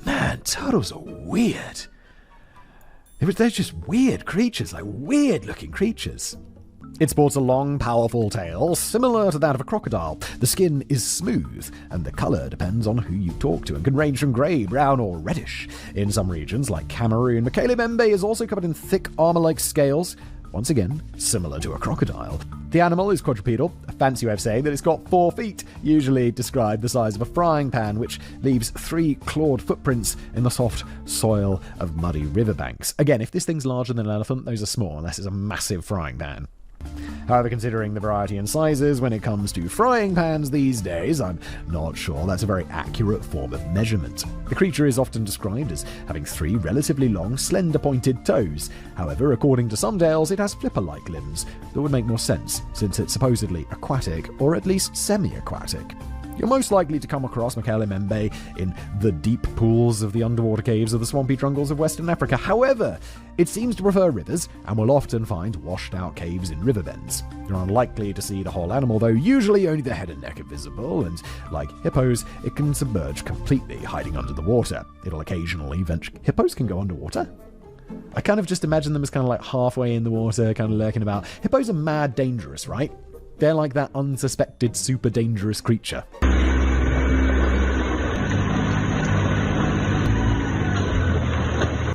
man, turtles are weird. They're just weird creatures, weird looking creatures. It sports a long, powerful tail, similar to that of a crocodile. The skin is smooth, and the color depends on who you talk to, and can range from gray, brown, or reddish. In some regions, like Cameroon, Mekele Membe is also covered in thick armor-like scales, once again, similar to a crocodile. The animal is quadrupedal, a fancy way of saying that it's got 4 feet, usually described the size of a frying pan, which leaves 3 clawed footprints in the soft soil of muddy riverbanks. Again, if this thing's larger than an elephant, those are small, unless it's a massive frying pan. However, considering the variety in sizes when it comes to frying pans these days, I'm not sure that's a very accurate form of measurement. The creature is often described as having 3 relatively long, slender-pointed toes. However, according to some tales, it has flipper-like limbs that would make more sense, since it's supposedly aquatic, or at least semi-aquatic. You're most likely to come across Mekele Membe in the deep pools of the underwater caves of the swampy jungles of Western Africa. However, it seems to prefer rivers and will often find washed-out caves in river bends. You're unlikely to see the whole animal, though usually only the head and neck are visible, and like hippos, it can submerge completely, hiding under the water. It'll occasionally venture... Hippos can go underwater? I kind of just imagine them as kind of halfway in the water, kind of lurking about. Hippos are mad dangerous, right? They're like that unsuspected, super dangerous creature.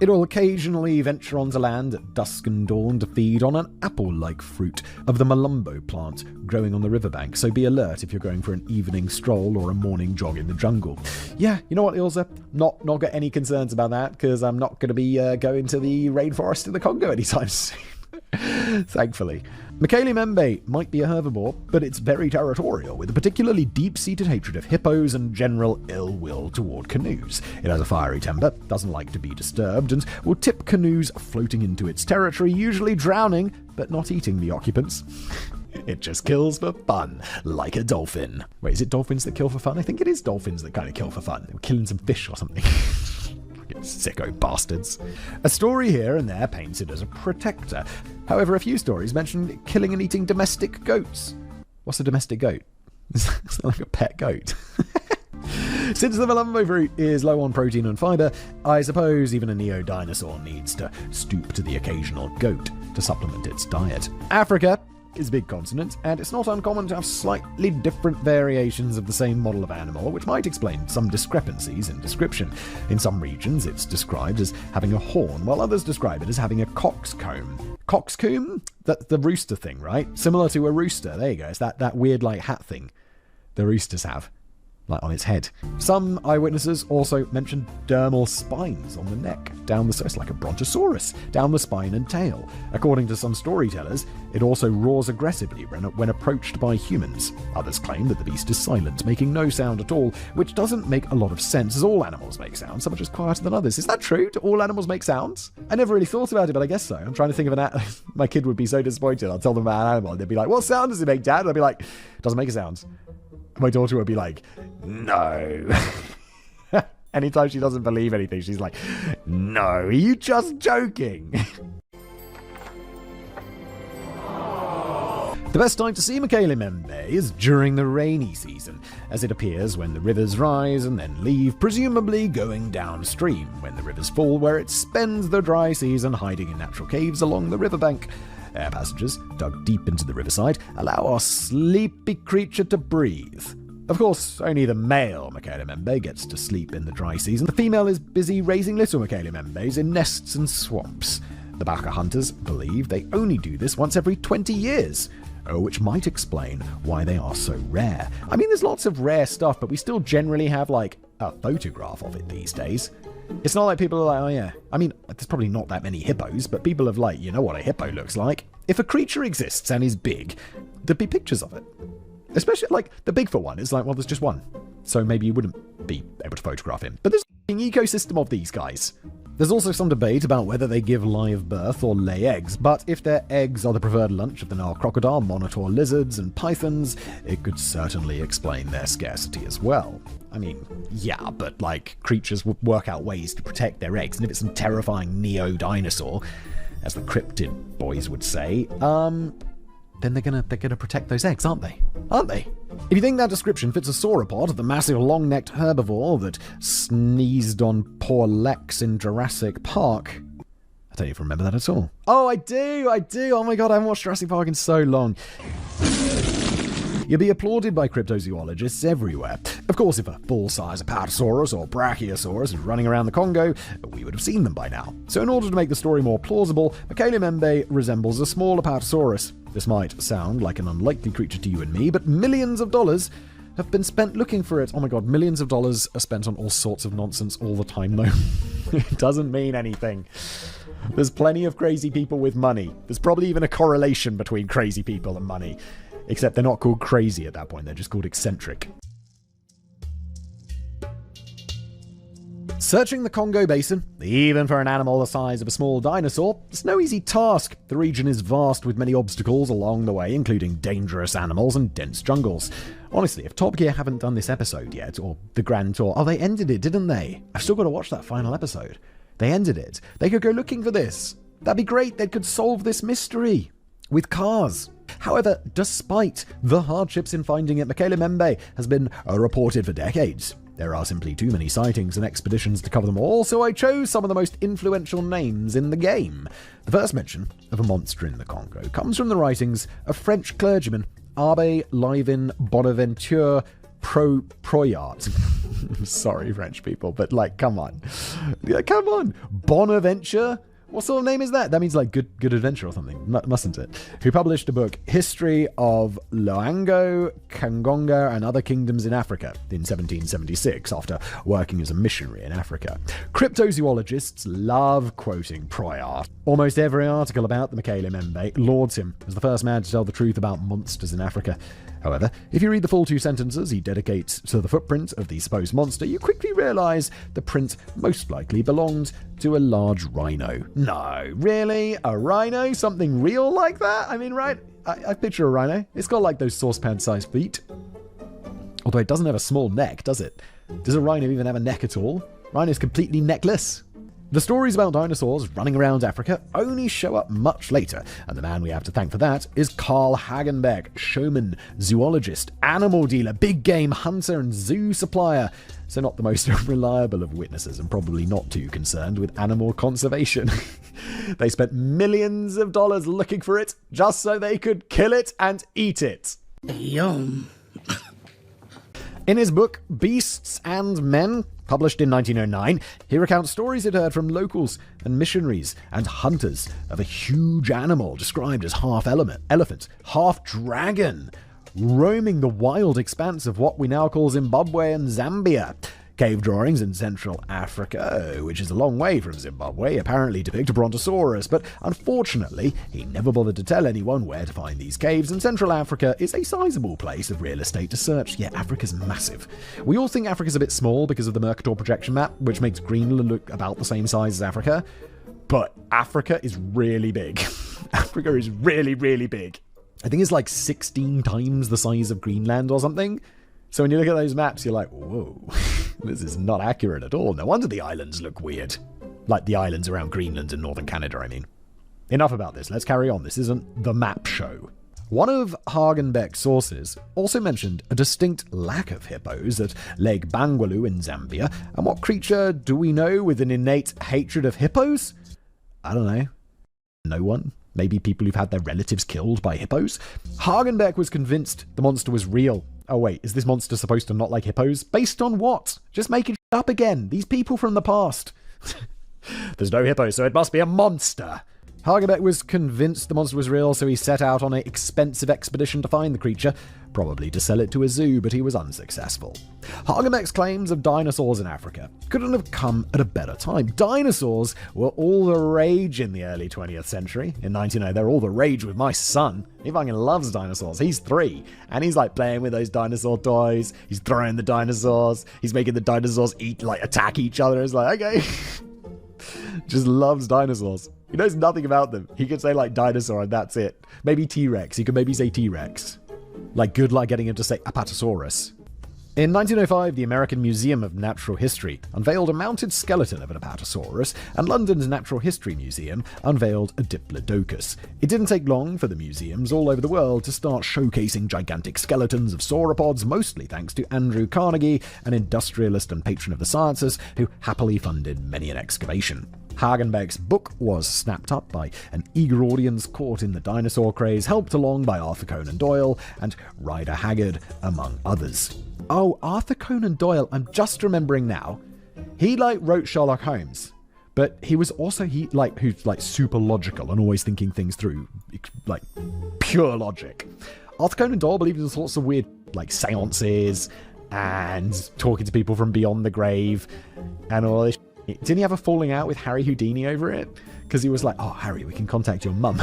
It will occasionally venture onto land at dusk and dawn to feed on an apple-like fruit of the malumbo plant growing on the riverbank, so be alert if you're going for an evening stroll or a morning jog in the jungle. Yeah, you know what, Ilse? Not got any concerns about that, because I'm not going to be going to the rainforest in the Congo anytime soon. Thankfully. Mekele Membe might be a herbivore, but it's very territorial, with a particularly deep-seated hatred of hippos and general ill will toward canoes. It has a fiery temper, doesn't like to be disturbed, and will tip canoes floating into its territory, usually drowning, but not eating the occupants. It just kills for fun, like a dolphin. Wait, is it dolphins that kill for fun? I think it is dolphins that kind of kill for fun. They were killing some fish or something. Fucking sicko bastards. A story here and there paints it as a protector. However, a few stories mention killing and eating domestic goats. What's a domestic goat? It's like a pet goat. Since the Malumbo fruit is low on protein and fiber, I suppose even a neo-dinosaur needs to stoop to the occasional goat to supplement its diet. Africa is a big continent, and it's not uncommon to have slightly different variations of the same model of animal, which might explain some discrepancies in description. In some regions, it's described as having a horn, while others describe it as having a coxcomb. Coxcomb? That's the rooster thing, right? Similar to a rooster. There you go. It's that weird, like, hat thing the roosters have, like on its head. Some eyewitnesses also mentioned dermal spines on the neck, so it's like a brontosaurus, down the spine and tail. According to some storytellers, it also roars aggressively when approached by humans. Others claim that the beast is silent, making no sound at all, which doesn't make a lot of sense, as all animals make sounds, some are just quieter than others. Is that true? Do all animals make sounds? I never really thought about it, but I guess so. I'm trying to think of an my kid would be so disappointed. I'll tell them about an animal, and they'd be like, what sound does it make, Dad? And I'd be like, it doesn't make a sound. My daughter would be like, no. Anytime she doesn't believe anything, she's like, no, are you just joking? The best time to see Mekele Membe is during the rainy season, as it appears when the rivers rise and then leave, presumably going downstream when the rivers fall, where it spends the dry season hiding in natural caves along the riverbank. Air passages, dug deep into the riverside, allow our sleepy creature to breathe. Of course, only the male Mekele Membe gets to sleep in the dry season. The female is busy raising little Mekele Membes in nests and swamps. The Baka hunters believe they only do this once every 20 years, which might explain why they are so rare. I mean, there's lots of rare stuff, but we still generally have, like, a photograph of it these days. It's not like people are like, oh yeah. I mean, there's probably not that many hippos, but people have like, you know what a hippo looks like. If a creature exists and is big, there'd be pictures of it. Especially, like, the Bigfoot one is like, well, there's just one. So maybe you wouldn't be able to photograph him. But there's an ecosystem of these guys. There's also some debate about whether they give live birth or lay eggs, but if their eggs are the preferred lunch of the Nile crocodile, monitor lizards, and pythons, it could certainly explain their scarcity as well. I mean, yeah, but, like, creatures would work out ways to protect their eggs, and if it's some terrifying neo-dinosaur, as the cryptid boys would say, then they're gonna protect those eggs, aren't they? Aren't they? If you think that description fits a sauropod, the massive long-necked herbivore that sneezed on poor Lex in Jurassic Park, I don't even remember that at all. Oh, I do! Oh my god, I haven't watched Jurassic Park in so long. You'll be applauded by cryptozoologists everywhere. Of course, if a full-size Apatosaurus or Brachiosaurus is running around the Congo, we would have seen them by now. So in order to make the story more plausible, Mekele Membe resembles a small Apatosaurus. This might sound like an unlikely creature to you and me, but millions of dollars have been spent looking for it. Oh my god, millions of dollars are spent on all sorts of nonsense all the time, though. It doesn't mean anything. There's plenty of crazy people with money. There's probably even a correlation between crazy people and money. Except they're not called crazy at that point, they're just called eccentric. Searching the Congo Basin, even for an animal the size of a small dinosaur, is no easy task. The region is vast with many obstacles along the way, including dangerous animals and dense jungles. Honestly, if Top Gear haven't done this episode yet, or the Grand Tour, oh, they ended it, didn't they? I've still got to watch that final episode. They ended it. They could go looking for this. That'd be great. They could solve this mystery with cars. However, despite the hardships in finding it, Mekele Membe has been reported for decades. There are simply too many sightings and expeditions to cover them all, so I chose some of the most influential names in the game. The first mention of a monster in the Congo comes from the writings of French clergyman Abbe Livin Bonaventure Proyart. Sorry, French people, but like, come on. Come on. Bonaventure? What sort of name is that? That means like good adventure or something, mustn't it? Who published a book, History of Loango, Kangonga, and Other Kingdoms in Africa in 1776 after working as a missionary in Africa. Cryptozoologists love quoting Proyart. Almost every article about the Mekele Membe lauds him as the first man to tell the truth about monsters in Africa. However, if you read the full 2 sentences he dedicates to the footprint of the supposed monster, you quickly realize the print most likely belonged to a large rhino. No, really? A rhino? Something real like that? I mean, right? I picture a rhino. It's got like those saucepan-sized feet. Although it doesn't have a small neck, does it? Does a rhino even have a neck at all? Rhino's completely neckless. The stories about dinosaurs running around Africa only show up much later, and the man we have to thank for that is Carl Hagenbeck, showman, zoologist, animal dealer, big game hunter, and zoo supplier. So not the most reliable of witnesses, and probably not too concerned with animal conservation. They spent millions of dollars looking for it, just so they could kill it and eat it. Yum. In his book, Beasts and Men, published in 1909, he recounts stories he'd heard from locals and missionaries and hunters of a huge animal described as half elephant, half dragon, roaming the wild expanse of what we now call Zimbabwe and Zambia. Cave drawings in Central Africa, which is a long way from Zimbabwe, apparently depict a brontosaurus, but unfortunately, he never bothered to tell anyone where to find these caves, and Central Africa is a sizable place of real estate to search. Yeah, Africa's massive. We all think Africa's a bit small because of the Mercator projection map, which makes Greenland look about the same size as Africa, but Africa is really big. Africa is really, really big. I think it's like 16 times the size of Greenland or something. So when you look at those maps, you're like, whoa, this is not accurate at all. No wonder the islands look weird. Like the islands around Greenland and northern Canada, I mean. Enough about this, let's carry on. This isn't the map show. One of Hagenbeck's sources also mentioned a distinct lack of hippos at Lake Bangwalu in Zambia. And what creature do we know with an innate hatred of hippos? I don't know. No one? Maybe people who've had their relatives killed by hippos? Hagenbeck was convinced the monster was real. Oh wait, is this monster supposed to not like hippos? Based on what? Just making shit up again. These people from the past. There's no hippo, so it must be a monster. Hagenbeck was convinced the monster was real, so he set out on an expensive expedition to find the creature, probably to sell it to a zoo, but he was unsuccessful. Hagenbeck's claims of dinosaurs in Africa couldn't have come at a better time. Dinosaurs were all the rage in the early 20th century. In 1900, they're all the rage with my son. He fucking loves dinosaurs. He's 3, and he's like playing with those dinosaur toys. He's throwing the dinosaurs. He's making the dinosaurs attack each other. It's like, okay. Just loves dinosaurs. He knows nothing about them. He can say dinosaur and that's it. Maybe T-Rex. He could maybe say T-Rex. Good luck getting him to say Apatosaurus. In 1905, the American Museum of Natural History unveiled a mounted skeleton of an Apatosaurus, and London's Natural History Museum unveiled a Diplodocus. It didn't take long for the museums all over the world to start showcasing gigantic skeletons of sauropods, mostly thanks to Andrew Carnegie, an industrialist and patron of the sciences who happily funded many an excavation. Hagenbeck's book was snapped up by an eager audience caught in the dinosaur craze, helped along by Arthur Conan Doyle and Rider Haggard, among others. Oh, Arthur Conan Doyle, I'm just remembering now. He wrote Sherlock Holmes, but he was also who's super logical and always thinking things through, pure logic. Arthur Conan Doyle believed in all sorts of weird seances and talking to people from beyond the grave and all this. Didn't he have a falling out with Harry Houdini over it? Because he was like, oh, Harry, we can contact your mum.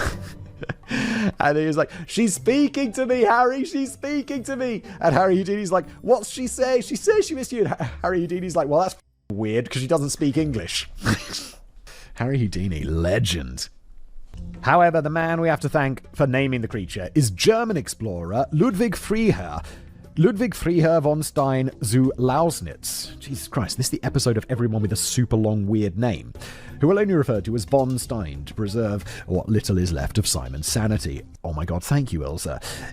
And he was like, she's speaking to me, Harry, she's speaking to me. And Harry Houdini's like, what's she say? She says she missed you. And Harry Houdini's like, well, that's weird because she doesn't speak English. Harry Houdini, legend. However, the man we have to thank for naming the creature is German explorer Ludwig Freiherr von Stein zu Lausnitz. Jesus Christ, this is the episode of everyone with a super long weird name, who will only refer to as von Stein to preserve what little is left of Simon's sanity. Oh my god, thank you, Ilse.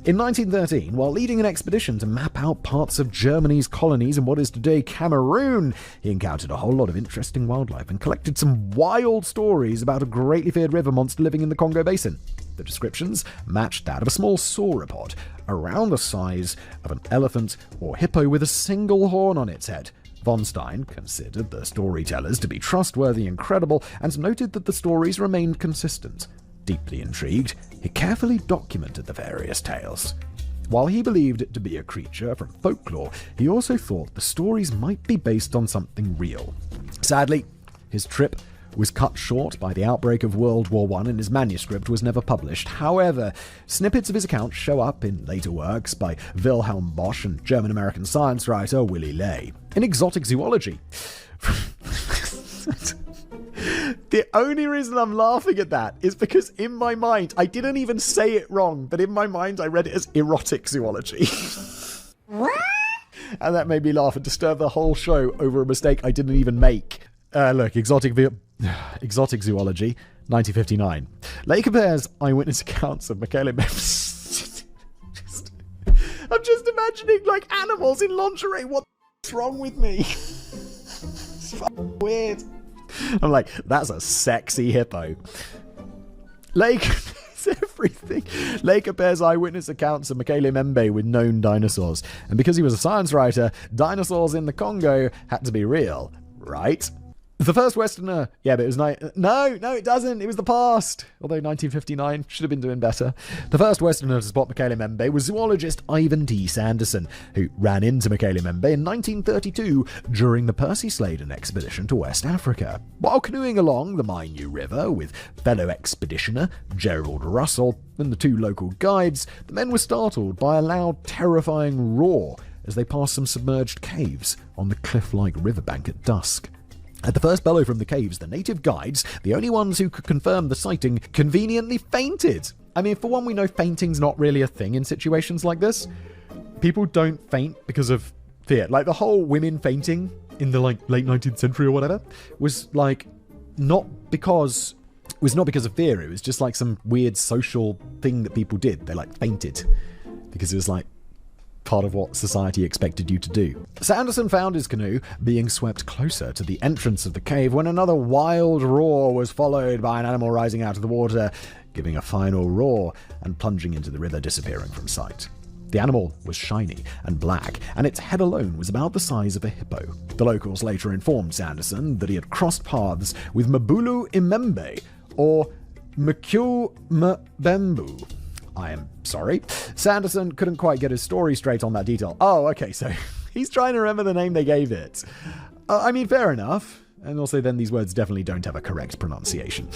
In 1913, while leading an expedition to map out parts of Germany's colonies in what is today Cameroon, he encountered a whole lot of interesting wildlife and collected some wild stories about a greatly feared river monster living in the Congo Basin. The descriptions matched that of a small sauropod, around the size of an elephant or hippo with a single horn on its head. Von Stein considered the storytellers to be trustworthy and credible, and noted that the stories remained consistent. Deeply intrigued, he carefully documented the various tales. While he believed it to be a creature from folklore, he also thought the stories might be based on something real. Sadly, his trip was cut short by the outbreak of World War I, and his manuscript was never published. However, snippets of his account show up in later works by Wilhelm Bosch and German-American science writer Willy Ley. In Exotic Zoology. The only reason I'm laughing at that is because in my mind, I didn't even say it wrong, but in my mind I read it as erotic zoology. What? And that made me laugh and disturb the whole show over a mistake I didn't even make. Look, exotic zoology, 1959. Lake bears eyewitness accounts of Michaela I'm just imagining, like, animals in lingerie. What's wrong with me? It's fucking weird. I'm like, that's a sexy hippo. Lake is everything. Lake bears eyewitness accounts of Mekele Membe with known dinosaurs. And because he was a science writer, dinosaurs in the Congo had to be real, right? The first Westerner, yeah, but it was no, it doesn't. It was the past. Although 1959 should have been doing better. The first Westerner to spot Mekele Membe was zoologist Ivan T. Sanderson, who ran into Mekele Membe in 1932 during the Percy Sladen expedition to West Africa. While canoeing along the Mainyu River with fellow expeditioner Gerald Russell and the two local guides, the men were startled by a loud, terrifying roar as they passed some submerged caves on the cliff-like riverbank at dusk. At the first bellow from the caves, the native guides, the only ones who could confirm the sighting, conveniently fainted. I mean, for one, we know fainting's not really a thing in situations like this. People don't faint because of fear. Like, the whole women fainting in the, late 19th century or whatever was, not because of fear. It was just, some weird social thing that people did. They, fainted because it was, part of what society expected you to do. Sanderson found his canoe being swept closer to the entrance of the cave when another wild roar was followed by an animal rising out of the water, giving a final roar and plunging into the river, disappearing from sight. The animal was shiny and black, and its head alone was about the size of a hippo. The locals later informed Sanderson that he had crossed paths with Mabulu Imembe, or Mkyu Mbembu. I am sorry. Sanderson couldn't quite get his story straight on that detail. Oh, okay, so he's trying to remember the name they gave it. Fair enough. And also then these words definitely don't have a correct pronunciation.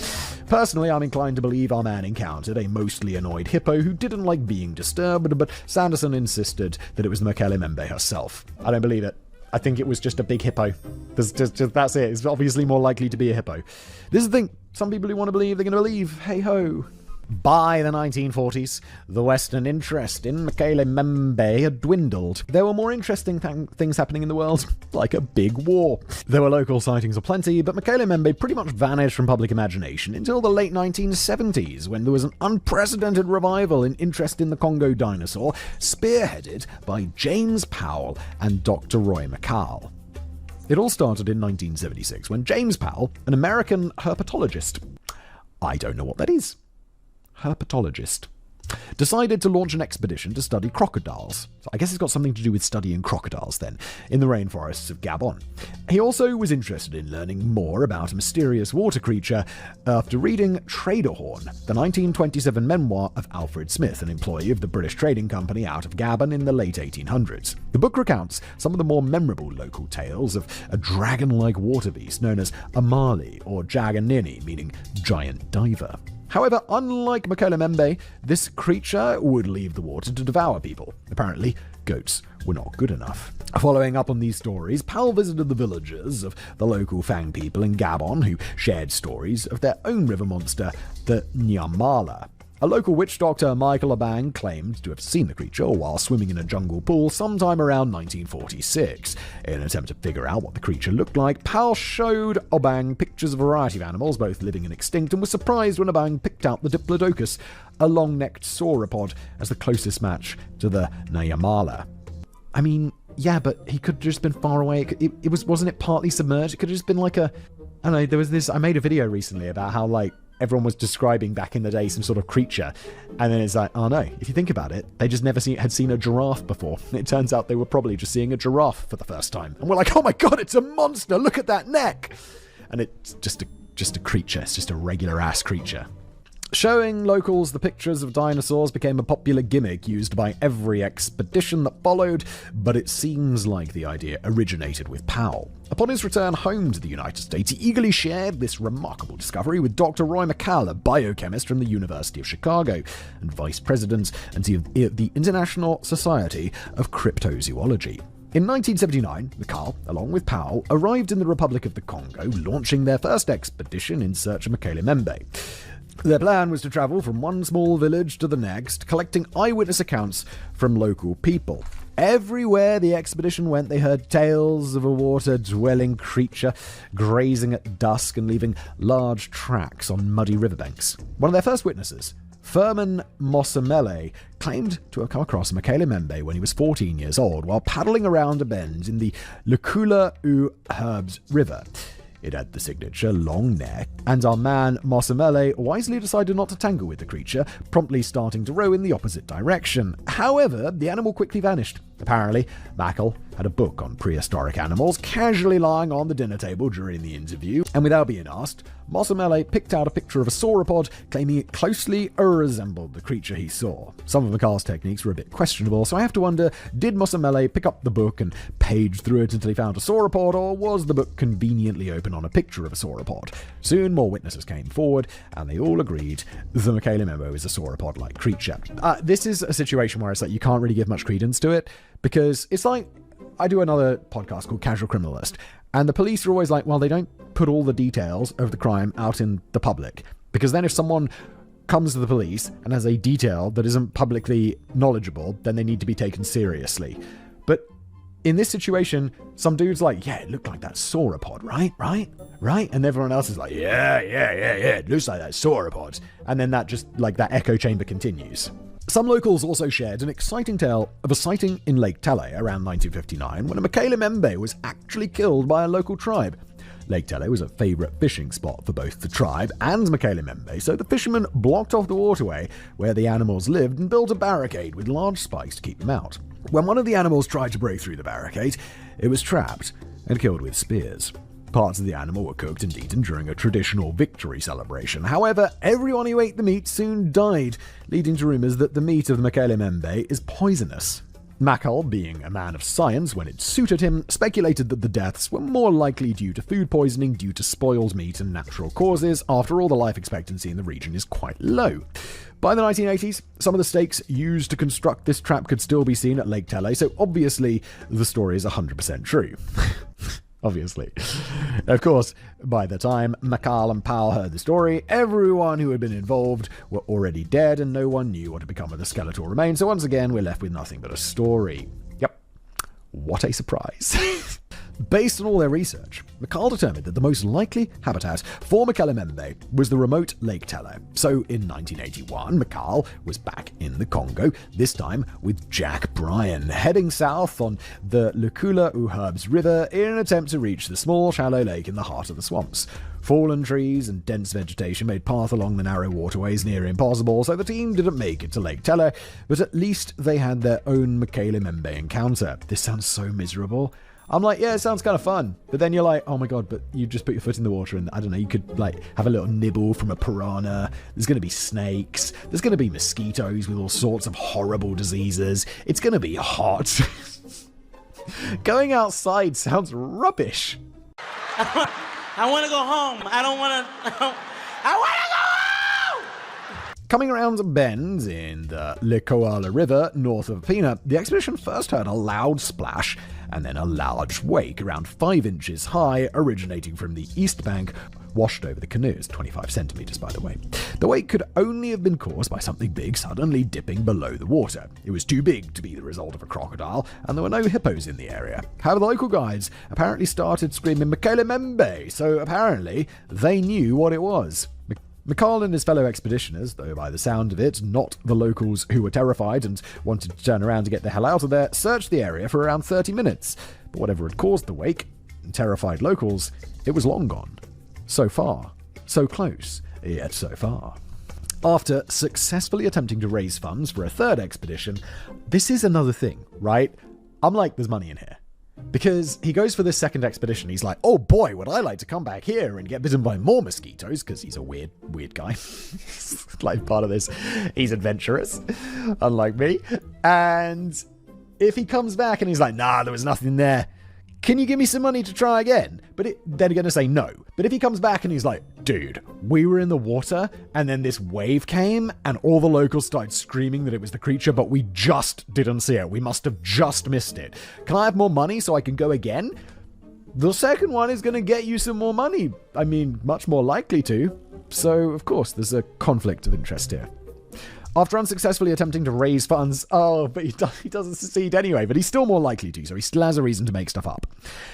Personally, I'm inclined to believe our man encountered a mostly annoyed hippo who didn't like being disturbed, but Sanderson insisted that it was Mekele Membe herself. I don't believe it. I think it was just a big hippo. That's it. It's obviously more likely to be a hippo. This is the thing. Some people who want to believe, they're going to believe. Hey-ho. By the 1940s, the Western interest in Mekele Membe had dwindled. There were more interesting things happening in the world, like a big war. There were local sightings aplenty, but Mekele Membe pretty much vanished from public imagination until the late 1970s, when there was an unprecedented revival in interest in the Congo dinosaur, spearheaded by James Powell and Dr. Roy McCall. It all started in 1976, when James Powell, an American herpetologist, I don't know what that is, herpetologist, decided to launch an expedition to study crocodiles. So I guess it's got something to do with studying crocodiles then, in the rainforests of Gabon. He also was interested in learning more about a mysterious water creature after reading Trader Horn, the 1927 memoir of Alfred Smith, an employee of the British Trading Company out of Gabon in the late 1800s. The book recounts some of the more memorable local tales of a dragon-like water beast known as Amali, or Jaganini, meaning giant diver. However, unlike Mekele Membe, this creature would leave the water to devour people. Apparently, goats were not good enough. Following up on these stories, Powell visited the villagers of the local Fang people in Gabon who shared stories of their own river monster, the Nyamala. A local witch doctor, Michael Obang, claimed to have seen the creature while swimming in a jungle pool sometime around 1946. In an attempt to figure out what the creature looked like, Powell showed Obang pictures of a variety of animals, both living and extinct, and was surprised when Obang picked out the Diplodocus, a long-necked sauropod, as the closest match to the Nyamala. I mean, yeah, but he could have just been far away. Wasn't it partly submerged? It could have just been like I don't know, there was this, I made a video recently about how, everyone was describing back in the day some sort of creature, and then it's like, oh no, if you think about it, they just never had seen a giraffe before. It turns out they were probably just seeing a giraffe for the first time, and we're like, oh my god, it's a monster, look at that neck! And it's just a creature, it's just a regular ass creature. Showing locals the pictures of dinosaurs became a popular gimmick used by every expedition that followed, but it seems like the idea originated with Powell. Upon his return home to the United States, he eagerly shared this remarkable discovery with Dr. Roy McCall, a biochemist from the University of Chicago and vice president of the International Society of Cryptozoology. In 1979, McCall, along with Powell, arrived in the Republic of the Congo, launching their first expedition in search of Mekele Membe. Their plan was to travel from one small village to the next, collecting eyewitness accounts from local people. Everywhere the expedition went, they heard tales of a water-dwelling creature grazing at dusk and leaving large tracks on muddy riverbanks. One of their first witnesses, Furman Mosamele, claimed to have come across Mekele Membe when he was 14 years old while paddling around a bend in the Lukula U Herbs River. It had the signature long neck, and our man Mosamele wisely decided not to tangle with the creature, promptly starting to row in the opposite direction. However, the animal quickly vanished. Apparently, Mackel had a book on prehistoric animals casually lying on the dinner table during the interview, and without being asked, Mosamele picked out a picture of a sauropod, claiming it closely resembled the creature he saw. Some of McCall's techniques were a bit questionable, so I have to wonder, did Mosamele pick up the book and page through it until he found a sauropod, or was the book conveniently open on a picture of a sauropod? Soon more witnesses came forward, and they all agreed the Mekele Membe is a sauropod-like creature. This is a situation where it's like you can't really give much credence to it, because it's like, I do another podcast called Casual Criminalist, and the police are always like, well, they don't put all the details of the crime out in the public, because then if someone comes to the police and has a detail that isn't publicly knowledgeable, then they need to be taken seriously. But in this situation, some dude's like, yeah, it looked like that sauropod, right? And everyone else is like, yeah, it looks like that sauropod. And then that just, like, that echo chamber continues. Some locals also shared an exciting tale of a sighting in Lake Tele around 1959 when a Mekele Membe was actually killed by a local tribe. Lake Tele was a favourite fishing spot for both the tribe and Mekele Membe, so the fishermen blocked off the waterway where the animals lived and built a barricade with large spikes to keep them out. When one of the animals tried to break through the barricade, it was trapped and killed with spears. Parts of the animal were cooked and eaten during a traditional victory celebration. However, everyone who ate the meat soon died, leading to rumours that the meat of the Mekele Membe is poisonous. Mackel, being a man of science when it suited him, speculated that the deaths were more likely due to food poisoning due to spoiled meat and natural causes. After all, the life expectancy in the region is quite low. By the 1980s, some of the stakes used to construct this trap could still be seen at Lake Tele, so obviously the story is 100% true. Obviously. Of course, by the time Mackel and Powell heard the story, everyone who had been involved were already dead and no one knew what had become of the skeletal remains, so once again, we're left with nothing but a story. Yep. What a surprise. Based on all their research, Mackel determined that the most likely habitat for Mekele Membe was the remote Lake Tele. So in 1981, Mackel was back in the Congo, this time with Jack Bryan, heading south on the Lukula Uherbs River in an attempt to reach the small shallow lake in the heart of the swamps. Fallen trees and dense vegetation made path along the narrow waterways near impossible, so the team didn't make it to Lake Tele, but at least they had their own Mekele Membe encounter. This sounds so miserable. I'm like, yeah, it sounds kind of fun. But then you're like, oh my god, but you just put your foot in the water and, I don't know, you could, like, have a little nibble from a piranha. There's going to be snakes. There's going to be mosquitoes with all sorts of horrible diseases. It's going to be hot. Going outside sounds rubbish. I want to go home. I don't want to... I want to go home! Coming around a bend in the Likoala River, north of Pina, the expedition first heard a loud splash and then a large wake around 5 inches high, originating from the east bank, washed over the canoes, 25 centimeters by the way. The wake could only have been caused by something big suddenly dipping below the water. It was too big to be the result of a crocodile, and there were no hippos in the area. However, the local guides apparently started screaming Mekele Membe, so apparently they knew what it was. Mackel and his fellow expeditioners, though by the sound of it, not the locals who were terrified and wanted to turn around to get the hell out of there, searched the area for around 30 minutes. But whatever had caused the wake, terrified locals, it was long gone. So far, so close, yet so far. After successfully attempting to raise funds for a third expedition, this is another thing, right? I'm like, there's money in here. Because he goes for this second expedition, he's like, oh boy, would I like to come back here and get bitten by more mosquitoes, because he's a weird guy. Like, part of this, he's adventurous, unlike me. And if he comes back and he's like, nah, there was nothing there, can you give me some money to try again? But they're going to say no. But if he comes back and he's like, dude, we were in the water and then this wave came and all the locals started screaming that it was the creature, but we just didn't see it. We must have just missed it. Can I have more money so I can go again? The second one is going to get you some more money. I mean, much more likely to. so of course there's a conflict of interest here. After unsuccessfully attempting to raise funds, but he doesn't succeed anyway, but he's still more likely to, so he still has a reason to make stuff up.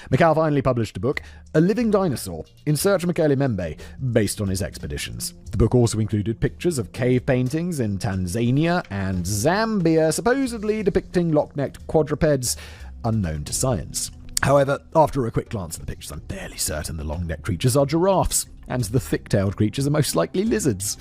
Mikhail finally published a book, A Living Dinosaur, in search of Mekele Membe, based on his expeditions. The book also included pictures of cave paintings in Tanzania and Zambia, supposedly depicting lock-necked quadrupeds unknown to science. However, after a quick glance at the pictures, I'm fairly certain the long-necked creatures are giraffes, and the thick-tailed creatures are most likely lizards.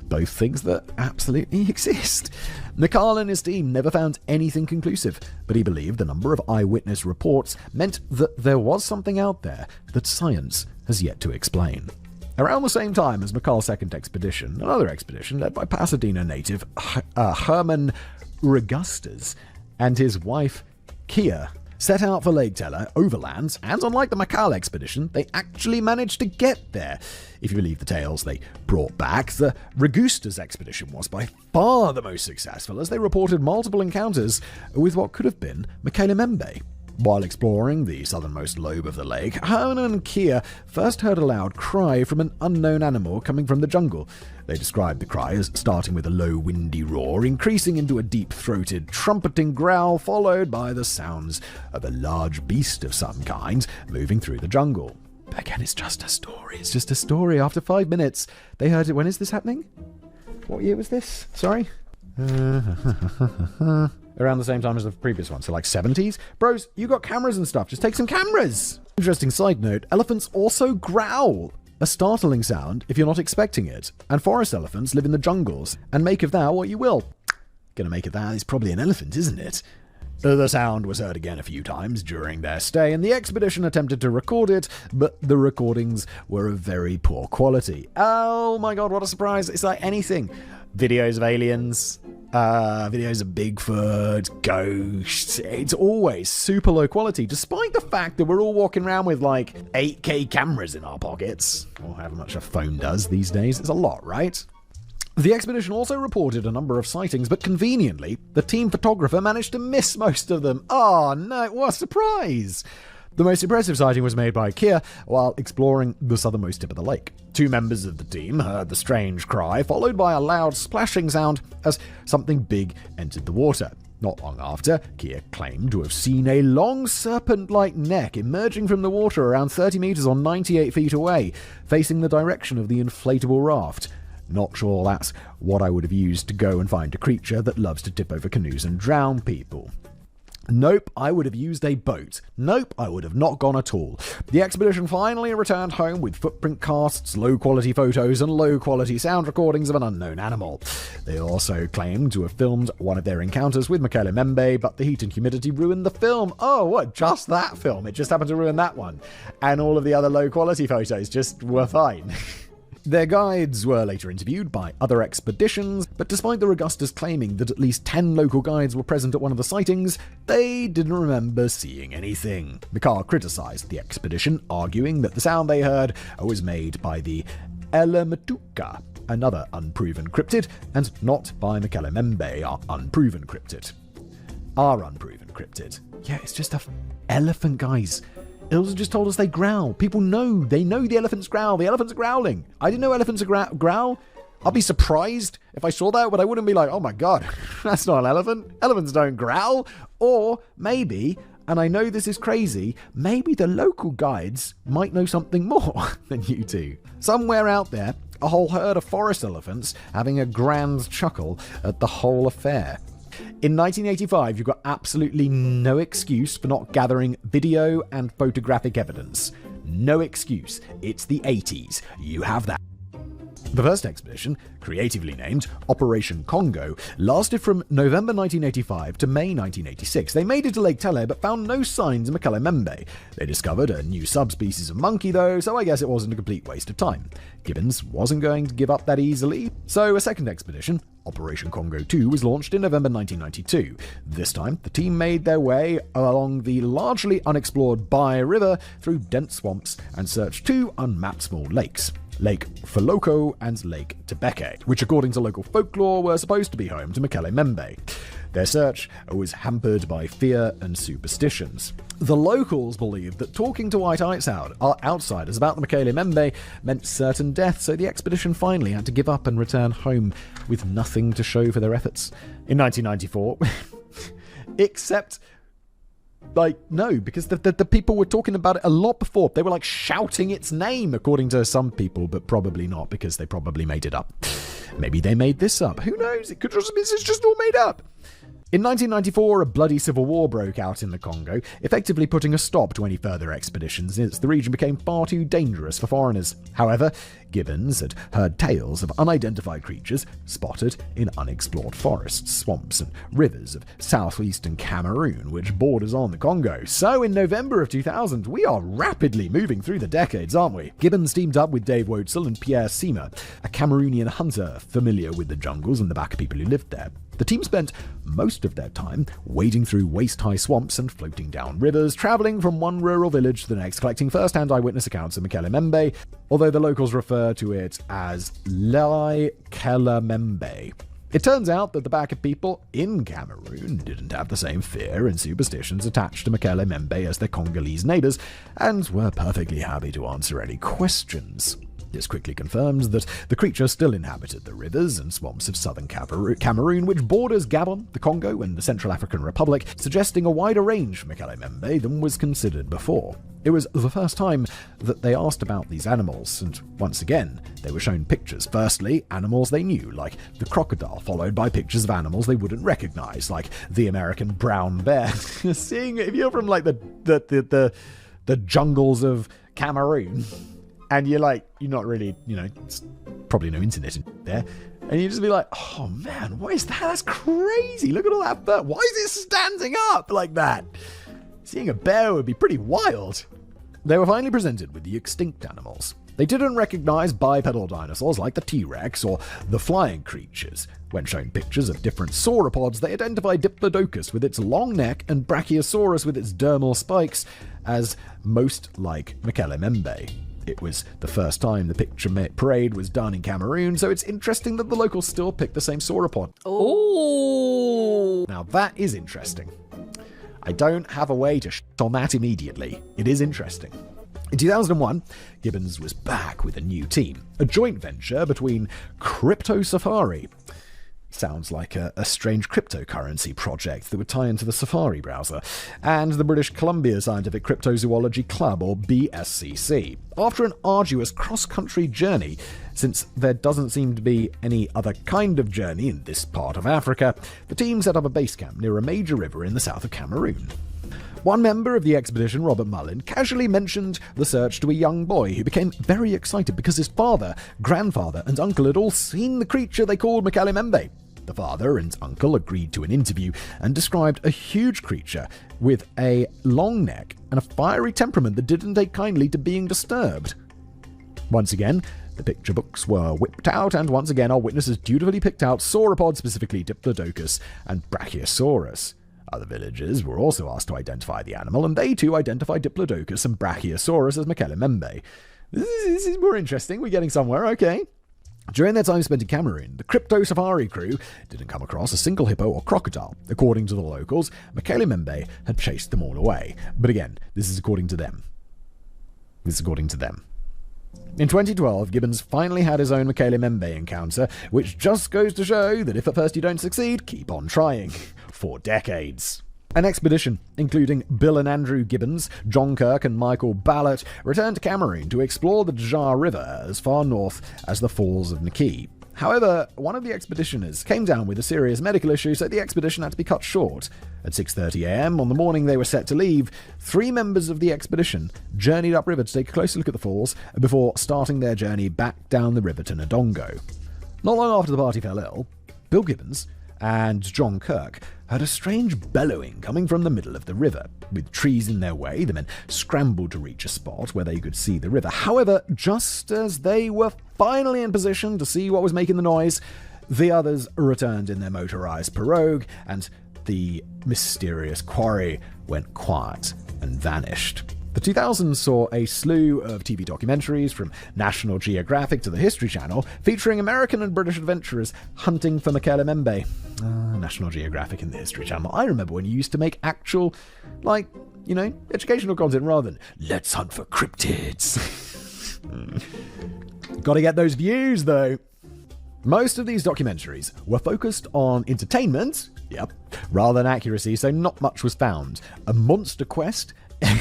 Both things that absolutely exist. Mikhail and his team never found anything conclusive, but he believed the number of eyewitness reports meant that there was something out there that science has yet to explain. Around the same time as Mikhail's second expedition, another expedition led by Pasadena native Herman Regustas and his wife Kia set out for Lake Teller overland, and unlike the Mikhail expedition, they actually managed to get there. If you believe the tales they brought back, the Regustas expedition was by far the most successful, as they reported multiple encounters with what could have been Mekele Membe. While exploring the southernmost lobe of the lake, Herman and Kia first heard a loud cry from an unknown animal coming from the jungle. They described the cry as starting with a low, windy roar, increasing into a deep-throated, trumpeting growl, followed by the sounds of a large beast of some kind moving through the jungle. But again, it's just a story. It's just a story. After 5 minutes, they heard it. When is this happening? What year was this? Sorry? Around the same time as the previous one, so like 70s? Bros, you got cameras and stuff, just take some cameras! Interesting side note, elephants also growl. A startling sound if you're not expecting it. And forest elephants live in the jungles, and make of that what you will. Gonna make of that, it's probably an elephant, isn't it? The sound was heard again a few times during their stay, and the expedition attempted to record it, but the recordings were of very poor quality. Oh my god, what a surprise. It's like anything. Videos of aliens, videos of Bigfoot, ghosts. It's always super low quality, despite the fact that we're all walking around with like 8K cameras in our pockets, or however much a phone does these days. It's a lot, right? The expedition also reported a number of sightings, but conveniently, the team photographer managed to miss most of them. Oh no, what a surprise! The most impressive sighting was made by Kia while exploring the southernmost tip of the lake. 2 members of the team heard the strange cry, followed by a loud splashing sound as something big entered the water. Not long after, Kia claimed to have seen a long serpent-like neck emerging from the water around 30 meters or 98 feet away, facing the direction of the inflatable raft. Not sure that's what I would have used to go and find a creature that loves to tip over canoes and drown people. Nope, I would have used a boat. Nope, I would have not gone at all. The expedition finally returned home with footprint casts, low-quality photos, and low-quality sound recordings of an unknown animal. They also claimed to have filmed one of their encounters with Mekele Membe, but the heat and humidity ruined the film. Oh, what? Just that film? It just happened to ruin that one. And all of the other low-quality photos just were fine. Their guides were later interviewed by other expeditions, but despite the Regustas claiming that at least 10 local guides were present at one of the sightings, they didn't remember seeing anything. Mikhail criticized the expedition, arguing that the sound they heard was made by the Elematuka, another unproven cryptid, and not by Mekele Membe, our unproven cryptid. Yeah, it's just a elephant, guys. Ilza just told us they growl. People know. They know the elephants growl. The elephants are growling. I didn't know elephants growl. I'll be surprised if I saw that, but I wouldn't be like, oh my god, that's not an elephant. Elephants don't growl. Or maybe, and I know this is crazy, maybe the local guides might know something more than you do. Somewhere out there, a whole herd of forest elephants having a grand chuckle at the whole affair. In 1985, you've got absolutely no excuse for not gathering video and photographic evidence. No excuse. It's the 80s. You have that. The first expedition, creatively named Operation Congo, lasted from November 1985 to May 1986. They made it to Lake Tele but found no signs of Mekele Membe. They discovered a new subspecies of monkey though, so I guess it wasn't a complete waste of time. Gibbons wasn't going to give up that easily, so a second expedition, Operation Congo 2, was launched in November 1992. This time, the team made their way along the largely unexplored Bai River through dense swamps and searched 2 unmapped small lakes. Lake Foloko and Lake Tebeke, which according to local folklore were supposed to be home to Mekele Membe. Their search was hampered by fear and superstitions. The locals believed that talking to white outsiders about the Mekele Membe meant certain death, so the expedition finally had to give up and return home with nothing to show for their efforts. In 1994, except... no, because the people were talking about it a lot before. They were shouting its name, according to some people, but probably not, because they probably made it up. Maybe they made this up. Who knows? It could just mean it's just all made up. In 1994, a bloody civil war broke out in the Congo, effectively putting a stop to any further expeditions as the region became far too dangerous for foreigners. However, Gibbons had heard tales of unidentified creatures spotted in unexplored forests, swamps, and rivers of southeastern Cameroon, which borders on the Congo. So in November of 2000, we are rapidly moving through the decades, aren't we? Gibbons teamed up with Dave Wotzel and Pierre Sima, a Cameroonian hunter familiar with the jungles and the Baka people who lived there. The team spent most of their time wading through waist-high swamps and floating down rivers, traveling from one rural village to the next, collecting first-hand eyewitness accounts of Mekele Membe, although the locals refer to it as Lai Kele Membe. It turns out that the Baka people in Cameroon didn't have the same fear and superstitions attached to Mekele Membe as their Congolese neighbors, and were perfectly happy to answer any questions. This quickly confirmed that the creature still inhabited the rivers and swamps of southern Cameroon, which borders Gabon, the Congo, and the Central African Republic, suggesting a wider range for Mekele Membe than was considered before. It was the first time that they asked about these animals, and once again, they were shown pictures. Firstly, animals they knew, like the crocodile, followed by pictures of animals they wouldn't recognize, like the American brown bear. Seeing, if you're from the jungles of Cameroon, and you're not really, it's probably no internet in there. And you just be like, oh man, what is that? That's crazy. Look at all that fur. Why is it standing up like that? Seeing a bear would be pretty wild. They were finally presented with the extinct animals. They didn't recognize bipedal dinosaurs like the T-Rex or the flying creatures. When shown pictures of different sauropods, they identified Diplodocus with its long neck and Brachiosaurus with its dermal spikes as most like Mekele Membe. It was the first time the picture parade was done in Cameroon, so it's interesting that the locals still picked the same sauropod. Oh! Now that is interesting. I don't have a way to shit on that immediately. It is interesting. In 2001, Gibbons was back with a new team, a joint venture between Crypto Safari. Sounds like a strange cryptocurrency project that would tie into the Safari browser, and the British Columbia Scientific Cryptozoology Club, or BSCC. After an arduous cross-country journey, since there doesn't seem to be any other kind of journey in this part of Africa, the team set up a base camp near a major river in the south of Cameroon. One member of the expedition, Robert Mullin, casually mentioned the search to a young boy who became very excited because his father, grandfather, and uncle had all seen the creature they called Mekele Membe. The father and uncle agreed to an interview and described a huge creature with a long neck and a fiery temperament that didn't take kindly to being disturbed. Once again, the picture books were whipped out, and once again our witnesses dutifully picked out sauropods, specifically Diplodocus and Brachiosaurus. Other villagers were also asked to identify the animal, and they too identified Diplodocus and Brachiosaurus as Mekele Membe. This is more interesting. We're getting somewhere, okay. During their time spent in Cameroon, the Crypto Safari crew didn't come across a single hippo or crocodile. According to the locals, Mekele Membe had chased them all away. But again, this is according to them. In 2012, Gibbons finally had his own Mekele Membe encounter, which just goes to show that if at first you don't succeed, keep on trying. For decades. An expedition, including Bill and Andrew Gibbons, John Kirk and Michael Ballot, returned to Cameroon to explore the Djar River as far north as the Falls of Niki. However, one of the expeditioners came down with a serious medical issue, so the expedition had to be cut short. At 6:30 a.m. on the morning they were set to leave, 3 members of the expedition journeyed upriver to take a closer look at the falls before starting their journey back down the river to Ndongo. Not long after the party fell ill, Bill Gibbons and John Kirk heard a strange bellowing coming from the middle of the river. With trees in their way, the men scrambled to reach a spot where they could see the river. However, just as they were finally in position to see what was making the noise, the others returned in their motorized pirogue, and the mysterious quarry went quiet and vanished. The 2000s saw a slew of TV documentaries from National Geographic to the History Channel featuring American and British adventurers hunting for Mokele-Mbembe. National Geographic and the History Channel. I remember when you used to make actual, educational content rather than let's hunt for cryptids. Gotta get those views, though. Most of these documentaries were focused on entertainment, rather than accuracy, so not much was found. A Monster Quest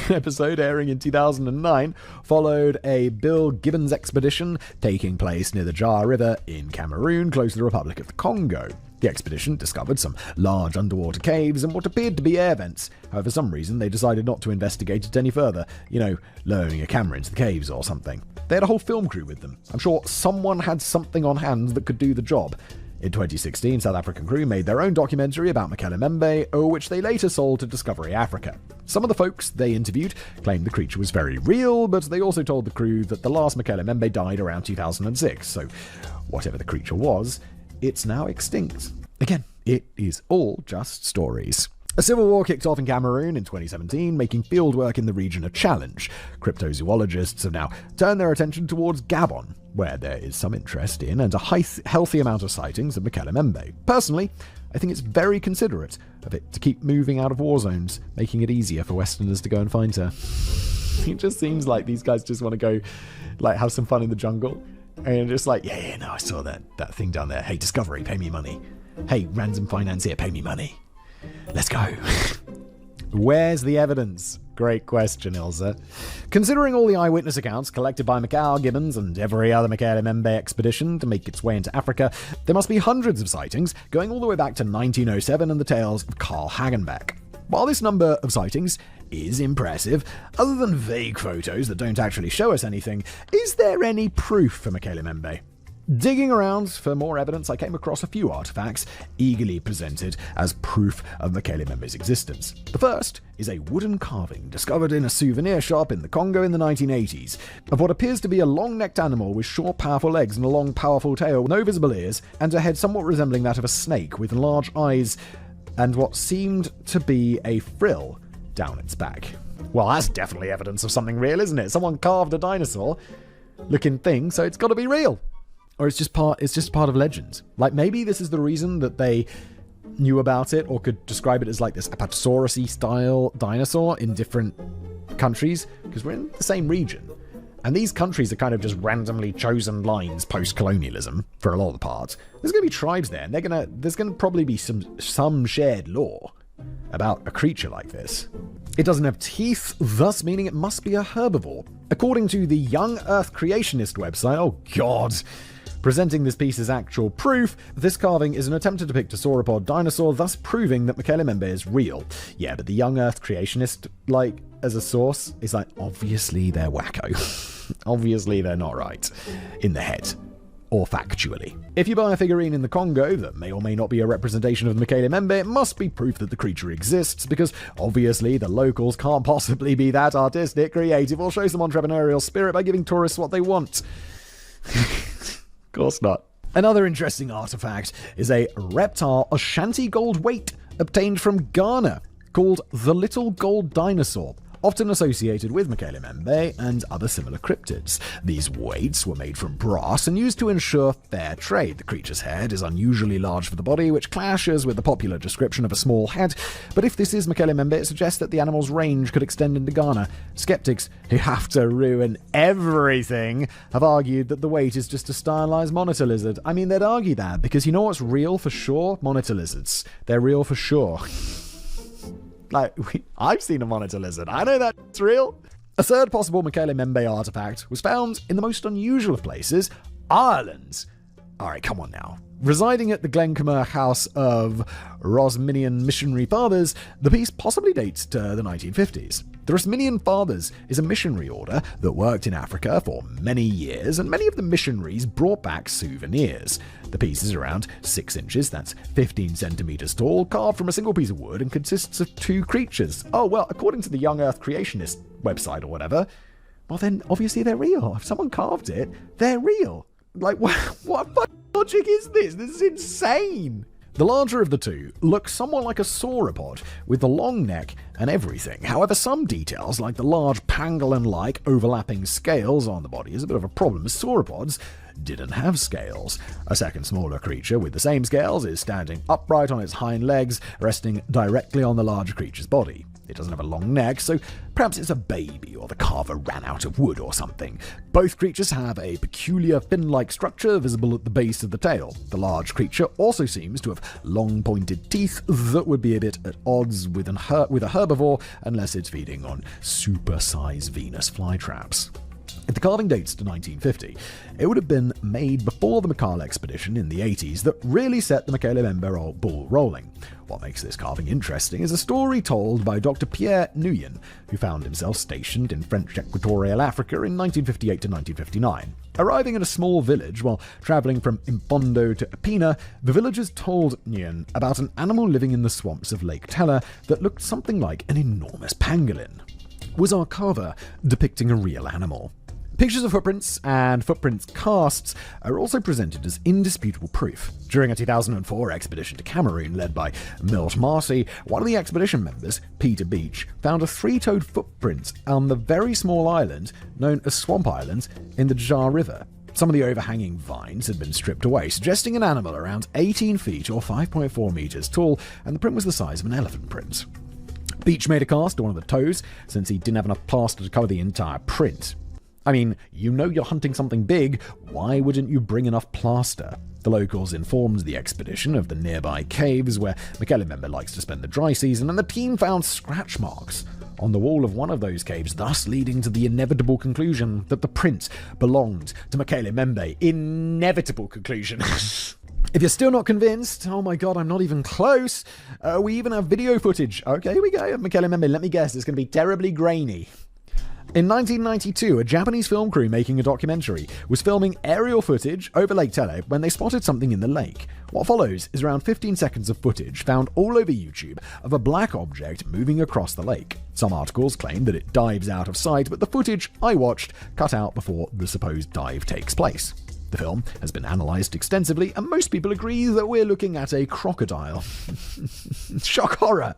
episode airing in 2009 followed a Bill Gibbons expedition taking place near the Jar River in Cameroon, close to the Republic of the Congo. The expedition discovered some large underwater caves and what appeared to be air vents. However, for some reason, they decided not to investigate it any further. Lowering a camera into the caves or something. They had a whole film crew with them. I'm sure someone had something on hand that could do the job. In 2016, South African crew made their own documentary about Mokele-Mbembe, which they later sold to Discovery Africa. Some of the folks they interviewed claimed the creature was very real, but they also told the crew that the last Mokele-Mbembe died around 2006, so whatever the creature was, it's now extinct. Again, it is all just stories. A civil war kicked off in Cameroon in 2017, making fieldwork in the region a challenge. Cryptozoologists have now turned their attention towards Gabon, where there is some interest in and a healthy amount of sightings of Mokele-Mbembe. Personally, I think it's very considerate of it to keep moving out of war zones, making it easier for Westerners to go and find her. It just seems like these guys just want to go, have some fun in the jungle. And just I saw that thing down there. Hey, Discovery, pay me money. Hey, random financier, pay me money. Let's go. Where's the evidence? Great question, Ilza. Considering all the eyewitness accounts collected by Macau, Gibbons, and every other Mokele-Mbembe expedition to make its way into Africa, there must be hundreds of sightings going all the way back to 1907 and the tales of Carl Hagenbeck. While this number of sightings is impressive, other than vague photos that don't actually show us anything, is there any proof for Mokele-Mbembe? Digging around for more evidence, I came across a few artifacts eagerly presented as proof of Mokele-Mbembe's existence. The first is a wooden carving discovered in a souvenir shop in the Congo in the 1980s of what appears to be a long-necked animal with short, powerful legs and a long, powerful tail, no visible ears, and a head somewhat resembling that of a snake with large eyes and what seemed to be a frill down its back. Well, that's definitely evidence of something real, isn't it? Someone carved a dinosaur-looking thing, so it's got to be real. Or it's just part of legends. Maybe this is the reason that they knew about it or could describe it as this Apatosaurus-y style dinosaur in different countries, because we're in the same region. And these countries are kind of just randomly chosen lines post-colonialism for a lot of the part. There's going to be tribes there, and there's going to probably be some shared lore about a creature like this. It doesn't have teeth, thus meaning it must be a herbivore. According to the Young Earth Creationist website, oh god, presenting this piece as actual proof, this carving is an attempt to depict a sauropod dinosaur, thus proving that Mokele-Mbembe is real. Yeah, but the Young Earth Creationist, as a source, is obviously they're wacko. Obviously they're not right. In the head. Or factually. If you buy a figurine in the Congo that may or may not be a representation of Mokele-Mbembe, it must be proof that the creature exists, because obviously the locals can't possibly be that artistic, creative, or show some entrepreneurial spirit by giving tourists what they want. Of course not. Another interesting artifact is a reptile Ashanti gold weight obtained from Ghana called the Little Gold Dinosaur, often associated with Mokele-Mbembe and other similar cryptids. These weights were made from brass and used to ensure fair trade. The creature's head is unusually large for the body, which clashes with the popular description of a small head, but if this is Mokele-Mbembe, it suggests that the animal's range could extend into Ghana. Skeptics, who have to ruin everything, have argued that the weight is just a stylized monitor lizard. I mean, they'd argue that, because you know what's real for sure? Monitor lizards. They're real for sure. I've seen a monitor lizard. I know that's real. A third possible Mokele-Mbembe artifact was found in the most unusual of places, Ireland. Alright, come on now. Residing at the Glencomer House of Rosminian Missionary Fathers, the piece possibly dates to the 1950s. The Rosminian Fathers is a missionary order that worked in Africa for many years, and many of the missionaries brought back souvenirs. The piece is around 6 inches, that's 15 centimeters tall, carved from a single piece of wood, and consists of 2 creatures. Oh, well, according to the Young Earth Creationist website or whatever, well then, obviously they're real. If someone carved it, they're real. What fucking logic is this? This is insane. The larger of the two looks somewhat like a sauropod, with the long neck and everything. However, some details, like the large pangolin-like overlapping scales on the body, is a bit of a problem, as sauropods didn't have scales. A second smaller creature with the same scales is standing upright on its hind legs, resting directly on the larger creature's body. It doesn't have a long neck, so perhaps it's a baby, or the carver ran out of wood or something. Both creatures have a peculiar fin-like structure visible at the base of the tail. The large creature also seems to have long pointed teeth that would be a bit at odds with a herbivore unless it's feeding on super-sized Venus flytraps. If the carving dates to 1950, it would have been made before the Macaulay expedition in the 80s that really set the Macaulay-Member ball rolling. What makes this carving interesting is a story told by Dr. Pierre Nguyen, who found himself stationed in French Equatorial Africa in 1958 to 1959. Arriving at a small village while traveling from Impondo to Apina, the villagers told Nguyen about an animal living in the swamps of Lake Teller that looked something like an enormous pangolin. Was our carver depicting a real animal? Pictures of footprints and footprints casts are also presented as indisputable proof. During a 2004 expedition to Cameroon led by Milt Marcy, one of the expedition members, Peter Beach, found a three-toed footprint on the very small island known as Swamp Island in the Jar River. Some of the overhanging vines had been stripped away, suggesting an animal around 18 feet or 5.4 meters tall, and the print was the size of an elephant print. Beach made a cast on one of the toes, since he didn't have enough plaster to cover the entire print. I mean, you know you're hunting something big, why wouldn't you bring enough plaster? The locals informed the expedition of the nearby caves where Macaulay-Member likes to spend the dry season, and the team found scratch marks on the wall of one of those caves, thus leading to the inevitable conclusion that the print belonged to Macaulay-Member. Inevitable conclusion. If you're still not convinced, oh my god, I'm not even close. We even have video footage. Okay, here we go, of Macaulay-Member. Let me guess, it's going to be terribly grainy. In 1992, a Japanese film crew making a documentary was filming aerial footage over Lake Teller when they spotted something in the lake. What follows is around 15 seconds of footage found all over YouTube of a black object moving across the lake. Some articles claim that it dives out of sight, but the footage I watched cut out before the supposed dive takes place. The film has been analysed extensively, and most people agree that we're looking at a crocodile. Shock horror!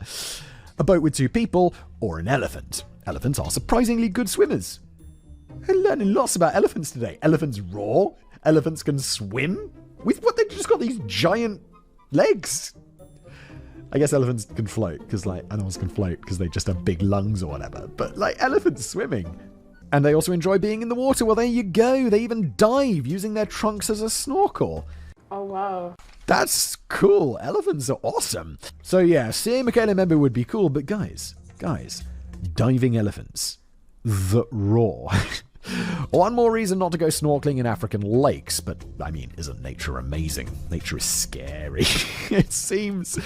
A boat with two people, or an elephant. Elephants are surprisingly good swimmers. I'm learning lots about elephants today. Elephants roar. Elephants can swim. With what? They've just got these giant legs. I guess elephants can float, because animals can float because they just have big lungs or whatever. But elephants swimming. And they also enjoy being in the water. Well, there you go. They even dive using their trunks as a snorkel. Oh, wow. That's cool. Elephants are awesome. So yeah, seeing Macaulay-Member would be cool, but guys, diving elephants that roar. One more reason not to go snorkeling in African lakes, but I mean, isn't nature amazing? Nature is scary. It seems.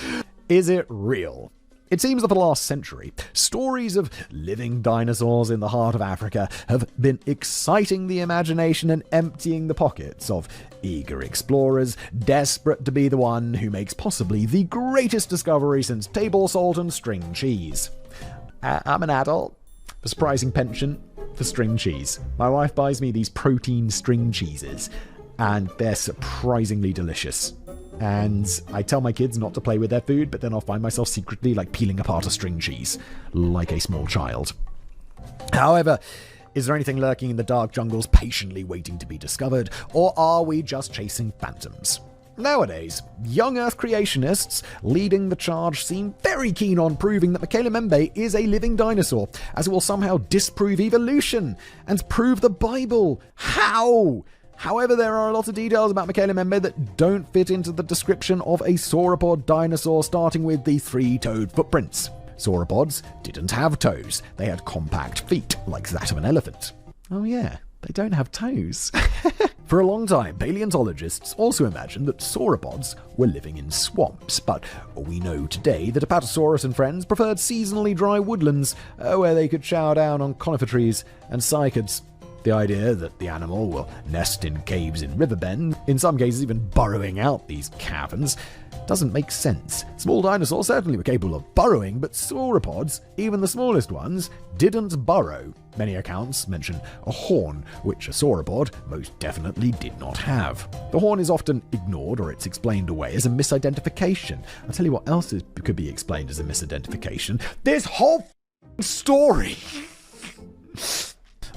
Is it real? It seems that for the last century, stories of living dinosaurs in the heart of Africa have been exciting the imagination and emptying the pockets of eager explorers, desperate to be the one who makes possibly the greatest discovery since table salt and string cheese. I'm an adult. A surprising penchant for string cheese. My wife buys me these protein string cheeses, and they're surprisingly delicious. And I tell my kids not to play with their food, but then I'll find myself secretly peeling apart a string cheese, like a small child. However, is there anything lurking in the dark jungles patiently waiting to be discovered, or are we just chasing phantoms? Nowadays, young Earth creationists leading the charge seem very keen on proving that Macaulay-Member is a living dinosaur, as it will somehow disprove evolution and prove the Bible. How? However, there are a lot of details about Macaulay-Member that don't fit into the description of a sauropod dinosaur, starting with the three-toed footprints. Sauropods didn't have toes. They had compact feet, like that of an elephant. Oh yeah, they don't have toes. For a long time, paleontologists also imagined that sauropods were living in swamps, but we know today that Apatosaurus and friends preferred seasonally dry woodlands, where they could chow down on conifer trees and cycads. The idea that the animal will nest in caves in riverbend, in some cases even burrowing out these caverns, doesn't make sense. Small dinosaurs certainly were capable of burrowing, but sauropods, even the smallest ones, didn't burrow. Many accounts mention a horn, which a sauropod most definitely did not have. The horn is often ignored, or it's explained away as a misidentification. I'll tell you what else could be explained as a misidentification. This whole story!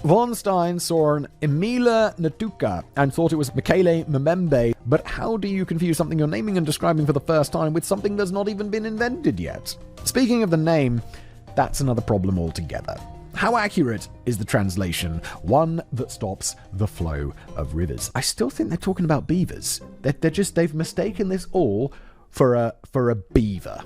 Von Stein saw an Emila Natuka and thought it was Mekele Mbembe, but how do you confuse something you're naming and describing for the first time with something that's not even been invented yet? Speaking of the name, that's another problem altogether. How accurate is the translation, one that stops the flow of rivers? I still think they're talking about beavers. They've mistaken this all for a beaver.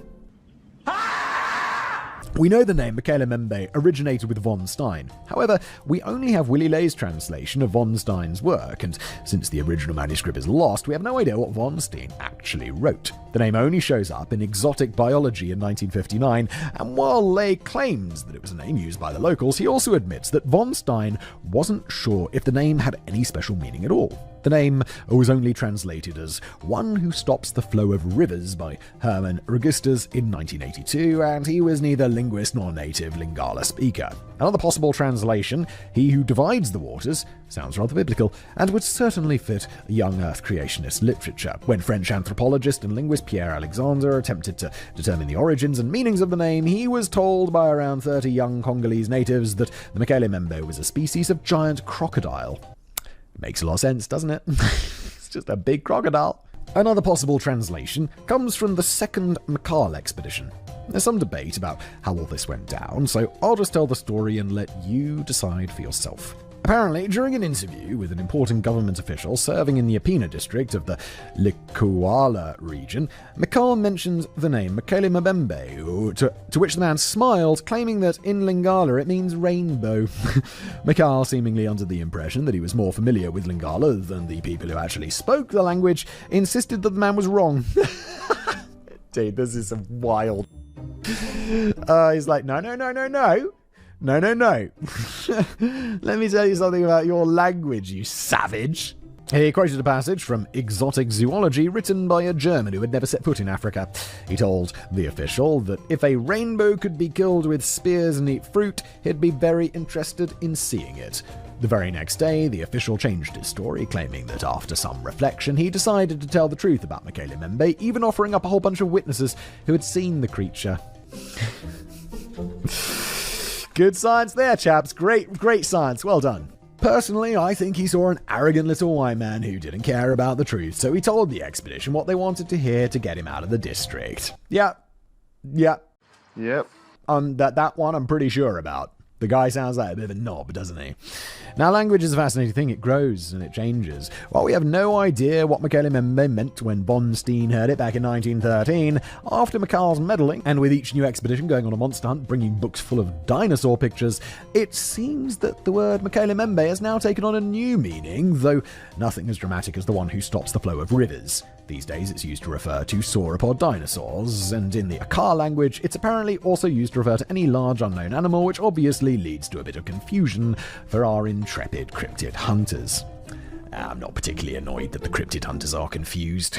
We know the name Mekele Mbembe originated with von Stein. However, we only have Willy Ley's translation of von Stein's work, and since the original manuscript is lost, we have no idea what von Stein actually wrote. The name only shows up in Exotic Biology in 1959, and while Ley claims that it was a name used by the locals, he also admits that von Stein wasn't sure if the name had any special meaning at all. The name was only translated as One Who Stops the Flow of Rivers by Herman Registas in 1982, and he was neither linguist nor native Lingala speaker. Another possible translation, He Who Divides the Waters, sounds rather biblical, and would certainly fit young Earth creationist literature. When French anthropologist and linguist Pierre Alexandre attempted to determine the origins and meanings of the name, he was told by around 30 young Congolese natives that the Mekele Mbembe was a species of giant crocodile. Makes a lot of sense, doesn't it? It's just a big crocodile. Another possible translation comes from the second Makal expedition. There's some debate about how all this went down, so I'll just tell the story and let you decide for yourself. Apparently, during an interview with an important government official serving in the Apina district of the Likuala region, Makal mentioned the name Mekele Mbembe, to which the man smiled, claiming that in Lingala it means rainbow. Makal, seemingly under the impression that he was more familiar with Lingala than the people who actually spoke the language, insisted that the man was wrong. Dude, this is wild. He's like, no. No. Let me tell you something about your language, you savage. He quoted a passage from Exotic Zoology written by a German who had never set foot in Africa. He told the official that if a rainbow could be killed with spears and eat fruit, he'd be very interested in seeing it. The very next day, the official changed his story, claiming that after some reflection, he decided to tell the truth about Mekele Mbembe, even offering up a whole bunch of witnesses who had seen the creature. Good science there, chaps. Great science. Well done. Personally, I think he saw an arrogant little white man who didn't care about the truth, so he told the expedition what they wanted to hear to get him out of the district. Yep. That one I'm pretty sure about. The guy sounds like a bit of a knob, doesn't he? Now, language is a fascinating thing. It grows and it changes. While we have no idea what Mekele Mbembe meant when von Stein heard it back in 1913, after Makal's meddling, and with each new expedition going on a monster hunt, bringing books full of dinosaur pictures, it seems that the word Mekele Mbembe has now taken on a new meaning, though nothing as dramatic as the one who stops the flow of rivers. These days, it's used to refer to sauropod dinosaurs, and in the Akar language, it's apparently also used to refer to any large unknown animal, which obviously leads to a bit of confusion for our intrepid cryptid hunters. I'm not particularly annoyed that the cryptid hunters are confused.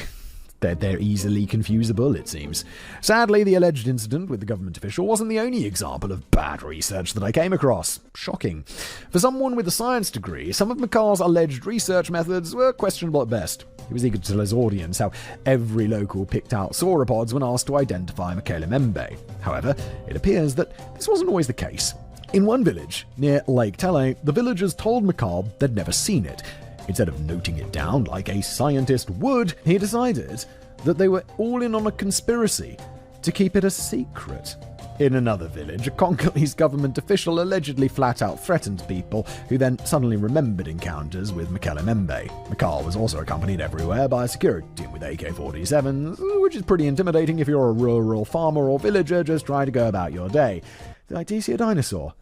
They're easily confusable, it seems. Sadly, the alleged incident with the government official wasn't the only example of bad research that I came across. Shocking. For someone with a science degree, some of Makal's alleged research methods were questionable at best. He was eager to tell his audience how every local picked out sauropods when asked to identify Mekele Mbembe. However, it appears that this wasn't always the case. In one village, near Lake Tele, the villagers told Makal they'd never seen it. Instead of noting it down like a scientist would, he decided that they were all in on a conspiracy to keep it a secret. In another village, a Congolese government official allegedly flat-out threatened people, who then suddenly remembered encounters with Mekele Mbembe. Makal was also accompanied everywhere by a security team with AK-47s, which is pretty intimidating if you're a rural farmer or villager just trying to go about your day. Like, do you see a dinosaur?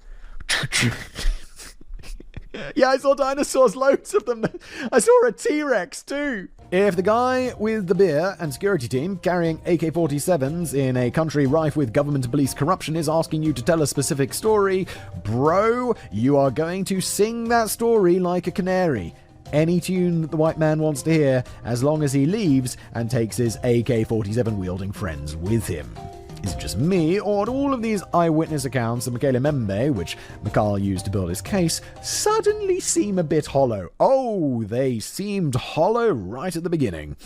Yeah, I saw dinosaurs, loads of them. I saw a T-Rex too. If the guy with the beer and security team carrying AK-47s in a country rife with government and police corruption is asking you to tell a specific story, bro, you are going to sing that story like a canary. any tune that the white man wants to hear, as long as he leaves and takes his AK-47 wielding friends with him. Is it just me, or do all of these eyewitness accounts of Mekele Membe, which Mikhail used to build his case, suddenly seem a bit hollow? Oh, they seemed hollow right at the beginning.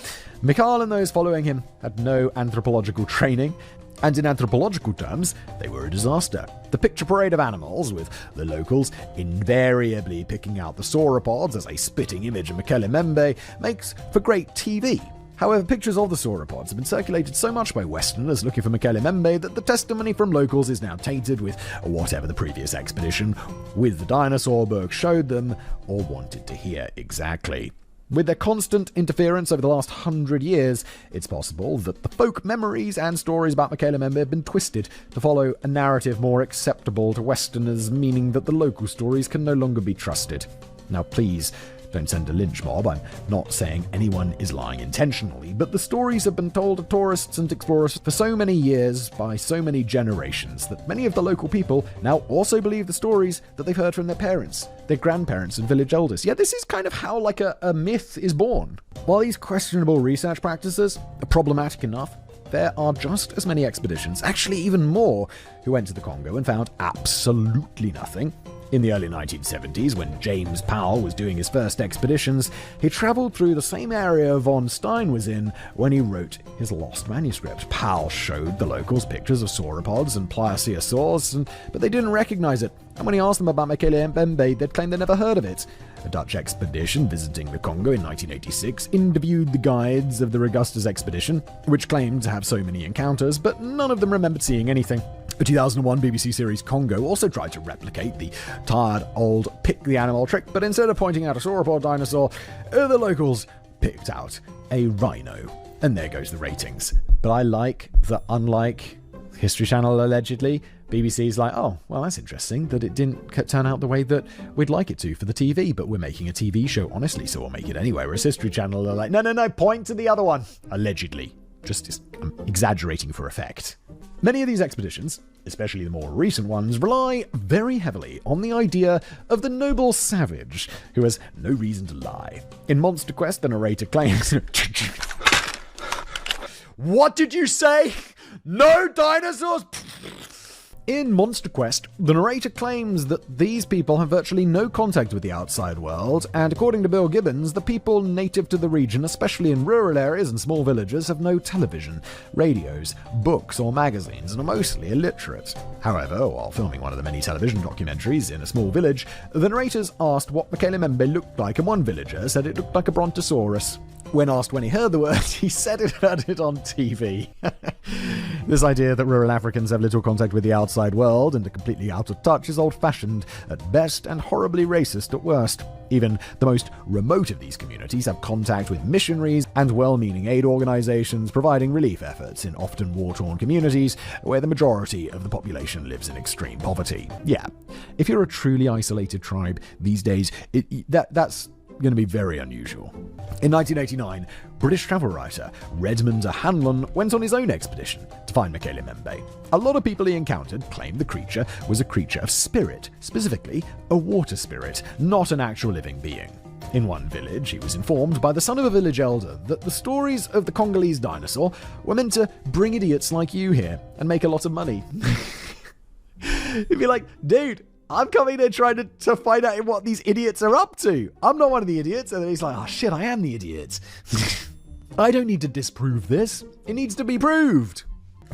Mikhail and those following him had no anthropological training, and in anthropological terms, they were a disaster. The picture parade of animals, with the locals invariably picking out the sauropods as a spitting image of Mekele Membe, makes for great TV. However, pictures of the sauropods have been circulated so much by Westerners looking for Mekele Membe that the testimony from locals is now tainted with whatever the previous expedition with the dinosaur book showed them or wanted to hear exactly. With their constant interference over the last 100 years, it's possible that the folk memories and stories about Mekele Membe have been twisted to follow a narrative more acceptable to Westerners, meaning that the local stories can no longer be trusted. Now, please, don't send a lynch mob. I'm not saying anyone is lying intentionally, but the stories have been told to tourists and explorers for so many years by so many generations that many of the local people now also believe the stories that they've heard from their parents, their grandparents, and village elders. Yeah, this is kind of how like a myth is born. While these questionable research practices are problematic enough, there are just as many expeditions, actually even more, who went to the Congo and found absolutely nothing. In the early 1970s, when James Powell was doing his first expeditions, he traveled through the same area von Stein was in when he wrote his lost manuscript. Powell showed the locals pictures of sauropods and plesiosaurs, but they didn't recognize it. And when he asked them about Mekele Membe, they'd claimed they'd never heard of it. A Dutch expedition visiting the Congo in 1986 interviewed the guides of the Regustus expedition, which claimed to have so many encounters, but none of them remembered seeing anything. The 2001 BBC series Congo also tried to replicate the tired old pick the animal trick, but instead of pointing out a sauropod dinosaur, the locals picked out a rhino. And there goes the ratings. But I like that, unlike History Channel allegedly, BBC's like, oh, well, that's interesting that it didn't turn out the way that we'd like it to for the TV, but we're making a TV show, honestly, so we'll make it anyway. Whereas History Channel are like, no, point to the other one. Allegedly. I'm exaggerating for effect. Many of these expeditions, especially the more recent ones, rely very heavily on the idea of the noble savage who has no reason to lie. In Monster Quest, the narrator claims... What did you say? No dinosaurs? In Monster Quest, the narrator claims that these people have virtually no contact with the outside world, and according to Bill Gibbons, the people native to the region, especially in rural areas and small villages, have no television, radios, books, or magazines, and are mostly illiterate. However, while filming one of the many television documentaries in a small village, the narrators asked what Mekele Membe looked like, and one villager said it looked like a brontosaurus. When asked when he heard the word, he said it heard it on TV. This idea that rural Africans have little contact with the outside world and are completely out of touch is old-fashioned at best and horribly racist at worst. Even the most remote of these communities have contact with missionaries and well-meaning aid organizations providing relief efforts in often war-torn communities where the majority of the population lives in extreme poverty. Yeah, if you're a truly isolated tribe these days, that's going to be very unusual. In 1989, British travel writer Redmond Hanlon went on his own expedition to find Mekele Membe. A lot of people he encountered claimed the creature was a creature of spirit, specifically a water spirit, not an actual living being. In one village, he was informed by the son of a village elder that the stories of the Congolese dinosaur were meant to bring idiots like you here and make a lot of money. He'd be like, dude, I'm coming there trying to find out what these idiots are up to. I'm not one of the idiots. And then he's like, oh shit, I am the idiot. I don't need to disprove this. It needs to be proved.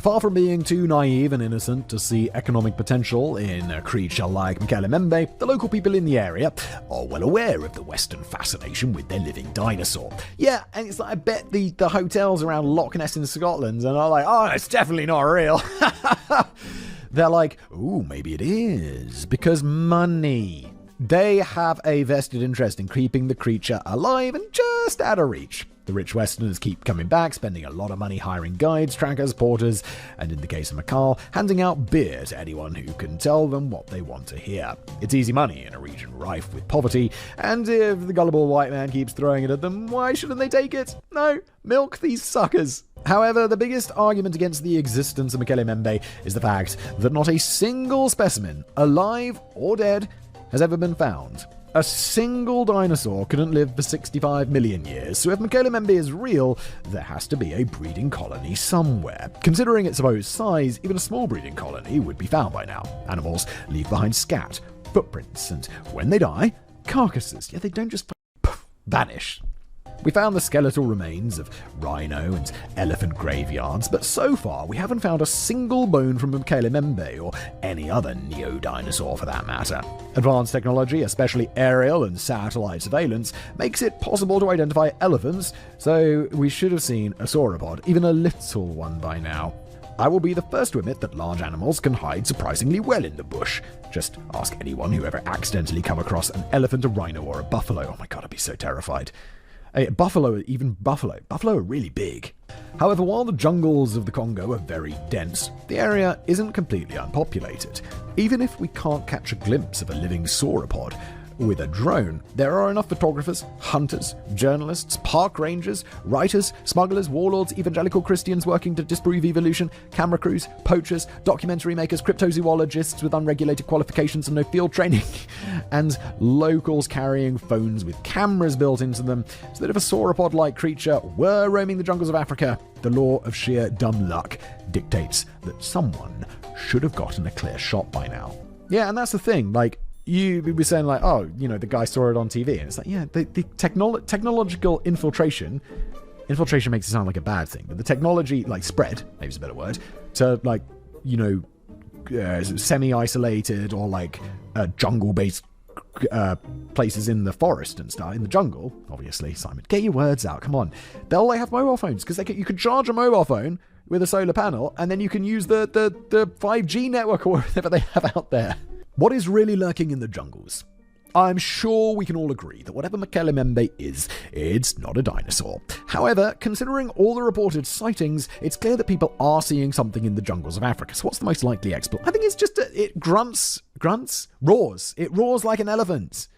Far from being too naive and innocent to see economic potential in a creature like Mekele Membe, the local people in the area are well aware of the Western fascination with their living dinosaur. Yeah, and it's like, I bet the hotels around Loch Ness in Scotland are like, oh, it's definitely not real. They're like, ooh, maybe it is, because money. They have a vested interest in keeping the creature alive and just out of reach. The rich Westerners keep coming back, spending a lot of money hiring guides, trackers, porters, and in the case of Mikhail, handing out beer to anyone who can tell them what they want to hear. It's easy money in a region rife with poverty, and if the gullible white man keeps throwing it at them, why shouldn't they take it? No, milk these suckers. However, the biggest argument against the existence of Mekele Membe is the fact that not a single specimen, alive or dead, has ever been found. A single dinosaur couldn't live for 65 million years, so if Mokele-mbembe is real, there has to be a breeding colony somewhere. Considering its supposed size, even a small breeding colony would be found by now. Animals leave behind scat, footprints, and when they die, carcasses. Yeah, they don't just vanish. We found the skeletal remains of rhino and elephant graveyards, but so far we haven't found a single bone from Mokele-mbembe or any other neo-dinosaur for that matter. Advanced technology, especially aerial and satellite surveillance, makes it possible to identify elephants, so we should have seen a sauropod, even a little one by now. I will be the first to admit that large animals can hide surprisingly well in the bush. Just ask anyone who ever accidentally come across an elephant, a rhino, or a buffalo. Oh my god, I'd be so terrified. Buffalo are really big. However, while the jungles of the Congo are very dense, the area isn't completely unpopulated. Even if we can't catch a glimpse of a living sauropod with a drone, there are enough photographers, hunters, journalists, park rangers, writers, smugglers, warlords, evangelical Christians working to disprove evolution, camera crews, poachers, documentary makers, cryptozoologists with unregulated qualifications and no field training, and locals carrying phones with cameras built into them, so that if a sauropod-like creature were roaming the jungles of Africa, the law of sheer dumb luck dictates that someone should have gotten a clear shot by now. Yeah, and that's the thing, you would be saying the guy saw it on TV. And it's like, yeah, the technological infiltration makes it sound like a bad thing. But the technology, spread, maybe it's a better word, to, semi-isolated or, jungle-based places in the forest and stuff, in the jungle, obviously. Simon, get your words out, come on. They'll have mobile phones, because you could charge a mobile phone with a solar panel, and then you can use the 5G network or whatever they have out there. What is really lurking in the jungles? I'm sure we can all agree that whatever Mokele-mbembe is, it's not a dinosaur. However, considering all the reported sightings, it's clear that people are seeing something in the jungles of Africa. So what's the most likely explanation? I think it's just it roars. It roars like an elephant.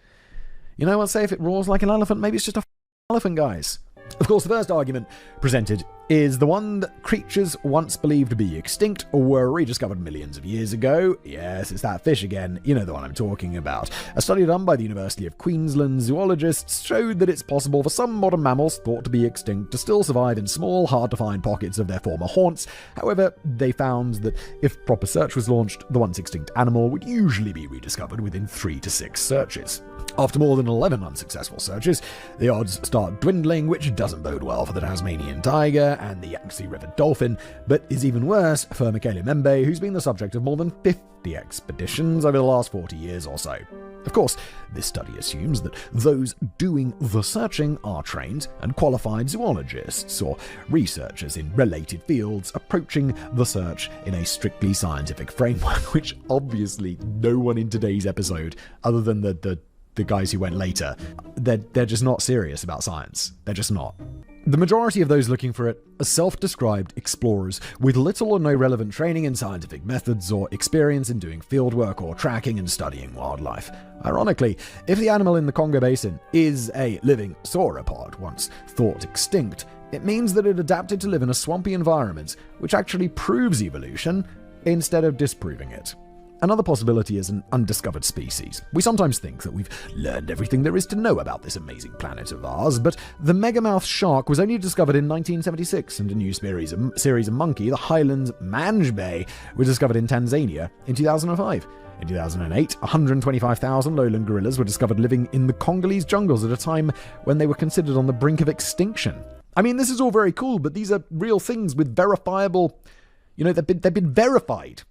You know what, say if it roars like an elephant, maybe it's just a elephant, guys. Of course, the first argument presented is the one that creatures once believed to be extinct or were rediscovered millions of years ago. Yes, it's that fish again. You know the one I'm talking about. A study done by the University of Queensland zoologists showed that it's possible for some modern mammals thought to be extinct to still survive in small, hard-to-find pockets of their former haunts. However, they found that if proper search was launched, the once extinct animal would usually be rediscovered within 3 to 6 searches. After more than 11 unsuccessful searches, the odds start dwindling, which doesn't bode well for the Tasmanian tiger and the Yangtze River dolphin, but is even worse for Mokele-mbembe, who's been the subject of more than 50 expeditions over the last 40 years or so. Of course, this study assumes that those doing the searching are trained and qualified zoologists or researchers in related fields approaching the search in a strictly scientific framework, which obviously no one in today's episode, other than the guys who went later, they're just not serious about science. They're just not. The majority of those looking for it are self-described explorers with little or no relevant training in scientific methods or experience in doing fieldwork or tracking and studying wildlife. Ironically, if the animal in the Congo Basin is a living sauropod, once thought extinct, it means that it adapted to live in a swampy environment, which actually proves evolution instead of disproving it. Another possibility is an undiscovered species. We sometimes think that we've learned everything there is to know about this amazing planet of ours, but the megamouth shark was only discovered in 1976, and a new series of monkey, the Highland manjbay, was discovered in Tanzania in 2005. In 2008, 125,000 lowland gorillas were discovered living in the Congolese jungles at a time when they were considered on the brink of extinction. I mean, this is all very cool, but these are real things with verifiable... they've been verified.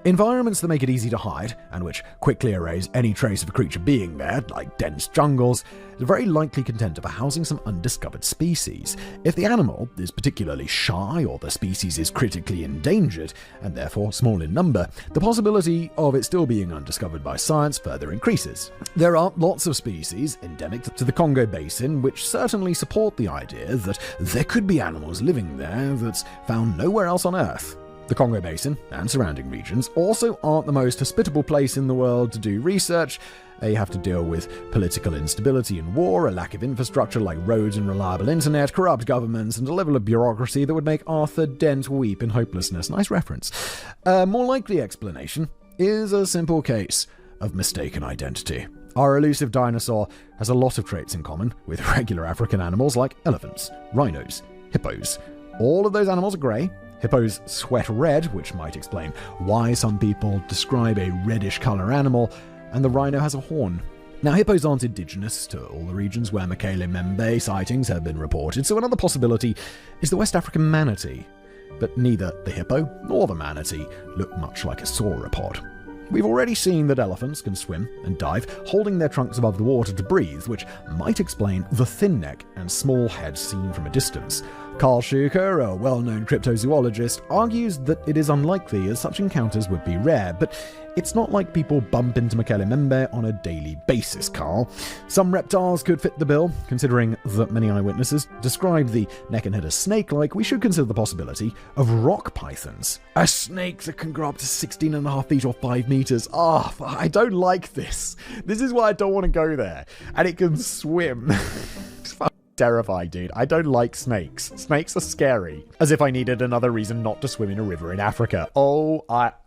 Environments that make it easy to hide, and which quickly erase any trace of a creature being there, like dense jungles, are very likely content for housing some undiscovered species. If the animal is particularly shy, or the species is critically endangered, and therefore small in number, the possibility of it still being undiscovered by science further increases. There are lots of species endemic to the Congo Basin which certainly support the idea that there could be animals living there that's found nowhere else on Earth. The Congo Basin and surrounding regions also aren't the most hospitable place in the world to do research. They have to deal with political instability and war, a lack of infrastructure like roads and reliable internet, corrupt governments, and a level of bureaucracy that would make Arthur Dent weep in hopelessness. Nice reference. A more likely explanation is a simple case of mistaken identity. Our elusive dinosaur has a lot of traits in common with regular African animals like elephants, rhinos, hippos. All of those animals are grey. Hippos sweat red, which might explain why some people describe a reddish colour animal, and the rhino has a horn. Now, hippos aren't indigenous to all the regions where Mekele Membe sightings have been reported, so another possibility is the West African manatee. But neither the hippo nor the manatee look much like a sauropod. We've already seen that elephants can swim and dive, holding their trunks above the water to breathe, which might explain the thin neck and small head seen from a distance. Carl Schuker, a well-known cryptozoologist, argues that it is unlikely as such encounters would be rare, but it's not like people bump into Mekele Membe on a daily basis, Carl. Some reptiles could fit the bill. Considering that many eyewitnesses describe the neck and head as snake-like, we should consider the possibility of rock pythons. A snake that can grow up to 16.5 feet or 5 meters. I don't like this. This is why I don't want to go there. And it can swim. Terrifying, dude. I don't like snakes. Snakes are scary. As if I needed another reason not to swim in a river in Africa.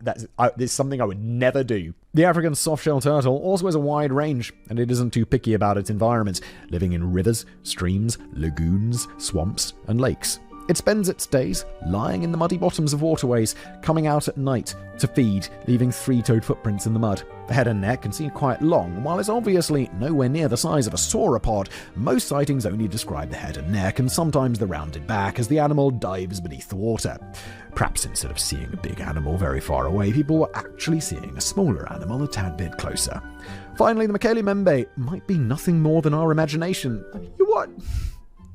This is something I would never do. The African softshell turtle also has a wide range, and it isn't too picky about its environment, living in rivers, streams, lagoons, swamps, and lakes. It spends its days lying in the muddy bottoms of waterways, coming out at night to feed, leaving 3-toed footprints in the mud. The head and neck can seem quite long, and while it's obviously nowhere near the size of a sauropod, most sightings only describe the head and neck, and sometimes the rounded back as the animal dives beneath the water. Perhaps instead of seeing a big animal very far away, people were actually seeing a smaller animal a tad bit closer. Finally, the Mekele Membe might be nothing more than our imagination. What?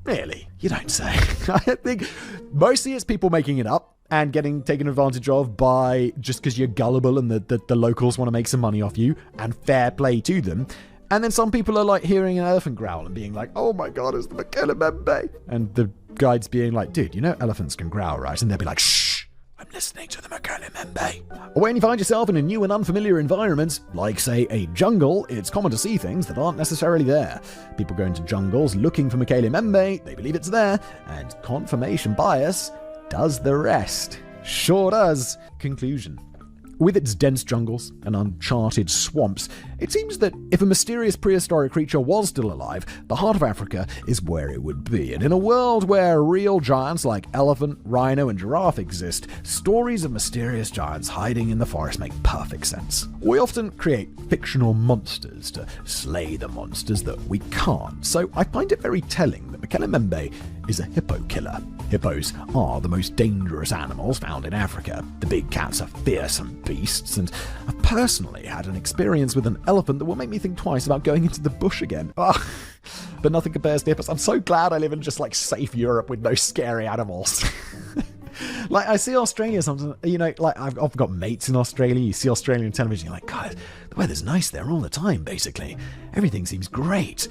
Really? You don't say. I think mostly it's people making it up and getting taken advantage of by just because you're gullible and the locals want to make some money off you, and fair play to them. And then some people are like hearing an elephant growl and being like, oh my god, it's the Mekele Membe. And the guide's being like, dude, you know elephants can growl, right? And they'll be like, shh, I'm listening to the Mekele Membe. When you find yourself in a new and unfamiliar environment, like say a jungle, it's common to see things that aren't necessarily there. People go into jungles looking for Mekele Membe, they believe it's there, and confirmation bias does the rest. Sure does. Conclusion. With its dense jungles and uncharted swamps, it seems that if a mysterious prehistoric creature was still alive, the heart of Africa is where it would be. And in a world where real giants like elephant, rhino, and giraffe exist, stories of mysterious giants hiding in the forest make perfect sense. We often create fictional monsters to slay the monsters that we can't, so I find it very telling that Mekele Membe is a hippo killer. Hippos are the most dangerous animals found in Africa. The big cats are fearsome beasts, and I've personally had an experience with an elephant that will make me think twice about going into the bush again. But nothing compares to hippos. I'm so glad I live in just like safe Europe with no scary animals. Like, I see Australia sometimes, you know, like I've got mates in Australia. You see Australian television, you're like, God, the weather's nice there all the time, basically. Everything seems great.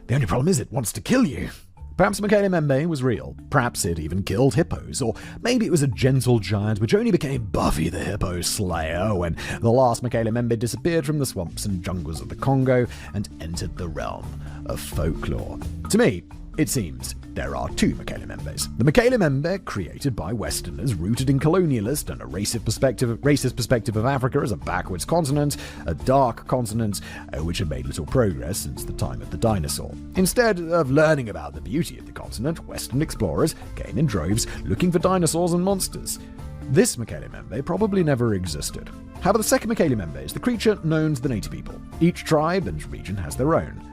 The only problem is it wants to kill you. Perhaps Mekele Membe was real. Perhaps it even killed hippos. Or maybe it was a gentle giant which only became Buffy the Hippo Slayer when the last Mekele Membe disappeared from the swamps and jungles of the Congo and entered the realm of folklore. To me, it seems there are two Mekele Membes. The Mekele Membe, created by Westerners, rooted in colonialist and a racist perspective of Africa as a backwards continent, a dark continent, which had made little progress since the time of the dinosaur. Instead of learning about the beauty of the continent, Western explorers came in droves looking for dinosaurs and monsters. This Mekele Membe probably never existed. However, the second Mekele Membe is the creature known to the native people. Each tribe and region has their own.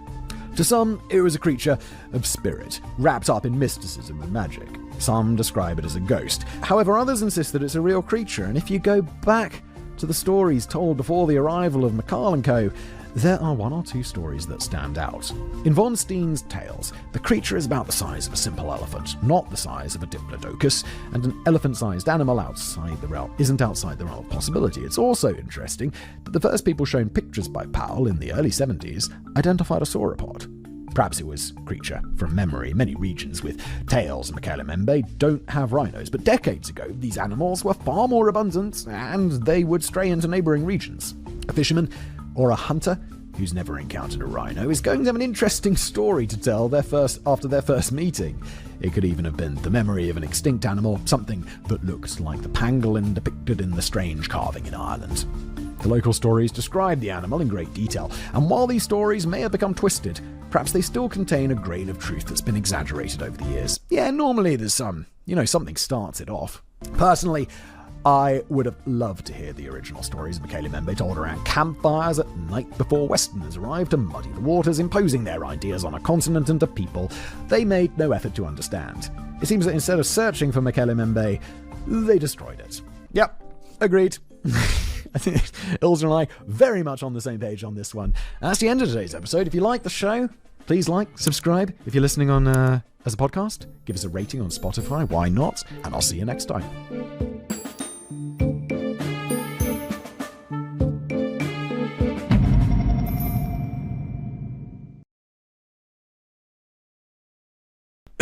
To some, it was a creature of spirit, wrapped up in mysticism and magic. Some describe it as a ghost. However, others insist that it's a real creature, and if you go back to the stories told before the arrival of McCall & Co., there are one or two stories that stand out. In von Steen's tales, the creature is about the size of a simple elephant, not the size of a diplodocus, and an elephant-sized animal isn't outside the realm of possibility. It's also interesting that the first people shown pictures by Powell in the early 70s identified a sauropod. Perhaps it was creature from memory. Many regions with tails and Mekele Membe don't have rhinos, but decades ago, these animals were far more abundant, and they would stray into neighboring regions. A fisherman or a hunter who's never encountered a rhino is going to have an interesting story to tell after their first meeting. It could even have been the memory of an extinct animal, something that looks like the pangolin depicted in the strange carving in Ireland. The local stories describe the animal in great detail, and while these stories may have become twisted, perhaps they still contain a grain of truth that's been exaggerated over the years. Yeah, normally there's something starts it off. Personally, I would have loved to hear the original stories Michele Membe told around campfires at night before Westerners arrived to muddy the waters, imposing their ideas on a continent and a people they made no effort to understand. It seems that instead of searching for Michele Membe, they destroyed it. Yep, agreed. I think Ilza and I very much on the same page on this one. And that's the end of today's episode. If you like the show, please like, subscribe. If you're listening on as a podcast, give us a rating on Spotify. Why not? And I'll see you next time.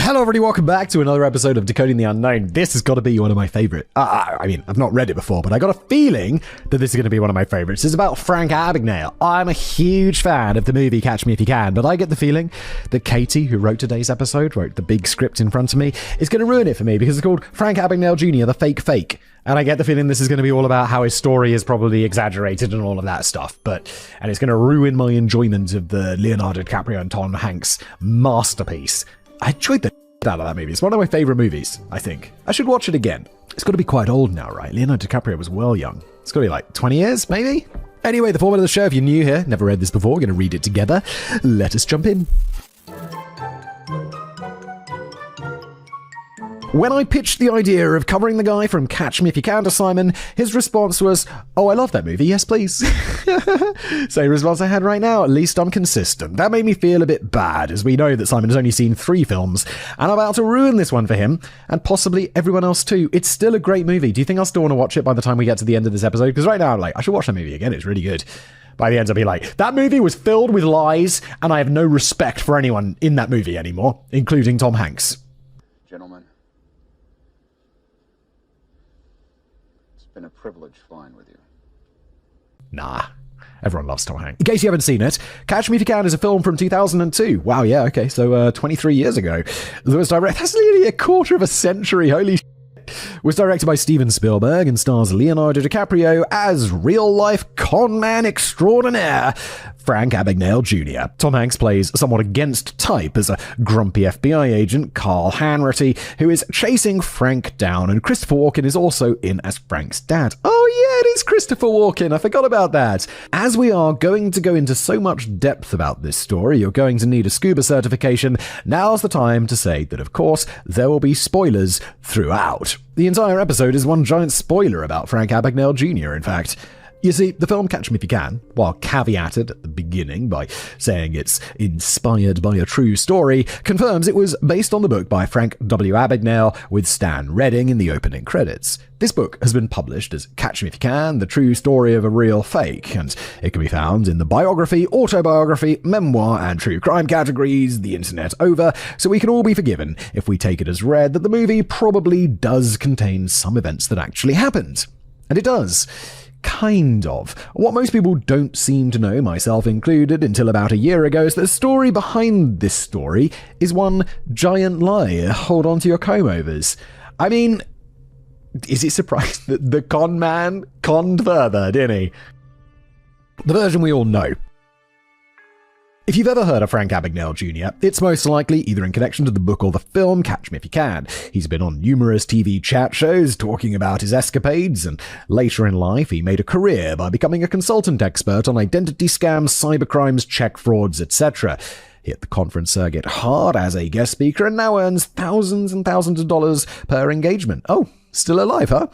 Hello everybody, welcome back to another episode of Decoding the Unknown. This has got to be one of my favorite. I've not read it before, but I got a feeling that this is going to be one of my favorites. It's about Frank Abagnale. I'm a huge fan of the movie Catch Me If You Can, but I get the feeling that Katie, who wrote today's episode, wrote the big script in front of me, is going to ruin it for me because it's called Frank Abagnale Jr., The Fake Fake. And I get the feeling this is going to be all about how his story is probably exaggerated and all of that stuff. And it's going to ruin my enjoyment of the Leonardo DiCaprio and Tom Hanks masterpiece. I enjoyed the out of that movie. It's one of my favorite movies, I think. I should watch it again. It's got to be quite old now, right? Leonardo DiCaprio was well young. It's got to be like 20 years, maybe? Anyway, the format of the show, if you're new here, never read this before, we're going to read it together. Let us jump in. When I pitched the idea of covering the guy from Catch Me If You Can to Simon, his response was, "Oh, I love that movie, yes please." Same response I had right now, at least I'm consistent. That made me feel a bit bad, as we know that Simon has only seen 3 films, and I'm about to ruin this one for him, and possibly everyone else too. It's still a great movie. Do you think I'll still want to watch it by the time we get to the end of this episode? Because right now I'm like, I should watch that movie again, it's really good. By the end I'll be like, that movie was filled with lies, and I have no respect for anyone in that movie anymore, including Tom Hanks. Gentlemen, been a privilege flying with you. Nah. Everyone loves Tom Hanks. In case you haven't seen it, Catch Me If You Can is a film from 2002. Wow, yeah, okay, so 23 years ago. It was that's nearly a quarter of a century, holy shit. Was directed by Steven Spielberg and stars Leonardo DiCaprio as real-life con man extraordinaire Frank Abagnale Jr. Tom Hanks plays somewhat against type as a grumpy FBI agent, Carl Hanratty, who is chasing Frank down, and Christopher Walken is also in as Frank's dad. Oh yeah, it is Christopher Walken, I forgot about that. As we are going to go into so much depth about this story, you're going to need a scuba certification. Now's the time to say that, of course, there will be spoilers throughout. The entire episode is one giant spoiler about Frank Abagnale Jr., in fact. You see, the film Catch Me If You Can, while caveated at the beginning by saying it's inspired by a true story, confirms it was based on the book by Frank W. Abagnale with Stan Redding in the opening credits. This book has been published as Catch Me If You Can, The True Story of a Real Fake, and it can be found in the biography, autobiography, memoir, and true crime categories the internet over, so we can all be forgiven if we take it as read that the movie probably does contain some events that actually happened. And it does. Kind of. What most people don't seem to know, myself included, until about a year ago, is that the story behind this story is one giant lie. Hold on to your comb-overs. I mean, is it surprising that the con man conned further, didn't he? The version we all know. If you've ever heard of Frank Abagnale Jr., it's most likely either in connection to the book or the film Catch Me If You Can. He's been on numerous TV chat shows talking about his escapades, and later in life he made a career by becoming a consultant expert on identity scams, cybercrimes, check frauds, etc. He hit the conference circuit hard as a guest speaker and now earns thousands and thousands of dollars per engagement. Oh, still alive, huh?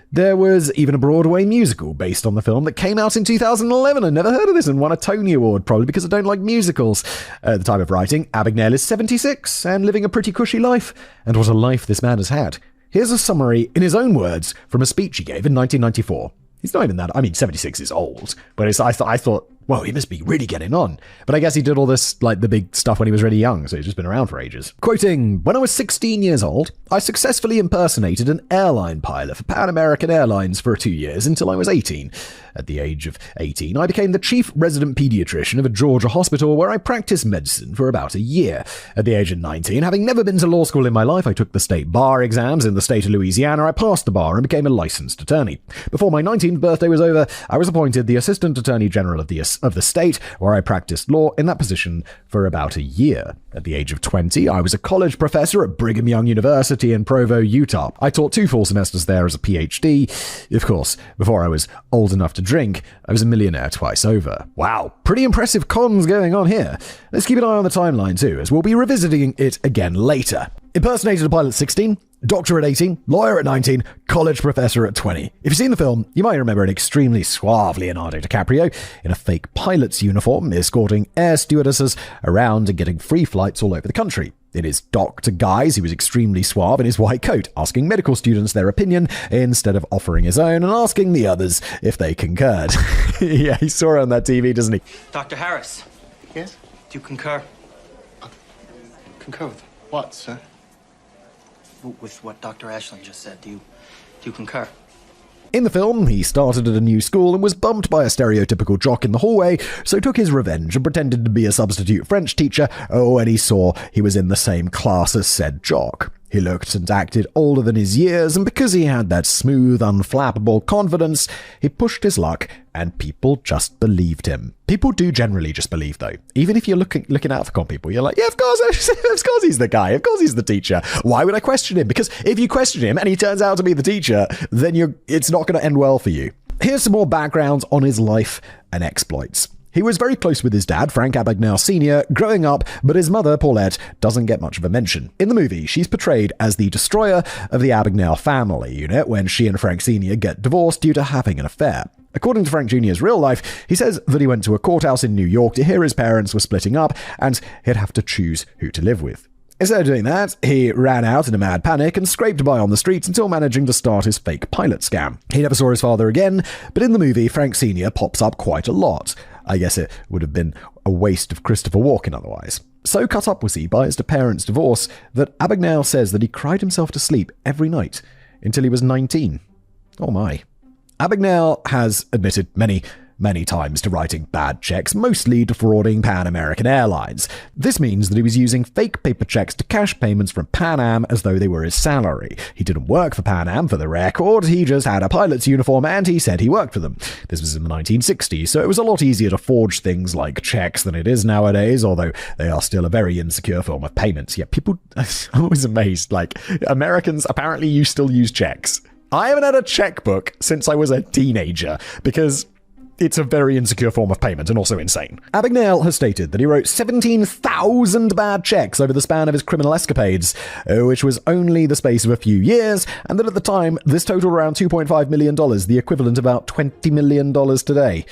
There was even a Broadway musical based on the film that came out in 2011. I never heard of this and won a Tony Award, probably because I don't like musicals. At the time of writing, Abagnale is 76 and living a pretty cushy life. And what a life this man has had. Here's a summary, in his own words, from a speech he gave in 1994. He's not even that, 76 is old, but I thought, whoa, he must be really getting on. But I guess he did all this, like the big stuff when he was really young, so he's just been around for ages. Quoting, "When I was 16 years old, I successfully impersonated an airline pilot for Pan American Airlines for 2 years until I was 18. At the age of 18, I became the chief resident pediatrician of a Georgia hospital where I practiced medicine for about a year. At the age of 19, having never been to law school in my life, I took the state bar exams in the state of Louisiana. I passed the bar and became a licensed attorney. Before my 19th birthday was over, I was appointed the assistant attorney general of the state, where I practiced law in that position for about a year. At the age of 20, I was a college professor at Brigham Young University in Provo, Utah. I taught 2 full semesters there as a PhD. Of course, before I was old enough to drink, I was a millionaire twice over. Wow, pretty impressive cons going on here. Let's keep an eye on the timeline too, as we'll be revisiting it again later. Impersonated a pilot at 16, doctor at 18, lawyer at 19, college professor at 20. If you've seen the film, you might remember an extremely suave Leonardo DiCaprio in a fake pilot's uniform escorting air stewardesses around and getting free flights all over the country. In his doctor guise, he was extremely suave in his white coat, asking medical students their opinion instead of offering his own and asking the others if they concurred. Yeah, he saw it on that TV, doesn't he? Dr. Harris. Yes? Do you concur? Concur with what, sir? With what Dr. Ashland just said. Do you concur? In the film, he started at a new school and was bumped by a stereotypical jock in the hallway, so took his revenge and pretended to be a substitute French teacher when he saw he was in the same class as said jock. He looked and acted older than his years, and because he had that smooth, unflappable confidence, he pushed his luck, and people just believed him. People do generally just believe, though. Even if you're looking out for con people, you're like, yeah, of course he's the guy, of course he's the teacher. Why would I question him? Because if you question him and he turns out to be the teacher, then it's not going to end well for you. Here's some more background on his life and exploits. He was very close with his dad, Frank Abagnale Sr., growing up, but his mother, Paulette, doesn't get much of a mention. In the movie, she's portrayed as the destroyer of the Abagnale family unit when she and Frank Sr. get divorced due to having an affair. According to Frank Jr.'s real life, he says that he went to a courthouse in New York to hear his parents were splitting up, and he'd have to choose who to live with. Instead of doing that, he ran out in a mad panic and scraped by on the streets until managing to start his fake pilot scam. He never saw his father again, but in the movie, Frank Sr. pops up quite a lot. I guess it would have been a waste of Christopher Walken otherwise. So cut up was he by his parents' divorce that Abagnale says that he cried himself to sleep every night until he was 19. Oh my. Abagnale has admitted many times to writing bad checks, mostly defrauding Pan American Airlines. This means that he was using fake paper checks to cash payments from Pan Am as though they were his salary. He didn't work for Pan Am, for the record. He just had a pilot's uniform and he said he worked for them. This was in the 1960s, so it was a lot easier to forge things like checks than it is nowadays, although they are still a very insecure form of payments. Yet people, I'm always amazed, like, Americans, apparently you still use checks. I haven't had a checkbook since I was a teenager, because it's a very insecure form of payment and also insane. Abagnale has stated that he wrote 17,000 bad checks over the span of his criminal escapades, which was only the space of a few years, and that at the time, this totaled around $2.5 million, the equivalent of about $20 million today.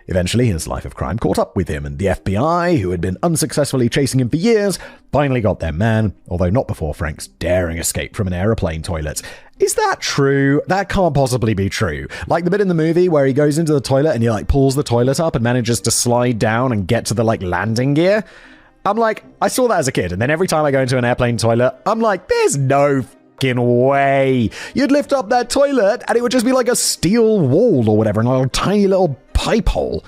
Eventually, his life of crime caught up with him, and the FBI, who had been unsuccessfully chasing him for years, finally got their man, although not before Frank's daring escape from an aeroplane toilet. Is that true? That can't possibly be true. Like the bit in the movie where he goes into the toilet and he pulls the toilet up and manages to slide down and get to the landing gear. I'm like, I saw that as a kid, and then every time I go into an airplane toilet, I'm like, there's no fucking way. You'd lift up that toilet and it would just be like a steel wall or whatever, and a tiny little pipe hole.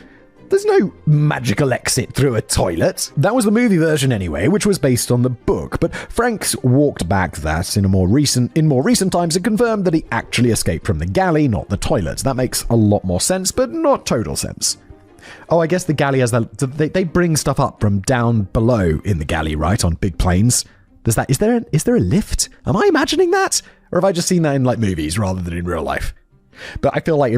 There's no magical exit through a toilet. That was the movie version anyway, which was based on the book, but Franks walked back that in more recent times and confirmed that he actually escaped from the galley, not the toilet. That makes a lot more sense, but not total sense. Oh, I guess the galley has that. They bring stuff up from down below in the galley, right? On big planes. Is there a lift? Am I imagining that? Or have I just seen that in movies rather than in real life? But I feel like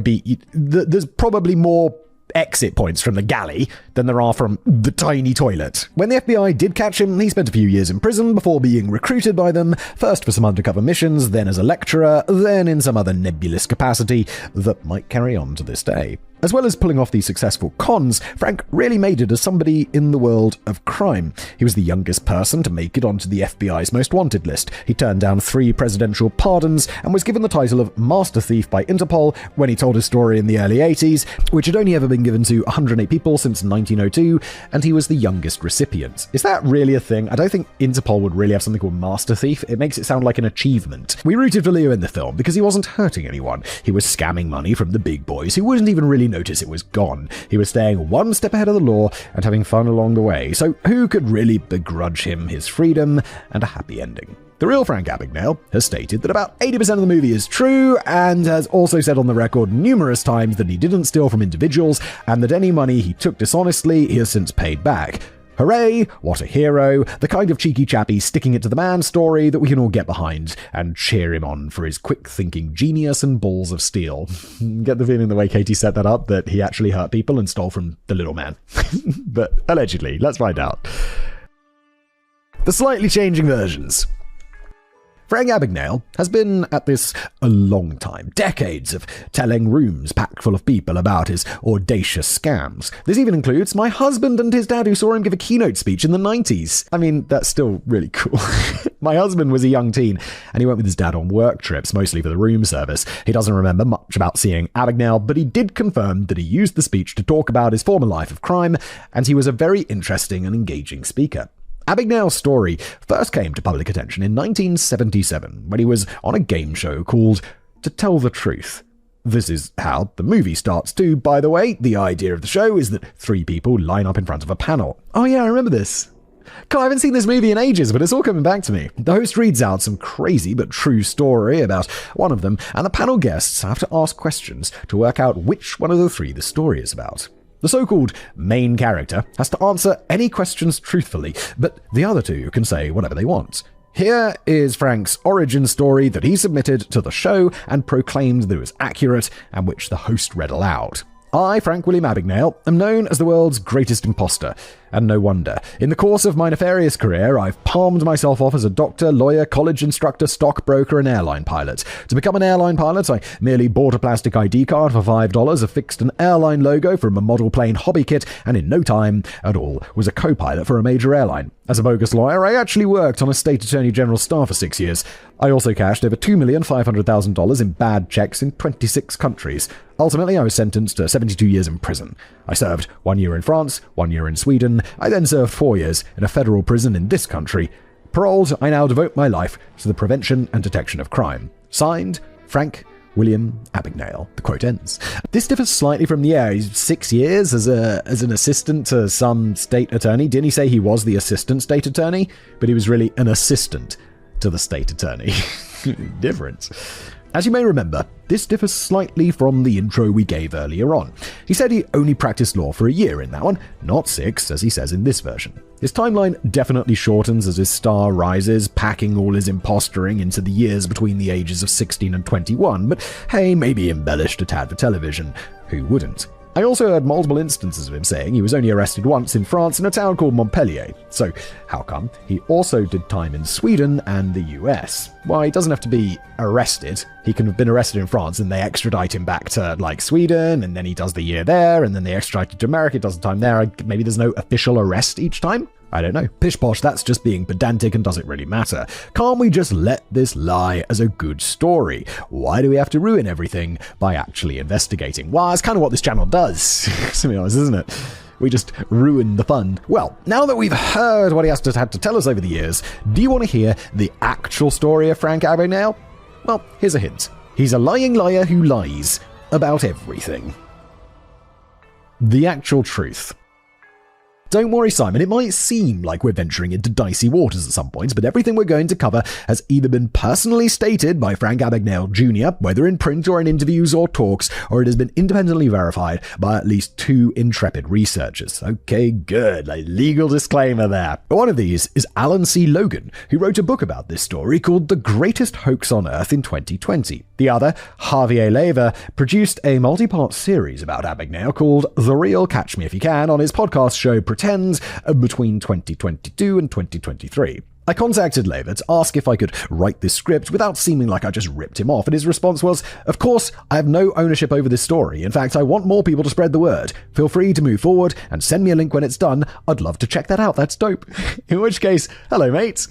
there's probably more exit points from the galley than there are from the tiny toilet. When the FBI did catch him, he spent a few years in prison before being recruited by them, first for some undercover missions, then as a lecturer, then in some other nebulous capacity that might carry on to this day. As well as pulling off these successful cons, Frank really made it as somebody in the world of crime. He was the youngest person to make it onto the FBI's most wanted list. He turned down 3 presidential pardons and was given the title of Master Thief by Interpol when he told his story in the early 80s, which had only ever been given to 108 people since 1902, and he was the youngest recipient. Is that really a thing? I don't think Interpol would really have something called Master Thief. It makes it sound like an achievement. We rooted for Leo in the film because he wasn't hurting anyone. He was scamming money from the big boys who wouldn't even really really notice it was gone. He was staying one step ahead of the law and having fun along the way, so who could really begrudge him his freedom and a happy ending? The real Frank Abagnale has stated that about 80% of the movie is true, and has also said on the record numerous times that he didn't steal from individuals, and that any money he took dishonestly he has since paid back. Hooray, what a hero, the kind of cheeky chappy sticking it to the man story that we can all get behind and cheer him on for his quick-thinking genius and balls of steel. Get the feeling the way Katie set that up that he actually hurt people and stole from the little man. But allegedly, let's find out. The slightly changing versions. Frank Abagnale has been at this a long time, decades of telling rooms packed full of people about his audacious scams. This even includes my husband and his dad who saw him give a keynote speech in the 90s. I mean, that's still really cool. My husband was a young teen, and he went with his dad on work trips, mostly for the room service. He doesn't remember much about seeing Abagnale, but he did confirm that he used the speech to talk about his former life of crime, and he was a very interesting and engaging speaker. Abagnale's story first came to public attention in 1977 when he was on a game show called To Tell the Truth. This is how the movie starts too, by the way. The idea of the show is that 3 people line up in front of a panel. Oh yeah, I remember this. God, I haven't seen this movie in ages, but it's all coming back to me. The host reads out some crazy but true story about one of them, and the panel guests have to ask questions to work out which one of the 3 the story is about. The so-called main character has to answer any questions truthfully, but the other 2 can say whatever they want. Here is Frank's origin story that he submitted to the show and proclaimed that it was accurate, and which the host read aloud. I, Frank William Abagnale, am known as the world's greatest imposter, and no wonder. In the course of my nefarious career, I've palmed myself off as a doctor, lawyer, college instructor, stockbroker, and airline pilot. To become an airline pilot, I merely bought a plastic ID card for $5, affixed an airline logo from a model plane hobby kit, and in no time at all was a co-pilot for a major airline. As a bogus lawyer, I actually worked on a state attorney general's staff for 6 years. I also cashed over $2,500,000 in bad checks in 26 countries. Ultimately, I was sentenced to 72 years in prison. I served 1 year in France, 1 year in Sweden. I then served 4 years in a federal prison in this country. Paroled, I now devote my life to the prevention and detection of crime. Signed, Frank William Abagnale. The quote ends. This differs slightly from he's 6 years as an assistant to some state attorney. Didn't he say he was the assistant state attorney? But he was really an assistant to the state attorney. Difference. As you may remember, this differs slightly from the intro we gave earlier on. He said he only practiced law for a year in that one, not 6, as he says in this version. His timeline definitely shortens as his star rises, packing all his impostering into the years between the ages of 16 and 21, but hey, maybe embellished a tad for television. Who wouldn't? I also heard multiple instances of him saying he was only arrested once in France in a town called Montpellier. So, how come he also did time in Sweden and the US? Why, he doesn't have to be arrested. He can have been arrested in France and they extradite him back to, Sweden, and then he does the year there, and then they extradite him to America, does the time there. Maybe there's no official arrest each time? I don't know. Pish posh, that's just being pedantic and doesn't really matter. Can't we just let this lie as a good story? Why do we have to ruin everything by actually investigating? Well, that's kind of what this channel does, to be honest, isn't it? We just ruin the fun. Well, now that we've heard what he had to tell us over the years, do you want to hear the actual story of Frank Abagnale? Well, here's a hint. He's a lying liar who lies about everything. The actual truth. Don't worry, Simon, it might seem like we're venturing into dicey waters at some points, but everything we're going to cover has either been personally stated by Frank Abagnale Jr., whether in print or in interviews or talks, or it has been independently verified by at least 2 intrepid researchers. Okay, good. A legal disclaimer there. One of these is Alan C. Logan, who wrote a book about this story called The Greatest Hoax on Earth in 2020. The other, Javier Leyva, produced a multi-part series about Abagnale called The Real Catch Me If You Can on his podcast show Pretends between 2022 and 2023. I contacted Leyva to ask if I could write this script without seeming like I just ripped him off, and his response was, "Of course, I have no ownership over this story. In fact, I want more people to spread the word. Feel free to move forward and send me a link when it's done. I'd love to check that out. That's dope." In which case, hello, mate.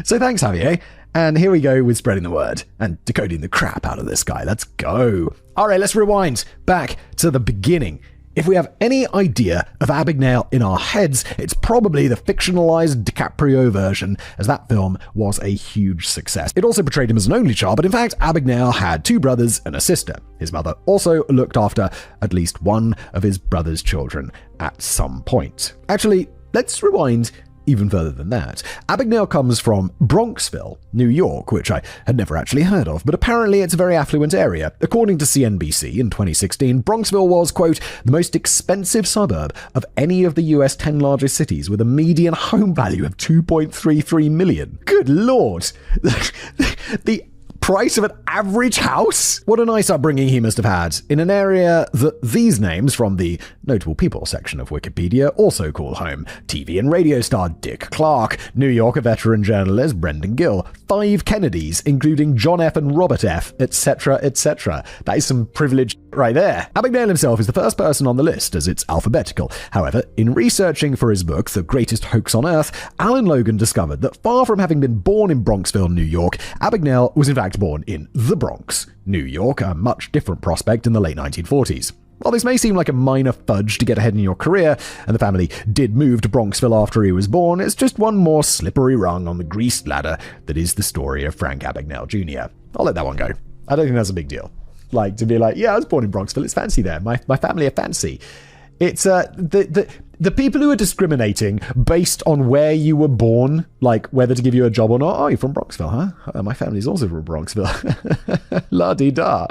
So thanks, Javier. And here we go with spreading the word and decoding the crap out of this guy. Let's go. All right, let's rewind back to the beginning. If we have any idea of Abagnale in our heads, it's probably the fictionalized DiCaprio version, as that film was a huge success. It also portrayed him as an only child, but in fact, Abagnale had 2 brothers and a sister. His mother also looked after at least one of his brother's children at some point. Actually, let's rewind even further than that. Abagnale comes from Bronxville, New York, which I had never actually heard of, but apparently it's a very affluent area. According to CNBC in 2016, Bronxville was, quote, the most expensive suburb of any of the US 10 largest cities, with a median home value of $2.33 million. Good lord! The price of an average house? What a nice upbringing he must have had, in an area that these names from the notable people section of Wikipedia also call home. TV and radio star Dick Clark, New Yorker veteran journalist Brendan Gill, 5 Kennedys, including John F. and Robert F., etc., etc. That is some privilege right there. Abagnale himself is the first person on the list, as it's alphabetical. However, in researching for his book, The Greatest Hoax on Earth, Alan Logan discovered that far from having been born in Bronxville, New York, Abagnale was in fact born in the Bronx, New York, a much different prospect in the late 1940s. While this may seem like a minor fudge to get ahead in your career, and the family did move to Bronxville after he was born, it's just one more slippery rung on the greased ladder that is the story of Frank Abagnale Jr. I'll let that one go. I don't think that's a big deal. Like, to be like, yeah, I was born in Bronxville, it's fancy there. My family are fancy. It's the people who are discriminating based on where you were born, like whether to give you a job or not. Oh, you're from Bronxville, huh? My family's also from Bronxville. La-di-da.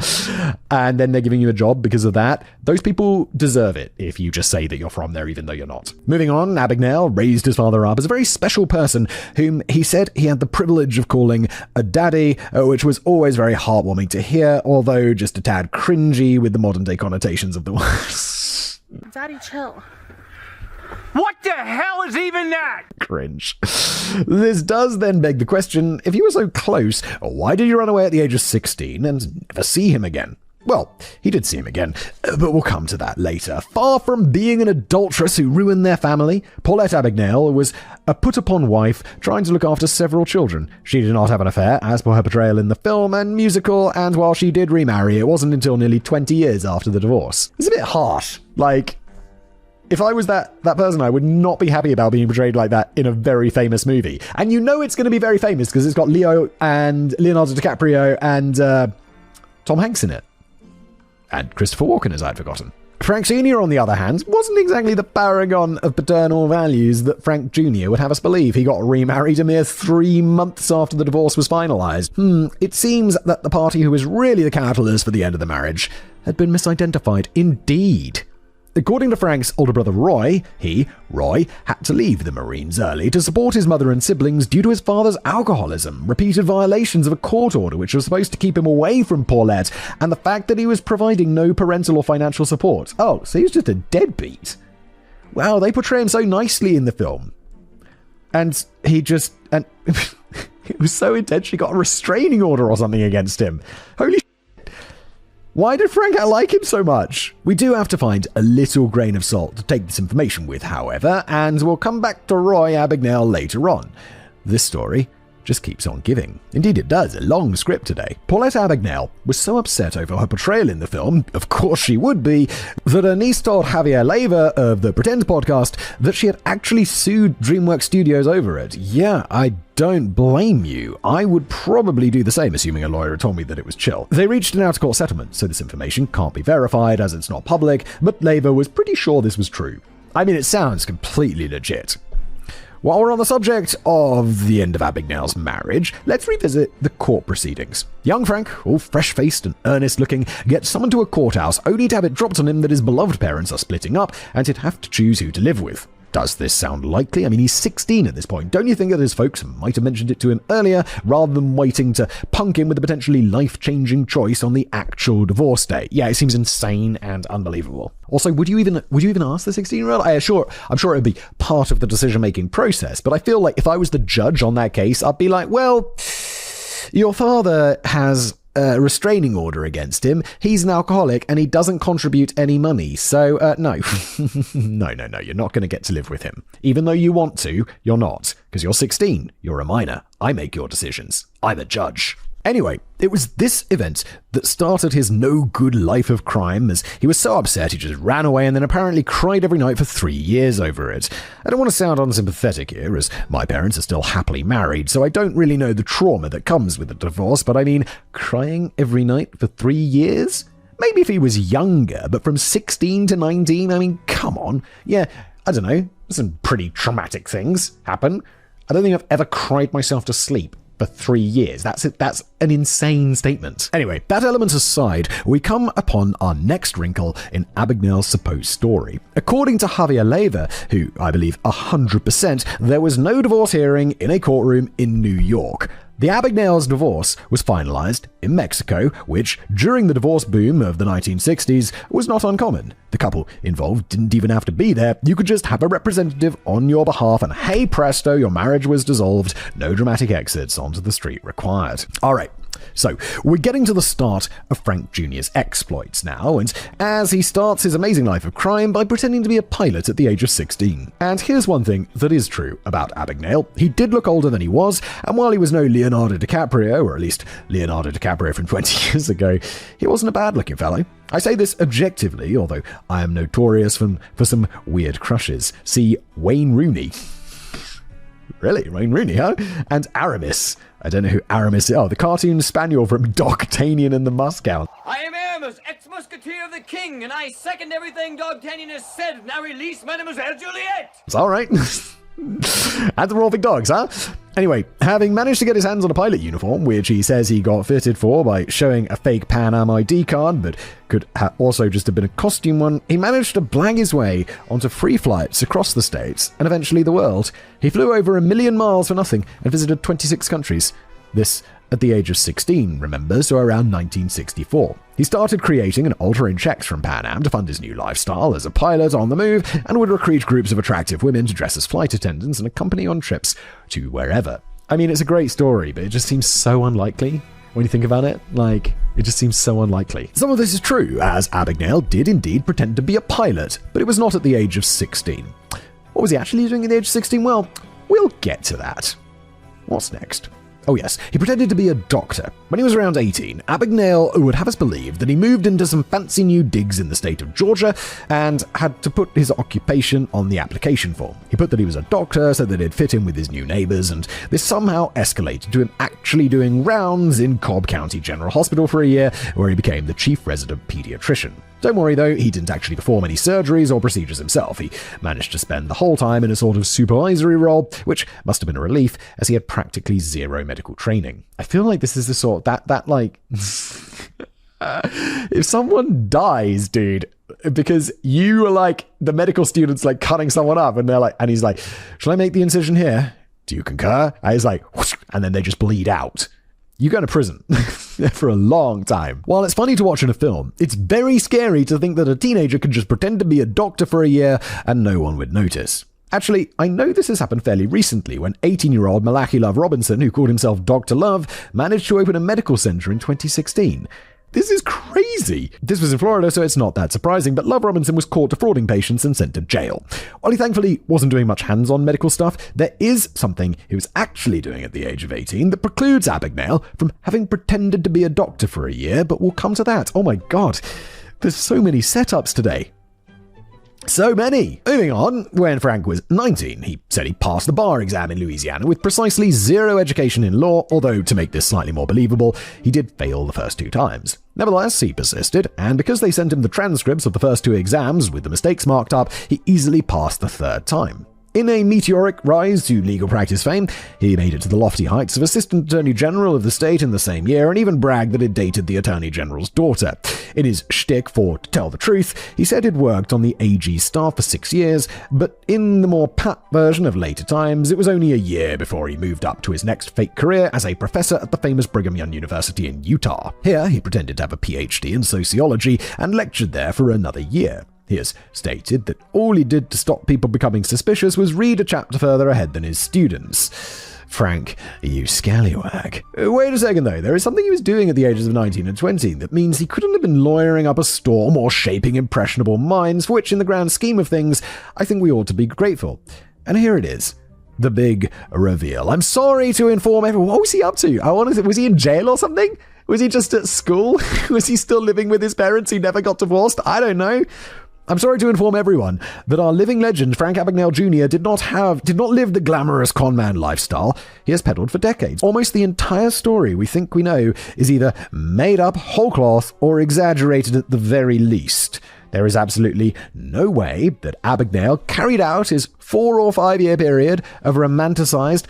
And then they're giving you a job because of that. Those people deserve it if you just say that you're from there even though you're not. Moving on, Abagnale raised his father up as a very special person whom he said he had the privilege of calling a daddy, which was always very heartwarming to hear, although just a tad cringy with the modern day connotations of the word. Daddy, chill. What the hell is even that? Cringe. This does then beg the question, if you were so close, why did you run away at the age of 16 and never see him again? Well, he did see him again, but we'll come to that later. Far from being an adulteress who ruined their family, Paulette Abagnale was a put-upon wife trying to look after several children. She did not have an affair, as per her portrayal in the film and musical, and while she did remarry, it wasn't until nearly 20 years after the divorce. It's a bit harsh. Like, if I was that person, I would not be happy about being portrayed like that in a very famous movie. And you know it's going to be very famous because it's got Leo and Leonardo DiCaprio and Tom Hanks in it. And Christopher Walken, as I'd forgotten. Frank Sr., on the other hand, wasn't exactly the paragon of paternal values that Frank Jr. would have us believe. He got remarried a mere 3 months after the divorce was finalized. It seems that the party who was really the catalyst for the end of the marriage had been misidentified. Indeed. According to Frank's older brother Roy, Roy, had to leave the Marines early to support his mother and siblings due to his father's alcoholism, repeated violations of a court order which was supposed to keep him away from Paulette, and the fact that he was providing no parental or financial support. Oh, so he was just a deadbeat. Wow, they portray him so nicely in the film. And it was so intense, she got a restraining order or something against him. Holy shit. Why did Frank like him so much? We do have to find a little grain of salt to take this information with, however, and we'll come back to Roy Abagnale later on. This story just keeps on giving. Indeed it does, a long script today. Paulette Abagnale was so upset over her portrayal in the film, of course she would be, that her niece told Javier Leiva of the Pretend podcast that she had actually sued DreamWorks Studios over it. Yeah, I don't blame you. I would probably do the same, assuming a lawyer had told me that it was chill. They reached an out-of-court settlement, so this information can't be verified as it's not public, but Leiva was pretty sure this was true. I mean, it sounds completely legit. While we're on the subject of the end of Abagnale's marriage, let's revisit the court proceedings. Young Frank, all fresh-faced and earnest-looking, gets summoned to a courthouse only to have it dropped on him that his beloved parents are splitting up and he'd have to choose who to live with. Does this sound likely? I mean, he's 16 at this point. Don't you think that his folks might have mentioned it to him earlier rather than waiting to punk him with a potentially life-changing choice on the actual divorce day? Yeah, it seems insane and unbelievable. Also, would you even ask the 16-year-old? I'm sure it would be part of the decision-making process, but I feel like if I was the judge on that case, I'd be like, well, your father has a restraining order against him. He's an alcoholic and he doesn't contribute any money. So, no. No, you're not going to get to live with him. Even though you want to, you're not. Because you're 16. You're a minor. I make your decisions. I'm a judge. Anyway, it was this event that started his no-good life of crime, as he was so upset he just ran away and then apparently cried every night for 3 years over it. I don't want to sound unsympathetic here, as my parents are still happily married, so I don't really know the trauma that comes with a divorce, but I mean, crying every night for 3 years? Maybe if he was younger, but from 16 to 19, I mean, come on. Yeah, I don't know, some pretty traumatic things happen. I don't think I've ever cried myself to sleep for 3 years. That's an insane statement. Anyway, that element aside, we come upon our next wrinkle in Abagnale's supposed story. According to Javier Leiva, who I believe 100%, there was no divorce hearing in a courtroom in New York. The Abagnale's divorce was finalized in Mexico, which, during the divorce boom of the 1960s, was not uncommon. The couple involved didn't even have to be there. You could just have a representative on your behalf, and hey presto, your marriage was dissolved. No dramatic exits onto the street required. All right. So, we're getting to the start of Frank Jr.'s exploits now, and as he starts his amazing life of crime by pretending to be a pilot at the age of 16. And here's one thing that is true about Abagnale. He did look older than he was, and while he was no Leonardo DiCaprio, or at least Leonardo DiCaprio from 20 years ago, he wasn't a bad-looking fellow. I say this objectively, although I am notorious for some weird crushes. See Wayne Rooney. Really? Wayne Rooney, huh? And Aramis. I don't know who Aramis is. Oh, the cartoon spaniel from D'Artagnan and the Muskout. I am Aramis, ex-musketeer of the king, and I second everything D'Artagnan has said. Now release Mademoiselle Juliet! It's all right. And the Rolfing Dogs, huh? Anyway, having managed to get his hands on a pilot uniform, which he says he got fitted for by showing a fake Pan Am ID card, but could also just have been a costume one, he managed to blag his way onto free flights across the states and eventually the world. He flew over 1 million miles for nothing and visited 26 countries. This at the age of 16, remember, so around 1964. He started creating and altering checks from Pan Am to fund his new lifestyle as a pilot on the move, and would recruit groups of attractive women to dress as flight attendants and accompany on trips to wherever. I mean, it's a great story, but it just seems so unlikely when you think about it. Like, it just seems so unlikely. Some of this is true, as Abagnale did indeed pretend to be a pilot, but it was not at the age of 16. What was he actually doing at the age of 16? Well, we'll get to that. What's next? Oh yes, he pretended to be a doctor. When he was around 18, Abagnale would have us believe that he moved into some fancy new digs in the state of Georgia and had to put his occupation on the application form. He put that he was a doctor so that it'd fit in with his new neighbors, and this somehow escalated to him actually doing rounds in Cobb County General Hospital for a year, where he became the chief resident pediatrician. Don't worry though, he didn't actually perform any surgeries or procedures himself. He managed to spend the whole time in a sort of supervisory role, which must have been a relief, as he had practically zero medical training. I feel like this is the sort that like if someone dies, dude, because you are like the medical students like cutting someone up, and they're like, and he's like, shall I make the incision here? Do you concur? And he's like, whoosh, and then they just bleed out. You go to prison for a long time. While it's funny to watch in a film, it's very scary to think that a teenager could just pretend to be a doctor for a year and no one would notice. Actually, I know this has happened fairly recently when 18-year-old Malachi Love Robinson, who called himself Dr. Love, managed to open a medical center in 2016. This is crazy. This was in Florida, so it's not that surprising, but Love Robinson was caught defrauding patients and sent to jail. While he thankfully wasn't doing much hands-on medical stuff, there is something he was actually doing at the age of 18 that precludes Abagnale from having pretended to be a doctor for a year, but we'll come to that. Oh my god, there's so many setups today. So many. Moving on, when Frank was 19, he said he passed the bar exam in Louisiana with precisely zero education in law, although to make this slightly more believable, he did fail the first 2 times. Nevertheless, he persisted, and because they sent him the transcripts of the first 2 exams with the mistakes marked up, he easily passed the 3rd time. In a meteoric rise to legal practice fame, he made it to the lofty heights of Assistant Attorney General of the state in the same year, and even bragged that he'd dated the Attorney General's daughter. In his shtick for To Tell the Truth, he said he'd worked on the AG staff for 6 years, but in the more pat version of later times, it was only a year before he moved up to his next fake career as a professor at the famous Brigham Young University in Utah. Here, he pretended to have a PhD in sociology and lectured there for another year. He has stated that all he did to stop people becoming suspicious was read a chapter further ahead than his students. Frank, you scallywag. Wait a second though, there is something he was doing at the ages of 19 and 20 that means he couldn't have been lawyering up a storm or shaping impressionable minds, for which in the grand scheme of things, I think we ought to be grateful. And here it is. The big reveal. I'm sorry to inform everyone. What was he up to? Was he in jail or something? Was he just at school? Was he still living with his parents who never got divorced? I don't know. I'm sorry to inform everyone that our living legend, Frank Abagnale Jr., did not live the glamorous conman lifestyle he has peddled for decades. Almost the entire story we think we know is either made up, whole cloth, or exaggerated at the very least. There is absolutely no way that Abagnale carried out his 4 or 5 year period of romanticized,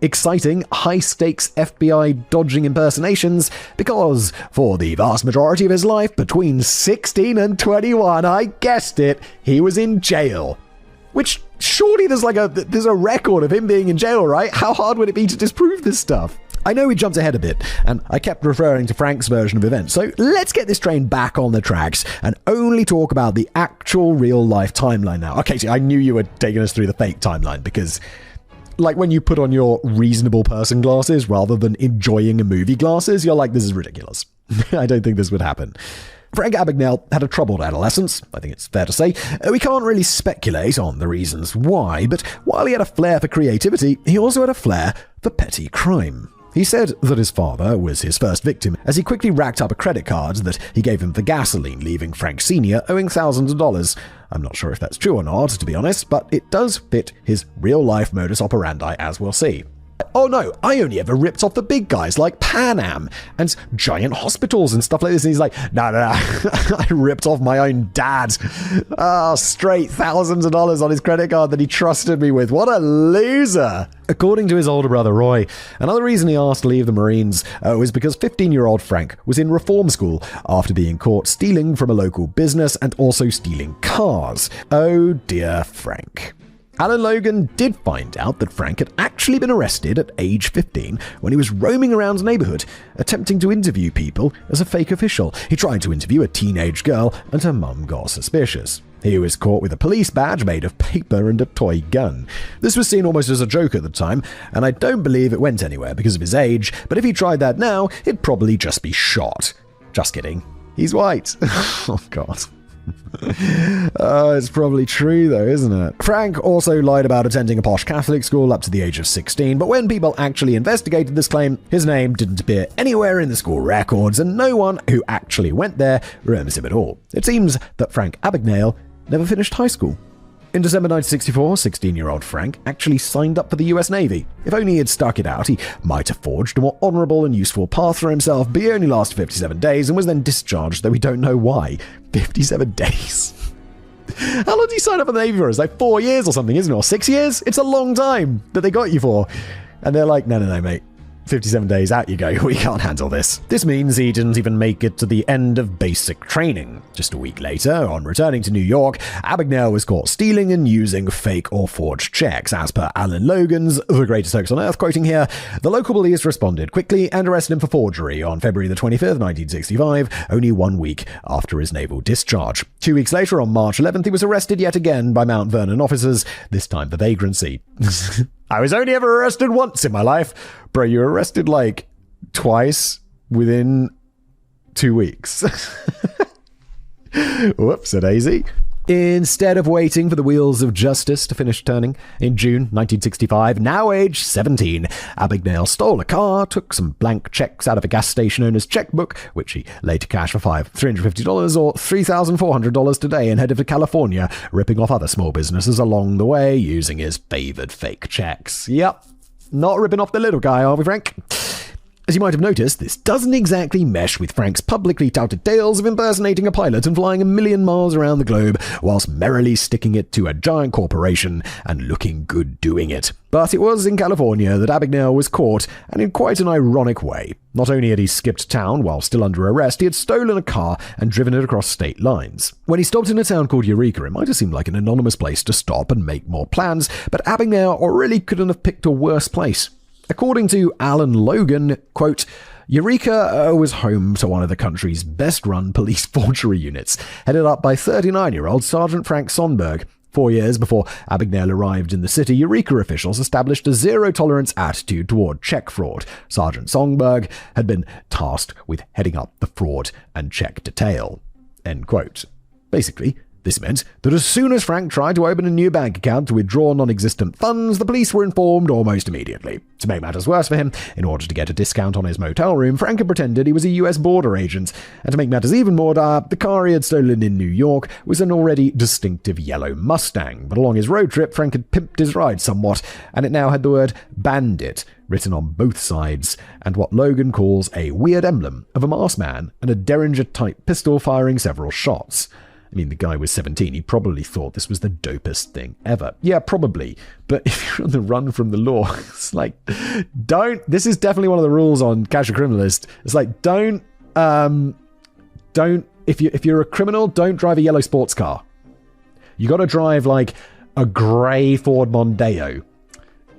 exciting, high-stakes FBI dodging impersonations, because for the vast majority of his life, between 16 and 21, I guessed it, he was in jail. Which, surely there's a record of him being in jail, right? How hard would it be to disprove this stuff? I know we jumped ahead a bit, and I kept referring to Frank's version of events, so let's get this train back on the tracks and only talk about the actual real-life timeline now. Okay, so I knew you were taking us through the fake timeline, because, like, when you put on your reasonable person glasses rather than enjoying a movie glasses, you're like, this is ridiculous. I don't think this would happen. Frank Abagnale had a troubled adolescence, I think it's fair to say. We can't really speculate on the reasons why, but while he had a flair for creativity, he also had a flair for petty crime. He said that his father was his first victim, as he quickly racked up a credit card that he gave him for gasoline, leaving Frank Sr. owing thousands of dollars. I'm not sure if that's true or not, to be honest, but it does fit his real-life modus operandi, as we'll see. Oh no, I only ever ripped off the big guys like Pan Am and giant hospitals and stuff like this. And he's like, no, I ripped off my own dad. Straight thousands of dollars on his credit card that he trusted me with. What a loser. According to his older brother Roy, another reason he asked to leave the Marines was because 15-year-old Frank was in reform school after being caught stealing from a local business and also stealing cars. Oh dear Frank. Alan Logan did find out that Frank had actually been arrested at age 15 when he was roaming around the neighborhood, attempting to interview people as a fake official. He tried to interview a teenage girl, and her mum got suspicious. He was caught with a police badge made of paper and a toy gun. This was seen almost as a joke at the time, and I don't believe it went anywhere because of his age, but if he tried that now, he'd probably just be shot. Just kidding. He's white. Oh, God. It's probably true though, isn't it? Frank also lied about attending a posh Catholic school up to the age of 16, but when people actually investigated this claim, his name didn't appear anywhere in the school records, and no one who actually went there remembers him at all. It seems that Frank Abagnale never finished high school. In December 1964, 16-year-old Frank actually signed up for the US Navy. If only he had stuck it out, he might have forged a more honorable and useful path for himself, but he only lasted 57 days and was then discharged, though we don't know why. 57 days. How long did you sign up for the Navy for? It's like 4 years or something, isn't it? Or 6 years? It's a long time that they got you for. And they're like, no, mate. 57 days, out you go. We can't handle this. This means he didn't even make it to the end of basic training. Just a week later, on returning to New York, Abagnale was caught stealing and using fake or forged checks. As per Alan Logan's The Greatest Hoax on Earth, quoting here, the local police responded quickly and arrested him for forgery on February the 25th, 1965, only 1 week after his naval discharge. 2 weeks later, on March 11th, he was arrested yet again by Mount Vernon officers, this time for vagrancy. I was only ever arrested once in my life. Bro, you were arrested like twice within 2 weeks. Whoops-a-daisy. Instead of waiting for the wheels of justice to finish turning, in June 1965, now aged 17, Abagnale stole a car, took some blank checks out of a gas station owner's checkbook, which he later cashed for $350 or $3,400 today, and headed to California, ripping off other small businesses along the way using his favored fake checks. Yep, not ripping off the little guy, are we, Frank? As you might have noticed, this doesn't exactly mesh with Frank's publicly touted tales of impersonating a pilot and flying 1 million miles around the globe whilst merrily sticking it to a giant corporation and looking good doing it. But it was in California that Abagnale was caught, and in quite an ironic way. Not only had he skipped town while still under arrest, he had stolen a car and driven it across state lines. When he stopped in a town called Eureka, it might have seemed like an anonymous place to stop and make more plans, but Abagnale really couldn't have picked a worse place. According to Alan Logan, quote, Eureka was home to one of the country's best-run police forgery units, headed up by 39-year-old Sergeant Frank Sonberg. 4 years before Abagnale arrived in the city, Eureka officials established a zero-tolerance attitude toward check fraud. Sergeant Sonberg had been tasked with heading up the fraud and check detail. End quote. Basically, This meant that as soon as Frank tried to open a new bank account to withdraw non-existent funds, the police were informed almost immediately. To make matters worse for him, in order to get a discount on his motel room, Frank had pretended he was a US border agent. And to make matters even more dire, the car he had stolen in New York was an already distinctive yellow Mustang. But along his road trip, Frank had pimped his ride somewhat, and it now had the word bandit written on both sides, and what Logan calls a weird emblem of a masked man and a Derringer-type pistol firing several shots. I mean, the guy was 17. He probably thought this was the dopest thing ever. Yeah, probably. But if you're on the run from the law, it's like, this is definitely one of the rules on Catch a Criminalist. It's like, if you're a criminal, don't drive a yellow sports car. You got to drive like a grey Ford Mondeo.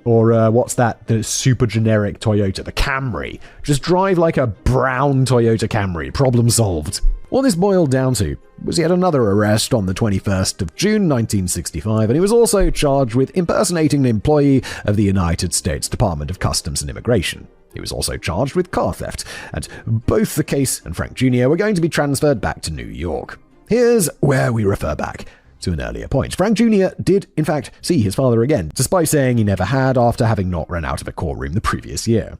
Or what's that? The super generic Toyota, the Camry. Just drive like a brown Toyota Camry. Problem solved. What this boiled down to was yet another arrest on the 21st of June 1965, and he was also charged with impersonating an employee of the United States Department of Customs and Immigration. He was also charged with car theft, and both the case and Frank Jr. were going to be transferred back to New York. Here's where we refer back to an earlier point. Frank Jr. did, in fact, see his father again, despite saying he never had after having not run out of a courtroom the previous year.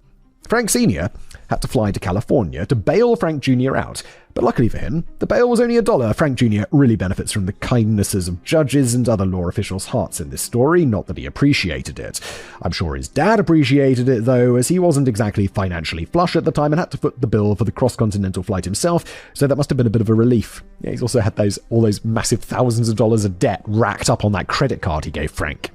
Frank Sr. had to fly to California to bail Frank Jr. out, but luckily for him, the bail was only $1. Frank Jr. really benefits from the kindnesses of judges and other law officials' hearts in this story, not that he appreciated it. I'm sure his dad appreciated it, though, as he wasn't exactly financially flush at the time and had to foot the bill for the cross-continental flight himself, so that must have been a bit of a relief. Yeah, he's also had all those massive thousands of dollars of debt racked up on that credit card he gave Frank.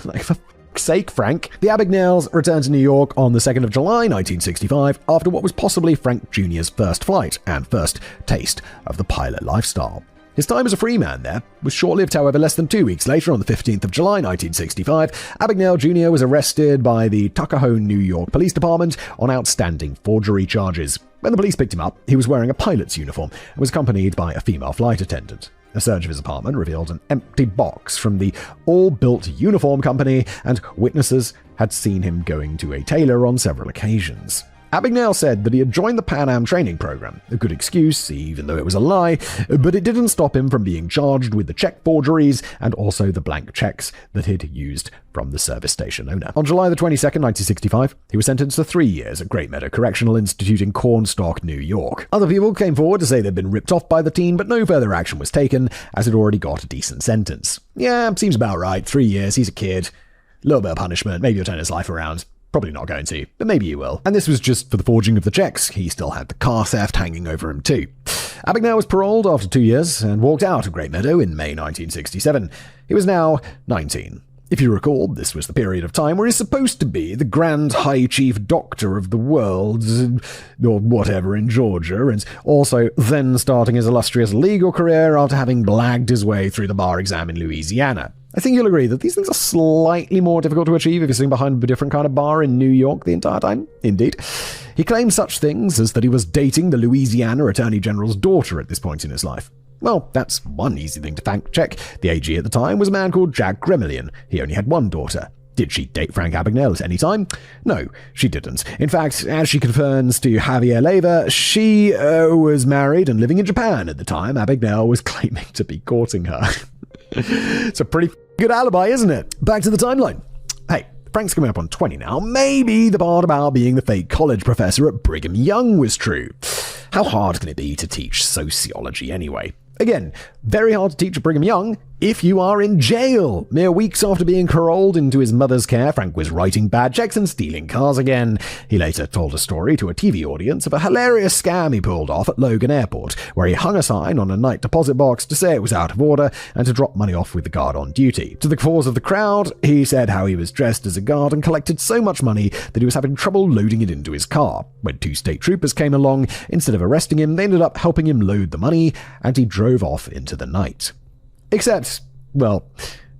Like, for sake, Frank. The Abagnales returned to New York on the 2nd of July 1965 after what was possibly Frank Jr.'s first flight and first taste of the pilot lifestyle. His time as a free man there was short-lived, however. Less than 2 weeks later, on the 15th of July 1965, Abagnale Jr. was arrested by the Tuckahoe, New York Police Department on outstanding forgery charges. When the police picked him up, he was wearing a pilot's uniform and was accompanied by a female flight attendant. A search of his apartment revealed an empty box from the All-Built Uniform Company, and witnesses had seen him going to a tailor on several occasions. Abagnale said that he had joined the Pan Am training program, a good excuse, even though it was a lie, but it didn't stop him from being charged with the check forgeries and also the blank checks that he'd used from the service station owner. On July the 22nd, 1965, he was sentenced to 3 years at Great Meadow Correctional Institute in Cornstalk, New York. Other people came forward to say they'd been ripped off by the teen, but no further action was taken, as it already got a decent sentence. Yeah, seems about right. 3 years, he's a kid. A little bit of punishment, maybe he'll turn his life around. Probably not going to, but maybe he will. And this was just for the forging of the checks. He still had the car theft hanging over him too. Abagnale was paroled after 2 years and walked out of Great Meadow in May 1967. He was now 19. If you recall, this was the period of time where he's supposed to be the Grand High Chief Doctor of the world, or whatever, in Georgia, and also then starting his illustrious legal career after having blagged his way through the bar exam in Louisiana. I think you'll agree that these things are slightly more difficult to achieve if you're sitting behind a different kind of bar in New York the entire time. Indeed. He claimed such things as that he was dating the Louisiana Attorney General's daughter at this point in his life. Well, that's one easy thing to fact check. The AG at the time was a man called Jack Gremillion. He only had one daughter. Did she date Frank Abagnale at any time? No, she didn't. In fact, as she confirms to Javier Leyva, she was married and living in Japan at the time Abagnale was claiming to be courting her. It's a pretty good alibi, isn't it? Back to the timeline. Hey, Frank's coming up on 20 now. Maybe the part about being the fake college professor at Brigham Young was true. How hard can it be to teach sociology anyway? Again, very hard to teach at Brigham Young if you are in jail. Mere weeks after being paroled into his mother's care, Frank was writing bad checks and stealing cars again. He later told a story to a TV audience of a hilarious scam he pulled off at Logan Airport, where he hung a sign on a night deposit box to say it was out of order and to drop money off with the guard on duty. To the cause of the crowd, he said how he was dressed as a guard and collected so much money that he was having trouble loading it into his car. When 2 state troopers came along, instead of arresting him, they ended up helping him load the money, and he drove off into the night. Except, well,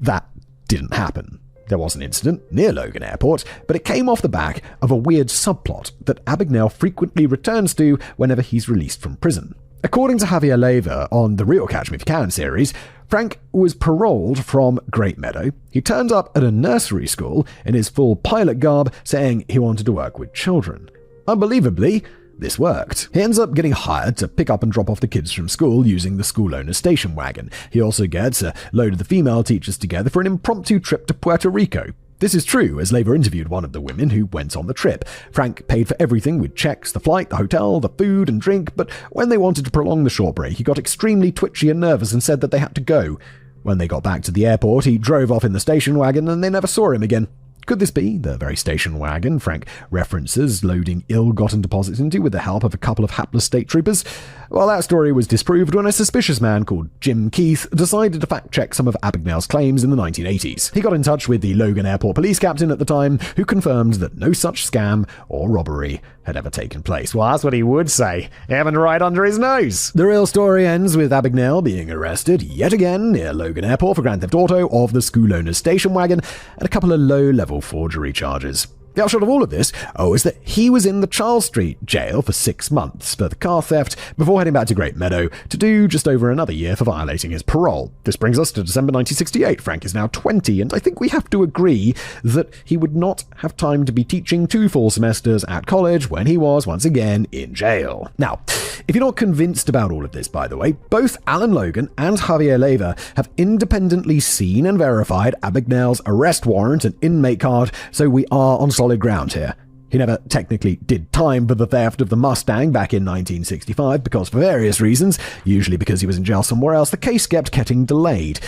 that didn't happen. There was an incident near Logan Airport, but it came off the back of a weird subplot that Abagnale frequently returns to whenever he's released from prison. According to Javier Leyva on the Real Catch Me If You Can series, Frank was paroled from Great Meadow. He turned up at a nursery school in his full pilot garb, saying he wanted to work with children. Unbelievably, This worked. He ends up getting hired to pick up and drop off the kids from school using the school owner's station wagon. He also gets a load of the female teachers together for an impromptu trip to Puerto Rico. This is true, as Laver interviewed one of the women who went on the trip. Frank paid for everything with checks, the flight, the hotel, the food and drink, but when they wanted to prolong the short break, he got extremely twitchy and nervous and said that they had to go. When they got back to the airport, he drove off in the station wagon and they never saw him again. Could this be the very station wagon Frank references loading ill-gotten deposits into with the help of a couple of hapless state troopers? Well, that story was disproved when a suspicious man called Jim Keith decided to fact-check some of Abagnale's claims in the 1980s. He got in touch with the Logan Airport police captain at the time, who confirmed that no such scam or robbery had ever taken place. Well, that's what he would say, even right under his nose. The real story ends with Abagnale being arrested yet again near Logan Airport for grand theft auto of the school owner's station wagon and a couple of low-level forgery charges. The upshot of all of this, is that he was in the Charles Street jail for 6 months for the car theft before heading back to Great Meadow to do just over another year for violating his parole. This brings us to December 1968. Frank is now 20, and I think we have to agree that he would not have time to be teaching 2 full semesters at college when he was once again in jail. Now, if you're not convinced about all of this, by the way, both Alan Logan and Javier Leyva have independently seen and verified Abagnale's arrest warrant and inmate card, so we are on solid ground here. He never technically did time for the theft of the Mustang back in 1965 because for various reasons, usually because he was in jail somewhere else, the case kept getting delayed.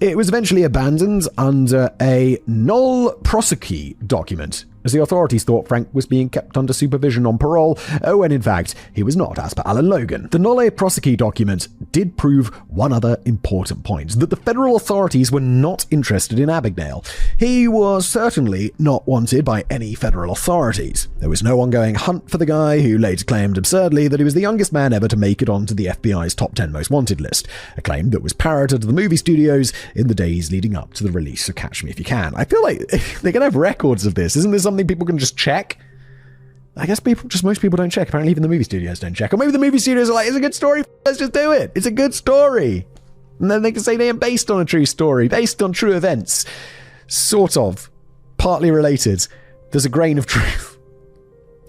It was eventually abandoned under a nolle prosequi document, as the authorities thought Frank was being kept under supervision on parole, when in fact he was not, as per Alan Logan. The nolle prosequi document did prove one other important point, that the federal authorities were not interested in Abagnale. He was certainly not wanted by any federal authorities. There was no ongoing hunt for the guy, who later claimed absurdly that he was the youngest man ever to make it onto the FBI's top 10 most wanted list, a claim that was parroted to the movie studios in the days leading up to the release of Catch Me If You Can. I feel like they're going to have records of this. Isn't this something people can just check? I guess most people don't check. Apparently even the movie studios don't check. Or maybe the movie studios are like, it's a good story, let's just do it. It's a good story. And then they can say they are based on a true story, based on true events. Sort of. Partly related. There's a grain of truth.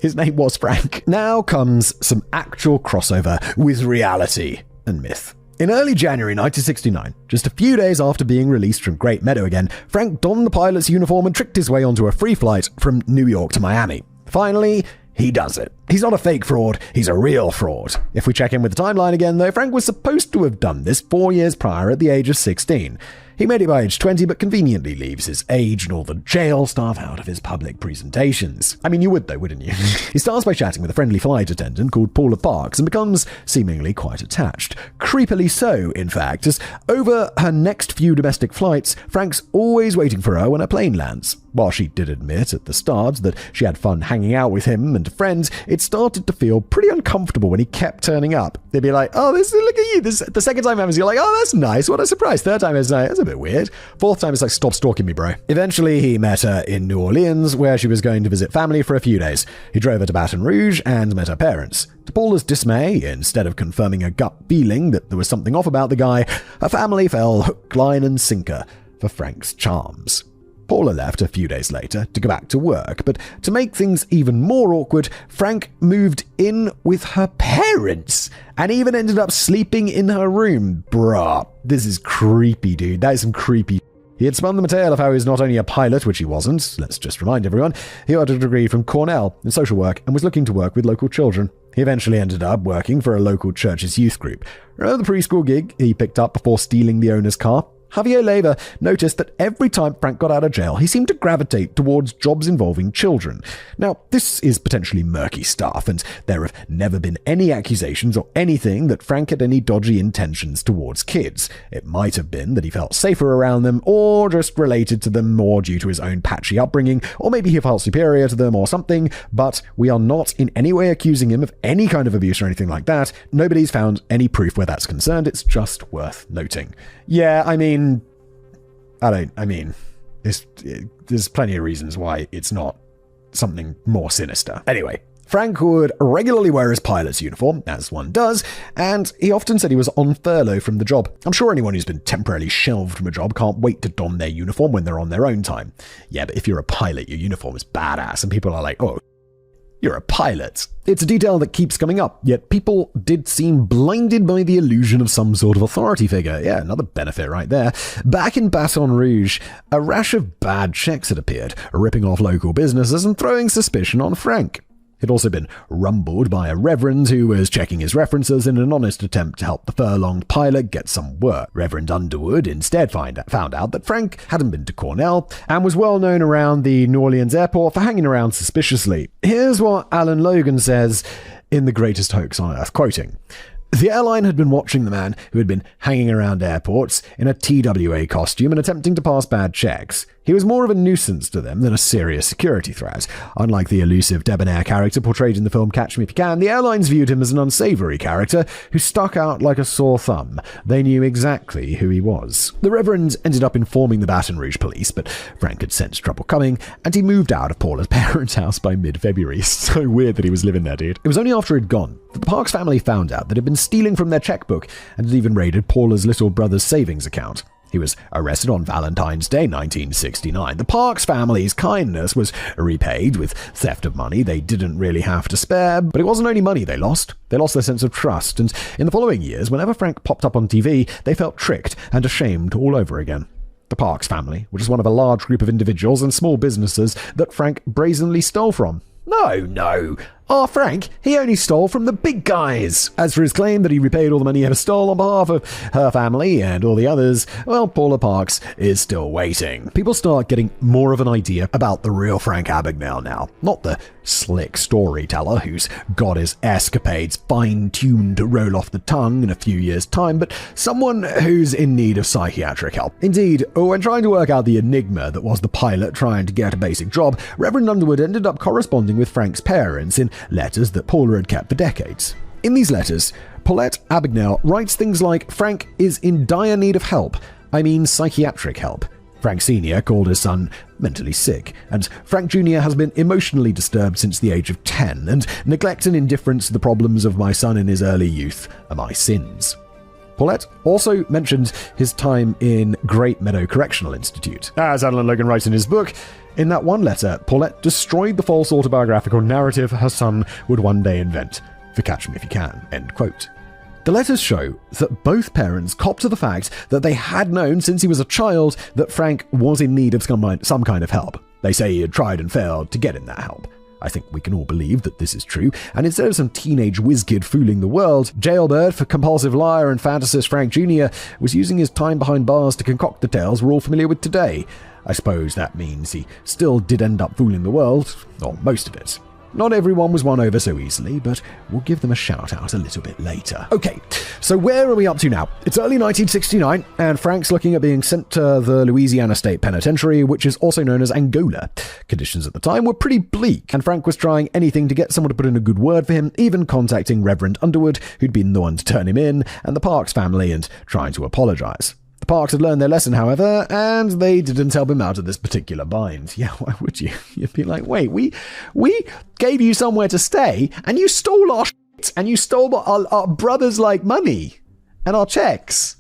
His name was Frank. Now comes some actual crossover with reality and myth. In early January 1969, just a few days after being released from Great Meadow again, Frank donned the pilot's uniform and tricked his way onto a free flight from New York to Miami. Finally, he does it. He's not a fake fraud, he's a real fraud. If we check in with the timeline again, though, Frank was supposed to have done this 4 years prior at the age of 16. He made it by age 20, but conveniently leaves his age and all the jail stuff out of his public presentations. I mean, you would though, wouldn't you? He starts by chatting with a friendly flight attendant called Paula Parks and becomes seemingly quite attached. Creepily so, in fact, as over her next few domestic flights, Frank's always waiting for her when her plane lands. While she did admit at the start that she had fun hanging out with him and friends, it started to feel pretty uncomfortable when he kept turning up. They'd be like, look at you. The second time happens, you're like, oh, that's nice. What a surprise. Third time is like, that's a bit weird. Fourth time it's like, stop stalking me, bro. Eventually, he met her in New Orleans, where she was going to visit family for a few days. He drove her to Baton Rouge and met her parents. To Paula's dismay, instead of confirming a gut feeling that there was something off about the guy, her family fell hook, line, and sinker for Frank's charms. Paula left a few days later to go back to work, but to make things even more awkward, Frank moved in with her parents and even ended up sleeping in her room. Bruh, this is creepy, dude. That is some creepy. He had spun them a tale of how he was not only a pilot, which he wasn't, let's just remind everyone, he got a degree from Cornell in social work and was looking to work with local children. He eventually ended up working for a local church's youth group. Remember the preschool gig he picked up before stealing the owner's car? Javier Leyva noticed that every time Frank got out of jail, he seemed to gravitate towards jobs involving children. Now, this is potentially murky stuff, and there have never been any accusations or anything that Frank had any dodgy intentions towards kids. It might have been that he felt safer around them, or just related to them more due to his own patchy upbringing, or maybe he felt superior to them or something, but we are not in any way accusing him of any kind of abuse or anything like that. Nobody's found any proof where that's concerned. It's just worth noting. Yeah, there's plenty of reasons why it's not something more sinister. Anyway, Frank would regularly wear his pilot's uniform, as one does, and he often said he was on furlough from the job. I'm sure anyone who's been temporarily shelved from a job can't wait to don their uniform when they're on their own time. Yeah, but if you're a pilot, your uniform is badass, and people are like, oh, You're a pilot. It's a detail that keeps coming up, yet people did seem blinded by the illusion of some sort of authority figure. Yeah, another benefit right there. Back in Baton Rouge, a rash of bad checks had appeared, ripping off local businesses and throwing suspicion on Frank. He'd also been rumbled by a reverend who was checking his references in an honest attempt to help the furlonged pilot get some work. Reverend Underwood instead found out that Frank hadn't been to Cornell and was well known around the New Orleans airport for hanging around suspiciously. Here's what Alan Logan says in The Greatest Hoax on Earth, quoting, "The airline had been watching the man who had been hanging around airports in a TWA costume and attempting to pass bad checks. He was more of a nuisance to them than a serious security threat. Unlike the elusive debonair character portrayed in the film Catch Me If You Can, the airlines viewed him as an unsavory character who stuck out like a sore thumb. They knew exactly who he was." The Reverend ended up informing the Baton Rouge police, but Frank had sensed trouble coming, and he moved out of Paula's parents' house by mid-February. So weird that he was living there, dude. It was only after he'd gone that the Parks family found out that he'd been stealing from their checkbook and had even raided Paula's little brother's savings account. He was arrested on Valentine's Day 1969. The Parks family's kindness was repaid with theft of money they didn't really have to spare, but it wasn't only money they lost. They lost their sense of trust, and in the following years, whenever Frank popped up on TV, they felt tricked and ashamed all over again. The Parks family, which is one of a large group of individuals and small businesses that Frank brazenly stole from. No. Frank, he only stole from the big guys. As for his claim that he repaid all the money he ever stole on behalf of her family and all the others, well, Paula Parks is still waiting. People start getting more of an idea about the real Frank Abagnale now. Not the slick storyteller who's got his escapades fine-tuned to roll off the tongue in a few years' time, but someone who's in need of psychiatric help. Indeed, when trying to work out the enigma that was the pilot trying to get a basic job, Reverend Underwood ended up corresponding with Frank's parents in letters that Paula had kept for decades. In these letters, Paulette Abagnale writes things like, "Frank is in dire need of help. I mean psychiatric help. Frank Sr. called his son mentally sick, and Frank Jr. has been emotionally disturbed since the age of 10, and neglect and indifference to the problems of my son in his early youth are my sins." Paulette also mentioned his time in Great Meadow Correctional Institute. As Alan Logan writes in his book, in that one letter, Paulette destroyed the false autobiographical narrative her son would one day invent for Catch Me If You Can. End quote. The letters show that both parents copped to the fact that they had known since he was a child that Frank was in need of some kind of help. They say he had tried and failed to get him that help. I think we can all believe that this is true, and instead of some teenage whiz-kid fooling the world, jailbird for compulsive liar and fantasist Frank Jr. was using his time behind bars to concoct the tales we're all familiar with today. I suppose that means he still did end up fooling the world, or most of it. Not everyone was won over so easily, but we'll give them a shout-out a little bit later. Okay, so where are we up to now? It's early 1969, and Frank's looking at being sent to the Louisiana State Penitentiary, which is also known as Angola. Conditions at the time were pretty bleak, and Frank was trying anything to get someone to put in a good word for him, even contacting Reverend Underwood, who'd been the one to turn him in, and the Parks family, and trying to apologize. The Parks had learned their lesson, however, and they didn't help him out of this particular bind. Yeah, why would you? You'd be like, wait, we gave you somewhere to stay, and you stole our shit, and you stole our brothers' money, and our checks.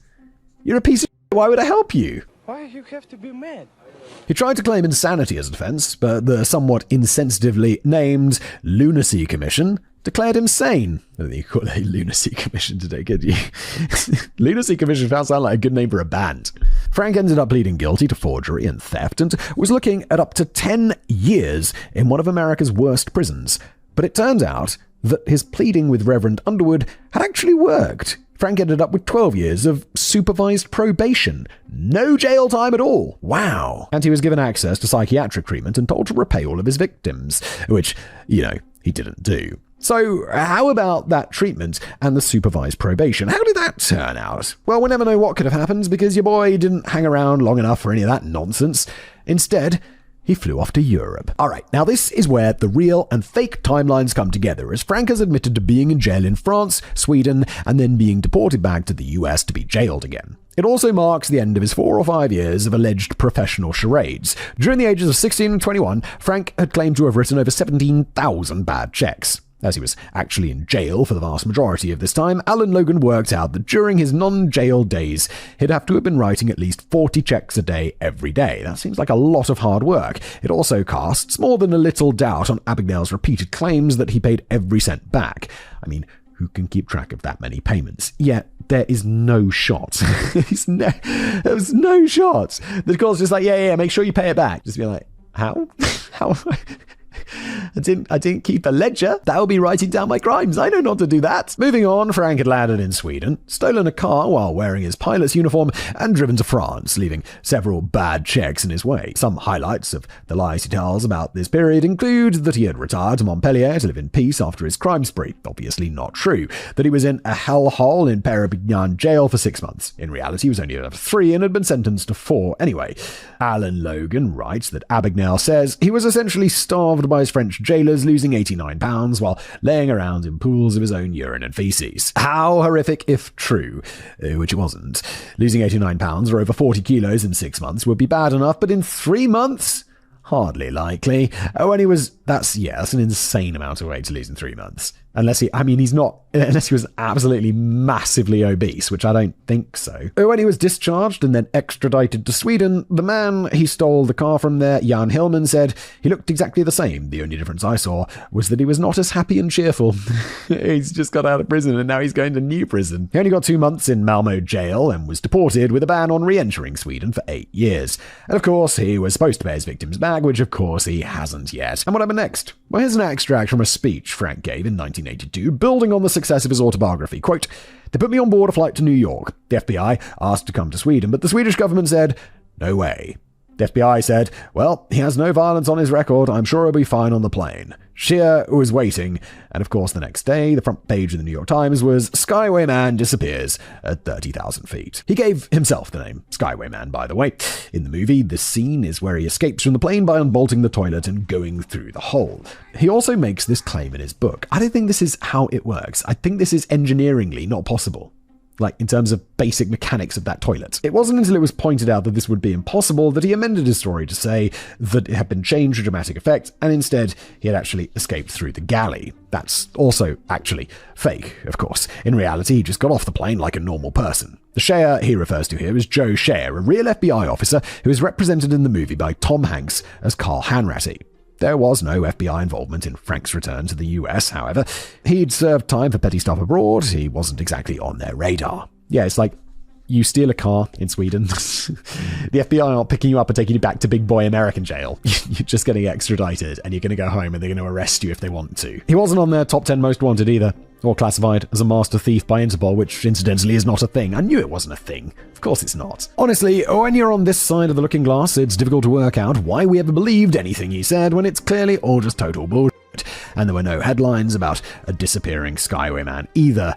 You're a piece of shit. Why would I help you? Why you have to be mad? He tried to claim insanity as a defense, but the somewhat insensitively named Lunacy Commission declared him sane. I don't think you call it a Lunacy Commission today, could you? Lunacy Commission sounds like a good name for a band. Frank ended up pleading guilty to forgery and theft and was looking at up to 10 years in one of America's worst prisons. But it turned out that his pleading with Reverend Underwood had actually worked. Frank ended up with 12 years of supervised probation. No jail time at all. Wow. And he was given access to psychiatric treatment and told to repay all of his victims, which, he didn't do. So, how about that treatment and the supervised probation? How did that turn out? Well, we'll never know what could have happened because your boy didn't hang around long enough for any of that nonsense. Instead, he flew off to Europe. Alright, now this is where the real and fake timelines come together, as Frank has admitted to being in jail in France, Sweden, and then being deported back to the US to be jailed again. It also marks the end of his 4 or 5 years of alleged professional charades. During the ages of 16 and 21, Frank had claimed to have written over 17,000 bad checks. As he was actually in jail for the vast majority of this time, Alan Logan worked out that during his non-jail days, he'd have to have been writing at least 40 checks a day every day. That seems like a lot of hard work. It also casts more than a little doubt on Abagnale's repeated claims that he paid every cent back. I mean, who can keep track of that many payments? Yet, there is no shot. There was no shot. The court's just like, yeah, make sure you pay it back. Just be like, how? How? I didn't keep a ledger. That would be writing down my crimes. I don't know how to do that. Moving on, Frank had landed in Sweden, stolen a car while wearing his pilot's uniform, and driven to France, leaving several bad checks in his way. Some highlights of the lies he tells about this period include that he had retired to Montpellier to live in peace after his crime spree. Obviously not true. That he was in a hellhole in Perpignan jail for 6 months. In reality, he was only there for 3 and had been sentenced to 4 anyway. Alan Logan writes that Abagnale says he was essentially starved by his French jailers, losing £89 while laying around in pools of his own urine and feces. How horrific if true, which it wasn't. Losing £89 or over 40 kilos in 6 months would be bad enough, but in 3 months? Hardly likely. That's an insane amount of weight to lose in 3 months. Unless he was absolutely massively obese, which I don't think so. When he was discharged and then extradited to Sweden, the man he stole the car from there, Jan Hillman, said he looked exactly the same. The only difference I saw was that he was not as happy and cheerful. He's just got out of prison and now he's going to new prison. He only got 2 months in Malmö jail and was deported with a ban on re-entering Sweden for 8 years. And of course, he was supposed to pay his victims back, which of course he hasn't yet. And what happened next? Well, here's an extract from a speech Frank gave in 1982, building on the success of his autobiography. Quote, "They put me on board a flight to New York. The FBI asked to come to Sweden, but the Swedish government said, no way. The FBI said, well, he has no violence on his record. I'm sure he'll be fine on the plane. Scheer was waiting. And of course, the next day, the front page of the New York Times was Skyway Man disappears at 30,000 feet. He gave himself the name Skyway Man, by the way. In the movie, the scene is where he escapes from the plane by unbolting the toilet and going through the hole. He also makes this claim in his book. I don't think this is how it works. I think this is engineeringly not possible. Like, in terms of basic mechanics of that toilet. It wasn't until it was pointed out that this would be impossible that he amended his story to say that it had been changed for dramatic effect, and instead he had actually escaped through the galley. That's also actually fake, of course. In reality, he just got off the plane like a normal person. The Scheer he refers to here is Joe Scheer, a real FBI officer who is represented in the movie by Tom Hanks as Carl Hanratty. There was no FBI involvement in Frank's return to the US, however. He'd served time for petty stuff abroad. He wasn't exactly on their radar. Yeah, it's like, you steal a car in Sweden. The FBI aren't picking you up and taking you back to big boy American jail. You're just getting extradited, and you're going to go home, and they're going to arrest you if they want to. He wasn't on their top 10 most wanted either, or classified as a master thief by Interpol, which incidentally is not a thing. I knew it wasn't a thing. Of course it's not. Honestly, when you're on this side of the looking glass, it's difficult to work out why we ever believed anything he said when it's clearly all just total bullshit. And there were no headlines about a disappearing Skyway Man either.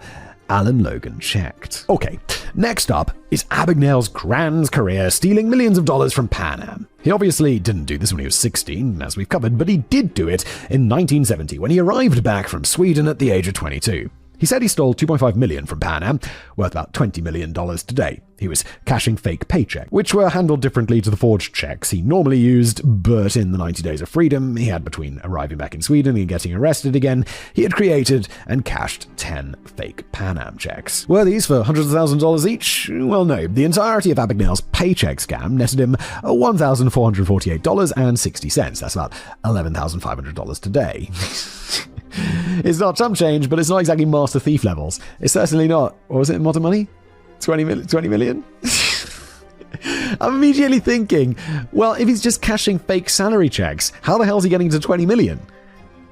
Alan Logan checked. Okay, next up is Abagnale's grand career stealing millions of dollars from Pan Am. He obviously didn't do this when he was 16, as we've covered, but he did do it in 1970 when he arrived back from Sweden at the age of 22. He said he stole $2.5 million from Pan Am, worth about $20 million today. He was cashing fake paychecks, which were handled differently to the forged checks he normally used, but in the 90 days of freedom he had between arriving back in Sweden and getting arrested again, he had created and cashed 10 fake Pan Am checks. Were these for hundreds of thousands of dollars each? Well, no. The entirety of Abagnale's paycheck scam netted him $1,448.60. That's about $11,500 today. It's not chump change, but it's not exactly master thief levels. It's certainly not. What was it in modern money? 20 million? I'm immediately thinking, well, if he's just cashing fake salary checks, how the hell is he getting to 20 million?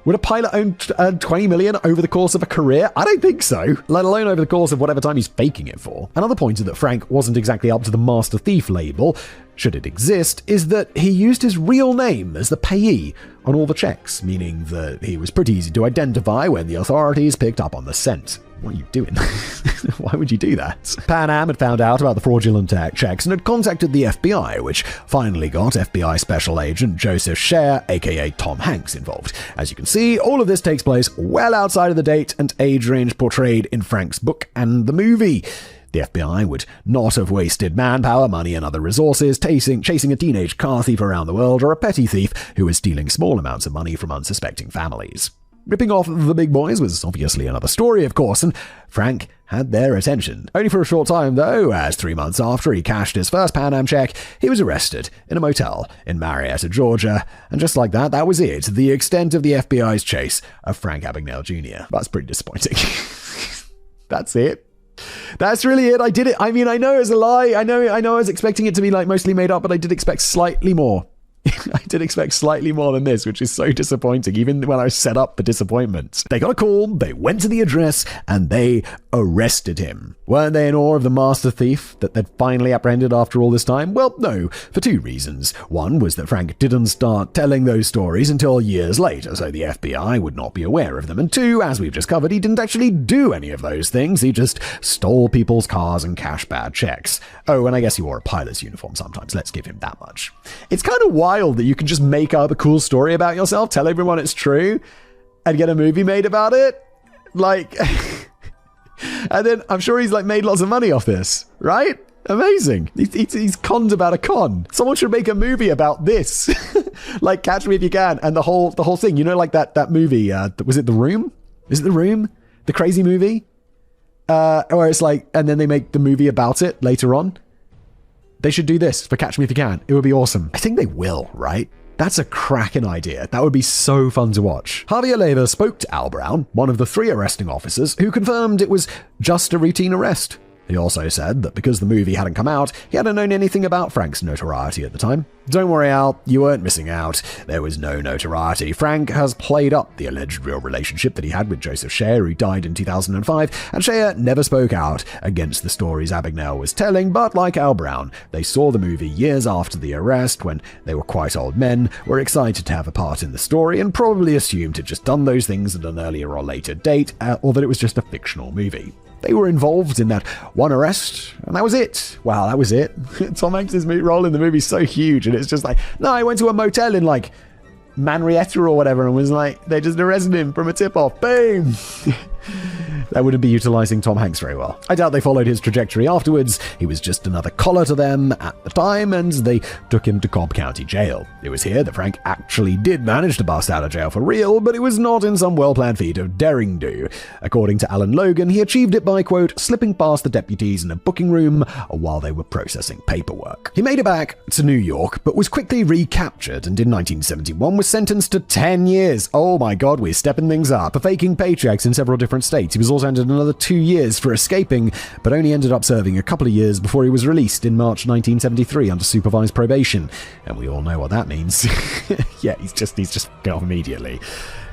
Would a pilot earn 20 million over the course of a career? I don't think so, let alone over the course of whatever time he's faking it for. Another point is that Frank wasn't exactly up to the master thief label, should it exist, is that he used his real name as the payee on all the checks, meaning that he was pretty easy to identify when the authorities picked up on the scent. What are you doing? Why would you do that? Pan Am had found out about the fraudulent checks and had contacted the FBI, which finally got FBI Special Agent Joseph Scheer, aka Tom Hanks, involved. As you can see, all of this takes place well outside of the date and age range portrayed in Frank's book and the movie. The FBI would not have wasted manpower, money, and other resources chasing a teenage car thief around the world or a petty thief who was stealing small amounts of money from unsuspecting families. Ripping off the big boys was obviously another story, of course, and Frank had their attention. Only for a short time, though, as 3 months after he cashed his first Pan Am check, he was arrested in a motel in Marietta, Georgia. And just like that, that was it. The extent of the FBI's chase of Frank Abagnale Jr. That's pretty disappointing. That's it. That's really it. I did it. I mean, I know it was a lie. I know I was expecting it to be like mostly made up, but I did expect slightly more. I did expect slightly more than this, which is so disappointing, even when I was set up for disappointment. They got a call, they went to the address, and they arrested him. Weren't they in awe of the master thief that they'd finally apprehended after all this time? Well, no, for 2 reasons. One was that Frank didn't start telling those stories until years later, so the FBI would not be aware of them. And 2, as we've just covered, he didn't actually do any of those things. He just stole people's cars and cashed bad checks. Oh, and I guess he wore a pilot's uniform sometimes. Let's give him that much. It's kind of wild that you can just make up a cool story about yourself, tell everyone it's true, and get a movie made about it. Like, and then I'm sure he's like made lots of money off this, right? Amazing. He's conned about a con. Someone should make a movie about this. Like Catch Me If You Can, and the whole thing. You know, like that movie, was it The Room? Is it The Room? The crazy movie? Or it's like, and then they make the movie about it later on. They should do this for Catch Me If You Can. It would be awesome. I think they will, right? That's a cracking idea. That would be so fun to watch. Javier Leyva spoke to Al Brown, one of the 3 arresting officers, who confirmed it was just a routine arrest. He also said that because the movie hadn't come out, he hadn't known anything about Frank's notoriety at the time. Don't worry, Al, you weren't missing out. There was no notoriety. Frank has played up the alleged real relationship that he had with Joseph Scheer, who died in 2005, and Scheer never spoke out against the stories Abagnale was telling, but like Al Brown, they saw the movie years after the arrest when they were quite old men, were excited to have a part in the story, and probably assumed he'd just done those things at an earlier or later date, or that it was just a fictional movie. They were involved in that one arrest, and that was it. Wow, that was it. Tom Hanks' role in the movie is so huge, and it's just like, no, I went to a motel in like Marietta or whatever, and was like, they just arrested him from a tip-off. Boom! That wouldn't be utilizing Tom Hanks very well. I doubt they followed his trajectory afterwards. He was just another collar to them at the time, and they took him to Cobb County Jail. It was here that Frank actually did manage to bust out of jail for real, but it was not in some well-planned feat of daring do. According to Alan Logan, he achieved it by, quote, slipping past the deputies in a booking room while they were processing paperwork. He made it back to New York, but was quickly recaptured, and in 1971 was sentenced to 10 years. Oh my god, we're stepping things up. For faking paychecks in several different states. He was also sentenced another 2 years for escaping, but only ended up serving a couple of years before he was released in March 1973 under supervised probation. And we all know what that means. Yeah, he's just going off immediately.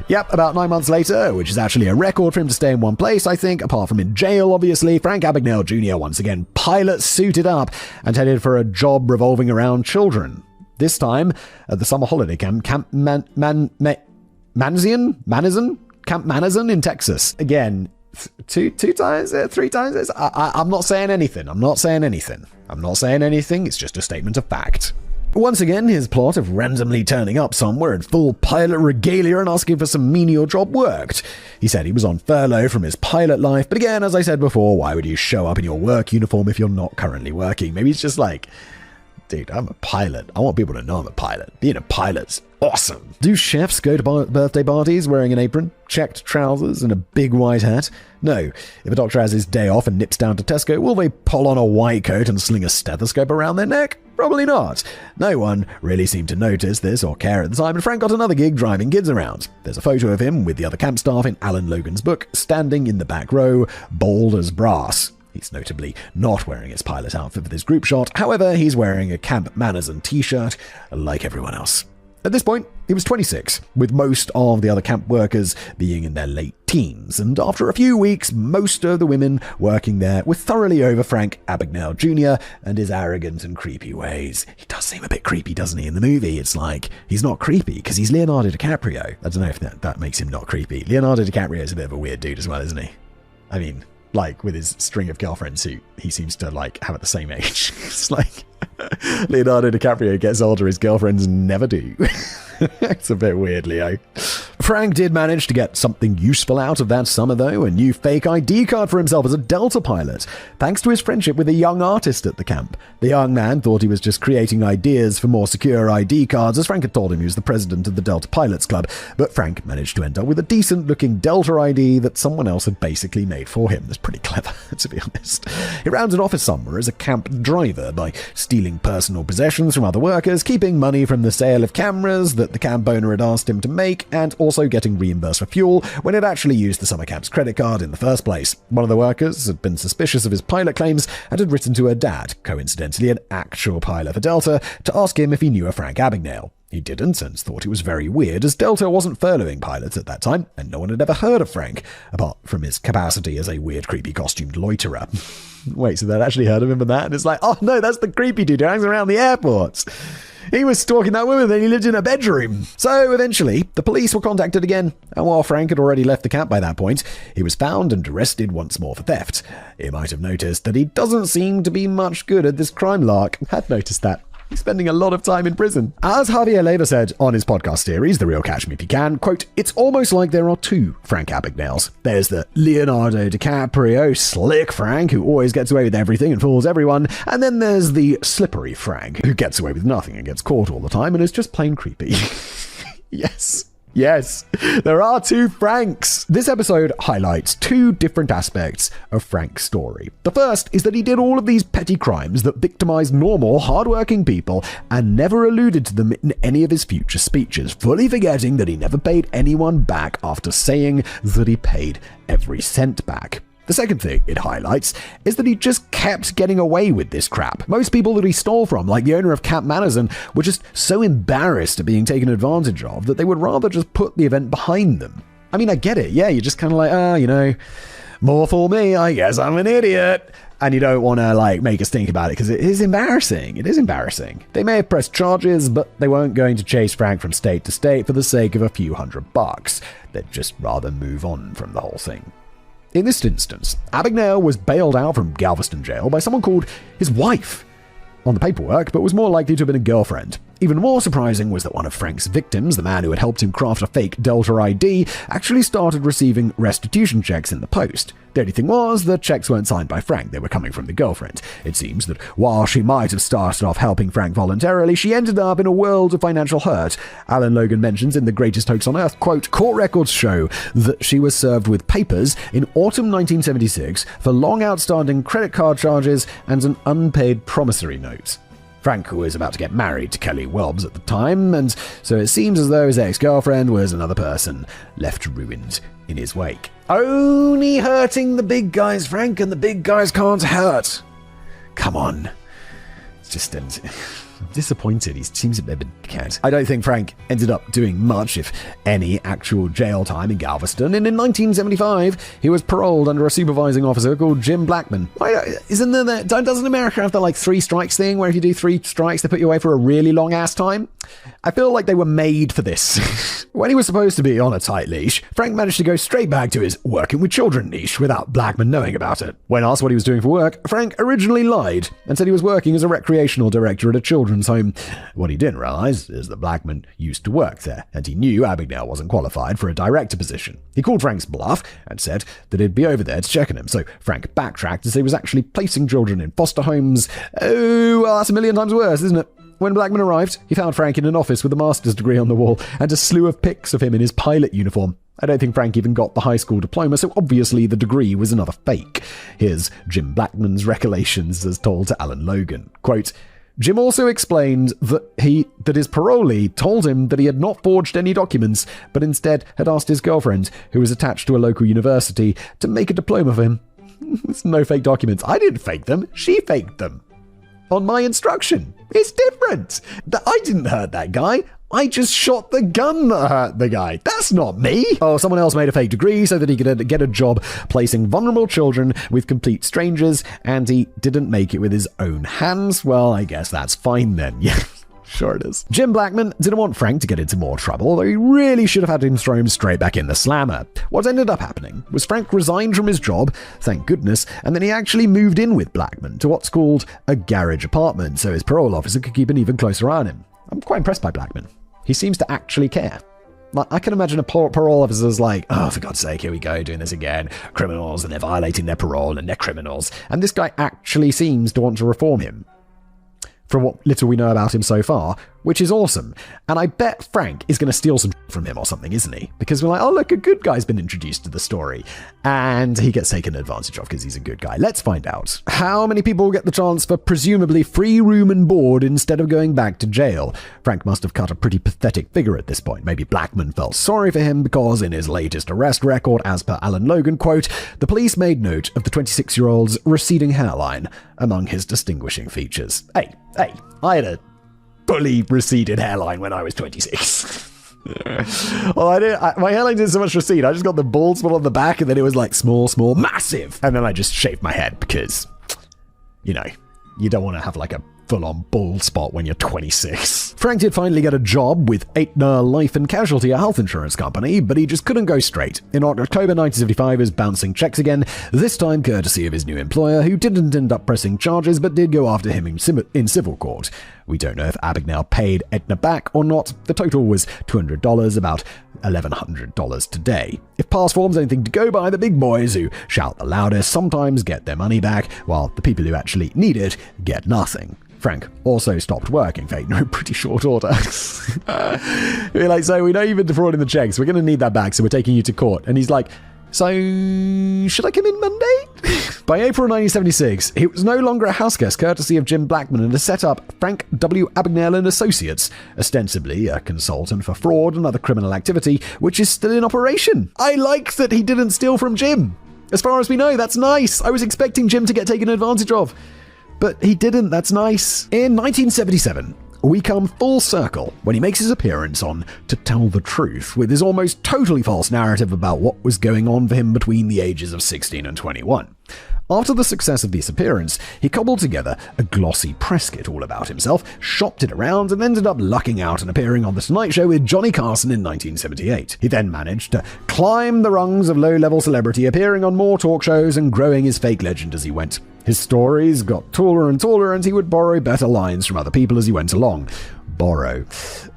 Yep, about 9 months later, which is actually a record for him to stay in one place, I think, apart from in jail, obviously, Frank Abagnale Jr. once again pilot suited up and headed for a job revolving around children. This time, at the summer holiday camp, Camp Manizon in Texas. Again, two times, 3 times. I'm not saying anything. It's just a statement of fact. Once again, his plot of randomly turning up somewhere in full pilot regalia and asking for some menial job worked. He said he was on furlough from his pilot life, but again, as I said before, why would you show up in your work uniform if you're not currently working? Maybe it's just like, dude, I'm a pilot. I want people to know I'm a pilot. Being a pilot's awesome. Do chefs go to birthday parties wearing an apron, checked trousers, and a big white hat? No. If a doctor has his day off and nips down to Tesco, will they pull on a white coat and sling a stethoscope around their neck? Probably not. No one really seemed to notice this or care at the time, and Frank got another gig driving kids around. There's a photo of him with the other camp staff in Alan Logan's book, standing in the back row, bald as brass. He's notably not wearing his pilot outfit for this group shot. However, he's wearing a Camp Manizon t-shirt like everyone else. At this point, he was 26, with most of the other camp workers being in their late teens, and after a few weeks, most of the women working there were thoroughly over Frank Abagnale Jr. and his arrogant and creepy ways. He does seem a bit creepy, doesn't he, in the movie? It's like, he's not creepy, because he's Leonardo DiCaprio. I don't know if that makes him not creepy. Leonardo DiCaprio is a bit of a weird dude as well, isn't he? I mean, like, with his string of girlfriends who he seems to, like, have at the same age. It's like, Leonardo DiCaprio gets older, his girlfriends never do. It's a bit weird, Leo. Frank did manage to get something useful out of that summer, though, a new fake ID card for himself as a Delta pilot, thanks to his friendship with a young artist at the camp. The young man thought he was just creating ideas for more secure ID cards, as Frank had told him he was the president of the Delta Pilots Club, but Frank managed to end up with a decent-looking Delta ID that someone else had basically made for him. That's pretty clever, to be honest. He rounded off his summer as a camp driver by stealing personal possessions from other workers, keeping money from the sale of cameras that the camp owner had asked him to make, and also getting reimbursed for fuel when it actually used the summer camp's credit card in the first place. One of the workers had been suspicious of his pilot claims and had written to her dad, coincidentally an actual pilot for Delta, to ask him if he knew a Frank Abagnale. He didn't, and thought it was very weird, as Delta wasn't furloughing pilots at that time, and no one had ever heard of Frank, apart from his capacity as a weird, creepy, costumed loiterer. Wait, so they'd actually heard of him and that? And it's like, oh no, that's the creepy dude who hangs around the airports. He was stalking that woman, then he lived in a bedroom. So eventually, the police were contacted again, and while Frank had already left the camp by that point, he was found and arrested once more for theft. You might have noticed that he doesn't seem to be much good at this crime lark. I had noticed that. He's spending a lot of time in prison. As Javier Leiva said on his podcast series, The Real Catch Me If You Can, quote, "It's almost like there are two Frank Abagnales. There's the Leonardo DiCaprio, slick Frank, who always gets away with everything and fools everyone, and then there's the slippery Frank, who gets away with nothing and gets caught all the time and is just plain creepy." Yes, there are two Franks. This episode highlights two different aspects of Frank's story. The first is that he did all of these petty crimes that victimized normal, hardworking people and never alluded to them in any of his future speeches, fully forgetting that he never paid anyone back after saying that he paid every cent back. The second thing it highlights is that he just kept getting away with this crap. Most people that he stole from, like the owner of Camp Manison, were just so embarrassed at being taken advantage of that they would rather just put the event behind them. I mean, I get it. Yeah, you're just kind of like, more for me, I guess I'm an idiot. And you don't want to, make us think about it because it is embarrassing. It is embarrassing. They may have pressed charges, but they weren't going to chase Frank from state to state for the sake of a few $100. They'd just rather move on from the whole thing. In this instance, Abagnale was bailed out from Galveston jail by someone called his wife on the paperwork, but was more likely to have been a girlfriend. Even more surprising was that one of Frank's victims, the man who had helped him craft a fake Delta ID, actually started receiving restitution checks in the post. The only thing was, the checks weren't signed by Frank, they were coming from the girlfriend. It seems that while she might have started off helping Frank voluntarily, she ended up in a world of financial hurt. Alan Logan mentions in The Greatest Hoax on Earth, quote, "Court records show that she was served with papers in autumn 1976 for long outstanding credit card charges and an unpaid promissory note." Frank was about to get married to Kelly Welbs at the time, and so it seems as though his ex-girlfriend was another person left ruined in his wake. Only hurting the big guys, Frank, and the big guys can't hurt. Come on. It's just disappointed. He seems a bit of a dickhead. I don't think Frank ended up doing much, if any, actual jail time in Galveston, and in 1975, he was paroled under a supervising officer called Jim Blackman. Doesn't America have the 3 strikes thing, where if you do 3 strikes, they put you away for a really long ass time? I feel like they were made for this. When he was supposed to be on a tight leash, Frank managed to go straight back to his working with children niche without Blackman knowing about it. When asked what he was doing for work, Frank originally lied and said he was working as a recreational director at a children's home. What he didn't realize is that Blackman used to work there, and he knew Abagnale wasn't qualified for a director position. He called Frank's bluff and said that he'd be over there to check on him, so Frank backtracked to say he was actually placing children in foster homes. Oh, well, that's a million times worse, isn't it? When Blackman arrived, he found Frank in an office with a master's degree on the wall and a slew of pics of him in his pilot uniform. I don't think Frank even got the high school diploma, so obviously the degree was another fake. Here's Jim Blackman's recollections as told to Alan Logan. Quote, "Jim also explained that his parolee told him that he had not forged any documents, but instead had asked his girlfriend, who was attached to a local university, to make a diploma for him. There's no fake documents. I didn't fake them. She faked them. On my instruction. It's different. I didn't hurt that guy. I just shot the gun that hurt the guy. That's not me. Oh, someone else made a fake degree so that he could get a job placing vulnerable children with complete strangers, and he didn't make it with his own hands. Well, I guess that's fine then. Yeah. Sure it is. Jim Blackman didn't want Frank to get into more trouble, though he really should have had him thrown straight back in the slammer. What ended up happening was Frank resigned from his job, thank goodness, and then he actually moved in with Blackman to what's called a garage apartment, so his parole officer could keep an even closer eye on him. I'm quite impressed by Blackman. He seems to actually care. Like, I can imagine a parole officer's like, oh, for God's sake, here we go, doing this again. Criminals, and they're violating their parole, and they're criminals. And this guy actually seems to want to reform him, from what little we know about him so far, which is awesome. And I bet Frank is going to steal some from him or something, isn't he? Because we're like, oh, look, a good guy's been introduced to the story. And he gets taken advantage of because he's a good guy. Let's find out. How many people get the chance for presumably free room and board instead of going back to jail? Frank must have cut a pretty pathetic figure at this point. Maybe Blackman felt sorry for him because in his latest arrest record, as per Alan Logan, quote, the police made note of the 26-year-old's receding hairline among his distinguishing features. Hey, I had a fully receded hairline when I was 26. Well, my hairline didn't so much recede. I just got the bald spot on the back, and then it was like small, massive. And then I just shaved my head because, you know, you don't want to have like a full-on bald spot when you're 26. Frank did finally get a job with Aetna Life and Casualty, a health insurance company, but he just couldn't go straight. In October 1975, he was bouncing checks again, this time courtesy of his new employer, who didn't end up pressing charges, but did go after him in civil court. We don't know if Abagnale paid Aetna back or not. The total was $200, about $1,100 today. If past form's anything to go by, the big boys who shout the loudest sometimes get their money back, while the people who actually need it get nothing. Frank also stopped working for Aetna in pretty short order. We're like, so we know you've been defrauding the checks. We're going to need that back, so we're taking you to court. And he's like, so should I come in Monday? By April 1976, he was no longer a house guest courtesy of Jim Blackman and has set up Frank W. Abagnale and Associates, ostensibly a consultant for fraud and other criminal activity, which is still in operation. I like that he didn't steal from Jim. As far as we know, that's nice. I was expecting Jim to get taken advantage of, but he didn't. That's nice. In 1977, we come full circle when he makes his appearance on To Tell the Truth with his almost totally false narrative about what was going on for him between the ages of 16 and 21. After the success of this appearance, he cobbled together a glossy press kit all about himself, shopped it around, and ended up lucking out and appearing on The Tonight Show with Johnny Carson in 1978. He then managed to climb the rungs of low-level celebrity, appearing on more talk shows and growing his fake legend as he went. His stories got taller and taller, and he would borrow better lines from other people as he went along. Borrow.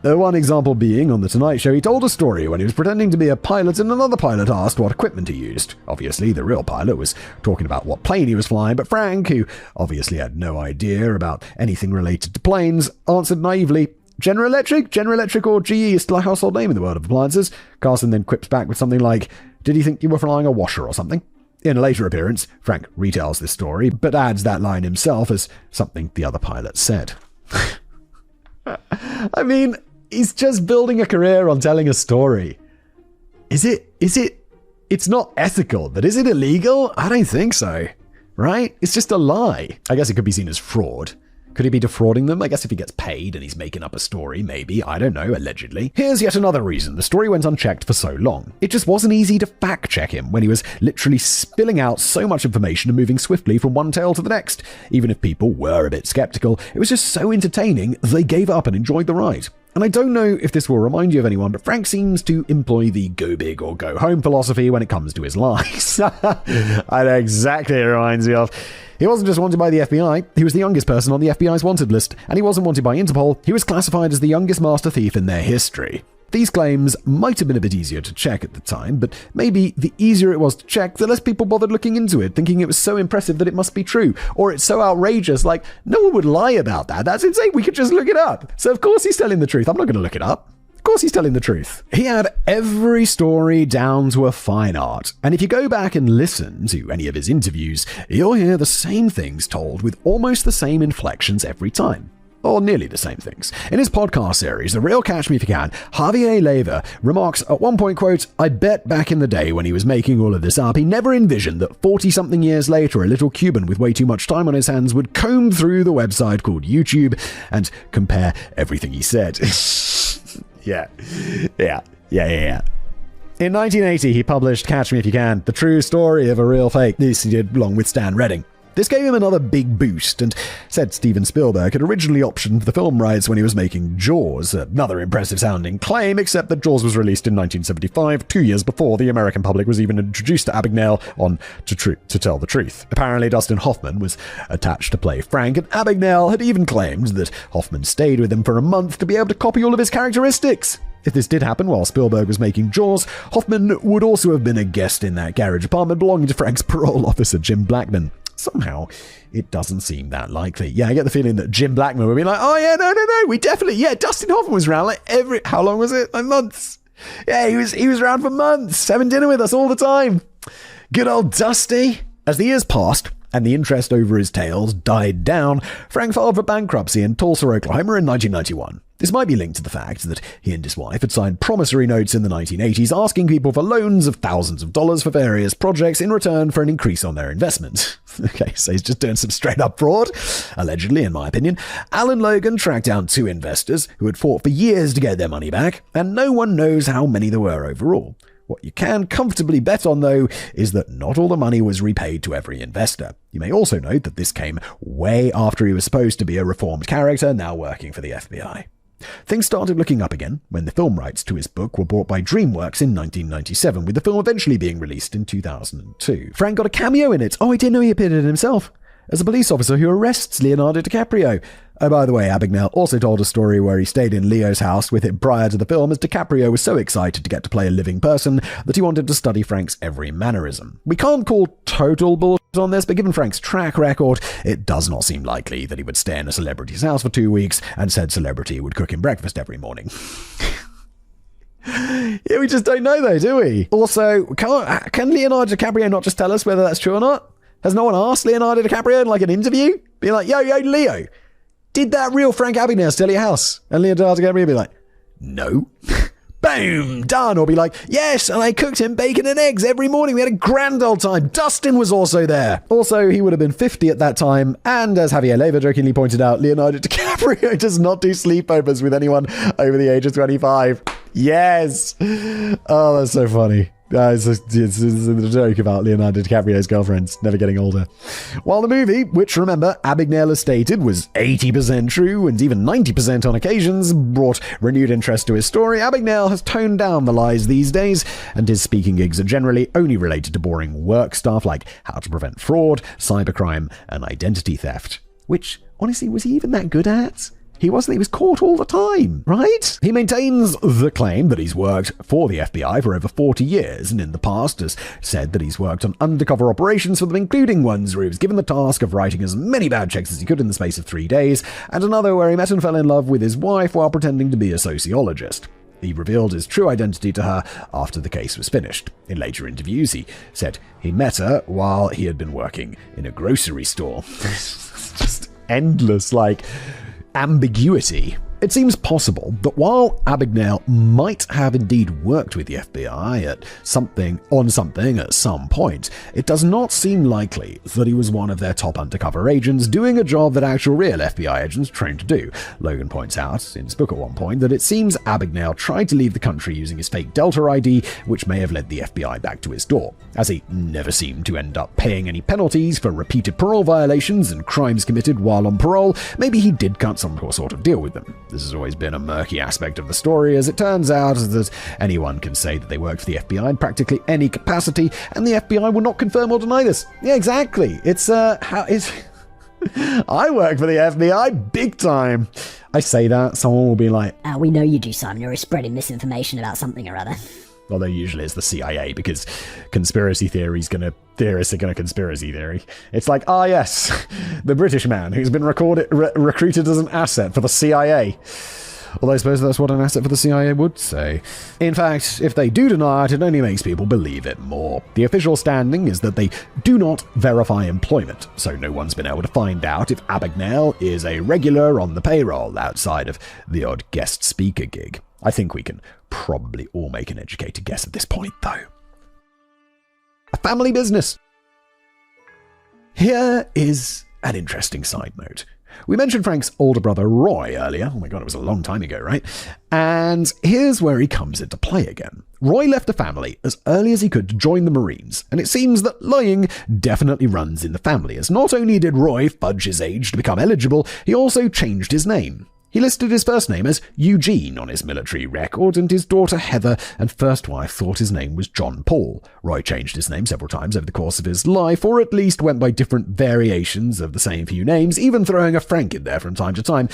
One example being, on The Tonight Show, he told a story when he was pretending to be a pilot and another pilot asked what equipment he used. Obviously, the real pilot was talking about what plane he was flying, but Frank, who obviously had no idea about anything related to planes, answered naively, General Electric or GE is still a household name in the world of appliances. Carson then quips back with something like, did he think you were flying a washer or something? In a later appearance, Frank retells this story, but adds that line himself as something the other pilot said. I mean, he's just building a career on telling a story. It's not ethical, but is it illegal? I don't think so, right? It's just a lie. I guess it could be seen as fraud. Could he be defrauding them? I guess if he gets paid and he's making up a story, maybe. I don't know, allegedly. Here's yet another reason the story went unchecked for so long. It just wasn't easy to fact-check him when he was literally spilling out so much information and moving swiftly from one tale to the next. Even if people were a bit skeptical, it was just so entertaining, they gave up and enjoyed the ride. And I don't know if this will remind you of anyone, but Frank seems to employ the go big or go home philosophy when it comes to his lies. I know exactly what it reminds me of. He wasn't just wanted by the FBI, he was the youngest person on the FBI's wanted list, and he wasn't wanted by Interpol, he was classified as the youngest master thief in their history. These claims might have been a bit easier to check at the time, but maybe the easier it was to check, the less people bothered looking into it, thinking it was so impressive that it must be true, or it's so outrageous, like, no one would lie about that, that's insane, we could just look it up. So of course he's telling the truth, I'm not going to look it up. Of course he's telling the truth. He had every story down to a fine art, and if you go back and listen to any of his interviews, you'll hear the same things told with almost the same inflections every time. Or nearly the same things. In his podcast series, The Real Catch Me If You Can, Javier Leyva remarks at one point, quote, I bet back in the day when he was making all of this up, he never envisioned that 40-something years later, a little Cuban with way too much time on his hands would comb through the website called YouTube and compare everything he said. Yeah. In 1980, he published Catch Me If You Can, the true story of a real fake. This he did along with Stan Redding. This gave him another big boost, and said Steven Spielberg had originally optioned the film rights when he was making Jaws, another impressive-sounding claim, except that Jaws was released in 1975, 2 years before the American public was even introduced to Abagnale on To Tell the Truth. Apparently, Dustin Hoffman was attached to play Frank, and Abagnale had even claimed that Hoffman stayed with him for a month to be able to copy all of his characteristics. If this did happen while Spielberg was making Jaws, Hoffman would also have been a guest in that garage apartment belonging to Frank's parole officer, Jim Blackman. Somehow, it doesn't seem that likely. Yeah, I get the feeling that Jim Blackman would be like, oh yeah, no, we definitely, yeah, Dustin Hoffman was around like how long was it? Like months. Yeah, he was around for months, having dinner with us all the time. Good old Dusty. As the years passed, and the interest over his tales died down, Frank filed for bankruptcy in Tulsa, Oklahoma in 1991. This might be linked to the fact that he and his wife had signed promissory notes in the 1980s asking people for loans of thousands of dollars for various projects in return for an increase on their investment. Okay, so he's just doing some straight-up fraud, allegedly, in my opinion. Alan Logan tracked down 2 investors who had fought for years to get their money back, and no one knows how many there were overall. What you can comfortably bet on, though, is that not all the money was repaid to every investor. You may also note that this came way after he was supposed to be a reformed character, now working for the FBI. Things started looking up again when the film rights to his book were bought by DreamWorks in 1997, with the film eventually being released in 2002. Frank got a cameo in it. Oh, I didn't know he appeared in it himself. As a police officer who arrests Leonardo DiCaprio. Oh, by the way, Abagnale also told a story where he stayed in Leo's house with him prior to the film, as DiCaprio was so excited to get to play a living person that he wanted to study Frank's every mannerism. We can't call total bullshit on this, but given Frank's track record, it does not seem likely that he would stay in a celebrity's house for 2 weeks and said celebrity would cook him breakfast every morning. Yeah, we just don't know though, do we? Also, can Leonardo DiCaprio not just tell us whether that's true or not? Has no one asked Leonardo DiCaprio in like an interview? Be like, yo, Leo, did that real Frank Abagnale steal your house? And Leonardo DiCaprio be like, no. Boom, done. Or be like, yes, and I cooked him bacon and eggs every morning. We had a grand old time. Dustin was also there. Also, he would have been 50 at that time. And as Javier Leiva jokingly pointed out, Leonardo DiCaprio does not do sleepovers with anyone over the age of 25. Yes. Oh, that's so funny. It's a joke about Leonardo DiCaprio's girlfriends never getting older. While the movie, which remember Abagnale has stated was 80% true and even 90% on occasions, brought renewed interest to his story, Abagnale has toned down the lies these days, and his speaking gigs are generally only related to boring work stuff like how to prevent fraud, cybercrime, and identity theft. Which, honestly, was he even that good at? He wasn't. He was caught all the time, right? He maintains the claim that he's worked for the FBI for over 40 years, and in the past has said that he's worked on undercover operations for them, including ones where he was given the task of writing as many bad checks as he could in the space of 3 days, and another where he met and fell in love with his wife while pretending to be a sociologist. He revealed his true identity to her after the case was finished. In later interviews, he said he met her while he had been working in a grocery store. It's just endless, ambiguity. It seems possible that while Abagnale might have indeed worked with the FBI on something at some point, it does not seem likely that he was one of their top undercover agents doing a job that actual real FBI agents trained to do. Logan points out in his book at one point that it seems Abagnale tried to leave the country using his fake Delta ID, which may have led the FBI back to his door. As he never seemed to end up paying any penalties for repeated parole violations and crimes committed while on parole, maybe he did cut some sort of deal with them. This has always been a murky aspect of the story, as it turns out that anyone can say that they worked for the FBI in practically any capacity, and the FBI will not confirm or deny this. Yeah, exactly. It's I work for the FBI big time. I say that, someone will be like, we know you do, Simon. You're spreading misinformation about something or other. Although usually it's the CIA, because conspiracy theorists are going to conspiracy theory. It's like, yes, the British man who's been recruited as an asset for the CIA. Although I suppose that's what an asset for the CIA would say. In fact, if they do deny it, it only makes people believe it more. The official standing is that they do not verify employment, so no one's been able to find out if Abagnale is a regular on the payroll outside of the odd guest speaker gig. I think we can probably all make an educated guess at this point, though. A family business. Here is an interesting side note. We mentioned Frank's older brother Roy earlier. Oh my god, it was a long time ago, right? And here's where he comes into play again. Roy left the family as early as he could to join the Marines, and it seems that lying definitely runs in the family, as not only did Roy fudge his age to become eligible, he also changed his name. He listed his first name as Eugene on his military record, and his daughter Heather and first wife thought his name was John Paul. Roy changed his name several times over the course of his life, or at least went by different variations of the same few names, even throwing a Frank in there from time to time.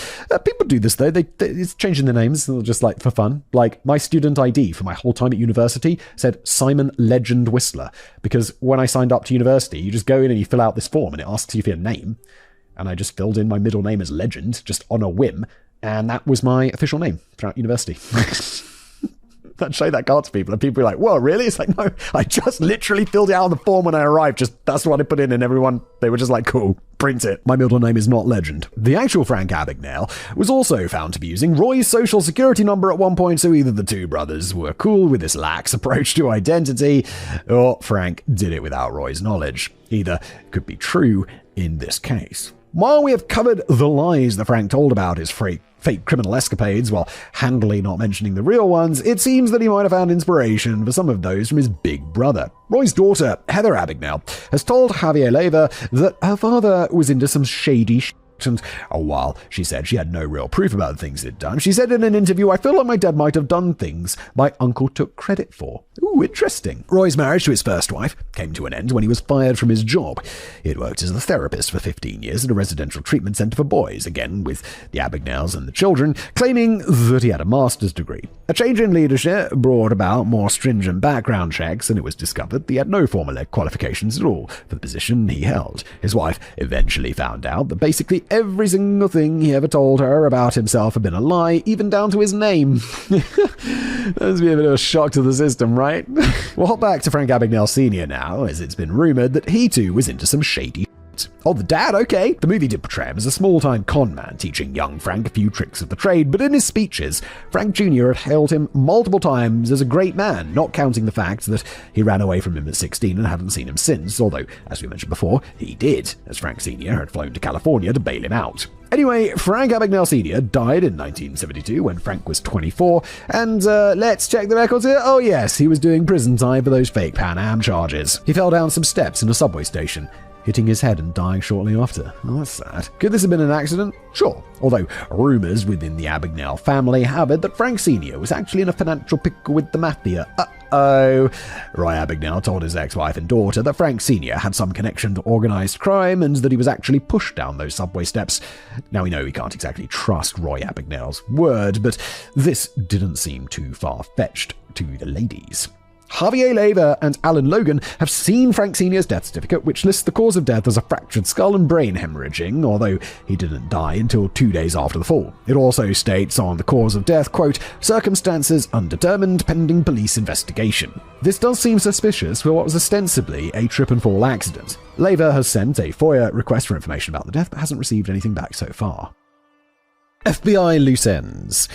People do this though, it's changing their names just like for fun. Like my student ID for my whole time at university said Simon Legend Whistler, because when I signed up to university, you just go in and you fill out this form and it asks you for your name. And I just filled in my middle name as Legend, just on a whim. And that was my official name throughout university. I'd show that card to people, and people were like, whoa, really? It's like, no, I just literally filled it out on the form when I arrived. That's what I put in, and everyone, they were just like, cool, print it. My middle name is not Legend. The actual Frank Abagnale was also found to be using Roy's social security number at one point, so either the two brothers were cool with this lax approach to identity, or Frank did it without Roy's knowledge. Either could be true in this case. While we have covered the lies that Frank told about his fake criminal escapades while handily not mentioning the real ones, it seems that he might have found inspiration for some of those from his big brother. Roy's daughter, Heather Abagnale, has told Javier Leyva that her father was into some shady shit. And while she said she had no real proof about the things he'd done, she said in an interview, I feel like my dad might have done things my uncle took credit for. Ooh, interesting. Roy's marriage to his first wife came to an end when he was fired from his job. He had worked as a therapist for 15 years at a residential treatment centre for boys, again with the Abagnales and the children, claiming that he had a master's degree. A change in leadership brought about more stringent background checks, and it was discovered that he had no formal qualifications at all for the position he held. His wife eventually found out that basically every single thing he ever told her about himself had been a lie, even down to his name. That must be a bit of a shock to the system, right? We'll hop back to Frank Abagnale Sr. now, as it's been rumoured that he too was into some shady shit. Oh, the dad, okay. The movie did portray him as a small-time con man, teaching young Frank a few tricks of the trade, but in his speeches, Frank Jr. had hailed him multiple times as a great man, not counting the fact that he ran away from him at 16 and hadn't seen him since, although, as we mentioned before, he did, as Frank Sr. had flown to California to bail him out. Anyway, Frank Abagnale Sr. died in 1972 when Frank was 24, and let's check the records here. Oh yes, he was doing prison time for those fake Pan Am charges. He fell down some steps in a subway station, hitting his head and dying shortly after. Oh, that's sad. Could this have been an accident? Sure. Although rumours within the Abagnale family have it that Frank Sr. was actually in a financial pickle with the mafia. Uh-oh. Roy Abagnale told his ex-wife and daughter that Frank Sr. had some connection to organised crime and that he was actually pushed down those subway steps. Now we know we can't exactly trust Roy Abagnale's word, but this didn't seem too far-fetched to the ladies. Javier Leyva and Alan Logan have seen Frank Sr.'s death certificate, which lists the cause of death as a fractured skull and brain hemorrhaging, although he didn't die until 2 days after the fall. It also states on the cause of death, quote, circumstances undetermined pending police investigation. This does seem suspicious for what was ostensibly a trip and fall accident. Leyva has sent a FOIA request for information about the death, but hasn't received anything back so far. FBI loose ends.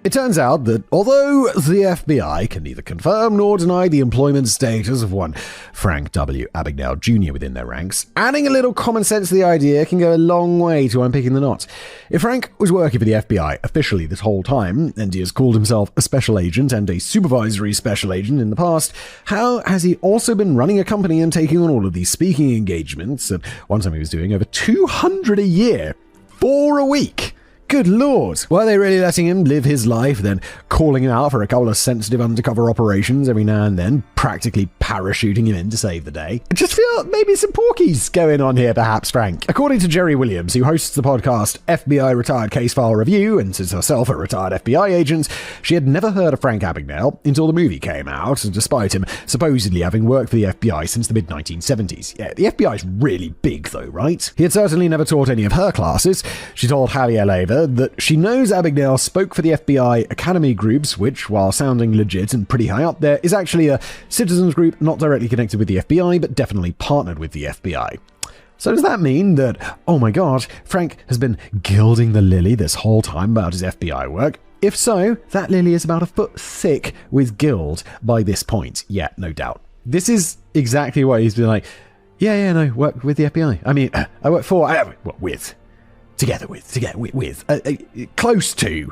It turns out that although the FBI can neither confirm nor deny the employment status of one Frank W. Abagnale Jr. within their ranks, adding a little common sense to the idea can go a long way to unpicking the knot. If Frank was working for the FBI officially this whole time, and he has called himself a special agent and a supervisory special agent in the past, how has he also been running a company and taking on all of these speaking engagements? At one time he was doing over 200 a year, 4 a week. Good lord. Were they really letting him live his life, then calling him out for a couple of sensitive undercover operations every now and then, practically parachuting him in to save the day? I just feel maybe some porkies going on here, perhaps, Frank. According to Jerry Williams, who hosts the podcast FBI Retired Case File Review and is herself a retired FBI agent, she had never heard of Frank Abagnale until the movie came out, despite him supposedly having worked for the FBI since the mid-1970s. Yeah, the FBI is really big though, right? He had certainly never taught any of her classes. She told Javier Leyva that she knows Abagnale spoke for the FBI Academy groups, which, while sounding legit and pretty high up there, is actually a citizens group not directly connected with the FBI, but definitely partnered with the FBI. So does that mean that, oh my god, Frank has been gilding the lily this whole time about his FBI work? If so, that lily is about a foot thick with gild by this point. Yeah, no doubt. This is exactly what he's been like, no, work with the FBI. I mean, I work for, close to,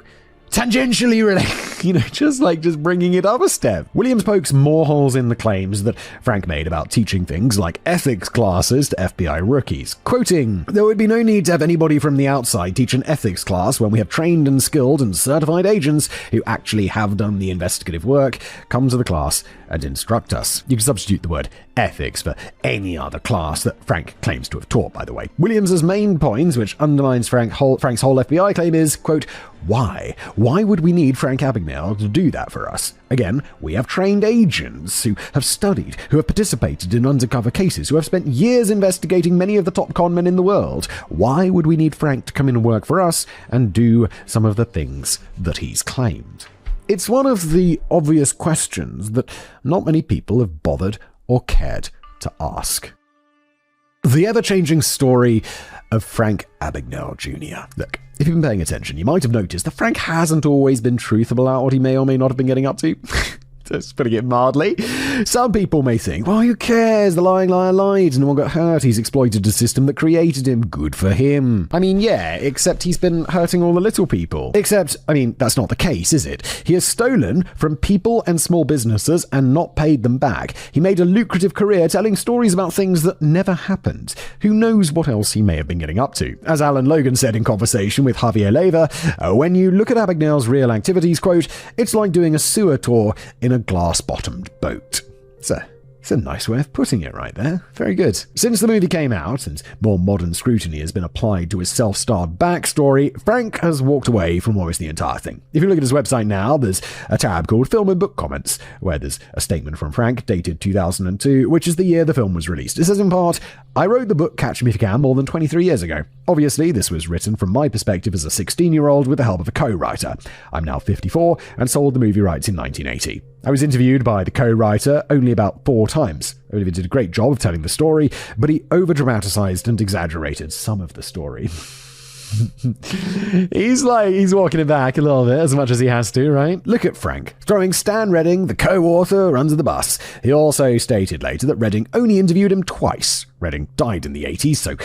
tangentially related. just bringing it up a step. Williams pokes more holes in the claims that Frank made about teaching things like ethics classes to FBI rookies. Quoting, "There would be no need to have anybody from the outside teach an ethics class when we have trained and skilled and certified agents who actually have done the investigative work come to the class and instruct us." You can substitute the word ethics for any other class that Frank claims to have taught, by the way. Williams's main point, which undermines Frank's whole FBI claim, is, quote, "Why? Why would we need Frank Abagnale to do that for us? Again, we have trained agents who have studied, who have participated in undercover cases, who have spent years investigating many of the top con men in the world. Why would we need Frank to come in and work for us and do some of the things that he's claimed?" It's one of the obvious questions that not many people have bothered or cared to ask. The ever-changing story of Frank Abagnale Jr. Look, if you've been paying attention, you might have noticed that Frank hasn't always been truthful about what he may or may not have been getting up to. Just putting it mildly. Some people may think, well, who cares? The lying liar lied. No one got hurt. He's exploited a system that created him. Good for him. I mean, yeah, except he's been hurting all the little people. Except, I mean, that's not the case, is it? He has stolen from people and small businesses and not paid them back. He made a lucrative career telling stories about things that never happened. Who knows what else he may have been getting up to? As Alan Logan said in conversation with Javier Leyva, when you look at Abagnale's real activities, quote, "It's like doing a sewer tour in a glass-bottomed boat." It's a nice way of putting it right there. Very good. Since the movie came out and more modern scrutiny has been applied to his self-starred backstory, Frank has walked away from almost the entire thing. If you look at his website now, there's a tab called Film and Book Comments, where there's a statement from Frank dated 2002, which is the year the film was released. It says in part, "I wrote the book Catch Me If You Can more than 23 years ago. Obviously, this was written from my perspective as a 16-year-old with the help of a co-writer. I'm now 54 and sold the movie rights in 1980. I was interviewed by the co-writer only about 4 times. Oliver did a great job of telling the story, but he over-dramatized and exaggerated some of the story." He's walking it back a little bit, as much as he has to, right? Look at Frank, throwing Stan Redding, the co-author, under the bus. He also stated later that Redding only interviewed him twice. Redding died in the 80s, so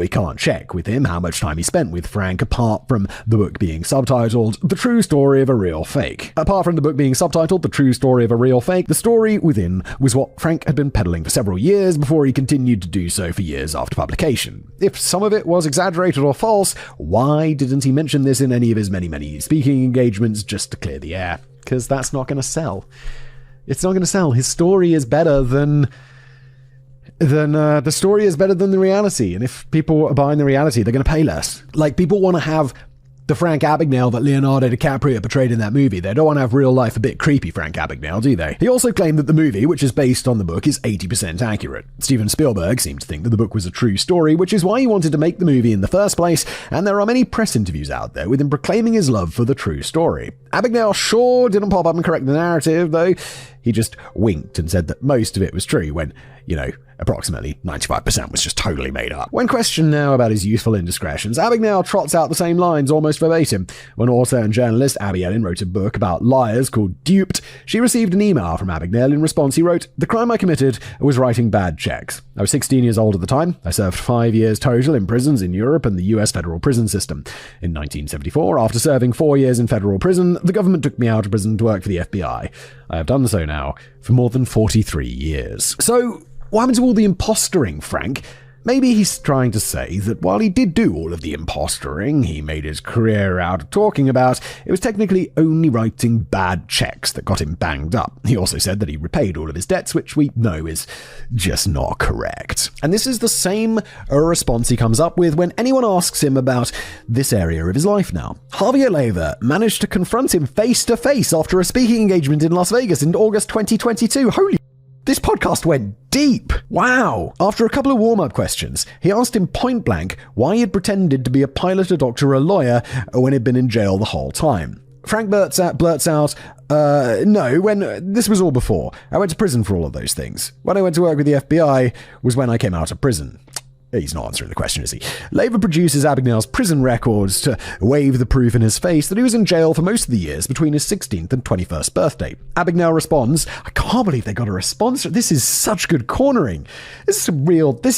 we can't check with him how much time he spent with Frank, apart from the book being subtitled The True Story of a Real Fake. Apart from the book being subtitled The True Story of a Real Fake, the story within was what Frank had been peddling for several years before he continued to do so for years after publication. If some of it was exaggerated or false, why didn't he mention this in any of his many speaking engagements just to clear the air? Because that's not going to sell. It's not going to sell. His story is better than the story is better than the reality. And if people are buying the reality, they're going to pay less. Like, people want to have the Frank Abagnale that Leonardo DiCaprio portrayed in that movie. They don't want to have real life a bit creepy Frank Abagnale, do they? He also claimed that the movie, which is based on the book, is 80% accurate. Steven Spielberg seemed to think that the book was a true story, which is why he wanted to make the movie in the first place, and there are many press interviews out there with him proclaiming his love for the true story. Abagnale sure didn't pop up and correct the narrative, though. He just winked and said that most of it was true when, approximately 95% was just totally made up. When questioned now about his youthful indiscretions, Abagnale trots out the same lines almost verbatim. When author and journalist Abby Ellen wrote a book about liars called Duped, she received an email from Abagnale. In response, he wrote, "The crime I committed was writing bad checks. I was 16 years old at the time. I served 5 years total in prisons in Europe and the US federal prison system. In 1974, after serving 4 years in federal prison, the government took me out of prison to work for the FBI. I have done so now for more than 43 years. So, what happened to all the impostering, Frank? Maybe he's trying to say that while he did do all of the impostering he made his career out of talking about, it was technically only writing bad checks that got him banged up. He also said that he repaid all of his debts, which we know is just not correct. And this is the same response he comes up with when anyone asks him about this area of his life now. Javier Leyva managed to confront him face to face after a speaking engagement in Las Vegas in August 2022. Holy, this podcast went deep. Wow. After a couple of warm-up questions, he asked him point blank why he had pretended to be a pilot, a doctor, or a lawyer when he'd been in jail the whole time. Frank blurts out, no, when this was all before. I went to prison for all of those things. When I went to work with the FBI was when I came out of prison. He's not answering the question, is he? Leyva produces Abagnale's prison records to wave the proof in his face that he was in jail for most of the years between his 16th and 21st birthday. Abagnale responds, I can't believe they got a response. This is such good cornering. This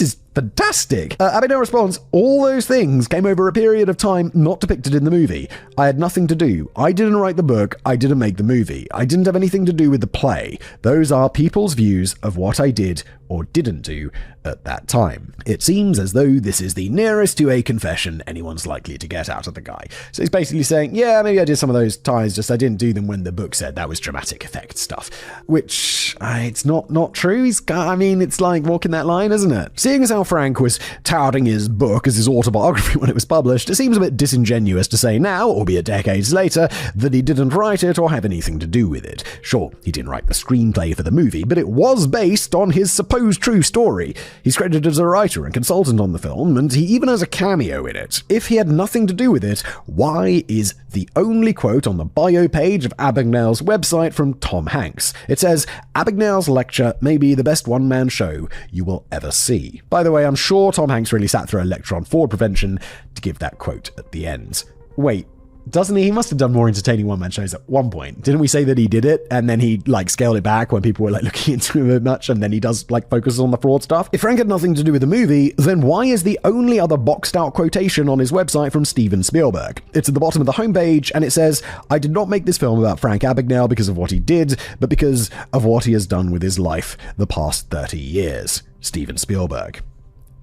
is Fantastic. Abagnale responds, all those things came over a period of time not depicted in the movie. I had nothing to do. I didn't write the book. I didn't make the movie. I didn't have anything to do with the play. Those are people's views of what I did or didn't do at that time. It seems as though this is the nearest to a confession anyone's likely to get out of the guy. So he's basically saying, yeah, maybe I did some of those ties, just I didn't do them when the book said that was dramatic effect stuff. Which, it's not true. It's like walking that line, isn't it? Seeing as how Frank was touting his book as his autobiography when it was published, it seems a bit disingenuous to say now, albeit decades later, that he didn't write it or have anything to do with it. Sure, he didn't write the screenplay for the movie, but it was based on his supposed true story. He's credited as a writer and consultant on the film, and he even has a cameo in it. If he had nothing to do with it, why is the only quote on the bio page of Abagnale's website from Tom Hanks? It says, Abagnale's lecture may be the best one-man show you will ever see. By the way, I'm sure Tom Hanks really sat through a lecture on fraud prevention to give that quote at the end. Wait, doesn't he? He must have done more entertaining one-man shows at one point. Didn't we say that he did it and then he scaled it back when people were looking into him a much, and then he does focus on the fraud stuff? If Frank had nothing to do with the movie, then why is the only other boxed out quotation on his website from Steven Spielberg? It's at the bottom of the homepage and it says, I did not make this film about Frank Abagnale because of what he did, but because of what he has done with his life the past 30 years. Steven Spielberg.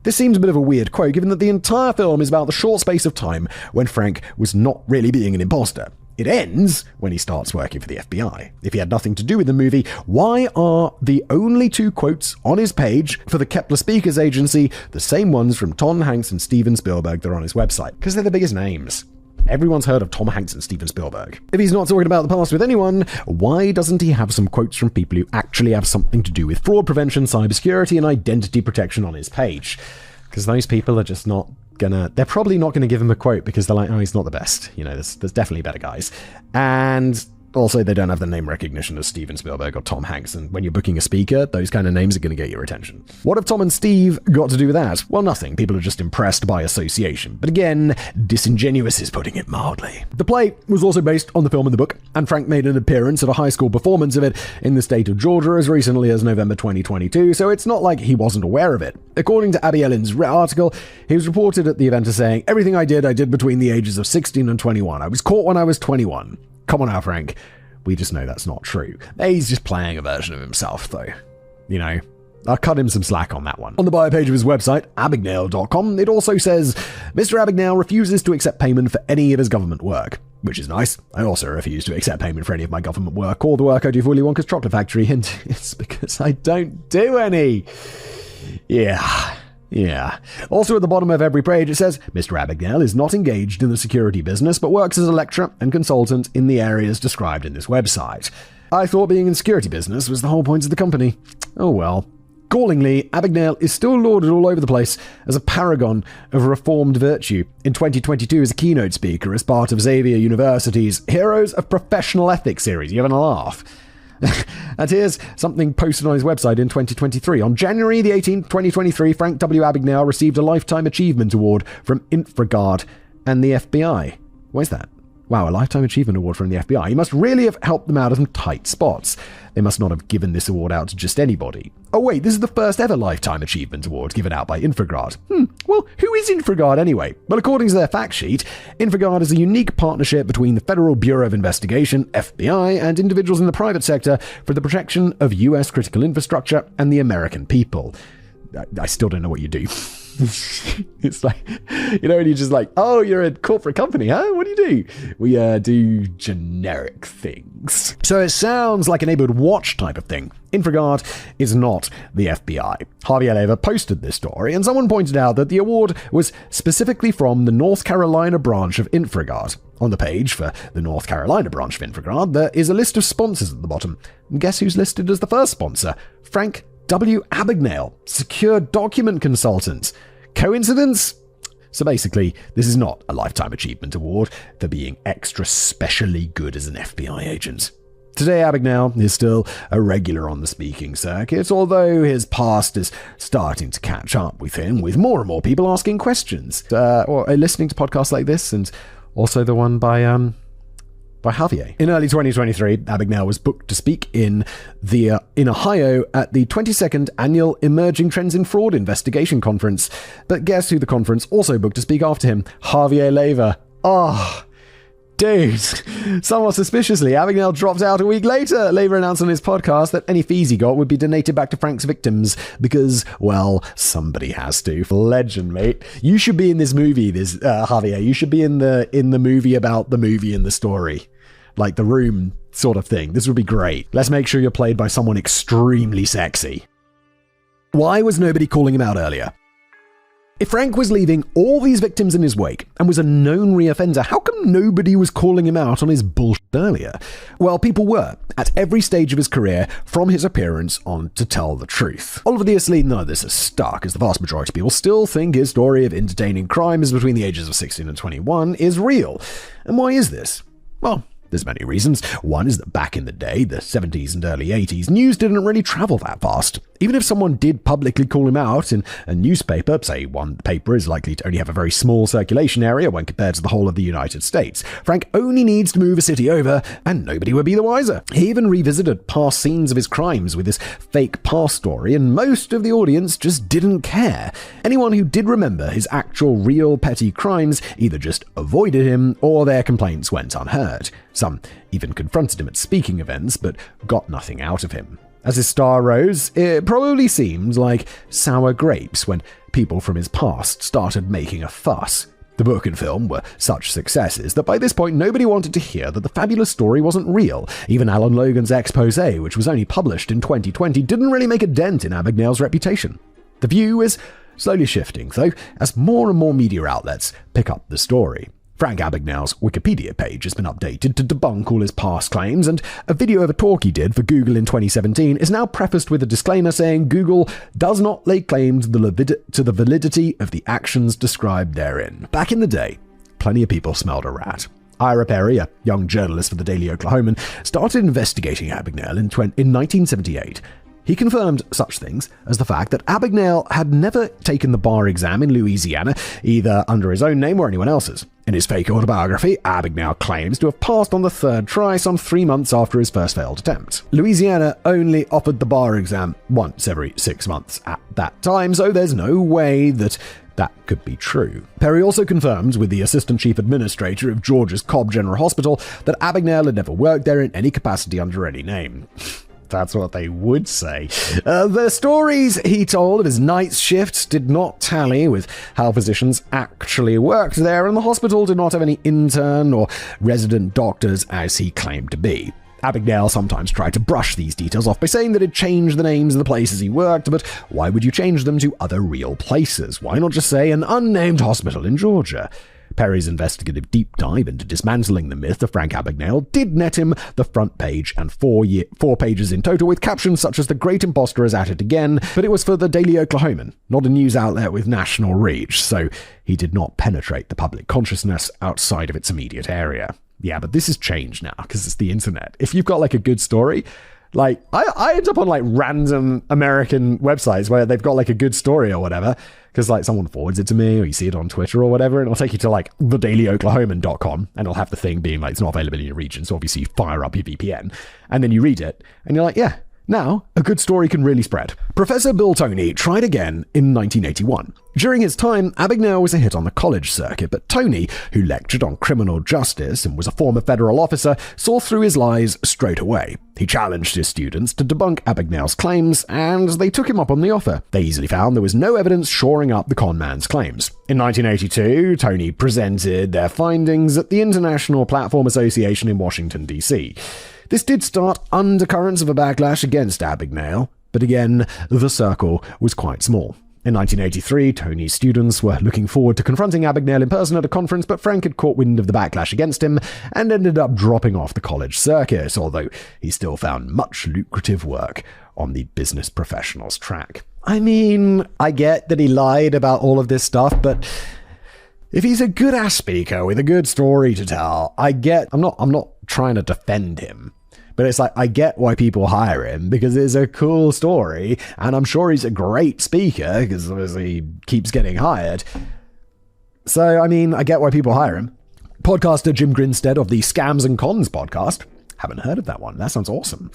This seems a bit of a weird quote, given that the entire film is about the short space of time when Frank was not really being an imposter. It ends when he starts working for the FBI. If he had nothing to do with the movie, why are the only two quotes on his page for the Kepler Speakers Agency the same ones from Tom Hanks and Steven Spielberg that are on his website? Because they're the biggest names. Everyone's heard of Tom Hanks and Steven Spielberg. If he's not talking about the past with anyone, why doesn't he have some quotes from people who actually have something to do with fraud prevention, cybersecurity, and identity protection on his page? Because those people are just not they're probably not gonna give him a quote because they're like, oh, he's not the best. There's definitely better guys. And also, they don't have the name recognition as Steven Spielberg or Tom Hanks, and when you're booking a speaker, those kind of names are going to get your attention. What have Tom and Steve got to do with that? Well, nothing. People are just impressed by association. But again, disingenuous is putting it mildly. The play was also based on the film and the book, and Frank made an appearance at a high school performance of it in the state of Georgia as recently as November 2022, so it's not like he wasn't aware of it. According to Abby Ellen's article, he was reported at the event as saying, everything I did between the ages of 16 and 21. I was caught when I was 21. Come on now, Frank. We just know that's not true. He's just playing a version of himself, though. I'll cut him some slack on that one. On the bio page of his website, abagnale.com, it also says, Mr. Abagnale refuses to accept payment for any of his government work. Which is nice. I also refuse to accept payment for any of my government work or the work I do for Willy Wonka's Chocolate Factory, and it's because I don't do any. Yeah. Also at the bottom of every page it says, Mr. Abagnale is not engaged in the security business, but works as a lecturer and consultant in the areas described in this website. I thought being in security business was the whole point of the company. Oh well. Gallingly, Abagnale is still lauded all over the place as a paragon of reformed virtue. In 2022 as a keynote speaker as part of Xavier University's Heroes of Professional Ethics series. You having a laugh? And here's something posted on his website in 2023. On January the 18th, 2023, Frank W. Abagnale received a Lifetime Achievement Award from InfraGard and the FBI. Where's that? Wow, a Lifetime Achievement Award from the FBI. He must really have helped them out of some tight spots. They must not have given this award out to just anybody. Oh wait, this is the first ever Lifetime Achievement Award given out by InfraGard. Well, who is InfraGard anyway? Well, according to their fact sheet, InfraGard is a unique partnership between the Federal Bureau of Investigation, FBI, and individuals in the private sector for the protection of US critical infrastructure and the American people. I still don't know what you do. It's like, and you're just like, oh, you're a corporate company, huh? What do you do? We do generic things. So it sounds like a neighborhood watch type of thing. InfraGard is not the FBI. Harvey Eleva posted this story, and someone pointed out that the award was specifically from the North Carolina branch of InfraGard. On the page for the North Carolina branch of InfraGard, there is a list of sponsors at the bottom. And guess who's listed as the first sponsor? Frank W. Abagnale, secure document consultant. Coincidence? So basically, this is not a Lifetime Achievement Award for being extra specially good as an FBI agent. Today, Abagnale is still a regular on the speaking circuit, although his past is starting to catch up with him, with more and more people asking questions, or listening to podcasts like this, and also the one by by Javier. In early 2023, Abagnale was booked to speak in Ohio at the 22nd Annual Emerging Trends in Fraud Investigation Conference. But guess who the conference also booked to speak after him? Javier Leiva. Oh, dude. Somewhat suspiciously, Abagnale dropped out a week later. Leiva announced on his podcast that any fees he got would be donated back to Frank's victims because, well, somebody has to. Legend, mate. You should be in this movie, Javier. You should be in the movie about the movie and the story. Like The Room sort of thing. This would be great. Let's make sure you're played by someone extremely sexy. Why was nobody calling him out earlier? If Frank was leaving all these victims in his wake and was a known reoffender, how come nobody was calling him out on his bullshit earlier? Well, people were, at every stage of his career, from his appearance on To Tell the Truth. Obviously, none of this is stuck, as the vast majority of people still think his story of entertaining crimes between the ages of 16 and 21 is real. And why is this? Well, there's many reasons. One is that back in the day, the 70s and early 80s, news didn't really travel that fast. Even if someone did publicly call him out in a newspaper, say one paper is likely to only have a very small circulation area when compared to the whole of the United States. Frank only needs to move a city over, and nobody would be the wiser. He even revisited past scenes of his crimes with his fake past story, and most of the audience just didn't care. Anyone who did remember his actual real petty crimes either just avoided him, or their complaints went unheard. Some even confronted him at speaking events, but got nothing out of him. As his star rose, it probably seemed like sour grapes when people from his past started making a fuss. The book and film were such successes that by this point nobody wanted to hear that the fabulous story wasn't real. Even Alan Logan's expose, which was only published in 2020, didn't really make a dent in Abagnale's reputation. The view is slowly shifting, though, as more and more media outlets pick up the story. Frank Abagnale's Wikipedia page has been updated to debunk all his past claims, and a video of a talk he did for Google in 2017 is now prefaced with a disclaimer saying Google does not lay claim to the validity of the actions described therein. Back in the day, plenty of people smelled a rat. Ira Perry, a young journalist for the Daily Oklahoman, started investigating Abagnale in 1978. He confirmed such things as the fact that Abagnale had never taken the bar exam in Louisiana, either under his own name or anyone else's. In his fake autobiography, Abagnale claims to have passed on the third try some 3 months after his first failed attempt. Louisiana only offered the bar exam once every 6 months at that time, so there's no way that could be true. Perry also confirmed with the assistant chief administrator of Georgia's Cobb General Hospital that Abagnale had never worked there in any capacity under any name. That's what they would say. The stories he told of his night shifts did not tally with how physicians actually worked there, and the hospital did not have any intern or resident doctors as he claimed to be. Abagnale sometimes tried to brush these details off by saying that he'd changed the names of the places he worked, but why would you change them to other real places? Why not just say an unnamed hospital in Georgia? Perry's investigative deep dive into dismantling the myth of Frank Abagnale did net him the front page and 4 pages in total, with captions such as "The Great Imposter is at it again," but it was for the Daily Oklahoman, not a news outlet with national reach, so he did not penetrate the public consciousness outside of its immediate area. Yeah, but this has changed now, because it's the internet. If you've got like a good story, like I end up on like random American websites where they've got like a good story or whatever, because like someone forwards it to me, or you see it on Twitter or whatever, and it'll take you to like thedailyoklahoman.com, and it'll have the thing being like it's not available in your region, so obviously you fire up your VPN, and then you read it, and you're like, yeah, now a good story can really spread. Professor Bill Toney tried again in 1981. During his time, Abagnale was a hit on the college circuit, but Toney, who lectured on criminal justice and was a former federal officer, saw through his lies straight away. He challenged his students to debunk Abagnale's claims, and they took him up on the offer. They easily found there was no evidence shoring up the con man's claims. In 1982, Toney presented their findings at the International Platform Association in Washington, D.C. This did start undercurrents of a backlash against Abagnale, but again, the circle was quite small. In 1983, Toney's students were looking forward to confronting Abagnale in person at a conference, but Frank had caught wind of the backlash against him and ended up dropping off the college circuit, although he still found much lucrative work on the business professionals track. I mean, I get that he lied about all of this stuff, but if he's a good-ass speaker with a good story to tell, I'm not trying to defend him. But it's like, I get why people hire him, because it's a cool story, and I'm sure he's a great speaker, because obviously he keeps getting hired. So, I mean, I get why people hire him. Podcaster Jim Grinstead of the Scams and Cons podcast, haven't heard of that one, that sounds awesome,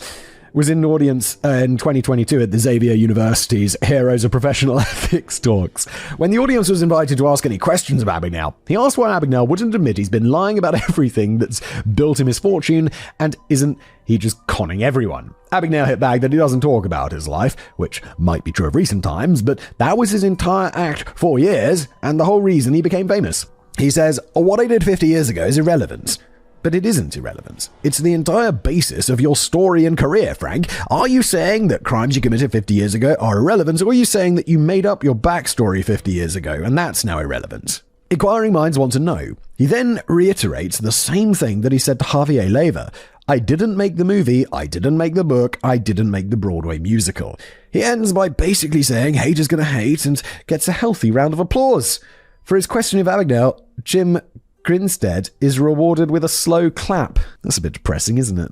was in the audience in 2022 at the Xavier University's Heroes of Professional Ethics talks. When the audience was invited to ask any questions about Abagnale, he asked why Abagnale wouldn't admit he's been lying about everything that's built him his fortune, and isn't he just conning everyone? Abagnale hit back that he doesn't talk about his life, which might be true of recent times, but that was his entire act for years, and the whole reason he became famous. He says, what I did 50 years ago is irrelevant. But it isn't irrelevant. It's the entire basis of your story and career, Frank. Are you saying that crimes you committed 50 years ago are irrelevant, or are you saying that you made up your backstory 50 years ago and that's now irrelevant? Inquiring minds want to know. He then reiterates the same thing that he said to Javier Leyva. I didn't make the movie, I didn't make the book, I didn't make the Broadway musical. He ends by basically saying hate is going to hate and gets a healthy round of applause. For his question of Abagnale, Jim Grinstead is rewarded with a slow clap. That's a bit depressing, isn't it?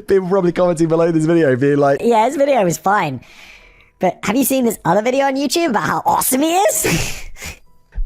People probably commenting below this video being like, yeah, this video was fine. But have you seen this other video on YouTube about how awesome he is?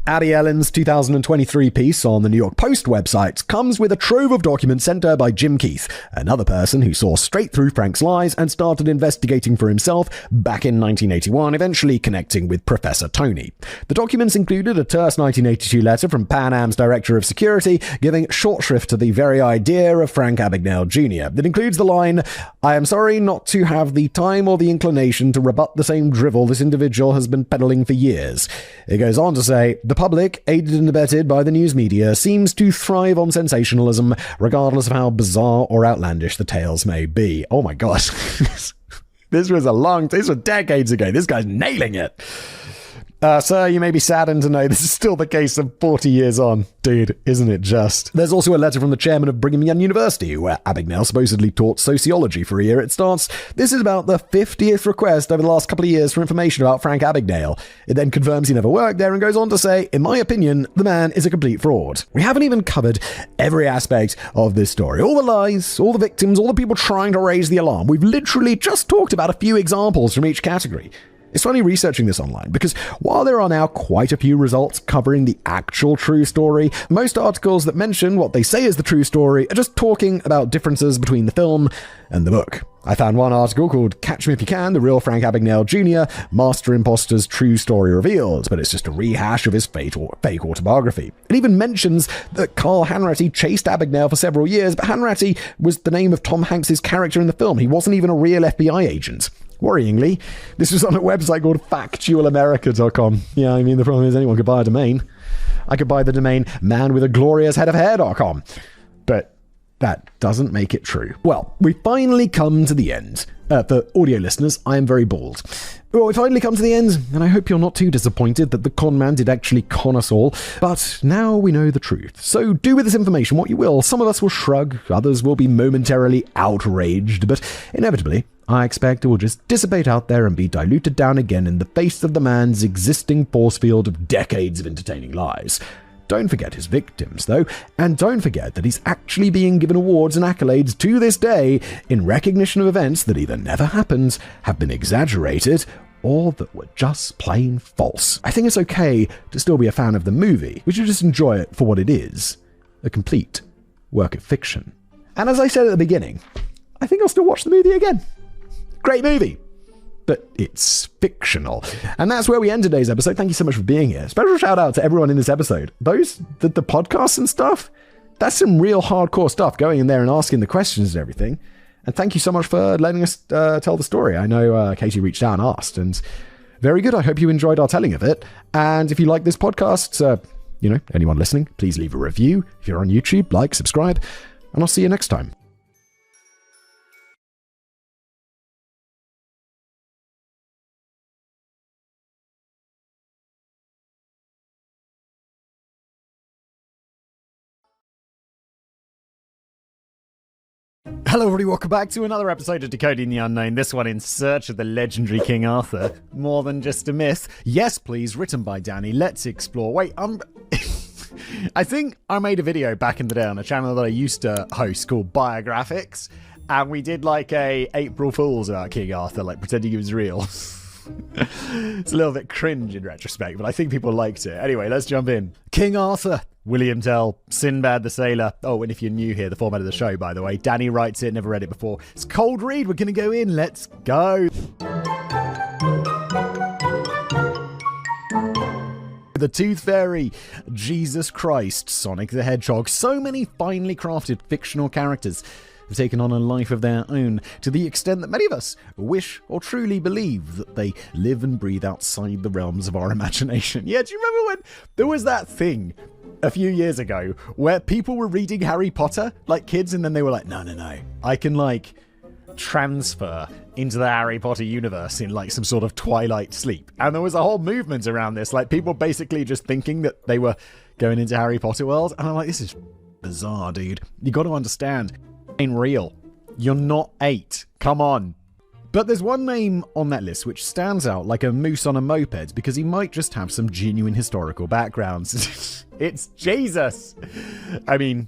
Addie Ellen's 2023 piece on the New York Post website comes with a trove of documents sent her by Jim Keith, another person who saw straight through Frank's lies and started investigating for himself back in 1981, eventually connecting with Professor Tony. The documents included a terse 1982 letter from Pan Am's Director of Security giving short shrift to the very idea of Frank Abagnale Jr. That includes the line, I am sorry not to have the time or the inclination to rebut the same drivel this individual has been peddling for years. It goes on to say, the public, aided and abetted by the news media, seems to thrive on sensationalism, regardless of how bizarre or outlandish the tales may be. Oh my gosh. This was decades ago. This guy's nailing it. Sir, you may be saddened to know this is still the case of 40 years on. Dude, isn't it just? There's also a letter from the chairman of Brigham Young University, where Abagnale supposedly taught sociology for a year. It starts, this is about the 50th request over the last couple of years for information about Frank Abagnale. It then confirms he never worked there and goes on to say, in my opinion, the man is a complete fraud. We haven't even covered every aspect of this story. All the lies, all the victims, all the people trying to raise the alarm. We've literally just talked about a few examples from each category. It's funny researching this online because while there are now quite a few results covering the actual true story, most articles that mention what they say is the true story are just talking about differences between the film and the book. I found one article called Catch Me If You Can, the real Frank Abagnale Jr., Master Imposter's True Story Revealed, but it's just a rehash of his fake autobiography. It even mentions that Carl Hanratty chased Abagnale for several years, but Hanratty was the name of Tom Hanks' character in the film. He wasn't even a real FBI agent. Worryingly, this was on a website called factualamerica.com. Yeah, I mean, the problem is anyone could buy a domain. I could buy the domain manwithaglorious's.com. But that doesn't make it true. Well, we finally come to the end. For audio listeners, I am very bald. Well, we finally come to the end, and I hope you're not too disappointed that the con man did actually con us all. But now we know the truth. So do with this information what you will. Some of us will shrug, others will be momentarily outraged, but inevitably, I expect it will just dissipate out there and be diluted down again in the face of the man's existing force field of decades of entertaining lies. Don't forget his victims, though, and don't forget that he's actually being given awards and accolades to this day in recognition of events that either never happened, have been exaggerated, or that were just plain false. I think it's okay to still be a fan of the movie. We should just enjoy it for what it is, a complete work of fiction. And as I said at the beginning, I think I'll still watch the movie again. Great movie. But it's fictional. And that's where we end today's episode. Thank you so much for being here. Special shout out to everyone in this episode. The podcasts and stuff, that's some real hardcore stuff, going in there and asking the questions and everything. And thank you so much for letting us tell the story. I know Katie reached out and asked, and very good. I hope you enjoyed our telling of it. And if you like this podcast, anyone listening, please leave a review. If you're on YouTube, like, subscribe, and I'll see you next time. Hello everybody, welcome back to another episode of Decoding the Unknown, this one in search of the legendary King Arthur. More than just a myth. Yes, please, written by Danny. Let's explore. Wait, I think I made a video back in the day on a channel that I used to host called Biographics, and we did like a April Fool's about King Arthur, like pretending he was real. It's a little bit cringe in retrospect, but I think people liked it. Anyway, let's jump in. King Arthur, William Tell, Sinbad the Sailor. Oh, and if you're new here, the format of the show, by the way, Danny writes it, never read it before. It's cold read, we're going to go in, let's go. The Tooth Fairy, Jesus Christ, Sonic the Hedgehog. So many finely crafted fictional characters have taken on a life of their own, to the extent that many of us wish or truly believe that they live and breathe outside the realms of our imagination. Yeah, do you remember when there was that thing a few years ago where people were reading Harry Potter, like kids, and then they were like, no, I can like transfer into the Harry Potter universe in like some sort of twilight sleep. And there was a whole movement around this, like people basically just thinking that they were going into Harry Potter world. And I'm like, this is bizarre, dude. You got to understand, it ain't real. You're not 8. Come on. But there's one name on that list which stands out like a moose on a moped because he might just have some genuine historical backgrounds. It's Jesus. I mean,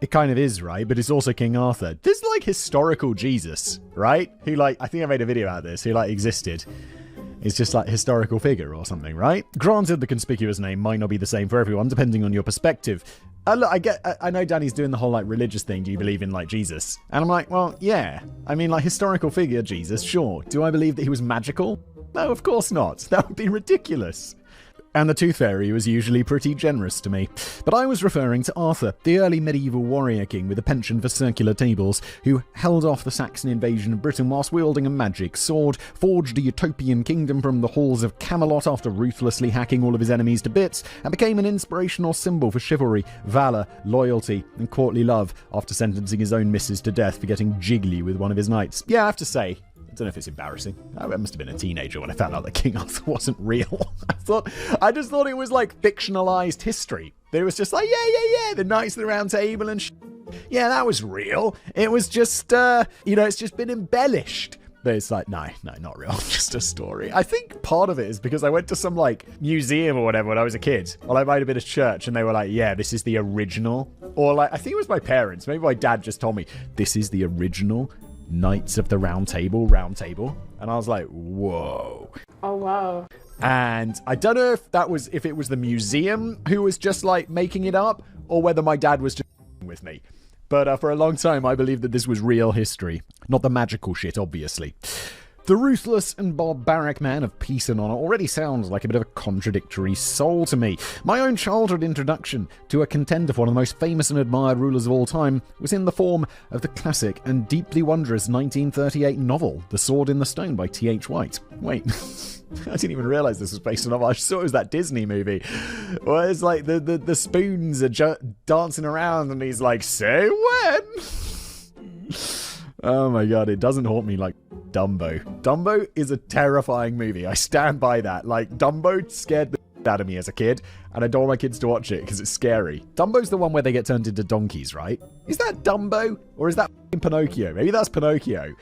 it kind of is, right? But it's also King Arthur. There's like historical Jesus, right? Who like, I think I made a video about this, who like existed. It's just like historical figure or something, right? Granted, the conspicuous name might not be the same for everyone, depending on your perspective. Look, I know Danny's doing the whole like religious thing. Do you believe in like Jesus? And I'm like, well, yeah. I mean, like historical figure Jesus, sure. Do I believe that he was magical? No, of course not. That would be ridiculous. And the Tooth Fairy was usually pretty generous to me. But I was referring to Arthur, the early medieval warrior king with a penchant for circular tables, who held off the Saxon invasion of Britain whilst wielding a magic sword, forged a utopian kingdom from the halls of Camelot after ruthlessly hacking all of his enemies to bits, and became an inspirational symbol for chivalry, valour, loyalty, and courtly love after sentencing his own missus to death for getting jiggly with one of his knights. Yeah, I have to say, I don't know if it's embarrassing. I must have been a teenager when I found out that King Arthur wasn't real. I just thought it was like fictionalized history. It was just like, yeah, the Knights of the Round Table and yeah, that was real. It was just, it's just been embellished. But it's like, no, not real. Just a story. I think part of it is because I went to some like museum or whatever when I was a kid. Or I might have been at church and they were like, yeah, this is the original. Or like, I think it was my parents. Maybe my dad just told me, this is the original Knights of the Round Table. And I was like, whoa. Oh, wow. And I don't know if it was the museum who was just like making it up or whether my dad was just with me. But for a long time, I believed that this was real history. Not the magical shit, obviously. The ruthless and barbaric man of peace and honor already sounds like a bit of a contradictory soul to me. My own childhood introduction to a contender for one of the most famous and admired rulers of all time was in the form of the classic and deeply wondrous 1938 novel, The Sword in the Stone by T.H. White. Wait, I didn't even realize this was based on a novel. I saw it was that Disney movie where it's like the spoons are dancing around and he's like, say when? Oh my god, it doesn't haunt me like Dumbo. Dumbo is a terrifying movie. I stand by that. Like, Dumbo scared the out of me as a kid, and I don't want my kids to watch it because it's scary. Dumbo's the one where they get turned into donkeys, right? Is that Dumbo? Or is that Pinocchio? Maybe that's Pinocchio.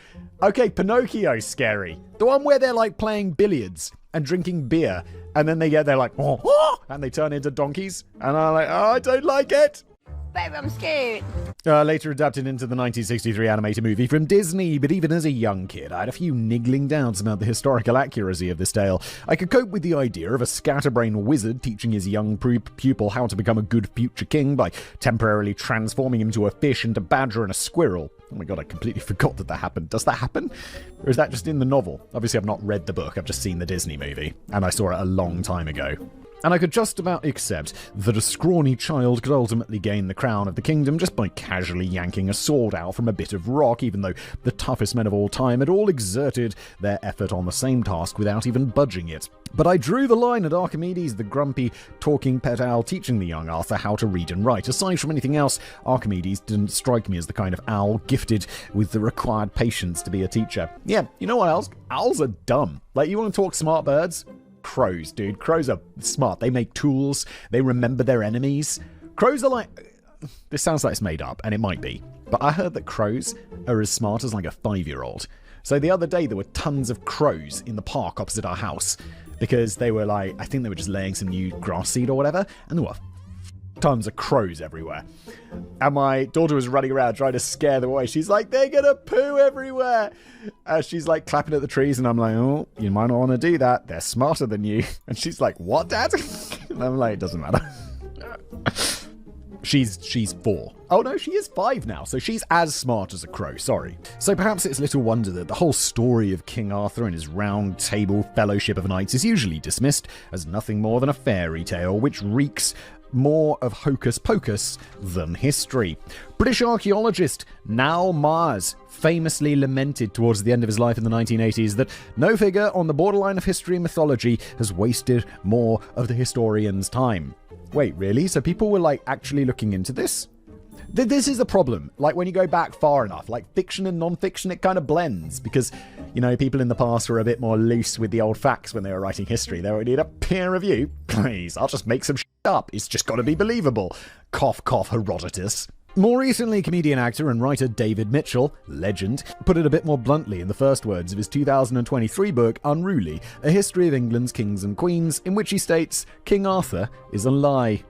Okay, Pinocchio's scary. The one where they're like playing billiards and drinking beer, and then they're like, oh, and they turn into donkeys, and I'm like, oh, I don't like it. Baby, I'm scared. Later adapted into the 1963 animated movie from Disney, but even as a young kid, I had a few niggling doubts about the historical accuracy of this tale. I could cope with the idea of a scatterbrain wizard teaching his young pupil how to become a good future king by temporarily transforming him to a fish and a badger and a squirrel. Oh my god, I completely forgot that happened. Does that happen? Or is that just in the novel? Obviously, I've not read the book, I've just seen the Disney movie, and I saw it a long time ago. And I could just about accept that a scrawny child could ultimately gain the crown of the kingdom just by casually yanking a sword out from a bit of rock, even though the toughest men of all time had all exerted their effort on the same task without even budging it. But I drew the line at Archimedes, the grumpy, talking pet owl teaching the young Arthur how to read and write. Aside from anything else, Archimedes didn't strike me as the kind of owl gifted with the required patience to be a teacher. Yeah, you know what else? Owls are dumb. Like, you want to talk smart birds? Crows, dude. Crows are smart. They make tools. They remember their enemies. Crows are like... This sounds like it's made up, and it might be. But I heard that crows are as smart as like a 5-year-old. So the other day, there were tons of crows in the park opposite our house. Because they were like... I think they were just laying some new grass seed or whatever. And there were tons of crows everywhere. And my daughter was running around trying to scare them away. She's like, they're gonna poo everywhere. She's like clapping at the trees, and I'm like, oh, you might not want to do that. They're smarter than you. And she's like, what, Dad? And I'm like, it doesn't matter. She's 4. Oh no, she is 5 now, so she's as smart as a crow, sorry. So perhaps it's little wonder that the whole story of King Arthur and his round table fellowship of knights is usually dismissed as nothing more than a fairy tale, which reeks more of hocus pocus than history. British archaeologist Niall Mars famously lamented towards the end of his life in the 1980s that no figure on the borderline of history and mythology has wasted more of the historian's time. Wait, really? So people were like actually looking into this? This is the problem. Like when you go back far enough, like fiction and non-fiction, it kind of blends because, you know, people in the past were a bit more loose with the old facts when they were writing history. They would need a peer review. Please, I'll just make some shit up. It's just got to be believable. Cough, cough, Herodotus. More recently, comedian, actor and writer David Mitchell, legend, put it a bit more bluntly in the first words of his 2023 book Unruly, A History of England's Kings and Queens, in which he states, King Arthur is a lie.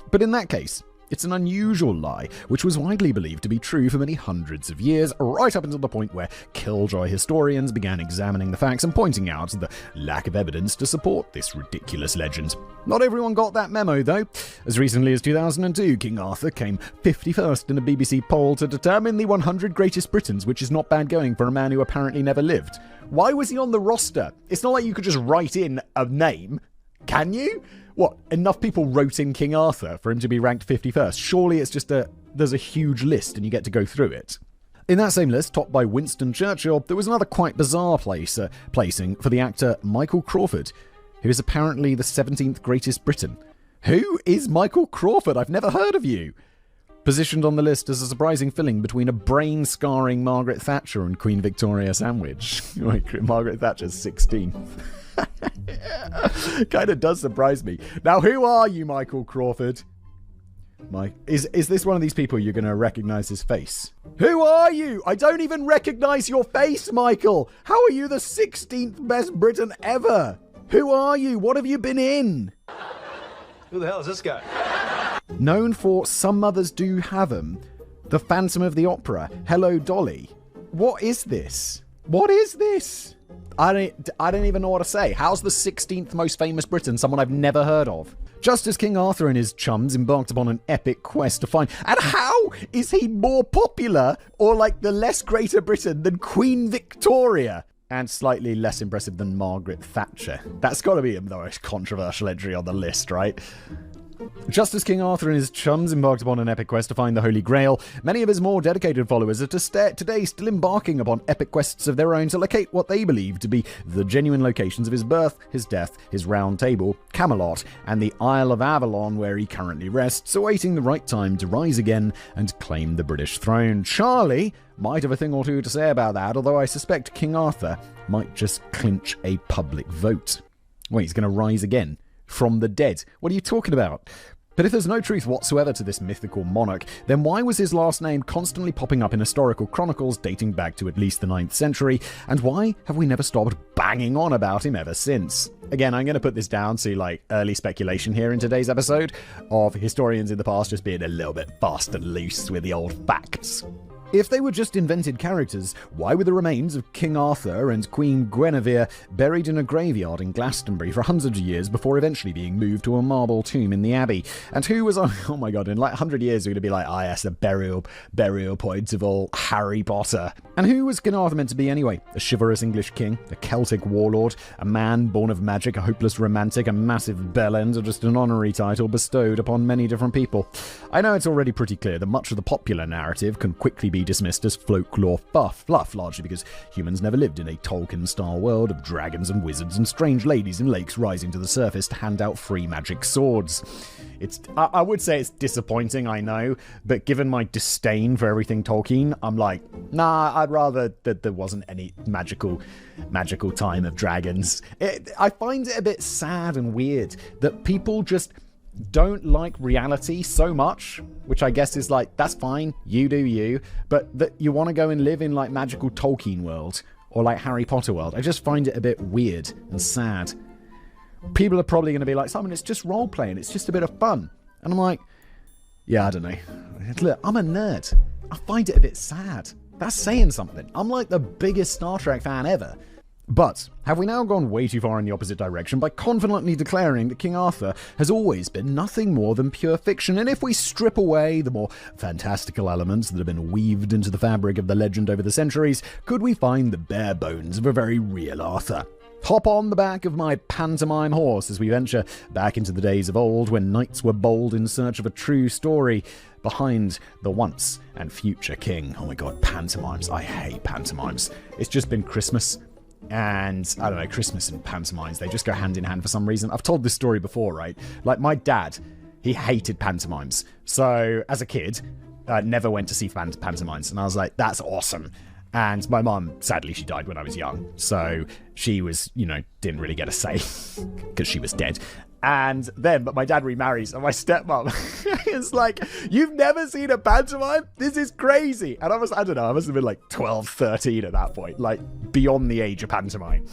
But in that case, it's an unusual lie, which was widely believed to be true for many hundreds of years, right up until the point where killjoy historians began examining the facts and pointing out the lack of evidence to support this ridiculous legend. Not everyone got that memo, though. As recently as 2002, King Arthur came 51st in a BBC poll to determine the 100 greatest Britons, which is not bad going for a man who apparently never lived. Why was he on the roster? It's not like you could just write in a name. Can you? What, enough people wrote in King Arthur for him to be ranked 51st? Surely it's just there's a huge list and you get to go through it. In that same list, topped by Winston Churchill, there was another quite bizarre placing for the actor Michael Crawford, who is apparently the 17th greatest Briton. Who is Michael Crawford? I've never heard of you. Positioned on the list as a surprising filling between a brain-scarring Margaret Thatcher and Queen Victoria sandwich. Margaret Thatcher's 16th. Kind of does surprise me. Now, who are you, Michael Crawford? Mike, is this one of these people you're going to recognize his face? Who are you? I don't even recognize your face, Michael. How are you the 16th best Briton ever? Who are you? What have you been in? Who the hell is this guy? Known for Some Mothers Do Have 'Em, The Phantom of the Opera, Hello Dolly. What is this? What is this? I don't even know what to say. How's the 16th most famous Briton someone I've never heard of? Just as King Arthur and his chums embarked upon an epic quest to find... And how is he more popular or like the less greater Briton than Queen Victoria? And slightly less impressive than Margaret Thatcher. That's got to be the most controversial entry on the list, right? Just as King Arthur and his chums embarked upon an epic quest to find the Holy Grail, many of his more dedicated followers are today still embarking upon epic quests of their own to locate what they believe to be the genuine locations of his birth, his death, his round table, Camelot, and the Isle of Avalon where he currently rests, awaiting the right time to rise again and claim the British throne. Charlie might have a thing or two to say about that, although I suspect King Arthur might just clinch a public vote. Wait, he's going to rise again? From the dead. What are you talking about? But if there's no truth whatsoever to this mythical monarch, then why was his last name constantly popping up in historical chronicles dating back to at least the 9th century, and why have we never stopped banging on about him ever since? Again, I'm going to put this down to like early speculation here in today's episode of historians in the past just being a little bit fast and loose with the old facts. If they were just invented characters, why were the remains of King Arthur and Queen Guinevere buried in a graveyard in Glastonbury for hundreds of years before eventually being moved to a marble tomb in the Abbey? And who was, oh my god, in like 100 years we're going to be like, yes, the burial point of all Harry Potter. And who was King Arthur meant to be anyway? A chivalrous English king? A Celtic warlord? A man born of magic? A hopeless romantic? A massive bellend? Or just an honorary title bestowed upon many different people? I know it's already pretty clear that much of the popular narrative can quickly be dismissed as folklore fluff, largely because humans never lived in a Tolkien-style world of dragons and wizards and strange ladies in lakes rising to the surface to hand out free magic swords. I would say it's disappointing, I know, but given my disdain for everything Tolkien, I'm like, nah, I'd rather that there wasn't any magical time of dragons. I find it a bit sad and weird that people just don't like reality so much, which I guess is like, that's fine, you do you, but that you want to go and live in like magical Tolkien world or like Harry Potter world. I just find it a bit weird and sad. People are probably going to be like, Simon, it's just role playing, it's just a bit of fun. And I'm like, Yeah, I don't know. Look, I'm a nerd. I find it a bit sad. That's saying something. I'm like the biggest Star Trek fan ever. But have we now gone way too far in the opposite direction by confidently declaring that King Arthur has always been nothing more than pure fiction? And if we strip away the more fantastical elements that have been weaved into the fabric of the legend over the centuries, could we find the bare bones of a very real Arthur? Hop on the back of my pantomime horse as we venture back into the days of old when knights were bold in search of a true story behind the once and future king. Oh my god, pantomimes. I hate pantomimes. It's just been Christmas. And, I don't know, Christmas and pantomimes, they just go hand in hand for some reason. I've told this story before, right? Like, my dad, he hated pantomimes. So, as a kid, I never went to see pantomimes. And I was like, that's awesome. And my mum, sadly, she died when I was young. So, she was, didn't really get a say because she was dead. And then, but my dad remarries, and my stepmom is like, you've never seen a pantomime? This is crazy. And I don't know, I must have been like 12, 13 at that point, like beyond the age of pantomime.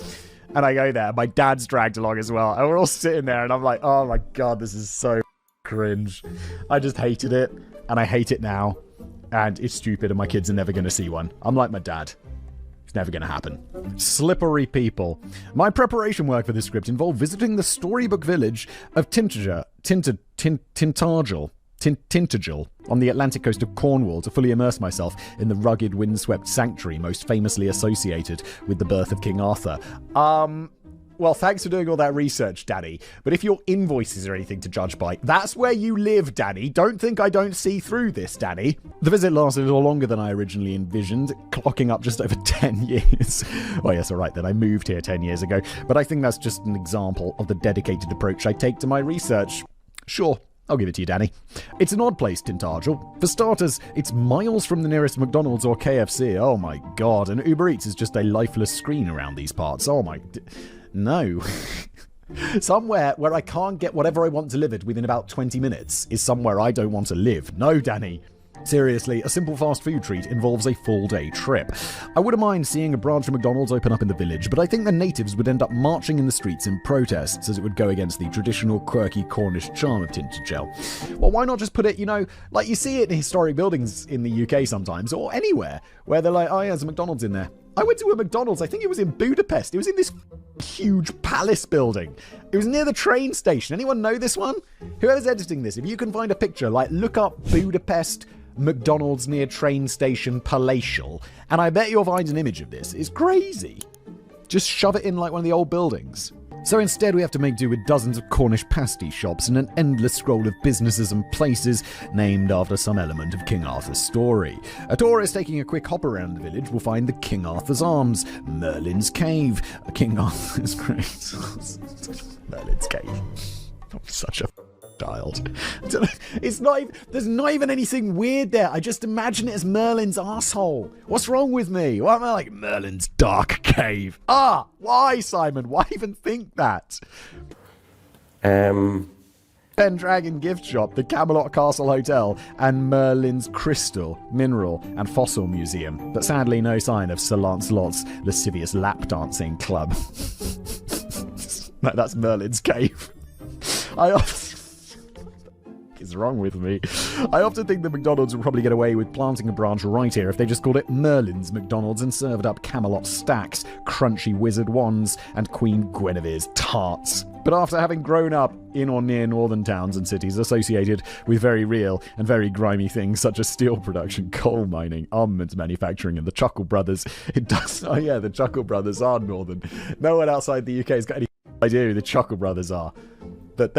And I go there, my dad's dragged along as well, and we're all sitting there, and I'm like, oh my god, this is so cringe. I just hated it, and I hate it now, and it's stupid, and my kids are never going to see one. I'm like my dad. It's never going to happen. Slippery people. My preparation work for this script involved visiting the storybook village of Tintagel on the Atlantic coast of Cornwall to fully immerse myself in the rugged, windswept sanctuary most famously associated with the birth of King Arthur. Well, thanks for doing all that research, Danny. But if your invoices are anything to judge by, that's where you live, Danny. Don't think I don't see through this, Danny. The visit lasted a little longer than I originally envisioned, clocking up just over 10 years. Well, yes, all right, then I moved here 10 years ago. But I think that's just an example of the dedicated approach I take to my research. Sure. I'll give it to you, Danny. It's an odd place, Tintagel. For starters, it's miles from the nearest McDonald's or KFC. Oh my god. And Uber Eats is just a lifeless screen around these parts. Oh my... No. Somewhere where I can't get whatever I want delivered within about 20 minutes is somewhere I don't want to live. No, Danny. Seriously, a simple fast food treat involves a full-day trip. I wouldn't mind seeing a branch of McDonald's open up in the village, but I think the natives would end up marching in the streets in protests, as it would go against the traditional quirky Cornish charm of Tintagel. Well, why not just put it, like you see it in historic buildings in the UK sometimes, or anywhere, where they're like, oh yeah, there's a McDonald's in there. I went to a McDonald's, I think it was in Budapest. It was in this huge palace building. It was near the train station. Anyone know this one? Whoever's editing this, if you can find a picture, like look up Budapest McDonald's near train station palatial, and I bet you'll find an image of this. It's crazy. Just shove it in like one of the old buildings. So instead we have to make do with dozens of Cornish pasty shops and an endless scroll of businesses and places named after some element of King Arthur's story. A tourist taking a quick hop around the village will find the King Arthur's Arms, Merlin's Cave, King Arthur's Great... Merlin's Cave. I'm such a child. It's not even, there's not even anything weird there. I just imagine it as Merlin's arsehole. What's wrong with me? Why am I like Merlin's dark cave? Why, Simon? Why even think that? Pendragon Gift Shop, the Camelot Castle Hotel, and Merlin's Crystal, Mineral, and Fossil Museum. But sadly, no sign of Sir Lancelot's lascivious lap dancing club. No, that's Merlin's cave. Is wrong with me? I often think the McDonald's would probably get away with planting a branch right here if they just called it Merlin's McDonald's and served up Camelot stacks, crunchy wizard wands, and Queen Guinevere's tarts. But after having grown up in or near northern towns and cities associated with very real and very grimy things such as steel production, coal mining, armaments manufacturing, and the Chuckle Brothers, it does... Oh yeah, the Chuckle Brothers are northern. No one outside the UK has got any idea who the Chuckle Brothers are. But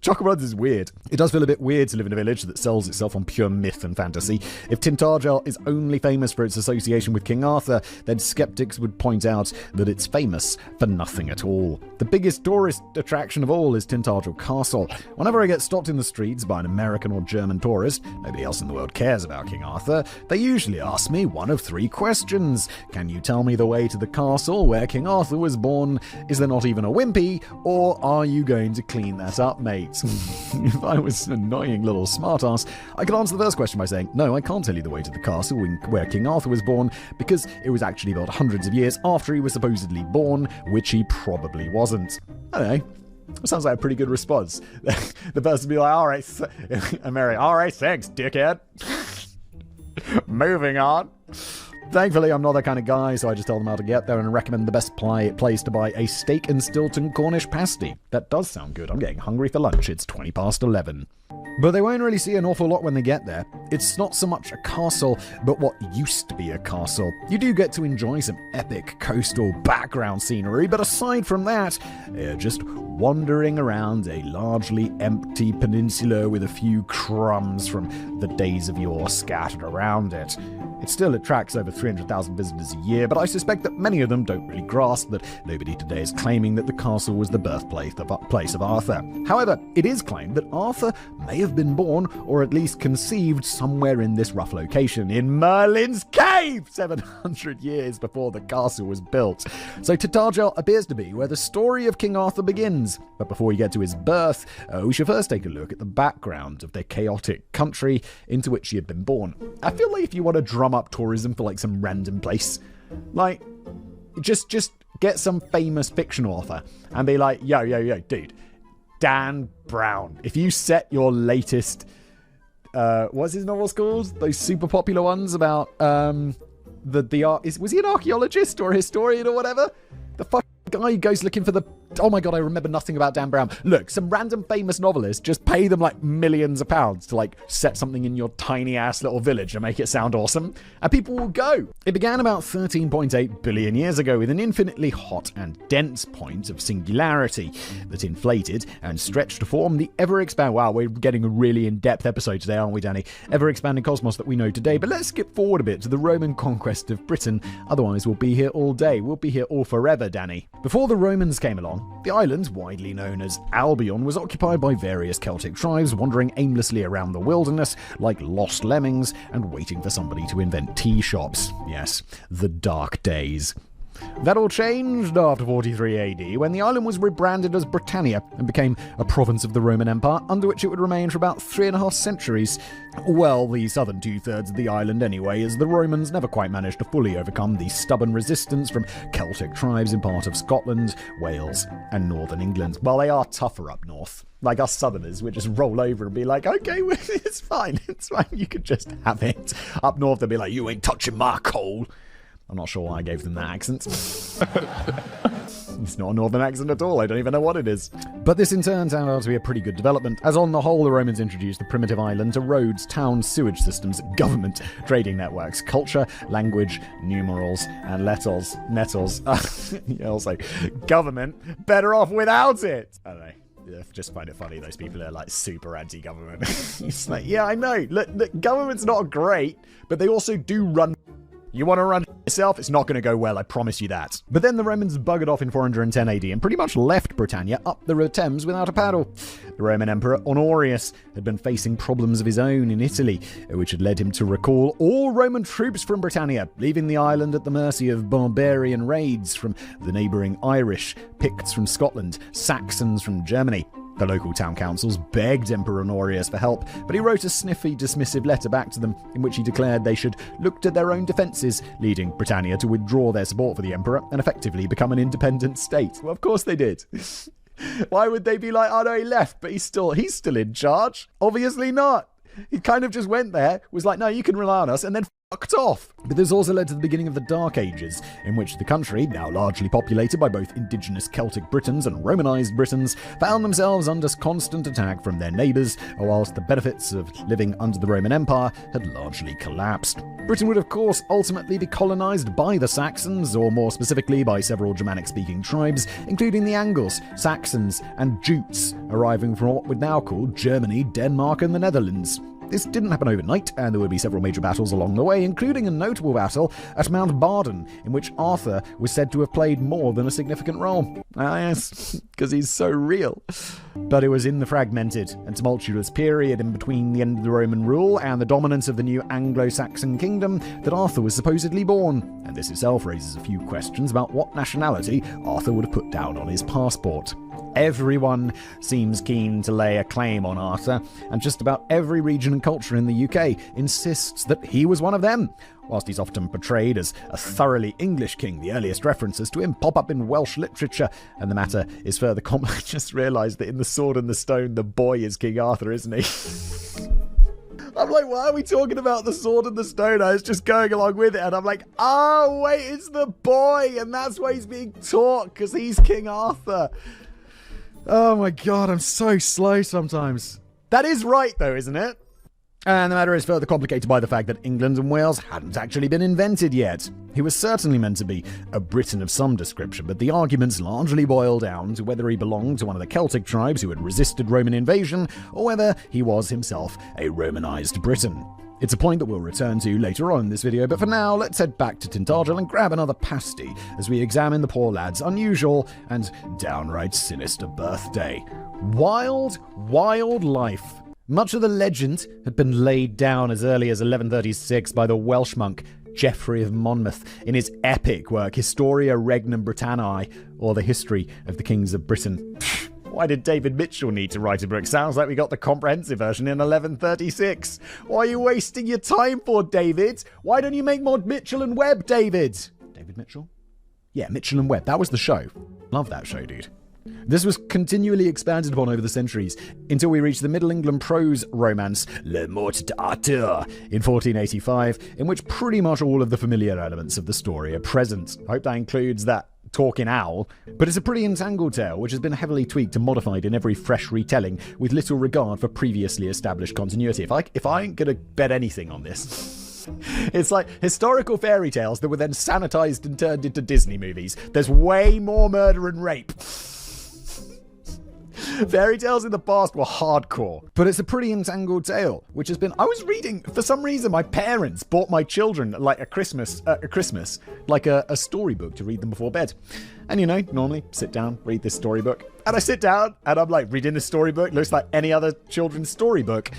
Chuckle Brothers is weird. It does feel a bit weird to live in a village that sells itself on pure myth and fantasy. If Tintagel is only famous for its association with King Arthur, then skeptics would point out that it's famous for nothing at all. The biggest tourist attraction of all is Tintagel Castle. Whenever I get stopped in the streets by an American or German tourist, nobody else in the world cares about King Arthur, they usually ask me one of three questions. Can you tell me the way to the castle where King Arthur was born? Is there not even a wimpy? Or are you going to clean that up, mate? If I was an annoying little smartass, I could answer the first question by saying, no, I can't tell you the way to the castle where King Arthur was born, because it was actually built hundreds of years after he was supposedly born, which he probably wasn't. I don't know. Sounds like a pretty good response. The person would be like, all right, Mary, all right, thanks, dickhead. Moving on. Thankfully, I'm not that kind of guy, so I just tell them how to get there and recommend the best place to buy a steak and Stilton Cornish pasty. That does sound good. I'm getting hungry for lunch. It's 11:20. But they won't really see an awful lot when they get there. It's not so much a castle, but what used to be a castle. You do get to enjoy some epic coastal background scenery, but aside from that, you're just wandering around a largely empty peninsula with a few crumbs from the days of yore scattered around it. It still attracts over 300,000 visitors a year, but I suspect that many of them don't really grasp that nobody today is claiming that the castle was the birthplace of Arthur. However, it is claimed that Arthur may have been born, or at least conceived, somewhere in this rough location, in Merlin's Cave, 700 years before the castle was built. So Tintagel appears to be where the story of King Arthur begins. But before we get to his birth, we should first take a look at the background of the chaotic country into which he had been born. I feel like if you want to drum up tourism for like some random place, like just get some famous fiction author and be like, yo, dude, Dan Brown. If you set your latest, what's his novels called? Those super popular ones about was he an archaeologist or a historian or whatever? The fuck guy who goes looking for the... Oh my god, I remember nothing about Dan Brown. Look, some random famous novelist, just pay them like millions of pounds to like set something in your tiny ass little village and make it sound awesome, and people will go. It began about 13.8 billion years ago with an infinitely hot and dense point of singularity that inflated and stretched to form the ever-expanding... Wow, we're getting a really in-depth episode today, aren't we, Danny? Ever-expanding cosmos that we know today, but let's skip forward a bit to the Roman conquest of Britain. Otherwise, we'll be here all day. We'll be here all forever, Danny. Before the Romans came along, the island, widely known as Albion, was occupied by various Celtic tribes wandering aimlessly around the wilderness like lost lemmings and waiting for somebody to invent tea shops. Yes, the dark days. That all changed after 43 AD, when the island was rebranded as Britannia and became a province of the Roman Empire, under which it would remain for about 3.5 centuries. Well, the southern two-thirds of the island anyway, as the Romans never quite managed to fully overcome the stubborn resistance from Celtic tribes in part of Scotland, Wales, and northern England. Well, they are tougher up north. Like us southerners would just roll over and be like, okay, it's fine, you could just have it. Up north, they'd be like, you ain't touching my coal. I'm not sure why I gave them that accent. It's not a northern accent at all. I don't even know what it is. But this in turn turned out to be a pretty good development, as on the whole the Romans introduced the primitive island to roads, towns, sewage systems, government, trading networks, culture, language, numerals, and letters. Also, government, better off without it. I don't know. I just find it funny those people are like super anti-government. It's like, yeah, I know. Look, government's not great, but they also do run... You want to run yourself? It's not going to go well, I promise you that. But then the Romans buggered off in 410 AD and pretty much left Britannia up the Thames without a paddle. The Roman Emperor Honorius had been facing problems of his own in Italy, which had led him to recall all Roman troops from Britannia, leaving the island at the mercy of barbarian raids from the neighbouring Irish, Picts from Scotland, Saxons from Germany. The local town councils begged Emperor Honorius for help, but he wrote a sniffy, dismissive letter back to them in which he declared they should look to their own defences, leading Britannia to withdraw their support for the emperor and effectively become an independent state. Well, of course they did. Why would they be like, oh no, he left, but he's still in charge? Obviously not. He kind of just went there, was like, no, you can rely on us, and then fucked off. But this also led to the beginning of the Dark Ages, in which the country, now largely populated by both indigenous Celtic Britons and Romanized Britons, found themselves under constant attack from their neighbours, whilst the benefits of living under the Roman Empire had largely collapsed. Britain would, of course, ultimately be colonized by the Saxons, or more specifically by several Germanic-speaking tribes, including the Angles, Saxons, and Jutes, arriving from what we'd now call Germany, Denmark, and the Netherlands. This didn't happen overnight, and there would be several major battles along the way, including a notable battle at Mount Barden, in which Arthur was said to have played more than a significant role. Ah yes, because he's so real. But it was in the fragmented and tumultuous period in between the end of the Roman rule and the dominance of the new Anglo-Saxon kingdom that Arthur was supposedly born, and this itself raises a few questions about what nationality Arthur would have put down on his passport. Everyone seems keen to lay a claim on Arthur, and just about every region and culture in the UK insists that he was one of them. Whilst he's often portrayed as a thoroughly English king, the earliest references to him pop up in Welsh literature, and the matter is further I just realised that in The Sword and the Stone, the boy is King Arthur, isn't he? I'm like, why are we talking about The Sword and the Stone? I was just going along with it, and I'm like, oh, wait, it's the boy, and that's why he's being taught, because he's King Arthur. Oh my god, I'm so slow sometimes. That is right, though, isn't it? And the matter is further complicated by the fact that England and Wales hadn't actually been invented yet. He was certainly meant to be a Briton of some description, but the arguments largely boil down to whether he belonged to one of the Celtic tribes who had resisted Roman invasion, or whether he was himself a Romanized Briton. It's a point that we'll return to later on in this video, but for now, let's head back to Tintagel and grab another pasty as we examine the poor lad's unusual and downright sinister birthday. Wild, wild life. Much of the legend had been laid down as early as 1136 by the Welsh monk Geoffrey of Monmouth in his epic work Historia Regnum Britanniae, or the History of the Kings of Britain. Why did David Mitchell need to write a book? Sounds like we got the comprehensive version in 1136. What are you wasting your time for, David? Why don't you make more Mitchell and Webb, David? David Mitchell? Yeah, Mitchell and Webb. That was the show. Love that show, dude. This was continually expanded upon over the centuries, until we reached the Middle England prose romance Le Mort d'Arthur in 1485, in which pretty much all of the familiar elements of the story are present. I hope that includes that talking owl, but it's a pretty entangled tale which has been heavily tweaked and modified in every fresh retelling with little regard for previously established continuity. If I ain't gonna bet anything on this, it's like historical fairy tales that were then sanitized and turned into Disney movies. There's way more murder and rape. Fairy tales in the past were hardcore, but it's a pretty entangled tale, which has been... I was reading, for some reason, my parents bought my children, like a Christmas, like a storybook to read them before bed. And you know, normally, sit down, read this storybook. And I sit down, and I'm like, reading this storybook, looks like any other children's storybook.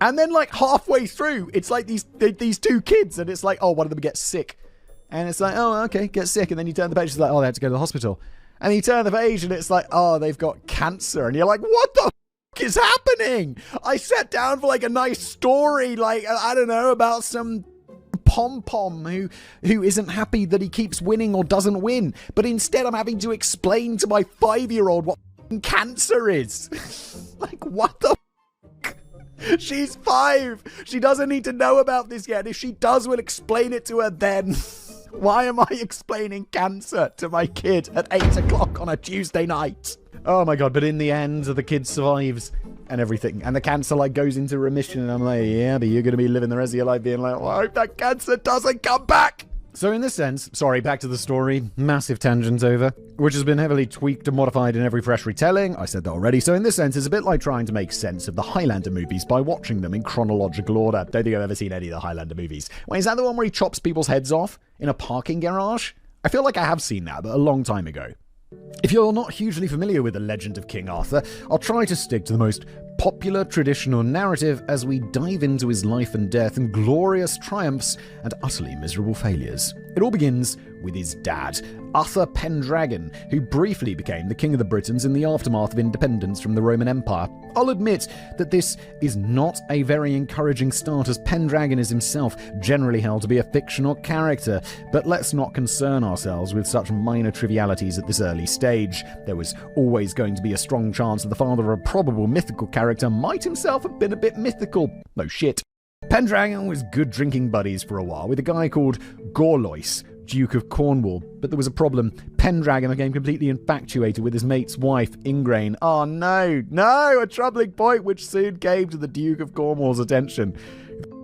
And then like halfway through, it's like these two kids, and it's like, oh, one of them gets sick. And it's like, oh, okay, get sick. And then you turn the page, it's like, oh, they had to go to the hospital. And you turn the page and it's like, oh, they've got cancer. And you're like, what the f*** is happening? I sat down for like a nice story, like, I don't know, about some pom-pom who isn't happy that he keeps winning or doesn't win. But instead I'm having to explain to my 5-year-old what cancer is. Like, what the f***? She's 5. She doesn't need to know about this yet. If she does, we'll explain it to her then. Why am I explaining cancer to my kid at 8 o'clock on a Tuesday night? Oh my god, but in the end, the kid survives and everything. And the cancer, like, goes into remission. And I'm like, yeah, but you're going to be living the rest of your life being like, well, I hope that cancer doesn't come back. So in this sense, sorry, back to the story, massive tangent over, which has been heavily tweaked and modified in every fresh retelling. I said that already. So in this sense, it's a bit like trying to make sense of the Highlander movies by watching them in chronological order. Don't think I've ever seen any of the Highlander movies. Wait, is that the one where he chops people's heads off in a parking garage? I feel like I have seen that, but a long time ago. If you're not hugely familiar with the legend of King Arthur, I'll try to stick to the most popular traditional narrative as we dive into his life and death and glorious triumphs and utterly miserable failures. It all begins with his dad, Uther Pendragon, who briefly became the King of the Britons in the aftermath of independence from the Roman Empire. I'll admit that this is not a very encouraging start, as Pendragon is himself generally held to be a fictional character, but let's not concern ourselves with such minor trivialities at this early stage. There was always going to be a strong chance that the father of a probable mythical character might himself have been a bit mythical. No shit. Pendragon was good drinking buddies for a while with a guy called Gorlois, Duke of Cornwall, but there was a problem. Pendragon became completely infatuated with his mate's wife, Ingrain. Oh no, a troubling point which soon came to the Duke of Cornwall's attention.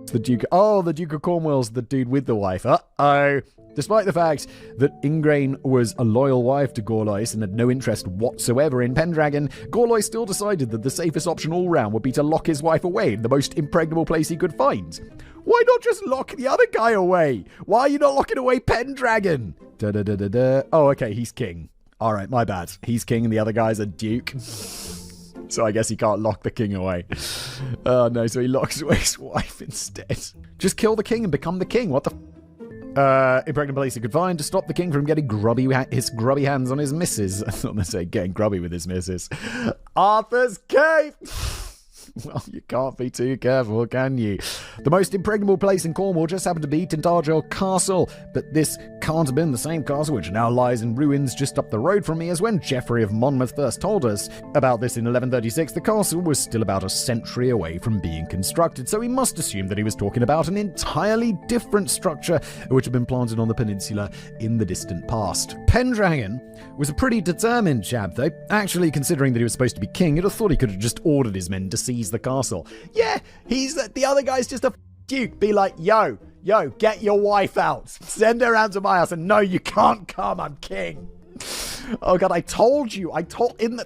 The Duke of Cornwall's the dude with the wife. Uh-oh. Despite the fact that Ingrain was a loyal wife to Gorlois and had no interest whatsoever in Pendragon, Gorlois still decided that the safest option all round would be to lock his wife away in the most impregnable place he could find. Why not just lock the other guy away? Why are you not locking away Pendragon? Oh, okay, he's king. Alright, my bad. He's king and the other guy's a duke. So I guess he can't lock the king away. Oh no, so he locks away his wife instead. Just kill the king and become the king. What the impregnable place he could find to stop the king from getting his grubby hands on his missus. I thought they say getting grubby with his missus. Arthur's cave! Well, you can't be too careful, can you? The most impregnable place in Cornwall just happened to be Tintagel Castle, but this can't have been the same castle which now lies in ruins just up the road from me, as when Geoffrey of Monmouth first told us about this in 1136, the castle was still about a century away from being constructed, so we must assume that he was talking about an entirely different structure which had been planted on the peninsula in the distant past. Pendragon was a pretty determined chap, though. Actually, considering that he was supposed to be king, you'd have thought he could have just ordered his men to seize the castle. Yeah, the other guy's just a duke. Be like, yo, get your wife out. Send her around to my house, and no, you can't come, I'm king. Oh god, I told you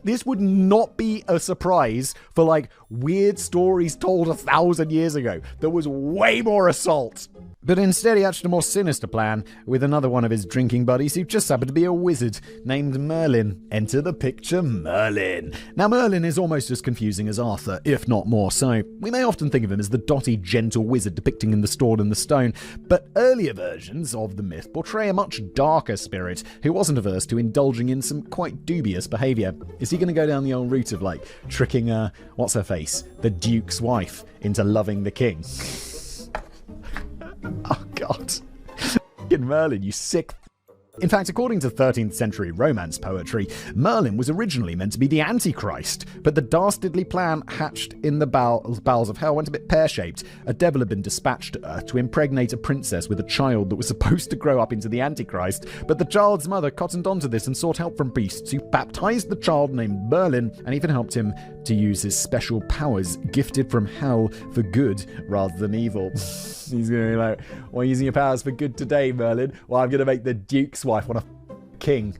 this would not be a surprise for like weird stories told 1,000 years ago. There was way more assault. But instead he hatched a more sinister plan with another one of his drinking buddies who just happened to be a wizard named Merlin. Enter the picture, Merlin. Now Merlin is almost as confusing as Arthur, if not more so. We may often think of him as the dotty, gentle wizard depicting in The Sword and the Stone, but earlier versions of the myth portray a much darker spirit who wasn't averse to indulging in some quite dubious behaviour. Is he going to go down the old route of like tricking, what's her face, the Duke's wife, into loving the king? Oh, God. Merlin, you sick. In fact, according to 13th century Romance poetry, Merlin was originally meant to be the Antichrist, but the dastardly plan hatched in the bowels of hell went a bit pear-shaped. A devil had been dispatched to Earth to impregnate a princess with a child that was supposed to grow up into the Antichrist, but the child's mother cottoned onto this and sought help from priests who baptized the child named Merlin and even helped him to use his special powers gifted from hell for good rather than evil. He's going to be like, well, using your powers for good today, Merlin? Well, I'm going to make the Duke's wife want a king.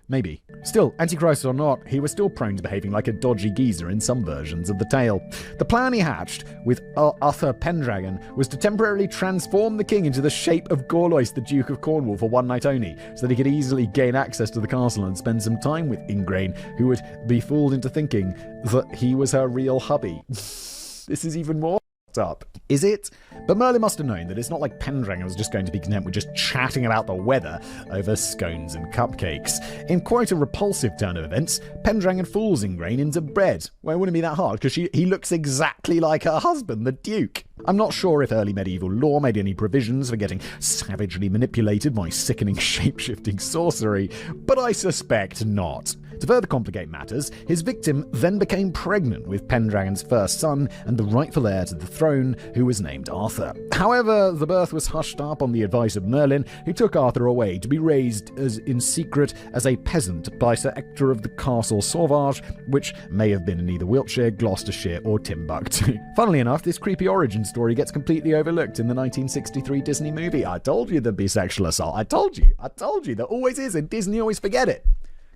Maybe. Still, Antichrist or not, he was still prone to behaving like a dodgy geezer in some versions of the tale. The plan he hatched with Arthur Pendragon was to temporarily transform the king into the shape of Gorlois, the Duke of Cornwall, for one night only, so that he could easily gain access to the castle and spend some time with Ingrain, who would be fooled into thinking that he was her real hubby. This is even more up. Is it? But Merlin must have known that it's not like Pendragon was just going to be content with just chatting about the weather over scones and cupcakes. In quite a repulsive turn of events, Pendragon fools Ingrain into bread. Well, it wouldn't be that hard, because he looks exactly like her husband, the Duke. I'm not sure if early medieval law made any provisions for getting savagely manipulated by sickening shape-shifting sorcery, but I suspect not. To further complicate matters, his victim then became pregnant with Pendragon's first son and the rightful heir to the throne, who was named Arthur. However, the birth was hushed up on the advice of Merlin, who took Arthur away to be raised in secret as a peasant by Sir Ector of the Castle Sauvage, which may have been in either Wiltshire, Gloucestershire, or Timbuktu. Funnily enough, this creepy origin story gets completely overlooked in the 1963 Disney movie. I told you there'd be sexual assault. I told you. There always is, and Disney always forget it.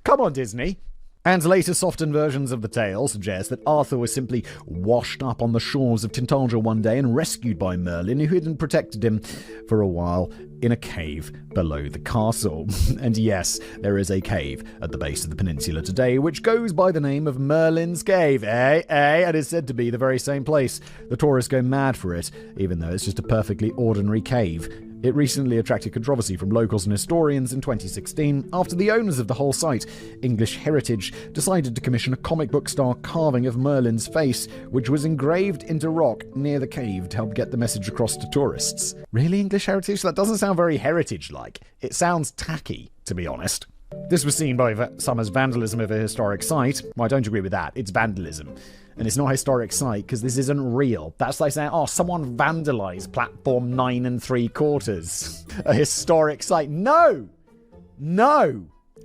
Come on, Disney. And later softened versions of the tale suggest that Arthur was simply washed up on the shores of Tintagel one day and rescued by Merlin, who had protected him for a while in a cave below the castle. And yes, there is a cave at the base of the peninsula today, which goes by the name of Merlin's Cave, and is said to be the very same place. The tourists go mad for it, even though it's just a perfectly ordinary cave. It recently attracted controversy from locals and historians in 2016 after the owners of the whole site, English Heritage, decided to commission a comic book style carving of Merlin's face, which was engraved into rock near the cave to help get the message across to tourists. Really, English Heritage? That doesn't sound very heritage-like. It sounds tacky, to be honest. This was seen by some as vandalism of a historic site. Well, I don't agree with that. It's vandalism. And it's not a historic site because this isn't real. That's like saying, oh, someone vandalized platform 9 3/4. A historic site. No!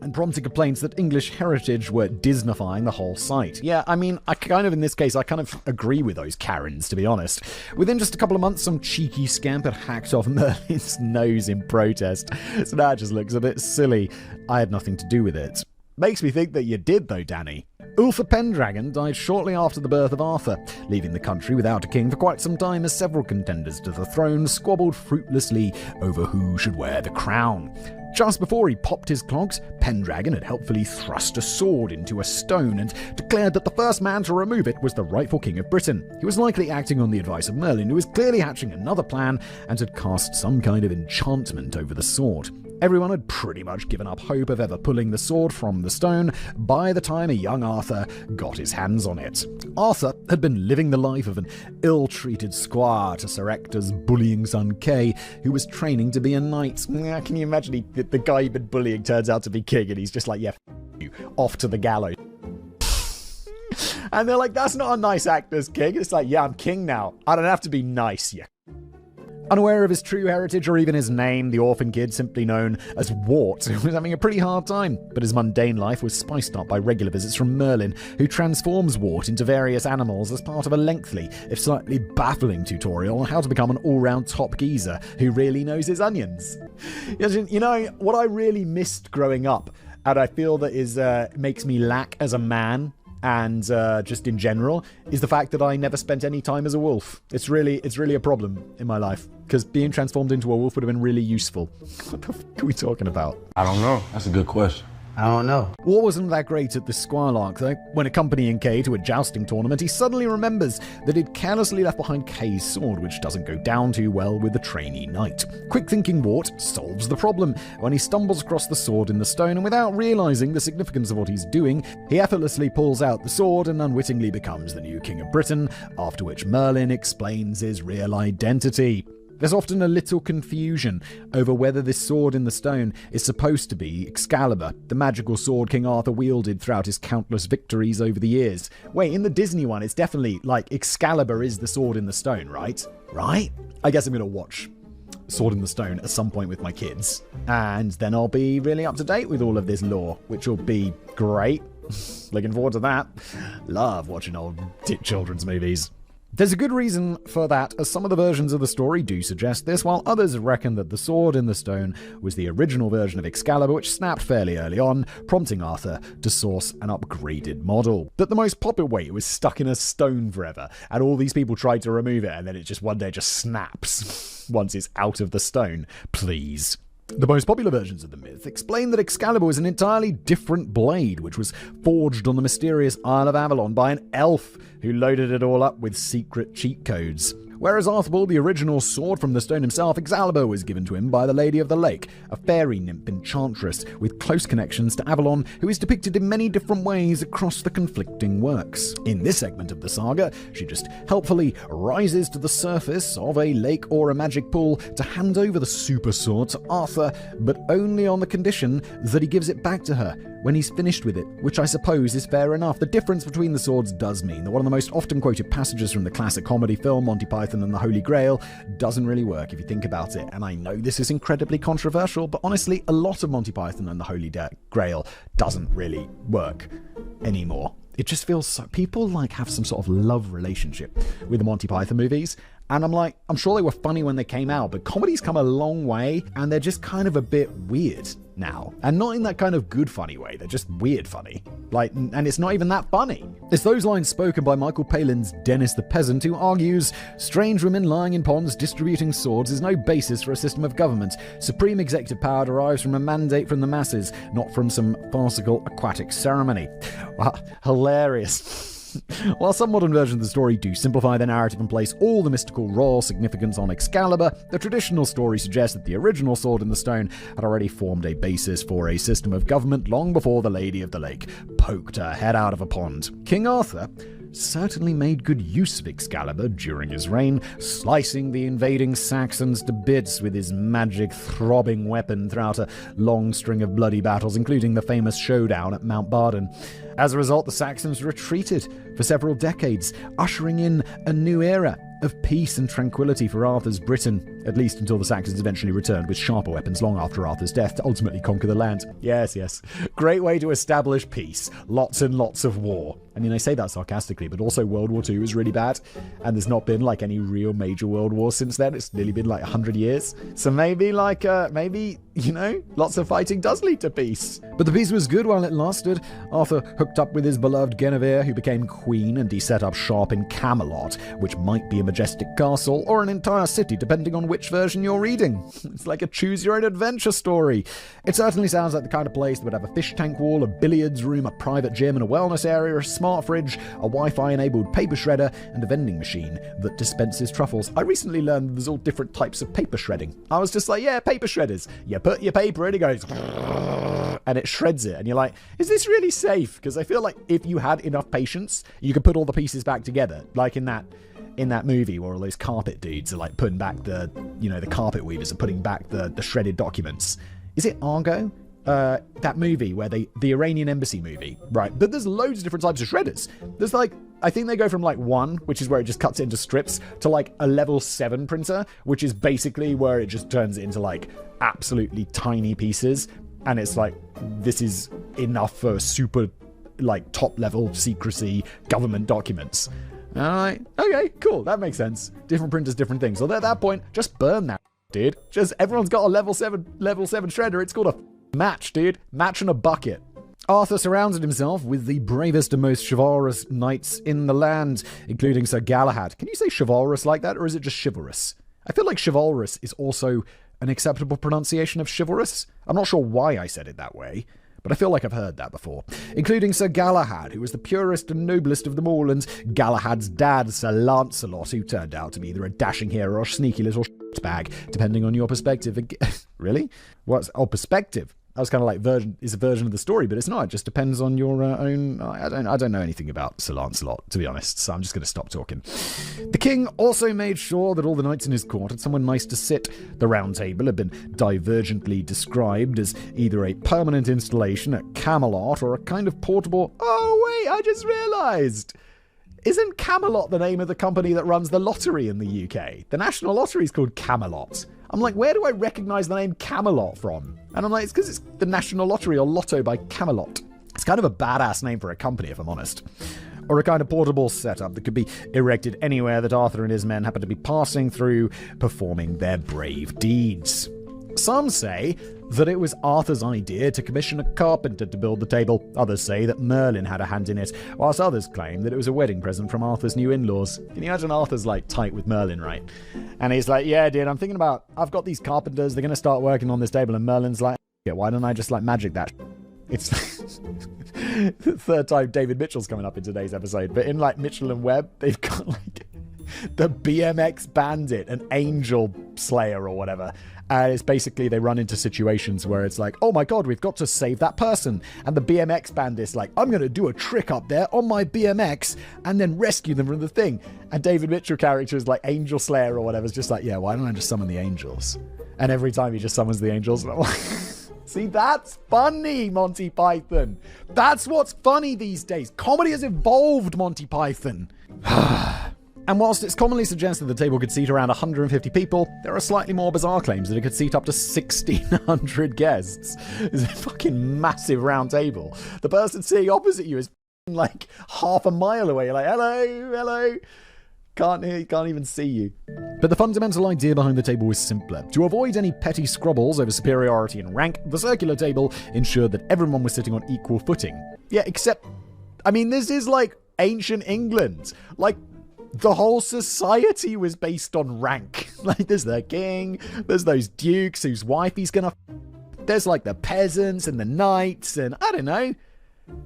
And prompted complaints that English Heritage were Disneyfying the whole site. Yeah, I mean, in this case, I kind of agree with those Karens, to be honest. Within just a couple of months, some cheeky scamp had hacked off Merlin's nose in protest. So that just looks a bit silly. I had nothing to do with it. Makes me think that you did, though, Danny. Ulfr Pendragon died shortly after the birth of Arthur, leaving the country without a king for quite some time as several contenders to the throne squabbled fruitlessly over who should wear the crown. Just before he popped his clogs, Pendragon had helpfully thrust a sword into a stone and declared that the first man to remove it was the rightful king of Britain. He was likely acting on the advice of Merlin, who was clearly hatching another plan and had cast some kind of enchantment over the sword. Everyone had pretty much given up hope of ever pulling the sword from the stone by the time a young Arthur got his hands on it. Arthur had been living the life of an ill-treated squire to Sir Ector's bullying son Kay, who was training to be a knight. Can you imagine the guy you've been bullying turns out to be king, and he's just like, yeah, you, off to the gallows. And they're like, that's not a nice act as king. It's like, yeah, I'm king now. I don't have to be nice, yeah. Unaware of his true heritage or even his name, the orphan kid, simply known as Wart, was having a pretty hard time. But his mundane life was spiced up by regular visits from Merlin, who transforms Wart into various animals as part of a lengthy, if slightly baffling tutorial on how to become an all-round top geezer who really knows his onions. You know, what I really missed growing up, and I feel that makes me lack as a man, and just in general, is the fact that I never spent any time as a wolf. It's really a problem in my life, because being transformed into a wolf would have been really useful. What the fuck are we talking about? I don't know. That's a good question. I don't know. War wasn't that great at the Squirelark, though. When accompanying Kay to a jousting tournament, he suddenly remembers that he'd carelessly left behind Kay's sword, which doesn't go down too well with the trainee knight. Quick-thinking Wart solves the problem when he stumbles across the sword in the stone, and without realizing the significance of what he's doing, he effortlessly pulls out the sword and unwittingly becomes the new King of Britain, after which Merlin explains his real identity. There's often a little confusion over whether this sword in the stone is supposed to be Excalibur, the magical sword King Arthur wielded throughout his countless victories over the years. Wait, in the Disney one, it's definitely like Excalibur is the sword in the stone, right? Right? I guess I'm going to watch Sword in the Stone at some point with my kids, and then I'll be really up to date with all of this lore, which will be great. Looking forward to that. Love watching old children's movies. There's a good reason for that, as some of the versions of the story do suggest this, while others reckon that the sword in the stone was the original version of Excalibur, which snapped fairly early on, prompting Arthur to source an upgraded model. That the most popular way, it was stuck in a stone forever, and all these people tried to remove it, and then it just one day just snaps once it's out of the stone. Please. The most popular versions of the myth explain that Excalibur was an entirely different blade, which was forged on the mysterious Isle of Avalon by an elf who loaded it all up with secret cheat codes. Whereas Arthur, the original sword from the stone himself, Excalibur was given to him by the Lady of the Lake, a fairy nymph enchantress with close connections to Avalon, who is depicted in many different ways across the conflicting works. In this segment of the saga, she just helpfully rises to the surface of a lake or a magic pool to hand over the super sword to Arthur, but only on the condition that he gives it back to her when he's finished with it, which I suppose is fair enough. The difference between the swords does mean that one of the most often quoted passages from the classic comedy film Monty Python and the Holy Grail doesn't really work if you think about it. And I know this is incredibly controversial, but honestly, a lot of Monty Python and the Holy Grail doesn't really work anymore. It just feels so... People have some sort of love relationship with the Monty Python movies. And I'm sure they were funny when they came out, but comedy's come a long way, and they're just kind of a bit weird now. And not in that kind of good funny way, they're just weird funny. And it's not even that funny. It's those lines spoken by Michael Palin's Dennis the Peasant, who argues, strange women lying in ponds distributing swords is no basis for a system of government. Supreme executive power derives from a mandate from the masses, not from some farcical aquatic ceremony. Wow, hilarious. While some modern versions of the story do simplify the narrative and place all the mystical raw significance on Excalibur, the traditional story suggests that the original sword in the stone had already formed a basis for a system of government long before the Lady of the Lake poked her head out of a pond. King Arthur certainly made good use of Excalibur during his reign, slicing the invading Saxons to bits with his magic throbbing weapon throughout a long string of bloody battles, including the famous showdown at Mount Badon. As a result, the Saxons retreated for several decades, ushering in a new era of peace and tranquility for Arthur's Britain, at least until the Saxons eventually returned with sharper weapons long after Arthur's death to ultimately conquer the land. Yes. Great way to establish peace. Lots and lots of war. I mean, I say that sarcastically, but also World War II was really bad, and there's not been any real major world war since then. It's nearly been 100 years. So maybe lots of fighting does lead to peace. But the peace was good while it lasted. Arthur hooked up with his beloved Guinevere, who became queen, and he set up shop in Camelot, which might be a majestic castle or an entire city, depending on which version you're reading. It's like a choose-your-own-adventure story. It certainly sounds like the kind of place that would have a fish tank wall, a billiards room, a private gym, and a wellness area, a smart fridge, a Wi-Fi-enabled paper shredder, and a vending machine that dispenses truffles. I recently learned that there's all different types of paper shredding. I was just like, yeah, paper shredders. You put put your paper in, it goes, and it shreds it. And you're like, is this really safe? Because I feel like if you had enough patience, you could put all the pieces back together. Like in that movie where all those carpet dudes are like putting back the carpet weavers are putting back the shredded documents. Is it Argo? That movie where the Iranian embassy movie, right? But there's loads of different types of shredders. There's like, I think they go from like 1, which is where it just cuts it into strips, to like a level 7 printer, which is basically where it just turns it into like absolutely tiny pieces. And it's like, this is enough for super like top level secrecy government documents. Alright, okay, cool, that makes sense. Different printers, different things. So at that point, just burn that, dude. Just everyone's got a level 7 shredder. It's called a match, dude. Match in a bucket. Arthur surrounded himself with the bravest and most chivalrous knights in the land, including Sir Galahad. Can you say chivalrous like that, or is it just chivalrous? I feel like chivalrous is also an acceptable pronunciation of chivalrous. I'm not sure why I said it that way, but I feel like I've heard that before. Including Sir Galahad, who was the purest and noblest of them all, and Galahad's dad, Sir Lancelot, who turned out to be either a dashing hero or sneaky little bag, depending on your perspective. Really? What's perspective? I was kind of like is a version of the story, but it's not. It just depends on your own. I don't know anything about Sir Lancelot, to be honest, so I'm just going to stop talking. The king also made sure that all the knights in his court had somewhere nice to sit. The round table had been divergently described as either a permanent installation at Camelot or a kind of portable... Oh, wait, I just realised! Isn't Camelot the name of the company that runs the lottery in the UK? The National Lottery is called Camelot. I'm like, where do I recognise the name Camelot from? And I'm like, it's because it's the National Lottery or Lotto by Camelot. It's kind of a badass name for a company, if I'm honest. Or a kind of portable setup that could be erected anywhere that Arthur and his men happen to be passing through, performing their brave deeds. Some say that it was Arthur's idea to commission a carpenter to build the table. Others say that Merlin had a hand in it, whilst others claim that it was a wedding present from Arthur's new in-laws. Can you imagine Arthur's like tight with Merlin, right? And he's like, yeah, dude, I'm thinking about, I've got these carpenters, they're going to start working on this table, and Merlin's like, yeah, why don't I just like magic that? It's the third time David Mitchell's coming up in today's episode, but in like Mitchell and Webb, they've got like the BMX Bandit, an angel slayer or whatever. And it's basically they run into situations where it's like, oh my god, we've got to save that person. And the BMX bandit's like, I'm going to do a trick up there on my BMX and then rescue them from the thing. And David Mitchell character is like Angel Slayer or whatever. It's just like, yeah, why don't I just summon the angels? And every time he just summons the angels, and I'm like, see, that's funny, Monty Python. That's what's funny these days. Comedy has evolved, Monty Python. And whilst it's commonly suggested the table could seat around 150 people, there are slightly more bizarre claims that it could seat up to 1,600 guests. It's a fucking massive round table. The person sitting opposite you is like half a mile away. You're like, hello. Can't even see you. But the fundamental idea behind the table was simpler. To avoid any petty squabbles over superiority in rank, the circular table ensured that everyone was sitting on equal footing. Yeah, except, I mean, this is like ancient England. Like, the whole society was based on rank. Like, there's the king, there's those dukes whose wife he's gonna there's like the peasants and the knights, and I don't know.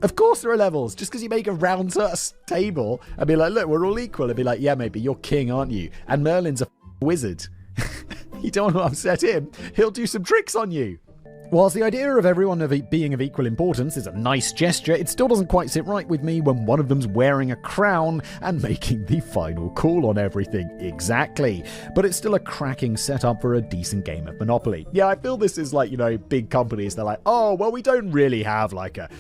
Of course there are levels. Just because you make a round table and be like, look, we're all equal, and be like, yeah, maybe you're king, aren't you? And Merlin's a wizard. You don't want to upset him. He'll do some tricks on you. Whilst the idea of everyone being of equal importance is a nice gesture, it still doesn't quite sit right with me when one of them's wearing a crown and making the final call on everything. Exactly. But it's still a cracking setup for a decent game of Monopoly. Yeah, I feel this is like, you know, big companies, they're like, oh, well, we don't really have like a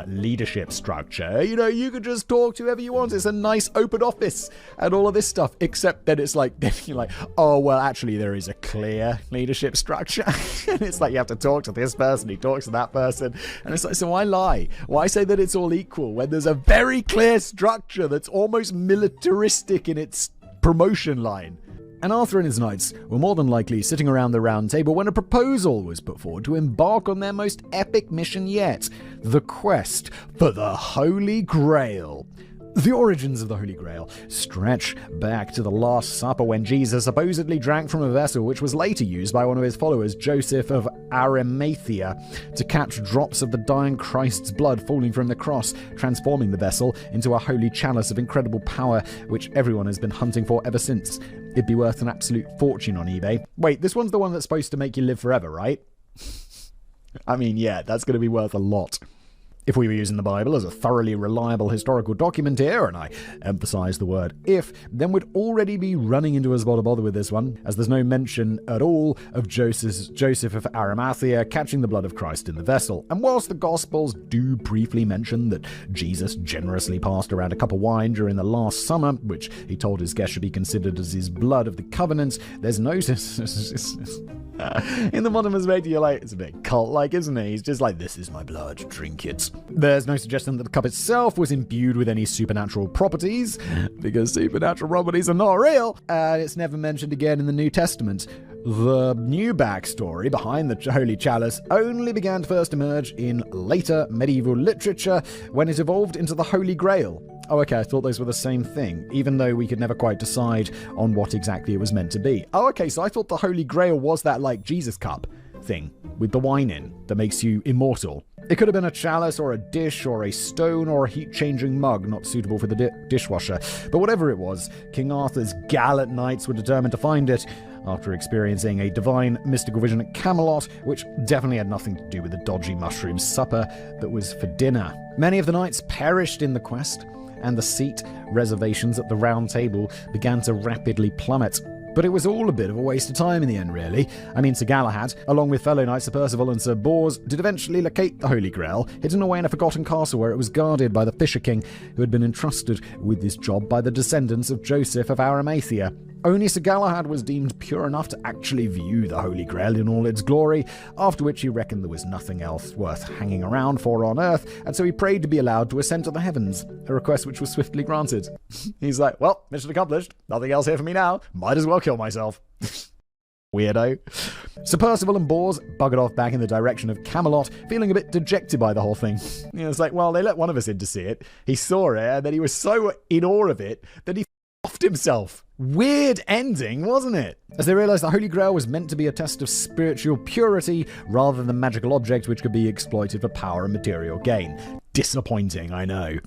leadership structure. You know, you can just talk to whoever you want. It's a nice open office and all of this stuff. Except that it's like, then you're like, oh, well, actually, there is a clear leadership structure. And it's like, you have to talk to this person, he talks to that person. And it's like, so why lie? Why say that it's all equal when there's a very clear structure that's almost militaristic in its promotion line? And Arthur and his knights were more than likely sitting around the round table when a proposal was put forward to embark on their most epic mission yet, the quest for the Holy Grail. The origins of the Holy Grail stretch back to the Last Supper when Jesus supposedly drank from a vessel which was later used by one of his followers, Joseph of Arimathea, to catch drops of the dying Christ's blood falling from the cross, transforming the vessel into a holy chalice of incredible power which everyone has been hunting for ever since. It'd be worth an absolute fortune on eBay. Wait, this one's the one that's supposed to make you live forever, right? I mean, yeah, that's going to be worth a lot. If we were using the Bible as a thoroughly reliable historical document here, and I emphasize the word if, then we'd already be running into a spot of bother with this one, as there's no mention at all of Joseph of Arimathea catching the blood of Christ in the vessel. And whilst the Gospels do briefly mention that Jesus generously passed around a cup of wine during the Last Summer, which he told his guests should be considered as his blood of the covenant, there's no... In the modern perspective, you're like, it's a bit cult-like, isn't it? He's just like, this is my blood, drink it. There's no suggestion that the cup itself was imbued with any supernatural properties, because supernatural properties are not real, and it's never mentioned again in the New Testament. The new backstory behind the Holy Chalice only began to first emerge in later medieval literature when it evolved into the Holy Grail. Oh, okay, I thought those were the same thing, even though we could never quite decide on what exactly it was meant to be. Oh, okay, so I thought the Holy Grail was that, like, Jesus cup thing with the wine in that makes you immortal. It could have been a chalice or a dish or a stone or a heat-changing mug not suitable for the dishwasher. But whatever it was, King Arthur's gallant knights were determined to find it after experiencing a divine mystical vision at Camelot, which definitely had nothing to do with the dodgy mushroom supper, but was for dinner. Many of the knights perished in the quest, and the seat reservations at the Round Table began to rapidly plummet. But it was all a bit of a waste of time in the end, really. I mean, Sir Galahad, along with fellow knights Sir Percival and Sir Bors, did eventually locate the Holy Grail, hidden away in a forgotten castle where it was guarded by the Fisher King, who had been entrusted with this job by the descendants of Joseph of Arimathea. Only Sir Galahad was deemed pure enough to actually view the Holy Grail in all its glory, after which he reckoned there was nothing else worth hanging around for on Earth, and so he prayed to be allowed to ascend to the heavens, a request which was swiftly granted. He's like, well, mission accomplished, nothing else here for me now, might as well kill myself. Weirdo. Sir Percival and Bors buggered off back in the direction of Camelot, feeling a bit dejected by the whole thing. It's like, well, they let one of us in to see it, he saw it, and then he was so in awe of it that he offed himself. Weird ending, wasn't it? As they realized the Holy Grail was meant to be a test of spiritual purity rather than a magical object which could be exploited for power and material gain. Disappointing, I know.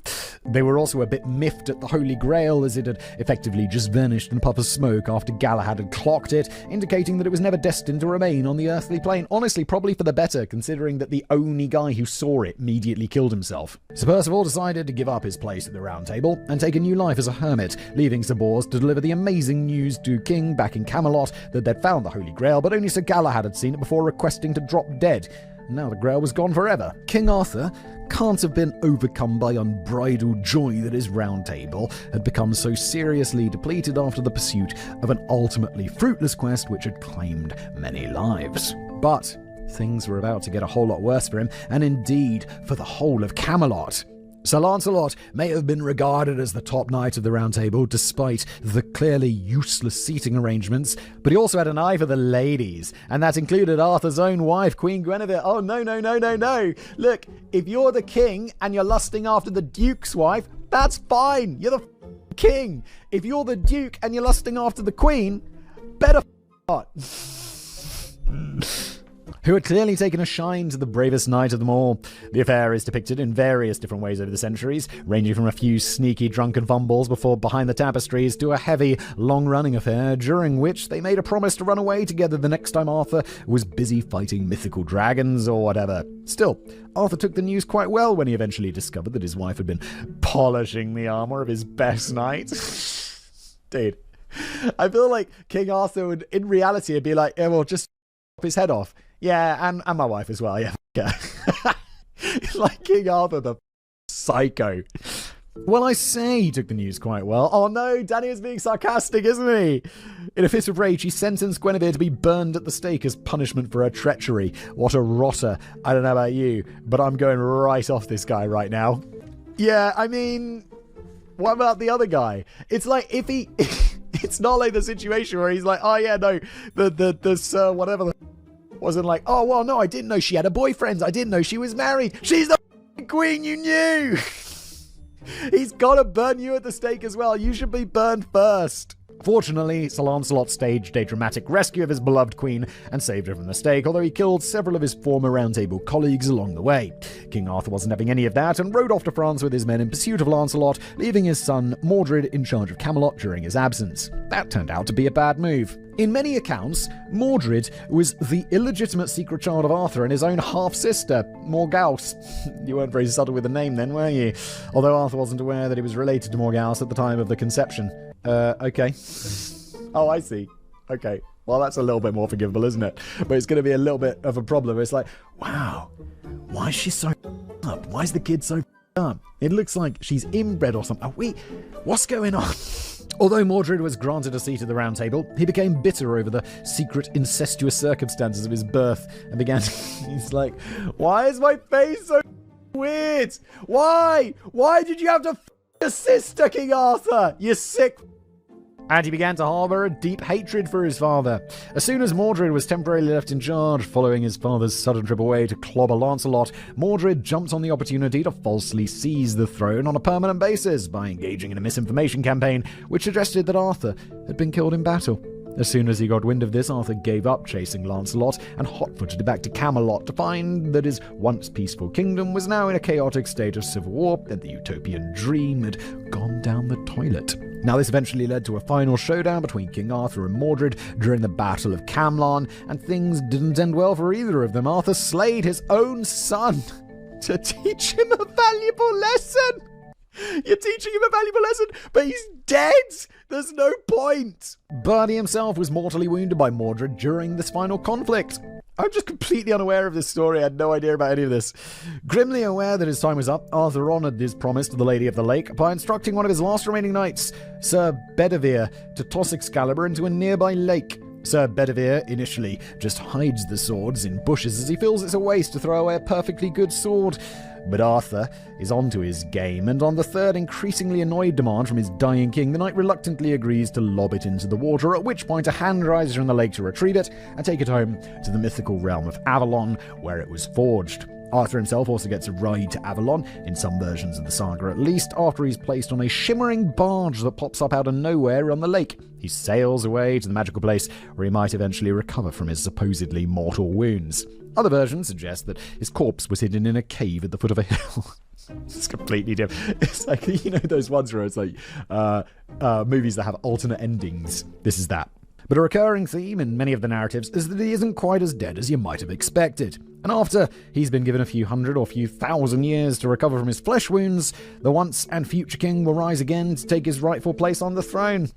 They were also a bit miffed at the Holy Grail, as it had effectively just vanished in a puff of smoke after Galahad had clocked it, indicating that it was never destined to remain on the earthly plane. Honestly, probably for the better, considering that the only guy who saw it immediately killed himself. Sir Percival decided to give up his place at the Round Table and take a new life as a hermit, leaving Sir Bors to deliver the amazing news to King back in Camelot that they'd found the Holy Grail, but only Sir Galahad had seen it before requesting to drop dead. Now the Grail was gone forever. King Arthur can't have been overcome by unbridled joy that his Round Table had become so seriously depleted after the pursuit of an ultimately fruitless quest which had claimed many lives. But things were about to get a whole lot worse for him, and indeed for the whole of Camelot. Sir Lancelot may have been regarded as the top knight of the Round Table despite the clearly useless seating arrangements, but he also had an eye for the ladies, and that included Arthur's own wife, Queen Guinevere. Oh, no. Look, if you're the king and you're lusting after the duke's wife, that's fine. You're the king. If you're the duke and you're lusting after the queen, better not. Who had clearly taken a shine to the bravest knight of them all. The affair is depicted in various different ways over the centuries, ranging from a few sneaky drunken fumbles before behind the tapestries to a heavy, long-running affair during which they made a promise to run away together the next time Arthur was busy fighting mythical dragons or whatever. Still, Arthur took the news quite well when he eventually discovered that his wife had been polishing the armor of his best knight. Dude, I feel like King Arthur would, in reality, would be like, yeah, well, just chop his head off. Yeah, and my wife as well, yeah. It's like King Arthur, the psycho. Well, I say he took the news quite well. Oh no, Danny is being sarcastic, isn't he? In a fit of rage, he sentenced Guinevere to be burned at the stake as punishment for her treachery. What a rotter. I don't know about you, but I'm going right off this guy right now. Yeah, I mean, what about the other guy? It's like, if he... It's not like the situation where he's like, oh yeah, no, the Sir whatever the... wasn't like, oh, well, no, I didn't know she had a boyfriend. I didn't know she was married. She's the queen, you knew. He's gotta burn you at the stake as well. You should be burned first. Fortunately, Sir Lancelot staged a dramatic rescue of his beloved queen and saved her from the stake, although he killed several of his former Round Table colleagues along the way. King Arthur wasn't having any of that and rode off to France with his men in pursuit of Lancelot, leaving his son Mordred in charge of Camelot during his absence. That turned out to be a bad move. In many accounts, Mordred was the illegitimate secret child of Arthur and his own half-sister, Morgause. You weren't very subtle with the name then, were you? Although Arthur wasn't aware that he was related to Morgause at the time of the conception. Okay. Oh, I see. Okay. Well, that's a little bit more forgivable, isn't it? But it's going to be a little bit of a problem. It's like, wow, why is she so up? Why is the kid so up? It looks like she's inbred or something. Wait, what's going on? Although Mordred was granted a seat at the Round Table, he became bitter over the secret incestuous circumstances of his birth and began... He's like, why is my face so weird? Why? Why did you have to your sister, King Arthur? You sick... And he began to harbour a deep hatred for his father. As soon as Mordred was temporarily left in charge, following his father's sudden trip away to clobber Lancelot, Mordred jumped on the opportunity to falsely seize the throne on a permanent basis by engaging in a misinformation campaign which suggested that Arthur had been killed in battle. As soon as he got wind of this, Arthur gave up chasing Lancelot and hot-footed back to Camelot to find that his once peaceful kingdom was now in a chaotic state of civil war and the utopian dream had gone down the toilet. Now, this eventually led to a final showdown between King Arthur and Mordred during the Battle of Camlan, and things didn't end well for either of them. Arthur slayed his own son to teach him a valuable lesson. You're teaching him a valuable lesson, but he's dead! There's no point! But he himself was mortally wounded by Mordred during this final conflict. I'm just completely unaware of this story. I had no idea about any of this. Grimly aware that his time was up, Arthur honoured his promise to the Lady of the Lake by instructing one of his last remaining knights, Sir Bedivere, to toss Excalibur into a nearby lake. Sir Bedivere initially just hides the swords in bushes as he feels it's a waste to throw away a perfectly good sword. But Arthur is onto his game, and on the third increasingly annoyed demand from his dying king, the knight reluctantly agrees to lob it into the water, at which point a hand rises from the lake to retrieve it and take it home to the mythical realm of Avalon, where it was forged. Arthur himself also gets a ride to Avalon, in some versions of the saga at least, after he's placed on a shimmering barge that pops up out of nowhere on the lake. He sails away to the magical place where he might eventually recover from his supposedly mortal wounds. Other versions suggest that his corpse was hidden in a cave at the foot of a hill. It's completely different. It's like, you know, those ones where it's like movies that have alternate endings. This is that. But a recurring theme in many of the narratives is that he isn't quite as dead as you might have expected. And after he's been given a few hundred or few thousand years to recover from his flesh wounds, the once and future king will rise again to take his rightful place on the throne.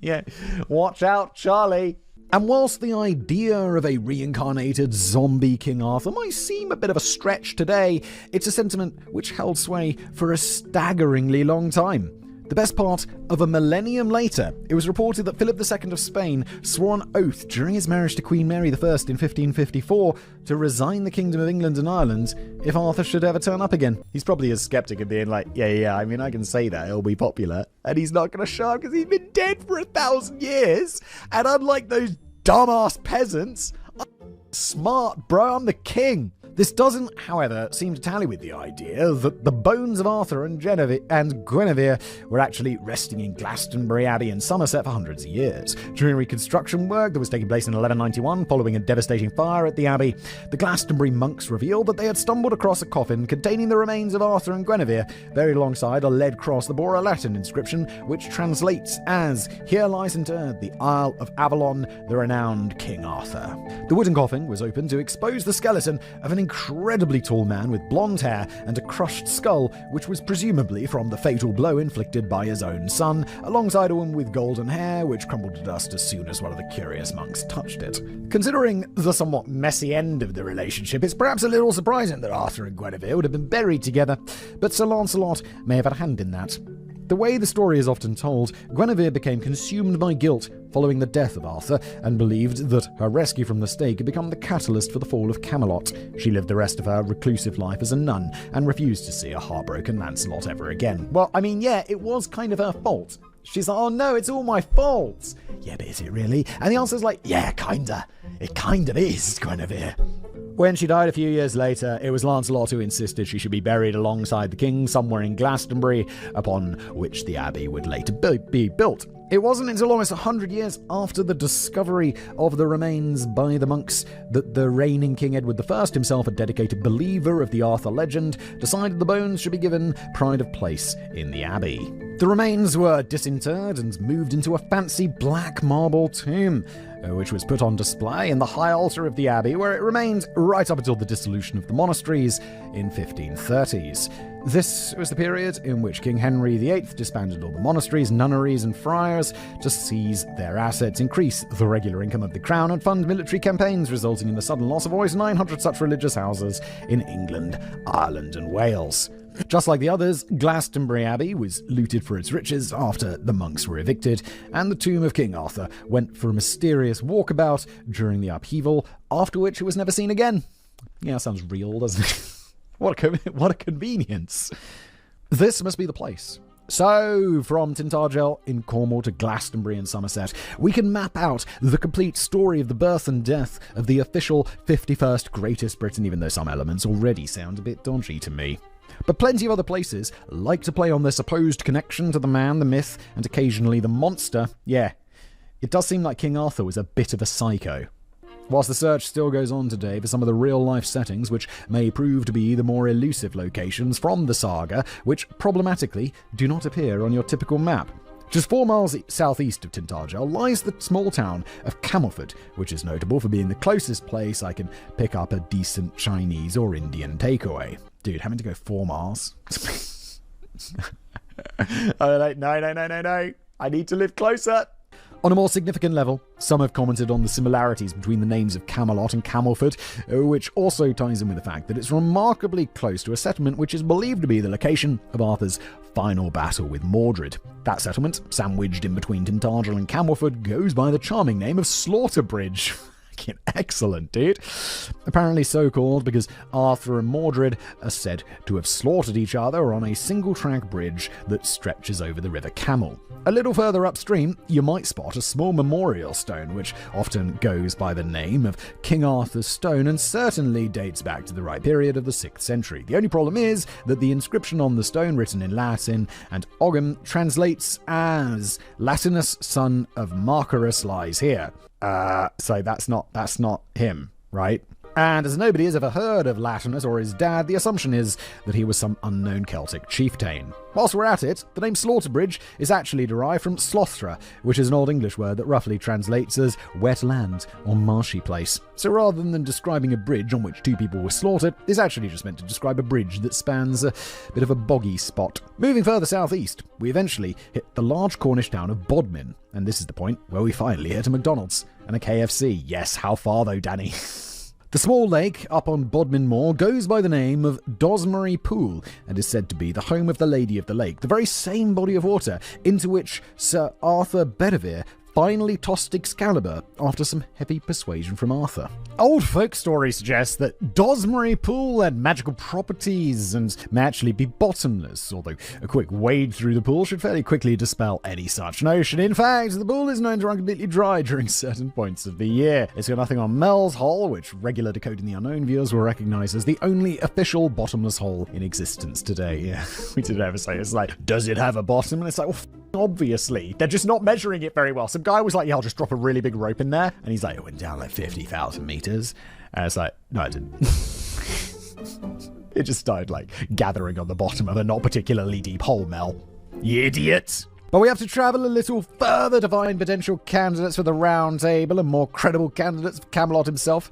Yeah, watch out, Charlie. And whilst the idea of a reincarnated zombie King Arthur might seem a bit of a stretch today, it's a sentiment which held sway for a staggeringly long time. The best part of a millennium later, it was reported that Philip II of Spain swore an oath during his marriage to Queen Mary I in 1554 to resign the Kingdom of England and Ireland if Arthur should ever turn up again. He's probably a skeptic of being like, yeah, I mean, I can say that, it'll be popular. And he's not going to show up because he's been dead for 1,000 years. And unlike those dumbass peasants, I'm smart, bro, I'm the king. This doesn't, however, seem to tally with the idea that the bones of Arthur and Guinevere were actually resting in Glastonbury Abbey in Somerset for hundreds of years. During reconstruction work that was taking place in 1191 following a devastating fire at the abbey, the Glastonbury monks revealed that they had stumbled across a coffin containing the remains of Arthur and Guinevere, buried alongside a lead cross that bore a Latin inscription which translates as, "Here lies interred the Isle of Avalon, the renowned King Arthur." The wooden coffin was opened to expose the skeleton of an incredibly tall man with blonde hair and a crushed skull, which was presumably from the fatal blow inflicted by his own son, alongside a woman with golden hair, which crumbled to dust as soon as one of the curious monks touched it. Considering the somewhat messy end of the relationship, it's perhaps a little surprising that Arthur and Guinevere would have been buried together, but Sir Lancelot may have had a hand in that. The way the story is often told, Guinevere became consumed by guilt following the death of Arthur and believed that her rescue from the stake had become the catalyst for the fall of Camelot. She lived the rest of her reclusive life as a nun and refused to see a heartbroken Lancelot ever again. Well, I mean, yeah, it was kind of her fault. She's like, oh no, it's all my fault. Yeah, but is it really? And the answer's like, yeah, kinda. It kind of is, Guinevere. When she died a few years later, it was Lancelot who insisted she should be buried alongside the king somewhere in Glastonbury, upon which the abbey would later be built. It wasn't until almost 100 years after the discovery of the remains by the monks that the reigning King Edward I, himself a dedicated believer of the Arthur legend, decided the bones should be given pride of place in the abbey. The remains were disinterred and moved into a fancy black marble tomb, which was put on display in the high altar of the abbey, where it remained right up until the dissolution of the monasteries in 1530s. This was the period in which King Henry VIII disbanded all the monasteries, nunneries, and friars to seize their assets, increase the regular income of the crown, and fund military campaigns, resulting in the sudden loss of almost 900 such religious houses in England, Ireland, and Wales. Just like the others, Glastonbury Abbey was looted for its riches after the monks were evicted, and the tomb of King Arthur went for a mysterious walkabout during the upheaval, after which it was never seen again. Yeah, sounds real, doesn't it? What a convenience. This must be the place. So, from Tintagel in Cornwall to Glastonbury in Somerset, we can map out the complete story of the birth and death of the official 51st Greatest Britain, even though some elements already sound a bit dodgy to me. But plenty of other places like to play on their supposed connection to the man, the myth, and occasionally the monster. Yeah, it does seem like King Arthur was a bit of a psycho. Whilst the search still goes on today for some of the real-life settings which may prove to be the more elusive locations from the saga, which problematically do not appear on your typical map. Just 4 miles southeast of Tintagel lies the small town of Camelford, which is notable for being the closest place I can pick up a decent Chinese or Indian takeaway. Dude, having to go 4 miles? No. I need to live closer. On a more significant level, some have commented on the similarities between the names of Camelot and Camelford, which also ties in with the fact that it's remarkably close to a settlement which is believed to be the location of Arthur's final battle with Mordred. That settlement, sandwiched in between Tintagel and Camelford, goes by the charming name of Slaughter-Bridge. Excellent, dude. Apparently so called because Arthur and Mordred are said to have slaughtered each other on a single-track bridge that stretches over the River Camel. A little further upstream, you might spot a small memorial stone which often goes by the name of King Arthur's Stone and certainly dates back to the right period of the 6th century. The only problem is that the inscription on the stone, written in Latin and Ogham, translates as Latinus, son of Marcarus, lies here. So that's not him, right? And as nobody has ever heard of Latinus or his dad, the assumption is that he was some unknown Celtic chieftain. Whilst we're at it, the name Slaughter-Bridge is actually derived from Slothra, which is an Old English word that roughly translates as wet land or marshy place. So rather than describing a bridge on which 2 people were slaughtered, it's actually just meant to describe a bridge that spans a bit of a boggy spot. Moving further southeast, we eventually hit the large Cornish town of Bodmin, and this is the point where we finally hit a McDonald's and a KFC. Yes, how far though, Danny? The small lake up on Bodmin Moor goes by the name of Dosmary Pool and is said to be the home of the Lady of the Lake, the very same body of water into which Sir Arthur Bedivere finally tossed Excalibur after some heavy persuasion from Arthur. Old folk story suggests that Dosmary Pool had magical properties and may actually be bottomless, although a quick wade through the pool should fairly quickly dispel any such notion. In fact, the pool is known to run completely dry during certain points of the year. It's got nothing on Mel's Hole, which regular Decoding the Unknown viewers will recognize as the only official bottomless hole in existence today. Yeah, we did ever say it's like, does it have a bottom? And it's like, well, obviously. They're just not measuring it very well. Some guy was like, yeah, I'll just drop a really big rope in there. And he's like, it went down like 50,000 meters. And it's like, no, it didn't. It just started like gathering on the bottom of a not particularly deep hole, Mel. You idiot. But we have to travel a little further to find potential candidates for the round table and more credible candidates for Camelot itself.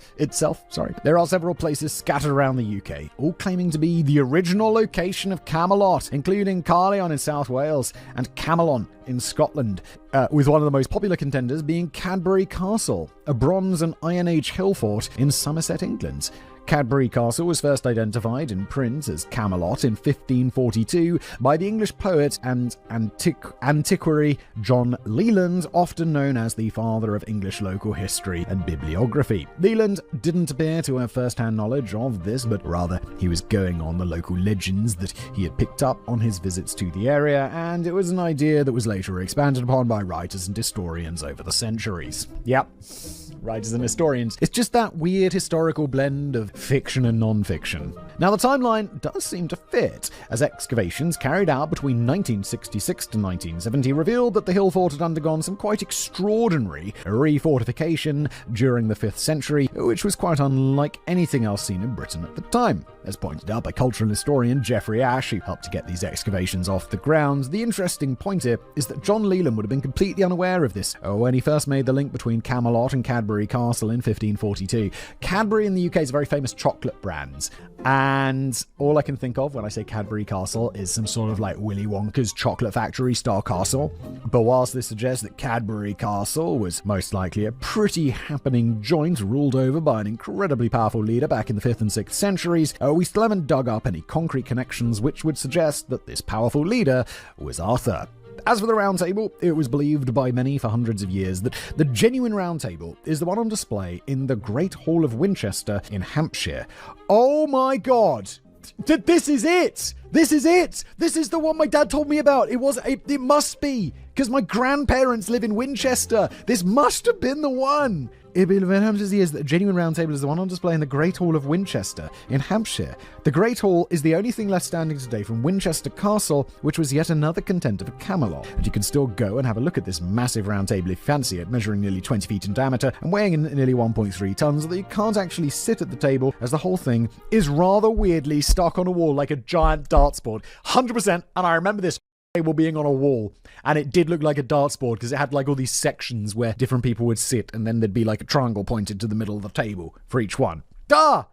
There are several places scattered around the UK, all claiming to be the original location of Camelot, including Carlion in South Wales and Camelon in Scotland, with one of the most popular contenders being Cadbury Castle, a Bronze and Iron Age hill fort in Somerset, England. Cadbury Castle was first identified in print as Camelot in 1542 by the English poet and antiquary John Leland, often known as the father of English local history and bibliography. Leland didn't appear to have first-hand knowledge of this, but rather he was going on the local legends that he had picked up on his visits to the area, and it was an idea that was later expanded upon by writers and historians over the centuries. Yep. Writers and historians. It's just that weird historical blend of fiction and non-fiction. Now, the timeline does seem to fit, as excavations carried out between 1966 to 1970 revealed that the hill fort had undergone some quite extraordinary refortification during the 5th century, which was quite unlike anything else seen in Britain at the time. As pointed out by cultural historian Geoffrey Ash, who helped to get these excavations off the ground, the interesting point here is that John Leland would have been completely unaware of this when he first made the link between Camelot and Cadbury Castle in 1542. Cadbury in the UK is a very famous chocolate brand, and all I can think of when I say Cadbury Castle is some sort of like Willy Wonka's chocolate factory style castle. But whilst this suggests that Cadbury Castle was most likely a pretty happening joint ruled over by an incredibly powerful leader back in the 5th and 6th centuries, we still haven't dug up any concrete connections which would suggest that this powerful leader was Arthur. As for the Round Table, it was believed by many for hundreds of years that the genuine Round Table is the one on display in the Great Hall of Winchester in Hampshire. Oh my god! This is it! This is it! This is the one my dad told me about! It must be! Because my grandparents live in Winchester! This must have been the one! It'd been hundreds of years that a genuine Round Table is the one on display in the Great Hall of Winchester in Hampshire. The Great Hall is the only thing left standing today from Winchester Castle, which was yet another contender for Camelot. And you can still go and have a look at this massive round table if you fancy it, measuring nearly 20 feet in diameter and weighing in nearly 1.3 tons, although you can't actually sit at the table as the whole thing is rather weirdly stuck on a wall like a giant darts board. 100%, and I remember this table being on a wall, and it did look like a darts board because it had like all these sections where different people would sit, and then there'd be like a triangle pointed to the middle of the table for each one. So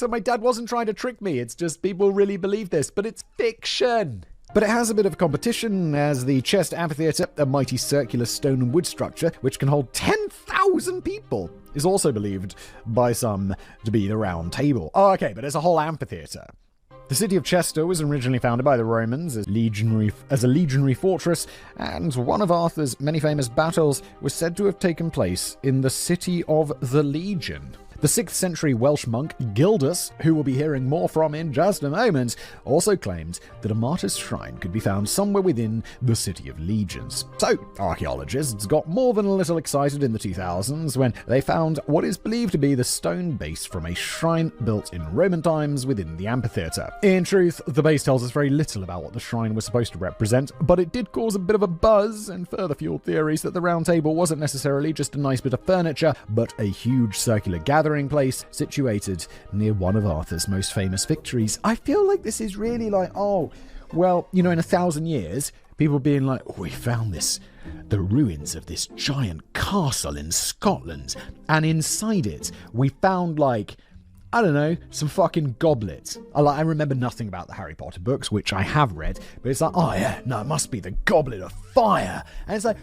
my dad wasn't trying to trick me, it's just people really believe this, but it's fiction. But it has a bit of competition, as the Chester Amphitheatre, a mighty circular stone and wood structure which can hold 10,000 people, is also believed by some to be the Round Table. Oh, okay, but it's a whole amphitheatre. The city of Chester was originally founded by the Romans as a legionary fortress, and one of Arthur's many famous battles was said to have taken place in the city of the Legion. The 6th century Welsh monk Gildas, who we'll be hearing more from in just a moment, also claimed that a martyr's shrine could be found somewhere within the City of Legions. So, archaeologists got more than a little excited in the 2000s when they found what is believed to be the stone base from a shrine built in Roman times within the amphitheatre. In truth, the base tells us very little about what the shrine was supposed to represent, but it did cause a bit of a buzz and further fueled theories that the Round Table wasn't necessarily just a nice bit of furniture, but a huge circular gathering place situated near one of Arthur's most famous victories. I feel like this is really like, in 1,000 years, people being like, we found the ruins of this giant castle in Scotland, and inside it, we found some fucking goblets. I remember nothing about the Harry Potter books, which I have read, but it's like, it must be the Goblet of Fire. And it's like,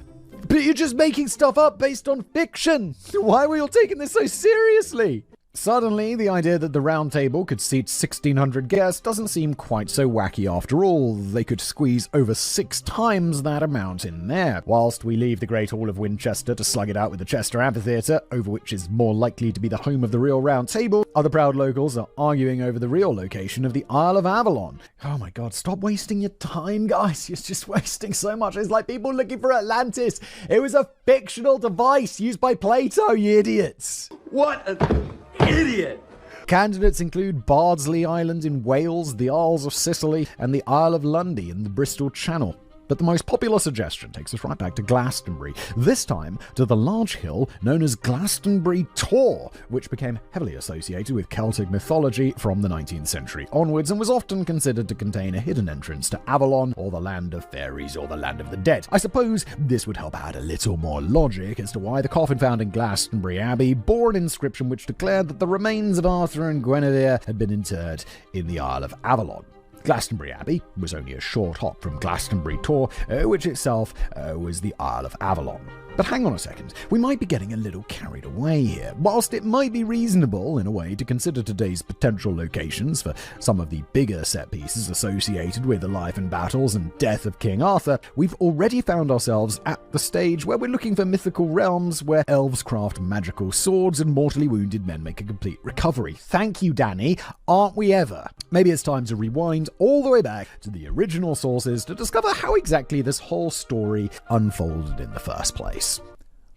but you're just making stuff up based on fiction. Why are we all taking this so seriously? Suddenly, the idea that the Round Table could seat 1,600 guests doesn't seem quite so wacky after all. They could squeeze over 6 times that amount in there. Whilst we leave the Great Hall of Winchester to slug it out with the Chester Amphitheatre, over which is more likely to be the home of the real Round Table, other proud locals are arguing over the real location of the Isle of Avalon. Oh my god, stop wasting your time, guys. You're just wasting so much. It's like people looking for Atlantis. It was a fictional device used by Plato, you idiots. What an idiot! Candidates include Bardsley Island in Wales, the Isles of Sicily, and the Isle of Lundy in the Bristol Channel. But the most popular suggestion takes us right back to Glastonbury, this time to the large hill known as Glastonbury Tor, which became heavily associated with Celtic mythology from the 19th century onwards and was often considered to contain a hidden entrance to Avalon, or the land of fairies, or the land of the dead. I suppose this would help add a little more logic as to why the coffin found in Glastonbury Abbey bore an inscription which declared that the remains of Arthur and Guinevere had been interred in the Isle of Avalon. Glastonbury Abbey was only a short hop from Glastonbury Tor, which itself was the Isle of Avalon. But hang on a second, we might be getting a little carried away here. Whilst it might be reasonable, in a way, to consider today's potential locations for some of the bigger set pieces associated with the life and battles and death of King Arthur, we've already found ourselves at the stage where we're looking for mythical realms where elves craft magical swords and mortally wounded men make a complete recovery. Thank you, Danny. Aren't we ever? Maybe it's time to rewind all the way back to the original sources to discover how exactly this whole story unfolded in the first place.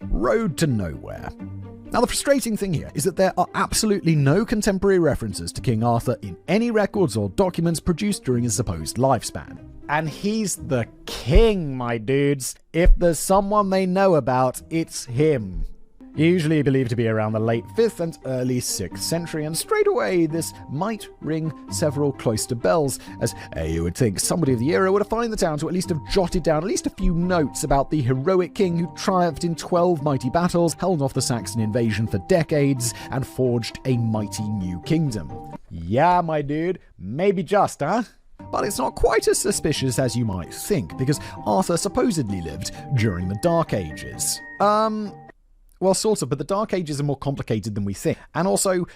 Road to Nowhere. Now, the frustrating thing here is that there are absolutely no contemporary references to King Arthur in any records or documents produced during his supposed lifespan. And he's the king, my dudes. If there's someone they know about, it's him. Usually believed to be around the late 5th and early 6th century, and straight away this might ring several cloister bells, as you would think somebody of the era would have found the town to at least have jotted down at least a few notes about the heroic king who triumphed in 12 mighty battles, held off the Saxon invasion for decades, and forged a mighty new kingdom. Yeah, my dude, maybe just, huh? But it's not quite as suspicious as you might think, because Arthur supposedly lived during the Dark Ages. Well, sort of, but the Dark Ages are more complicated than we think. And also,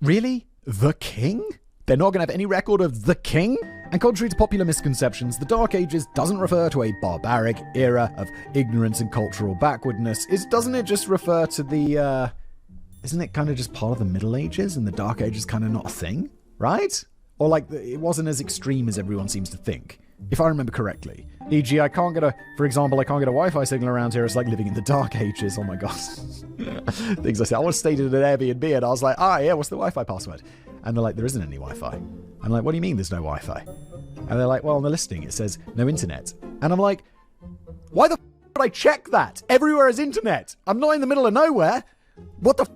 really? The king? They're not going to have any record of the king? And contrary to popular misconceptions, the Dark Ages doesn't refer to a barbaric era of ignorance and cultural backwardness. Doesn't it just refer to the, isn't it kind of just part of the Middle Ages and the Dark Ages kind of not a thing? Right? Or like, it wasn't as extreme as everyone seems to think, if I remember correctly. E.g., I can't get a Wi-Fi signal around here. It's like living in the Dark Ages. Oh my god. Things I said. I once stayed at an Airbnb and I was like, yeah, what's the Wi-Fi password? And they're like, there isn't any Wi-Fi. I'm like, what do you mean there's no Wi-Fi? And they're like, well, on the listing it says no internet. And I'm like, why the would I check that? Everywhere is internet. I'm not in the middle of nowhere. What the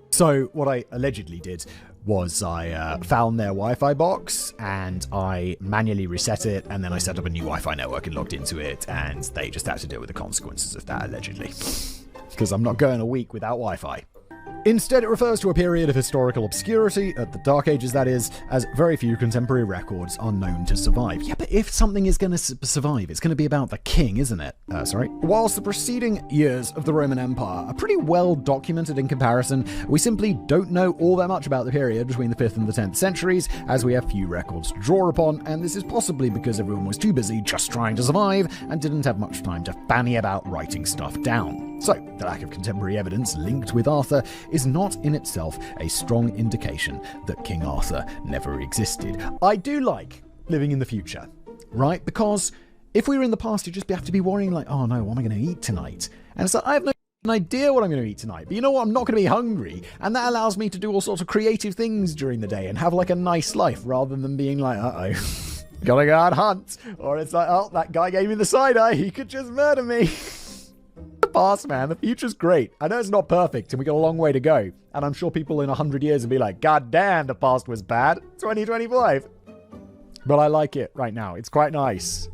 So what I allegedly did was I found their Wi-Fi box and I manually reset it, and then I set up a new Wi-Fi network and logged into it, and they just had to deal with the consequences of that, allegedly. Because I'm not going a week without Wi-Fi. Instead, it refers to a period of historical obscurity, at the Dark Ages that is, as very few contemporary records are known to survive. Yeah, but if something is going to survive, it's going to be about the king, isn't it? Whilst the preceding years of the Roman Empire are pretty well documented in comparison, we simply don't know all that much about the period between the 5th and the 10th centuries, as we have few records to draw upon, and this is possibly because everyone was too busy just trying to survive and didn't have much time to fanny about writing stuff down. So, the lack of contemporary evidence linked with Arthur is not in itself a strong indication that King Arthur never existed. I do like living in the future, right? Because if we were in the past, you'd just have to be worrying like, oh no, what am I going to eat tonight? And it's like, I have no idea what I'm going to eat tonight, but you know what? I'm not going to be hungry. And that allows me to do all sorts of creative things during the day and have like a nice life rather than being like, uh-oh, gotta go out hunt. Or it's like, oh, that guy gave me the side eye. He could just murder me. The past, man. The future's great. I know it's not perfect and we got a long way to go. And I'm sure people in 100 years will be like, God damn, the past was bad. 2025. But I like it right now. It's quite nice.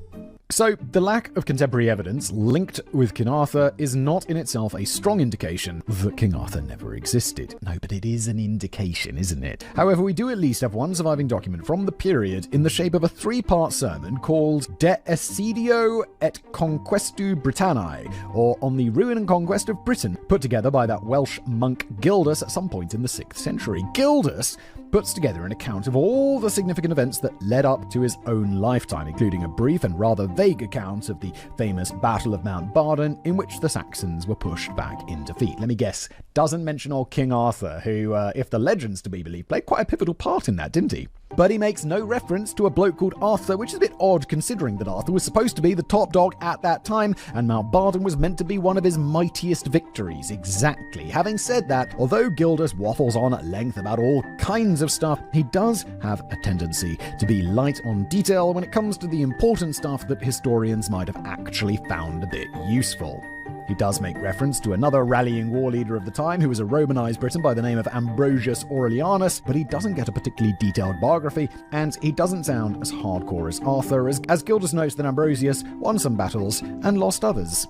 So, the lack of contemporary evidence linked with King Arthur is not in itself a strong indication that King Arthur never existed. No, but it is an indication, isn't it? However, we do at least have one surviving document from the period in the shape of a 3-part sermon called De Assedio et Conquestu Britanniae, or On the Ruin and Conquest of Britain, put together by that Welsh monk Gildas at some point in the 6th century. Gildas puts together an account of all the significant events that led up to his own lifetime, including a brief and rather vague account of the famous Battle of Mount Badon, in which the Saxons were pushed back in defeat. Let me guess, doesn't mention old King Arthur, who, if the legend's to be believed, played quite a pivotal part in that, didn't he? But he makes no reference to a bloke called Arthur, which is a bit odd considering that Arthur was supposed to be the top dog at that time, and Mount Badon was meant to be one of his mightiest victories. Exactly. Having said that, although Gildas waffles on at length about all kinds of stuff, he does have a tendency to be light on detail when it comes to the important stuff that historians might have actually found a bit useful. He does make reference to another rallying war leader of the time who was a Romanized Briton by the name of Ambrosius Aurelianus, but he doesn't get a particularly detailed biography, and he doesn't sound as hardcore as Arthur, as Gildas notes that Ambrosius won some battles and lost others.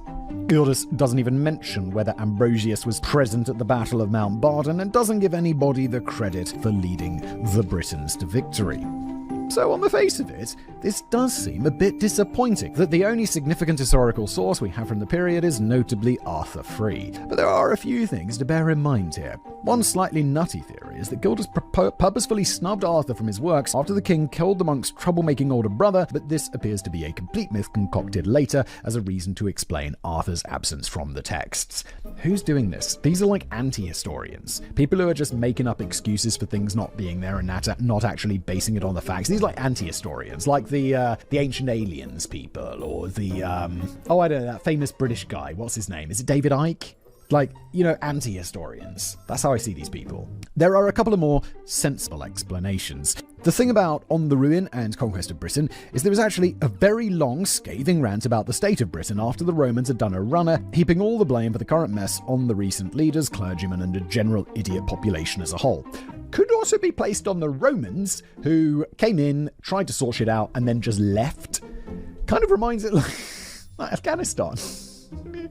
Gildas doesn't even mention whether Ambrosius was present at the Battle of Mount Badon and doesn't give anybody the credit for leading the Britons to victory. So on the face of it, this does seem a bit disappointing that the only significant historical source we have from the period is notably Arthur Free. But there are a few things to bear in mind here. One slightly nutty theory is that Gildas purposefully snubbed Arthur from his works after the king killed the monk's troublemaking older brother, but this appears to be a complete myth concocted later as a reason to explain Arthur's absence from the texts. Who's doing this? These are like anti-historians. People who are just making up excuses for things not being there and not actually basing it on the facts. These are like anti-historians, like the Ancient Aliens people, or the, I don't know, that famous British guy. What's his name? Is it David Icke? Like, anti-historians. That's how I see these people. There are a couple of more sensible explanations. The thing about On the Ruin and Conquest of Britain is there was actually a very long, scathing rant about the state of Britain after the Romans had done a runner, heaping all the blame for the current mess on the recent leaders, clergymen, and a general idiot population as a whole. Could also be placed on the Romans, who came in, tried to sort shit out, and then just left. Kind of reminds it like Afghanistan.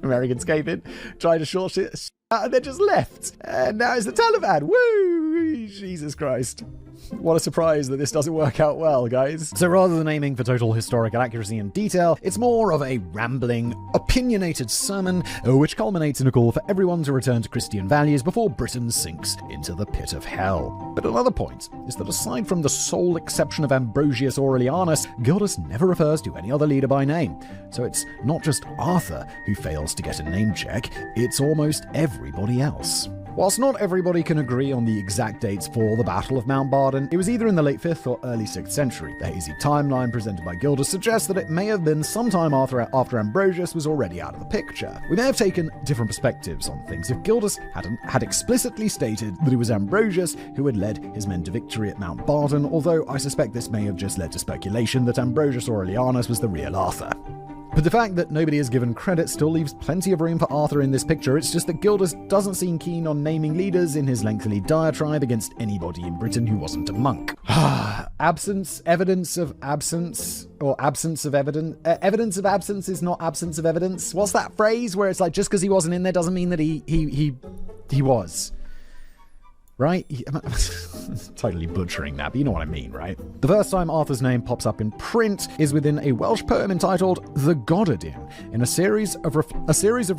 Americans came in, tried to short shit out, and then just left. And now it's the Taliban. Woo! Jesus Christ. What a surprise that this doesn't work out well, guys. So rather than aiming for total historical accuracy and detail, it's more of a rambling, opinionated sermon, which culminates in a call for everyone to return to Christian values before Britain sinks into the pit of hell. But another point is that aside from the sole exception of Ambrosius Aurelianus, Gildas never refers to any other leader by name. So it's not just Arthur who fails to get a name check, it's almost everybody else. Whilst not everybody can agree on the exact dates for the Battle of Mount Barden, it was either in the late 5th or early 6th century. The hazy timeline presented by Gildas suggests that it may have been sometime after Ambrosius was already out of the picture. We may have taken different perspectives on things if Gildas had explicitly stated that it was Ambrosius who had led his men to victory at Mount Barden, although I suspect this may have just led to speculation that Ambrosius Aurelianus was the real Arthur. But the fact that nobody is given credit still leaves plenty of room for Arthur in this picture. It's just that Gildas doesn't seem keen on naming leaders in his lengthy diatribe against anybody in Britain who wasn't a monk. Evidence of absence of evidence. Evidence of absence is not absence of evidence. What's that phrase where it's like just because he wasn't in there doesn't mean that he was? Right? Totally butchering that, but you know what I mean, right? The first time Arthur's name pops up in print is within a Welsh poem entitled The Decoding, in a series of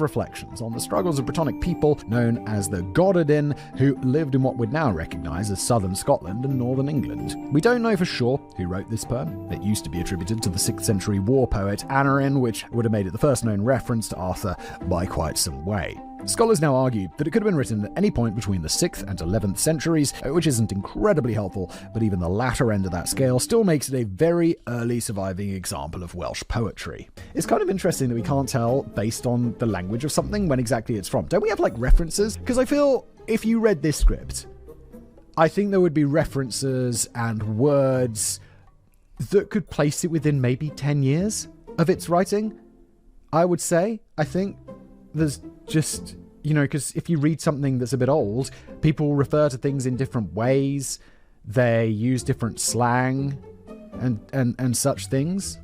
reflections on the struggles of Brittonic people known as the Decoding, who lived in what we'd now recognise as southern Scotland and northern England. We don't know for sure who wrote this poem. It used to be attributed to the 6th century war poet Aneurin, which would have made it the first known reference to Arthur by quite some way. Scholars now argue that it could have been written at any point between the 6th and 11th centuries, which isn't incredibly helpful, but even the latter end of that scale still makes it a very early surviving example of Welsh poetry. It's kind of interesting that we can't tell, based on the language of something, when exactly it's from. Don't we have, references? Because I feel if you read this script, I think there would be references and words that could place it within maybe 10 years of its writing, I would say. I think there's just, because if you read something that's a bit old, people refer to things in different ways. They use different slang and such things.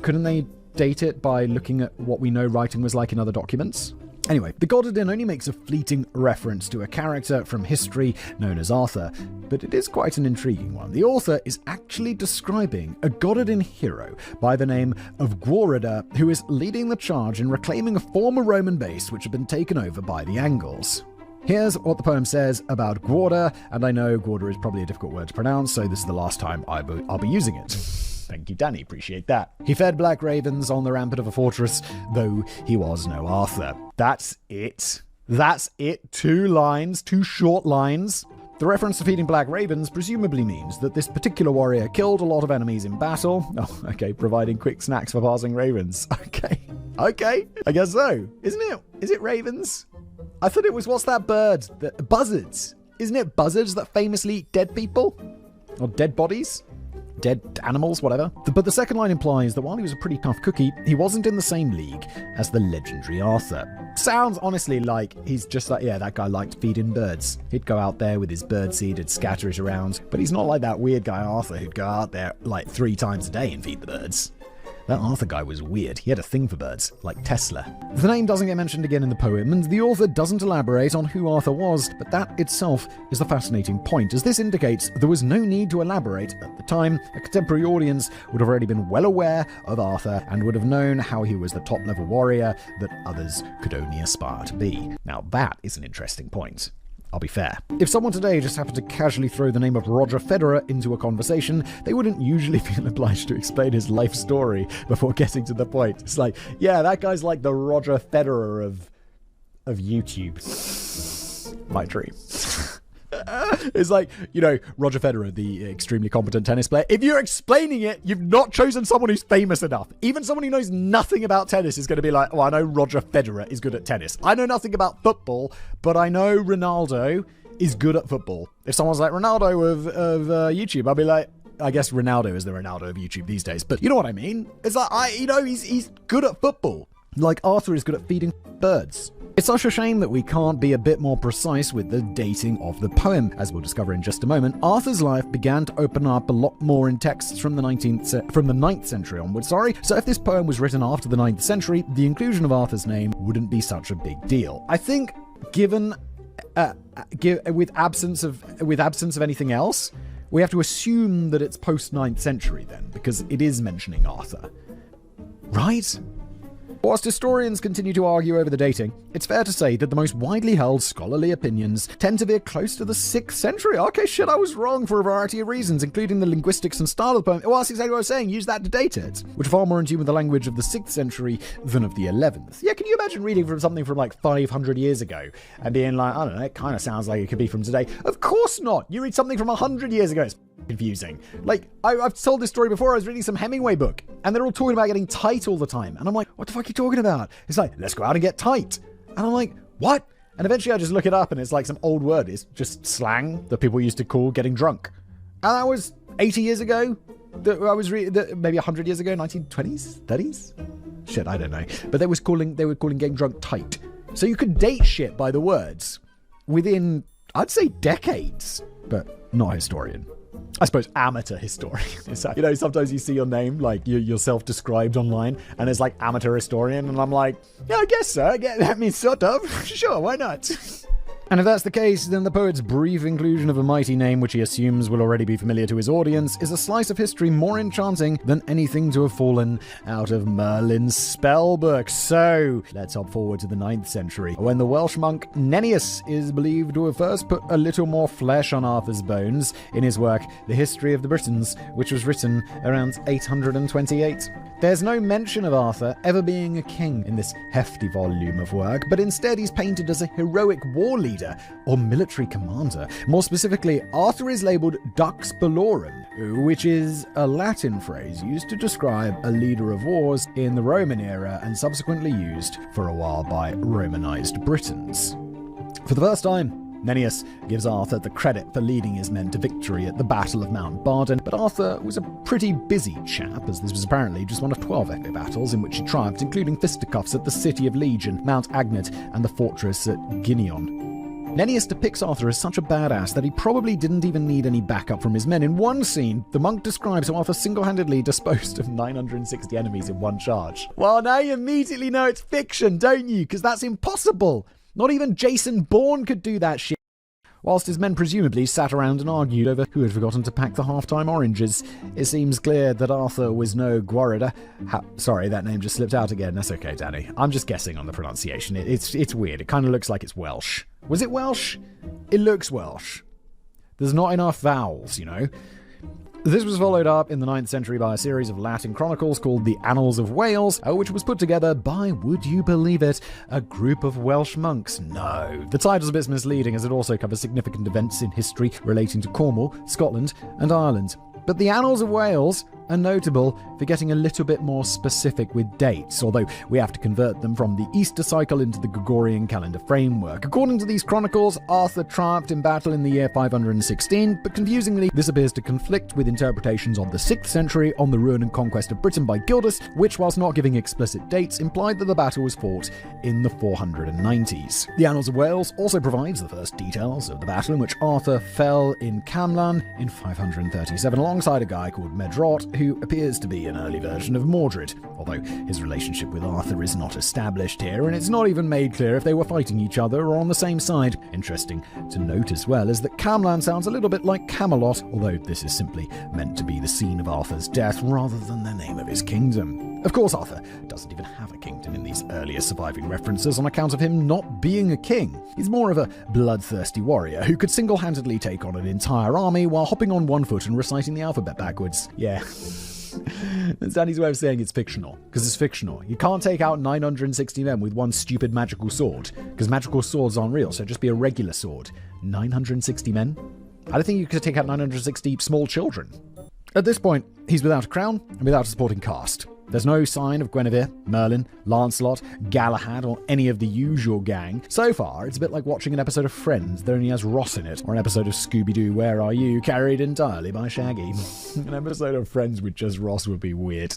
Couldn't they date it by looking at what we know writing was like in other documents? Anyway, the Decoding only makes a fleeting reference to a character from history known as Arthur, but it is quite an intriguing one. The author is actually describing a Decoding hero by the name of Guorida, who is leading the charge in reclaiming a former Roman base which had been taken over by the Angles. Here's what the poem says about Guorda, and I know Guorda is probably a difficult word to pronounce, so this is the last time I'll be using it. Thank you, Danny. Appreciate that. He fed black ravens on the rampart of a fortress, though he was no Arthur. That's it. That's it. 2 lines, 2 short lines. The reference to feeding black ravens presumably means that this particular warrior killed a lot of enemies in battle. Oh, okay, providing quick snacks for passing ravens. Okay, I guess so. Isn't it? Is it ravens? I thought it was, what's that bird? Buzzards. Isn't it buzzards that famously eat dead people? Or dead bodies? Dead animals, whatever. But the second line implies that while he was a pretty tough cookie, he wasn't in the same league as the legendary Arthur. Sounds honestly like he's just like, yeah, that guy liked feeding birds. He'd go out there with his bird seed and scatter it around, but he's not like that weird guy Arthur who'd go out there 3 times a day and feed the birds. That Arthur guy was weird. He had a thing for birds, like Tesla. The name doesn't get mentioned again in the poem, and the author doesn't elaborate on who Arthur was, but that itself is the fascinating point, as this indicates there was no need to elaborate at the time. A contemporary audience would have already been well aware of Arthur and would have known how he was the top-level warrior that others could only aspire to be. Now that is an interesting point. I'll be fair. If someone today just happened to casually throw the name of Roger Federer into a conversation, they wouldn't usually feel obliged to explain his life story before getting to the point. It's like, yeah, that guy's like the Roger Federer of YouTube. My dream. It's like, Roger Federer, the extremely competent tennis player. If you're explaining it, you've not chosen someone who's famous enough. Even someone who knows nothing about tennis is going to be like, oh, I know Roger Federer is good at tennis. I know nothing about football, but I know Ronaldo is good at football. If someone's like Ronaldo of YouTube, I'll be like, I guess Ronaldo is the Ronaldo of YouTube these days. But you know what I mean? It's like, he's good at football. Like Arthur is good at feeding birds. It's such a shame that we can't be a bit more precise with the dating of the poem. As we'll discover in just a moment, Arthur's life began to open up a lot more in texts from the 9th century onwards. So if this poem was written after the 9th century, the inclusion of Arthur's name wouldn't be such a big deal. I think, given with absence of anything else, we have to assume that it's post 9th century then, because it is mentioning Arthur, right? Whilst historians continue to argue over the dating, it's fair to say that the most widely held scholarly opinions tend to veer close to the 6th century. Okay, shit, I was wrong for a variety of reasons, including the linguistics and style of the poem. Well, that's exactly what I was saying. Use that to date it, which are far more in tune with the language of the 6th century than of the 11th. Yeah, can you imagine reading from something from like 500 years ago and being like, I don't know, it kind of sounds like it could be from today? Of course not. You read something from 100 years ago, it's confusing. Like, I've told this story before. I was reading some Hemingway book, and they're all talking about getting tight all the time. And I'm like, what the fuck are you talking about? It's like, let's go out and get tight. And I'm like, what? And eventually I just look it up, and it's like some old word. It's just slang that people used to call getting drunk. And that was 80 years ago. I was maybe 100 years ago, 1920s, 30s? Shit, I don't know. But they were calling getting drunk tight. So you could date shit by the words within, I'd say, decades. But not a historian. I suppose amateur historian. Sometimes you see your name, like you're self-described online, and it's like amateur historian, and I'm like, yeah, I guess so. That means sort of. Sure, why not? And if that's the case, then the poet's brief inclusion of a mighty name, which he assumes will already be familiar to his audience, is a slice of history more enchanting than anything to have fallen out of Merlin's spellbook. So, let's hop forward to the 9th century, when the Welsh monk Nennius is believed to have first put a little more flesh on Arthur's bones in his work, The History of the Britons, which was written around 828. There's no mention of Arthur ever being a king in this hefty volume of work, but instead he's painted as a heroic war leader or military commander. More specifically, Arthur is labelled Dux Bellorum, which is a Latin phrase used to describe a leader of wars in the Roman era and subsequently used for a while by Romanized Britons. For the first time, Nennius gives Arthur the credit for leading his men to victory at the Battle of Mount Barden, but Arthur was a pretty busy chap, as this was apparently just one of 12 epic battles in which he triumphed, including fisticuffs at the City of Legion, Mount Agnet, and the fortress at Ginion. Nennius depicts Arthur as such a badass that he probably didn't even need any backup from his men. In one scene, the monk describes how Arthur single-handedly disposed of 960 enemies in one charge. Well, now you immediately know it's fiction, don't you? Because that's impossible. Not even Jason Bourne could do that shit. Whilst his men presumably sat around and argued over who had forgotten to pack the half-time oranges, it seems clear that Arthur was no Guarida. Sorry, that name just slipped out again. That's okay, Danny. I'm just guessing on the pronunciation. It's weird. It kind of looks like it's Welsh. Was it Welsh? It looks Welsh. There's not enough vowels, you know. This was followed up in the 9th century by a series of Latin chronicles called the Annals of Wales, which was put together by, would you believe it, a group of Welsh monks. No. The title's a bit misleading, as it also covers significant events in history relating to Cornwall, Scotland, and Ireland. But the Annals of Wales are notable for getting a little bit more specific with dates, although we have to convert them from the Easter cycle into the Gregorian calendar framework. According to these chronicles, Arthur triumphed in battle in the year 516, but confusingly, this appears to conflict with interpretations of the 6th century on the ruin and conquest of Britain by Gildas, which, whilst not giving explicit dates, implied that the battle was fought in the 490s. The Annals of Wales also provides the first details of the battle in which Arthur fell in Camlan in 537 alongside a guy called Medrot, who appears to be an early version of Mordred, although his relationship with Arthur is not established here, and it's not even made clear if they were fighting each other or on the same side. Interesting to note as well is that Camlan sounds a little bit like Camelot, although this is simply meant to be the scene of Arthur's death rather than the name of his kingdom. Of course, Arthur doesn't even have a kingdom in these earlier surviving references on account of him not being a king. He's more of a bloodthirsty warrior who could single-handedly take on an entire army while hopping on one foot and reciting the alphabet backwards. Yeah. That's Danny's way of saying it's fictional, because it's fictional. You can't take out 960 men with one stupid magical sword, because magical swords aren't real, so just be a regular sword. 960 men? I don't think you could take out 960 small children. At this point, he's without a crown and without a supporting cast. There's no sign of Guinevere, Merlin, Lancelot, Galahad, or any of the usual gang. So far, it's a bit like watching an episode of Friends that only has Ross in it, or an episode of Scooby-Doo, Where Are You?, carried entirely by Shaggy. An episode of Friends with just Ross would be weird.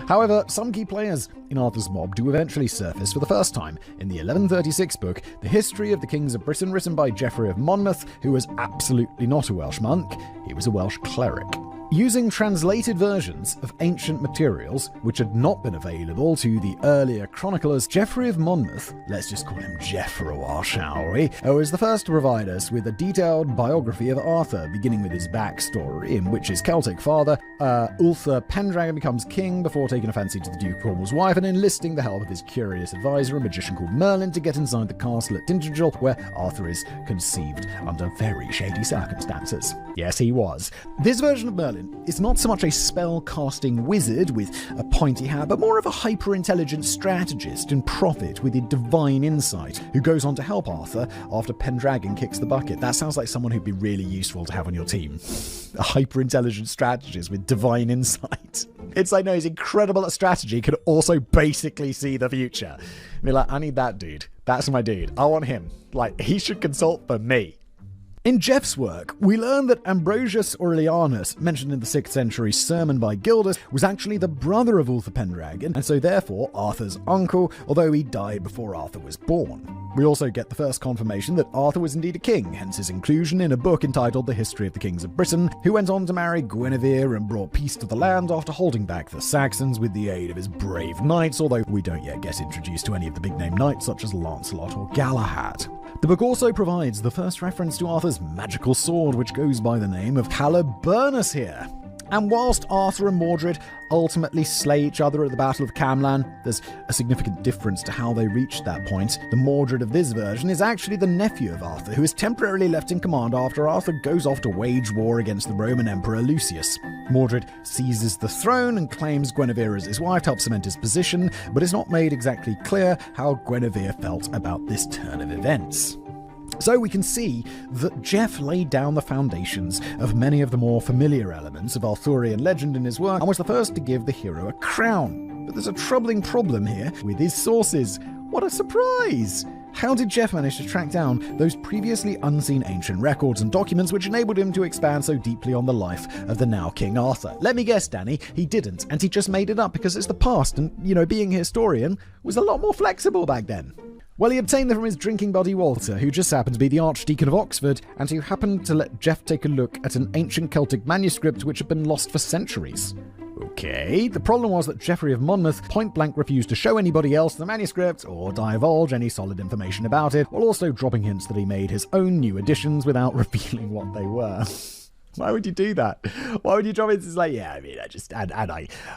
However, some key players in Arthur's mob do eventually surface for the first time in the 1136 book, The History of the Kings of Britain, written by Geoffrey of Monmouth, who was absolutely not a Welsh monk, he was a Welsh cleric. Using translated versions of ancient materials, which had not been available to the earlier chroniclers, Geoffrey of Monmouth, let's just call him Jeff for a while, shall we, was the first to provide us with a detailed biography of Arthur, beginning with his backstory, in which his Celtic father, Ulster Pendragon, becomes king before taking a fancy to the Duke of Cornwall's wife and enlisting the help of his curious advisor, a magician called Merlin, to get inside the castle at Tintagel, where Arthur is conceived under very shady circumstances. Yes, he was. This version of Merlin is not so much a spell-casting wizard with a pointy hat, but more of a hyper-intelligent strategist and prophet with a divine insight who goes on to help Arthur after Pendragon kicks the bucket. That sounds like someone who'd be really useful to have on your team. A hyper-intelligent strategist with divine insight. It's like, no, he's incredible at strategy, can also basically see the future. Be like, I need that dude. That's my dude. I want him. Like, he should consult for me. In Jeff's work, we learn that Ambrosius Aurelianus, mentioned in the 6th century sermon by Gildas, was actually the brother of Ulster Pendragon, and so therefore Arthur's uncle, although he died before Arthur was born. We also get the first confirmation that Arthur was indeed a king, hence his inclusion in a book entitled The History of the Kings of Britain, who went on to marry Guinevere and brought peace to the land after holding back the Saxons with the aid of his brave knights, although we don't yet get introduced to any of the big-name knights such as Lancelot or Galahad. The book also provides the first reference to Arthur's magical sword, which goes by the name of Caliburnus here. And whilst Arthur and Mordred ultimately slay each other at the Battle of Camlan, there's a significant difference to how they reached that point. The Mordred of this version is actually the nephew of Arthur, who is temporarily left in command after Arthur goes off to wage war against the Roman Emperor Lucius. Mordred seizes the throne and claims Guinevere as his wife to help cement his position, but it's not made exactly clear how Guinevere felt about this turn of events. So we can see that Jeff laid down the foundations of many of the more familiar elements of Arthurian legend in his work and was the first to give the hero a crown. But there's a troubling problem here with his sources. What a surprise! How did Jeff manage to track down those previously unseen ancient records and documents which enabled him to expand so deeply on the life of the now King Arthur? Let me guess, Danny, he didn't, and he just made it up because it's the past, and, being a historian was a lot more flexible back then. Well, he obtained them from his drinking buddy Walter, who just happened to be the Archdeacon of Oxford, and who happened to let Jeff take a look at an ancient Celtic manuscript which had been lost for centuries. Okay, the problem was that Geoffrey of Monmouth point-blank refused to show anybody else the manuscript or divulge any solid information about it, while also dropping hints that he made his own new additions without revealing what they were. Why would you do that? Why would you drop it? It's like,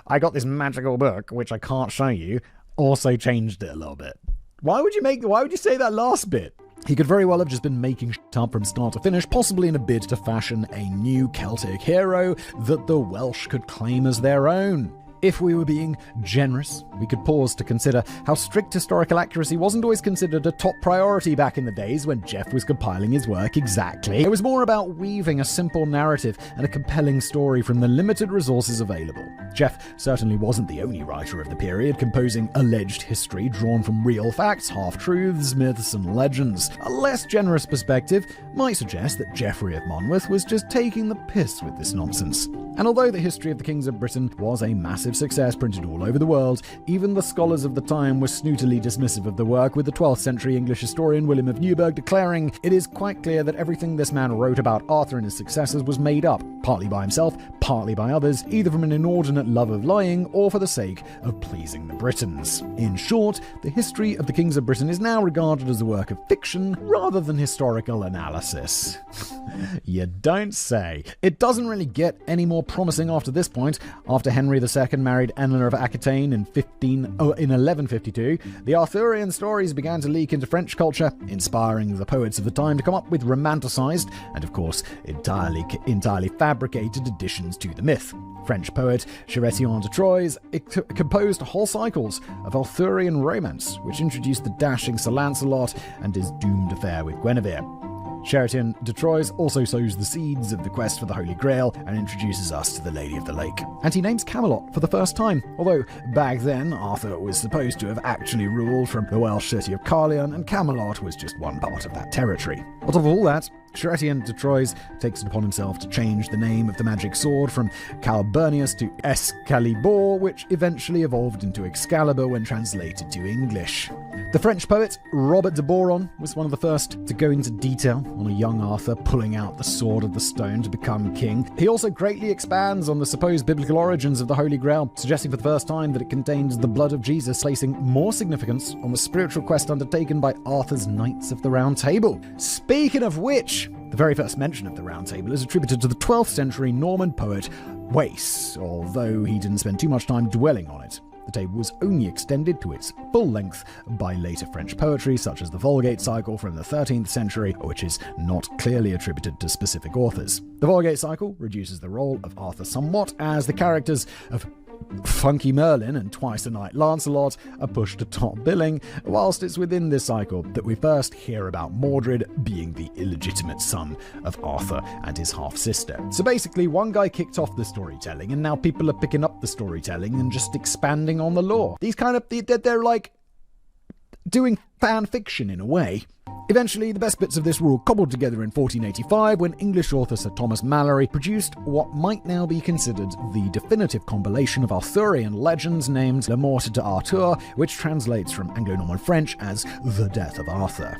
I got this magical book, which I can't show you, also changed it a little bit. Why would you say that last bit? He could very well have just been making shit up from start to finish, possibly in a bid to fashion a new Celtic hero that the Welsh could claim as their own. If we were being generous, we could pause to consider how strict historical accuracy wasn't always considered a top priority back in the days when Jeff was compiling his work exactly. It was more about weaving a simple narrative and a compelling story from the limited resources available. Jeff certainly wasn't the only writer of the period composing alleged history drawn from real facts, half-truths, myths, and legends. A less generous perspective might suggest that Geoffrey of Monmouth was just taking the piss with this nonsense. And although the History of the Kings of Britain was a massive success printed all over the world, even the scholars of the time were snootily dismissive of the work, with the 12th century English historian William of Newburgh declaring, "It is quite clear that everything this man wrote about Arthur and his successors was made up. partly by himself, partly by others, either from an inordinate love of lying or for the sake of pleasing the Britons. In short, the history of the kings of Britain is now regarded as a work of fiction rather than historical analysis. You don't say. It doesn't really get any more promising after this point. After Henry II married Eleanor of Aquitaine in 1152, the Arthurian stories began to leak into French culture, inspiring the poets of the time to come up with romanticized and, of course, entirely fabricated additions to the myth. French poet Chrétien de Troyes composed whole cycles of Arthurian romance, which introduced the dashing Sir Lancelot and his doomed affair with Guinevere. Chrétien de Troyes also sows the seeds of the quest for the Holy Grail and introduces us to the Lady of the Lake. And he names Camelot for the first time, although back then Arthur was supposed to have actually ruled from the Welsh city of Carlion, and Camelot was just one part of that territory. On top of all that, Chrétien de Troyes takes it upon himself to change the name of the magic sword from Calburnius to Excalibur, which eventually evolved into Excalibur when translated to English. The French poet Robert de Boron was one of the first to go into detail on a young Arthur pulling out the sword of the stone to become king. He also greatly expands on the supposed biblical origins of the Holy Grail, suggesting for the first time that it contains the blood of Jesus, placing more significance on the spiritual quest undertaken by Arthur's Knights of the Round Table. Speaking of which, the very first mention of the Round Table is attributed to the 12th century Norman poet Wace, although he didn't spend too much time dwelling on it. The table was only extended to its full length by later French poetry, such as the Vulgate cycle from the 13th century, which is not clearly attributed to specific authors. The Vulgate cycle reduces the role of Arthur somewhat, as the characters of Funky Merlin and Twice a Night Lancelot are pushed to top billing, whilst it's within this cycle that we first hear about Mordred being the illegitimate son of Arthur and his half-sister. So basically, one guy kicked off the storytelling, and now people are picking up the storytelling and just expanding on the lore. These they're like doing fan fiction in a way. Eventually, the best bits of this were all cobbled together in 1485 when English author Sir Thomas Malory produced what might now be considered the definitive compilation of Arthurian legends named Le Mort d'Arthur, which translates from Anglo-Norman French as The Death of Arthur.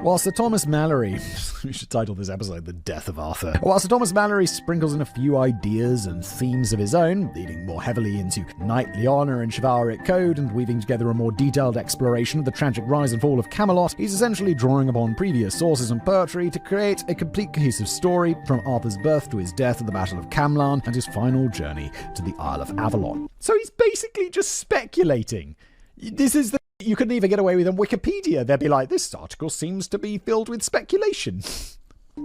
While Sir Thomas Malory, we should title this episode The Death of Arthur. While Sir Thomas Malory sprinkles in a few ideas and themes of his own, leading more heavily into knightly honour and chivalric code and weaving together a more detailed exploration of the tragic rise and fall of Camelot, he's essentially drawing upon previous sources and poetry to create a complete cohesive story from Arthur's birth to his death at the Battle of Camlan and his final journey to the Isle of Avalon. So he's basically just speculating. You couldn't even get away with on Wikipedia. They'd be like, this article seems to be filled with speculation.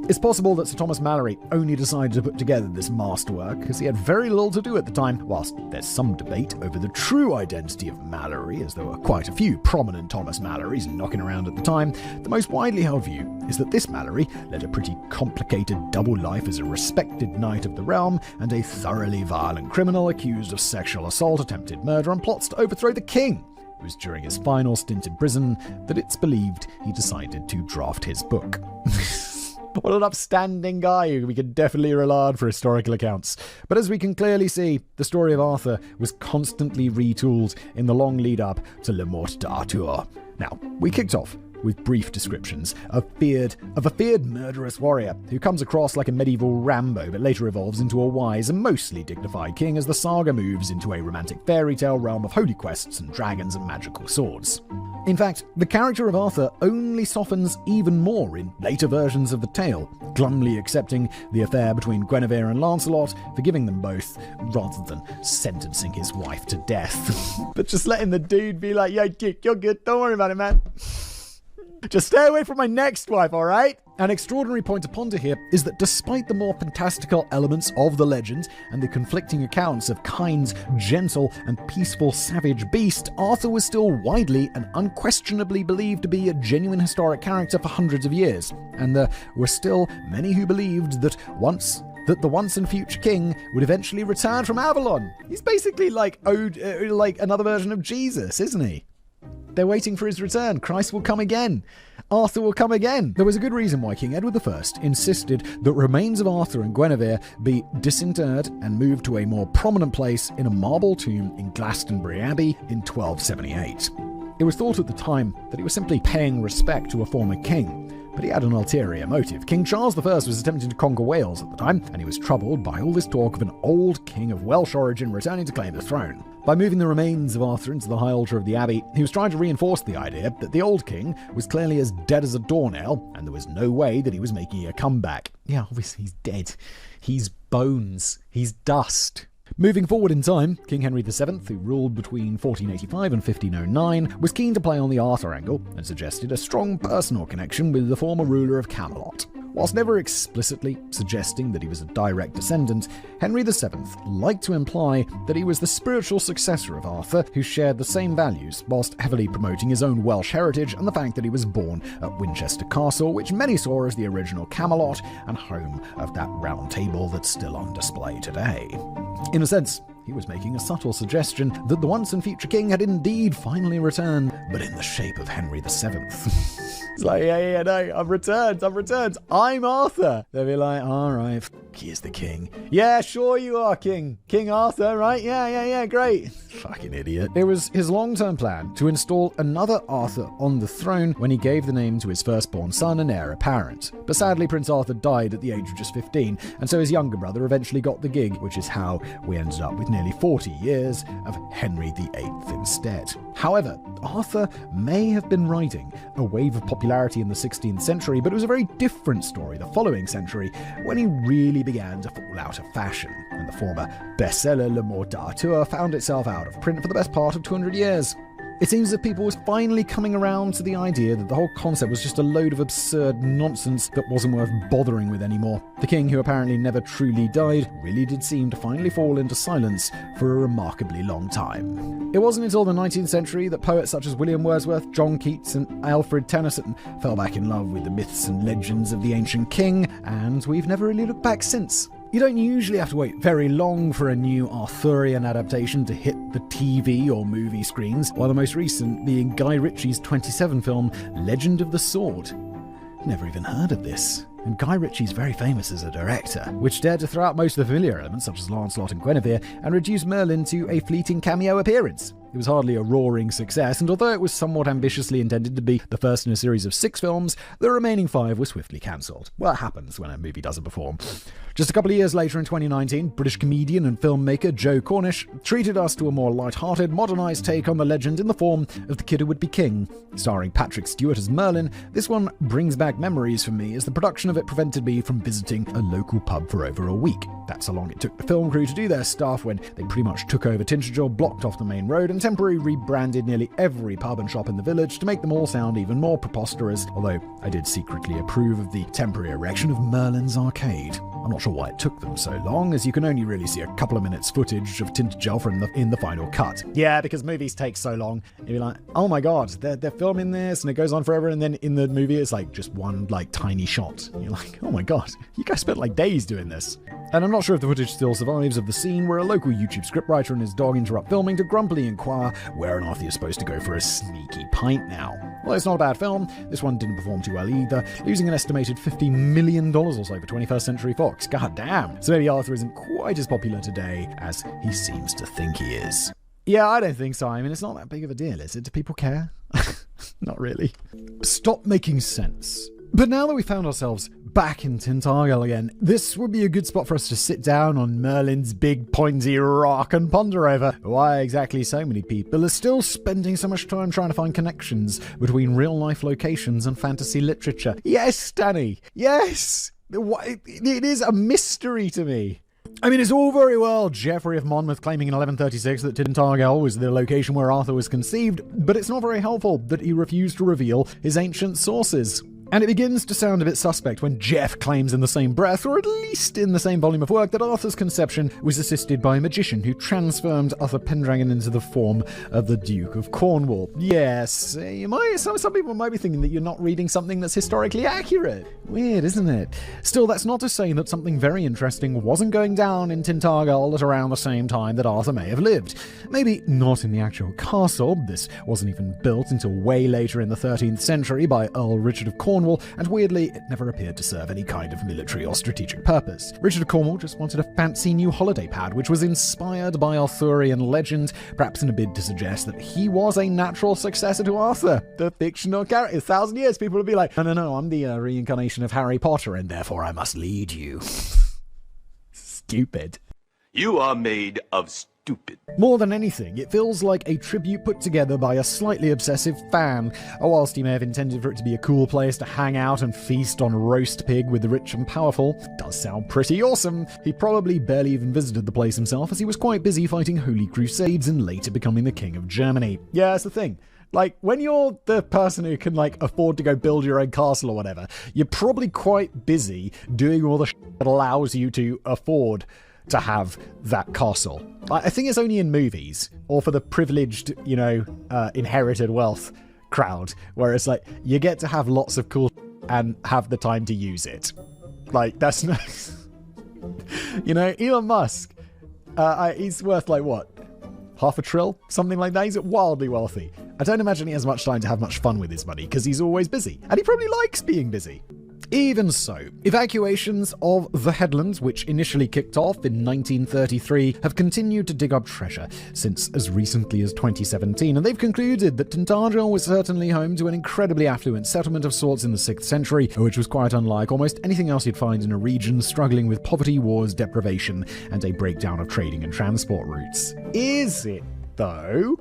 It's possible that Sir Thomas Malory only decided to put together this masterwork because he had very little to do at the time, whilst there's some debate over the true identity of Malory, as there were quite a few prominent Thomas Malorys knocking around at the time. The most widely held view is that this Malory led a pretty complicated double life as a respected knight of the realm and a thoroughly violent criminal accused of sexual assault, attempted murder, and plots to overthrow the king. It was during his final stint in prison that it's believed he decided to draft his book. What an upstanding guy who we could definitely rely on for historical accounts. But as we can clearly see, the story of Arthur was constantly retooled in the long lead up to Le Mort d'Arthur. Now, we kicked off with brief descriptions of a feared murderous warrior who comes across like a medieval Rambo but later evolves into a wise and mostly dignified king as the saga moves into a romantic fairy tale realm of holy quests and dragons and magical swords. In fact, the character of Arthur only softens even more in later versions of the tale, glumly accepting the affair between Guinevere and Lancelot, forgiving them both, rather than sentencing his wife to death. But just letting the dude be like, yeah, you're good, don't worry about it, man. Just stay away from my next wife, alright? An extraordinary point to ponder here is that despite the more fantastical elements of the legend and the conflicting accounts of Cain's gentle and peaceful savage beast, Arthur was still widely and unquestionably believed to be a genuine historic character for hundreds of years, and there were still many who believed that the once and future king would eventually return from Avalon. He's basically like another version of Jesus, isn't he? They're waiting for his return. Christ will come again. Arthur will come again. There was a good reason why King Edward I insisted that remains of Arthur and Guinevere be disinterred and moved to a more prominent place in a marble tomb in Glastonbury Abbey in 1278. It was thought at the time that he was simply paying respect to a former king, But he had an ulterior motive. King Charles I was attempting to conquer Wales at the time, and he was troubled by all this talk of an old king of Welsh origin returning to claim the throne. By moving the remains of Arthur into the high altar of the abbey, he was trying to reinforce the idea that the old king was clearly as dead as a doornail, and there was no way that he was making a comeback. Yeah, obviously he's dead. He's bones. He's dust. Moving forward in time, King Henry VII, who ruled between 1485 and 1509, was keen to play on the Arthur angle and suggested a strong personal connection with the former ruler of Camelot. Whilst never explicitly suggesting that he was a direct descendant, Henry VII liked to imply that he was the spiritual successor of Arthur, who shared the same values, whilst heavily promoting his own Welsh heritage and the fact that he was born at Winchester Castle, which many saw as the original Camelot and home of that round table that's still on display today. In a sense, he was making a subtle suggestion that the once and future king had indeed finally returned, but in the shape of Henry VII. It's like, yeah, no, I've returned, I'm Arthur. They'll be like, alright, he is the king. Yeah, sure you are, King Arthur, right? Yeah, great. Fucking idiot. It was his long-term plan to install another Arthur on the throne when he gave the name to his firstborn son and heir apparent. But sadly, Prince Arthur died at the age of just 15, and so his younger brother eventually got the gig, which is how we ended up with nearly 40 years of Henry VIII instead. However, Arthur may have been riding a wave of popularity in the 16th century, but it was a very different story the following century when he really began to fall out of fashion, and the former bestseller Le Mort d'Arthur found itself out of print for the best part of 200 years. It seems that people was finally coming around to the idea that the whole concept was just a load of absurd nonsense that wasn't worth bothering with anymore. The king, who apparently never truly died, really did seem to finally fall into silence for a remarkably long time. It wasn't until the 19th century that poets such as William Wordsworth, John Keats, and Alfred Tennyson fell back in love with the myths and legends of the ancient king, and we've never really looked back since. You don't usually have to wait very long for a new Arthurian adaptation to hit the TV or movie screens, while the most recent being Guy Ritchie's 27 film Legend of the Sword. Never even heard of this. And Guy Ritchie's very famous as a director, which dared to throw out most of the familiar elements such as Lancelot and Guinevere and reduce Merlin to a fleeting cameo appearance. It was hardly a roaring success, and although it was somewhat ambitiously intended to be the first in a series of 6 films, the remaining 5 were swiftly cancelled. Well, it happens when a movie doesn't perform. Just a couple of years later in 2019, British comedian and filmmaker Joe Cornish treated us to a more light-hearted, modernised take on the legend in the form of The Kid Who Would Be King. Starring Patrick Stewart as Merlin, this one brings back memories for me as the production of it prevented me from visiting a local pub for over a week. That's how long it took the film crew to do their stuff when they pretty much took over Tinchurchill, blocked off the main road, and temporarily rebranded nearly every pub and shop in the village to make them all sound even more preposterous, although I did secretly approve of the temporary erection of Merlin's Arcade. I'm not sure why it took them so long, as you can only really see a couple of minutes footage of Tinchurchill in the final cut. Yeah, because movies take so long. You're like, oh my god, they're filming this, and it goes on forever, and then in the movie it's like just one like tiny shot. And you're like, oh my god, you guys spent like days doing this. And I'm not sure if the footage still survives of the scene where a local YouTube scriptwriter and his dog interrupt filming to grumpily inquire where on earth you're supposed to go for a sneaky pint now. Well, it's not a bad film. This one didn't perform too well either, losing an estimated $50 million or so for 21st Century Fox. God damn. So maybe Arthur isn't quite as popular today as he seems to think he is. Yeah, I don't think so. I mean, it's not that big of a deal, is it? Do people care? Not really. Stop making sense. But now that we found ourselves back in Tintagel again, this would be a good spot for us to sit down on Merlin's big pointy rock and ponder over why exactly so many people are still spending so much time trying to find connections between real-life locations and fantasy literature. Yes, Danny! Yes! It is a mystery to me. I mean, it's all very well Geoffrey of Monmouth claiming in 1136 that Tintagel was the location where Arthur was conceived, but it's not very helpful that he refused to reveal his ancient sources. And it begins to sound a bit suspect when Jeff claims in the same breath, or at least in the same volume of work, that Arthur's conception was assisted by a magician who transformed Arthur Pendragon into the form of the Duke of Cornwall. Yes, some people might be thinking that you're not reading something that's historically accurate. Weird, isn't it? Still, that's not to say that something very interesting wasn't going down in Tintagel at around the same time that Arthur may have lived. Maybe not in the actual castle. This wasn't even built until way later in the 13th century by Earl Richard of Cornwall, Cornwall, and weirdly, it never appeared to serve any kind of military or strategic purpose. Richard of Cornwall just wanted a fancy new holiday pad, which was inspired by Arthurian legend, perhaps in a bid to suggest that he was a natural successor to Arthur, the fictional character. 1,000 years, people would be like, no, I'm the reincarnation of Harry Potter, and therefore I must lead you. Stupid. You are made of stupid. More than anything, it feels like a tribute put together by a slightly obsessive fan. Whilst he may have intended for it to be a cool place to hang out and feast on roast pig with the rich and powerful, it does sound pretty awesome. He probably barely even visited the place himself, as he was quite busy fighting holy crusades and later becoming the king of Germany. Yeah, that's the thing. Like, when you're the person who can, afford to go build your own castle or whatever, you're probably quite busy doing all the shit that allows you to afford to have that castle. I think it's only in movies, or for the privileged, inherited wealth crowd, where it's like, you get to have lots of cool and have the time to use it. That's not... Elon Musk, he's worth, what? $500 billion? Something like that? He's wildly wealthy. I don't imagine he has much time to have much fun with his money, because he's always busy. And he probably likes being busy. Even so, evacuations of the headlands, which initially kicked off in 1933, have continued to dig up treasure since as recently as 2017, and they've concluded that Tintagel was certainly home to an incredibly affluent settlement of sorts in the 6th century, which was quite unlike almost anything else you'd find in a region struggling with poverty, wars, deprivation, and a breakdown of trading and transport routes. Is it, though?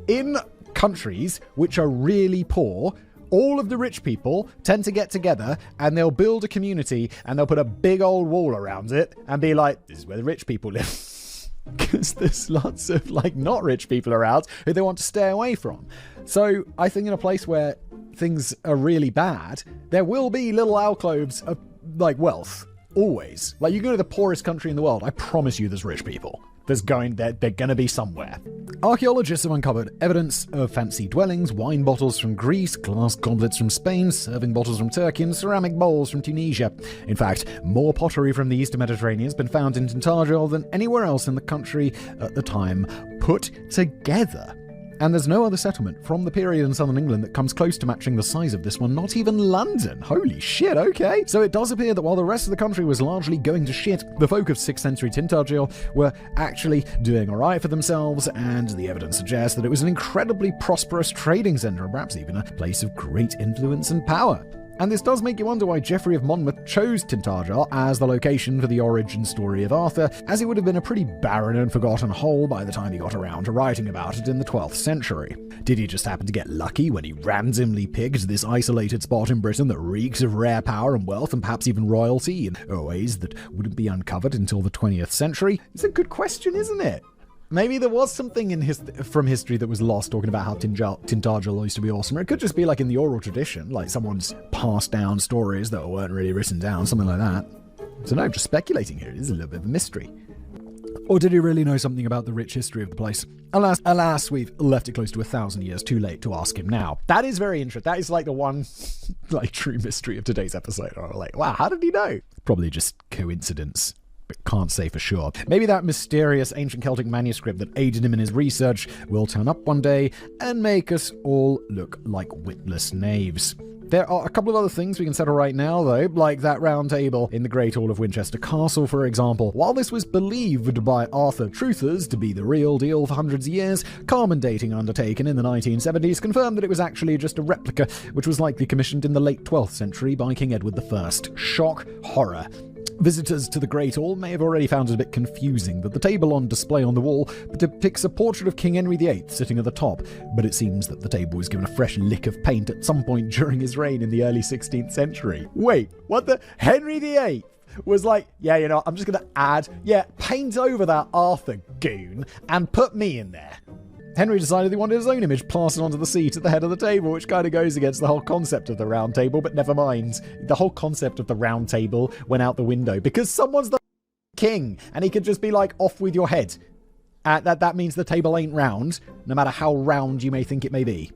In countries which are really poor, all of the rich people tend to get together and they'll build a community and they'll put a big old wall around it and be like, this is where the rich people live. Because there's lots of not rich people around who they want to stay away from. So I think in a place where things are really bad, there will be little alcoves of wealth. Always. You go to the poorest country in the world, I promise you there's rich people. They're going to be somewhere. Archaeologists have uncovered evidence of fancy dwellings, wine bottles from Greece, glass goblets from Spain, serving bottles from Turkey, and ceramic bowls from Tunisia. In fact, more pottery from the Eastern Mediterranean has been found in Tintagel than anywhere else in the country at the time put together. And there's no other settlement from the period in southern England that comes close to matching the size of this one, not even London. Holy shit, okay. So it does appear that while the rest of the country was largely going to shit, the folk of 6th century Tintagel were actually doing alright for themselves, and the evidence suggests that it was an incredibly prosperous trading centre, and perhaps even a place of great influence and power. And this does make you wonder why Geoffrey of Monmouth chose Tintagel as the location for the origin story of Arthur, as it would have been a pretty barren and forgotten hole by the time he got around to writing about it in the 12th century. Did he just happen to get lucky when he randomly picked this isolated spot in Britain that reeks of rare power and wealth and perhaps even royalty in ways that wouldn't be uncovered until the 20th century? It's a good question, isn't it? Maybe there was something from history that was lost talking about how Tintagel used to be awesome. Or it could just be in the oral tradition, someone's passed down stories that weren't really written down, something like that. So no, just speculating here. It is a little bit of a mystery. Or did he really know something about the rich history of the place? Alas, we've left it close to 1,000 years too late to ask him now. That is very interesting. That is the one true mystery of today's episode. Or wow, how did he know? Probably just coincidence. But can't say for sure. Maybe that mysterious ancient Celtic manuscript that aided him in his research will turn up one day and make us all look like witless knaves. There are a couple of other things we can settle right now, though, like that round table in the Great Hall of Winchester Castle, for example. While this was believed by Arthur truthers to be the real deal for hundreds of years, Carmen dating undertaken in the 1970s confirmed that it was actually just a replica, which was likely commissioned in the late 12th century by King Edward I. Shock, horror. Visitors to the Great Hall may have already found it a bit confusing that the table on display on the wall depicts a portrait of King Henry VIII sitting at the top, but it seems that the table was given a fresh lick of paint at some point during his reign in the early 16th century. Wait, what the? Henry VIII was I'm just going to paint over that Arthur goon and put me in there. Henry decided he wanted his own image plastered onto the seat at the head of the table, which kind of goes against the whole concept of the round table, but never mind. The whole concept of the round table went out the window because someone's the king and he could just be off with your head. That means the table ain't round, no matter how round you may think it may be.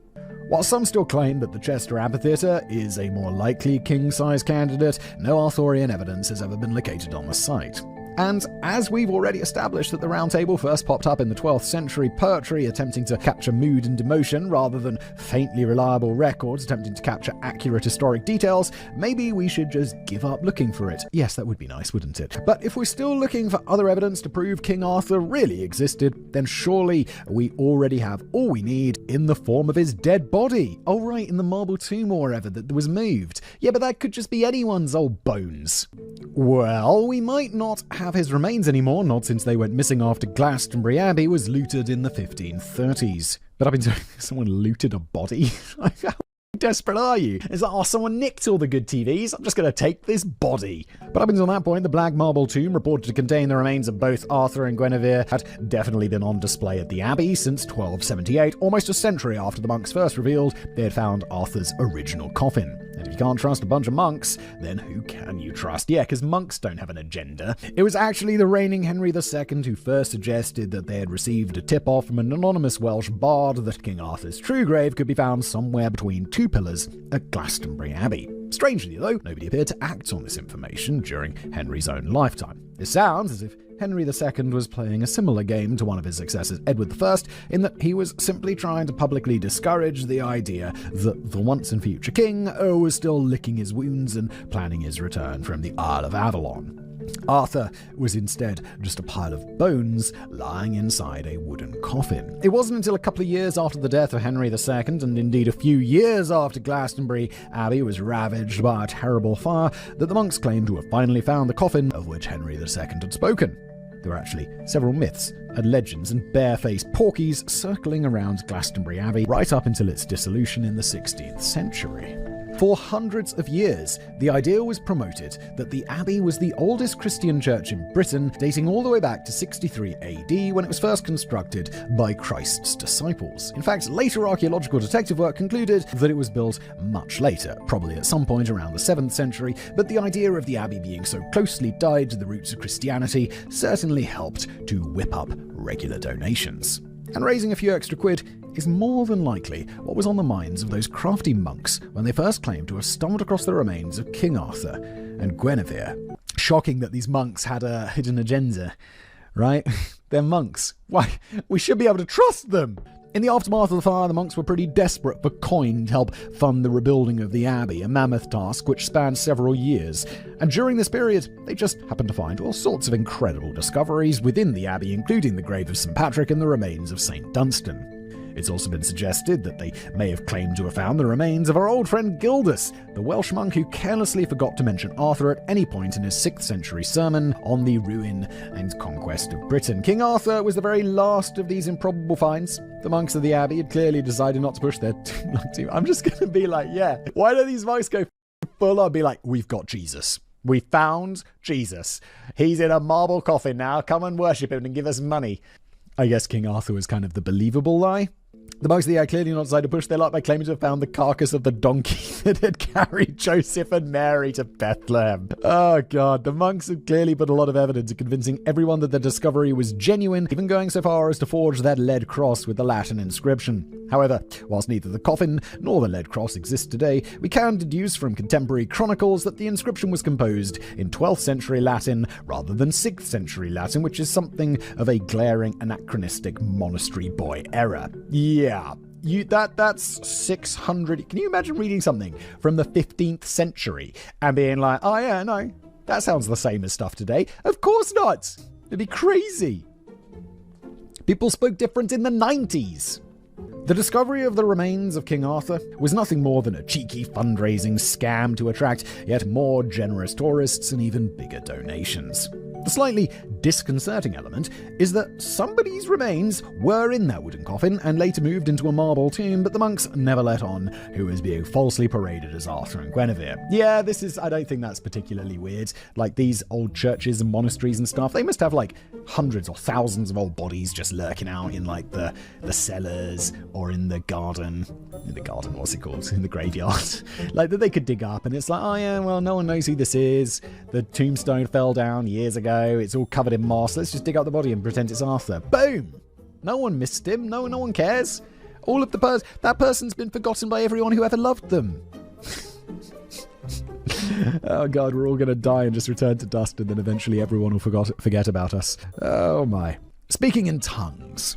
While some still claim that the Chester Amphitheatre is a more likely king-size candidate, no Arthurian evidence has ever been located on the site. And as we've already established that the Round Table first popped up in the 12th century poetry attempting to capture mood and emotion rather than faintly reliable records attempting to capture accurate historic details, maybe we should just give up looking for it. Yes, that would be nice, wouldn't it? But if we're still looking for other evidence to prove King Arthur really existed, then surely we already have all we need in the form of his dead body. Oh right, in the marble tomb or whatever that was moved. Yeah, but that could just be anyone's old bones. Well, we might not have his remains anymore, not since they went missing after Glastonbury Abbey was looted in the 1530s. But I've been saying, someone looted a body? How desperate are you? It's like, oh, someone nicked all the good TVs. I'm just going to take this body. But up until that point, the Black Marble Tomb, reported to contain the remains of both Arthur and Guinevere, had definitely been on display at the Abbey since 1278, almost a century after the monks first revealed they had found Arthur's original coffin. And if you can't trust a bunch of monks, then who can you trust? Yeah, because monks don't have an agenda. It was actually the reigning Henry II who first suggested that they had received a tip-off from an anonymous Welsh bard that King Arthur's true grave could be found somewhere between two pillars at Glastonbury Abbey. Strangely, though, nobody appeared to act on this information during Henry's own lifetime. It sounds as if Henry II was playing a similar game to one of his successors, Edward I, in that he was simply trying to publicly discourage the idea that the once and future king was still licking his wounds and planning his return from the Isle of Avalon. Arthur was instead just a pile of bones lying inside a wooden coffin. It wasn't until a couple of years after the death of Henry II, and indeed a few years after Glastonbury Abbey was ravaged by a terrible fire, that the monks claimed to have finally found the coffin of which Henry II had spoken. There were actually several myths and legends and barefaced porkies circling around Glastonbury Abbey right up until its dissolution in the 16th century. For hundreds of years, the idea was promoted that the Abbey was the oldest Christian church in Britain, dating all the way back to 63 AD when it was first constructed by Christ's disciples. In fact, later archaeological detective work concluded that it was built much later, probably at some point around the 7th century, but the idea of the Abbey being so closely tied to the roots of Christianity certainly helped to whip up regular donations. And raising a few extra quid is more than likely what was on the minds of those crafty monks when they first claimed to have stumbled across the remains of King Arthur and Guinevere. Shocking that these monks had a hidden agenda, right? They're monks. Why? We should be able to trust them! In the aftermath of the fire, the monks were pretty desperate for coin to help fund the rebuilding of the abbey, a mammoth task which spanned several years. And during this period, they just happened to find all sorts of incredible discoveries within the abbey, including the grave of St. Patrick and the remains of St. Dunstan. It's also been suggested that they may have claimed to have found the remains of our old friend Gildas, the Welsh monk who carelessly forgot to mention Arthur at any point in his 6th century sermon on the ruin and conquest of Britain. King Arthur was the very last of these improbable finds. The monks of the abbey had clearly decided not to push their too. I'm just going to be like, yeah, why don't these monks go full on? Be like, we've got Jesus. We found Jesus. He's in a marble coffin now. Come and worship him and give us money. I guess King Arthur was kind of the believable lie. The monks of the abbey clearly not decided to push their luck by claiming to have found the carcass of the donkey that had carried Joseph and Mary to Bethlehem. Oh god, the monks had clearly put a lot of evidence in convincing everyone that the discovery was genuine, even going so far as to forge that lead cross with the Latin inscription. However, whilst neither the coffin nor the lead cross exist today, we can deduce from contemporary chronicles that the inscription was composed in 12th century Latin rather than 6th century Latin, which is something of a glaring anachronistic monastery boy error. Yeah, that's 600. Can you imagine reading something from the 15th century and being like, oh yeah, no, that sounds the same as stuff today? Of course not. It'd be crazy. People spoke different in the 90s. The discovery of the remains of King Arthur was nothing more than a cheeky fundraising scam to attract yet more generous tourists and even bigger donations. The slightly disconcerting element is that somebody's remains were in that wooden coffin and later moved into a marble tomb, but the monks never let on who was being falsely paraded as Arthur and Guinevere. Yeah, I don't think that's particularly weird. Like, these old churches and monasteries and stuff, they must have like hundreds or thousands of old bodies just lurking out in like the cellars or in the garden. In the garden, what's it called? In the graveyard. Like, that they could dig up, and it's like, oh yeah, well, no one knows who this is. The tombstone fell down years ago. It's all covered in moss. Let's just dig up the body and pretend it's Arthur. Boom! No one missed him. No one cares. All of that person's been forgotten by everyone who ever loved them. Oh god, we're all going to die and just return to dust, and then eventually everyone will forget about us. Oh my. Speaking in tongues.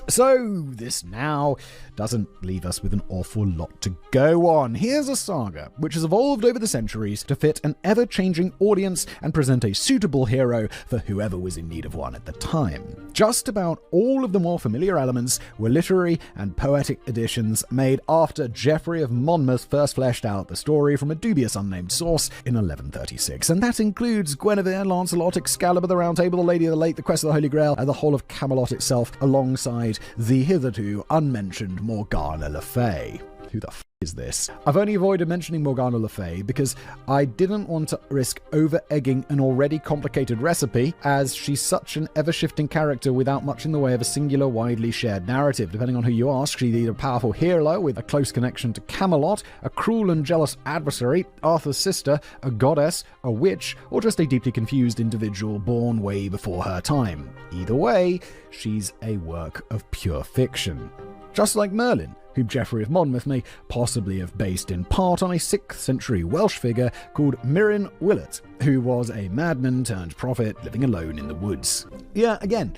So, this now doesn't leave us with an awful lot to go on. Here's a saga which has evolved over the centuries to fit an ever-changing audience and present a suitable hero for whoever was in need of one at the time. Just about all of the more familiar elements were literary and poetic additions made after Geoffrey of Monmouth first fleshed out the story from a dubious unnamed source in 1136, and that includes Guinevere, Lancelot, Excalibur, the Round Table, the Lady of the Lake, the Quest of the Holy Grail, and the whole of Camelot itself, alongside the hitherto unmentioned Morgana Le Fay. Who the is this? I've only avoided mentioning Morgana Le Fay because I didn't want to risk over-egging an already complicated recipe, as she's such an ever-shifting character without much in the way of a singular, widely shared narrative. Depending on who you ask, she's either a powerful hero with a close connection to Camelot, a cruel and jealous adversary, Arthur's sister, a goddess, a witch, or just a deeply confused individual born way before her time. Either way, she's a work of pure fiction. Just like Merlin, who Geoffrey of Monmouth may possibly have based in part on a 6th century Welsh figure called Myrddin Wylot, who was a madman turned prophet living alone in the woods. Yeah, again,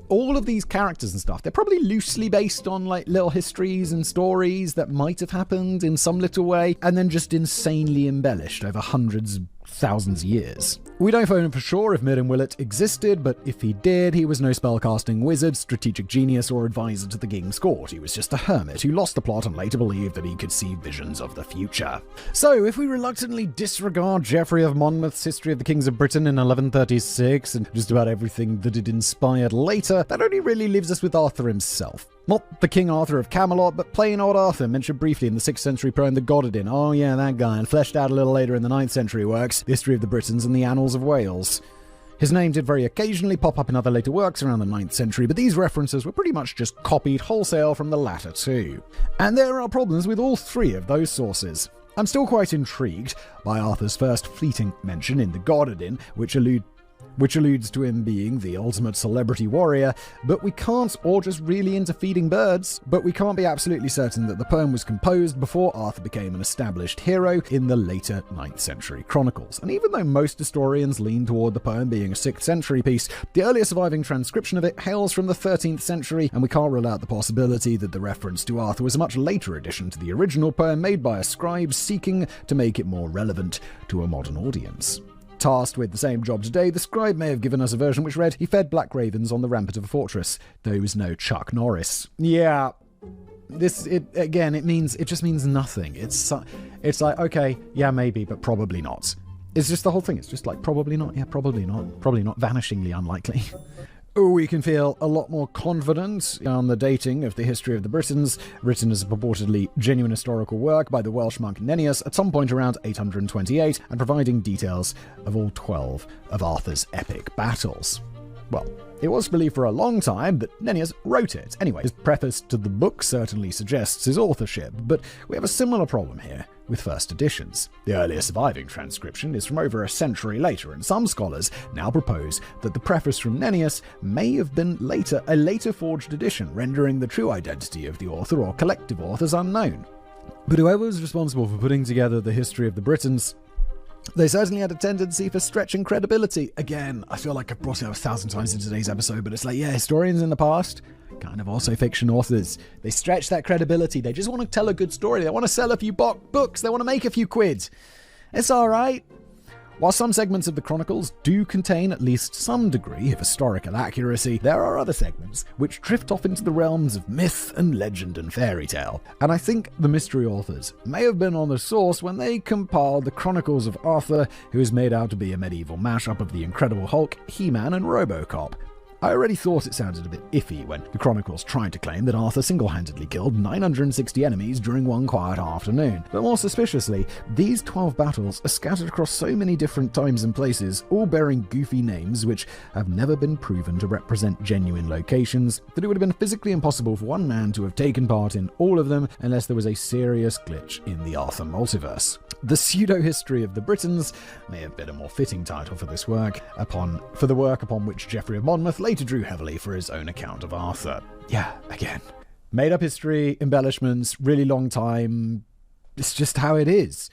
all of these characters and stuff, they're probably loosely based on like little histories and stories that might have happened in some little way, and then just insanely embellished over hundreds, thousands of years. We don't know for sure if Myrddin Wylot existed, but if he did, he was no spellcasting wizard, strategic genius, or advisor to the king's court. He was just a hermit who lost the plot and later believed that he could see visions of the future. So, if we reluctantly disregard Geoffrey of Monmouth's History of the Kings of Britain in 1136 and just about everything that it inspired later, that only really leaves us with Arthur himself. Not the King Arthur of Camelot, but plain old Arthur, mentioned briefly in the 6th century poem The Decoding. Oh yeah, that guy, and fleshed out a little later in the 9th century works, The History of the Britons and the Annals of Wales. His name did very occasionally pop up in other later works around the 9th century, but these references were pretty much just copied wholesale from the latter two. And there are problems with all three of those sources. I'm still quite intrigued by Arthur's first fleeting mention in The Decoding, which alludes to him being the ultimate celebrity warrior, but we can't, or just really into feeding birds, but we can't be absolutely certain that the poem was composed before Arthur became an established hero in the later 9th century chronicles. And even though most historians lean toward the poem being a 6th century piece, the earliest surviving transcription of it hails from the 13th century, and we can't rule out the possibility that the reference to Arthur was a much later addition to the original poem made by a scribe seeking to make it more relevant to a modern audience. Tasked with the same job today, the scribe may have given us a version which read, "He fed black ravens on the rampart of a fortress." There was no Chuck Norris. Yeah, it just means nothing. It's like, okay, yeah, maybe, but probably not. It's just the whole thing. It's just like, probably not, yeah, probably not, vanishingly unlikely. We can feel a lot more confident on the dating of the History of the Britons, written as a purportedly genuine historical work by the Welsh monk Nennius at some point around 828, and providing details of all 12 of Arthur's epic battles. Well, it was believed for a long time that Nennius wrote it. Anyway, his preface to the book certainly suggests his authorship, but we have a similar problem here with first editions. The earliest surviving transcription is from over a century later, and some scholars now propose that the preface from Nennius may have been a later forged edition, rendering the true identity of the author or collective authors unknown. But whoever was responsible for putting together the History of the Britons, they certainly had a tendency for stretching credibility. Again, I feel like I've brought it up 1,000 times in today's episode, but it's like, yeah, historians in the past, kind of also fiction authors, they stretch that credibility. They just want to tell a good story. They want to sell a few books. They want to make a few quid. It's all right. While some segments of the Chronicles do contain at least some degree of historical accuracy, there are other segments which drift off into the realms of myth and legend and fairy tale. And I think the mystery authors may have been on the source when they compiled the Chronicles of Arthur, who is made out to be a medieval mashup of the Incredible Hulk, He-Man, and RoboCop. I already thought it sounded a bit iffy when the Chronicles tried to claim that Arthur single-handedly killed 960 enemies during one quiet afternoon. But more suspiciously, these 12 battles are scattered across so many different times and places, all bearing goofy names which have never been proven to represent genuine locations, that it would have been physically impossible for one man to have taken part in all of them unless there was a serious glitch in the Arthur multiverse. The Pseudo-History of the Britons may have been a more fitting title for this work, for the work upon which Geoffrey of Monmouth later drew heavily for his own account of Arthur. Yeah, again, made up history, embellishments, really long time. It's just how it is.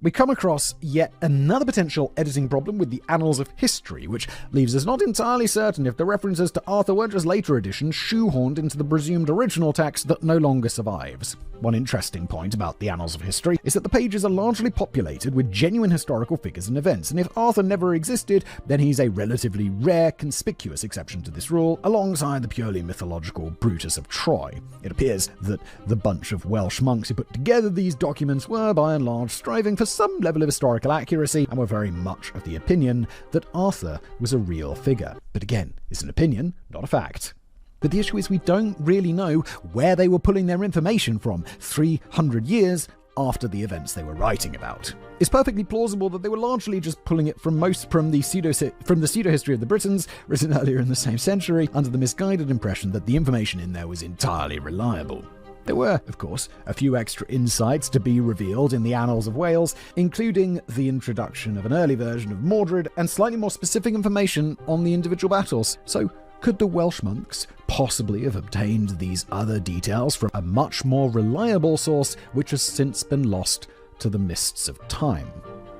we come across yet another potential editing problem with the Annals of History, which leaves us not entirely certain if the references to Arthur weren't just later additions shoehorned into the presumed original text that no longer survives. One interesting point about the Annals of History is that the pages are largely populated with genuine historical figures and events, and if Arthur never existed, then he's a relatively rare, conspicuous exception to this rule, alongside the purely mythological Brutus of Troy. It appears that the bunch of Welsh monks who put together these documents were, by and large, striving for some level of historical accuracy and were very much of the opinion that Arthur was a real figure. But again, it's an opinion, not a fact. But the issue is we don't really know where they were pulling their information from 300 years after the events they were writing about. It's perfectly plausible that they were largely just pulling it from the pseudo-history of the Britons, written earlier in the same century, under the misguided impression that the information in there was entirely reliable. There were, of course, a few extra insights to be revealed in the Annals of Wales, including the introduction of an early version of Mordred and slightly more specific information on the individual battles. So, could the Welsh monks possibly have obtained these other details from a much more reliable source which has since been lost to the mists of time?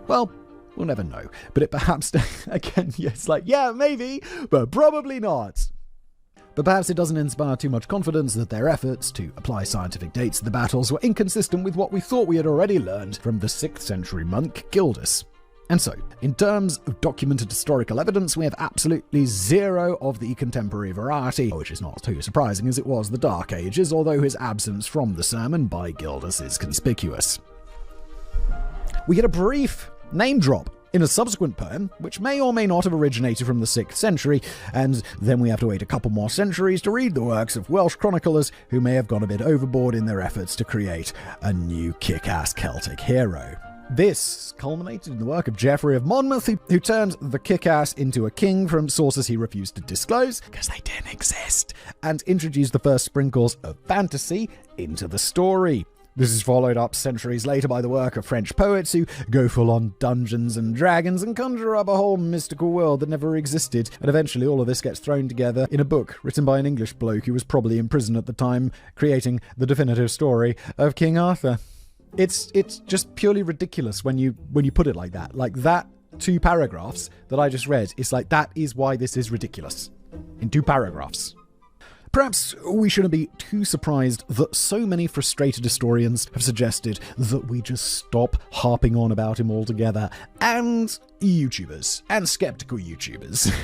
Well, we'll never know. But it perhaps, again, it's like, yeah, maybe, but probably not. But perhaps it doesn't inspire too much confidence that their efforts to apply scientific dates to the battles were inconsistent with what we thought we had already learned from the 6th century monk Gildas. And so, in terms of documented historical evidence, we have absolutely zero of the contemporary variety, which is not too surprising as it was the Dark Ages, although his absence from the sermon by Gildas is conspicuous. We get a brief name drop in a subsequent poem, which may or may not have originated from the 6th century, and then we have to wait a couple more centuries to read the works of Welsh chroniclers who may have gone a bit overboard in their efforts to create a new kick-ass Celtic hero. This culminated in the work of Geoffrey of Monmouth, who turned the kick-ass into a king from sources he refused to disclose, because they didn't exist, and introduced the first sprinkles of fantasy into the story. This is followed up centuries later by the work of French poets who go full on Dungeons and Dragons and conjure up a whole mystical world that never existed, and eventually all of this gets thrown together in a book written by an English bloke who was probably in prison at the time, creating the definitive story of King Arthur. It's just purely ridiculous when you put it like that. Like that 2 paragraphs that I just read, it's like that is why this is ridiculous. In 2 paragraphs. Perhaps we shouldn't be too surprised that so many frustrated historians have suggested that we just stop harping on about him altogether, and YouTubers, and skeptical YouTubers.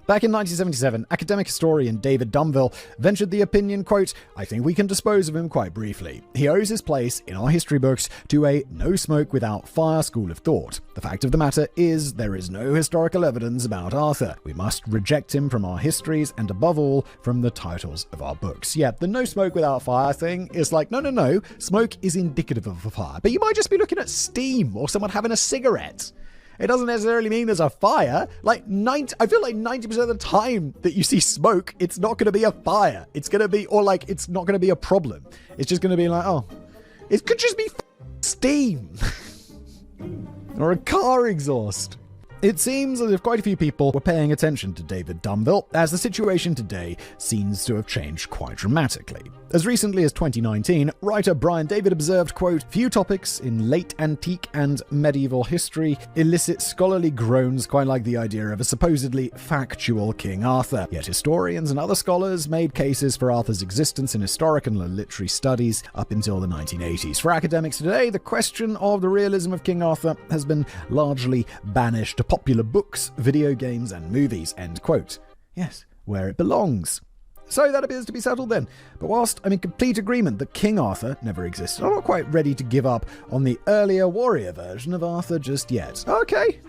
Back in 1977, academic historian David Dunville ventured the opinion, quote, "I think we can dispose of him quite briefly. He owes his place in our history books to a no smoke without fire school of thought. The fact of the matter is there is no historical evidence about Arthur. We must reject him from our histories and above all from the titles of our books." Yeah, the no smoke without fire thing is like, no, smoke is indicative of a fire, but you might just be looking at steam or someone having a cigarette. It doesn't necessarily mean there's a fire. I feel like 90% of the time that you see smoke, it's not going to be a fire. It's going to be, it's not going to be a problem. It's just going to be like, oh, it could just be steam. Or a car exhaust. It seems as if quite a few people were paying attention to David Dunville, as the situation today seems to have changed quite dramatically. As recently as 2019, writer Brian David observed, quote, "Few topics in late antique and medieval history elicit scholarly groans quite like the idea of a supposedly factual King Arthur. Yet historians and other scholars made cases for Arthur's existence in historical and literary studies up until the 1980s. For academics today, the question of the realism of King Arthur has been largely banished to popular books, video games, and movies," end quote. Yes, where it belongs. So that appears to be settled then. But whilst I'm in complete agreement that King Arthur never existed, I'm not quite ready to give up on the earlier warrior version of Arthur just yet. Okay.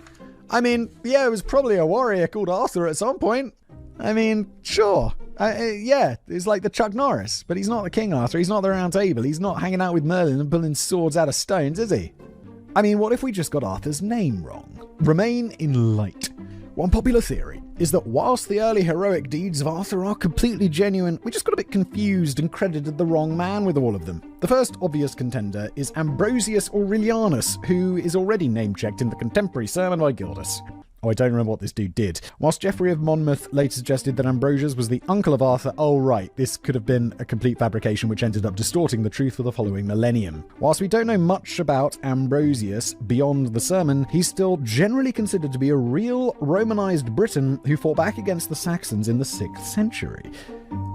I mean, yeah, it was probably a warrior called Arthur at some point. I mean, sure. Yeah, it's like the Chuck Norris, but he's not the King Arthur. He's not the Round Table. He's not hanging out with Merlin and pulling swords out of stones, is he? I mean, what if we just got Arthur's name wrong? Remain in light. One popular theory is that whilst the early heroic deeds of Arthur are completely genuine, we just got a bit confused and credited the wrong man with all of them. The first obvious contender is Ambrosius Aurelianus, who is already name-checked in the contemporary sermon by Gildas. Oh, I don't remember what this dude did. Whilst Geoffrey of Monmouth later suggested that Ambrosius was the uncle of Arthur, oh right, this could have been a complete fabrication which ended up distorting the truth for the following millennium. Whilst we don't know much about Ambrosius beyond the sermon, he's still generally considered to be a real Romanized Briton who fought back against the Saxons in the 6th century.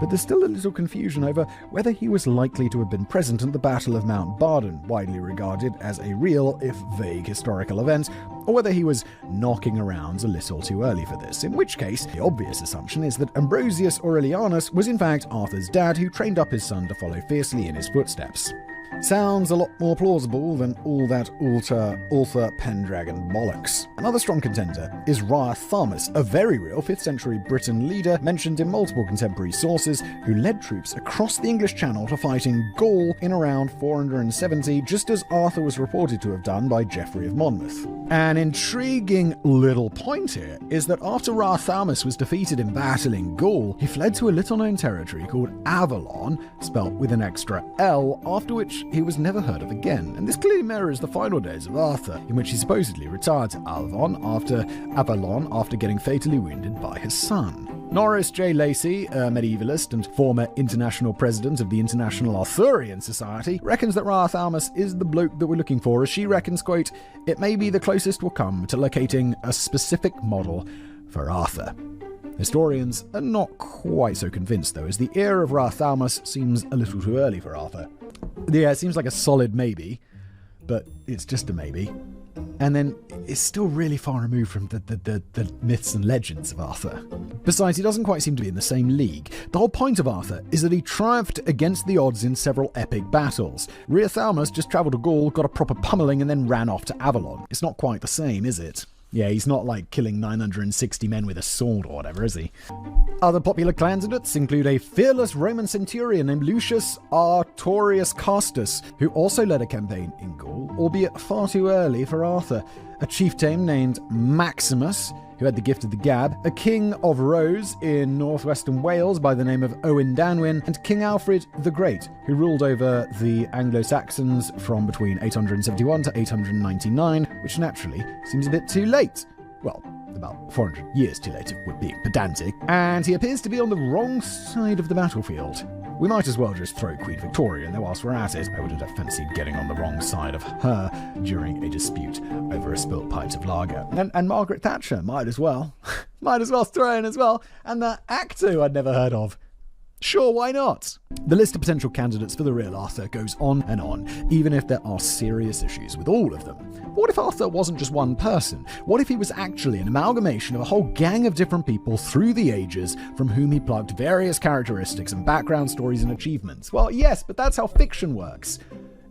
But there's still a little confusion over whether he was likely to have been present at the Battle of Mount Badon, widely regarded as a real, if vague, historical event, or whether he was knocking around a little too early for this, in which case the obvious assumption is that Ambrosius Aurelianus was in fact Arthur's dad who trained up his son to follow fiercely in his footsteps. Sounds a lot more plausible than all that Ultha Pendragon bollocks. Another strong contender is Rhotharmus, a very real 5th century Briton leader mentioned in multiple contemporary sources, who led troops across the English Channel to fight in Gaul in around 470, just as Arthur was reported to have done by Geoffrey of Monmouth. An intriguing little point here is that after Rhotharmus was defeated in battle in Gaul, he fled to a little-known territory called Avalon, spelt with an extra L, after which he was never heard of again, and this clearly mirrors the final days of Arthur, in which he supposedly retired to Avalon after getting fatally wounded by his son. Norris J. Lacey, a medievalist and former international president of the International Arthurian Society, reckons that Rhotharmus is the bloke that we're looking for, as she reckons, quote, "It may be the closest we'll come to locating a specific model for Arthur." Historians are not quite so convinced, though, as the era of Rhotharmus seems a little too early for Arthur. Yeah, it seems like a solid maybe, but it's just a maybe. And then it's still really far removed from the myths and legends of Arthur. Besides, he doesn't quite seem to be in the same league. The whole point of Arthur is that he triumphed against the odds in several epic battles. Rhotharmus just travelled to Gaul, got a proper pummeling, and then ran off to Avalon. It's not quite the same, is it? Yeah, he's not like killing 960 men with a sword or whatever, is he? Other popular candidates include a fearless Roman centurion named Lucius Artorius Castus, who also led a campaign in Gaul, albeit far too early for Arthur, a chieftain named Maximus, who had the gift of the gab, a king of Rose in northwestern Wales by the name of Owen Danwyn, and King Alfred the Great, who ruled over the Anglo-Saxons from between 871 to 899, which naturally seems a bit too late. Well, about 400 years too late if we're being pedantic, and he appears to be on the wrong side of the battlefield. We might as well just throw Queen Victoria in there whilst we're at it. I wouldn't have fancied getting on the wrong side of her during a dispute over a spilt pint of lager. And Margaret Thatcher, might as well. Might as well throw in as well. And that actor who I'd never heard of. Sure, why not? The list of potential candidates for the real Arthur goes on, even if there are serious issues with all of them. But what if Arthur wasn't just one person? What if he was actually an amalgamation of a whole gang of different people through the ages from whom he plugged various characteristics and background stories and achievements? Well, yes, but that's how fiction works.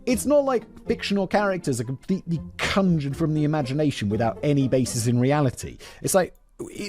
It's not like fictional characters are completely conjured from the imagination without any basis in reality. It's like,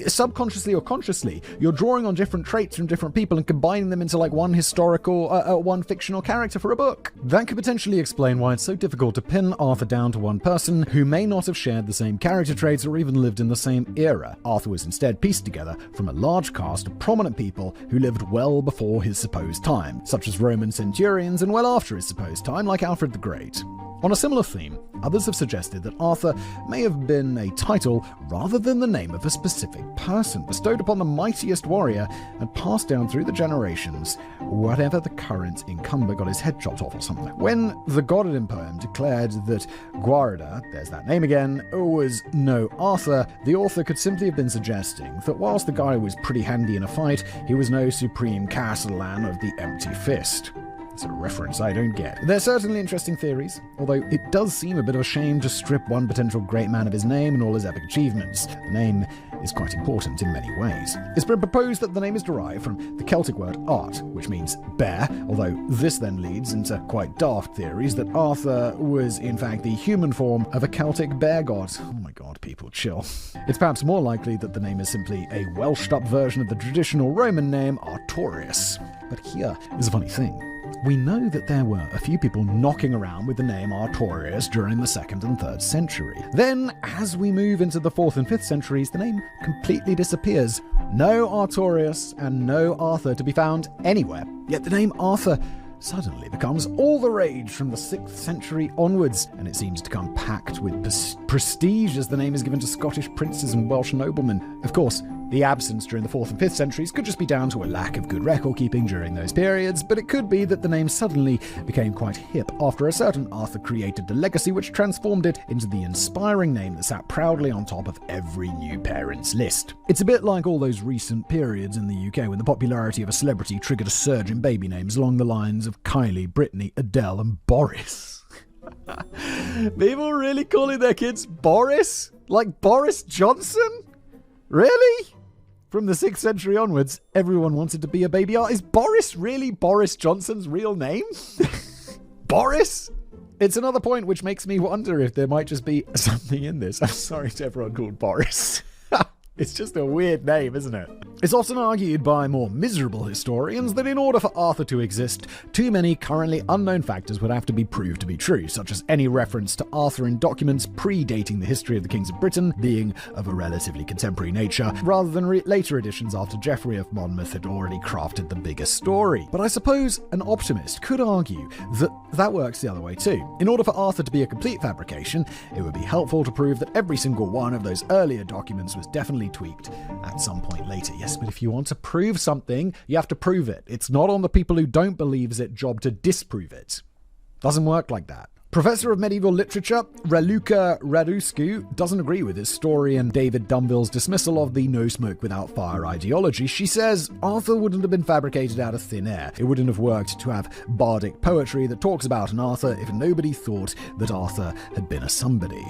subconsciously or consciously, you're drawing on different traits from different people and combining them into like one one fictional character for a book. That could potentially explain why it's so difficult to pin Arthur down to one person who may not have shared the same character traits or even lived in the same era. Arthur was instead pieced together from a large cast of prominent people who lived well before his supposed time, such as Roman centurions, and well after his supposed time, like Alfred the Great. On a similar theme, others have suggested that Arthur may have been a title rather than the name of a specific person, bestowed upon the mightiest warrior and passed down through the generations, whatever the current incumbent got his head chopped off or something. When the Godwin poem declared that Guarda, there's that name again, was no Arthur, the author could simply have been suggesting that whilst the guy was pretty handy in a fight, he was no supreme castellan of the empty fist. It's a reference I don't get. They're certainly interesting theories, although it does seem a bit of a shame to strip one potential great man of his name and all his epic achievements. The name is quite important in many ways. It's been proposed that the name is derived from the Celtic word art, which means bear, although this then leads into quite daft theories that Arthur was in fact the human form of a Celtic bear god. Oh my god, people, chill. It's perhaps more likely that the name is simply a Welshed-up version of the traditional Roman name Artorius. But here is a funny thing. We know that there were a few people knocking around with the name Artorius during the 2nd and 3rd century. Then, as we move into the 4th and 5th centuries, the name completely disappears. No Artorius and no Arthur to be found anywhere. Yet the name Arthur suddenly becomes all the rage from the 6th century onwards, and it seems to come packed with prestige as the name is given to Scottish princes and Welsh noblemen. Of course, the absence during the 4th and 5th centuries could just be down to a lack of good record-keeping during those periods, but it could be that the name suddenly became quite hip after a certain Arthur created a legacy which transformed it into the inspiring name that sat proudly on top of every new parent's list. It's a bit like all those recent periods in the UK when the popularity of a celebrity triggered a surge in baby names along the lines of Kylie, Britney, Adele, and Boris. People really calling their kids Boris? Like Boris Johnson? Really? From the 6th century onwards, everyone wanted to be a baby artist. Is Boris really Boris Johnson's real name? Boris? It's another point which makes me wonder if there might just be something in this. I'm sorry to everyone called Boris. It's just a weird name, isn't it? It's often argued by more miserable historians that in order for Arthur to exist, too many currently unknown factors would have to be proved to be true, such as any reference to Arthur in documents predating the history of the kings of Britain being of a relatively contemporary nature, rather than later editions after Geoffrey of Monmouth had already crafted the bigger story. But I suppose an optimist could argue that that works the other way too. In order for Arthur to be a complete fabrication, it would be helpful to prove that every single one of those earlier documents was definitely tweaked at some point later. Yes, but if you want to prove something, you have to prove it. It's not on the people who don't believe it's job to disprove it. Doesn't work like that. Professor of Medieval Literature, Raluca Raduscu, doesn't agree with historian David Dunville's dismissal of the no smoke without fire ideology. She says Arthur wouldn't have been fabricated out of thin air. It wouldn't have worked to have bardic poetry that talks about an Arthur if nobody thought that Arthur had been a somebody.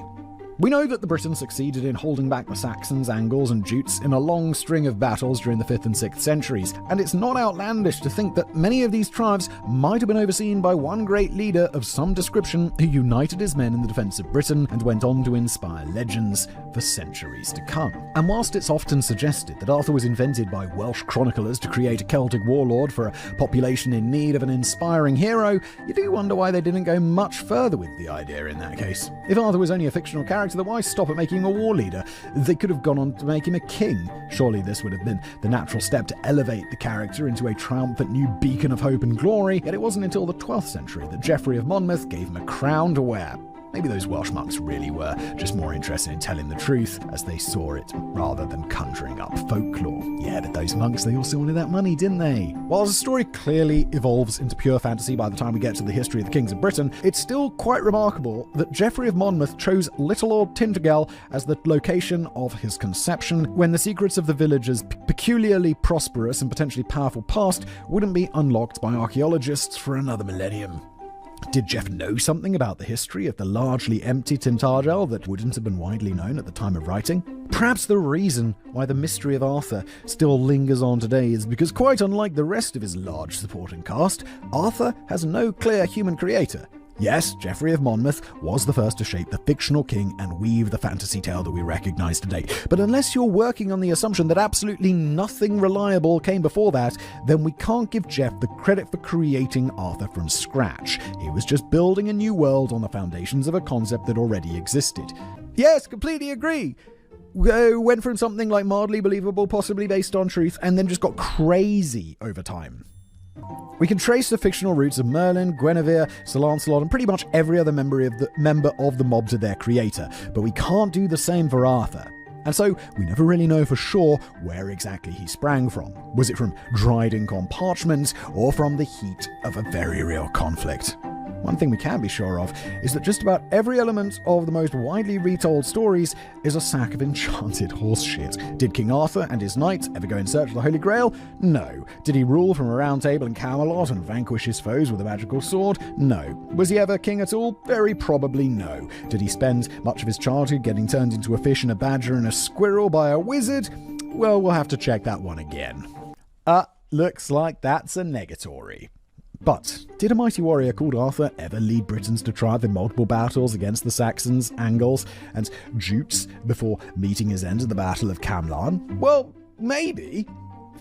We know that the Britons succeeded in holding back the Saxons, Angles, and Jutes in a long string of battles during the 5th and 6th centuries, and it's not outlandish to think that many of these tribes might have been overseen by one great leader of some description who united his men in the defense of Britain and went on to inspire legends for centuries to come. And whilst it's often suggested that Arthur was invented by Welsh chroniclers to create a Celtic warlord for a population in need of an inspiring hero, you do wonder why they didn't go much further with the idea in that case. If Arthur was only a fictional character, then why stop at making a war leader? They could have gone on to make him a king. Surely this would have been the natural step to elevate the character into a triumphant new beacon of hope and glory, yet it wasn't until the 12th century that Geoffrey of Monmouth gave him a crown to wear. Maybe those Welsh monks really were just more interested in telling the truth as they saw it, rather than conjuring up folklore. Yeah, but those monks, they also wanted that money, didn't they? While the story clearly evolves into pure fantasy by the time we get to the history of the kings of Britain, it's still quite remarkable that Geoffrey of Monmouth chose little old Tintagel as the location of his conception, when the secrets of the village's peculiarly prosperous and potentially powerful past wouldn't be unlocked by archaeologists for another millennium. Did Jeff know something about the history of the largely empty Tintagel that wouldn't have been widely known at the time of writing? Perhaps the reason why the mystery of Arthur still lingers on today is because, quite unlike the rest of his large supporting cast, Arthur has no clear human creator. Yes, Geoffrey of Monmouth was the first to shape the fictional king and weave the fantasy tale that we recognize today. But unless you're working on the assumption that absolutely nothing reliable came before that, then we can't give Jeff the credit for creating Arthur from scratch. He was just building a new world on the foundations of a concept that already existed. Yes, completely agree. Went from something like mildly believable, possibly based on truth, and then just got crazy over time. We can trace the fictional roots of Merlin, Guinevere, Sir Lancelot, and pretty much every other member of the mob to their creator, but we can't do the same for Arthur. And so, we never really know for sure where exactly he sprang from. Was it from dried ink on parchment, or from the heat of a very real conflict? One thing we can be sure of is that just about every element of the most widely retold stories is a sack of enchanted horse shit. Did King Arthur and his knights ever go in search of the Holy Grail? No. Did he rule from a round table in Camelot and vanquish his foes with a magical sword? No. Was he ever king at all? Very probably no. Did he spend much of his childhood getting turned into a fish and a badger and a squirrel by a wizard? Well, we'll have to check that one again. Looks like that's a negatory. But did a mighty warrior called Arthur ever lead Britons to triumph in multiple battles against the Saxons, Angles, and Jutes before meeting his end at the Battle of Camlan? Well, maybe.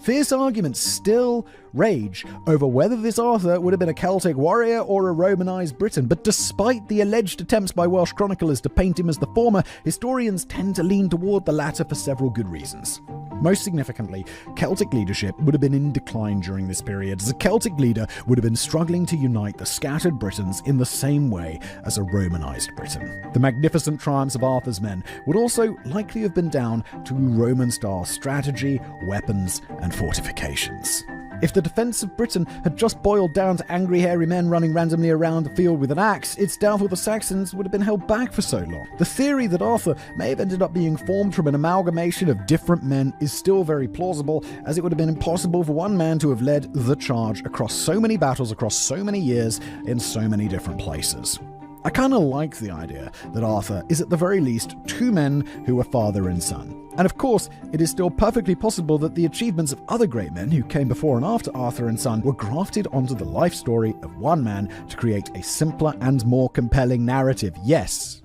Fierce arguments still rage over whether this Arthur would have been a Celtic warrior or a Romanized Briton, but despite the alleged attempts by Welsh chroniclers to paint him as the former, historians tend to lean toward the latter for several good reasons. Most significantly, Celtic leadership would have been in decline during this period, as a Celtic leader would have been struggling to unite the scattered Britons in the same way as a Romanized Britain. The magnificent triumphs of Arthur's men would also likely have been down to Roman-style strategy, weapons, and fortifications. If the defense of Britain had just boiled down to angry hairy men running randomly around the field with an axe, it's doubtful the Saxons would have been held back for so long. The theory that Arthur may have ended up being formed from an amalgamation of different men is still very plausible, as it would have been impossible for one man to have led the charge across so many battles, across so many years, in so many different places. I kind of like the idea that Arthur is at the very least two men who were father and son. And of course, it is still perfectly possible that the achievements of other great men who came before and after Arthur and son were grafted onto the life story of one man to create a simpler and more compelling narrative. Yes,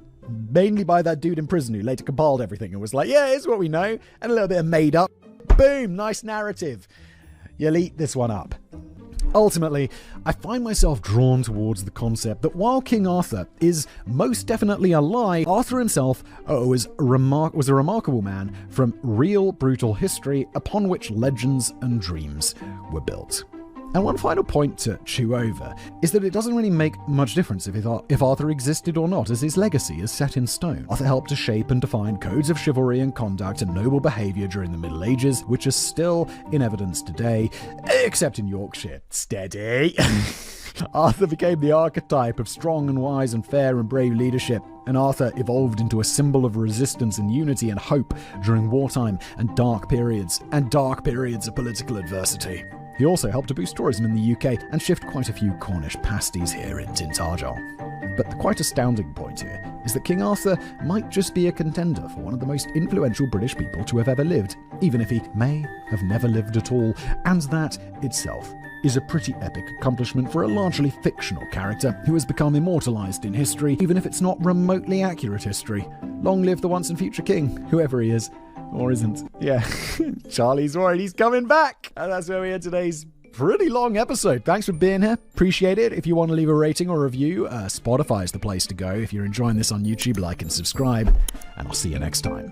mainly by that dude in prison who later compiled everything and was like, yeah, here's what we know, and a little bit of made up. Boom, nice narrative. You'll eat this one up. Ultimately, I find myself drawn towards the concept that while King Arthur is most definitely a lie, Arthur himself was a remarkable man from real brutal history upon which legends and dreams were built. And one final point to chew over is that it doesn't really make much difference if Arthur existed or not, as his legacy is set in stone. Arthur helped to shape and define codes of chivalry and conduct and noble behaviour during the Middle Ages, which are still in evidence today, except in Yorkshire. Steady! Arthur became the archetype of strong and wise and fair and brave leadership, and Arthur evolved into a symbol of resistance and unity and hope during wartime and dark periods of political adversity. He also helped to boost tourism in the UK and shift quite a few Cornish pasties here in Tintagel. But the quite astounding point here is that King Arthur might just be a contender for one of the most influential British people to have ever lived, even if he may have never lived at all, and that itself is a pretty epic accomplishment for a largely fictional character who has become immortalized in history, even if it's not remotely accurate history. Long live the once and future king, whoever he is. Or isn't. Yeah, Charlie's worried he's coming back. And that's where we end today's pretty long episode. Thanks for being here. Appreciate it. If you want to leave a rating or review, Spotify is the place to go. If you're enjoying this on YouTube, like and subscribe. And I'll see you next time.